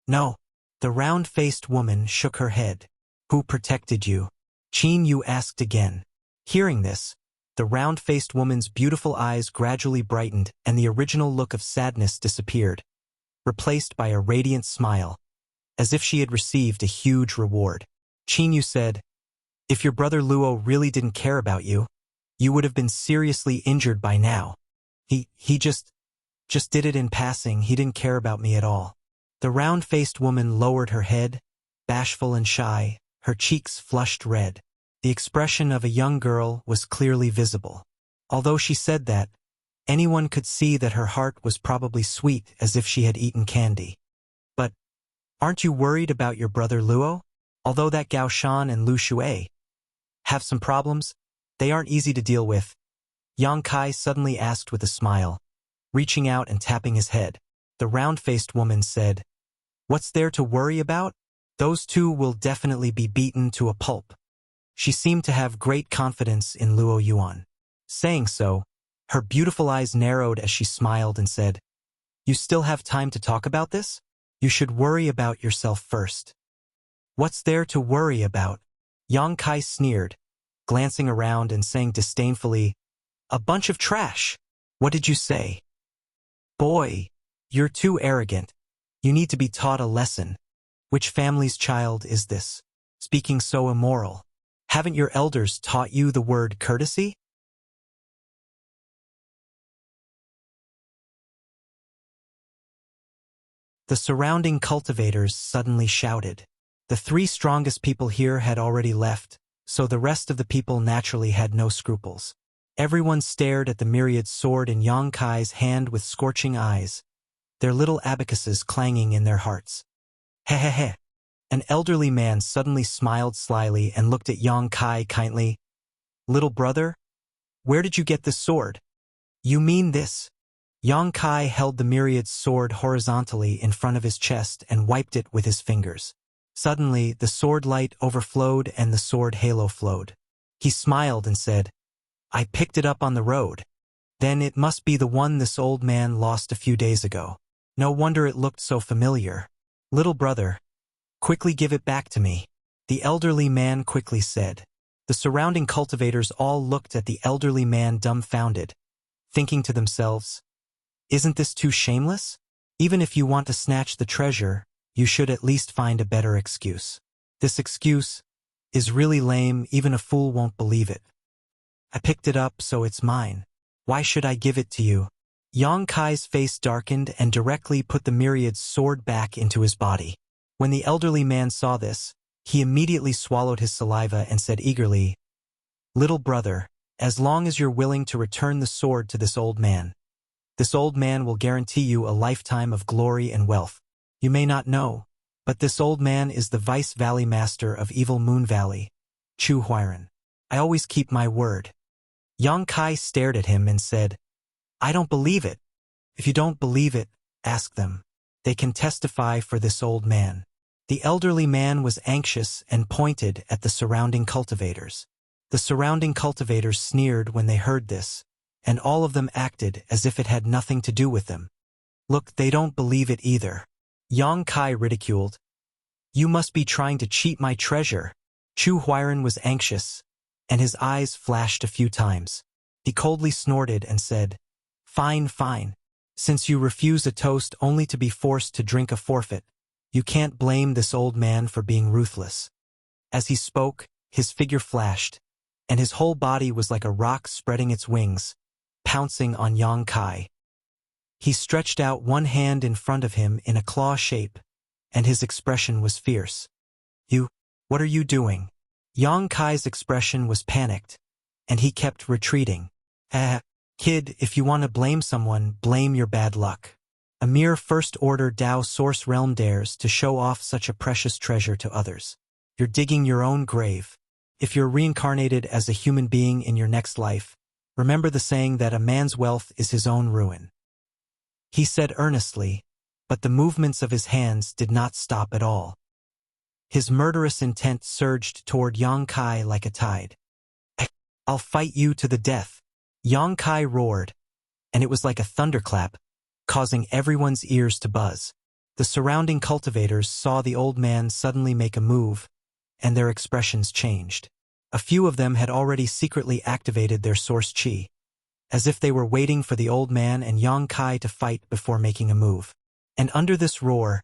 No. The round-faced woman shook her head. Who protected you? Qin Yu asked again. Hearing this, the round-faced woman's beautiful eyes gradually brightened and the original look of sadness disappeared, replaced by a radiant smile, as if she had received a huge reward. Qin Yu said, if your brother Luo really didn't care about you, you would have been seriously injured by now. He just did it in passing. He didn't care about me at all. The round-faced woman lowered her head, bashful and shy, her cheeks flushed red. The expression of a young girl was clearly visible. Although she said that, anyone could see that her heart was probably sweet as if she had eaten candy. But, aren't you worried about your brother Luo? Although that Gao Shan and Lu Shuai have some problems, they aren't easy to deal with. Yang Kai suddenly asked with a smile, reaching out and tapping his head. The round-faced woman said, what's there to worry about? Those two will definitely be beaten to a pulp. She seemed to have great confidence in Luo Yuan. Saying so, her beautiful eyes narrowed as she smiled and said, you still have time to talk about this? You should worry about yourself first. What's there to worry about? Yang Kai sneered, glancing around and saying disdainfully, a bunch of trash. What did you say? Boy, you're too arrogant. You need to be taught a lesson. Which family's child is this? Speaking so immoral. Haven't your elders taught you the word courtesy? The surrounding cultivators suddenly shouted. The three strongest people here had already left, so the rest of the people naturally had no scruples. Everyone stared at the myriad sword in Yang Kai's hand with scorching eyes, their little abacuses clanging in their hearts. Hehehe. An elderly man suddenly smiled slyly and looked at Yang Kai kindly. Little brother, where did you get this sword? You mean this? Yang Kai held the myriad's sword horizontally in front of his chest and wiped it with his fingers. Suddenly, the sword light overflowed and the sword halo flowed. He smiled and said, I picked it up on the road. Then it must be the one this old man lost a few days ago. No wonder it looked so familiar. Little brother, quickly give it back to me. The elderly man quickly said. The surrounding cultivators all looked at the elderly man dumbfounded, thinking to themselves, isn't this too shameless? Even if you want to snatch the treasure, you should at least find a better excuse. This excuse is really lame, even a fool won't believe it. I picked it up, so it's mine. Why should I give it to you? Yang Kai's face darkened and directly put the myriad's sword back into his body. When the elderly man saw this, he immediately swallowed his saliva and said eagerly, little brother, as long as you're willing to return the sword to this old man will guarantee you a lifetime of glory and wealth. You may not know, but this old man is the Vice Valley Master of Evil Moon Valley, Chu Huiran. I always keep my word. Yang Kai stared at him and said, I don't believe it. If you don't believe it, ask them. They can testify for this old man. The elderly man was anxious and pointed at the surrounding cultivators. The surrounding cultivators sneered when they heard this, and all of them acted as if it had nothing to do with them. Look, they don't believe it either. Yang Kai ridiculed. You must be trying to cheat my treasure. Chu Huiran was anxious, and his eyes flashed a few times. He coldly snorted and said, fine, fine. Since you refuse a toast only to be forced to drink a forfeit, you can't blame this old man for being ruthless. As he spoke, his figure flashed, and his whole body was like a rock spreading its wings, pouncing on Yang Kai. He stretched out one hand in front of him in a claw shape, and his expression was fierce. What are you doing? Yang Kai's expression was panicked, and he kept retreating. Kid, if you want to blame someone, blame your bad luck. A mere first-order Dao Source Realm dares to show off such a precious treasure to others. You're digging your own grave. If you're reincarnated as a human being in your next life, remember the saying that a man's wealth is his own ruin. He said earnestly, but the movements of his hands did not stop at all. His murderous intent surged toward Yang Kai like a tide. I'll fight you to the death. Yang Kai roared, and it was like a thunderclap, causing everyone's ears to buzz. The surrounding cultivators saw the old man suddenly make a move, and their expressions changed. A few of them had already secretly activated their source chi, as if they were waiting for the old man and Yang Kai to fight before making a move. And under this roar,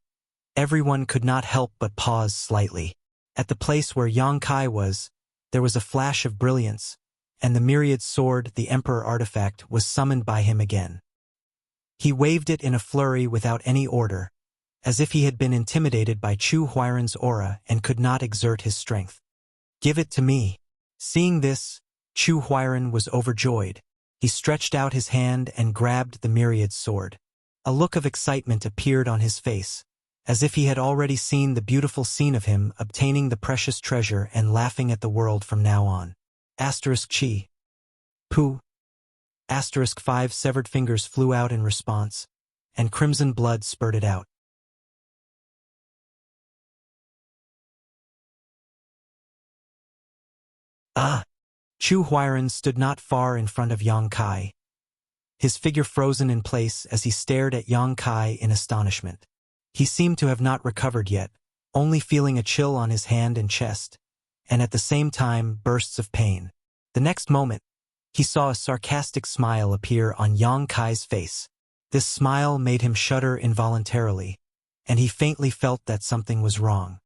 everyone could not help but pause slightly. At the place where Yang Kai was, there was a flash of brilliance, and the myriad sword, the Emperor artifact, was summoned by him again. He waved it in a flurry without any order, as if he had been intimidated by Chu Huairan's aura and could not exert his strength. "Give it to me." Seeing this, Chu Huairan was overjoyed. He stretched out his hand and grabbed the myriad sword. A look of excitement appeared on his face, as if he had already seen the beautiful scene of him obtaining the precious treasure and laughing at the world from now on. Chi. Pooh. 5 severed fingers flew out in response, and crimson blood spurted out. Chu Huairan stood not far in front of Yang Kai, his figure frozen in place as he stared at Yang Kai in astonishment. He seemed to have not recovered yet, only feeling a chill on his hand and chest, and at the same time bursts of pain. The next moment, he saw a sarcastic smile appear on Yang Kai's face. This smile made him shudder involuntarily, and he faintly felt that something was wrong.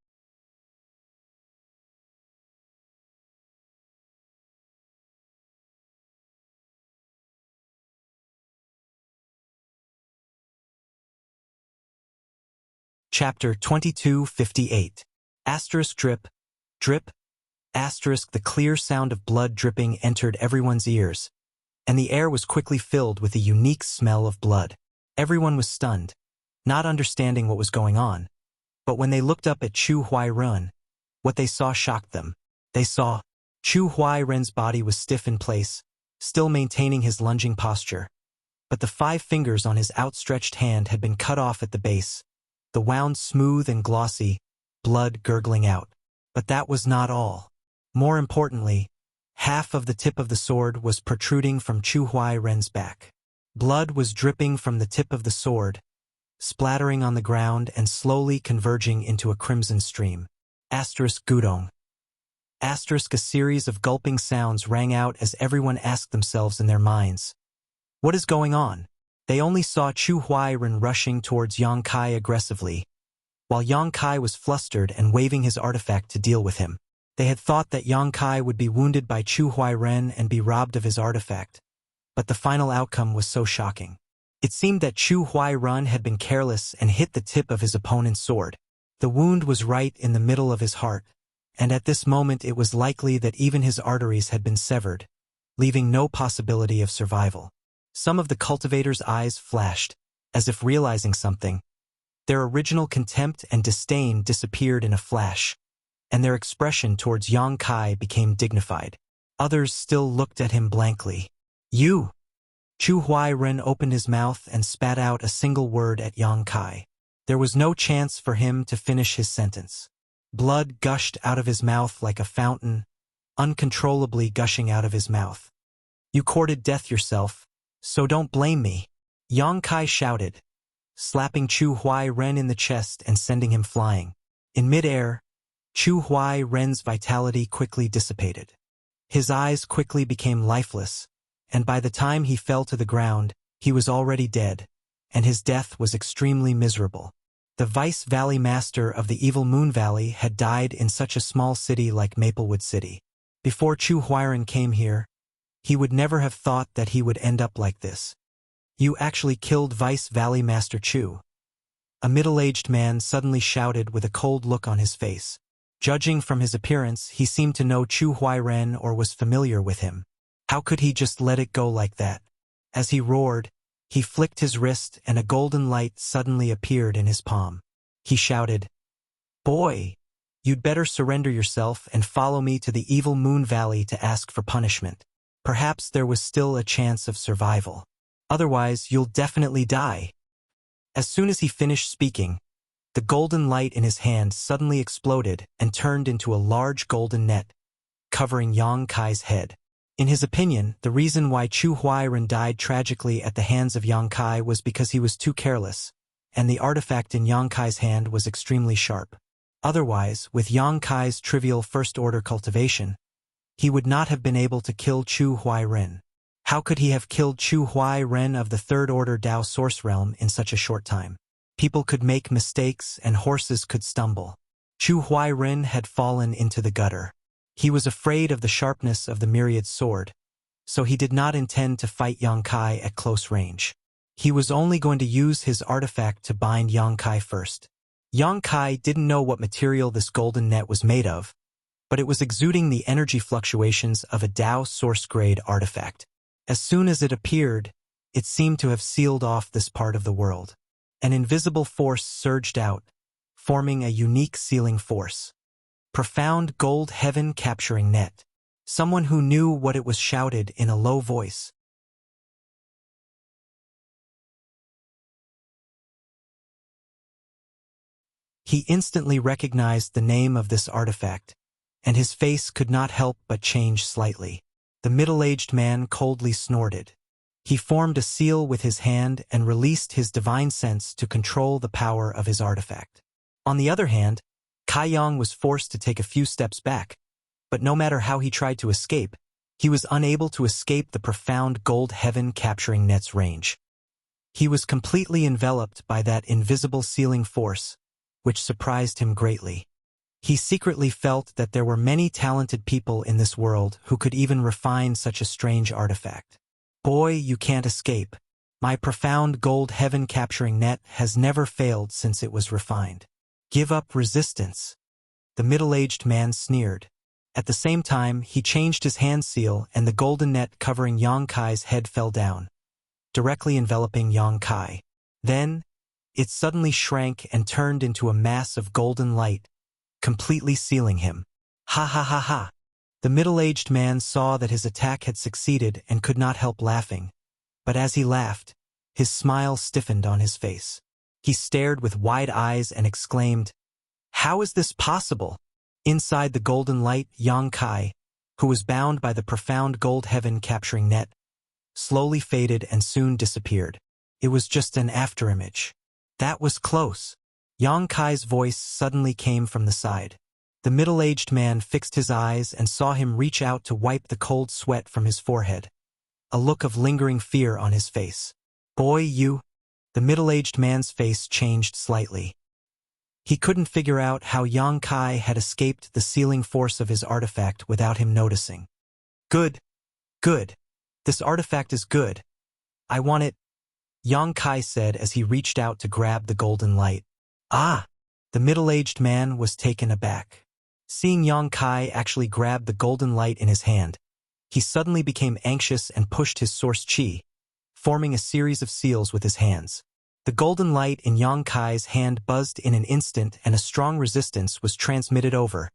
Chapter 2258. Drip, drip, the clear sound of blood dripping entered everyone's ears, and the air was quickly filled with a unique smell of blood. Everyone was stunned, not understanding what was going on, but when they looked up at Chu Huairan, what they saw shocked them. They saw Chu Huairan's body was stiff in place, still maintaining his lunging posture, but the 5 fingers on his outstretched hand had been cut off at the base, the wound smooth and glossy, blood gurgling out. But that was not all. More importantly, half of the tip of the sword was protruding from Chu Huairan's back. Blood was dripping from the tip of the sword, splattering on the ground and slowly converging into a crimson stream. Gudong. A series of gulping sounds rang out as everyone asked themselves in their minds, "What is going on?" They only saw Chu Huairan rushing towards Yang Kai aggressively, while Yang Kai was flustered and waving his artifact to deal with him. They had thought that Yang Kai would be wounded by Chu Huairan and be robbed of his artifact, but the final outcome was so shocking. It seemed that Chu Huairan had been careless and hit the tip of his opponent's sword. The wound was right in the middle of his heart, and at this moment it was likely that even his arteries had been severed, leaving no possibility of survival. Some of the cultivators' eyes flashed, as if realizing something. Their original contempt and disdain disappeared in a flash, and their expression towards Yang Kai became dignified. Others still looked at him blankly. "You!" Chu Huairan opened his mouth and spat out a single word at Yang Kai. There was no chance for him to finish his sentence. Blood gushed out of his mouth like a fountain, uncontrollably gushing out of his mouth. "You courted death yourself, so don't blame me," Yang Kai shouted, slapping Chu Huairan in the chest and sending him flying. In midair, Chu Huairan's vitality quickly dissipated. His eyes quickly became lifeless, and by the time he fell to the ground, he was already dead, and his death was extremely miserable. The Vice Valley Master of the Evil Moon Valley had died in such a small city like Maplewood City. Before Chu Huairan came here, he would never have thought that he would end up like this. "You actually killed Vice Valley Master Chu," a middle-aged man suddenly shouted with a cold look on his face. Judging from his appearance, he seemed to know Chu Huairan or was familiar with him. How could he just let it go like that? As he roared, he flicked his wrist and a golden light suddenly appeared in his palm. He shouted, "Boy, you'd better surrender yourself and follow me to the Evil Moon Valley to ask for punishment. Perhaps there was still a chance of survival. Otherwise, you'll definitely die." As soon as he finished speaking, the golden light in his hand suddenly exploded and turned into a large golden net, covering Yang Kai's head. In his opinion, the reason why Chu Huairan died tragically at the hands of Yang Kai was because he was too careless, and the artifact in Yang Kai's hand was extremely sharp. Otherwise, with Yang Kai's trivial first-order cultivation, he would not have been able to kill Chu Huai-Ren. How could he have killed Chu Huai-Ren of the third-order Dao Source Realm in such a short time? People could make mistakes and horses could stumble. Chu Huai-Ren had fallen into the gutter. He was afraid of the sharpness of the myriad sword, so he did not intend to fight Yang Kai at close range. He was only going to use his artifact to bind Yang Kai first. Yang Kai didn't know what material this golden net was made of, but it was exuding the energy fluctuations of a Dao Source-grade artifact. As soon as it appeared, it seemed to have sealed off this part of the world. An invisible force surged out, forming a unique sealing force. Profound gold heaven capturing net. Someone who knew what it was shouted in a low voice. He instantly recognized the name of this artifact, and his face could not help but change slightly. The middle-aged man coldly snorted. He formed a seal with his hand and released his divine sense to control the power of his artifact. On the other hand, Kai Yang was forced to take a few steps back, but no matter how he tried to escape, he was unable to escape the profound gold heaven capturing net's range. He was completely enveloped by that invisible sealing force, which surprised him greatly. He secretly felt that there were many talented people in this world who could even refine such a strange artifact. Boy, you can't escape. My profound gold heaven capturing net has never failed since it was refined. Give up resistance. The middle-aged man sneered. At the same time, he changed his hand seal and the golden net covering Yang Kai's head fell down, directly enveloping Yang Kai. Then, it suddenly shrank and turned into a mass of golden light, completely sealing him. Ha ha ha ha! The middle-aged man saw that his attack had succeeded and could not help laughing, but as he laughed, his smile stiffened on his face. He stared with wide eyes and exclaimed, "How is this possible?" Inside the golden light, Yang Kai, who was bound by the profound gold heaven capturing net, slowly faded and soon disappeared. It was just an afterimage. That was close. Yang Kai's voice suddenly came from the side. The middle-aged man fixed his eyes and saw him reach out to wipe the cold sweat from his forehead, a look of lingering fear on his face. "Boy, you..." The middle-aged man's face changed slightly. He couldn't figure out how Yang Kai had escaped the sealing force of his artifact without him noticing. "Good. Good. This artifact is good. I want it," Yang Kai said as he reached out to grab the golden light. "Ah!" The middle-aged man was taken aback. Seeing Yang Kai actually grab the golden light in his hand, he suddenly became anxious and pushed his source chi, forming a series of seals with his hands. The golden light in Yang Kai's hand buzzed in an instant and a strong resistance was transmitted over,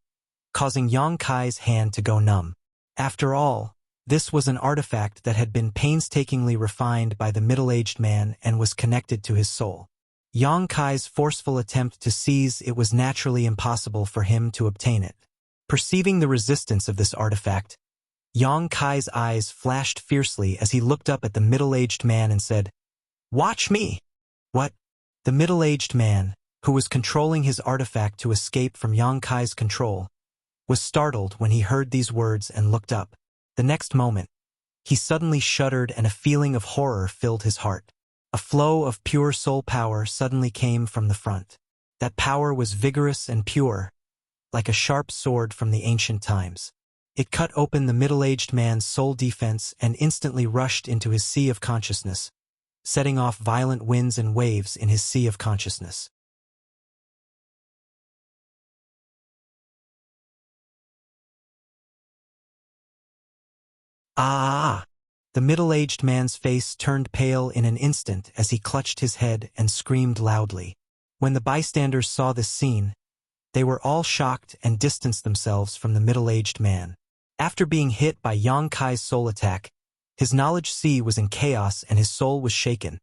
causing Yang Kai's hand to go numb. After all, this was an artifact that had been painstakingly refined by the middle-aged man and was connected to his soul. Yang Kai's forceful attempt to seize it was naturally impossible for him to obtain it. Perceiving the resistance of this artifact, Yang Kai's eyes flashed fiercely as he looked up at the middle-aged man and said, "Watch me!" "What?" The middle-aged man, who was controlling his artifact to escape from Yang Kai's control, was startled when he heard these words and looked up. The next moment, he suddenly shuddered and a feeling of horror filled his heart. A flow of pure soul power suddenly came from the front. That power was vigorous and pure, like a sharp sword from the ancient times. It cut open the middle-aged man's soul defense and instantly rushed into his sea of consciousness, setting off violent winds and waves in his sea of consciousness. Ah! The middle-aged man's face turned pale in an instant as he clutched his head and screamed loudly. When the bystanders saw this scene, they were all shocked and distanced themselves from the middle-aged man. After being hit by Yang Kai's soul attack, his knowledge sea was in chaos and his soul was shaken.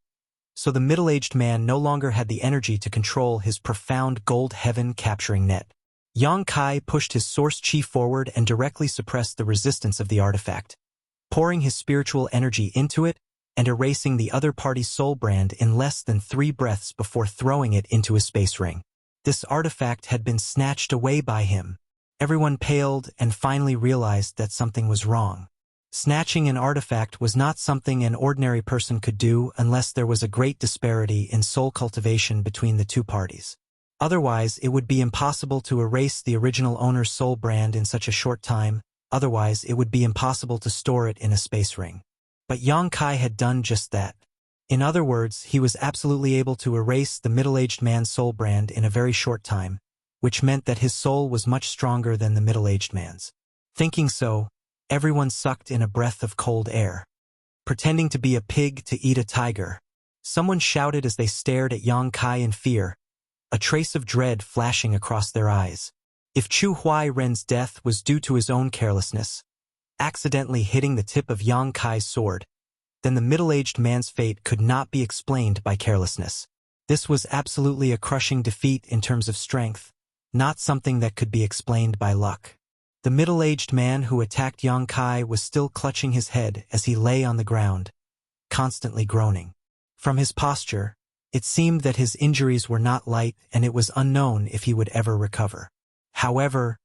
So the middle-aged man no longer had the energy to control his profound gold heaven capturing net. Yang Kai pushed his source chi forward and directly suppressed the resistance of the artifact. Pouring his spiritual energy into it, and erasing the other party's soul brand in less than 3 breaths before throwing it into a space ring. This artifact had been snatched away by him. Everyone paled and finally realized that something was wrong. Snatching an artifact was not something an ordinary person could do unless there was a great disparity in soul cultivation between the two parties. Otherwise, it would be impossible to erase the original owner's soul brand in such a short time. Otherwise, it would be impossible to store it in a space ring. But Yang Kai had done just that. In other words, he was absolutely able to erase the middle-aged man's soul brand in a very short time, which meant that his soul was much stronger than the middle-aged man's. Thinking so, everyone sucked in a breath of cold air. Pretending to be a pig to eat a tiger, someone shouted as they stared at Yang Kai in fear, a trace of dread flashing across their eyes. If Chu Huai-ren's death was due to his own carelessness, accidentally hitting the tip of Yang Kai's sword, then the middle-aged man's fate could not be explained by carelessness. This was absolutely a crushing defeat in terms of strength, not something that could be explained by luck. The middle-aged man who attacked Yang Kai was still clutching his head as he lay on the ground, constantly groaning. From his posture, it seemed that his injuries were not light and it was unknown if he would ever recover. However,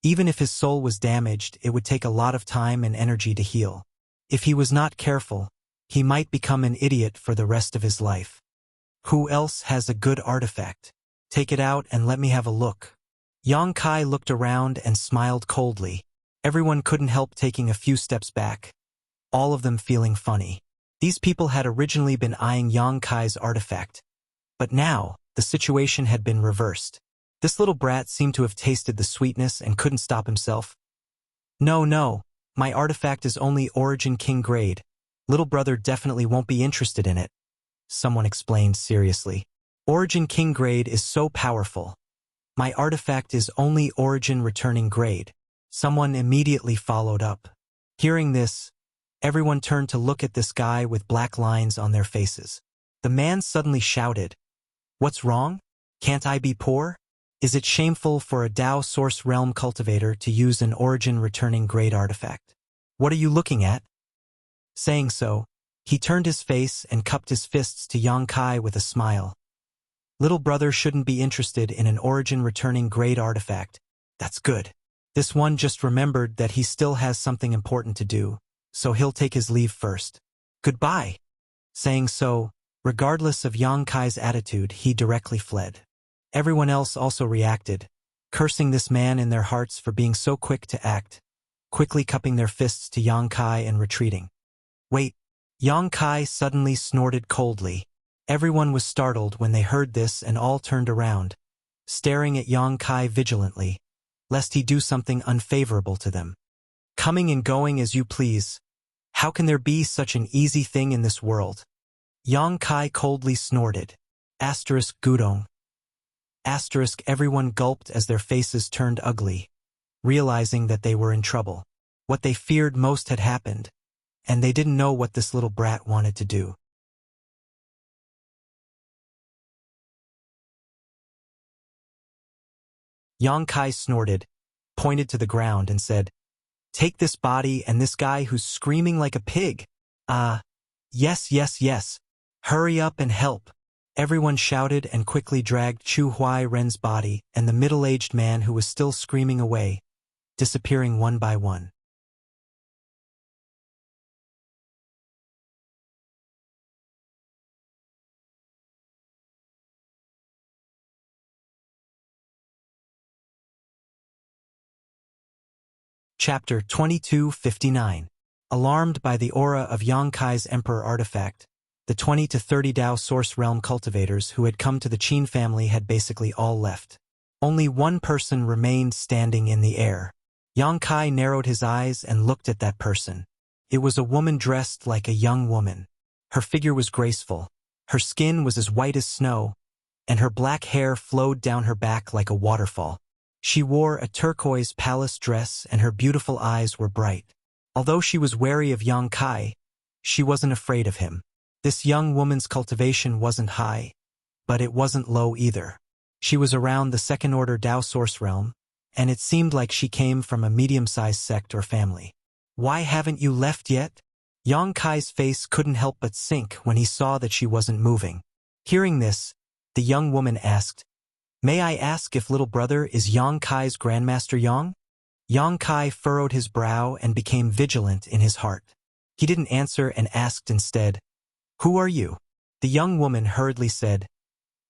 even if his soul was damaged, it would take a lot of time and energy to heal. If he was not careful, he might become an idiot for the rest of his life. Who else has a good artifact? Take it out and let me have a look. Yang Kai looked around and smiled coldly. Everyone couldn't help taking a few steps back, all of them feeling funny. These people had originally been eyeing Yang Kai's artifact, but now the situation had been reversed. This little brat seemed to have tasted the sweetness and couldn't stop himself. No, my artifact is only Origin King grade. Little brother definitely won't be interested in it, someone explained seriously. Origin King grade is so powerful. My artifact is only Origin Returning grade. Someone immediately followed up. Hearing this, everyone turned to look at this guy with black lines on their faces. The man suddenly shouted, "What's wrong? Can't I be poor? Is it shameful for a Dao Source Realm cultivator to use an Origin Returning grade artifact? What are you looking at?" Saying so, he turned his face and cupped his fists to Yang Kai with a smile. Little brother shouldn't be interested in an Origin Returning grade artifact. That's good. This one just remembered that he still has something important to do, so he'll take his leave first. Goodbye. Saying so, regardless of Yang Kai's attitude, he directly fled. Everyone else also reacted, cursing this man in their hearts for being so quick to act, quickly cupping their fists to Yang Kai and retreating. Wait! Yang Kai suddenly snorted coldly. Everyone was startled when they heard this and all turned around, staring at Yang Kai vigilantly, lest he do something unfavorable to them. Coming and going as you please. How can there be such an easy thing in this world? Yang Kai coldly snorted. Gudong. Everyone gulped as their faces turned ugly, realizing that they were in trouble. What they feared most had happened, and they didn't know what this little brat wanted to do. Yang Kai snorted, pointed to the ground and said, "Take this body and this guy who's screaming like a pig." Yes. Hurry up and help." Everyone shouted and quickly dragged Chu Huai-ren's body and the middle-aged man who was still screaming away, disappearing one by one. Chapter 2259. Alarmed by the aura of Yang Kai's Emperor artifact, the 20 to 30 Dao Source Realm cultivators who had come to the Qin family had basically all left. Only one person remained standing in the air. Yang Kai narrowed his eyes and looked at that person. It was a woman dressed like a young woman. Her figure was graceful, her skin was as white as snow, and her black hair flowed down her back like a waterfall. She wore a turquoise palace dress and her beautiful eyes were bright. Although she was wary of Yang Kai, she wasn't afraid of him. This young woman's cultivation wasn't high, but it wasn't low either. She was around the second-order Dao Source Realm, and it seemed like she came from a medium-sized sect or family. "Why haven't you left yet?" Yang Kai's face couldn't help but sink when he saw that she wasn't moving. Hearing this, the young woman asked, "May I ask if little brother is Yang Kai's Grandmaster Yang?" Yang Kai furrowed his brow and became vigilant in his heart. He didn't answer and asked instead, "Who are you?" The young woman hurriedly said,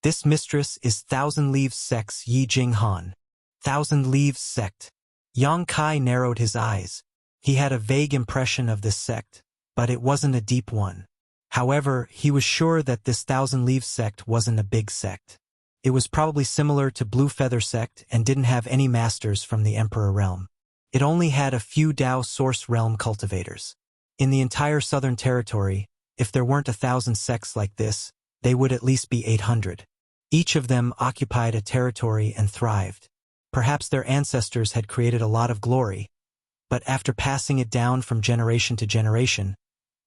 "This mistress is Thousand Leaves Sect's Yi Jing Han." Thousand Leaves Sect. Yang Kai narrowed his eyes. He had a vague impression of this sect, but it wasn't a deep one. However, he was sure that this Thousand Leaves Sect wasn't a big sect. It was probably similar to Blue Feather Sect and didn't have any masters from the Emperor Realm. It only had a few Dao Source Realm cultivators. In the entire Southern Territory, if there weren't 1,000 sects like this, they would at least be 800. Each of them occupied a territory and thrived. Perhaps their ancestors had created a lot of glory, but after passing it down from generation to generation,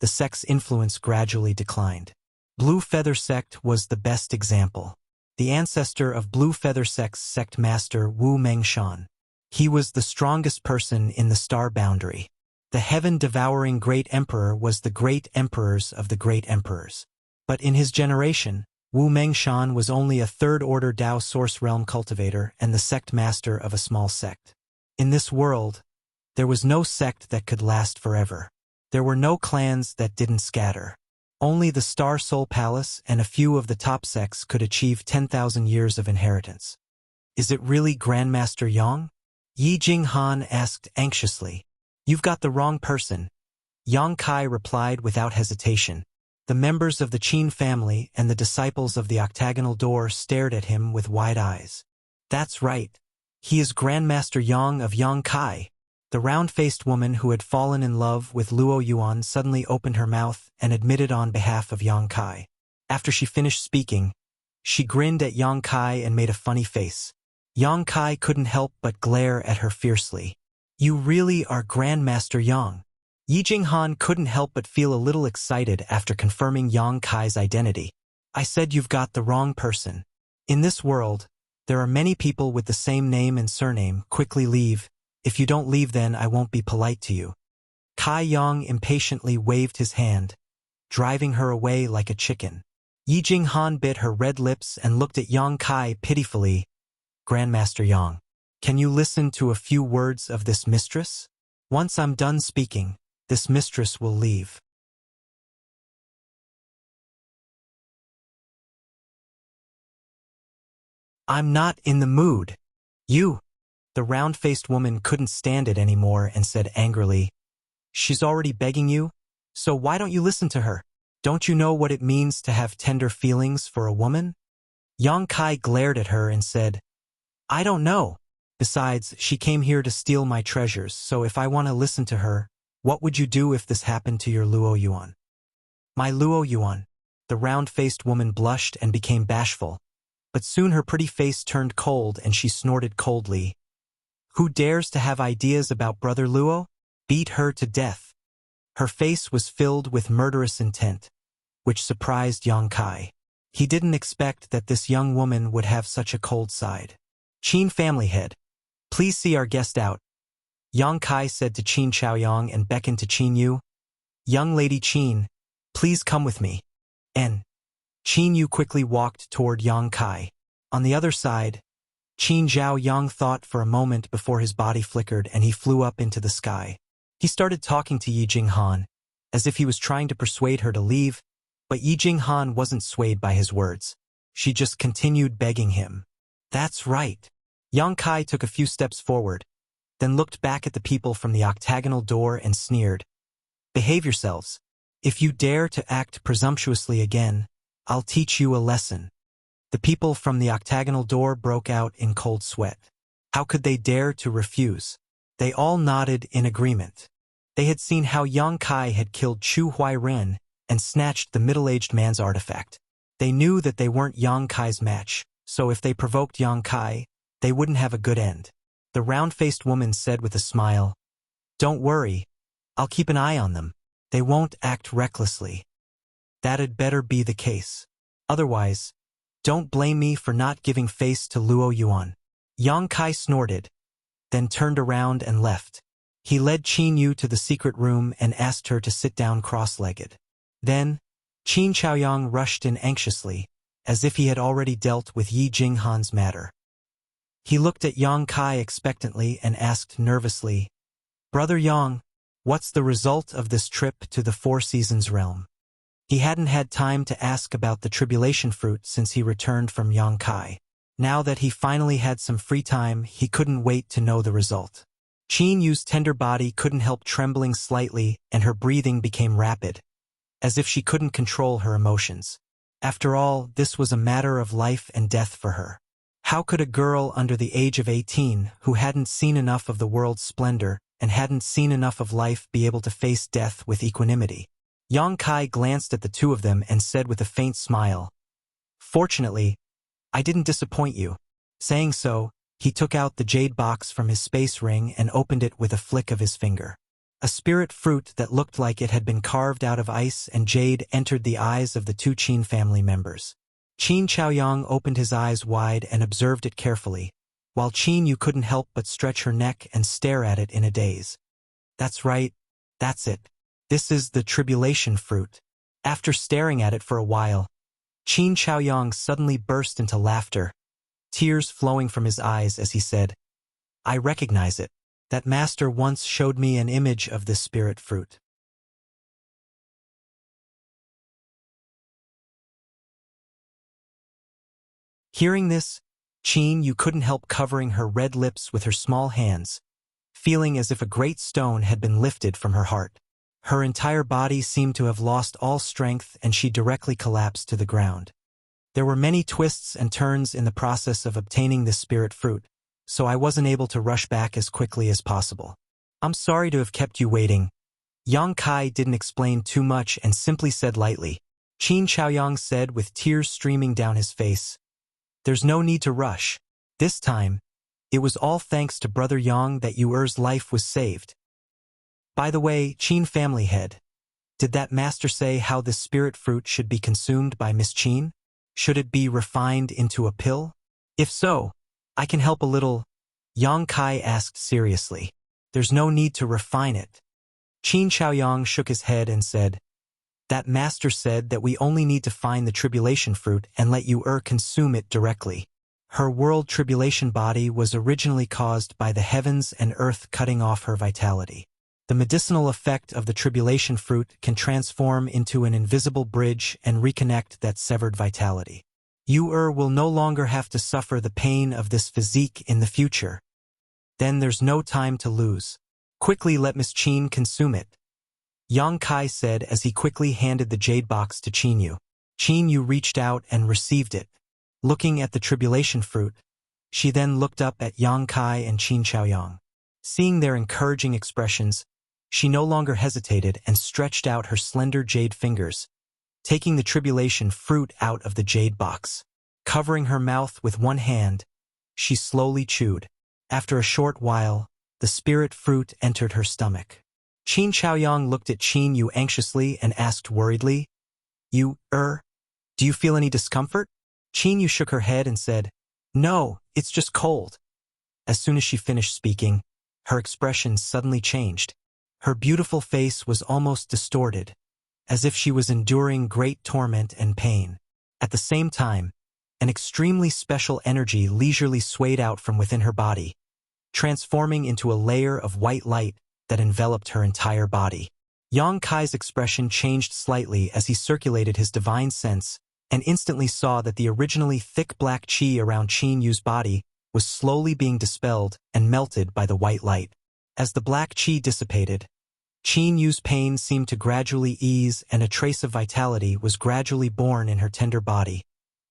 the sect's influence gradually declined. Blue Feather Sect was the best example. The ancestor of Blue Feather Sect's sect master Wu Mengshan. He was the strongest person in the star boundary. The heaven-devouring Great Emperor was the great emperors of the great emperors. But in his generation, Wu Mengshan was only a third-order Dao Source Realm cultivator and the sect master of a small sect. In this world, there was no sect that could last forever. There were no clans that didn't scatter. Only the Star Soul Palace and a few of the top sects could achieve 10,000 years of inheritance. "Is it really Grandmaster Yang?" Yi Jing Han asked anxiously. "You've got the wrong person," Yang Kai replied without hesitation. The members of the Qin family and the disciples of the octagonal door stared at him with wide eyes. "That's right. He is Grandmaster Yang of Yang Kai." The round-faced woman who had fallen in love with Luo Yuan suddenly opened her mouth and admitted on behalf of Yang Kai. After she finished speaking, she grinned at Yang Kai and made a funny face. Yang Kai couldn't help but glare at her fiercely. "You really are Grandmaster Yang." Yi Jing Han couldn't help but feel a little excited after confirming Yang Kai's identity. "I said you've got the wrong person. In this world, there are many people with the same name and surname. Quickly leave. If you don't leave, then I won't be polite to you." Kai Yang impatiently waved his hand, driving her away like a chicken. Yi Jing Han bit her red lips and looked at Yang Kai pitifully. "Grandmaster Yang, can you listen to a few words of this mistress? Once I'm done speaking, this mistress will leave." "I'm not in the mood. You." The round-faced woman couldn't stand it anymore and said angrily, "She's already begging you? So why don't you listen to her? Don't you know what it means to have tender feelings for a woman?" Yang Kai glared at her and said, "I don't know. Besides, she came here to steal my treasures, so if I want to listen to her, what would you do if this happened to your Luo Yuan?" "My Luo Yuan." The round-faced woman blushed and became bashful, but soon her pretty face turned cold and she snorted coldly. "Who dares to have ideas about Brother Luo? Beat her to death." Her face was filled with murderous intent, which surprised Yang Kai. He didn't expect that this young woman would have such a cold side. "Qin family head, please see our guest out," Yang Kai said to Qin Chaoyang and beckoned to Qin Yu. "Young lady Qin, please come with me." And Qin Yu quickly walked toward Yang Kai. On the other side, Qin Zhao Yang thought for a moment before his body flickered and he flew up into the sky. He started talking to Yi Jing Han, as if he was trying to persuade her to leave, but Yi Jing Han wasn't swayed by his words. She just continued begging him. "That's right." Yang Kai took a few steps forward, then looked back at the people from the octagonal door and sneered. "Behave yourselves. If you dare to act presumptuously again, I'll teach you a lesson." The people from the octagonal door broke out in cold sweat. How could they dare to refuse? They all nodded in agreement. They had seen how Yang Kai had killed Chu Huairen and snatched the middle-aged man's artifact. They knew that they weren't Yang Kai's match, so if they provoked Yang Kai, they wouldn't have a good end. The round-faced woman said with a smile, "Don't worry, I'll keep an eye on them. They won't act recklessly." "That'd better be the case. Otherwise, don't blame me for not giving face to Luo Yuan." Yang Kai snorted, then turned around and left. He led Qin Yu to the secret room and asked her to sit down cross-legged. Then, Qin Chaoyang rushed in anxiously, as if he had already dealt with Yi Jinghan's matter. He looked at Yang Kai expectantly and asked nervously, "Brother Yang, what's the result of this trip to the Four Seasons realm?" He hadn't had time to ask about the tribulation fruit since he returned from Yang Kai. Now that he finally had some free time, he couldn't wait to know the result. Qin Yu's tender body couldn't help trembling slightly, and her breathing became rapid, as if she couldn't control her emotions. After all, this was a matter of life and death for her. How could a girl under the age of 18, who hadn't seen enough of the world's splendor and hadn't seen enough of life, be able to face death with equanimity? Yang Kai glanced at the two of them and said with a faint smile, "Fortunately, I didn't disappoint you." Saying so, he took out the jade box from his space ring and opened it with a flick of his finger. A spirit fruit that looked like it had been carved out of ice and jade entered the eyes of the two Qin family members. Qin Chaoyang opened his eyes wide and observed it carefully, while Qin Yu couldn't help but stretch her neck and stare at it in a daze. "That's right, that's it. This is the tribulation fruit." After staring at it for a while, Qin Chaoyang suddenly burst into laughter, tears flowing from his eyes as he said, "I recognize it. That master once showed me an image of this spirit fruit." Hearing this, Qin Yu couldn't help covering her red lips with her small hands, feeling as if a great stone had been lifted from her heart. Her entire body seemed to have lost all strength, and she directly collapsed to the ground. There were many twists and turns in the process of obtaining this spirit fruit, so I wasn't able to rush back as quickly as possible. "I'm sorry to have kept you waiting." Yang Kai didn't explain too much and simply said lightly. Qin Chaoyang said with tears streaming down his face, "There's no need to rush. This time, it was all thanks to Brother Yang that Yuer's life was saved. By the way, Qin family head, did that master say how this spirit fruit should be consumed by Miss Qin? Should it be refined into a pill? If so, I can help a little." Yang Kai asked seriously. "There's no need to refine it." Qin Chaoyang shook his head and said, "That master said that we only need to find the tribulation fruit and let Yuer consume it directly. Her world tribulation body was originally caused by the heavens and earth cutting off her vitality. The medicinal effect of the tribulation fruit can transform into an invisible bridge and reconnect that severed vitality. Yuer will no longer have to suffer the pain of this physique in the future. Then there's no time to lose. Quickly let Miss Qin consume it." Yang Kai said as he quickly handed the jade box to Qin Yu. Qin Yu reached out and received it. Looking at the tribulation fruit, she then looked up at Yang Kai and Qin Chaoyang. Seeing their encouraging expressions, she no longer hesitated and stretched out her slender jade fingers, taking the tribulation fruit out of the jade box. Covering her mouth with one hand, she slowly chewed. After a short while, the spirit fruit entered her stomach. Qin Chaoyang looked at Qin Yu anxiously and asked worriedly, do you feel any discomfort?" Qin Yu shook her head and said, "No, it's just cold." As soon as she finished speaking, her expression suddenly changed. Her beautiful face was almost distorted, as if she was enduring great torment and pain. At the same time, an extremely special energy leisurely swayed out from within her body, transforming into a layer of white light that enveloped her entire body. Yang Kai's expression changed slightly as he circulated his divine sense and instantly saw that the originally thick black qi around Qin Yu's body was slowly being dispelled and melted by the white light. As the black qi dissipated, Qin Yu's pain seemed to gradually ease, and a trace of vitality was gradually born in her tender body,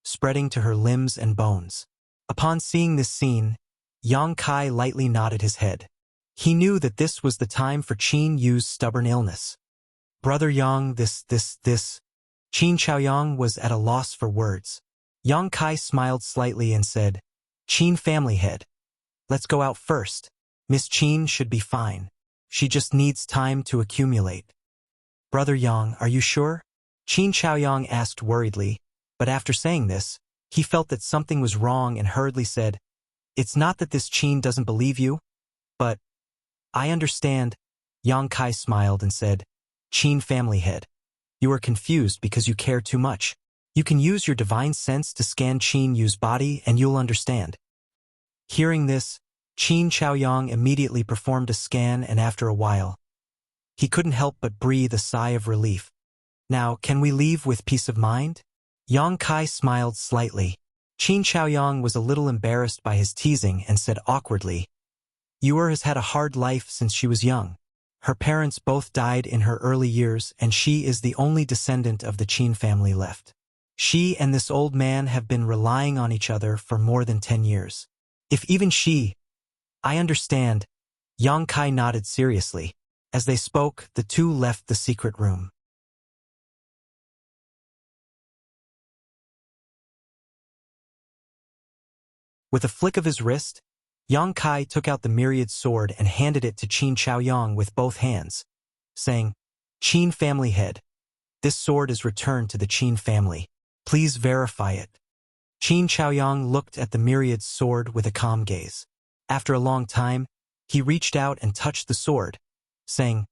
spreading to her limbs and bones. Upon seeing this scene, Yang Kai lightly nodded his head. He knew that this was the time for Qin Yu's stubborn illness. "Brother Yang, this. Qin Chaoyang was at a loss for words. Yang Kai smiled slightly and said, "Qin family head, let's go out first. Miss Qin should be fine. She just needs time to accumulate." "Brother Yang, are you sure?" Qin Chaoyang asked worriedly, but after saying this, he felt that something was wrong and hurriedly said, "It's not that this Qin doesn't believe you, but I understand. Yang Kai smiled and said, Qin family head. You are confused because you care too much. You can use your divine sense to scan Qin Yu's body and you'll understand. Hearing this, Qin Chaoyang immediately performed a scan and after a while, he couldn't help but breathe a sigh of relief. Now, can we leave with peace of mind? Yang Kai smiled slightly. Qin Chaoyang was a little embarrassed by his teasing and said awkwardly, Yu has had a hard life since she was young. Her parents both died in her early years and she is the only descendant of the Qin family left. She and this old man have been relying on each other for more than 10 years. If even she... I understand. Yang Kai nodded seriously. As they spoke, the two left the secret room. With a flick of his wrist, Yang Kai took out the myriad sword and handed it to Qin Chaoyang with both hands, saying, Qin family head, this sword is returned to the Qin family. Please verify it. Qin Chaoyang looked at the myriad sword with a calm gaze. After a long time, he reached out and touched the sword, saying,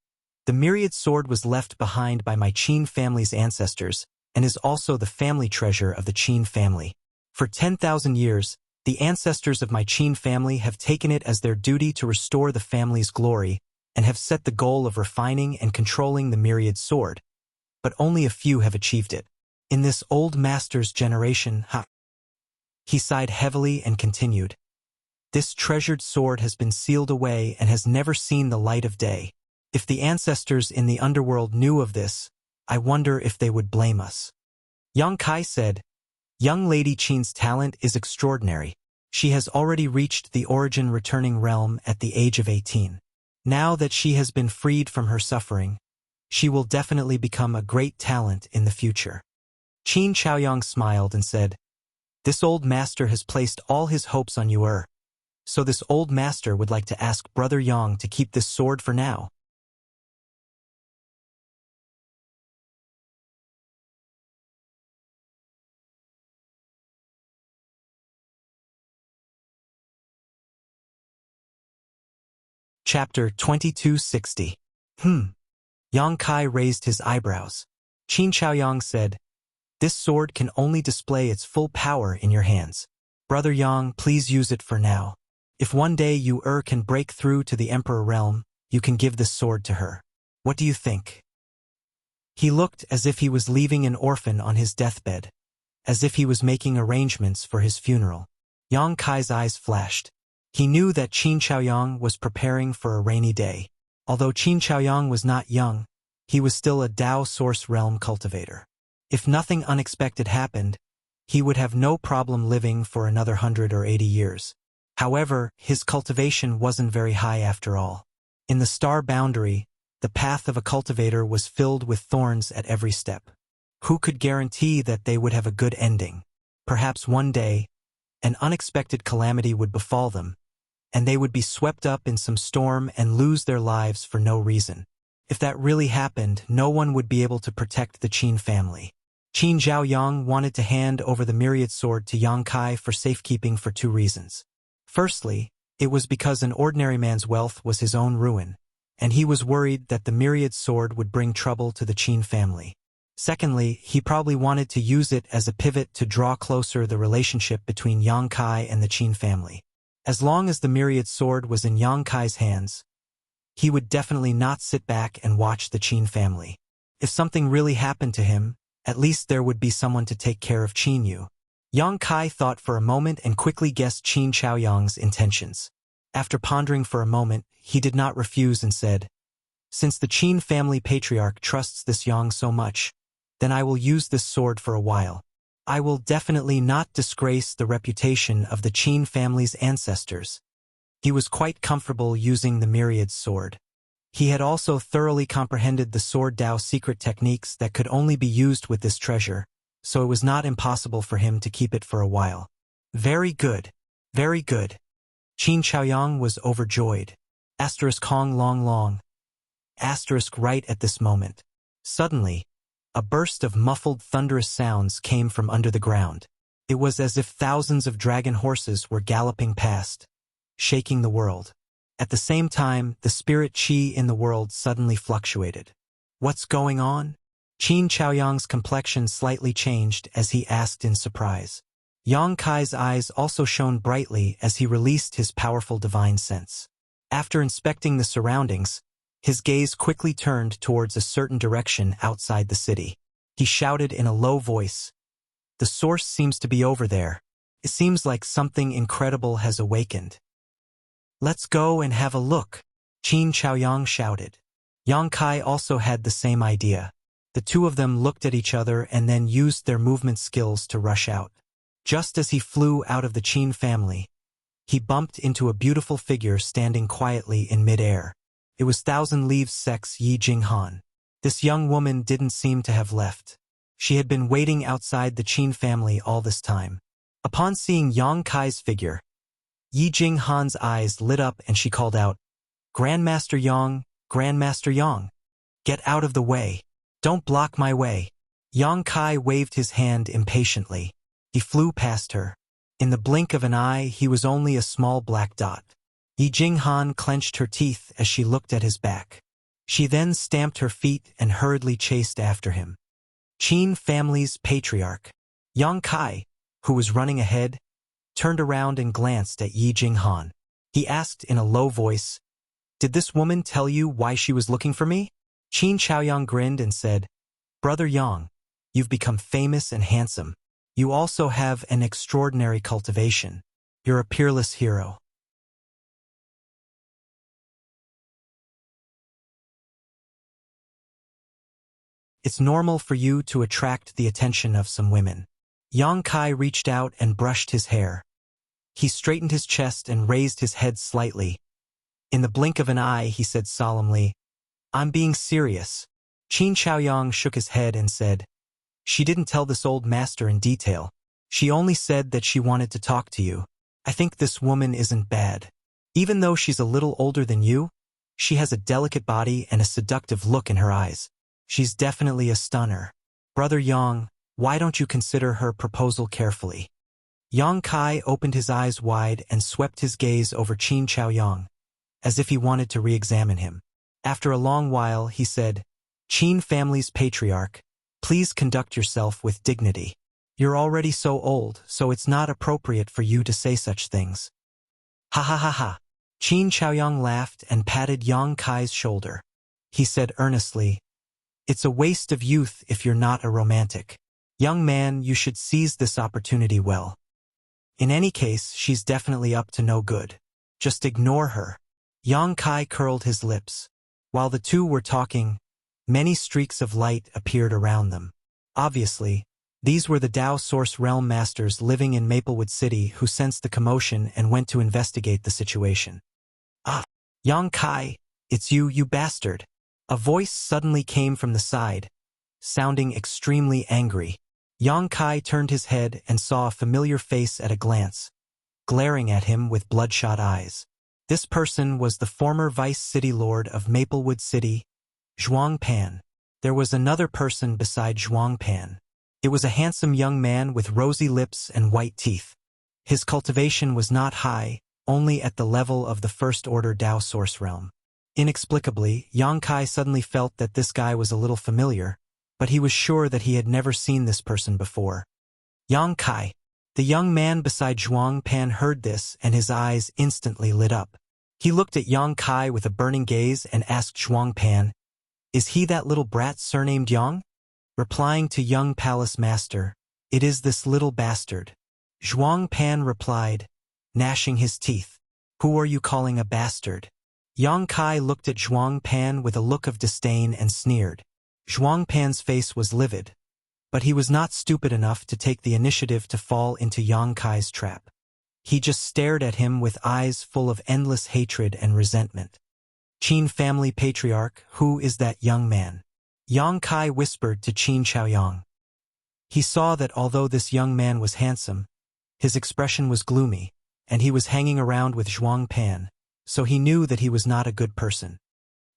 The myriad sword was left behind by my Qin family's ancestors and is also the family treasure of the Qin family. For 10,000 years, the ancestors of my Qin family have taken it as their duty to restore the family's glory and have set the goal of refining and controlling the myriad sword, but only a few have achieved it. In this old master's generation, He sighed heavily and continued, This treasured sword has been sealed away and has never seen the light of day. If the ancestors in the underworld knew of this, I wonder if they would blame us. Yang Kai said, Young Lady Qin's talent is extraordinary. She has already reached the origin-returning realm at the age of 18. Now that she has been freed from her suffering, she will definitely become a great talent in the future. Qin Chaoyang smiled and said, This old master has placed all his hopes on Yu. So this old master would like to ask Brother Yang to keep this sword for now. Chapter 2260. Yang Kai raised his eyebrows. Qin Chaoyang said, This sword can only display its full power in your hands. Brother Yang, please use it for now. If one day Yu can break through to the Emperor realm, you can give this sword to her. What do you think? He looked as if he was leaving an orphan on his deathbed, as if he was making arrangements for his funeral. Yang Kai's eyes flashed. He knew that Qin Chaoyang was preparing for a rainy day. Although Qin Chaoyang was not young, he was still a Dao Source Realm cultivator. If nothing unexpected happened, he would have no problem living for another 100 or 80 years. However, his cultivation wasn't very high after all. In the star boundary, the path of a cultivator was filled with thorns at every step. Who could guarantee that they would have a good ending? Perhaps one day, an unexpected calamity would befall them, and they would be swept up in some storm and lose their lives for no reason. If that really happened, no one would be able to protect the Qin family. Qin Zhaoyang wanted to hand over the myriad sword to Yang Kai for safekeeping for two reasons. Firstly, it was because an ordinary man's wealth was his own ruin, and he was worried that the myriad sword would bring trouble to the Qin family. Secondly, he probably wanted to use it as a pivot to draw closer the relationship between Yang Kai and the Qin family. As long as the myriad sword was in Yang Kai's hands, he would definitely not sit back and watch the Qin family. If something really happened to him, at least there would be someone to take care of Qin Yu. Yang Kai thought for a moment and quickly guessed Qin Chaoyang's intentions. After pondering for a moment, he did not refuse and said, Since the Qin family patriarch trusts this Yang so much, then I will use this sword for a while. I will definitely not disgrace the reputation of the Qin family's ancestors. He was quite comfortable using the myriad sword. He had also thoroughly comprehended the sword Dao secret techniques that could only be used with this treasure, so it was not impossible for him to keep it for a while. Very good. Very good. Qin Chaoyang was overjoyed. Hong long long. Right at this moment. Suddenly, a burst of muffled thunderous sounds came from under the ground. It was as if thousands of dragon horses were galloping past, shaking the world. At the same time, the spirit qi in the world suddenly fluctuated. What's going on? Qin Chaoyang's complexion slightly changed as he asked in surprise. Yang Kai's eyes also shone brightly as he released his powerful divine sense. After inspecting the surroundings, his gaze quickly turned towards a certain direction outside the city. He shouted in a low voice, "The source seems to be over there. It seems like something incredible has awakened." "Let's go and have a look," Qin Chaoyang shouted. Yang Kai also had the same idea. The two of them looked at each other and then used their movement skills to rush out. Just as he flew out of the Qin family, he bumped into a beautiful figure standing quietly in mid-air. It was Thousand Leaves Sex Yi Jinghan. This young woman didn't seem to have left. She had been waiting outside the Qin family all this time. Upon seeing Yang Kai's figure, Yi Jinghan's eyes lit up and she called out, "Grandmaster Yang, Grandmaster Yang, get out of the way. Don't block my way." Yang Kai waved his hand impatiently. He flew past her. In the blink of an eye, he was only a small black dot. Yi Jinghan clenched her teeth as she looked at his back. She then stamped her feet and hurriedly chased after him. Qin family's patriarch, Yang Kai, who was running ahead, turned around and glanced at Yi Jinghan. He asked in a low voice, "Did this woman tell you why she was looking for me?" Qin Chaoyang grinned and said, "Brother Yang, you've become famous and handsome. You also have an extraordinary cultivation. You're a peerless hero." It's normal for you to attract the attention of some women. Yang Kai reached out and brushed his hair. He straightened his chest and raised his head slightly. In the blink of an eye, he said solemnly, "I'm being serious." Qin Chaoyang shook his head and said, "She didn't tell this old master in detail. She only said that she wanted to talk to you. I think this woman isn't bad. Even though she's a little older than you, she has a delicate body and a seductive look in her eyes. She's definitely a stunner. Brother Yang, why don't you consider her proposal carefully?" Yang Kai opened his eyes wide and swept his gaze over Qin Chaoyang, as if he wanted to re-examine him. After a long while, he said, "Qin family's patriarch, please conduct yourself with dignity. You're already so old, so it's not appropriate for you to say such things." "Ha ha ha ha." Qin Chaoyang laughed and patted Yang Kai's shoulder. He said earnestly, "It's a waste of youth if you're not a romantic. Young man, you should seize this opportunity well. In any case, she's definitely up to no good. Just ignore her." Yang Kai curled his lips. While the two were talking, many streaks of light appeared around them. Obviously, these were the Tao Source Realm Masters living in Maplewood City who sensed the commotion and went to investigate the situation. "Ah, Yang Kai, it's you, you bastard." A voice suddenly came from the side, sounding extremely angry. Yang Kai turned his head and saw a familiar face at a glance, glaring at him with bloodshot eyes. This person was the former Vice City Lord of Maplewood City, Zhuang Pan. There was another person beside Zhuang Pan. It was a handsome young man with rosy lips and white teeth. His cultivation was not high, only at the level of the First Order Tao Source Realm. Inexplicably, Yang Kai suddenly felt that this guy was a little familiar, but he was sure that he had never seen this person before. "Yang Kai." The young man beside Zhuang Pan heard this and his eyes instantly lit up. He looked at Yang Kai with a burning gaze and asked Zhuang Pan, "Is he that little brat surnamed Yang?" Replying to young palace master, "It is this little bastard." Zhuang Pan replied, gnashing his teeth, "Who are you calling a bastard?" Yang Kai looked at Zhuang Pan with a look of disdain and sneered. Zhuang Pan's face was livid, but he was not stupid enough to take the initiative to fall into Yang Kai's trap. He just stared at him with eyes full of endless hatred and resentment. "Qin family patriarch, who is that young man?" Yang Kai whispered to Qin Chaoyang. He saw that although this young man was handsome, his expression was gloomy, and he was hanging around with Zhuang Pan, so he knew that he was not a good person.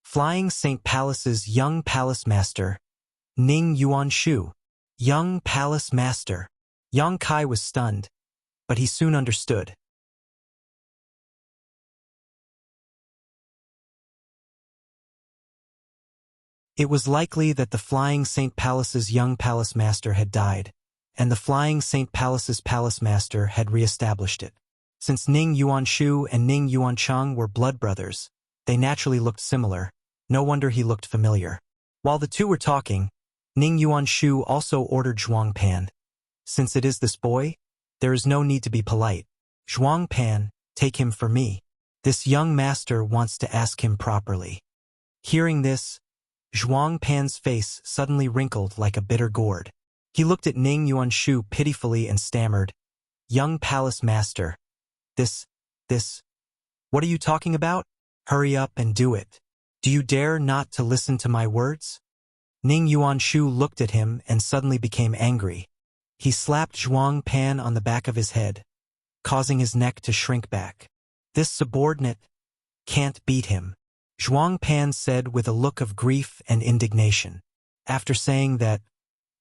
Flying St. Palace's young palace master, Ning Yuanshu. Young palace master. Yang Kai was stunned, but he soon understood. It was likely that the Flying Saint Palace's young palace master had died, and the Flying Saint Palace's palace master had re-established it. Since Ning Yuanshu and Ning Yuancheng were blood brothers, they naturally looked similar. No wonder he looked familiar. While the two were talking, Ning Yuanshu also ordered Zhuang Pan. Since it is this boy, there is no need to be polite. Zhuang Pan, take him for me. This young master wants to ask him properly. Hearing this, Zhuang Pan's face suddenly wrinkled like a bitter gourd. He looked at Ning Yuanshu pitifully and stammered, "Young palace master. This, what are you talking about? Hurry up and do it. Do you dare not to listen to my words?" Ning Yuanshu looked at him and suddenly became angry. He slapped Zhuang Pan on the back of his head, causing his neck to shrink back. "This subordinate can't beat him," Zhuang Pan said with a look of grief and indignation. After saying that,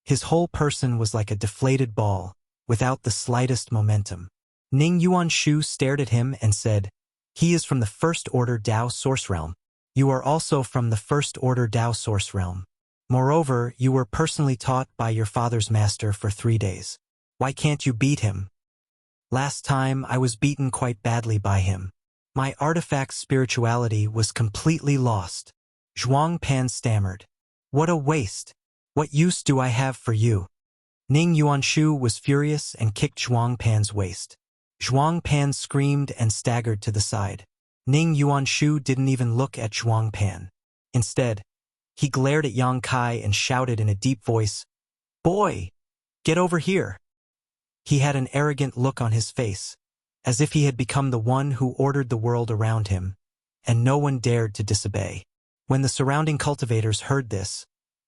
his whole person was like a deflated ball, without the slightest momentum. Ning Yuanshu stared at him and said, "He is from the First Order Dao Source Realm. You are also from the First Order Dao Source Realm. Moreover, you were personally taught by your father's master for 3 days. Why can't you beat him?" "Last time I was beaten quite badly by him. My artifact's spirituality was completely lost," Zhuang Pan stammered. "What a waste! What use do I have for you?" Ning Yuanshu was furious and kicked Zhuang Pan's waist. Zhuang Pan screamed and staggered to the side. Ning Yuanshu didn't even look at Zhuang Pan. Instead, he glared at Yang Kai and shouted in a deep voice, "Boy, get over here." He had an arrogant look on his face, as if he had become the one who ordered the world around him, and no one dared to disobey. When the surrounding cultivators heard this,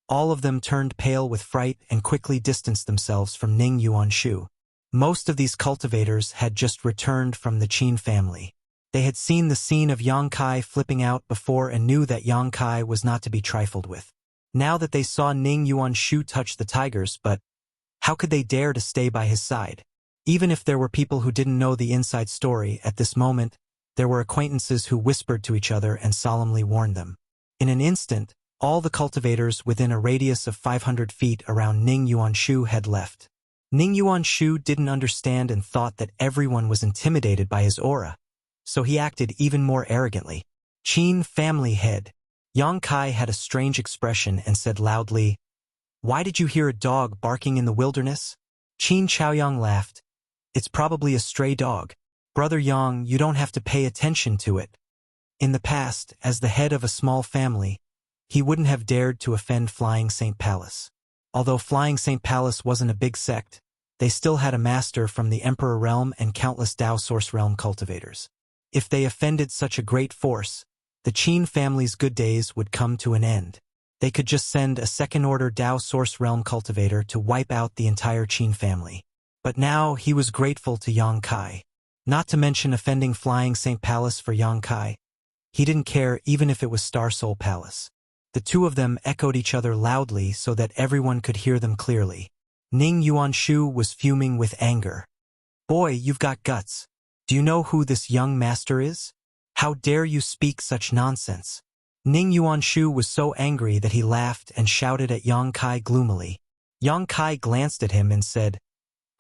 all of them turned pale with fright and quickly distanced themselves from Ning Yuanshu. Most of these cultivators had just returned from the Qin family. They had seen the scene of Yang Kai flipping out before and knew that Yang Kai was not to be trifled with. Now that they saw Ning Yuanshu touch the tigers, but how could they dare to stay by his side? Even if there were people who didn't know the inside story, at this moment, there were acquaintances who whispered to each other and solemnly warned them. In an instant, all the cultivators within a radius of 500 feet around Ning Yuanshu had left. Ning Yuanshu didn't understand and thought that everyone was intimidated by his aura, so he acted even more arrogantly. "Qin family head." Yang Kai had a strange expression and said loudly, "Why did you hear a dog barking in the wilderness?" Qin Chaoyang laughed. "It's probably a stray dog. Brother Yang, you don't have to pay attention to it." In the past, as the head of a small family, he wouldn't have dared to offend Flying Saint Palace. Although Flying Saint Palace wasn't a big sect, they still had a master from the Emperor Realm and countless Dao Source Realm cultivators. If they offended such a great force, the Qin family's good days would come to an end. They could just send a second-order Dao Source Realm cultivator to wipe out the entire Qin family. But now he was grateful to Yang Kai. Not to mention offending Flying Saint Palace for Yang Kai. He didn't care even if it was Star Soul Palace. The two of them echoed each other loudly so that everyone could hear them clearly. Ning Yuanshu was fuming with anger. "Boy, you've got guts. Do you know who this young master is? How dare you speak such nonsense?" Ning Yuanshu was so angry that he laughed and shouted at Yang Kai gloomily. Yang Kai glanced at him and said,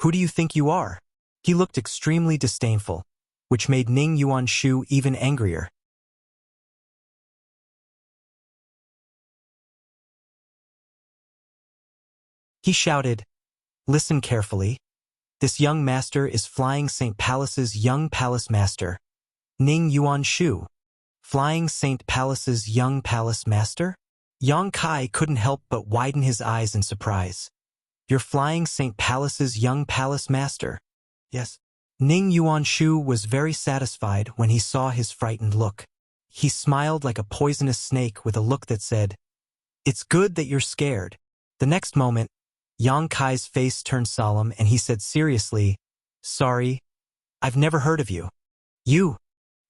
"Who do you think you are?" He looked extremely disdainful, which made Ning Yuanshu even angrier. He shouted, "Listen carefully. This young master is Flying Saint Palace's young palace master, Ning Yuanshu." Flying Saint Palace's young palace master? Yang Kai couldn't help but widen his eyes in surprise. "You're Flying Saint Palace's young palace master?" "Yes." Ning Yuanshu was very satisfied when he saw his frightened look. He smiled like a poisonous snake with a look that said, "It's good that you're scared." The next moment, Yang Kai's face turned solemn and he said seriously, "Sorry, I've never heard of you." "You?"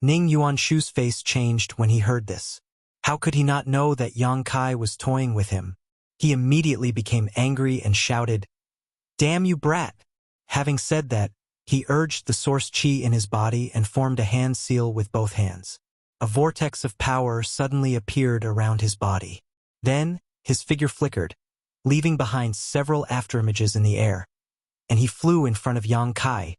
Ning Yuanshu's face changed when he heard this. How could he not know that Yang Kai was toying with him? He immediately became angry and shouted, "Damn you brat!" Having said that, he urged the source chi in his body and formed a hand seal with both hands. A vortex of power suddenly appeared around his body. Then, His figure flickered, leaving behind several afterimages in the air, and he flew in front of Yang Kai,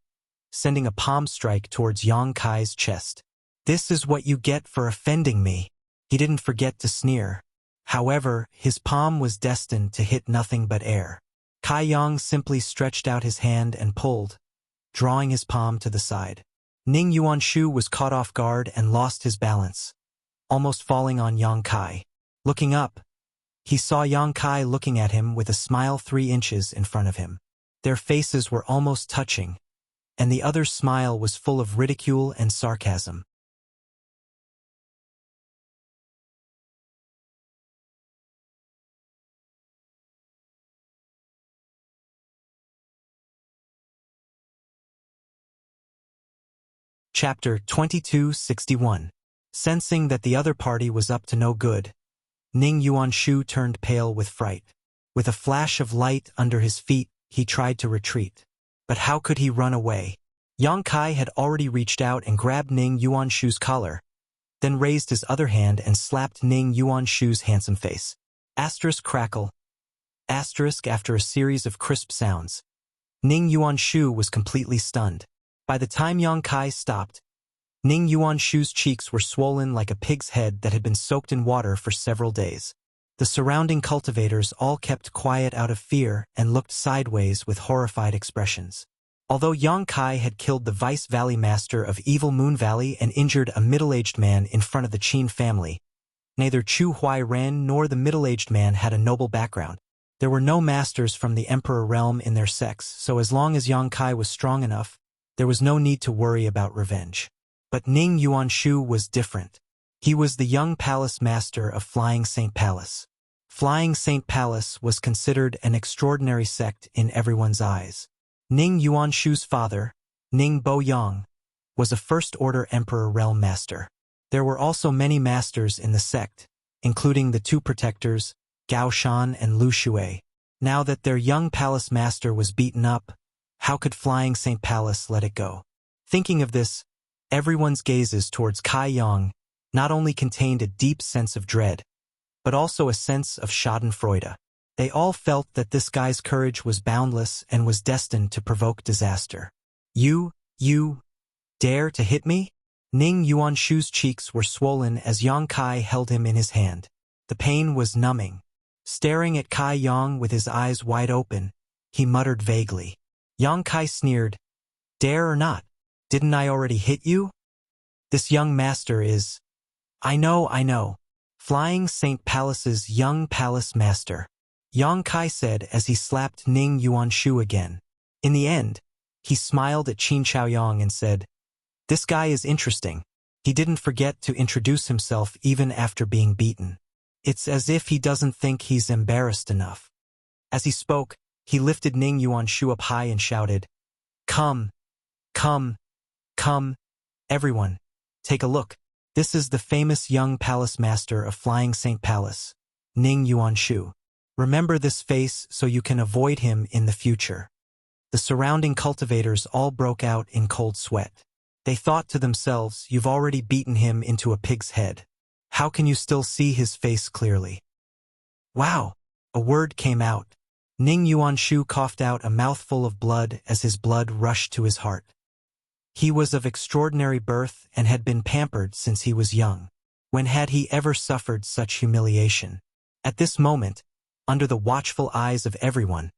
sending a palm strike towards Yang Kai's chest. "This is what you get for offending me." He didn't forget to sneer. However, his palm was destined to hit nothing but air. Kai Yang simply stretched out his hand and pulled, drawing his palm to the side. Ning Yuanshu was caught off guard and lost his balance, almost falling on Yang Kai. Looking up, he saw Yang Kai looking at him with a smile 3 inches in front of him. Their faces were almost touching, and the other's smile was full of ridicule and sarcasm. Chapter 2261. Sensing that the other party was up to no good, Ning Yuanshu turned pale with fright. With a flash of light under his feet, he tried to retreat. But how could he run away? Yang Kai had already reached out and grabbed Ning Yuanshu's collar, then raised his other hand and slapped Ning Yuanshu's handsome face. Asterisk crackle. Asterisk after a series of crisp sounds. Ning Yuanshu was completely stunned. By the time Yang Kai stopped, Ning Yuanshu's cheeks were swollen like a pig's head that had been soaked in water for several days. The surrounding cultivators all kept quiet out of fear and looked sideways with horrified expressions. Although Yang Kai had killed the Vice Valley Master of Evil Moon Valley and injured a middle-aged man in front of the Qin family, neither Chu Huai Ren nor the middle-aged man had a noble background. There were no masters from the Emperor realm in their sects, so as long as Yang Kai was strong enough, there was no need to worry about revenge. But Ning Yuanshu was different. He was the young palace master of Flying Saint Palace. Flying Saint Palace was considered an extraordinary sect in everyone's eyes. Ning Yuanshu's father, Ning Bo-yang, was a first-order Emperor realm master. There were also many masters in the sect, including the 2 protectors, Gao Shan and Lu Shui. Now that their young palace master was beaten up, how could Flying Saint Palace let it go? Thinking of this, everyone's gazes towards Kai Yang not only contained a deep sense of dread, but also a sense of schadenfreude. They all felt that this guy's courage was boundless and was destined to provoke disaster. You dare to hit me?" Ning Yuanshu's cheeks were swollen as Yang Kai held him in his hand. The pain was numbing. Staring at Kai Yang with his eyes wide open, he muttered vaguely. Yang Kai sneered, "Dare or not? Didn't I already hit you? This young master is—" I know. Flying Saint Palace's young palace master," Yang Kai said as he slapped Ning Yuanshu again. In the end, he smiled at Qin Chaoyang and said, "This guy is interesting. He didn't forget to introduce himself even after being beaten. It's as if he doesn't think he's embarrassed enough." As he spoke, he lifted Ning Yuanshu up high and shouted, Come, everyone, take a look. This is the famous young palace master of Flying Saint Palace, Ning Yuanshu. Remember this face so you can avoid him in the future." The surrounding cultivators all broke out in cold sweat. They thought to themselves, "You've already beaten him into a pig's head. How can you still see his face clearly?" "Wow!" A word came out. Ning Yuanshu coughed out a mouthful of blood as his blood rushed to his heart. He was of extraordinary birth and had been pampered since he was young. When had he ever suffered such humiliation? At this moment, under the watchful eyes of everyone,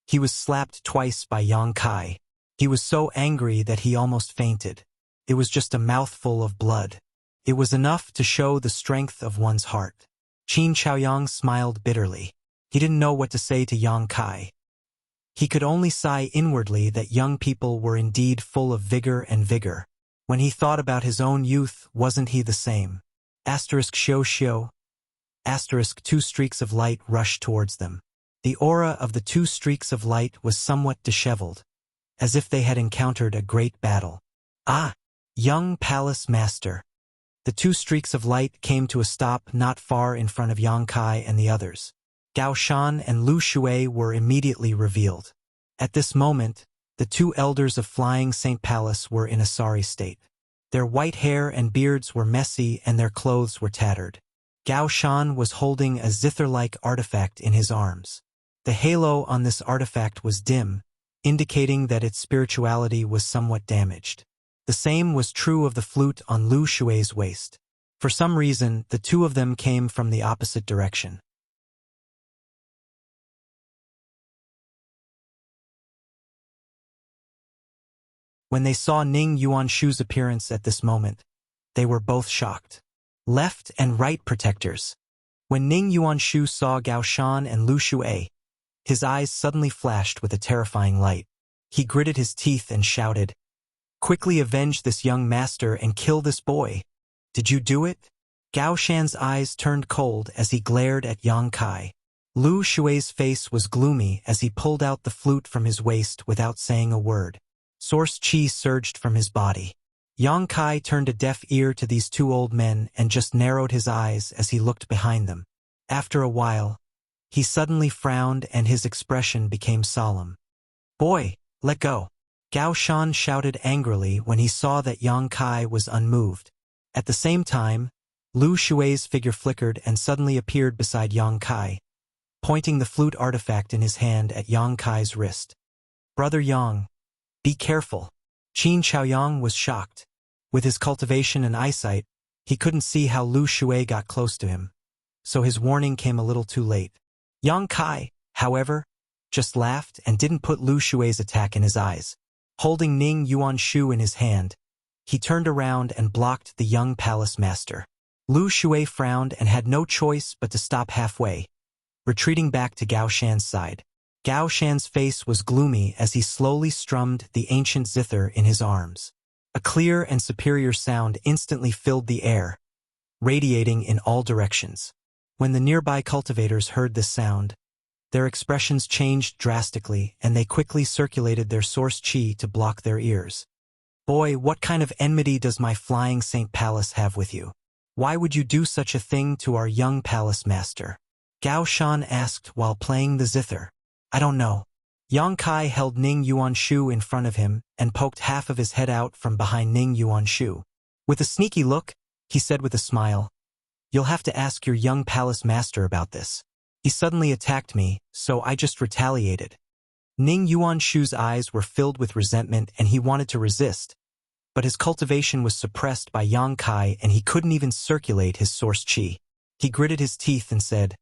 he was slapped twice by Yang Kai. He was so angry that he almost fainted. It was just a mouthful of blood. It was enough to show the strength of one's heart. Qin Chaoyang smiled bitterly. He didn't know what to say to Yang Kai. He could only sigh inwardly that young people were indeed full of vigor and vigor. When he thought about his own youth, wasn't he the same? Asterisk Xiao. Asterisk 2 streaks of light rushed towards them. The aura of the 2 streaks of light was somewhat disheveled, as if they had encountered a great battle. "Ah! Young palace master." The 2 streaks of light came to a stop not far in front of Yang Kai and the others. Gao Shan and Lu Shui were immediately revealed. At this moment, the 2 elders of Flying Saint Palace were in a sorry state. Their white hair and beards were messy and their clothes were tattered. Gao Shan was holding a zither-like artifact in his arms. The halo on this artifact was dim, indicating that its spirituality was somewhat damaged. The same was true of the flute on Lu Xue's waist. For some reason, the two of them came from the opposite direction. When they saw Ning Yuanshu's appearance at this moment, they were both shocked. Left and right protectors. When Ning Yuanshu saw Gao Shan and Lu Xue, his eyes suddenly flashed with a terrifying light. He gritted his teeth and shouted, "Quickly avenge this young master and kill this boy. Did you do it?" Gao Shan's eyes turned cold as he glared at Yang Kai. Lu Xue's face was gloomy as he pulled out the flute from his waist without saying a word. Source qi surged from his body. Yang Kai turned a deaf ear to these two old men and just narrowed his eyes as he looked behind them. After a while, he suddenly frowned and his expression became solemn. "Boy, let go." Gao Shan shouted angrily when he saw that Yang Kai was unmoved. At the same time, Lu Xue's figure flickered and suddenly appeared beside Yang Kai, pointing the flute artifact in his hand at Yang Kai's wrist. "Brother Yang, be careful." Qin Chaoyang was shocked. With his cultivation and eyesight, he couldn't see how Lu Xue got close to him, so his warning came a little too late. Yang Kai, however, just laughed and didn't put Lu Xue's attack in his eyes. Holding Ning Yuanshu in his hand, he turned around and blocked the young palace master. Lu Xue frowned and had no choice but to stop halfway, retreating back to Gao Shan's side. Gao Shan's face was gloomy as he slowly strummed the ancient zither in his arms. A clear and superior sound instantly filled the air, radiating in all directions. When the nearby cultivators heard this sound, their expressions changed drastically and they quickly circulated their source qi to block their ears. "Boy, what kind of enmity does my flying Saint Palace have with you? Why would you do such a thing to our young palace master?" Gao Shan asked while playing the zither. "I don't know." Yang Kai held Ning Yuanshu in front of him and poked half of his head out from behind Ning Yuanshu. With a sneaky look, he said with a smile, "You'll have to ask your young palace master about this. He suddenly attacked me, so I just retaliated." Ning Yuanshu's eyes were filled with resentment and he wanted to resist, but his cultivation was suppressed by Yang Kai and he couldn't even circulate his source qi. He gritted his teeth and said,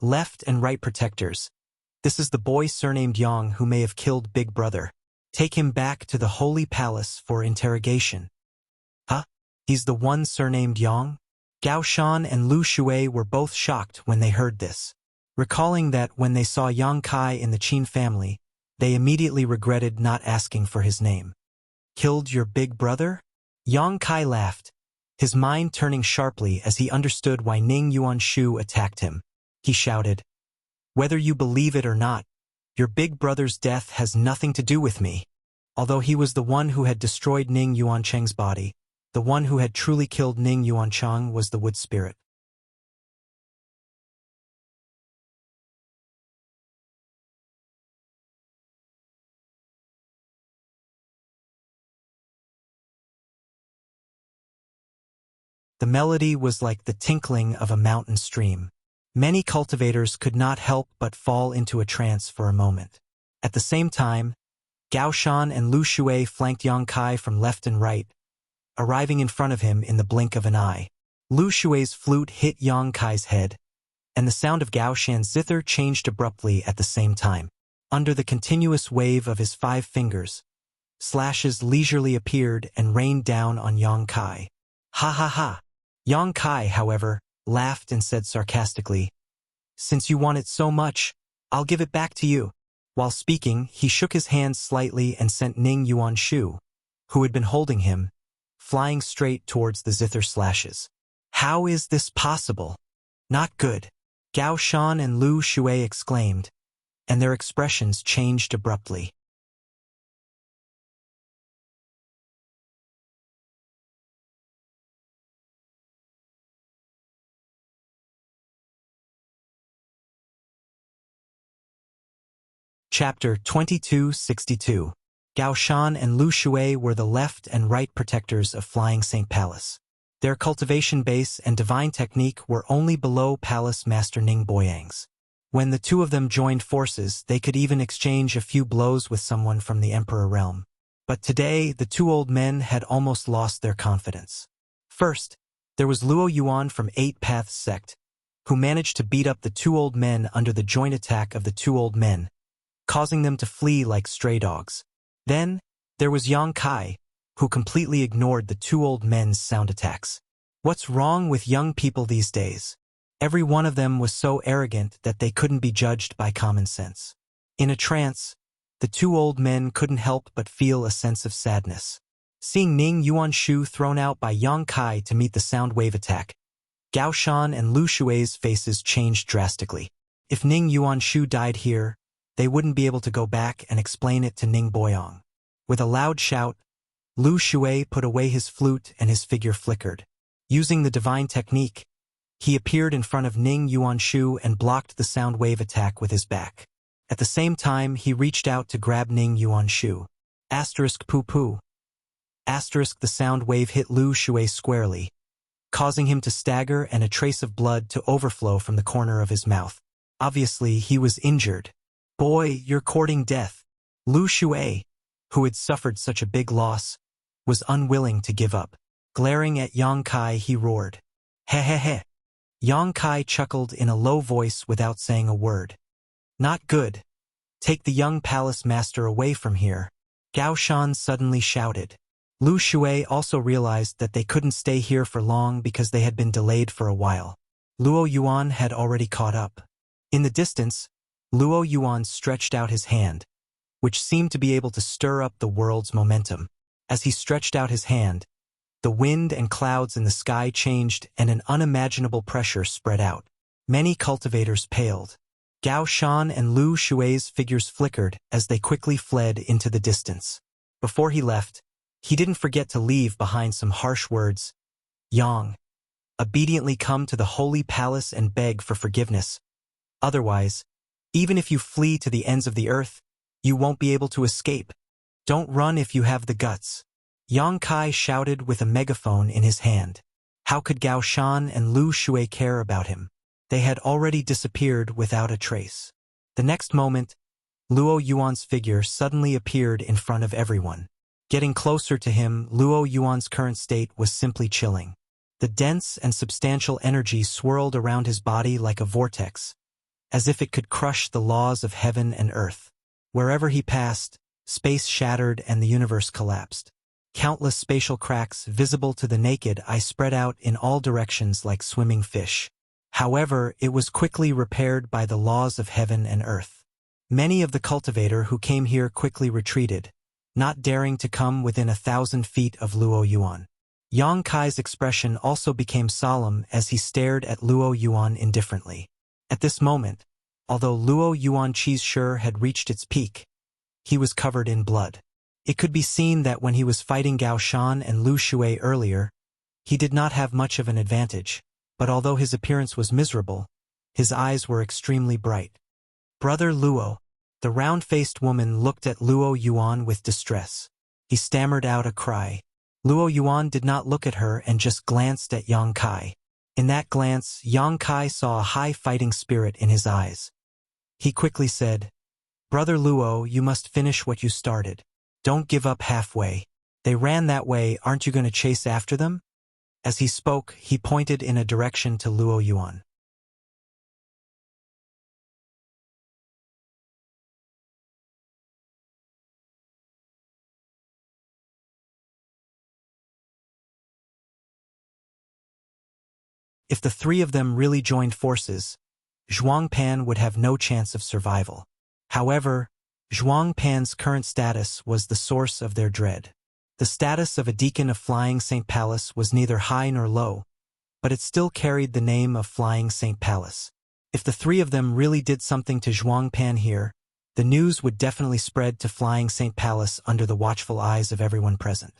"Left and right protectors. This is the boy surnamed Yang who may have killed Big Brother. Take him back to the Holy Palace for interrogation." "Huh? He's the one surnamed Yang?" Gao Shan and Lu Xue were both shocked when they heard this. Recalling that when they saw Yang Kai in the Qin family, they immediately regretted not asking for his name. "Killed your big brother?" Yang Kai laughed, his mind turning sharply as he understood why Ning Yuanshu attacked him. He shouted, "Whether you believe it or not, your big brother's death has nothing to do with me." Although he was the one who had destroyed Ning Yuancheng's body, the one who had truly killed Ning Yuancheng was the wood spirit. The melody was like the tinkling of a mountain stream. Many cultivators could not help but fall into a trance for a moment. At the same time, Gao Shan and Lu Xue flanked Yang Kai from left and right, arriving in front of him in the blink of an eye. Lu Xue's flute hit Yang Kai's head, and the sound of Gao Shan's zither changed abruptly at the same time. Under the continuous wave of his 5 fingers, slashes leisurely appeared and rained down on Yang Kai. "Ha ha ha!" Yang Kai, however, laughed and said sarcastically, "Since you want it so much, I'll give it back to you." While speaking, he shook his hand slightly and sent Ning Yuanshu, who had been holding him, flying straight towards the zither slashes. "How is this possible? Not good!" Gao Shan and Lu Xue exclaimed, and their expressions changed abruptly. Chapter 2262. Gao Shan and Lu Xue were the left and right protectors of Flying Saint Palace. Their cultivation base and divine technique were only below Palace Master Ning Boyang's. When the two of them joined forces, they could even exchange a few blows with someone from the Emperor realm. But today, the two old men had almost lost their confidence. First, there was Luo Yuan from Eight Paths sect, who managed to beat up the two old men under the joint attack of the two old men, causing them to flee like stray dogs. Then, there was Yang Kai, who completely ignored the two old men's sound attacks. What's wrong with young people these days? Every one of them was so arrogant that they couldn't be judged by common sense. In a trance, the two old men couldn't help but feel a sense of sadness. Seeing Ning Yuanshu thrown out by Yang Kai to meet the sound wave attack, Gao Shan and Lu Shui's faces changed drastically. If Ning Yuanshu died here, they wouldn't be able to go back and explain it to Ning Boyang. With a loud shout, Lu Shui put away his flute and his figure flickered. Using the divine technique, he appeared in front of Ning Yuanshu and blocked the sound wave attack with his back. At the same time, he reached out to grab Ning Yuanshu. Asterisk poo poo. Asterisk the sound wave hit Lu Shui squarely, causing him to stagger and a trace of blood to overflow from the corner of his mouth. Obviously, he was injured. Boy, you're courting death. Lu Shui, who had suffered such a big loss, was unwilling to give up. Glaring at Yang Kai, he roared, "He he he." Yang Kai chuckled in a low voice without saying a word. "Not good. Take the young palace master away from here," Gao Shan suddenly shouted. Lu Shui also realized that they couldn't stay here for long because they had been delayed for a while. Luo Yuan had already caught up. In the distance, Luo Yuan stretched out his hand, which seemed to be able to stir up the world's momentum. As he stretched out his hand, the wind and clouds in the sky changed and an unimaginable pressure spread out. Many cultivators paled. Gao Shan and Lu Shui's figures flickered as they quickly fled into the distance. Before he left, he didn't forget to leave behind some harsh words. "Yang, obediently come to the holy palace and beg for forgiveness. Otherwise, even if you flee to the ends of the earth, you won't be able to escape. Don't run if you have the guts." Yang Kai shouted with a megaphone in his hand. How could Gao Shan and Lu Shui care about him? They had already disappeared without a trace. The next moment, Luo Yuan's figure suddenly appeared in front of everyone. Getting closer to him, Luo Yuan's current state was simply chilling. The dense and substantial energy swirled around his body like a vortex, as if it could crush the laws of heaven and earth. Wherever he passed, space shattered and the universe collapsed. Countless spatial cracks visible to the naked eye spread out in all directions like swimming fish. However, it was quickly repaired by the laws of heaven and earth. Many of the cultivator who came here quickly retreated, not daring to come within 1,000 feet of Luo Yuan. Yang Kai's expression also became solemn as he stared at Luo Yuan indifferently. At this moment, although Luo Yuan Chi's Shi had reached its peak, he was covered in blood. It could be seen that when he was fighting Gao Shan and Lu Shui earlier, he did not have much of an advantage, but although his appearance was miserable, his eyes were extremely bright. "Brother Luo." The round-faced woman looked at Luo Yuan with distress. He stammered out a cry. Luo Yuan did not look at her and just glanced at Yang Kai. In that glance, Yang Kai saw a high fighting spirit in his eyes. He quickly said, "Brother Luo, you must finish what you started. Don't give up halfway. They ran that way, aren't you going to chase after them?" As he spoke, he pointed in a direction to Luo Yuan. If the three of them really joined forces, Zhuang Pan would have no chance of survival. However, Zhuang Pan's current status was the source of their dread. The status of a deacon of Flying Saint Palace was neither high nor low, but it still carried the name of Flying Saint Palace. If the three of them really did something to Zhuang Pan here, the news would definitely spread to Flying Saint Palace under the watchful eyes of everyone present.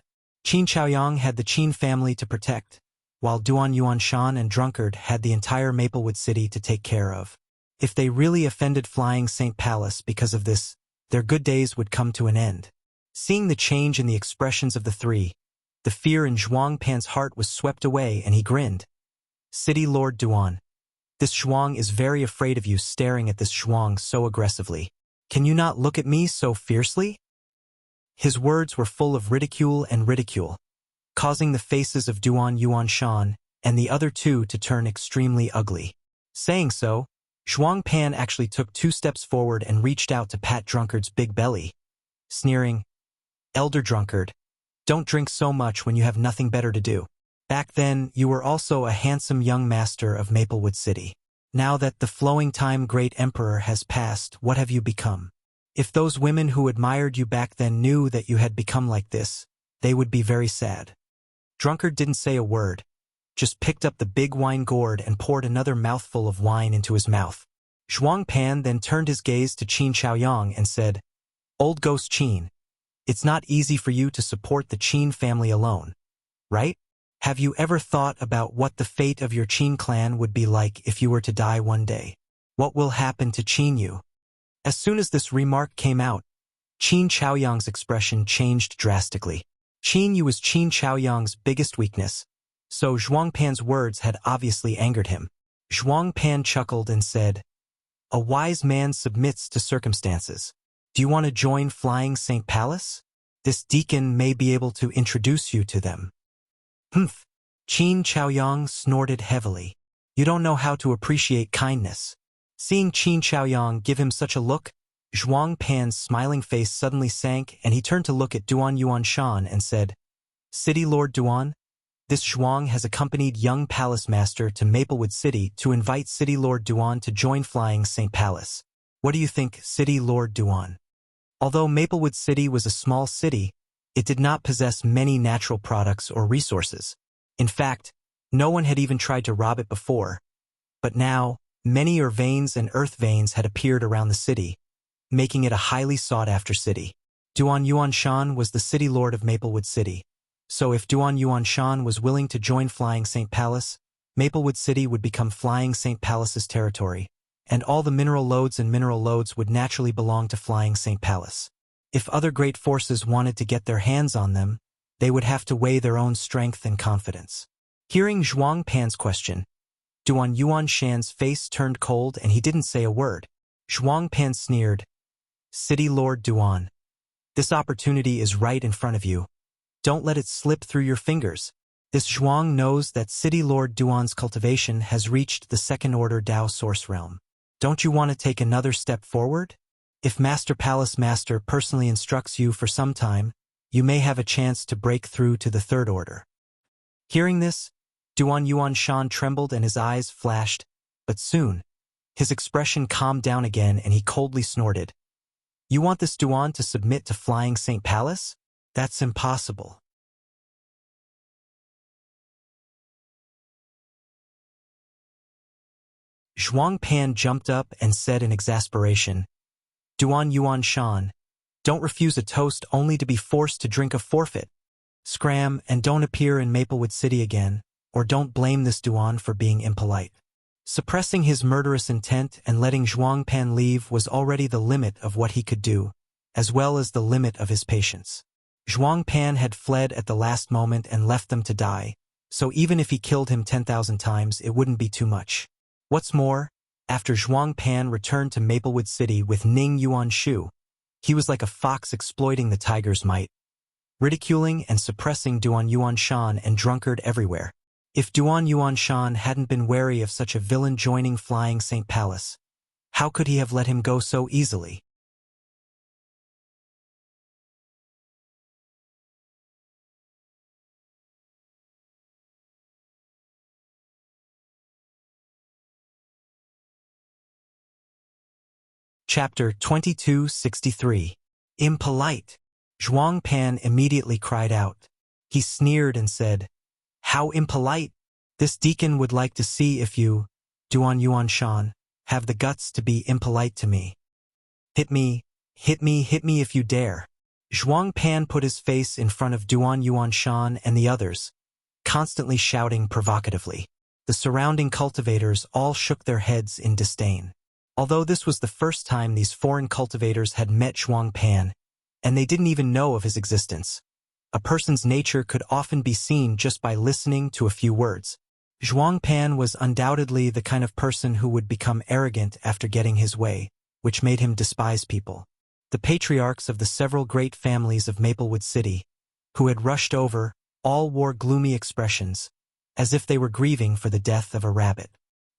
Qin Chaoyang had the Qin family to protect, while Duan Yuanshan and Drunkard had the entire Maplewood City to take care of. If they really offended Flying Saint Palace because of this, their good days would come to an end. Seeing the change in the expressions of the three, The fear in Zhuang Pan's heart was swept away and he grinned. City Lord Duan. This Zhuang is very afraid of you, staring at this Zhuang so aggressively. Can you not look at me so fiercely? His words were full of ridicule, causing the faces of Duan Yuanshan and the other two to turn extremely ugly. Saying so, Zhuang Pan actually took 2 steps forward and reached out to pat Drunkard's big belly, sneering, Elder Drunkard, don't drink so much when you have nothing better to do. Back then, you were also a handsome young master of Maplewood City. Now that the flowing time great emperor has passed, what have you become? If those women who admired you back then knew that you had become like this, they would be very sad. Drunkard didn't say a word, just picked up the big wine gourd and poured another mouthful of wine into his mouth. Zhuang Pan then turned his gaze to Qin Chaoyang and said, Old Ghost Qin, it's not easy for you to support the Qin family alone, right? Have you ever thought about what the fate of your Qin clan would be like if you were to die one day? What will happen to Qin Yu? As soon as this remark came out, Qin Chaoyang's expression changed drastically. Qin Yu was Qin Chaoyang's biggest weakness, so Zhuang Pan's words had obviously angered him. Zhuang Pan chuckled and said, A wise man submits to circumstances. Do you want to join Flying Saint Palace? This deacon may be able to introduce you to them. Humph. Qin Chaoyang snorted heavily. You don't know how to appreciate kindness. Seeing Qin Chaoyang give him such a look, Zhuang Pan's smiling face suddenly sank and he turned to look at Duan Yuanshan and said, City Lord Duan, this Zhuang has accompanied young palace master to Maplewood City to invite City Lord Duan to join Flying Saint Palace. What do you think, City Lord Duan? Although Maplewood City was a small city, it did not possess many natural products or resources. In fact, no one had even tried to rob it before. But now, many ore veins and earth veins had appeared around the city, making it a highly sought-after city. Duan Yuanshan was the city lord of Maplewood City, so if Duan Yuanshan was willing to join Flying Saint Palace, Maplewood City would become Flying Saint Palace's territory, and all the mineral lodes would naturally belong to Flying Saint Palace. If other great forces wanted to get their hands on them, they would have to weigh their own strength and confidence. Hearing Zhuang Pan's question, Duan Yuanshan's face turned cold and he didn't say a word. Zhuang Pan sneered, City Lord Duan, this opportunity is right in front of you. Don't let it slip through your fingers. This Zhuang knows that City Lord Duan's cultivation has reached the second order Dao source realm. Don't you want to take another step forward? If Master Palace Master personally instructs you for some time, you may have a chance to break through to the third order. Hearing this, Duan Yuanshan trembled and his eyes flashed, but soon, his expression calmed down again and he coldly snorted. You want this Duan to submit to Flying Saint Palace? That's impossible. Zhuang Pan jumped up and said in exasperation, Duan Yuanshan, don't refuse a toast only to be forced to drink a forfeit. Scram and don't appear in Maplewood City again, or don't blame this Duan for being impolite. Suppressing his murderous intent and letting Zhuang Pan leave was already the limit of what he could do, as well as the limit of his patience. Zhuang Pan had fled at the last moment and left them to die, so even if he killed him 10,000 times, it wouldn't be too much. What's more, after Zhuang Pan returned to Maplewood City with Ning Yuanshu, he was like a fox exploiting the tiger's might, ridiculing and suppressing Duan Yuanshan and Drunkard everywhere. If Duan Yuanshan hadn't been wary of such a villain joining Flying Saint Palace, how could he have let him go so easily? Chapter 2263. Impolite. Zhuang Pan immediately cried out. He sneered and said, How impolite! This deacon would like to see if you, Duan Yuanshan, have the guts to be impolite to me. Hit me if you dare. Zhuang Pan put his face in front of Duan Yuanshan and the others, constantly shouting provocatively. The surrounding cultivators all shook their heads in disdain. Although this was the first time these foreign cultivators had met Zhuang Pan, and they didn't even know of his existence. A person's nature could often be seen just by listening to a few words. Zhuang Pan was undoubtedly the kind of person who would become arrogant after getting his way, which made him despise people. The patriarchs of the several great families of Maplewood City, who had rushed over, all wore gloomy expressions, as if they were grieving for the death of a rabbit.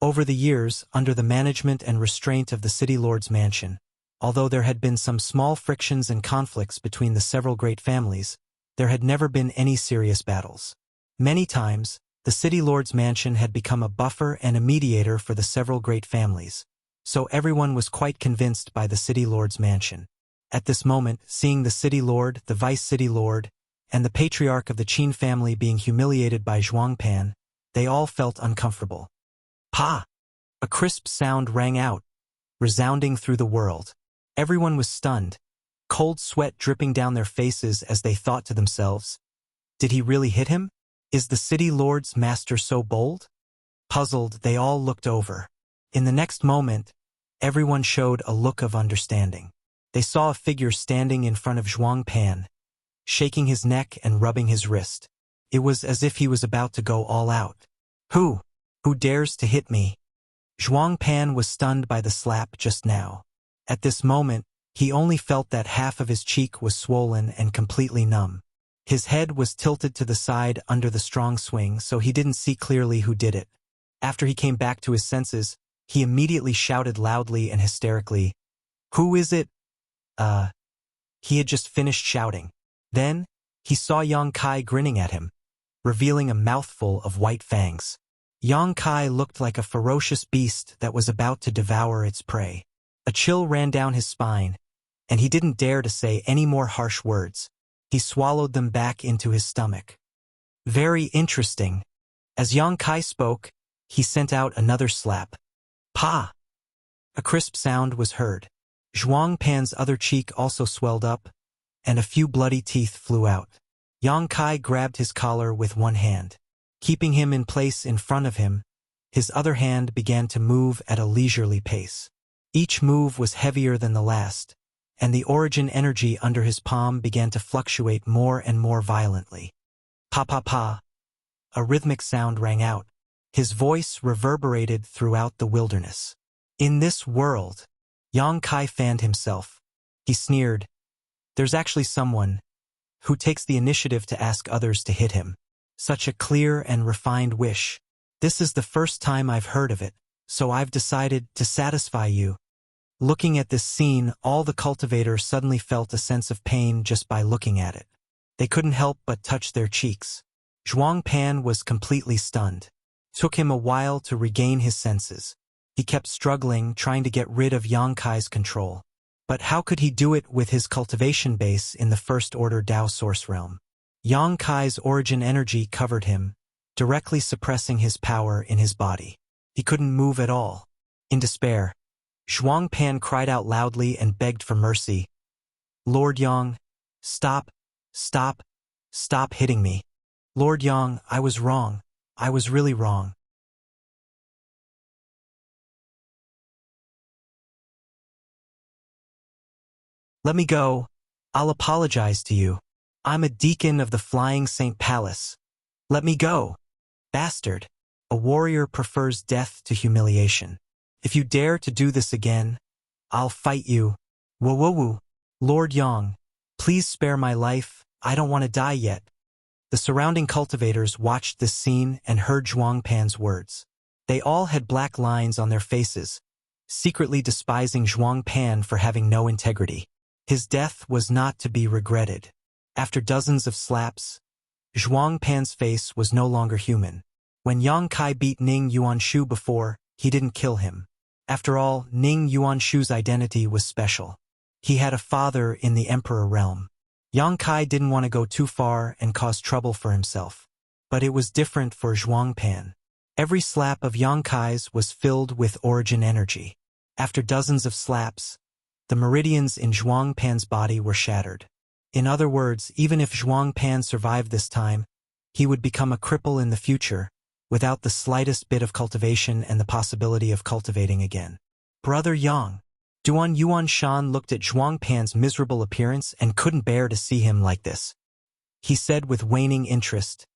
Over the years, under the management and restraint of the city lord's mansion, although there had been some small frictions and conflicts between the several great families, there had never been any serious battles. Many times, the city lord's mansion had become a buffer and a mediator for the several great families, so everyone was quite convinced by the city lord's mansion. At this moment, seeing the city lord, the vice city lord, and the patriarch of the Qin family being humiliated by Zhuang Pan, they all felt uncomfortable. Pa! A crisp sound rang out, resounding through the world. Everyone was stunned, cold sweat dripping down their faces as they thought to themselves, did he really hit him? Is the city lord's master so bold? Puzzled, they all looked over. In the next moment, everyone showed a look of understanding. They saw a figure standing in front of Zhuang Pan, shaking his neck and rubbing his wrist. It was as if he was about to go all out. Who dares to hit me? Zhuang Pan was stunned by the slap just now. At this moment, he only felt that half of his cheek was swollen and completely numb. His head was tilted to the side under the strong swing, so he didn't see clearly who did it. After he came back to his senses, he immediately shouted loudly and hysterically, "Who is it?" He had just finished shouting. Then, he saw Yang Kai grinning at him, revealing a mouthful of white fangs. Yang Kai looked like a ferocious beast that was about to devour its prey. A chill ran down his spine, and he didn't dare to say any more harsh words. He swallowed them back into his stomach. Very interesting. As Yang Kai spoke, he sent out another slap. Pa! A crisp sound was heard. Zhuang Pan's other cheek also swelled up, and a few bloody teeth flew out. Yang Kai grabbed his collar with one hand. Keeping him in place in front of him, his other hand began to move at a leisurely pace. Each move was heavier than the last, and the origin energy under his palm began to fluctuate more and more violently. Pa pa pa! A rhythmic sound rang out. His voice reverberated throughout the wilderness. In this world, Yang Kai fanned himself. He sneered, "There's actually someone who takes the initiative to ask others to hit him. Such a clear and refined wish. This is the first time I've heard of it, so I've decided to satisfy you." Looking at this scene, all the cultivators suddenly felt a sense of pain just by looking at it. They couldn't help but touch their cheeks. Zhuang Pan was completely stunned. It took him a while to regain his senses. He kept struggling, trying to get rid of Yang Kai's control. But how could he do it with his cultivation base in the First Order Dao Source Realm? Yang Kai's origin energy covered him, directly suppressing his power in his body. He couldn't move at all. In despair, Zhuang Pan cried out loudly and begged for mercy. "Lord Yang, stop hitting me. Lord Yang, I was wrong. I was really wrong." "Let me go. I'll apologize to you. I'm a deacon of the Flying Saint Palace. Let me go." "Bastard. A warrior prefers death to humiliation. If you dare to do this again, I'll fight you. Woo. Lord Yang, please spare my life. I don't want to die yet." The surrounding cultivators watched this scene and heard Zhuang Pan's words. They all had black lines on their faces, secretly despising Zhuang Pan for having no integrity. His death was not to be regretted. After dozens of slaps, Zhuang Pan's face was no longer human. When Yang Kai beat Ning Yuanshu before, he didn't kill him. After all, Ning Yuanshu's identity was special. He had a father in the Emperor realm. Yang Kai didn't want to go too far and cause trouble for himself. But it was different for Zhuang Pan. Every slap of Yang Kai's was filled with origin energy. After dozens of slaps, the meridians in Zhuang Pan's body were shattered. In other words, even if Zhuang Pan survived this time, he would become a cripple in the future, without the slightest bit of cultivation and the possibility of cultivating again. "Brother Yang." Duan Yuan Shan looked at Zhuang Pan's miserable appearance and couldn't bear to see him like this. he said with waning interest.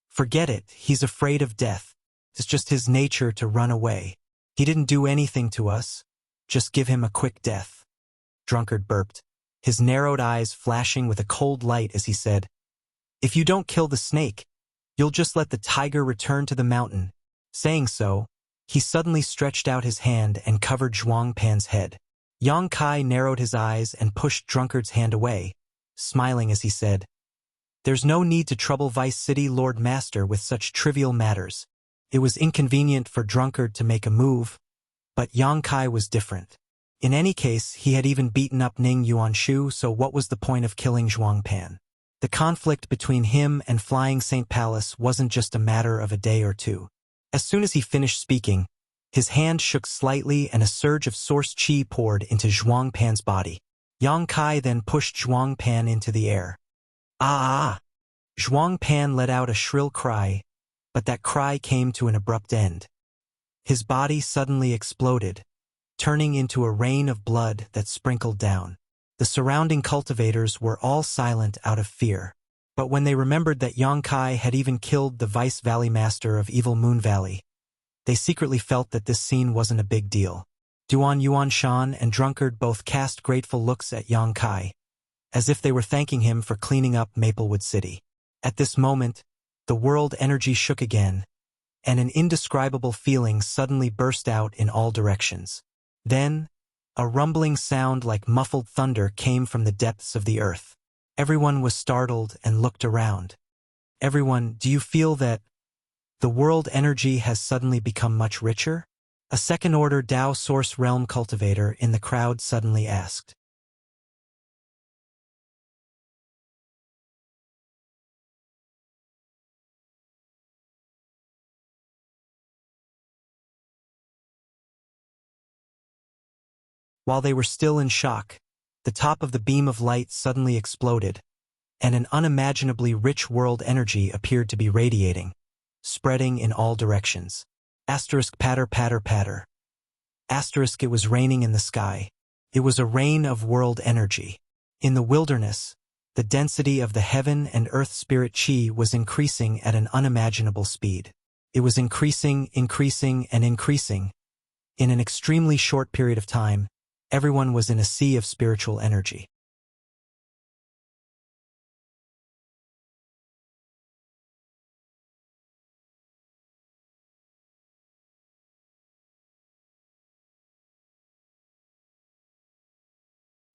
Forget it, he's afraid of death. It's just his nature to run away. He didn't do anything to us. Just give him a quick death. Drunkard burped, his narrowed eyes flashing with a cold light as he said, If you don't kill the snake, you'll just let the tiger return to the mountain. Saying so, he suddenly stretched out his hand and covered Zhuang Pan's head. Yang Kai narrowed his eyes and pushed Drunkard's hand away, smiling as he said, There's no need to trouble Vice City Lord Master with such trivial matters. It was inconvenient for Drunkard to make a move, but Yang Kai was different. In any case, he had even beaten up Ning Yuanshu, so what was the point of killing Zhuang Pan? The conflict between him and Flying Saint Palace wasn't just a matter of a day or two. As soon as he finished speaking, his hand shook slightly and a surge of source chi poured into Zhuang Pan's body. Yang Kai then pushed Zhuang Pan into the air. Ah! Zhuang Pan let out a shrill cry, but that cry came to an abrupt end. His body suddenly exploded, turning into a rain of blood that sprinkled down. The surrounding cultivators were all silent out of fear. But when they remembered that Yang Kai had even killed the Vice Valley Master of Evil Moon Valley, they secretly felt that this scene wasn't a big deal. Duan Yuanshan and Drunkard both cast grateful looks at Yang Kai, as if they were thanking him for cleaning up Maplewood City. At this moment, the world energy shook again, and an indescribable feeling suddenly burst out in all directions. Then, a rumbling sound like muffled thunder came from the depths of the earth. Everyone was startled and looked around. Everyone, do you feel that the world energy has suddenly become much richer? A second-order Tao Source Realm cultivator in the crowd suddenly asked. While they were still in shock, the top of the beam of light suddenly exploded, and an unimaginably rich world energy appeared to be radiating, spreading in all directions. Asterisk patter patter patter. Asterisk it was raining in the sky. It was a rain of world energy. In the wilderness, the density of the heaven and earth spirit chi was increasing at an unimaginable speed. It was increasing, increasing, and increasing. In an extremely short period of time, everyone was in a sea of spiritual energy.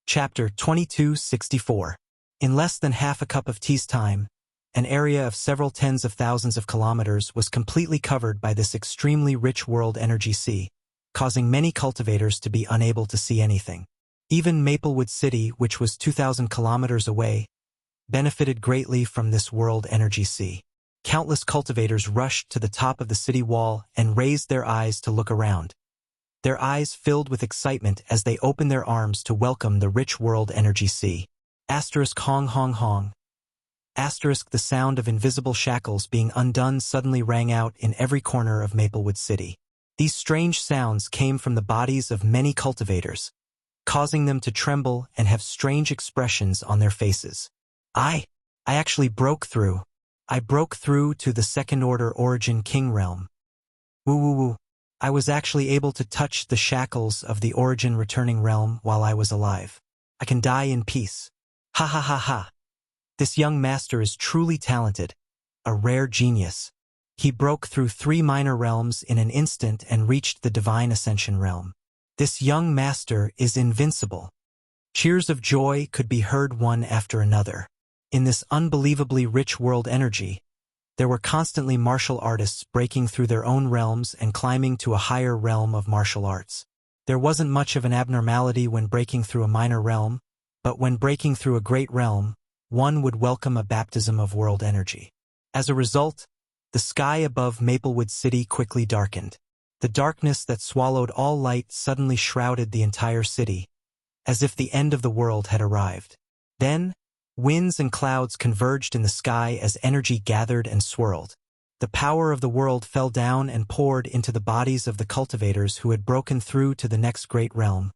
Chapter 2264. In less than half a cup of tea's time, an area of several tens of thousands of kilometers was completely covered by this extremely rich world energy sea, causing many cultivators to be unable to see anything. Even Maplewood City, which was 2,000 kilometers away, benefited greatly from this world energy sea. Countless cultivators rushed to the top of the city wall and raised their eyes to look around. Their eyes filled with excitement as they opened their arms to welcome the rich world energy sea. Asterisk hong hong hong. Asterisk the sound of invisible shackles being undone suddenly rang out in every corner of Maplewood City. These strange sounds came from the bodies of many cultivators, causing them to tremble and have strange expressions on their faces. I actually broke through. I broke through to the second-order Origin King realm. Woo woo woo. I was actually able to touch the shackles of the Origin Returning realm while I was alive. I can die in peace. Ha ha ha ha. This young master is truly talented, a rare genius. He broke through 3 minor realms in an instant and reached the Divine Ascension realm. This young master is invincible. Cheers of joy could be heard one after another. In this unbelievably rich world energy, there were constantly martial artists breaking through their own realms and climbing to a higher realm of martial arts. There wasn't much of an abnormality when breaking through a minor realm, but when breaking through a great realm, one would welcome a baptism of world energy. As a result, the sky above Maplewood City quickly darkened. The darkness that swallowed all light suddenly shrouded the entire city, as if the end of the world had arrived. Then, winds and clouds converged in the sky as energy gathered and swirled. The power of the world fell down and poured into the bodies of the cultivators who had broken through to the next great realm,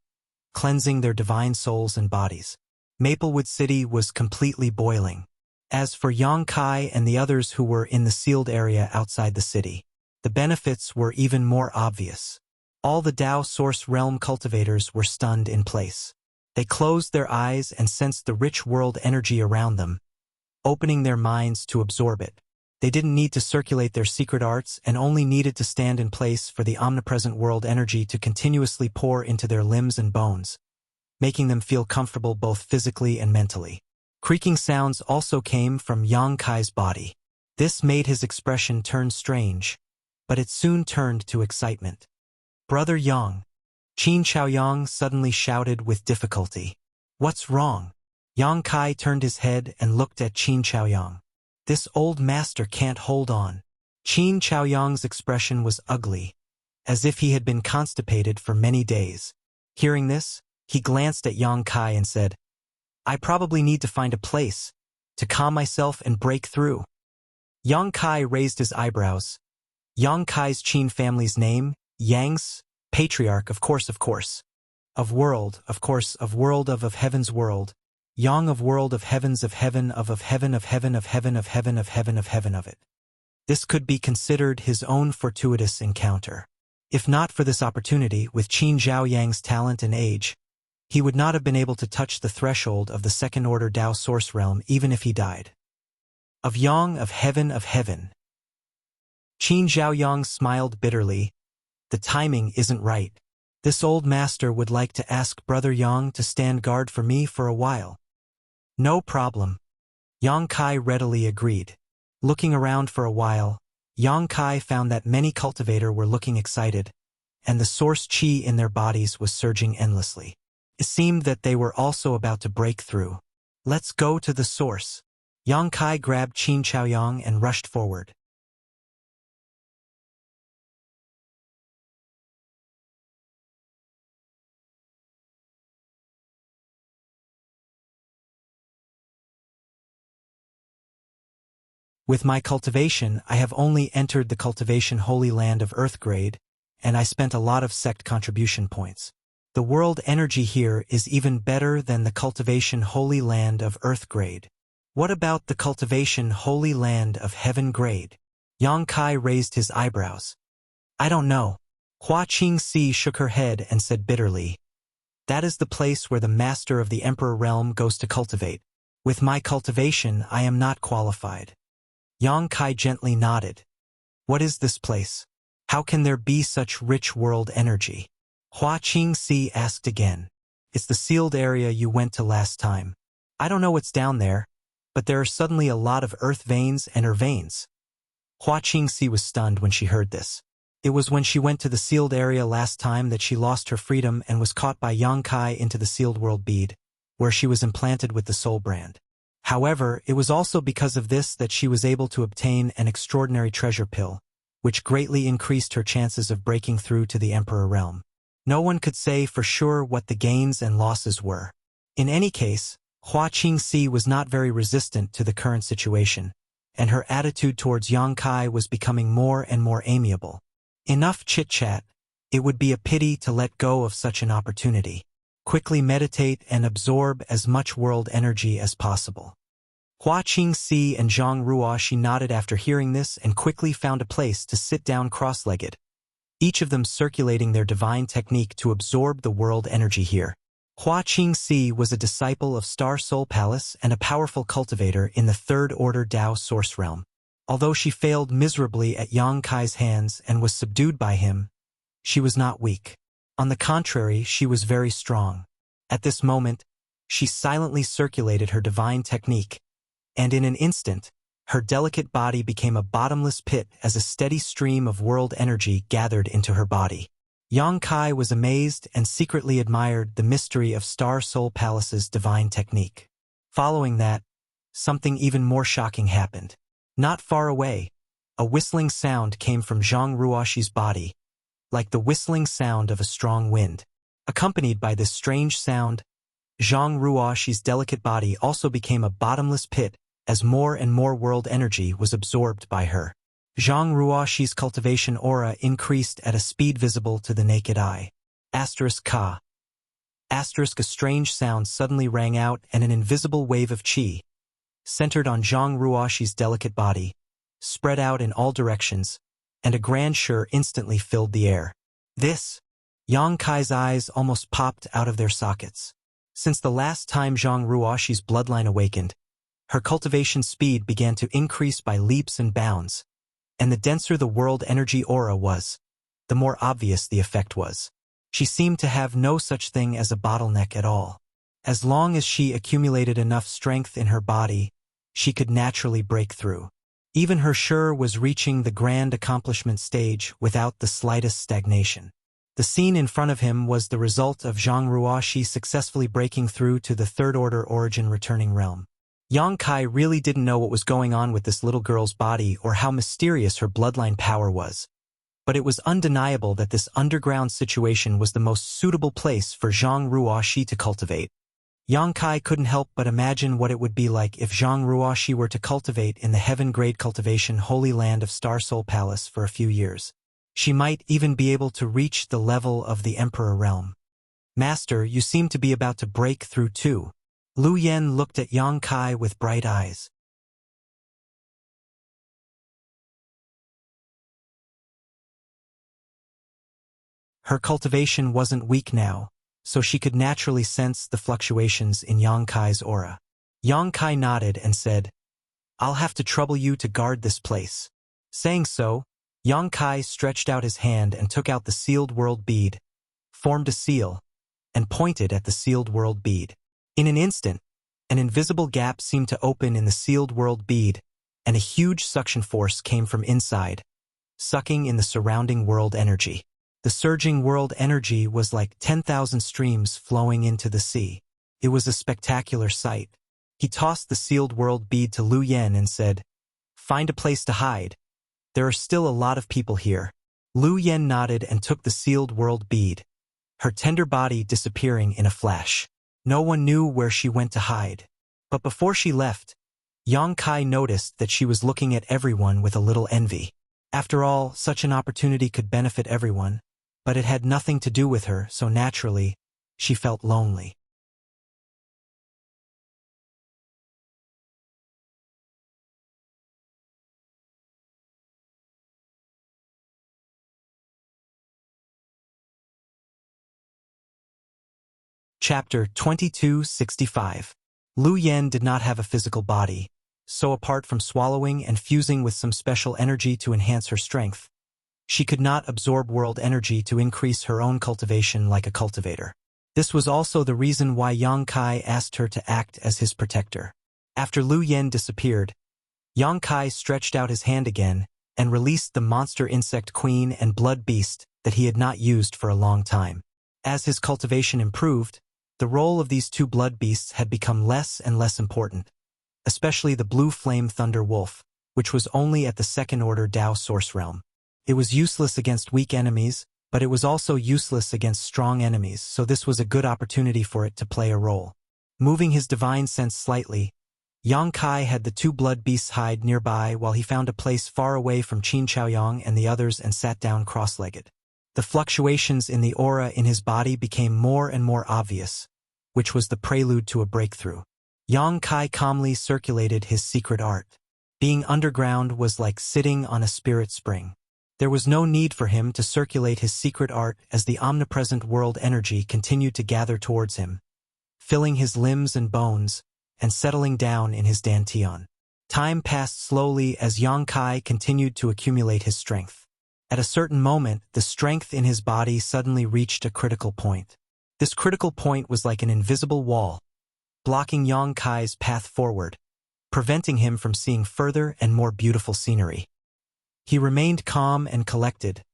cleansing their divine souls and bodies. Maplewood City was completely boiling. As for Yang Kai and the others who were in the sealed area outside the city, the benefits were even more obvious. All the Tao Source Realm cultivators were stunned in place. They closed their eyes and sensed the rich world energy around them, opening their minds to absorb it. They didn't need to circulate their secret arts and only needed to stand in place for the omnipresent world energy to continuously pour into their limbs and bones, making them feel comfortable both physically and mentally. Creaking sounds also came from Yang Kai's body. This made his expression turn strange, but it soon turned to excitement. "Brother Yang," Qin Chaoyang suddenly shouted with difficulty. "What's wrong?" Yang Kai turned his head and looked at Qin Chaoyang. "This old master can't hold on." Qin Chaoyang's expression was ugly, as if he had been constipated for many days. Hearing this, he glanced at Yang Kai and said, "I probably need to find a place to calm myself and break through." Yang Kai raised his eyebrows. Yang Kai's Qin family's name, Yang's, patriarch, of course. Of world, of course, of world of heaven's world. Yang of world of heavens of heaven of heaven of heaven of heaven of heaven of heaven of heaven of it. This could be considered his own fortuitous encounter. If not for this opportunity, with Qin Zhaoyang's talent and age, he would not have been able to touch the threshold of the second-order Tao Source Realm even if he died. Of Yang of heaven of heaven. Qin Zhaoyang smiled bitterly. "The timing isn't right. This old master would like to ask Brother Yang to stand guard for me for a while." "No problem." Yang Kai readily agreed. Looking around for a while, Yang Kai found that many cultivators were looking excited, and the source qi in their bodies was surging endlessly. It seemed that they were also about to break through. "Let's go to the source." Yang Kai grabbed Qin Chaoyang and rushed forward. "With my cultivation, I have only entered the cultivation holy land of Earth grade, and I spent a lot of sect contribution points. The world energy here is even better than the cultivation holy land of Earth grade. What about the cultivation holy land of Heaven grade?" Yang Kai raised his eyebrows. "I don't know." Hua Qingxi shook her head and said bitterly, "That is the place where the master of the Emperor realm goes to cultivate. With my cultivation, I am not qualified." Yang Kai gently nodded. "What is this place? How can there be such rich world energy?" Hua Qingxi asked again. "It's the sealed area you went to last time. I don't know what's down there, but there are suddenly a lot of earth veins and veins." Hua Qingxi was stunned when she heard this. It was when she went to the sealed area last time that she lost her freedom and was caught by Yang Kai into the sealed world bead, where she was implanted with the soul brand. However, it was also because of this that she was able to obtain an extraordinary treasure pill, which greatly increased her chances of breaking through to the Emperor realm. No one could say for sure what the gains and losses were. In any case, Hua Qingxi was not very resistant to the current situation, and her attitude towards Yang Kai was becoming more and more amiable. Enough chit-chat. It would be a pity to let go of such an opportunity. Quickly meditate and absorb as much world energy as possible. Hua Qingxi and Zhang Ruoxi nodded after hearing this and quickly found a place to sit down cross-legged, each of them circulating their divine technique to absorb the world energy here. Hua Qingxi was a disciple of Star Soul Palace and a powerful cultivator in the third-order Tao Source Realm. Although she failed miserably at Yang Kai's hands and was subdued by him, she was not weak. On the contrary, she was very strong. At this moment, she silently circulated her divine technique, and in an instant, her delicate body became a bottomless pit as a steady stream of world energy gathered into her body. Yang Kai was amazed and secretly admired the mystery of Star Soul Palace's divine technique. Following that, something even more shocking happened. Not far away, a whistling sound came from Zhang Ruoxi's body, like the whistling sound of a strong wind. Accompanied by this strange sound, Zhang Ruoxi's delicate body also became a bottomless pit as more and more world energy was absorbed by her. Zhang Ruoxi's cultivation aura increased at a speed visible to the naked eye. Ka. A strange sound suddenly rang out and an invisible wave of qi, centered on Zhang Ruoxi's delicate body, spread out in all directions, and a grandeur instantly filled the air. This, Yang Kai's eyes almost popped out of their sockets. Since the last time Zhang Ruoxi's bloodline awakened, her cultivation speed began to increase by leaps and bounds, and the denser the world energy aura was, the more obvious the effect was. She seemed to have no such thing as a bottleneck at all. As long as she accumulated enough strength in her body, she could naturally break through. Even her Shi was reaching the grand accomplishment stage without the slightest stagnation. The scene in front of him was the result of Zhang Ruoxi successfully breaking through to the third-order origin returning realm. Yang Kai really didn't know what was going on with this little girl's body or how mysterious her bloodline power was. But it was undeniable that this underground situation was the most suitable place for Zhang Ruoxi to cultivate. Yang Kai couldn't help but imagine what it would be like if Zhang Ruoxi were to cultivate in the heaven-grade cultivation holy land of Star Soul Palace for a few years. She might even be able to reach the level of the Emperor realm. Master, you seem to be about to break through too. Lu Yen looked at Yang Kai with bright eyes. Her cultivation wasn't weak now, so she could naturally sense the fluctuations in Yang Kai's aura. Yang Kai nodded and said, "I'll have to trouble you to guard this place." Saying so, Yang Kai stretched out his hand and took out the sealed world bead, formed a seal, and pointed at the sealed world bead. In an instant, an invisible gap seemed to open in the sealed world bead, and a huge suction force came from inside, sucking in the surrounding world energy. The surging world energy was like 10,000 streams flowing into the sea. It was a spectacular sight. He tossed the sealed world bead to Lu Yen and said, "Find a place to hide. There are still a lot of people here." Lu Yen nodded and took the sealed world bead, her tender body disappearing in a flash. No one knew where she went to hide. But before she left, Yang Kai noticed that she was looking at everyone with a little envy. After all, such an opportunity could benefit everyone, but it had nothing to do with her, so naturally, she felt lonely. Chapter 2265. Lu Yen did not have a physical body, so apart from swallowing and fusing with some special energy to enhance her strength, she could not absorb world energy to increase her own cultivation like a cultivator. This was also the reason why Yang Kai asked her to act as his protector. After Lu Yen disappeared, Yang Kai stretched out his hand again and released the monster insect queen and blood beast that he had not used for a long time. As his cultivation improved, the role of these two blood beasts had become less and less important, especially the blue flame thunder wolf, which was only at the second-order Dao source realm. It was useless against weak enemies, but it was also useless against strong enemies, so this was a good opportunity for it to play a role. Moving his divine sense slightly, Yang Kai had the two blood beasts hide nearby while he found a place far away from Qin Chaoyang and the others and sat down cross-legged. The fluctuations in the aura in his body became more and more obvious, which was the prelude to a breakthrough. Yang Kai calmly circulated his secret art. Being underground was like sitting on a spirit spring. There was no need for him to circulate his secret art as the omnipresent world energy continued to gather towards him, filling his limbs and bones, and settling down in his dantian. Time passed slowly as Yang Kai continued to accumulate his strength. At a certain moment, the strength in his body suddenly reached a critical point. This critical point was like an invisible wall, blocking Yang Kai's path forward, preventing him from seeing further and more beautiful scenery. He remained calm and collected,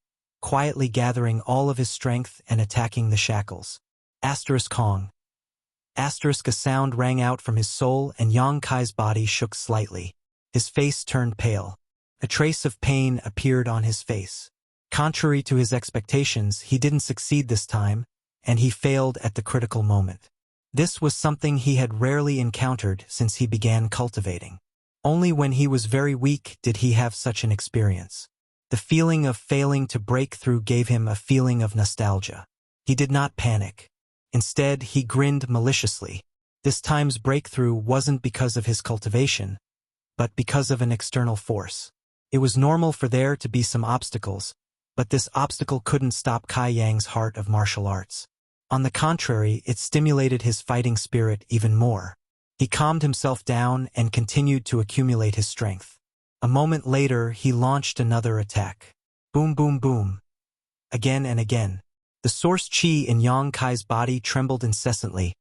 quietly gathering all of his strength and attacking the shackles. Asterisk Kong. Asterisk, a sound rang out from his soul and Yang Kai's body shook slightly. His face turned pale. A trace of pain appeared on his face. Contrary to his expectations, he didn't succeed this time, and he failed at the critical moment. This was something he had rarely encountered since he began cultivating. Only when he was very weak did he have such an experience. The feeling of failing to break through gave him a feeling of nostalgia. He did not panic. Instead, he grinned maliciously. This time's breakthrough wasn't because of his cultivation, but because of an external force. It was normal for there to be some obstacles, but this obstacle couldn't stop Kai Yang's heart of martial arts. On the contrary, it stimulated his fighting spirit even more. He calmed himself down and continued to accumulate his strength. A moment later, he launched another attack. Boom, boom, boom. Again and again. The source qi in Yang Kai's body trembled incessantly,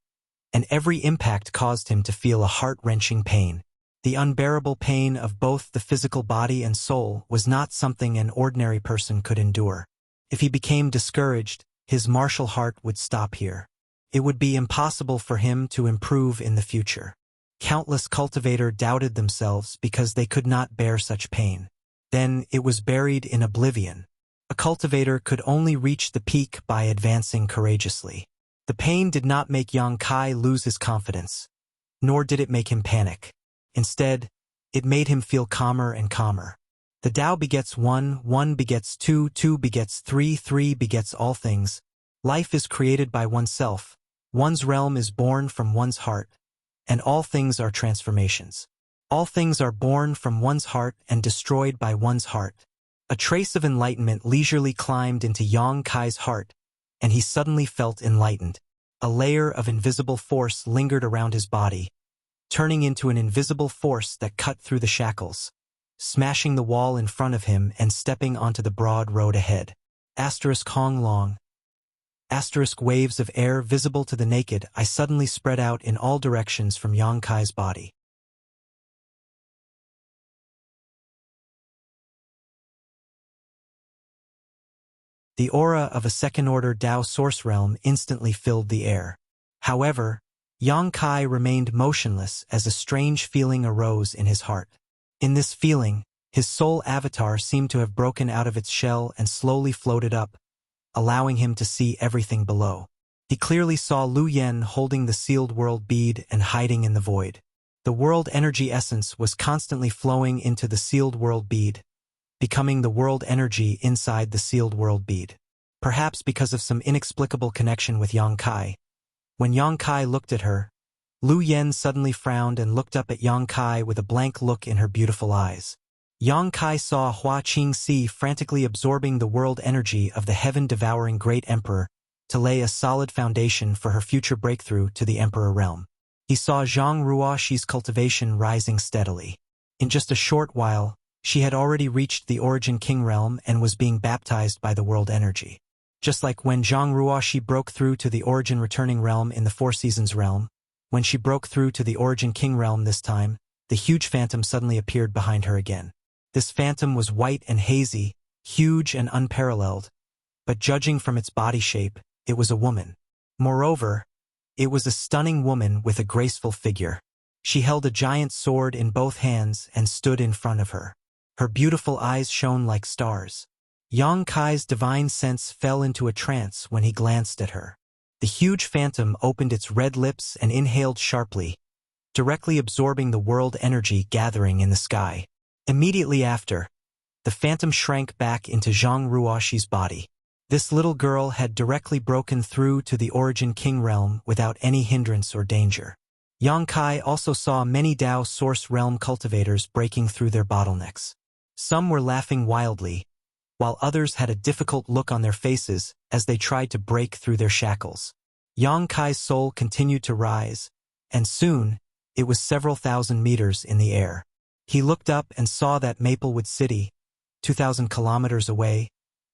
and every impact caused him to feel a heart-wrenching pain. The unbearable pain of both the physical body and soul was not something an ordinary person could endure. If he became discouraged, his martial heart would stop here. It would be impossible for him to improve in the future. Countless cultivators doubted themselves because they could not bear such pain. Then it was buried in oblivion. A cultivator could only reach the peak by advancing courageously. The pain did not make Yang Kai lose his confidence, nor did it make him panic. Instead, it made him feel calmer and calmer. The Tao begets one, one begets two, two begets three, three begets all things. Life is created by oneself, one's realm is born from one's heart, and all things are transformations. All things are born from one's heart and destroyed by one's heart. A trace of enlightenment leisurely climbed into Yang Kai's heart, and he suddenly felt enlightened. A layer of invisible force lingered around his body, turning into an invisible force that cut through the shackles, smashing the wall in front of him and stepping onto the broad road ahead. Hong long. Waves of air visible to the naked eye suddenly spread out in all directions from Yang Kai's body. The aura of a second-order Tao source realm instantly filled the air. However, Yang Kai remained motionless as a strange feeling arose in his heart. In this feeling, his soul avatar seemed to have broken out of its shell and slowly floated up, allowing him to see everything below. He clearly saw Lu Yen holding the sealed world bead and hiding in the void. The world energy essence was constantly flowing into the sealed world bead, becoming the world energy inside the sealed world bead. Perhaps because of some inexplicable connection with Yang Kai. When Yang Kai looked at her, Lu Yen suddenly frowned and looked up at Yang Kai with a blank look in her beautiful eyes. Yang Kai saw Hua Qingxi frantically absorbing the world energy of the heaven-devouring great emperor to lay a solid foundation for her future breakthrough to the emperor realm. He saw Zhang Ruoxi's cultivation rising steadily. In just a short while, she had already reached the Origin King realm and was being baptized by the world energy. Just like when Zhang Ruoxi broke through to the Origin Returning realm in the Four Seasons realm, when she broke through to the Origin King realm this time, the huge phantom suddenly appeared behind her again. This phantom was white and hazy, huge and unparalleled, but judging from its body shape, it was a woman. Moreover, it was a stunning woman with a graceful figure. She held a giant sword in both hands and stood in front of her. Her beautiful eyes shone like stars. Yang Kai's divine sense fell into a trance when he glanced at her. The huge phantom opened its red lips and inhaled sharply, directly absorbing the world energy gathering in the sky. Immediately after, the phantom shrank back into Zhang Ruoxi's body. This little girl had directly broken through to the Origin King realm without any hindrance or danger. Yang Kai also saw many Tao Source Realm cultivators breaking through their bottlenecks. Some were laughing wildly, while others had a difficult look on their faces as they tried to break through their shackles. Yang Kai's soul continued to rise, and soon, it was several thousand meters in the air. He looked up and saw that Maplewood City, 2,000 kilometers away,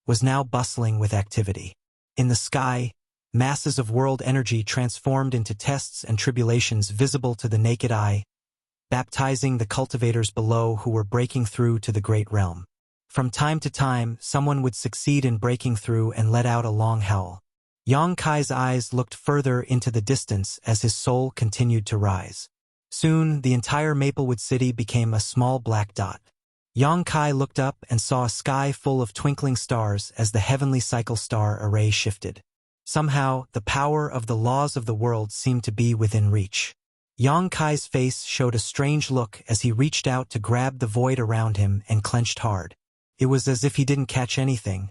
was now bustling with activity. In the sky, masses of world energy transformed into tests and tribulations visible to the naked eye, baptizing the cultivators below who were breaking through to the great realm. From time to time, someone would succeed in breaking through and let out a long howl. Yang Kai's eyes looked further into the distance as his soul continued to rise. Soon, the entire Maplewood City became a small black dot. Yang Kai looked up and saw a sky full of twinkling stars as the heavenly cycle star array shifted. Somehow, the power of the laws of the world seemed to be within reach. Yang Kai's face showed a strange look as he reached out to grab the void around him and clenched hard. It was as if he didn't catch anything,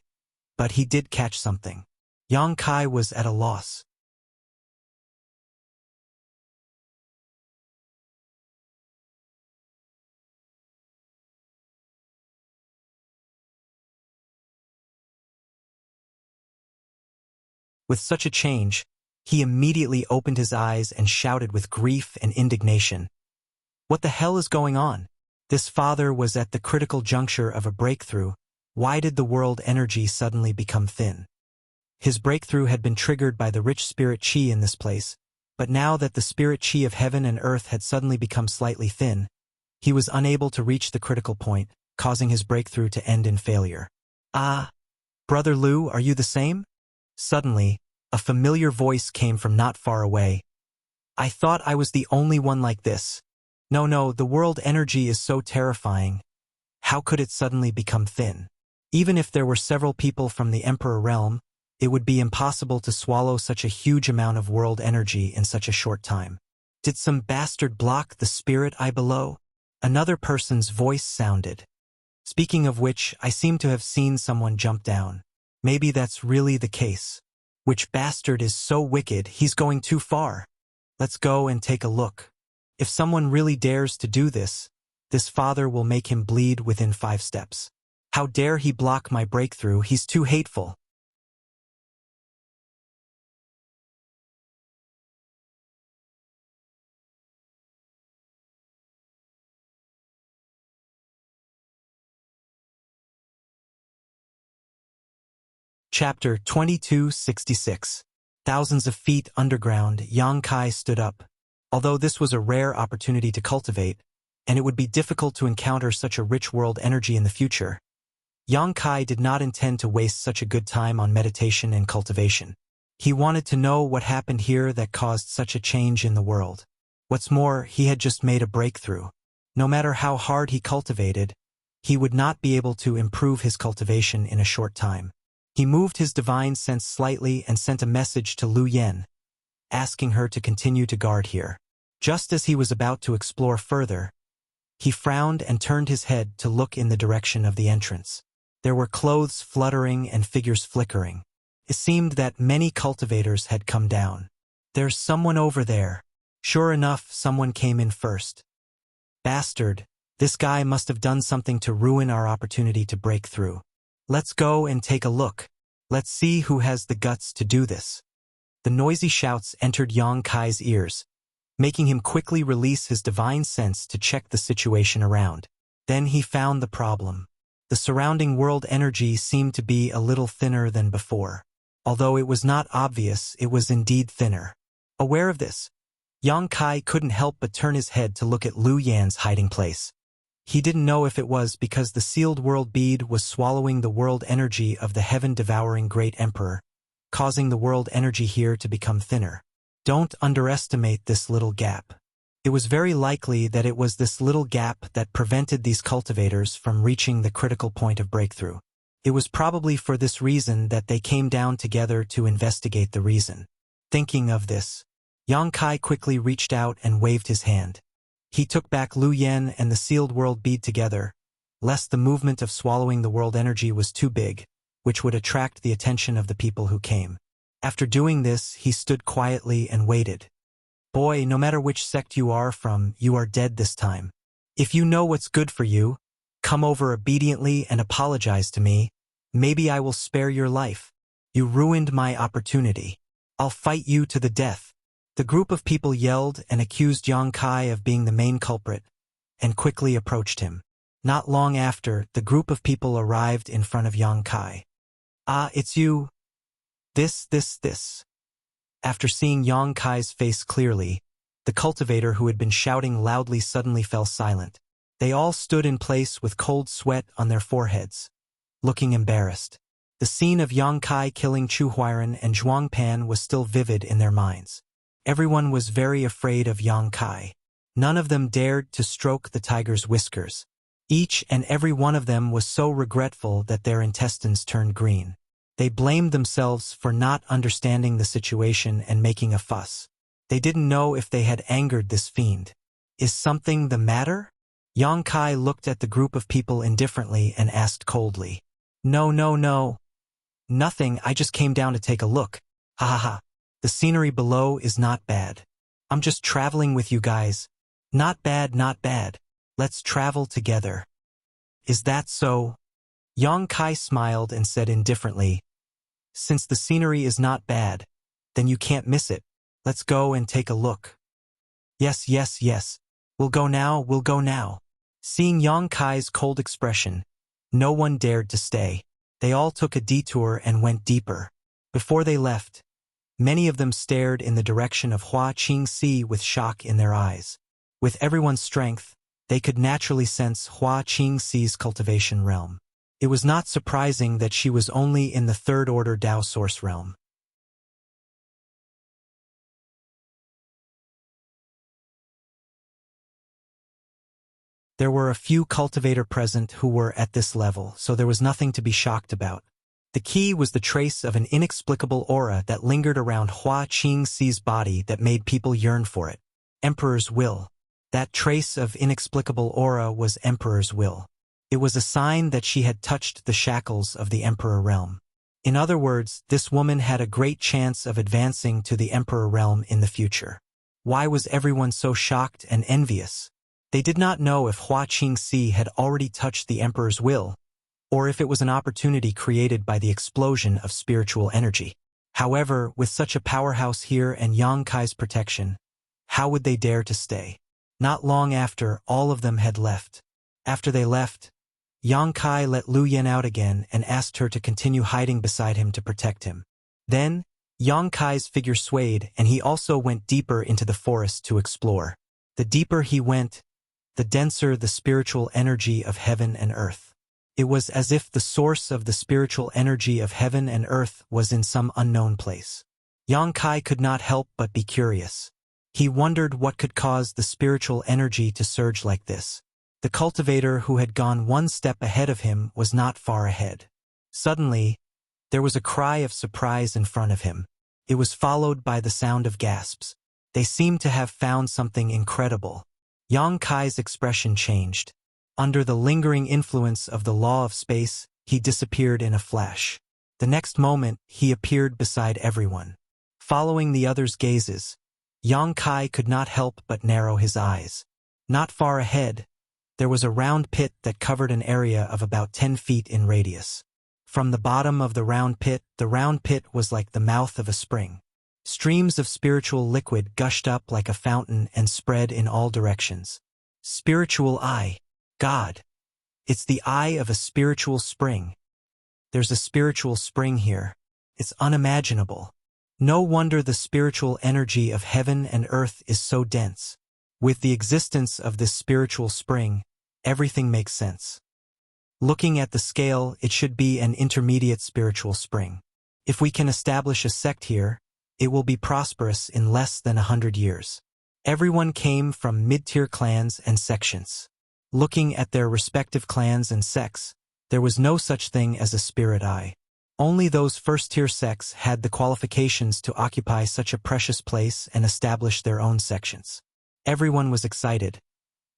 but he did catch something. Yang Kai was at a loss. With such a change, he immediately opened his eyes and shouted with grief and indignation. What the hell is going on? This father was at the critical juncture of a breakthrough. Why did the world energy suddenly become thin? His breakthrough had been triggered by the rich spirit chi in this place, but now that the spirit chi of heaven and earth had suddenly become slightly thin, he was unable to reach the critical point, causing his breakthrough to end in failure. Ah, Brother Lu, are you the same? Suddenly, a familiar voice came from not far away. I thought I was the only one like this. No, the world energy is so terrifying. How could it suddenly become thin? Even if there were several people from the Emperor realm, it would be impossible to swallow such a huge amount of world energy in such a short time. Did some bastard block the spirit eye below? Another person's voice sounded. Speaking of which, I seem to have seen someone jump down. Maybe that's really the case. Which bastard is so wicked, he's going too far. Let's go and take a look. If someone really dares to do this, this father will make him bleed within 5 steps. How dare he block my breakthrough, he's too hateful. Chapter 2266. Thousands of feet underground, Yang Kai stood up. Although this was a rare opportunity to cultivate, and it would be difficult to encounter such a rich world energy in the future, Yang Kai did not intend to waste such a good time on meditation and cultivation. He wanted to know what happened here that caused such a change in the world. What's more, he had just made a breakthrough. No matter how hard he cultivated, he would not be able to improve his cultivation in a short time. He moved his divine sense slightly and sent a message to Lu Yen, asking her to continue to guard here. Just as he was about to explore further, he frowned and turned his head to look in the direction of the entrance. There were clothes fluttering and figures flickering. It seemed that many cultivators had come down. There's someone over there. Sure enough, someone came in first. Bastard, this guy must have done something to ruin our opportunity to break through. Let's go and take a look. Let's see who has the guts to do this. The noisy shouts entered Yang Kai's ears, making him quickly release his divine sense to check the situation around. Then he found the problem. The surrounding world energy seemed to be a little thinner than before. Although it was not obvious, it was indeed thinner. Aware of this, Yang Kai couldn't help but turn his head to look at Lu Yan's hiding place. He didn't know if it was because the sealed world bead was swallowing the world energy of the heaven-devouring great emperor, causing the world energy here to become thinner. Don't underestimate this little gap. It was very likely that it was this little gap that prevented these cultivators from reaching the critical point of breakthrough. It was probably for this reason that they came down together to investigate the reason. Thinking of this, Yang Kai quickly reached out and waved his hand. He took back Lu Yen and the sealed world bead together, lest the movement of swallowing the world energy was too big, which would attract the attention of the people who came. After doing this, he stood quietly and waited. Boy, no matter which sect you are from, you are dead this time. If you know what's good for you, come over obediently and apologize to me. Maybe I will spare your life. You ruined my opportunity. I'll fight you to the death. The group of people yelled and accused Yang Kai of being the main culprit, and quickly approached him. Not long after, the group of people arrived in front of Yang Kai. Ah, it's you. This. After seeing Yang Kai's face clearly, the cultivator who had been shouting loudly suddenly fell silent. They all stood in place with cold sweat on their foreheads, looking embarrassed. The scene of Yang Kai killing Chu Huairan and Zhuang Pan was still vivid in their minds. Everyone was very afraid of Yang Kai. None of them dared to stroke the tiger's whiskers. Each and every one of them was so regretful that their intestines turned green. They blamed themselves for not understanding the situation and making a fuss. They didn't know if they had angered this fiend. Is something the matter? Yang Kai looked at the group of people indifferently and asked coldly. No. Nothing, I just came down to take a look. Ha ha ha. The scenery below is not bad. I'm just traveling with you guys. Not bad. Let's travel together. Is that so? Yang Kai smiled and said indifferently, Since the scenery is not bad, then you can't miss it. Let's go and take a look. Yes, yes, yes. We'll go now, we'll go now. Seeing Yang Kai's cold expression, no one dared to stay. They all took a detour and went deeper. Before they left, many of them stared in the direction of Hua Qingxi with shock in their eyes. With everyone's strength, they could naturally sense Hua Qingxi's cultivation realm. It was not surprising that she was only in the third-order Dao source realm. There were a few cultivator present who were at this level, so there was nothing to be shocked about. The key was the trace of an inexplicable aura that lingered around Hua Qingxi's body that made people yearn for it. Emperor's will. That trace of inexplicable aura was Emperor's will. It was a sign that she had touched the shackles of the Emperor realm. In other words, this woman had a great chance of advancing to the Emperor realm in the future. Why was everyone so shocked and envious? They did not know if Hua Qingxi had already touched the Emperor's will, or if it was an opportunity created by the explosion of spiritual energy. However, with such a powerhouse here and Yang Kai's protection, how would they dare to stay? Not long after, all of them had left. After they left, Yang Kai let Lu Yan out again and asked her to continue hiding beside him to protect him. Then, Yang Kai's figure swayed and he also went deeper into the forest to explore. The deeper he went, the denser the spiritual energy of heaven and earth. It was as if the source of the spiritual energy of heaven and earth was in some unknown place. Yang Kai could not help but be curious. He wondered what could cause the spiritual energy to surge like this. The cultivator who had gone one step ahead of him was not far ahead. Suddenly, there was a cry of surprise in front of him. It was followed by the sound of gasps. They seemed to have found something incredible. Yang Kai's expression changed. Under the lingering influence of the law of space, he disappeared in a flash. The next moment, he appeared beside everyone. Following the others' gazes, Yang Kai could not help but narrow his eyes. Not far ahead, there was a round pit that covered an area of about 10 feet in radius. From the bottom of the round pit was like the mouth of a spring. Streams of spiritual liquid gushed up like a fountain and spread in all directions. Spiritual eye. God. It's the eye of a spiritual spring. There's a spiritual spring here. It's unimaginable. No wonder the spiritual energy of heaven and earth is so dense. With the existence of this spiritual spring, everything makes sense. Looking at the scale, it should be an intermediate spiritual spring. If we can establish a sect here, it will be prosperous in less than 100 years. Everyone came from mid-tier clans and sections. Looking at their respective clans and sects, there was no such thing as a spirit eye. Only those first-tier sects had the qualifications to occupy such a precious place and establish their own sections. Everyone was excited,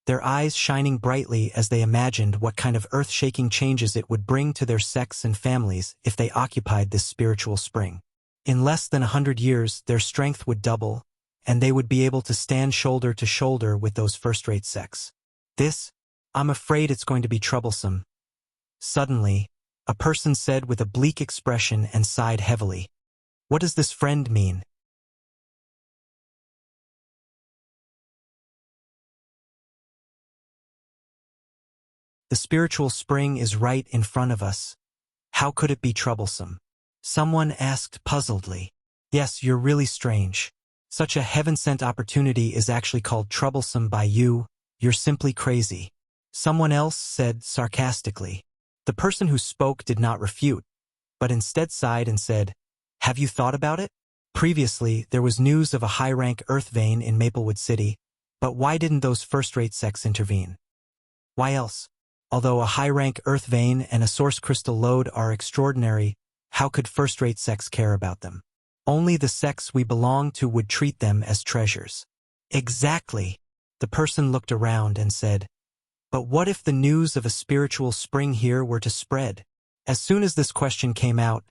their eyes shining brightly as they imagined what kind of earth-shaking changes it would bring to their sects and families if they occupied this spiritual spring. In less than 100 years, their strength would double, and they would be able to stand shoulder to shoulder with those first-rate sects. I'm afraid it's going to be troublesome. Suddenly, a person said with a bleak expression and sighed heavily. What does this friend mean? The spiritual spring is right in front of us. How could it be troublesome? Someone asked puzzledly. Yes, you're really strange. Such a heaven-sent opportunity is actually called troublesome by you. You're simply crazy. Someone else said sarcastically. The person who spoke did not refute, but instead sighed and said, Have you thought about it? Previously, there was news of a high-rank earth vein in Maplewood City, but why didn't those first-rate sects intervene? Why else? Although a high-rank earth vein and a source crystal lode are extraordinary, how could first-rate sects care about them? Only the sects we belong to would treat them as treasures. Exactly. The person looked around and said, But what if the news of a spiritual spring here were to spread? As soon as this question came out,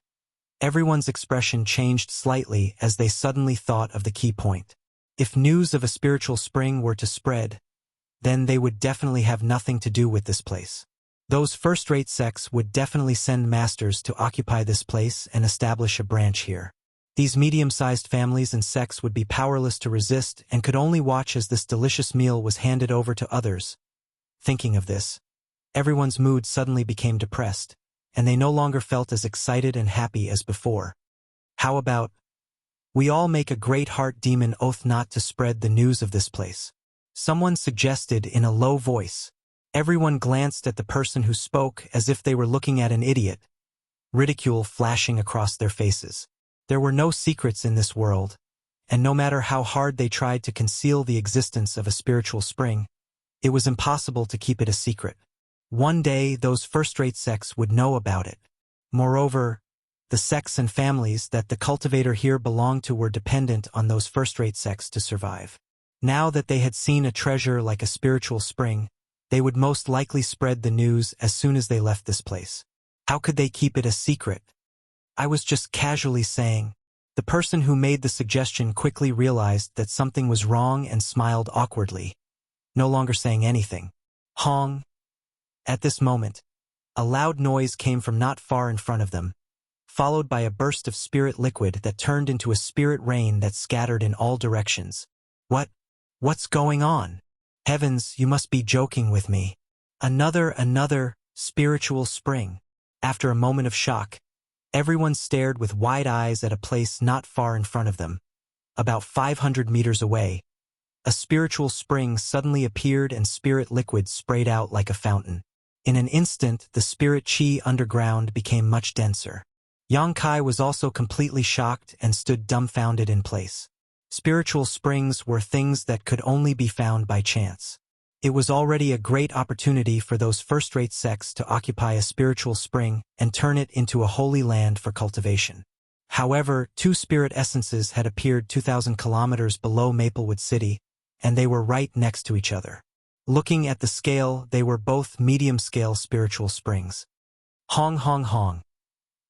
everyone's expression changed slightly as they suddenly thought of the key point. If news of a spiritual spring were to spread, then they would definitely have nothing to do with this place. Those first-rate sects would definitely send masters to occupy this place and establish a branch here. These medium-sized families and sects would be powerless to resist and could only watch as this delicious meal was handed over to others. Thinking of this, everyone's mood suddenly became depressed, and they no longer felt as excited and happy as before. How about, we all make a great heart demon oath not to spread the news of this place? Someone suggested in a low voice. Everyone glanced at the person who spoke as if they were looking at an idiot, ridicule flashing across their faces. There were no secrets in this world, and no matter how hard they tried to conceal the existence of a spiritual spring, it was impossible to keep it a secret. One day, those first-rate sects would know about it. Moreover, the sects and families that the cultivator here belonged to were dependent on those first-rate sects to survive. Now that they had seen a treasure like a spiritual spring, they would most likely spread the news as soon as they left this place. How could they keep it a secret? I was just casually saying. The person who made the suggestion quickly realized that something was wrong and smiled awkwardly, no longer saying anything. Hong. At this moment, a loud noise came from not far in front of them, followed by a burst of spirit liquid that turned into a spirit rain that scattered in all directions. What's going on? Heavens, you must be joking with me. Another spiritual spring. After a moment of shock, everyone stared with wide eyes at a place not far in front of them. About 500 meters away, a spiritual spring suddenly appeared and spirit liquid sprayed out like a fountain. In an instant, the spirit chi underground became much denser. Yang Kai was also completely shocked and stood dumbfounded in place. Spiritual springs were things that could only be found by chance. It was already a great opportunity for those first-rate sects to occupy a spiritual spring and turn it into a holy land for cultivation. However, two spirit essences had appeared 2,000 kilometers below Maplewood City, and they were right next to each other. Looking at the scale, they were both medium-scale spiritual springs. Hong hong hong.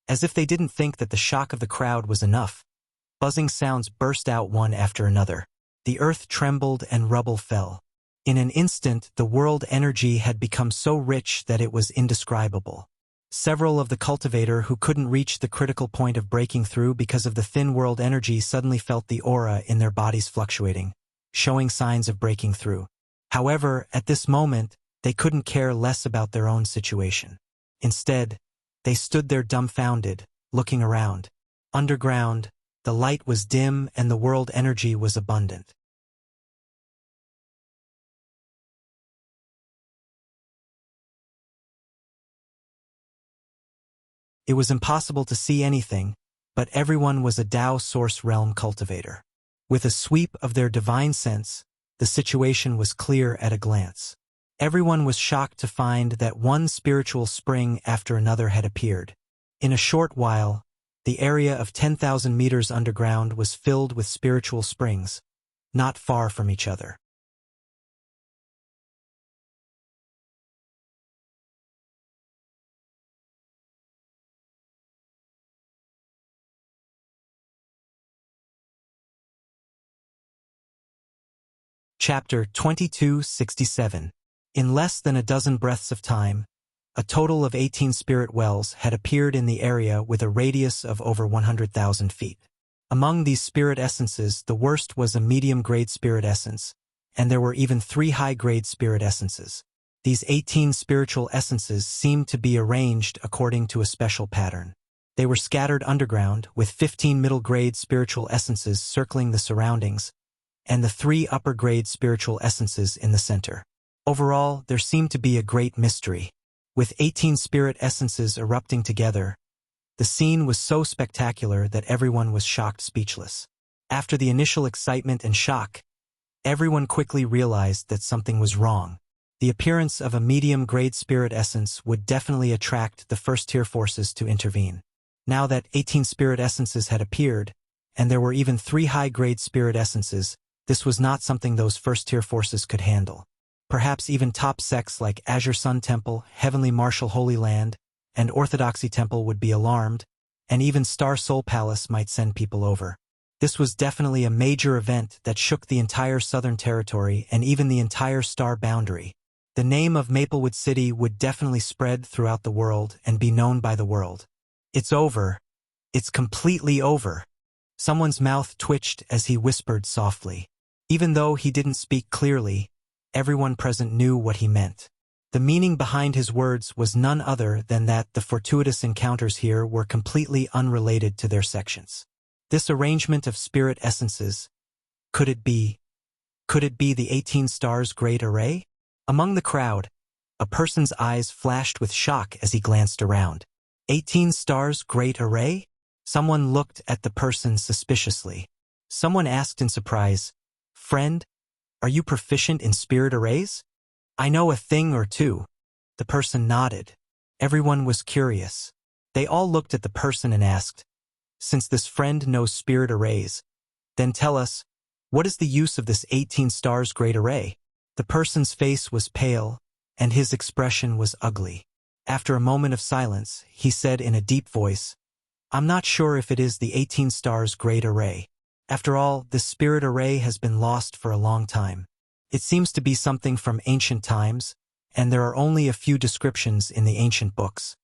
As if they didn't think that the shock of the crowd was enough, buzzing sounds burst out one after another. The earth trembled and rubble fell. In an instant, the world energy had become so rich that it was indescribable. Several of the cultivator who couldn't reach the critical point of breaking through because of the thin world energy suddenly felt the aura in their bodies fluctuating, showing signs of breaking through. However, at this moment, they couldn't care less about their own situation. Instead, they stood there dumbfounded, looking around. Underground, the light was dim and the world energy was abundant. It was impossible to see anything, but everyone was a Tao Source Realm cultivator. With a sweep of their divine sense, the situation was clear at a glance. Everyone was shocked to find that one spiritual spring after another had appeared. In a short while, the area of 10,000 meters underground was filled with spiritual springs, not far from each other. Chapter 2267. In less than a dozen breaths of time, a total of 18 spirit wells had appeared in the area with a radius of over 100,000 feet. Among these spirit essences, the worst was a medium-grade spirit essence, and there were even 3 high-grade spirit essences. These 18 spiritual essences seemed to be arranged according to a special pattern. They were scattered underground, with 15 middle-grade spiritual essences circling the surroundings, and the 3 upper-grade spiritual essences in the center. Overall, there seemed to be a great mystery. With 18 spirit essences erupting together, the scene was so spectacular that everyone was shocked speechless. After the initial excitement and shock, everyone quickly realized that something was wrong. The appearance of a medium-grade spirit essence would definitely attract the first-tier forces to intervene. Now that 18 spirit essences had appeared, and there were even 3 high-grade spirit essences, this was not something those first-tier forces could handle. Perhaps even top sects like Azure Sun Temple, Heavenly Martial Holy Land, and Orthodoxy Temple would be alarmed, and even Star Soul Palace might send people over. This was definitely a major event that shook the entire Southern Territory and even the entire Star boundary. The name of Maplewood City would definitely spread throughout the world and be known by the world. It's over. It's completely over. Someone's mouth twitched as he whispered softly. Even though he didn't speak clearly, everyone present knew what he meant. The meaning behind his words was none other than that the fortuitous encounters here were completely unrelated to their sections. This arrangement of spirit essences, could it be the 18 stars great array? Among the crowd, a person's eyes flashed with shock as he glanced around. 18 stars great array? Someone looked at the person suspiciously. Someone asked in surprise, "Friend, are you proficient in spirit arrays?" "I know a thing or two." The person nodded. Everyone was curious. They all looked at the person and asked, "Since this friend knows spirit arrays, then tell us, what is the use of this 18 stars great array?" The person's face was pale, and his expression was ugly. After a moment of silence, he said in a deep voice, "I'm not sure if it is the 18 stars great array. After all, this spirit array has been lost for a long time. It seems to be something from ancient times, and there are only a few descriptions in the ancient books."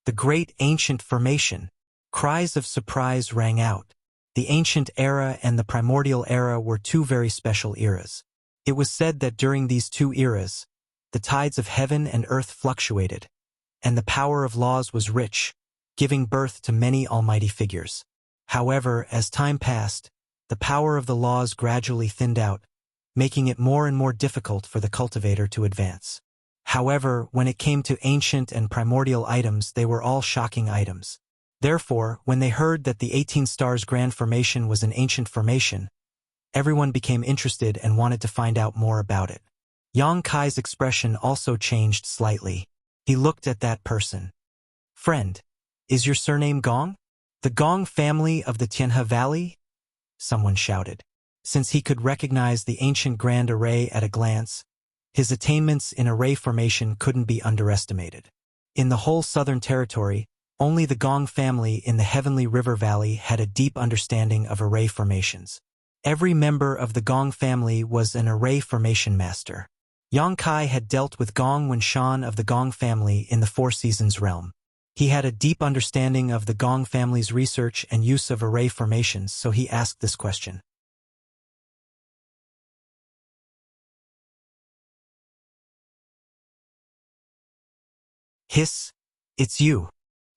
The great ancient formation. Cries of surprise rang out. The ancient era and the primordial era were two very special eras. It was said that during these two eras, the tides of heaven and earth fluctuated, and the power of laws was rich, giving birth to many almighty figures. However, as time passed, the power of the laws gradually thinned out, making it more and more difficult for the cultivator to advance. However, when it came to ancient and primordial items, they were all shocking items. Therefore, when they heard that the 18 stars grand formation was an ancient formation, everyone became interested and wanted to find out more about it. Yang Kai's expression also changed slightly. He looked at that person. "Friend, is your surname Gong? The Gong family of the Tianhe Valley?" Someone shouted. Since he could recognize the ancient grand array at a glance, his attainments in array formation couldn't be underestimated. In the whole Southern Territory, only the Gong family in the Heavenly River Valley had a deep understanding of array formations. Every member of the Gong family was an array formation master. Yang Kai had dealt with Gong Wen Shan of the Gong family in the Four Seasons realm. He had a deep understanding of the Gong family's research and use of array formations, so he asked this question. "Hiss, it's you."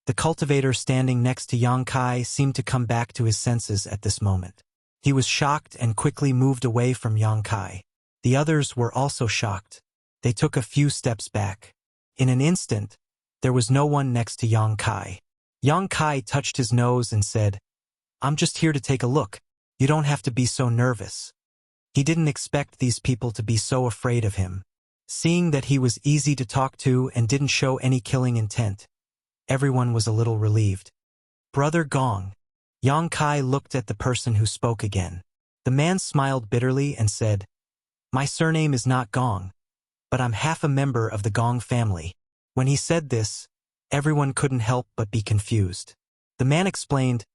The cultivator standing next to Yang Kai seemed to come back to his senses at this moment. He was shocked and quickly moved away from Yang Kai. The others were also shocked. They took a few steps back. In an instant, there was no one next to Yang Kai. Yang Kai touched his nose and said, "I'm just here to take a look. You don't have to be so nervous." He didn't expect these people to be so afraid of him. Seeing that he was easy to talk to and didn't show any killing intent, everyone was a little relieved. "Brother Gong." Yang Kai looked at the person who spoke again. The man smiled bitterly and said, "My surname is not Gong, but I'm half a member of the Gong family." When he said this, everyone couldn't help but be confused. The man explained,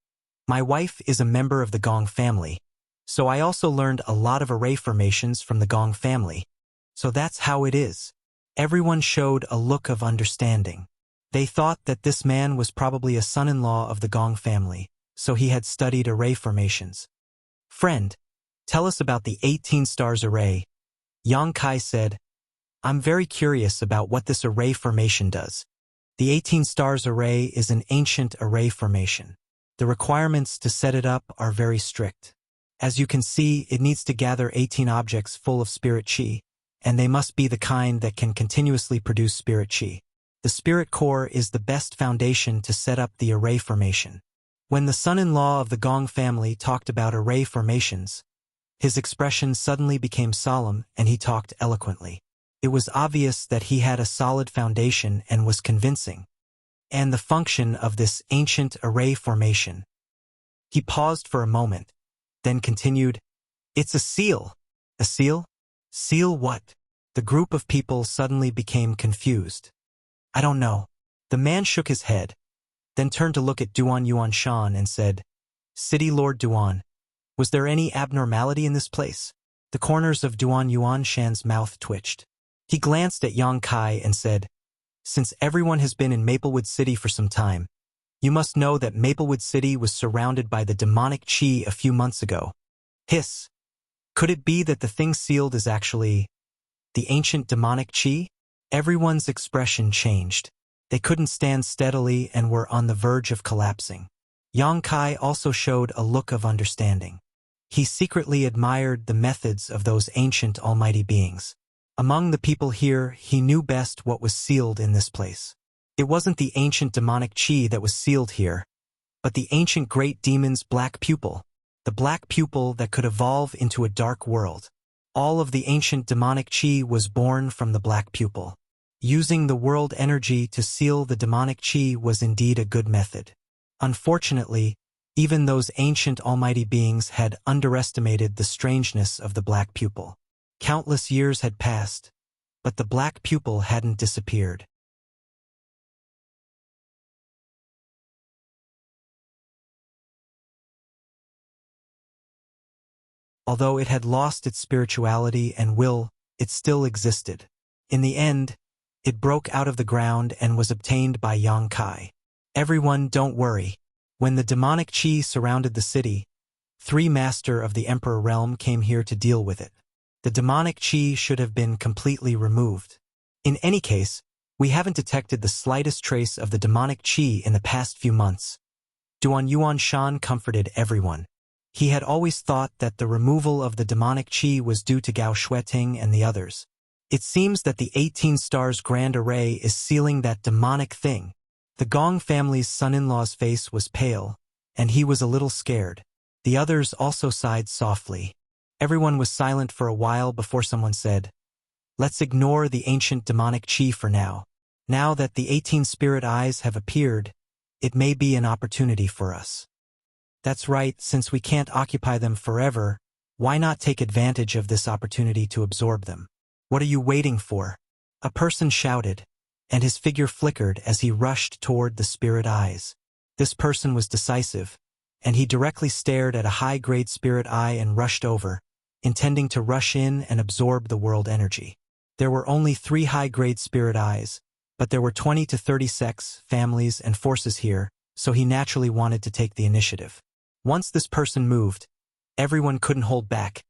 "My wife is a member of the Gong family, so I also learned a lot of array formations from the Gong family. So that's how it is." Everyone showed a look of understanding. They thought that this man was probably a son-in-law of the Gong family, so he had studied array formations. "Friend, tell us about the 18 stars array." Yang Kai said, "I'm very curious about what this array formation does. The 18 stars array is an ancient array formation. The requirements to set it up are very strict. As you can see, it needs to gather 18 objects full of spirit chi, and they must be the kind that can continuously produce spirit chi. The spirit core is the best foundation to set up the array formation." When the son-in-law of the Gong family talked about array formations, his expression suddenly became solemn and he talked eloquently. It was obvious that he had a solid foundation and was convincing. And the function of this ancient array formation. He paused for a moment, then continued, "It's a seal." "A seal? Seal what?" The group of people suddenly became confused. "I don't know." The man shook his head, then turned to look at Duan Yuan Shan and said, "City Lord Duan, was there any abnormality in this place?" The corners of Duan Yuan Shan's mouth twitched. He glanced at Yang Kai and said, "Since everyone has been in Maplewood City for some time, you must know that Maplewood City was surrounded by the demonic chi a few months ago." Hiss. Could it be that the thing sealed is actually the ancient demonic chi? Everyone's expression changed. They couldn't stand steadily and were on the verge of collapsing. Yang Kai also showed a look of understanding. He secretly admired the methods of those ancient almighty beings. Among the people here, he knew best what was sealed in this place. It wasn't the ancient demonic chi that was sealed here, but the ancient great demon's black pupil, the black pupil that could evolve into a dark world. All of the ancient demonic chi was born from the black pupil. Using the world energy to seal the demonic chi was indeed a good method. Unfortunately, even those ancient almighty beings had underestimated the strangeness of the black pupil. Countless years had passed, but the black pupil hadn't disappeared. Although it had lost its spirituality and will, it still existed. In the end, it broke out of the ground and was obtained by Yang Kai. Everyone, don't worry. When the demonic chi surrounded the city, 3 Master of the Emperor Realm came here to deal with it. The demonic chi should have been completely removed. In any case, we haven't detected the slightest trace of the demonic chi in the past few months. Duan Yuan Shan comforted everyone. He had always thought that the removal of the demonic chi was due to Gao Shueting and the others. It seems that the 18 Stars Grand Array is sealing that demonic thing. The Gong family's son-in-law's face was pale, and he was a little scared. The others also sighed softly. Everyone was silent for a while before someone said, "Let's ignore the ancient demonic chi for now. Now that the 18 spirit eyes have appeared, it may be an opportunity for us." That's right, since we can't occupy them forever, why not take advantage of this opportunity to absorb them? What are you waiting for? A person shouted, and his figure flickered as he rushed toward the spirit eyes. This person was decisive, and he directly stared at a high-grade spirit eye and rushed over, intending to rush in and absorb the world energy. There were only 3 high-grade spirit eyes, but there were 20 to 30 sects, families, and forces here, so he naturally wanted to take the initiative. Once this person moved, everyone couldn't hold back,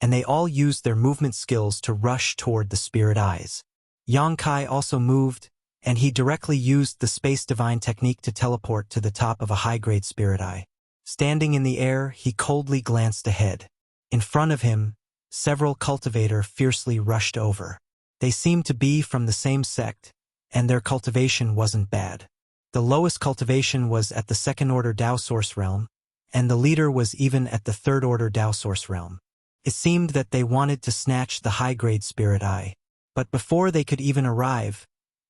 and they all used their movement skills to rush toward the spirit eyes. Yang Kai also moved, and he directly used the Space Divine technique to teleport to the top of a high-grade spirit eye. Standing in the air, he coldly glanced ahead. In front of him, several cultivators fiercely rushed over. They seemed to be from the same sect, and their cultivation wasn't bad. The lowest cultivation was at the 2nd Order Dao Source Realm, and the leader was even at the 3rd Order Dao Source Realm. It seemed that they wanted to snatch the high-grade spirit eye. But before they could even arrive,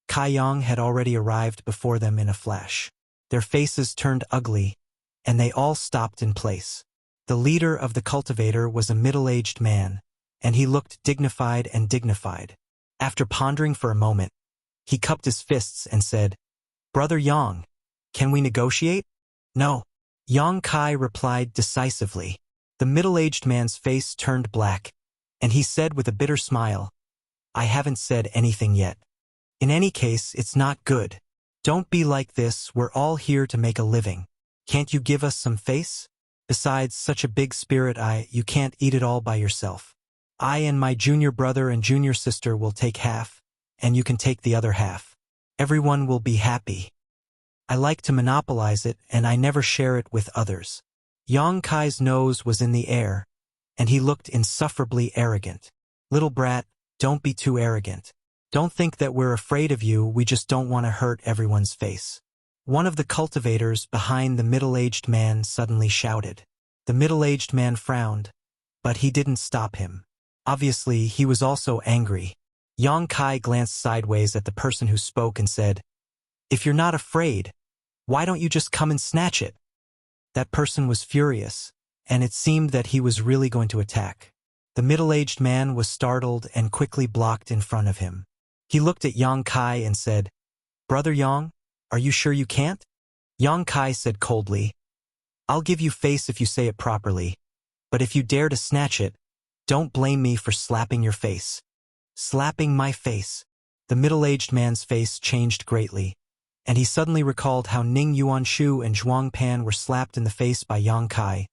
Kai Yang had already arrived before them in a flash. Their faces turned ugly, and they all stopped in place. The leader of the cultivator was a middle-aged man, and he looked dignified and dignified. After pondering for a moment, he cupped his fists and said, "Brother Yang, can we negotiate?" "No." Yang Kai replied decisively. The middle-aged man's face turned black, and he said with a bitter smile, "I haven't said anything yet. In any case, it's not good. Don't be like this, we're all here to make a living. Can't you give us some face? Besides, such a big spirit eye, you can't eat it all by yourself. I and my junior brother and junior sister will take half, and you can take the other half. Everyone will be happy. I like to monopolize it, and I never share it with others." Yang Kai's nose was in the air, and he looked insufferably arrogant. "Little brat, don't be too arrogant. Don't think that we're afraid of you, we just don't want to hurt everyone's face." One of the cultivators behind the middle-aged man suddenly shouted. The middle-aged man frowned, but he didn't stop him. Obviously, he was also angry. Yang Kai glanced sideways at the person who spoke and said, "If you're not afraid, why don't you just come and snatch it?" That person was furious, and it seemed that he was really going to attack. The middle-aged man was startled and quickly blocked in front of him. He looked at Yang Kai and said, "Brother Yang, are you sure you can't?" Yang Kai said coldly, "I'll give you face if you say it properly, but if you dare to snatch it, don't blame me for slapping your face." Slapping my face. The middle-aged man's face changed greatly, and he suddenly recalled how Ning Yuanshu and Zhuang Pan were slapped in the face by Yang Kai,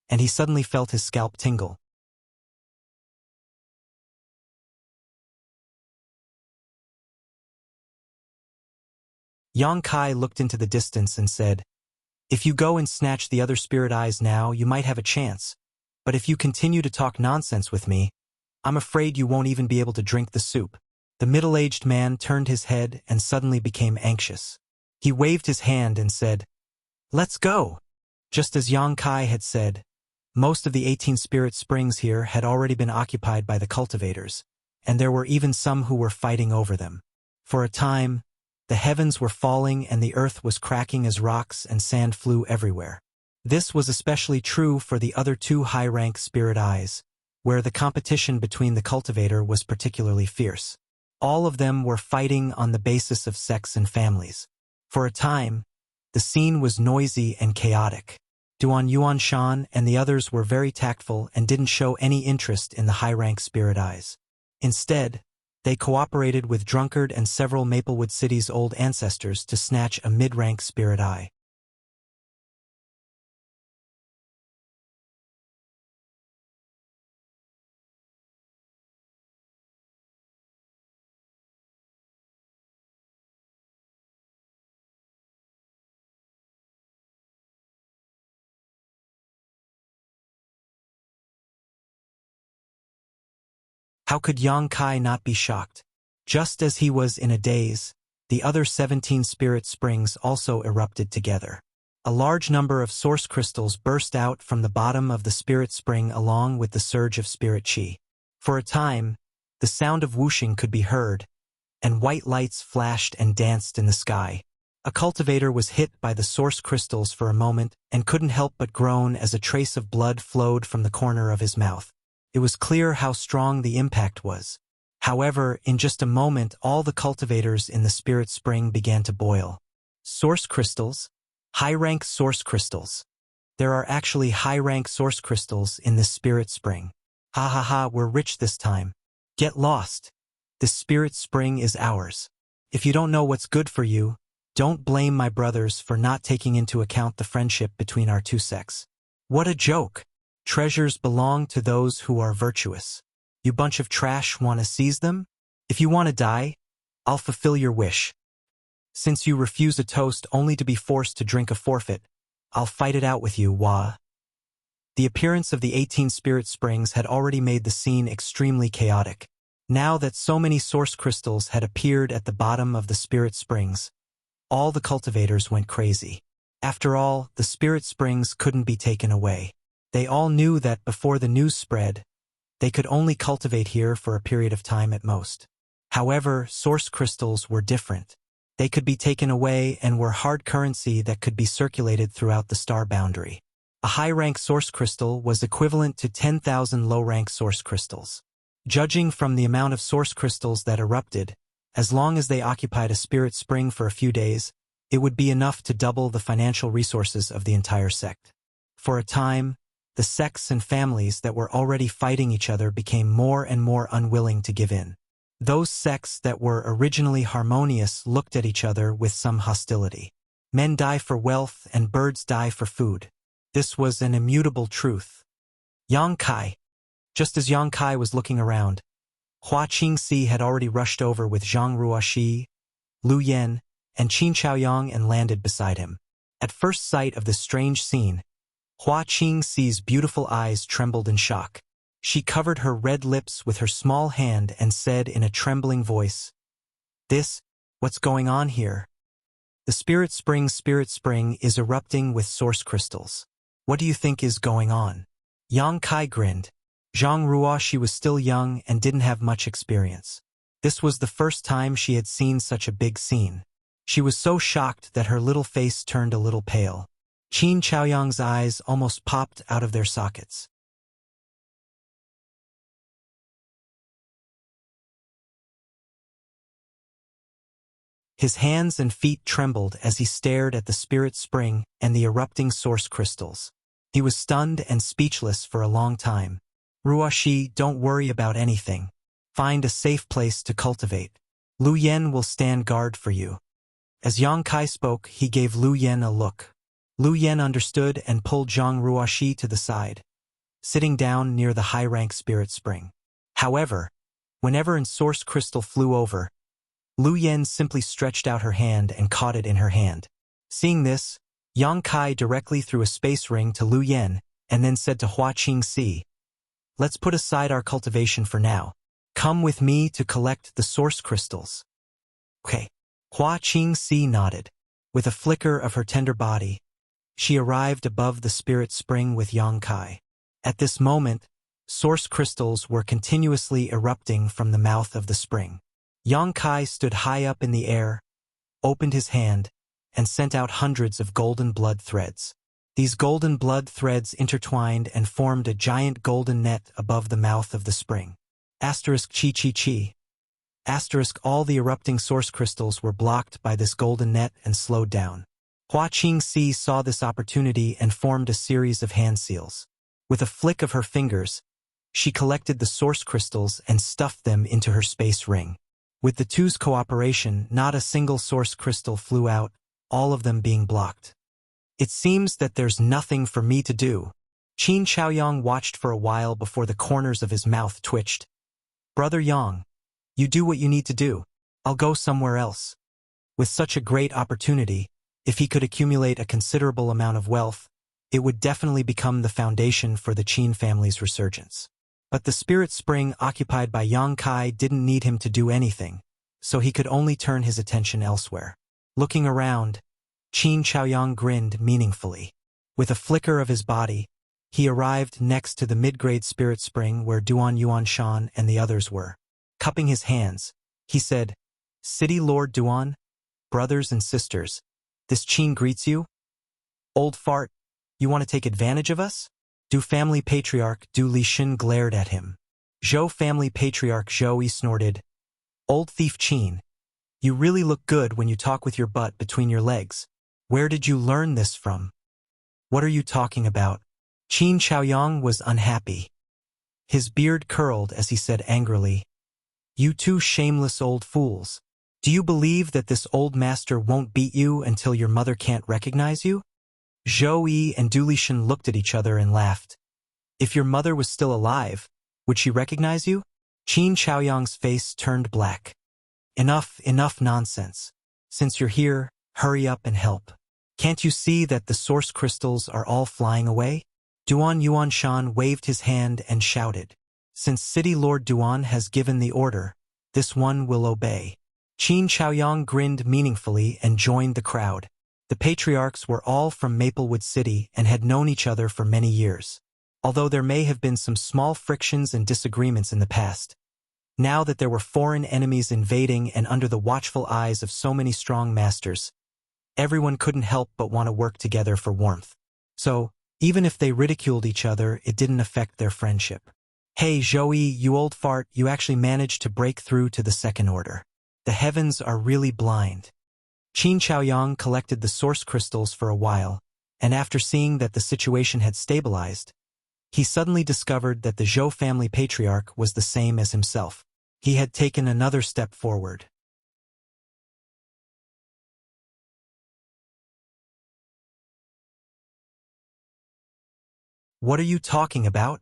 and he suddenly felt his scalp tingle. Yang Kai looked into the distance and said, "If you go and snatch the other spirit eyes now, you might have a chance. But if you continue to talk nonsense with me, I'm afraid you won't even be able to drink the soup." The middle-aged man turned his head and suddenly became anxious. He waved his hand and said, "Let's go." Just as Yang Kai had said, most of the 18 spirit springs here had already been occupied by the cultivators, and there were even some who were fighting over them. For a time, the heavens were falling and the earth was cracking as rocks and sand flew everywhere. This was especially true for the other 2 high-rank spirit eyes, where the competition between the cultivator was particularly fierce. All of them were fighting on the basis of sex and families. For a time, the scene was noisy and chaotic. Duan Yuanshan and the others were very tactful and didn't show any interest in the high-rank spirit eyes. Instead, they cooperated with Drunkard and several Maplewood City's old ancestors to snatch a mid-rank spirit eye. How could Yang Kai not be shocked? Just as he was in a daze, the other 17 spirit springs also erupted together. A large number of source crystals burst out from the bottom of the spirit spring along with the surge of spirit chi. For a time, the sound of whooshing could be heard, and white lights flashed and danced in the sky. A cultivator was hit by the source crystals for a moment and couldn't help but groan as a trace of blood flowed from the corner of his mouth. It was clear how strong the impact was. However, in just a moment all the cultivators in the spirit spring began to boil. Source crystals? High-rank source crystals. There are actually high-rank source crystals in this spirit spring. Ha ha ha, we're rich this time. Get lost. This spirit spring is ours. If you don't know what's good for you, don't blame my brothers for not taking into account the friendship between our 2 sects. What a joke! Treasures belong to those who are virtuous. You bunch of trash want to seize them? If you want to die, I'll fulfill your wish. Since you refuse a toast only to be forced to drink a forfeit, I'll fight it out with you, Wah. The appearance of the 18 spirit springs had already made the scene extremely chaotic. Now that so many source crystals had appeared at the bottom of the spirit springs, all the cultivators went crazy. After all, the spirit springs couldn't be taken away. They all knew that before the news spread, they could only cultivate here for a period of time at most. However, source crystals were different. They could be taken away and were hard currency that could be circulated throughout the star boundary. A high-rank source crystal was equivalent to 10,000 low-rank source crystals. Judging from the amount of source crystals that erupted, as long as they occupied a spirit spring for a few days, it would be enough to double the financial resources of the entire sect. For a time, the sects and families that were already fighting each other became more and more unwilling to give in. Those sects that were originally harmonious looked at each other with some hostility. Men die for wealth and birds die for food. This was an immutable truth. Yang Kai. Just as Yang Kai was looking around, Hua Qingxi had already rushed over with Zhang Ruoxi, Lu Yan, and Qin Chaoyang and landed beside him. At first sight of this strange scene, Hua Qingxi's beautiful eyes trembled in shock. She covered her red lips with her small hand and said in a trembling voice, "What's going on here?" The spirit spring is erupting with source crystals. What do you think is going on? Yang Kai grinned. Zhang Ruoxi was still young and didn't have much experience. This was the first time she had seen such a big scene. She was so shocked that her little face turned a little pale. Qin Chaoyang's eyes almost popped out of their sockets. His hands and feet trembled as he stared at the spirit spring and the erupting source crystals. He was stunned and speechless for a long time. "Ruoxi, don't worry about anything. Find a safe place to cultivate. Lu Yen will stand guard for you. As Yang Kai spoke, he gave Lu Yen a look. Lu Yen understood and pulled Zhang Ruoxi to the side, sitting down near the high-rank spirit spring. However, whenever an source crystal flew over, Lu Yen simply stretched out her hand and caught it in her hand. Seeing this, Yang Kai directly threw a space ring to Lu Yen and then said to Hua Qingxi, "Let's put aside our cultivation for now. Come with me to collect the source crystals." Okay. Hua Qingxi nodded. With a flicker of her tender body, she arrived above the spirit spring with Yang Kai. At this moment, source crystals were continuously erupting from the mouth of the spring. Yang Kai stood high up in the air, opened his hand, and sent out hundreds of golden blood threads. These golden blood threads intertwined and formed a giant golden net above the mouth of the spring. Asterisk chi chi chi. Asterisk all the erupting source crystals were blocked by this golden net and slowed down. Hua Qingxi saw this opportunity and formed a series of hand seals. With a flick of her fingers, she collected the source crystals and stuffed them into her space ring. With the two's cooperation, not a single source crystal flew out, all of them being blocked. It seems that there's nothing for me to do. Qin Chaoyang watched for a while before the corners of his mouth twitched. Brother Yang, you do what you need to do. I'll go somewhere else. With such a great opportunity, if he could accumulate a considerable amount of wealth, it would definitely become the foundation for the Qin family's resurgence. But the spirit spring occupied by Yang Kai didn't need him to do anything, so he could only turn his attention elsewhere. Looking around, Qin Chaoyang grinned meaningfully. With a flicker of his body, he arrived next to the mid-grade spirit spring where Duan Yuanshan and the others were. Cupping his hands, he said, "City Lord Duan, brothers and sisters, this Qin greets you? Old fart, you want to take advantage of us?" Du family patriarch Du Lishin glared at him. Zhou family patriarch Zhou Yi snorted, "Old thief Qin, you really look good when you talk with your butt between your legs. Where did you learn this from?" "What are you talking about?" Qin Chaoyang was unhappy. His beard curled as he said angrily, "You two shameless old fools. Do you believe that this old master won't beat you until your mother can't recognize you?" Zhou Yi and Du Lishin looked at each other and laughed. "If your mother was still alive, would she recognize you?" Qin Chaoyang's face turned black. Enough nonsense. Since you're here, hurry up and help. Can't you see that the source crystals are all flying away? Duan Yuanshan waved his hand and shouted, "Since City Lord Duan has given the order, this one will obey." Qin Chaoyang grinned meaningfully and joined the crowd. The patriarchs were all from Maplewood City and had known each other for many years. Although there may have been some small frictions and disagreements in the past, now that there were foreign enemies invading and under the watchful eyes of so many strong masters, everyone couldn't help but want to work together for warmth. So, even if they ridiculed each other, it didn't affect their friendship. "Hey Zhou Yi, you old fart, you actually managed to break through to the second order. The heavens are really blind." Qin Chaoyang collected the source crystals for a while, and after seeing that the situation had stabilized, he suddenly discovered that the Zhou family patriarch was the same as himself. He had taken another step forward. "What are you talking about?"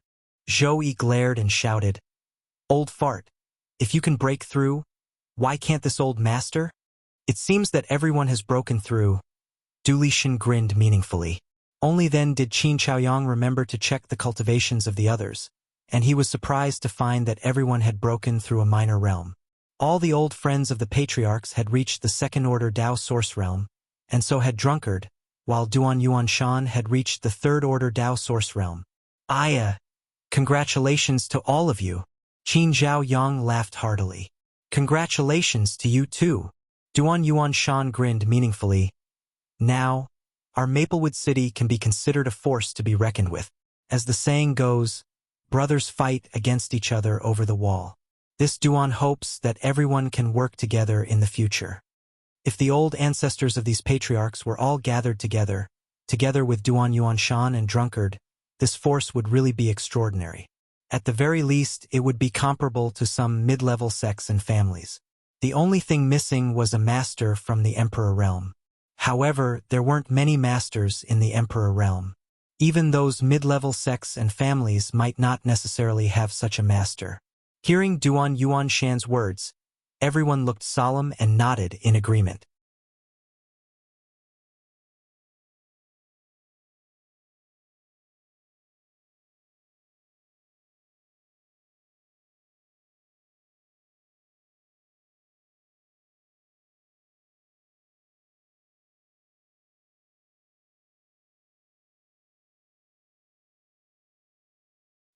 Zhou Yi glared and shouted, "Old fart, if you can break through, why can't this old master?" "It seems that everyone has broken through." Du Lishin grinned meaningfully. Only then did Qin Chaoyang remember to check the cultivations of the others, and he was surprised to find that everyone had broken through a minor realm. All the old friends of the patriarchs had reached the second-order Dao Source realm, and so had Drunkard, while Duan Yuanshan had reached the third-order Dao Source realm. Congratulations to all of you." Qin Zhaoyang laughed heartily. "Congratulations to you too." Duan Yuanshan grinned meaningfully. "Now, our Maplewood City can be considered a force to be reckoned with. As the saying goes, brothers fight against each other over the wall. This Duan hopes that everyone can work together in the future. If the old ancestors of these patriarchs were all gathered together with Duan Yuanshan and Drunkard, this force would really be extraordinary. At the very least, it would be comparable to some mid-level sects and families. The only thing missing was a master from the Emperor realm. However, there weren't many masters in the Emperor realm. Even those mid-level sects and families might not necessarily have such a master. Hearing Duan Yuanshan's words, everyone looked solemn and nodded in agreement.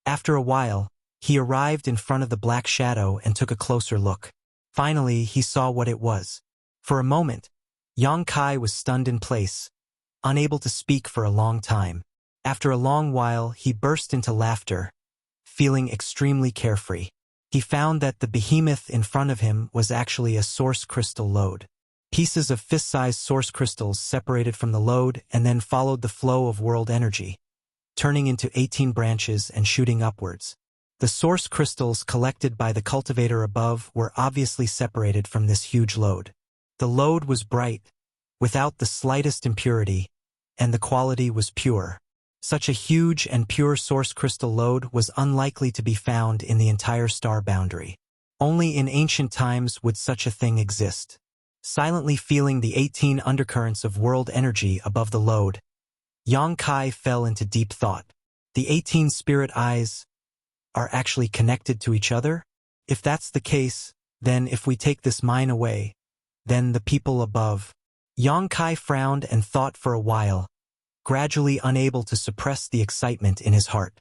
After a while, he arrived in front of the black shadow and took a closer look. Finally, he saw what it was. For a moment, Yang Kai was stunned in place, unable to speak for a long time. After a long while, he burst into laughter, feeling extremely carefree. He found that the behemoth in front of him was actually a source crystal lode. Pieces of fist-sized source crystals separated from the lode and then followed the flow of world energy, turning into 18 branches and shooting upwards. The source crystals collected by the cultivator above were obviously separated from this huge lode. The lode was bright, without the slightest impurity, and the quality was pure. Such a huge and pure source crystal lode was unlikely to be found in the entire star boundary. Only in ancient times would such a thing exist. Silently feeling the 18 undercurrents of world energy above the lode, Yang Kai fell into deep thought. The 18 spirit eyes are actually connected to each other? If that's the case, then if we take this mine away, then the people above. Yang Kai frowned and thought for a while, gradually unable to suppress the excitement in his heart.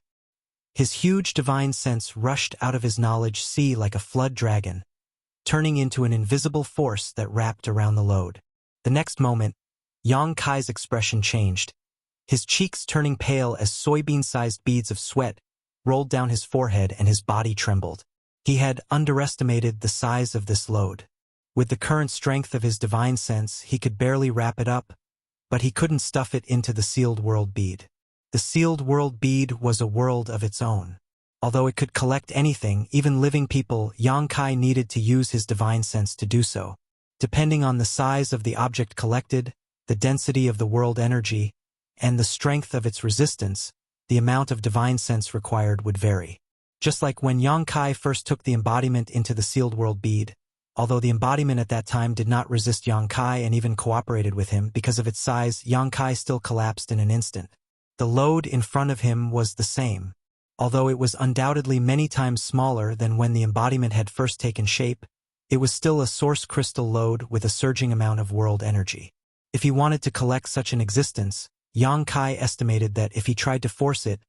His huge divine sense rushed out of his knowledge sea like a flood dragon, turning into an invisible force that wrapped around the lode. The next moment, Yang Kai's expression changed, his cheeks turning pale as soybean-sized beads of sweat rolled down his forehead and his body trembled. He had underestimated the size of this lode. With the current strength of his divine sense, he could barely wrap it up, but he couldn't stuff it into the sealed world bead. The sealed world bead was a world of its own. Although it could collect anything, even living people, Yang Kai needed to use his divine sense to do so. Depending on the size of the object collected, the density of the world energy, and the strength of its resistance, the amount of divine sense required would vary. Just like when Yang Kai first took the embodiment into the sealed world bead, although the embodiment at that time did not resist Yang Kai and even cooperated with him because of its size, Yang Kai still collapsed in an instant. The lode in front of him was the same. Although it was undoubtedly many times smaller than when the embodiment had first taken shape, it was still a source crystal lode with a surging amount of world energy. If he wanted to collect such an existence, Yang Kai estimated that if he tried to force it,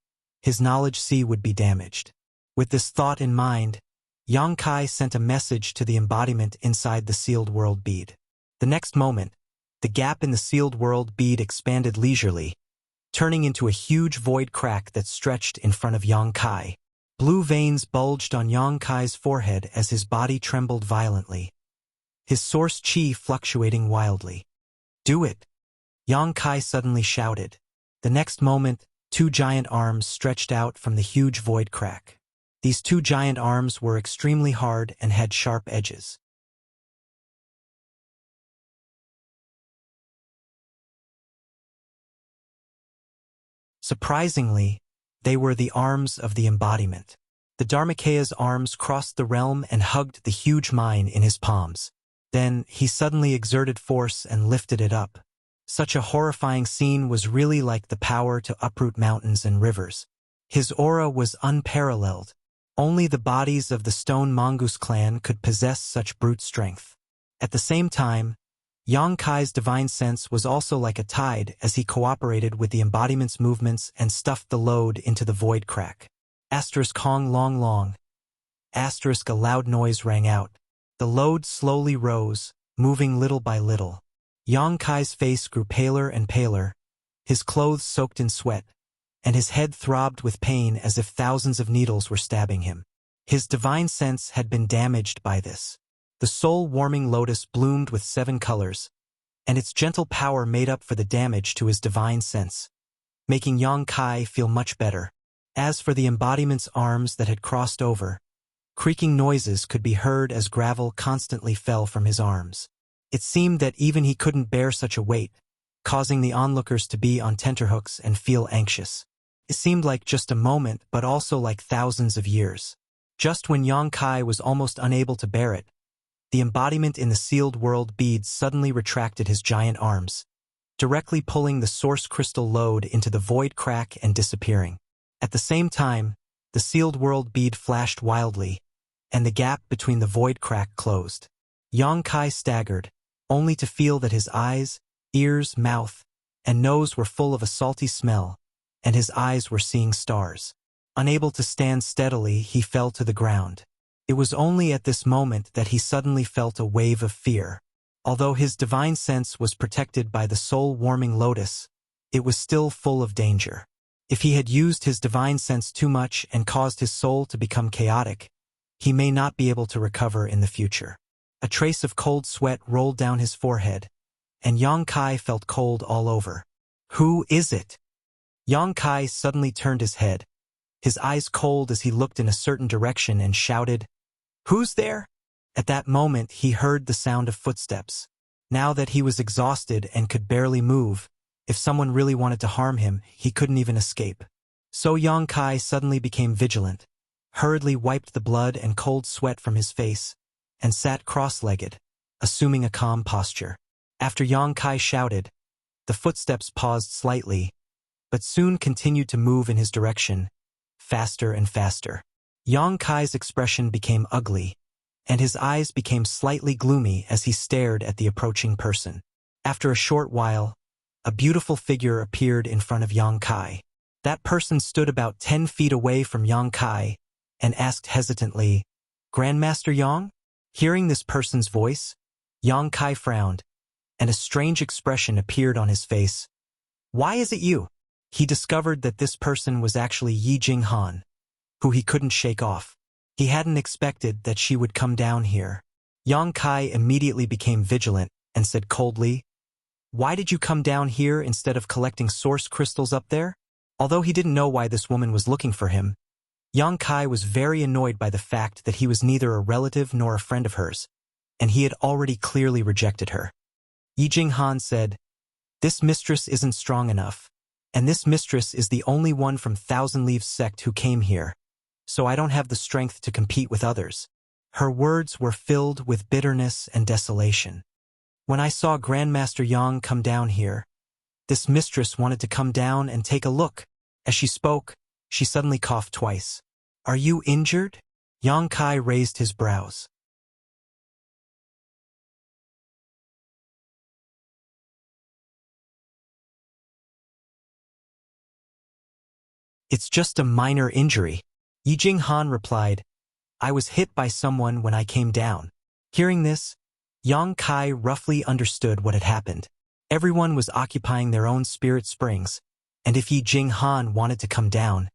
his knowledge sea would be damaged. With this thought in mind, Yang Kai sent a message to the embodiment inside the sealed world bead. The next moment, the gap in the sealed world bead expanded leisurely, turning into a huge void crack that stretched in front of Yang Kai. Blue veins bulged on Yang Kai's forehead as his body trembled violently, his source chi fluctuating wildly. "Do it!" Yang Kai suddenly shouted. The next moment, 2 giant arms stretched out from the huge void crack. These 2 giant arms were extremely hard and had sharp edges. Surprisingly, they were the arms of the embodiment. The Dharmakaya's arms crossed the realm and hugged the huge mine in his palms. Then, he suddenly exerted force and lifted it up. Such a horrifying scene was really like the power to uproot mountains and rivers. His aura was unparalleled. Only the bodies of the Stone Mongoose clan could possess such brute strength. At the same time, Yang Kai's divine sense was also like a tide as he cooperated with the embodiment's movements and stuffed the load into the void crack. Asterisk Hong Long Long. Asterisk a loud noise rang out. The load slowly rose, moving little by little. Yang Kai's face grew paler and paler, his clothes soaked in sweat, and his head throbbed with pain as if thousands of needles were stabbing him. His divine sense had been damaged by this. The soul-warming lotus bloomed with 7 colors, and its gentle power made up for the damage to his divine sense, making Yang Kai feel much better. As for the embodiment's arms that had crossed over, creaking noises could be heard as gravel constantly fell from his arms. It seemed that even he couldn't bear such a weight, causing the onlookers to be on tenterhooks and feel anxious. It seemed like just a moment, but also like thousands of years. Just when Yang Kai was almost unable to bear it, the embodiment in the sealed world bead suddenly retracted his giant arms, directly pulling the source crystal load into the void crack and disappearing. At the same time, the sealed world bead flashed wildly, and the gap between the void crack closed. Yang Kai staggered, only to feel that his eyes, ears, mouth, and nose were full of a salty smell, and his eyes were seeing stars. Unable to stand steadily, he fell to the ground. It was only at this moment that he suddenly felt a wave of fear. Although his divine sense was protected by the soul-warming lotus, it was still full of danger. If he had used his divine sense too much and caused his soul to become chaotic, he may not be able to recover in the future. A trace of cold sweat rolled down his forehead, and Yang Kai felt cold all over. Who is it? Yang Kai suddenly turned his head, his eyes cold as he looked in a certain direction and shouted, "Who's there?" At that moment he heard the sound of footsteps. Now that he was exhausted and could barely move, if someone really wanted to harm him, he couldn't even escape. So Yang Kai suddenly became vigilant, hurriedly wiped the blood and cold sweat from his face, and sat cross-legged, assuming a calm posture. After Yang Kai shouted, the footsteps paused slightly, but soon continued to move in his direction, faster and faster. Yang Kai's expression became ugly, and his eyes became slightly gloomy as he stared at the approaching person. After a short while, a beautiful figure appeared in front of Yang Kai. That person stood about 10 feet away from Yang Kai and asked hesitantly, "Grandmaster Yang?" Hearing this person's voice, Yang Kai frowned, and a strange expression appeared on his face. "Why is it you?" He discovered that this person was actually Yi Jinghan, who he couldn't shake off. He hadn't expected that she would come down here. Yang Kai immediately became vigilant and said coldly, "Why did you come down here instead of collecting source crystals up there?" Although he didn't know why this woman was looking for him, Yang Kai was very annoyed by the fact that he was neither a relative nor a friend of hers, and he had already clearly rejected her. Yi Jinghan said, "This mistress isn't strong enough, and this mistress is the only one from Thousand Leaves sect who came here, so I don't have the strength to compete with others." Her words were filled with bitterness and desolation. "When I saw Grandmaster Yang come down here, this mistress wanted to come down and take a look." As she spoke, she suddenly coughed twice. "Are you injured?" Yang Kai raised his brows. "It's just a minor injury," Yi Jinghan replied. "I was hit by someone when I came down." Hearing this, Yang Kai roughly understood what had happened. Everyone was occupying their own spirit springs, and if Yi Jinghan wanted to come down,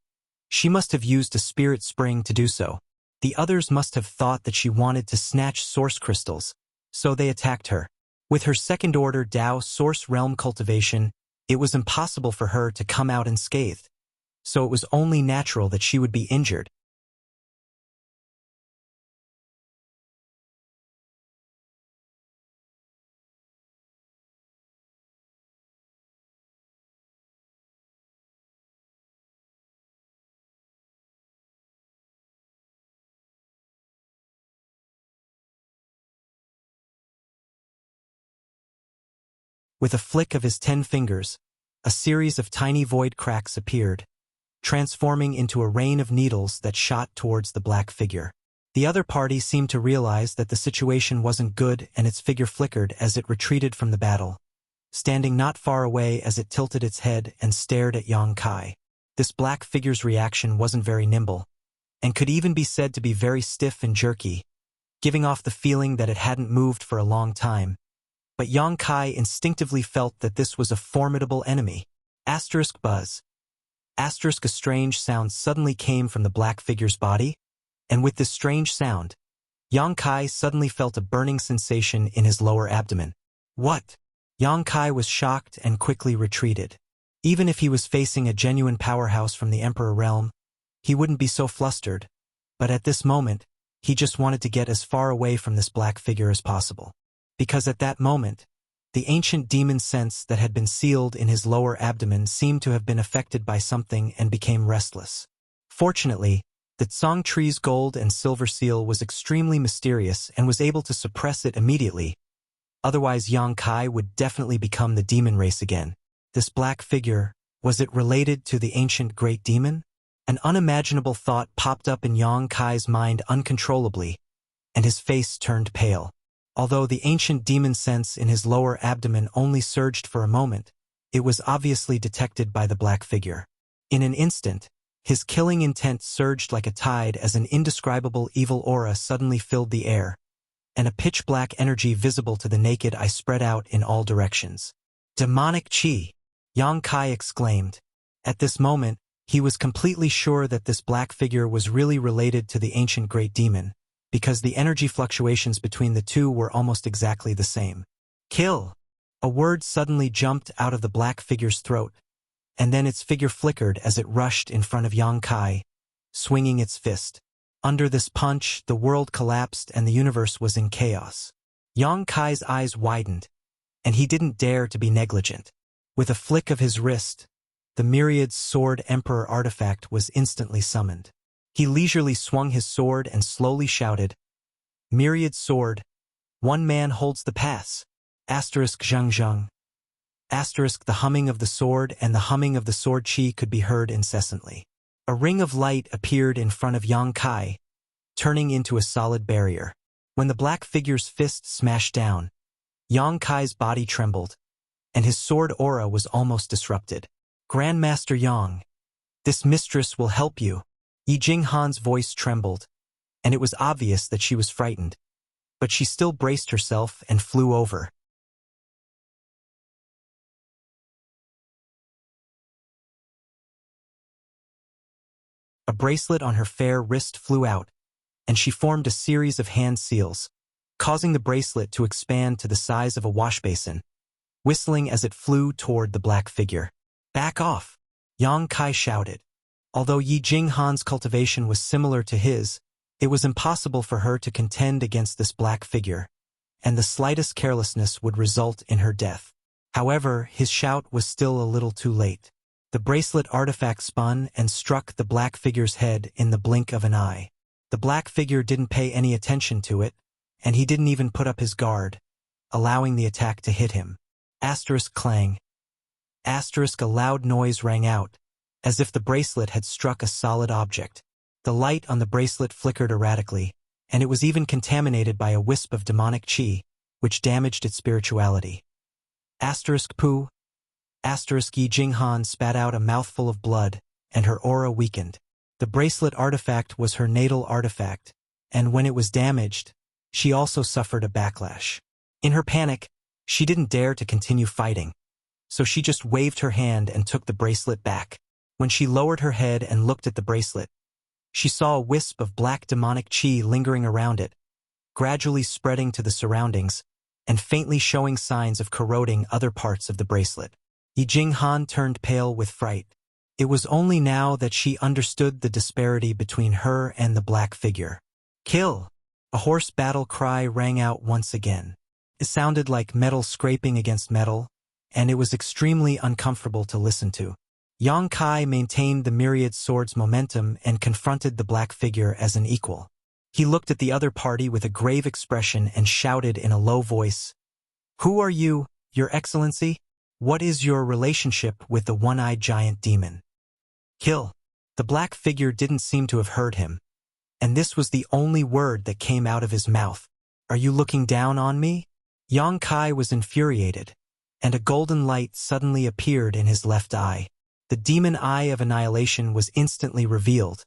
she must have used a spirit spring to do so. The others must have thought that she wanted to snatch source crystals, so they attacked her. With her second-order Dao source realm cultivation, it was impossible for her to come out unscathed, so it was only natural that she would be injured. With a flick of his 10 fingers, a series of tiny void cracks appeared, transforming into a rain of needles that shot towards the black figure. The other party seemed to realize that the situation wasn't good, and its figure flickered as it retreated from the battle, standing not far away as it tilted its head and stared at Yang Kai. This black figure's reaction wasn't very nimble, and could even be said to be very stiff and jerky, giving off the feeling that it hadn't moved for a long time. But Yang Kai instinctively felt that this was a formidable enemy. Asterisk buzz. Asterisk, a strange sound suddenly came from the black figure's body, and with this strange sound, Yang Kai suddenly felt a burning sensation in his lower abdomen. What? Yang Kai was shocked and quickly retreated. Even if he was facing a genuine powerhouse from the Emperor realm, he wouldn't be so flustered, but at this moment, he just wanted to get as far away from this black figure as possible. Because at that moment, the ancient demon sense that had been sealed in his lower abdomen seemed to have been affected by something and became restless. Fortunately, the Tsang tree's gold and silver seal was extremely mysterious and was able to suppress it immediately. Otherwise, Yang Kai would definitely become the demon race again. This black figure, was it related to the ancient great demon? An unimaginable thought popped up in Yang Kai's mind uncontrollably, and his face turned pale. Although the ancient demon sense in his lower abdomen only surged for a moment, it was obviously detected by the black figure. In an instant, his killing intent surged like a tide as an indescribable evil aura suddenly filled the air, and a pitch-black energy visible to the naked eye spread out in all directions. Demonic chi! Yang Kai exclaimed. At this moment, he was completely sure that this black figure was really related to the ancient great demon, because the energy fluctuations between the two were almost exactly the same. Kill! A word suddenly jumped out of the black figure's throat, and then its figure flickered as it rushed in front of Yang Kai, swinging its fist. Under this punch, the world collapsed and the universe was in chaos. Yang Kai's eyes widened, and he didn't dare to be negligent. With a flick of his wrist, the Myriad's Sword Emperor artifact was instantly summoned. He leisurely swung his sword and slowly shouted, "Myriad Sword, one man holds the pass." Asterisk zheng zheng. Asterisk the humming of the sword and the humming of the sword chi could be heard incessantly. A ring of light appeared in front of Yang Kai, turning into a solid barrier. When the black figure's fist smashed down, Yang Kai's body trembled, and his sword aura was almost disrupted. "Grandmaster Yang, this mistress will help you." Yi Jinghan's voice trembled, and it was obvious that she was frightened, but she still braced herself and flew over. A bracelet on her fair wrist flew out, and she formed a series of hand seals, causing the bracelet to expand to the size of a washbasin, whistling as it flew toward the black figure. "Back off!" Yang Kai shouted. Although Yi Jinghan's cultivation was similar to his, it was impossible for her to contend against this black figure, and the slightest carelessness would result in her death. However, his shout was still a little too late. The bracelet artifact spun and struck the black figure's head in the blink of an eye. The black figure didn't pay any attention to it, and he didn't even put up his guard, allowing the attack to hit him. Asterisk clang. Asterisk a loud noise rang out, as if the bracelet had struck a solid object. The light on the bracelet flickered erratically, and it was even contaminated by a wisp of demonic chi, which damaged its spirituality. Asterisk poo. Asterisk Yi Jinghan spat out a mouthful of blood, and her aura weakened. The bracelet artifact was her natal artifact, and when it was damaged, she also suffered a backlash. In her panic, she didn't dare to continue fighting, so she just waved her hand and took the bracelet back. When she lowered her head and looked at the bracelet, she saw a wisp of black demonic chi lingering around it, gradually spreading to the surroundings, and faintly showing signs of corroding other parts of the bracelet. Yi Jinghan turned pale with fright. It was only now that she understood the disparity between her and the black figure. "Kill!" A hoarse battle cry rang out once again. It sounded like metal scraping against metal, and it was extremely uncomfortable to listen to. Yang Kai maintained the Myriad Sword's momentum and confronted the black figure as an equal. He looked at the other party with a grave expression and shouted in a low voice, "Who are you, Your Excellency? What is your relationship with the one-eyed giant demon?" "Kill." The black figure didn't seem to have heard him, and this was the only word that came out of his mouth. "Are you looking down on me?" Yang Kai was infuriated, and a golden light suddenly appeared in his left eye. The demon eye of annihilation was instantly revealed,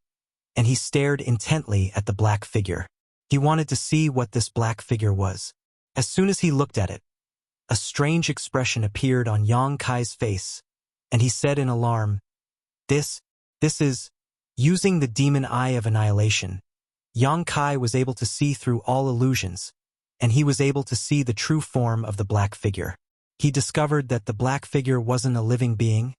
and he stared intently at the black figure. He wanted to see what this black figure was. As soon as he looked at it, a strange expression appeared on Yang Kai's face, and he said in alarm, This is..." Using the demon eye of annihilation, Yang Kai was able to see through all illusions, and he was able to see the true form of the black figure. He discovered that the black figure wasn't a living being,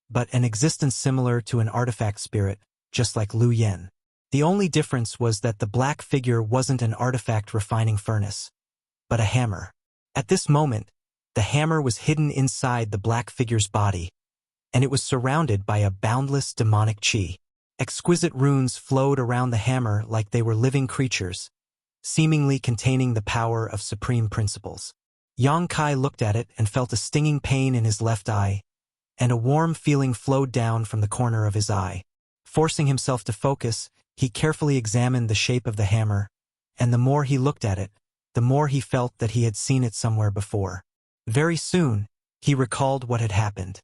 but an existence similar to an artifact spirit, just like Lu Yen. The only difference was that the black figure wasn't an artifact refining furnace, but a hammer. At this moment, the hammer was hidden inside the black figure's body, and it was surrounded by a boundless demonic qi. Exquisite runes flowed around the hammer like they were living creatures, seemingly containing the power of supreme principles. Yang Kai looked at it and felt a stinging pain in his left eye, and a warm feeling flowed down from the corner of his eye. Forcing himself to focus, he carefully examined the shape of the hammer, and the more he looked at it, the more he felt that he had seen it somewhere before. Very soon, he recalled what had happened.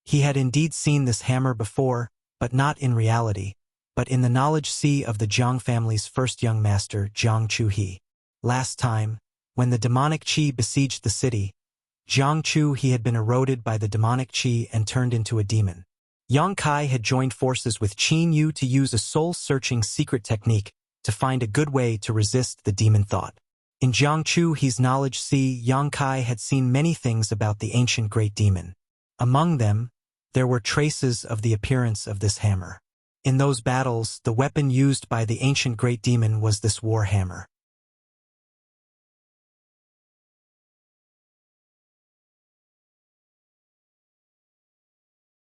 He had indeed seen this hammer before, but not in reality, but in the knowledge sea of the Jiang family's first young master, Jiang Chuhe. Last time, when the demonic qi besieged the city, Jiang Chuhe had been eroded by the demonic qi and turned into a demon. Yang Kai had joined forces with Qin Yu to use a soul-searching secret technique to find a good way to resist the demon thought. In Jiang Chuhe's knowledge sea, Yang Kai had seen many things about the ancient great demon. Among them, there were traces of the appearance of this hammer. In those battles, the weapon used by the ancient great demon was this war hammer.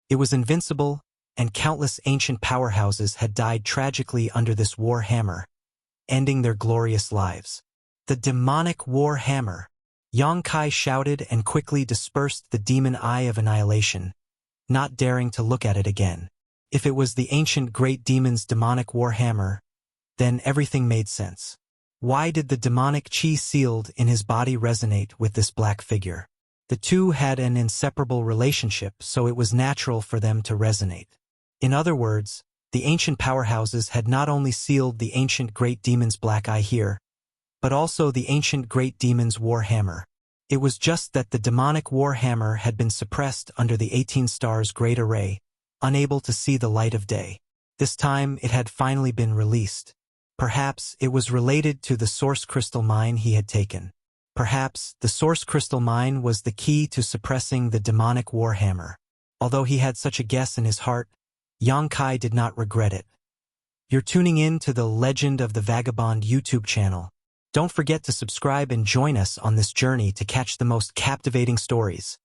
It was invincible, and countless ancient powerhouses had died tragically under this war hammer, ending their glorious lives. The demonic war hammer! Yang Kai shouted and quickly dispersed the demon eye of annihilation, not daring to look at it again. If it was the ancient great demon's demonic war hammer, then everything made sense. Why did the demonic qi sealed in his body resonate with this black figure? The two had an inseparable relationship, so it was natural for them to resonate. In other words, the ancient powerhouses had not only sealed the ancient great demon's black eye here, but also the ancient great demon's war hammer. It was just that the demonic war hammer had been suppressed under the 18 stars great array, unable to see the light of day. This time it had finally been released. Perhaps it was related to the source crystal mine he had taken. Perhaps the source crystal mine was the key to suppressing the demonic war hammer. Although he had such a guess in his heart, Yang Kai did not regret it. You're tuning in to the Legend of the Vagabond YouTube channel. Don't forget to subscribe and join us on this journey to catch the most captivating stories.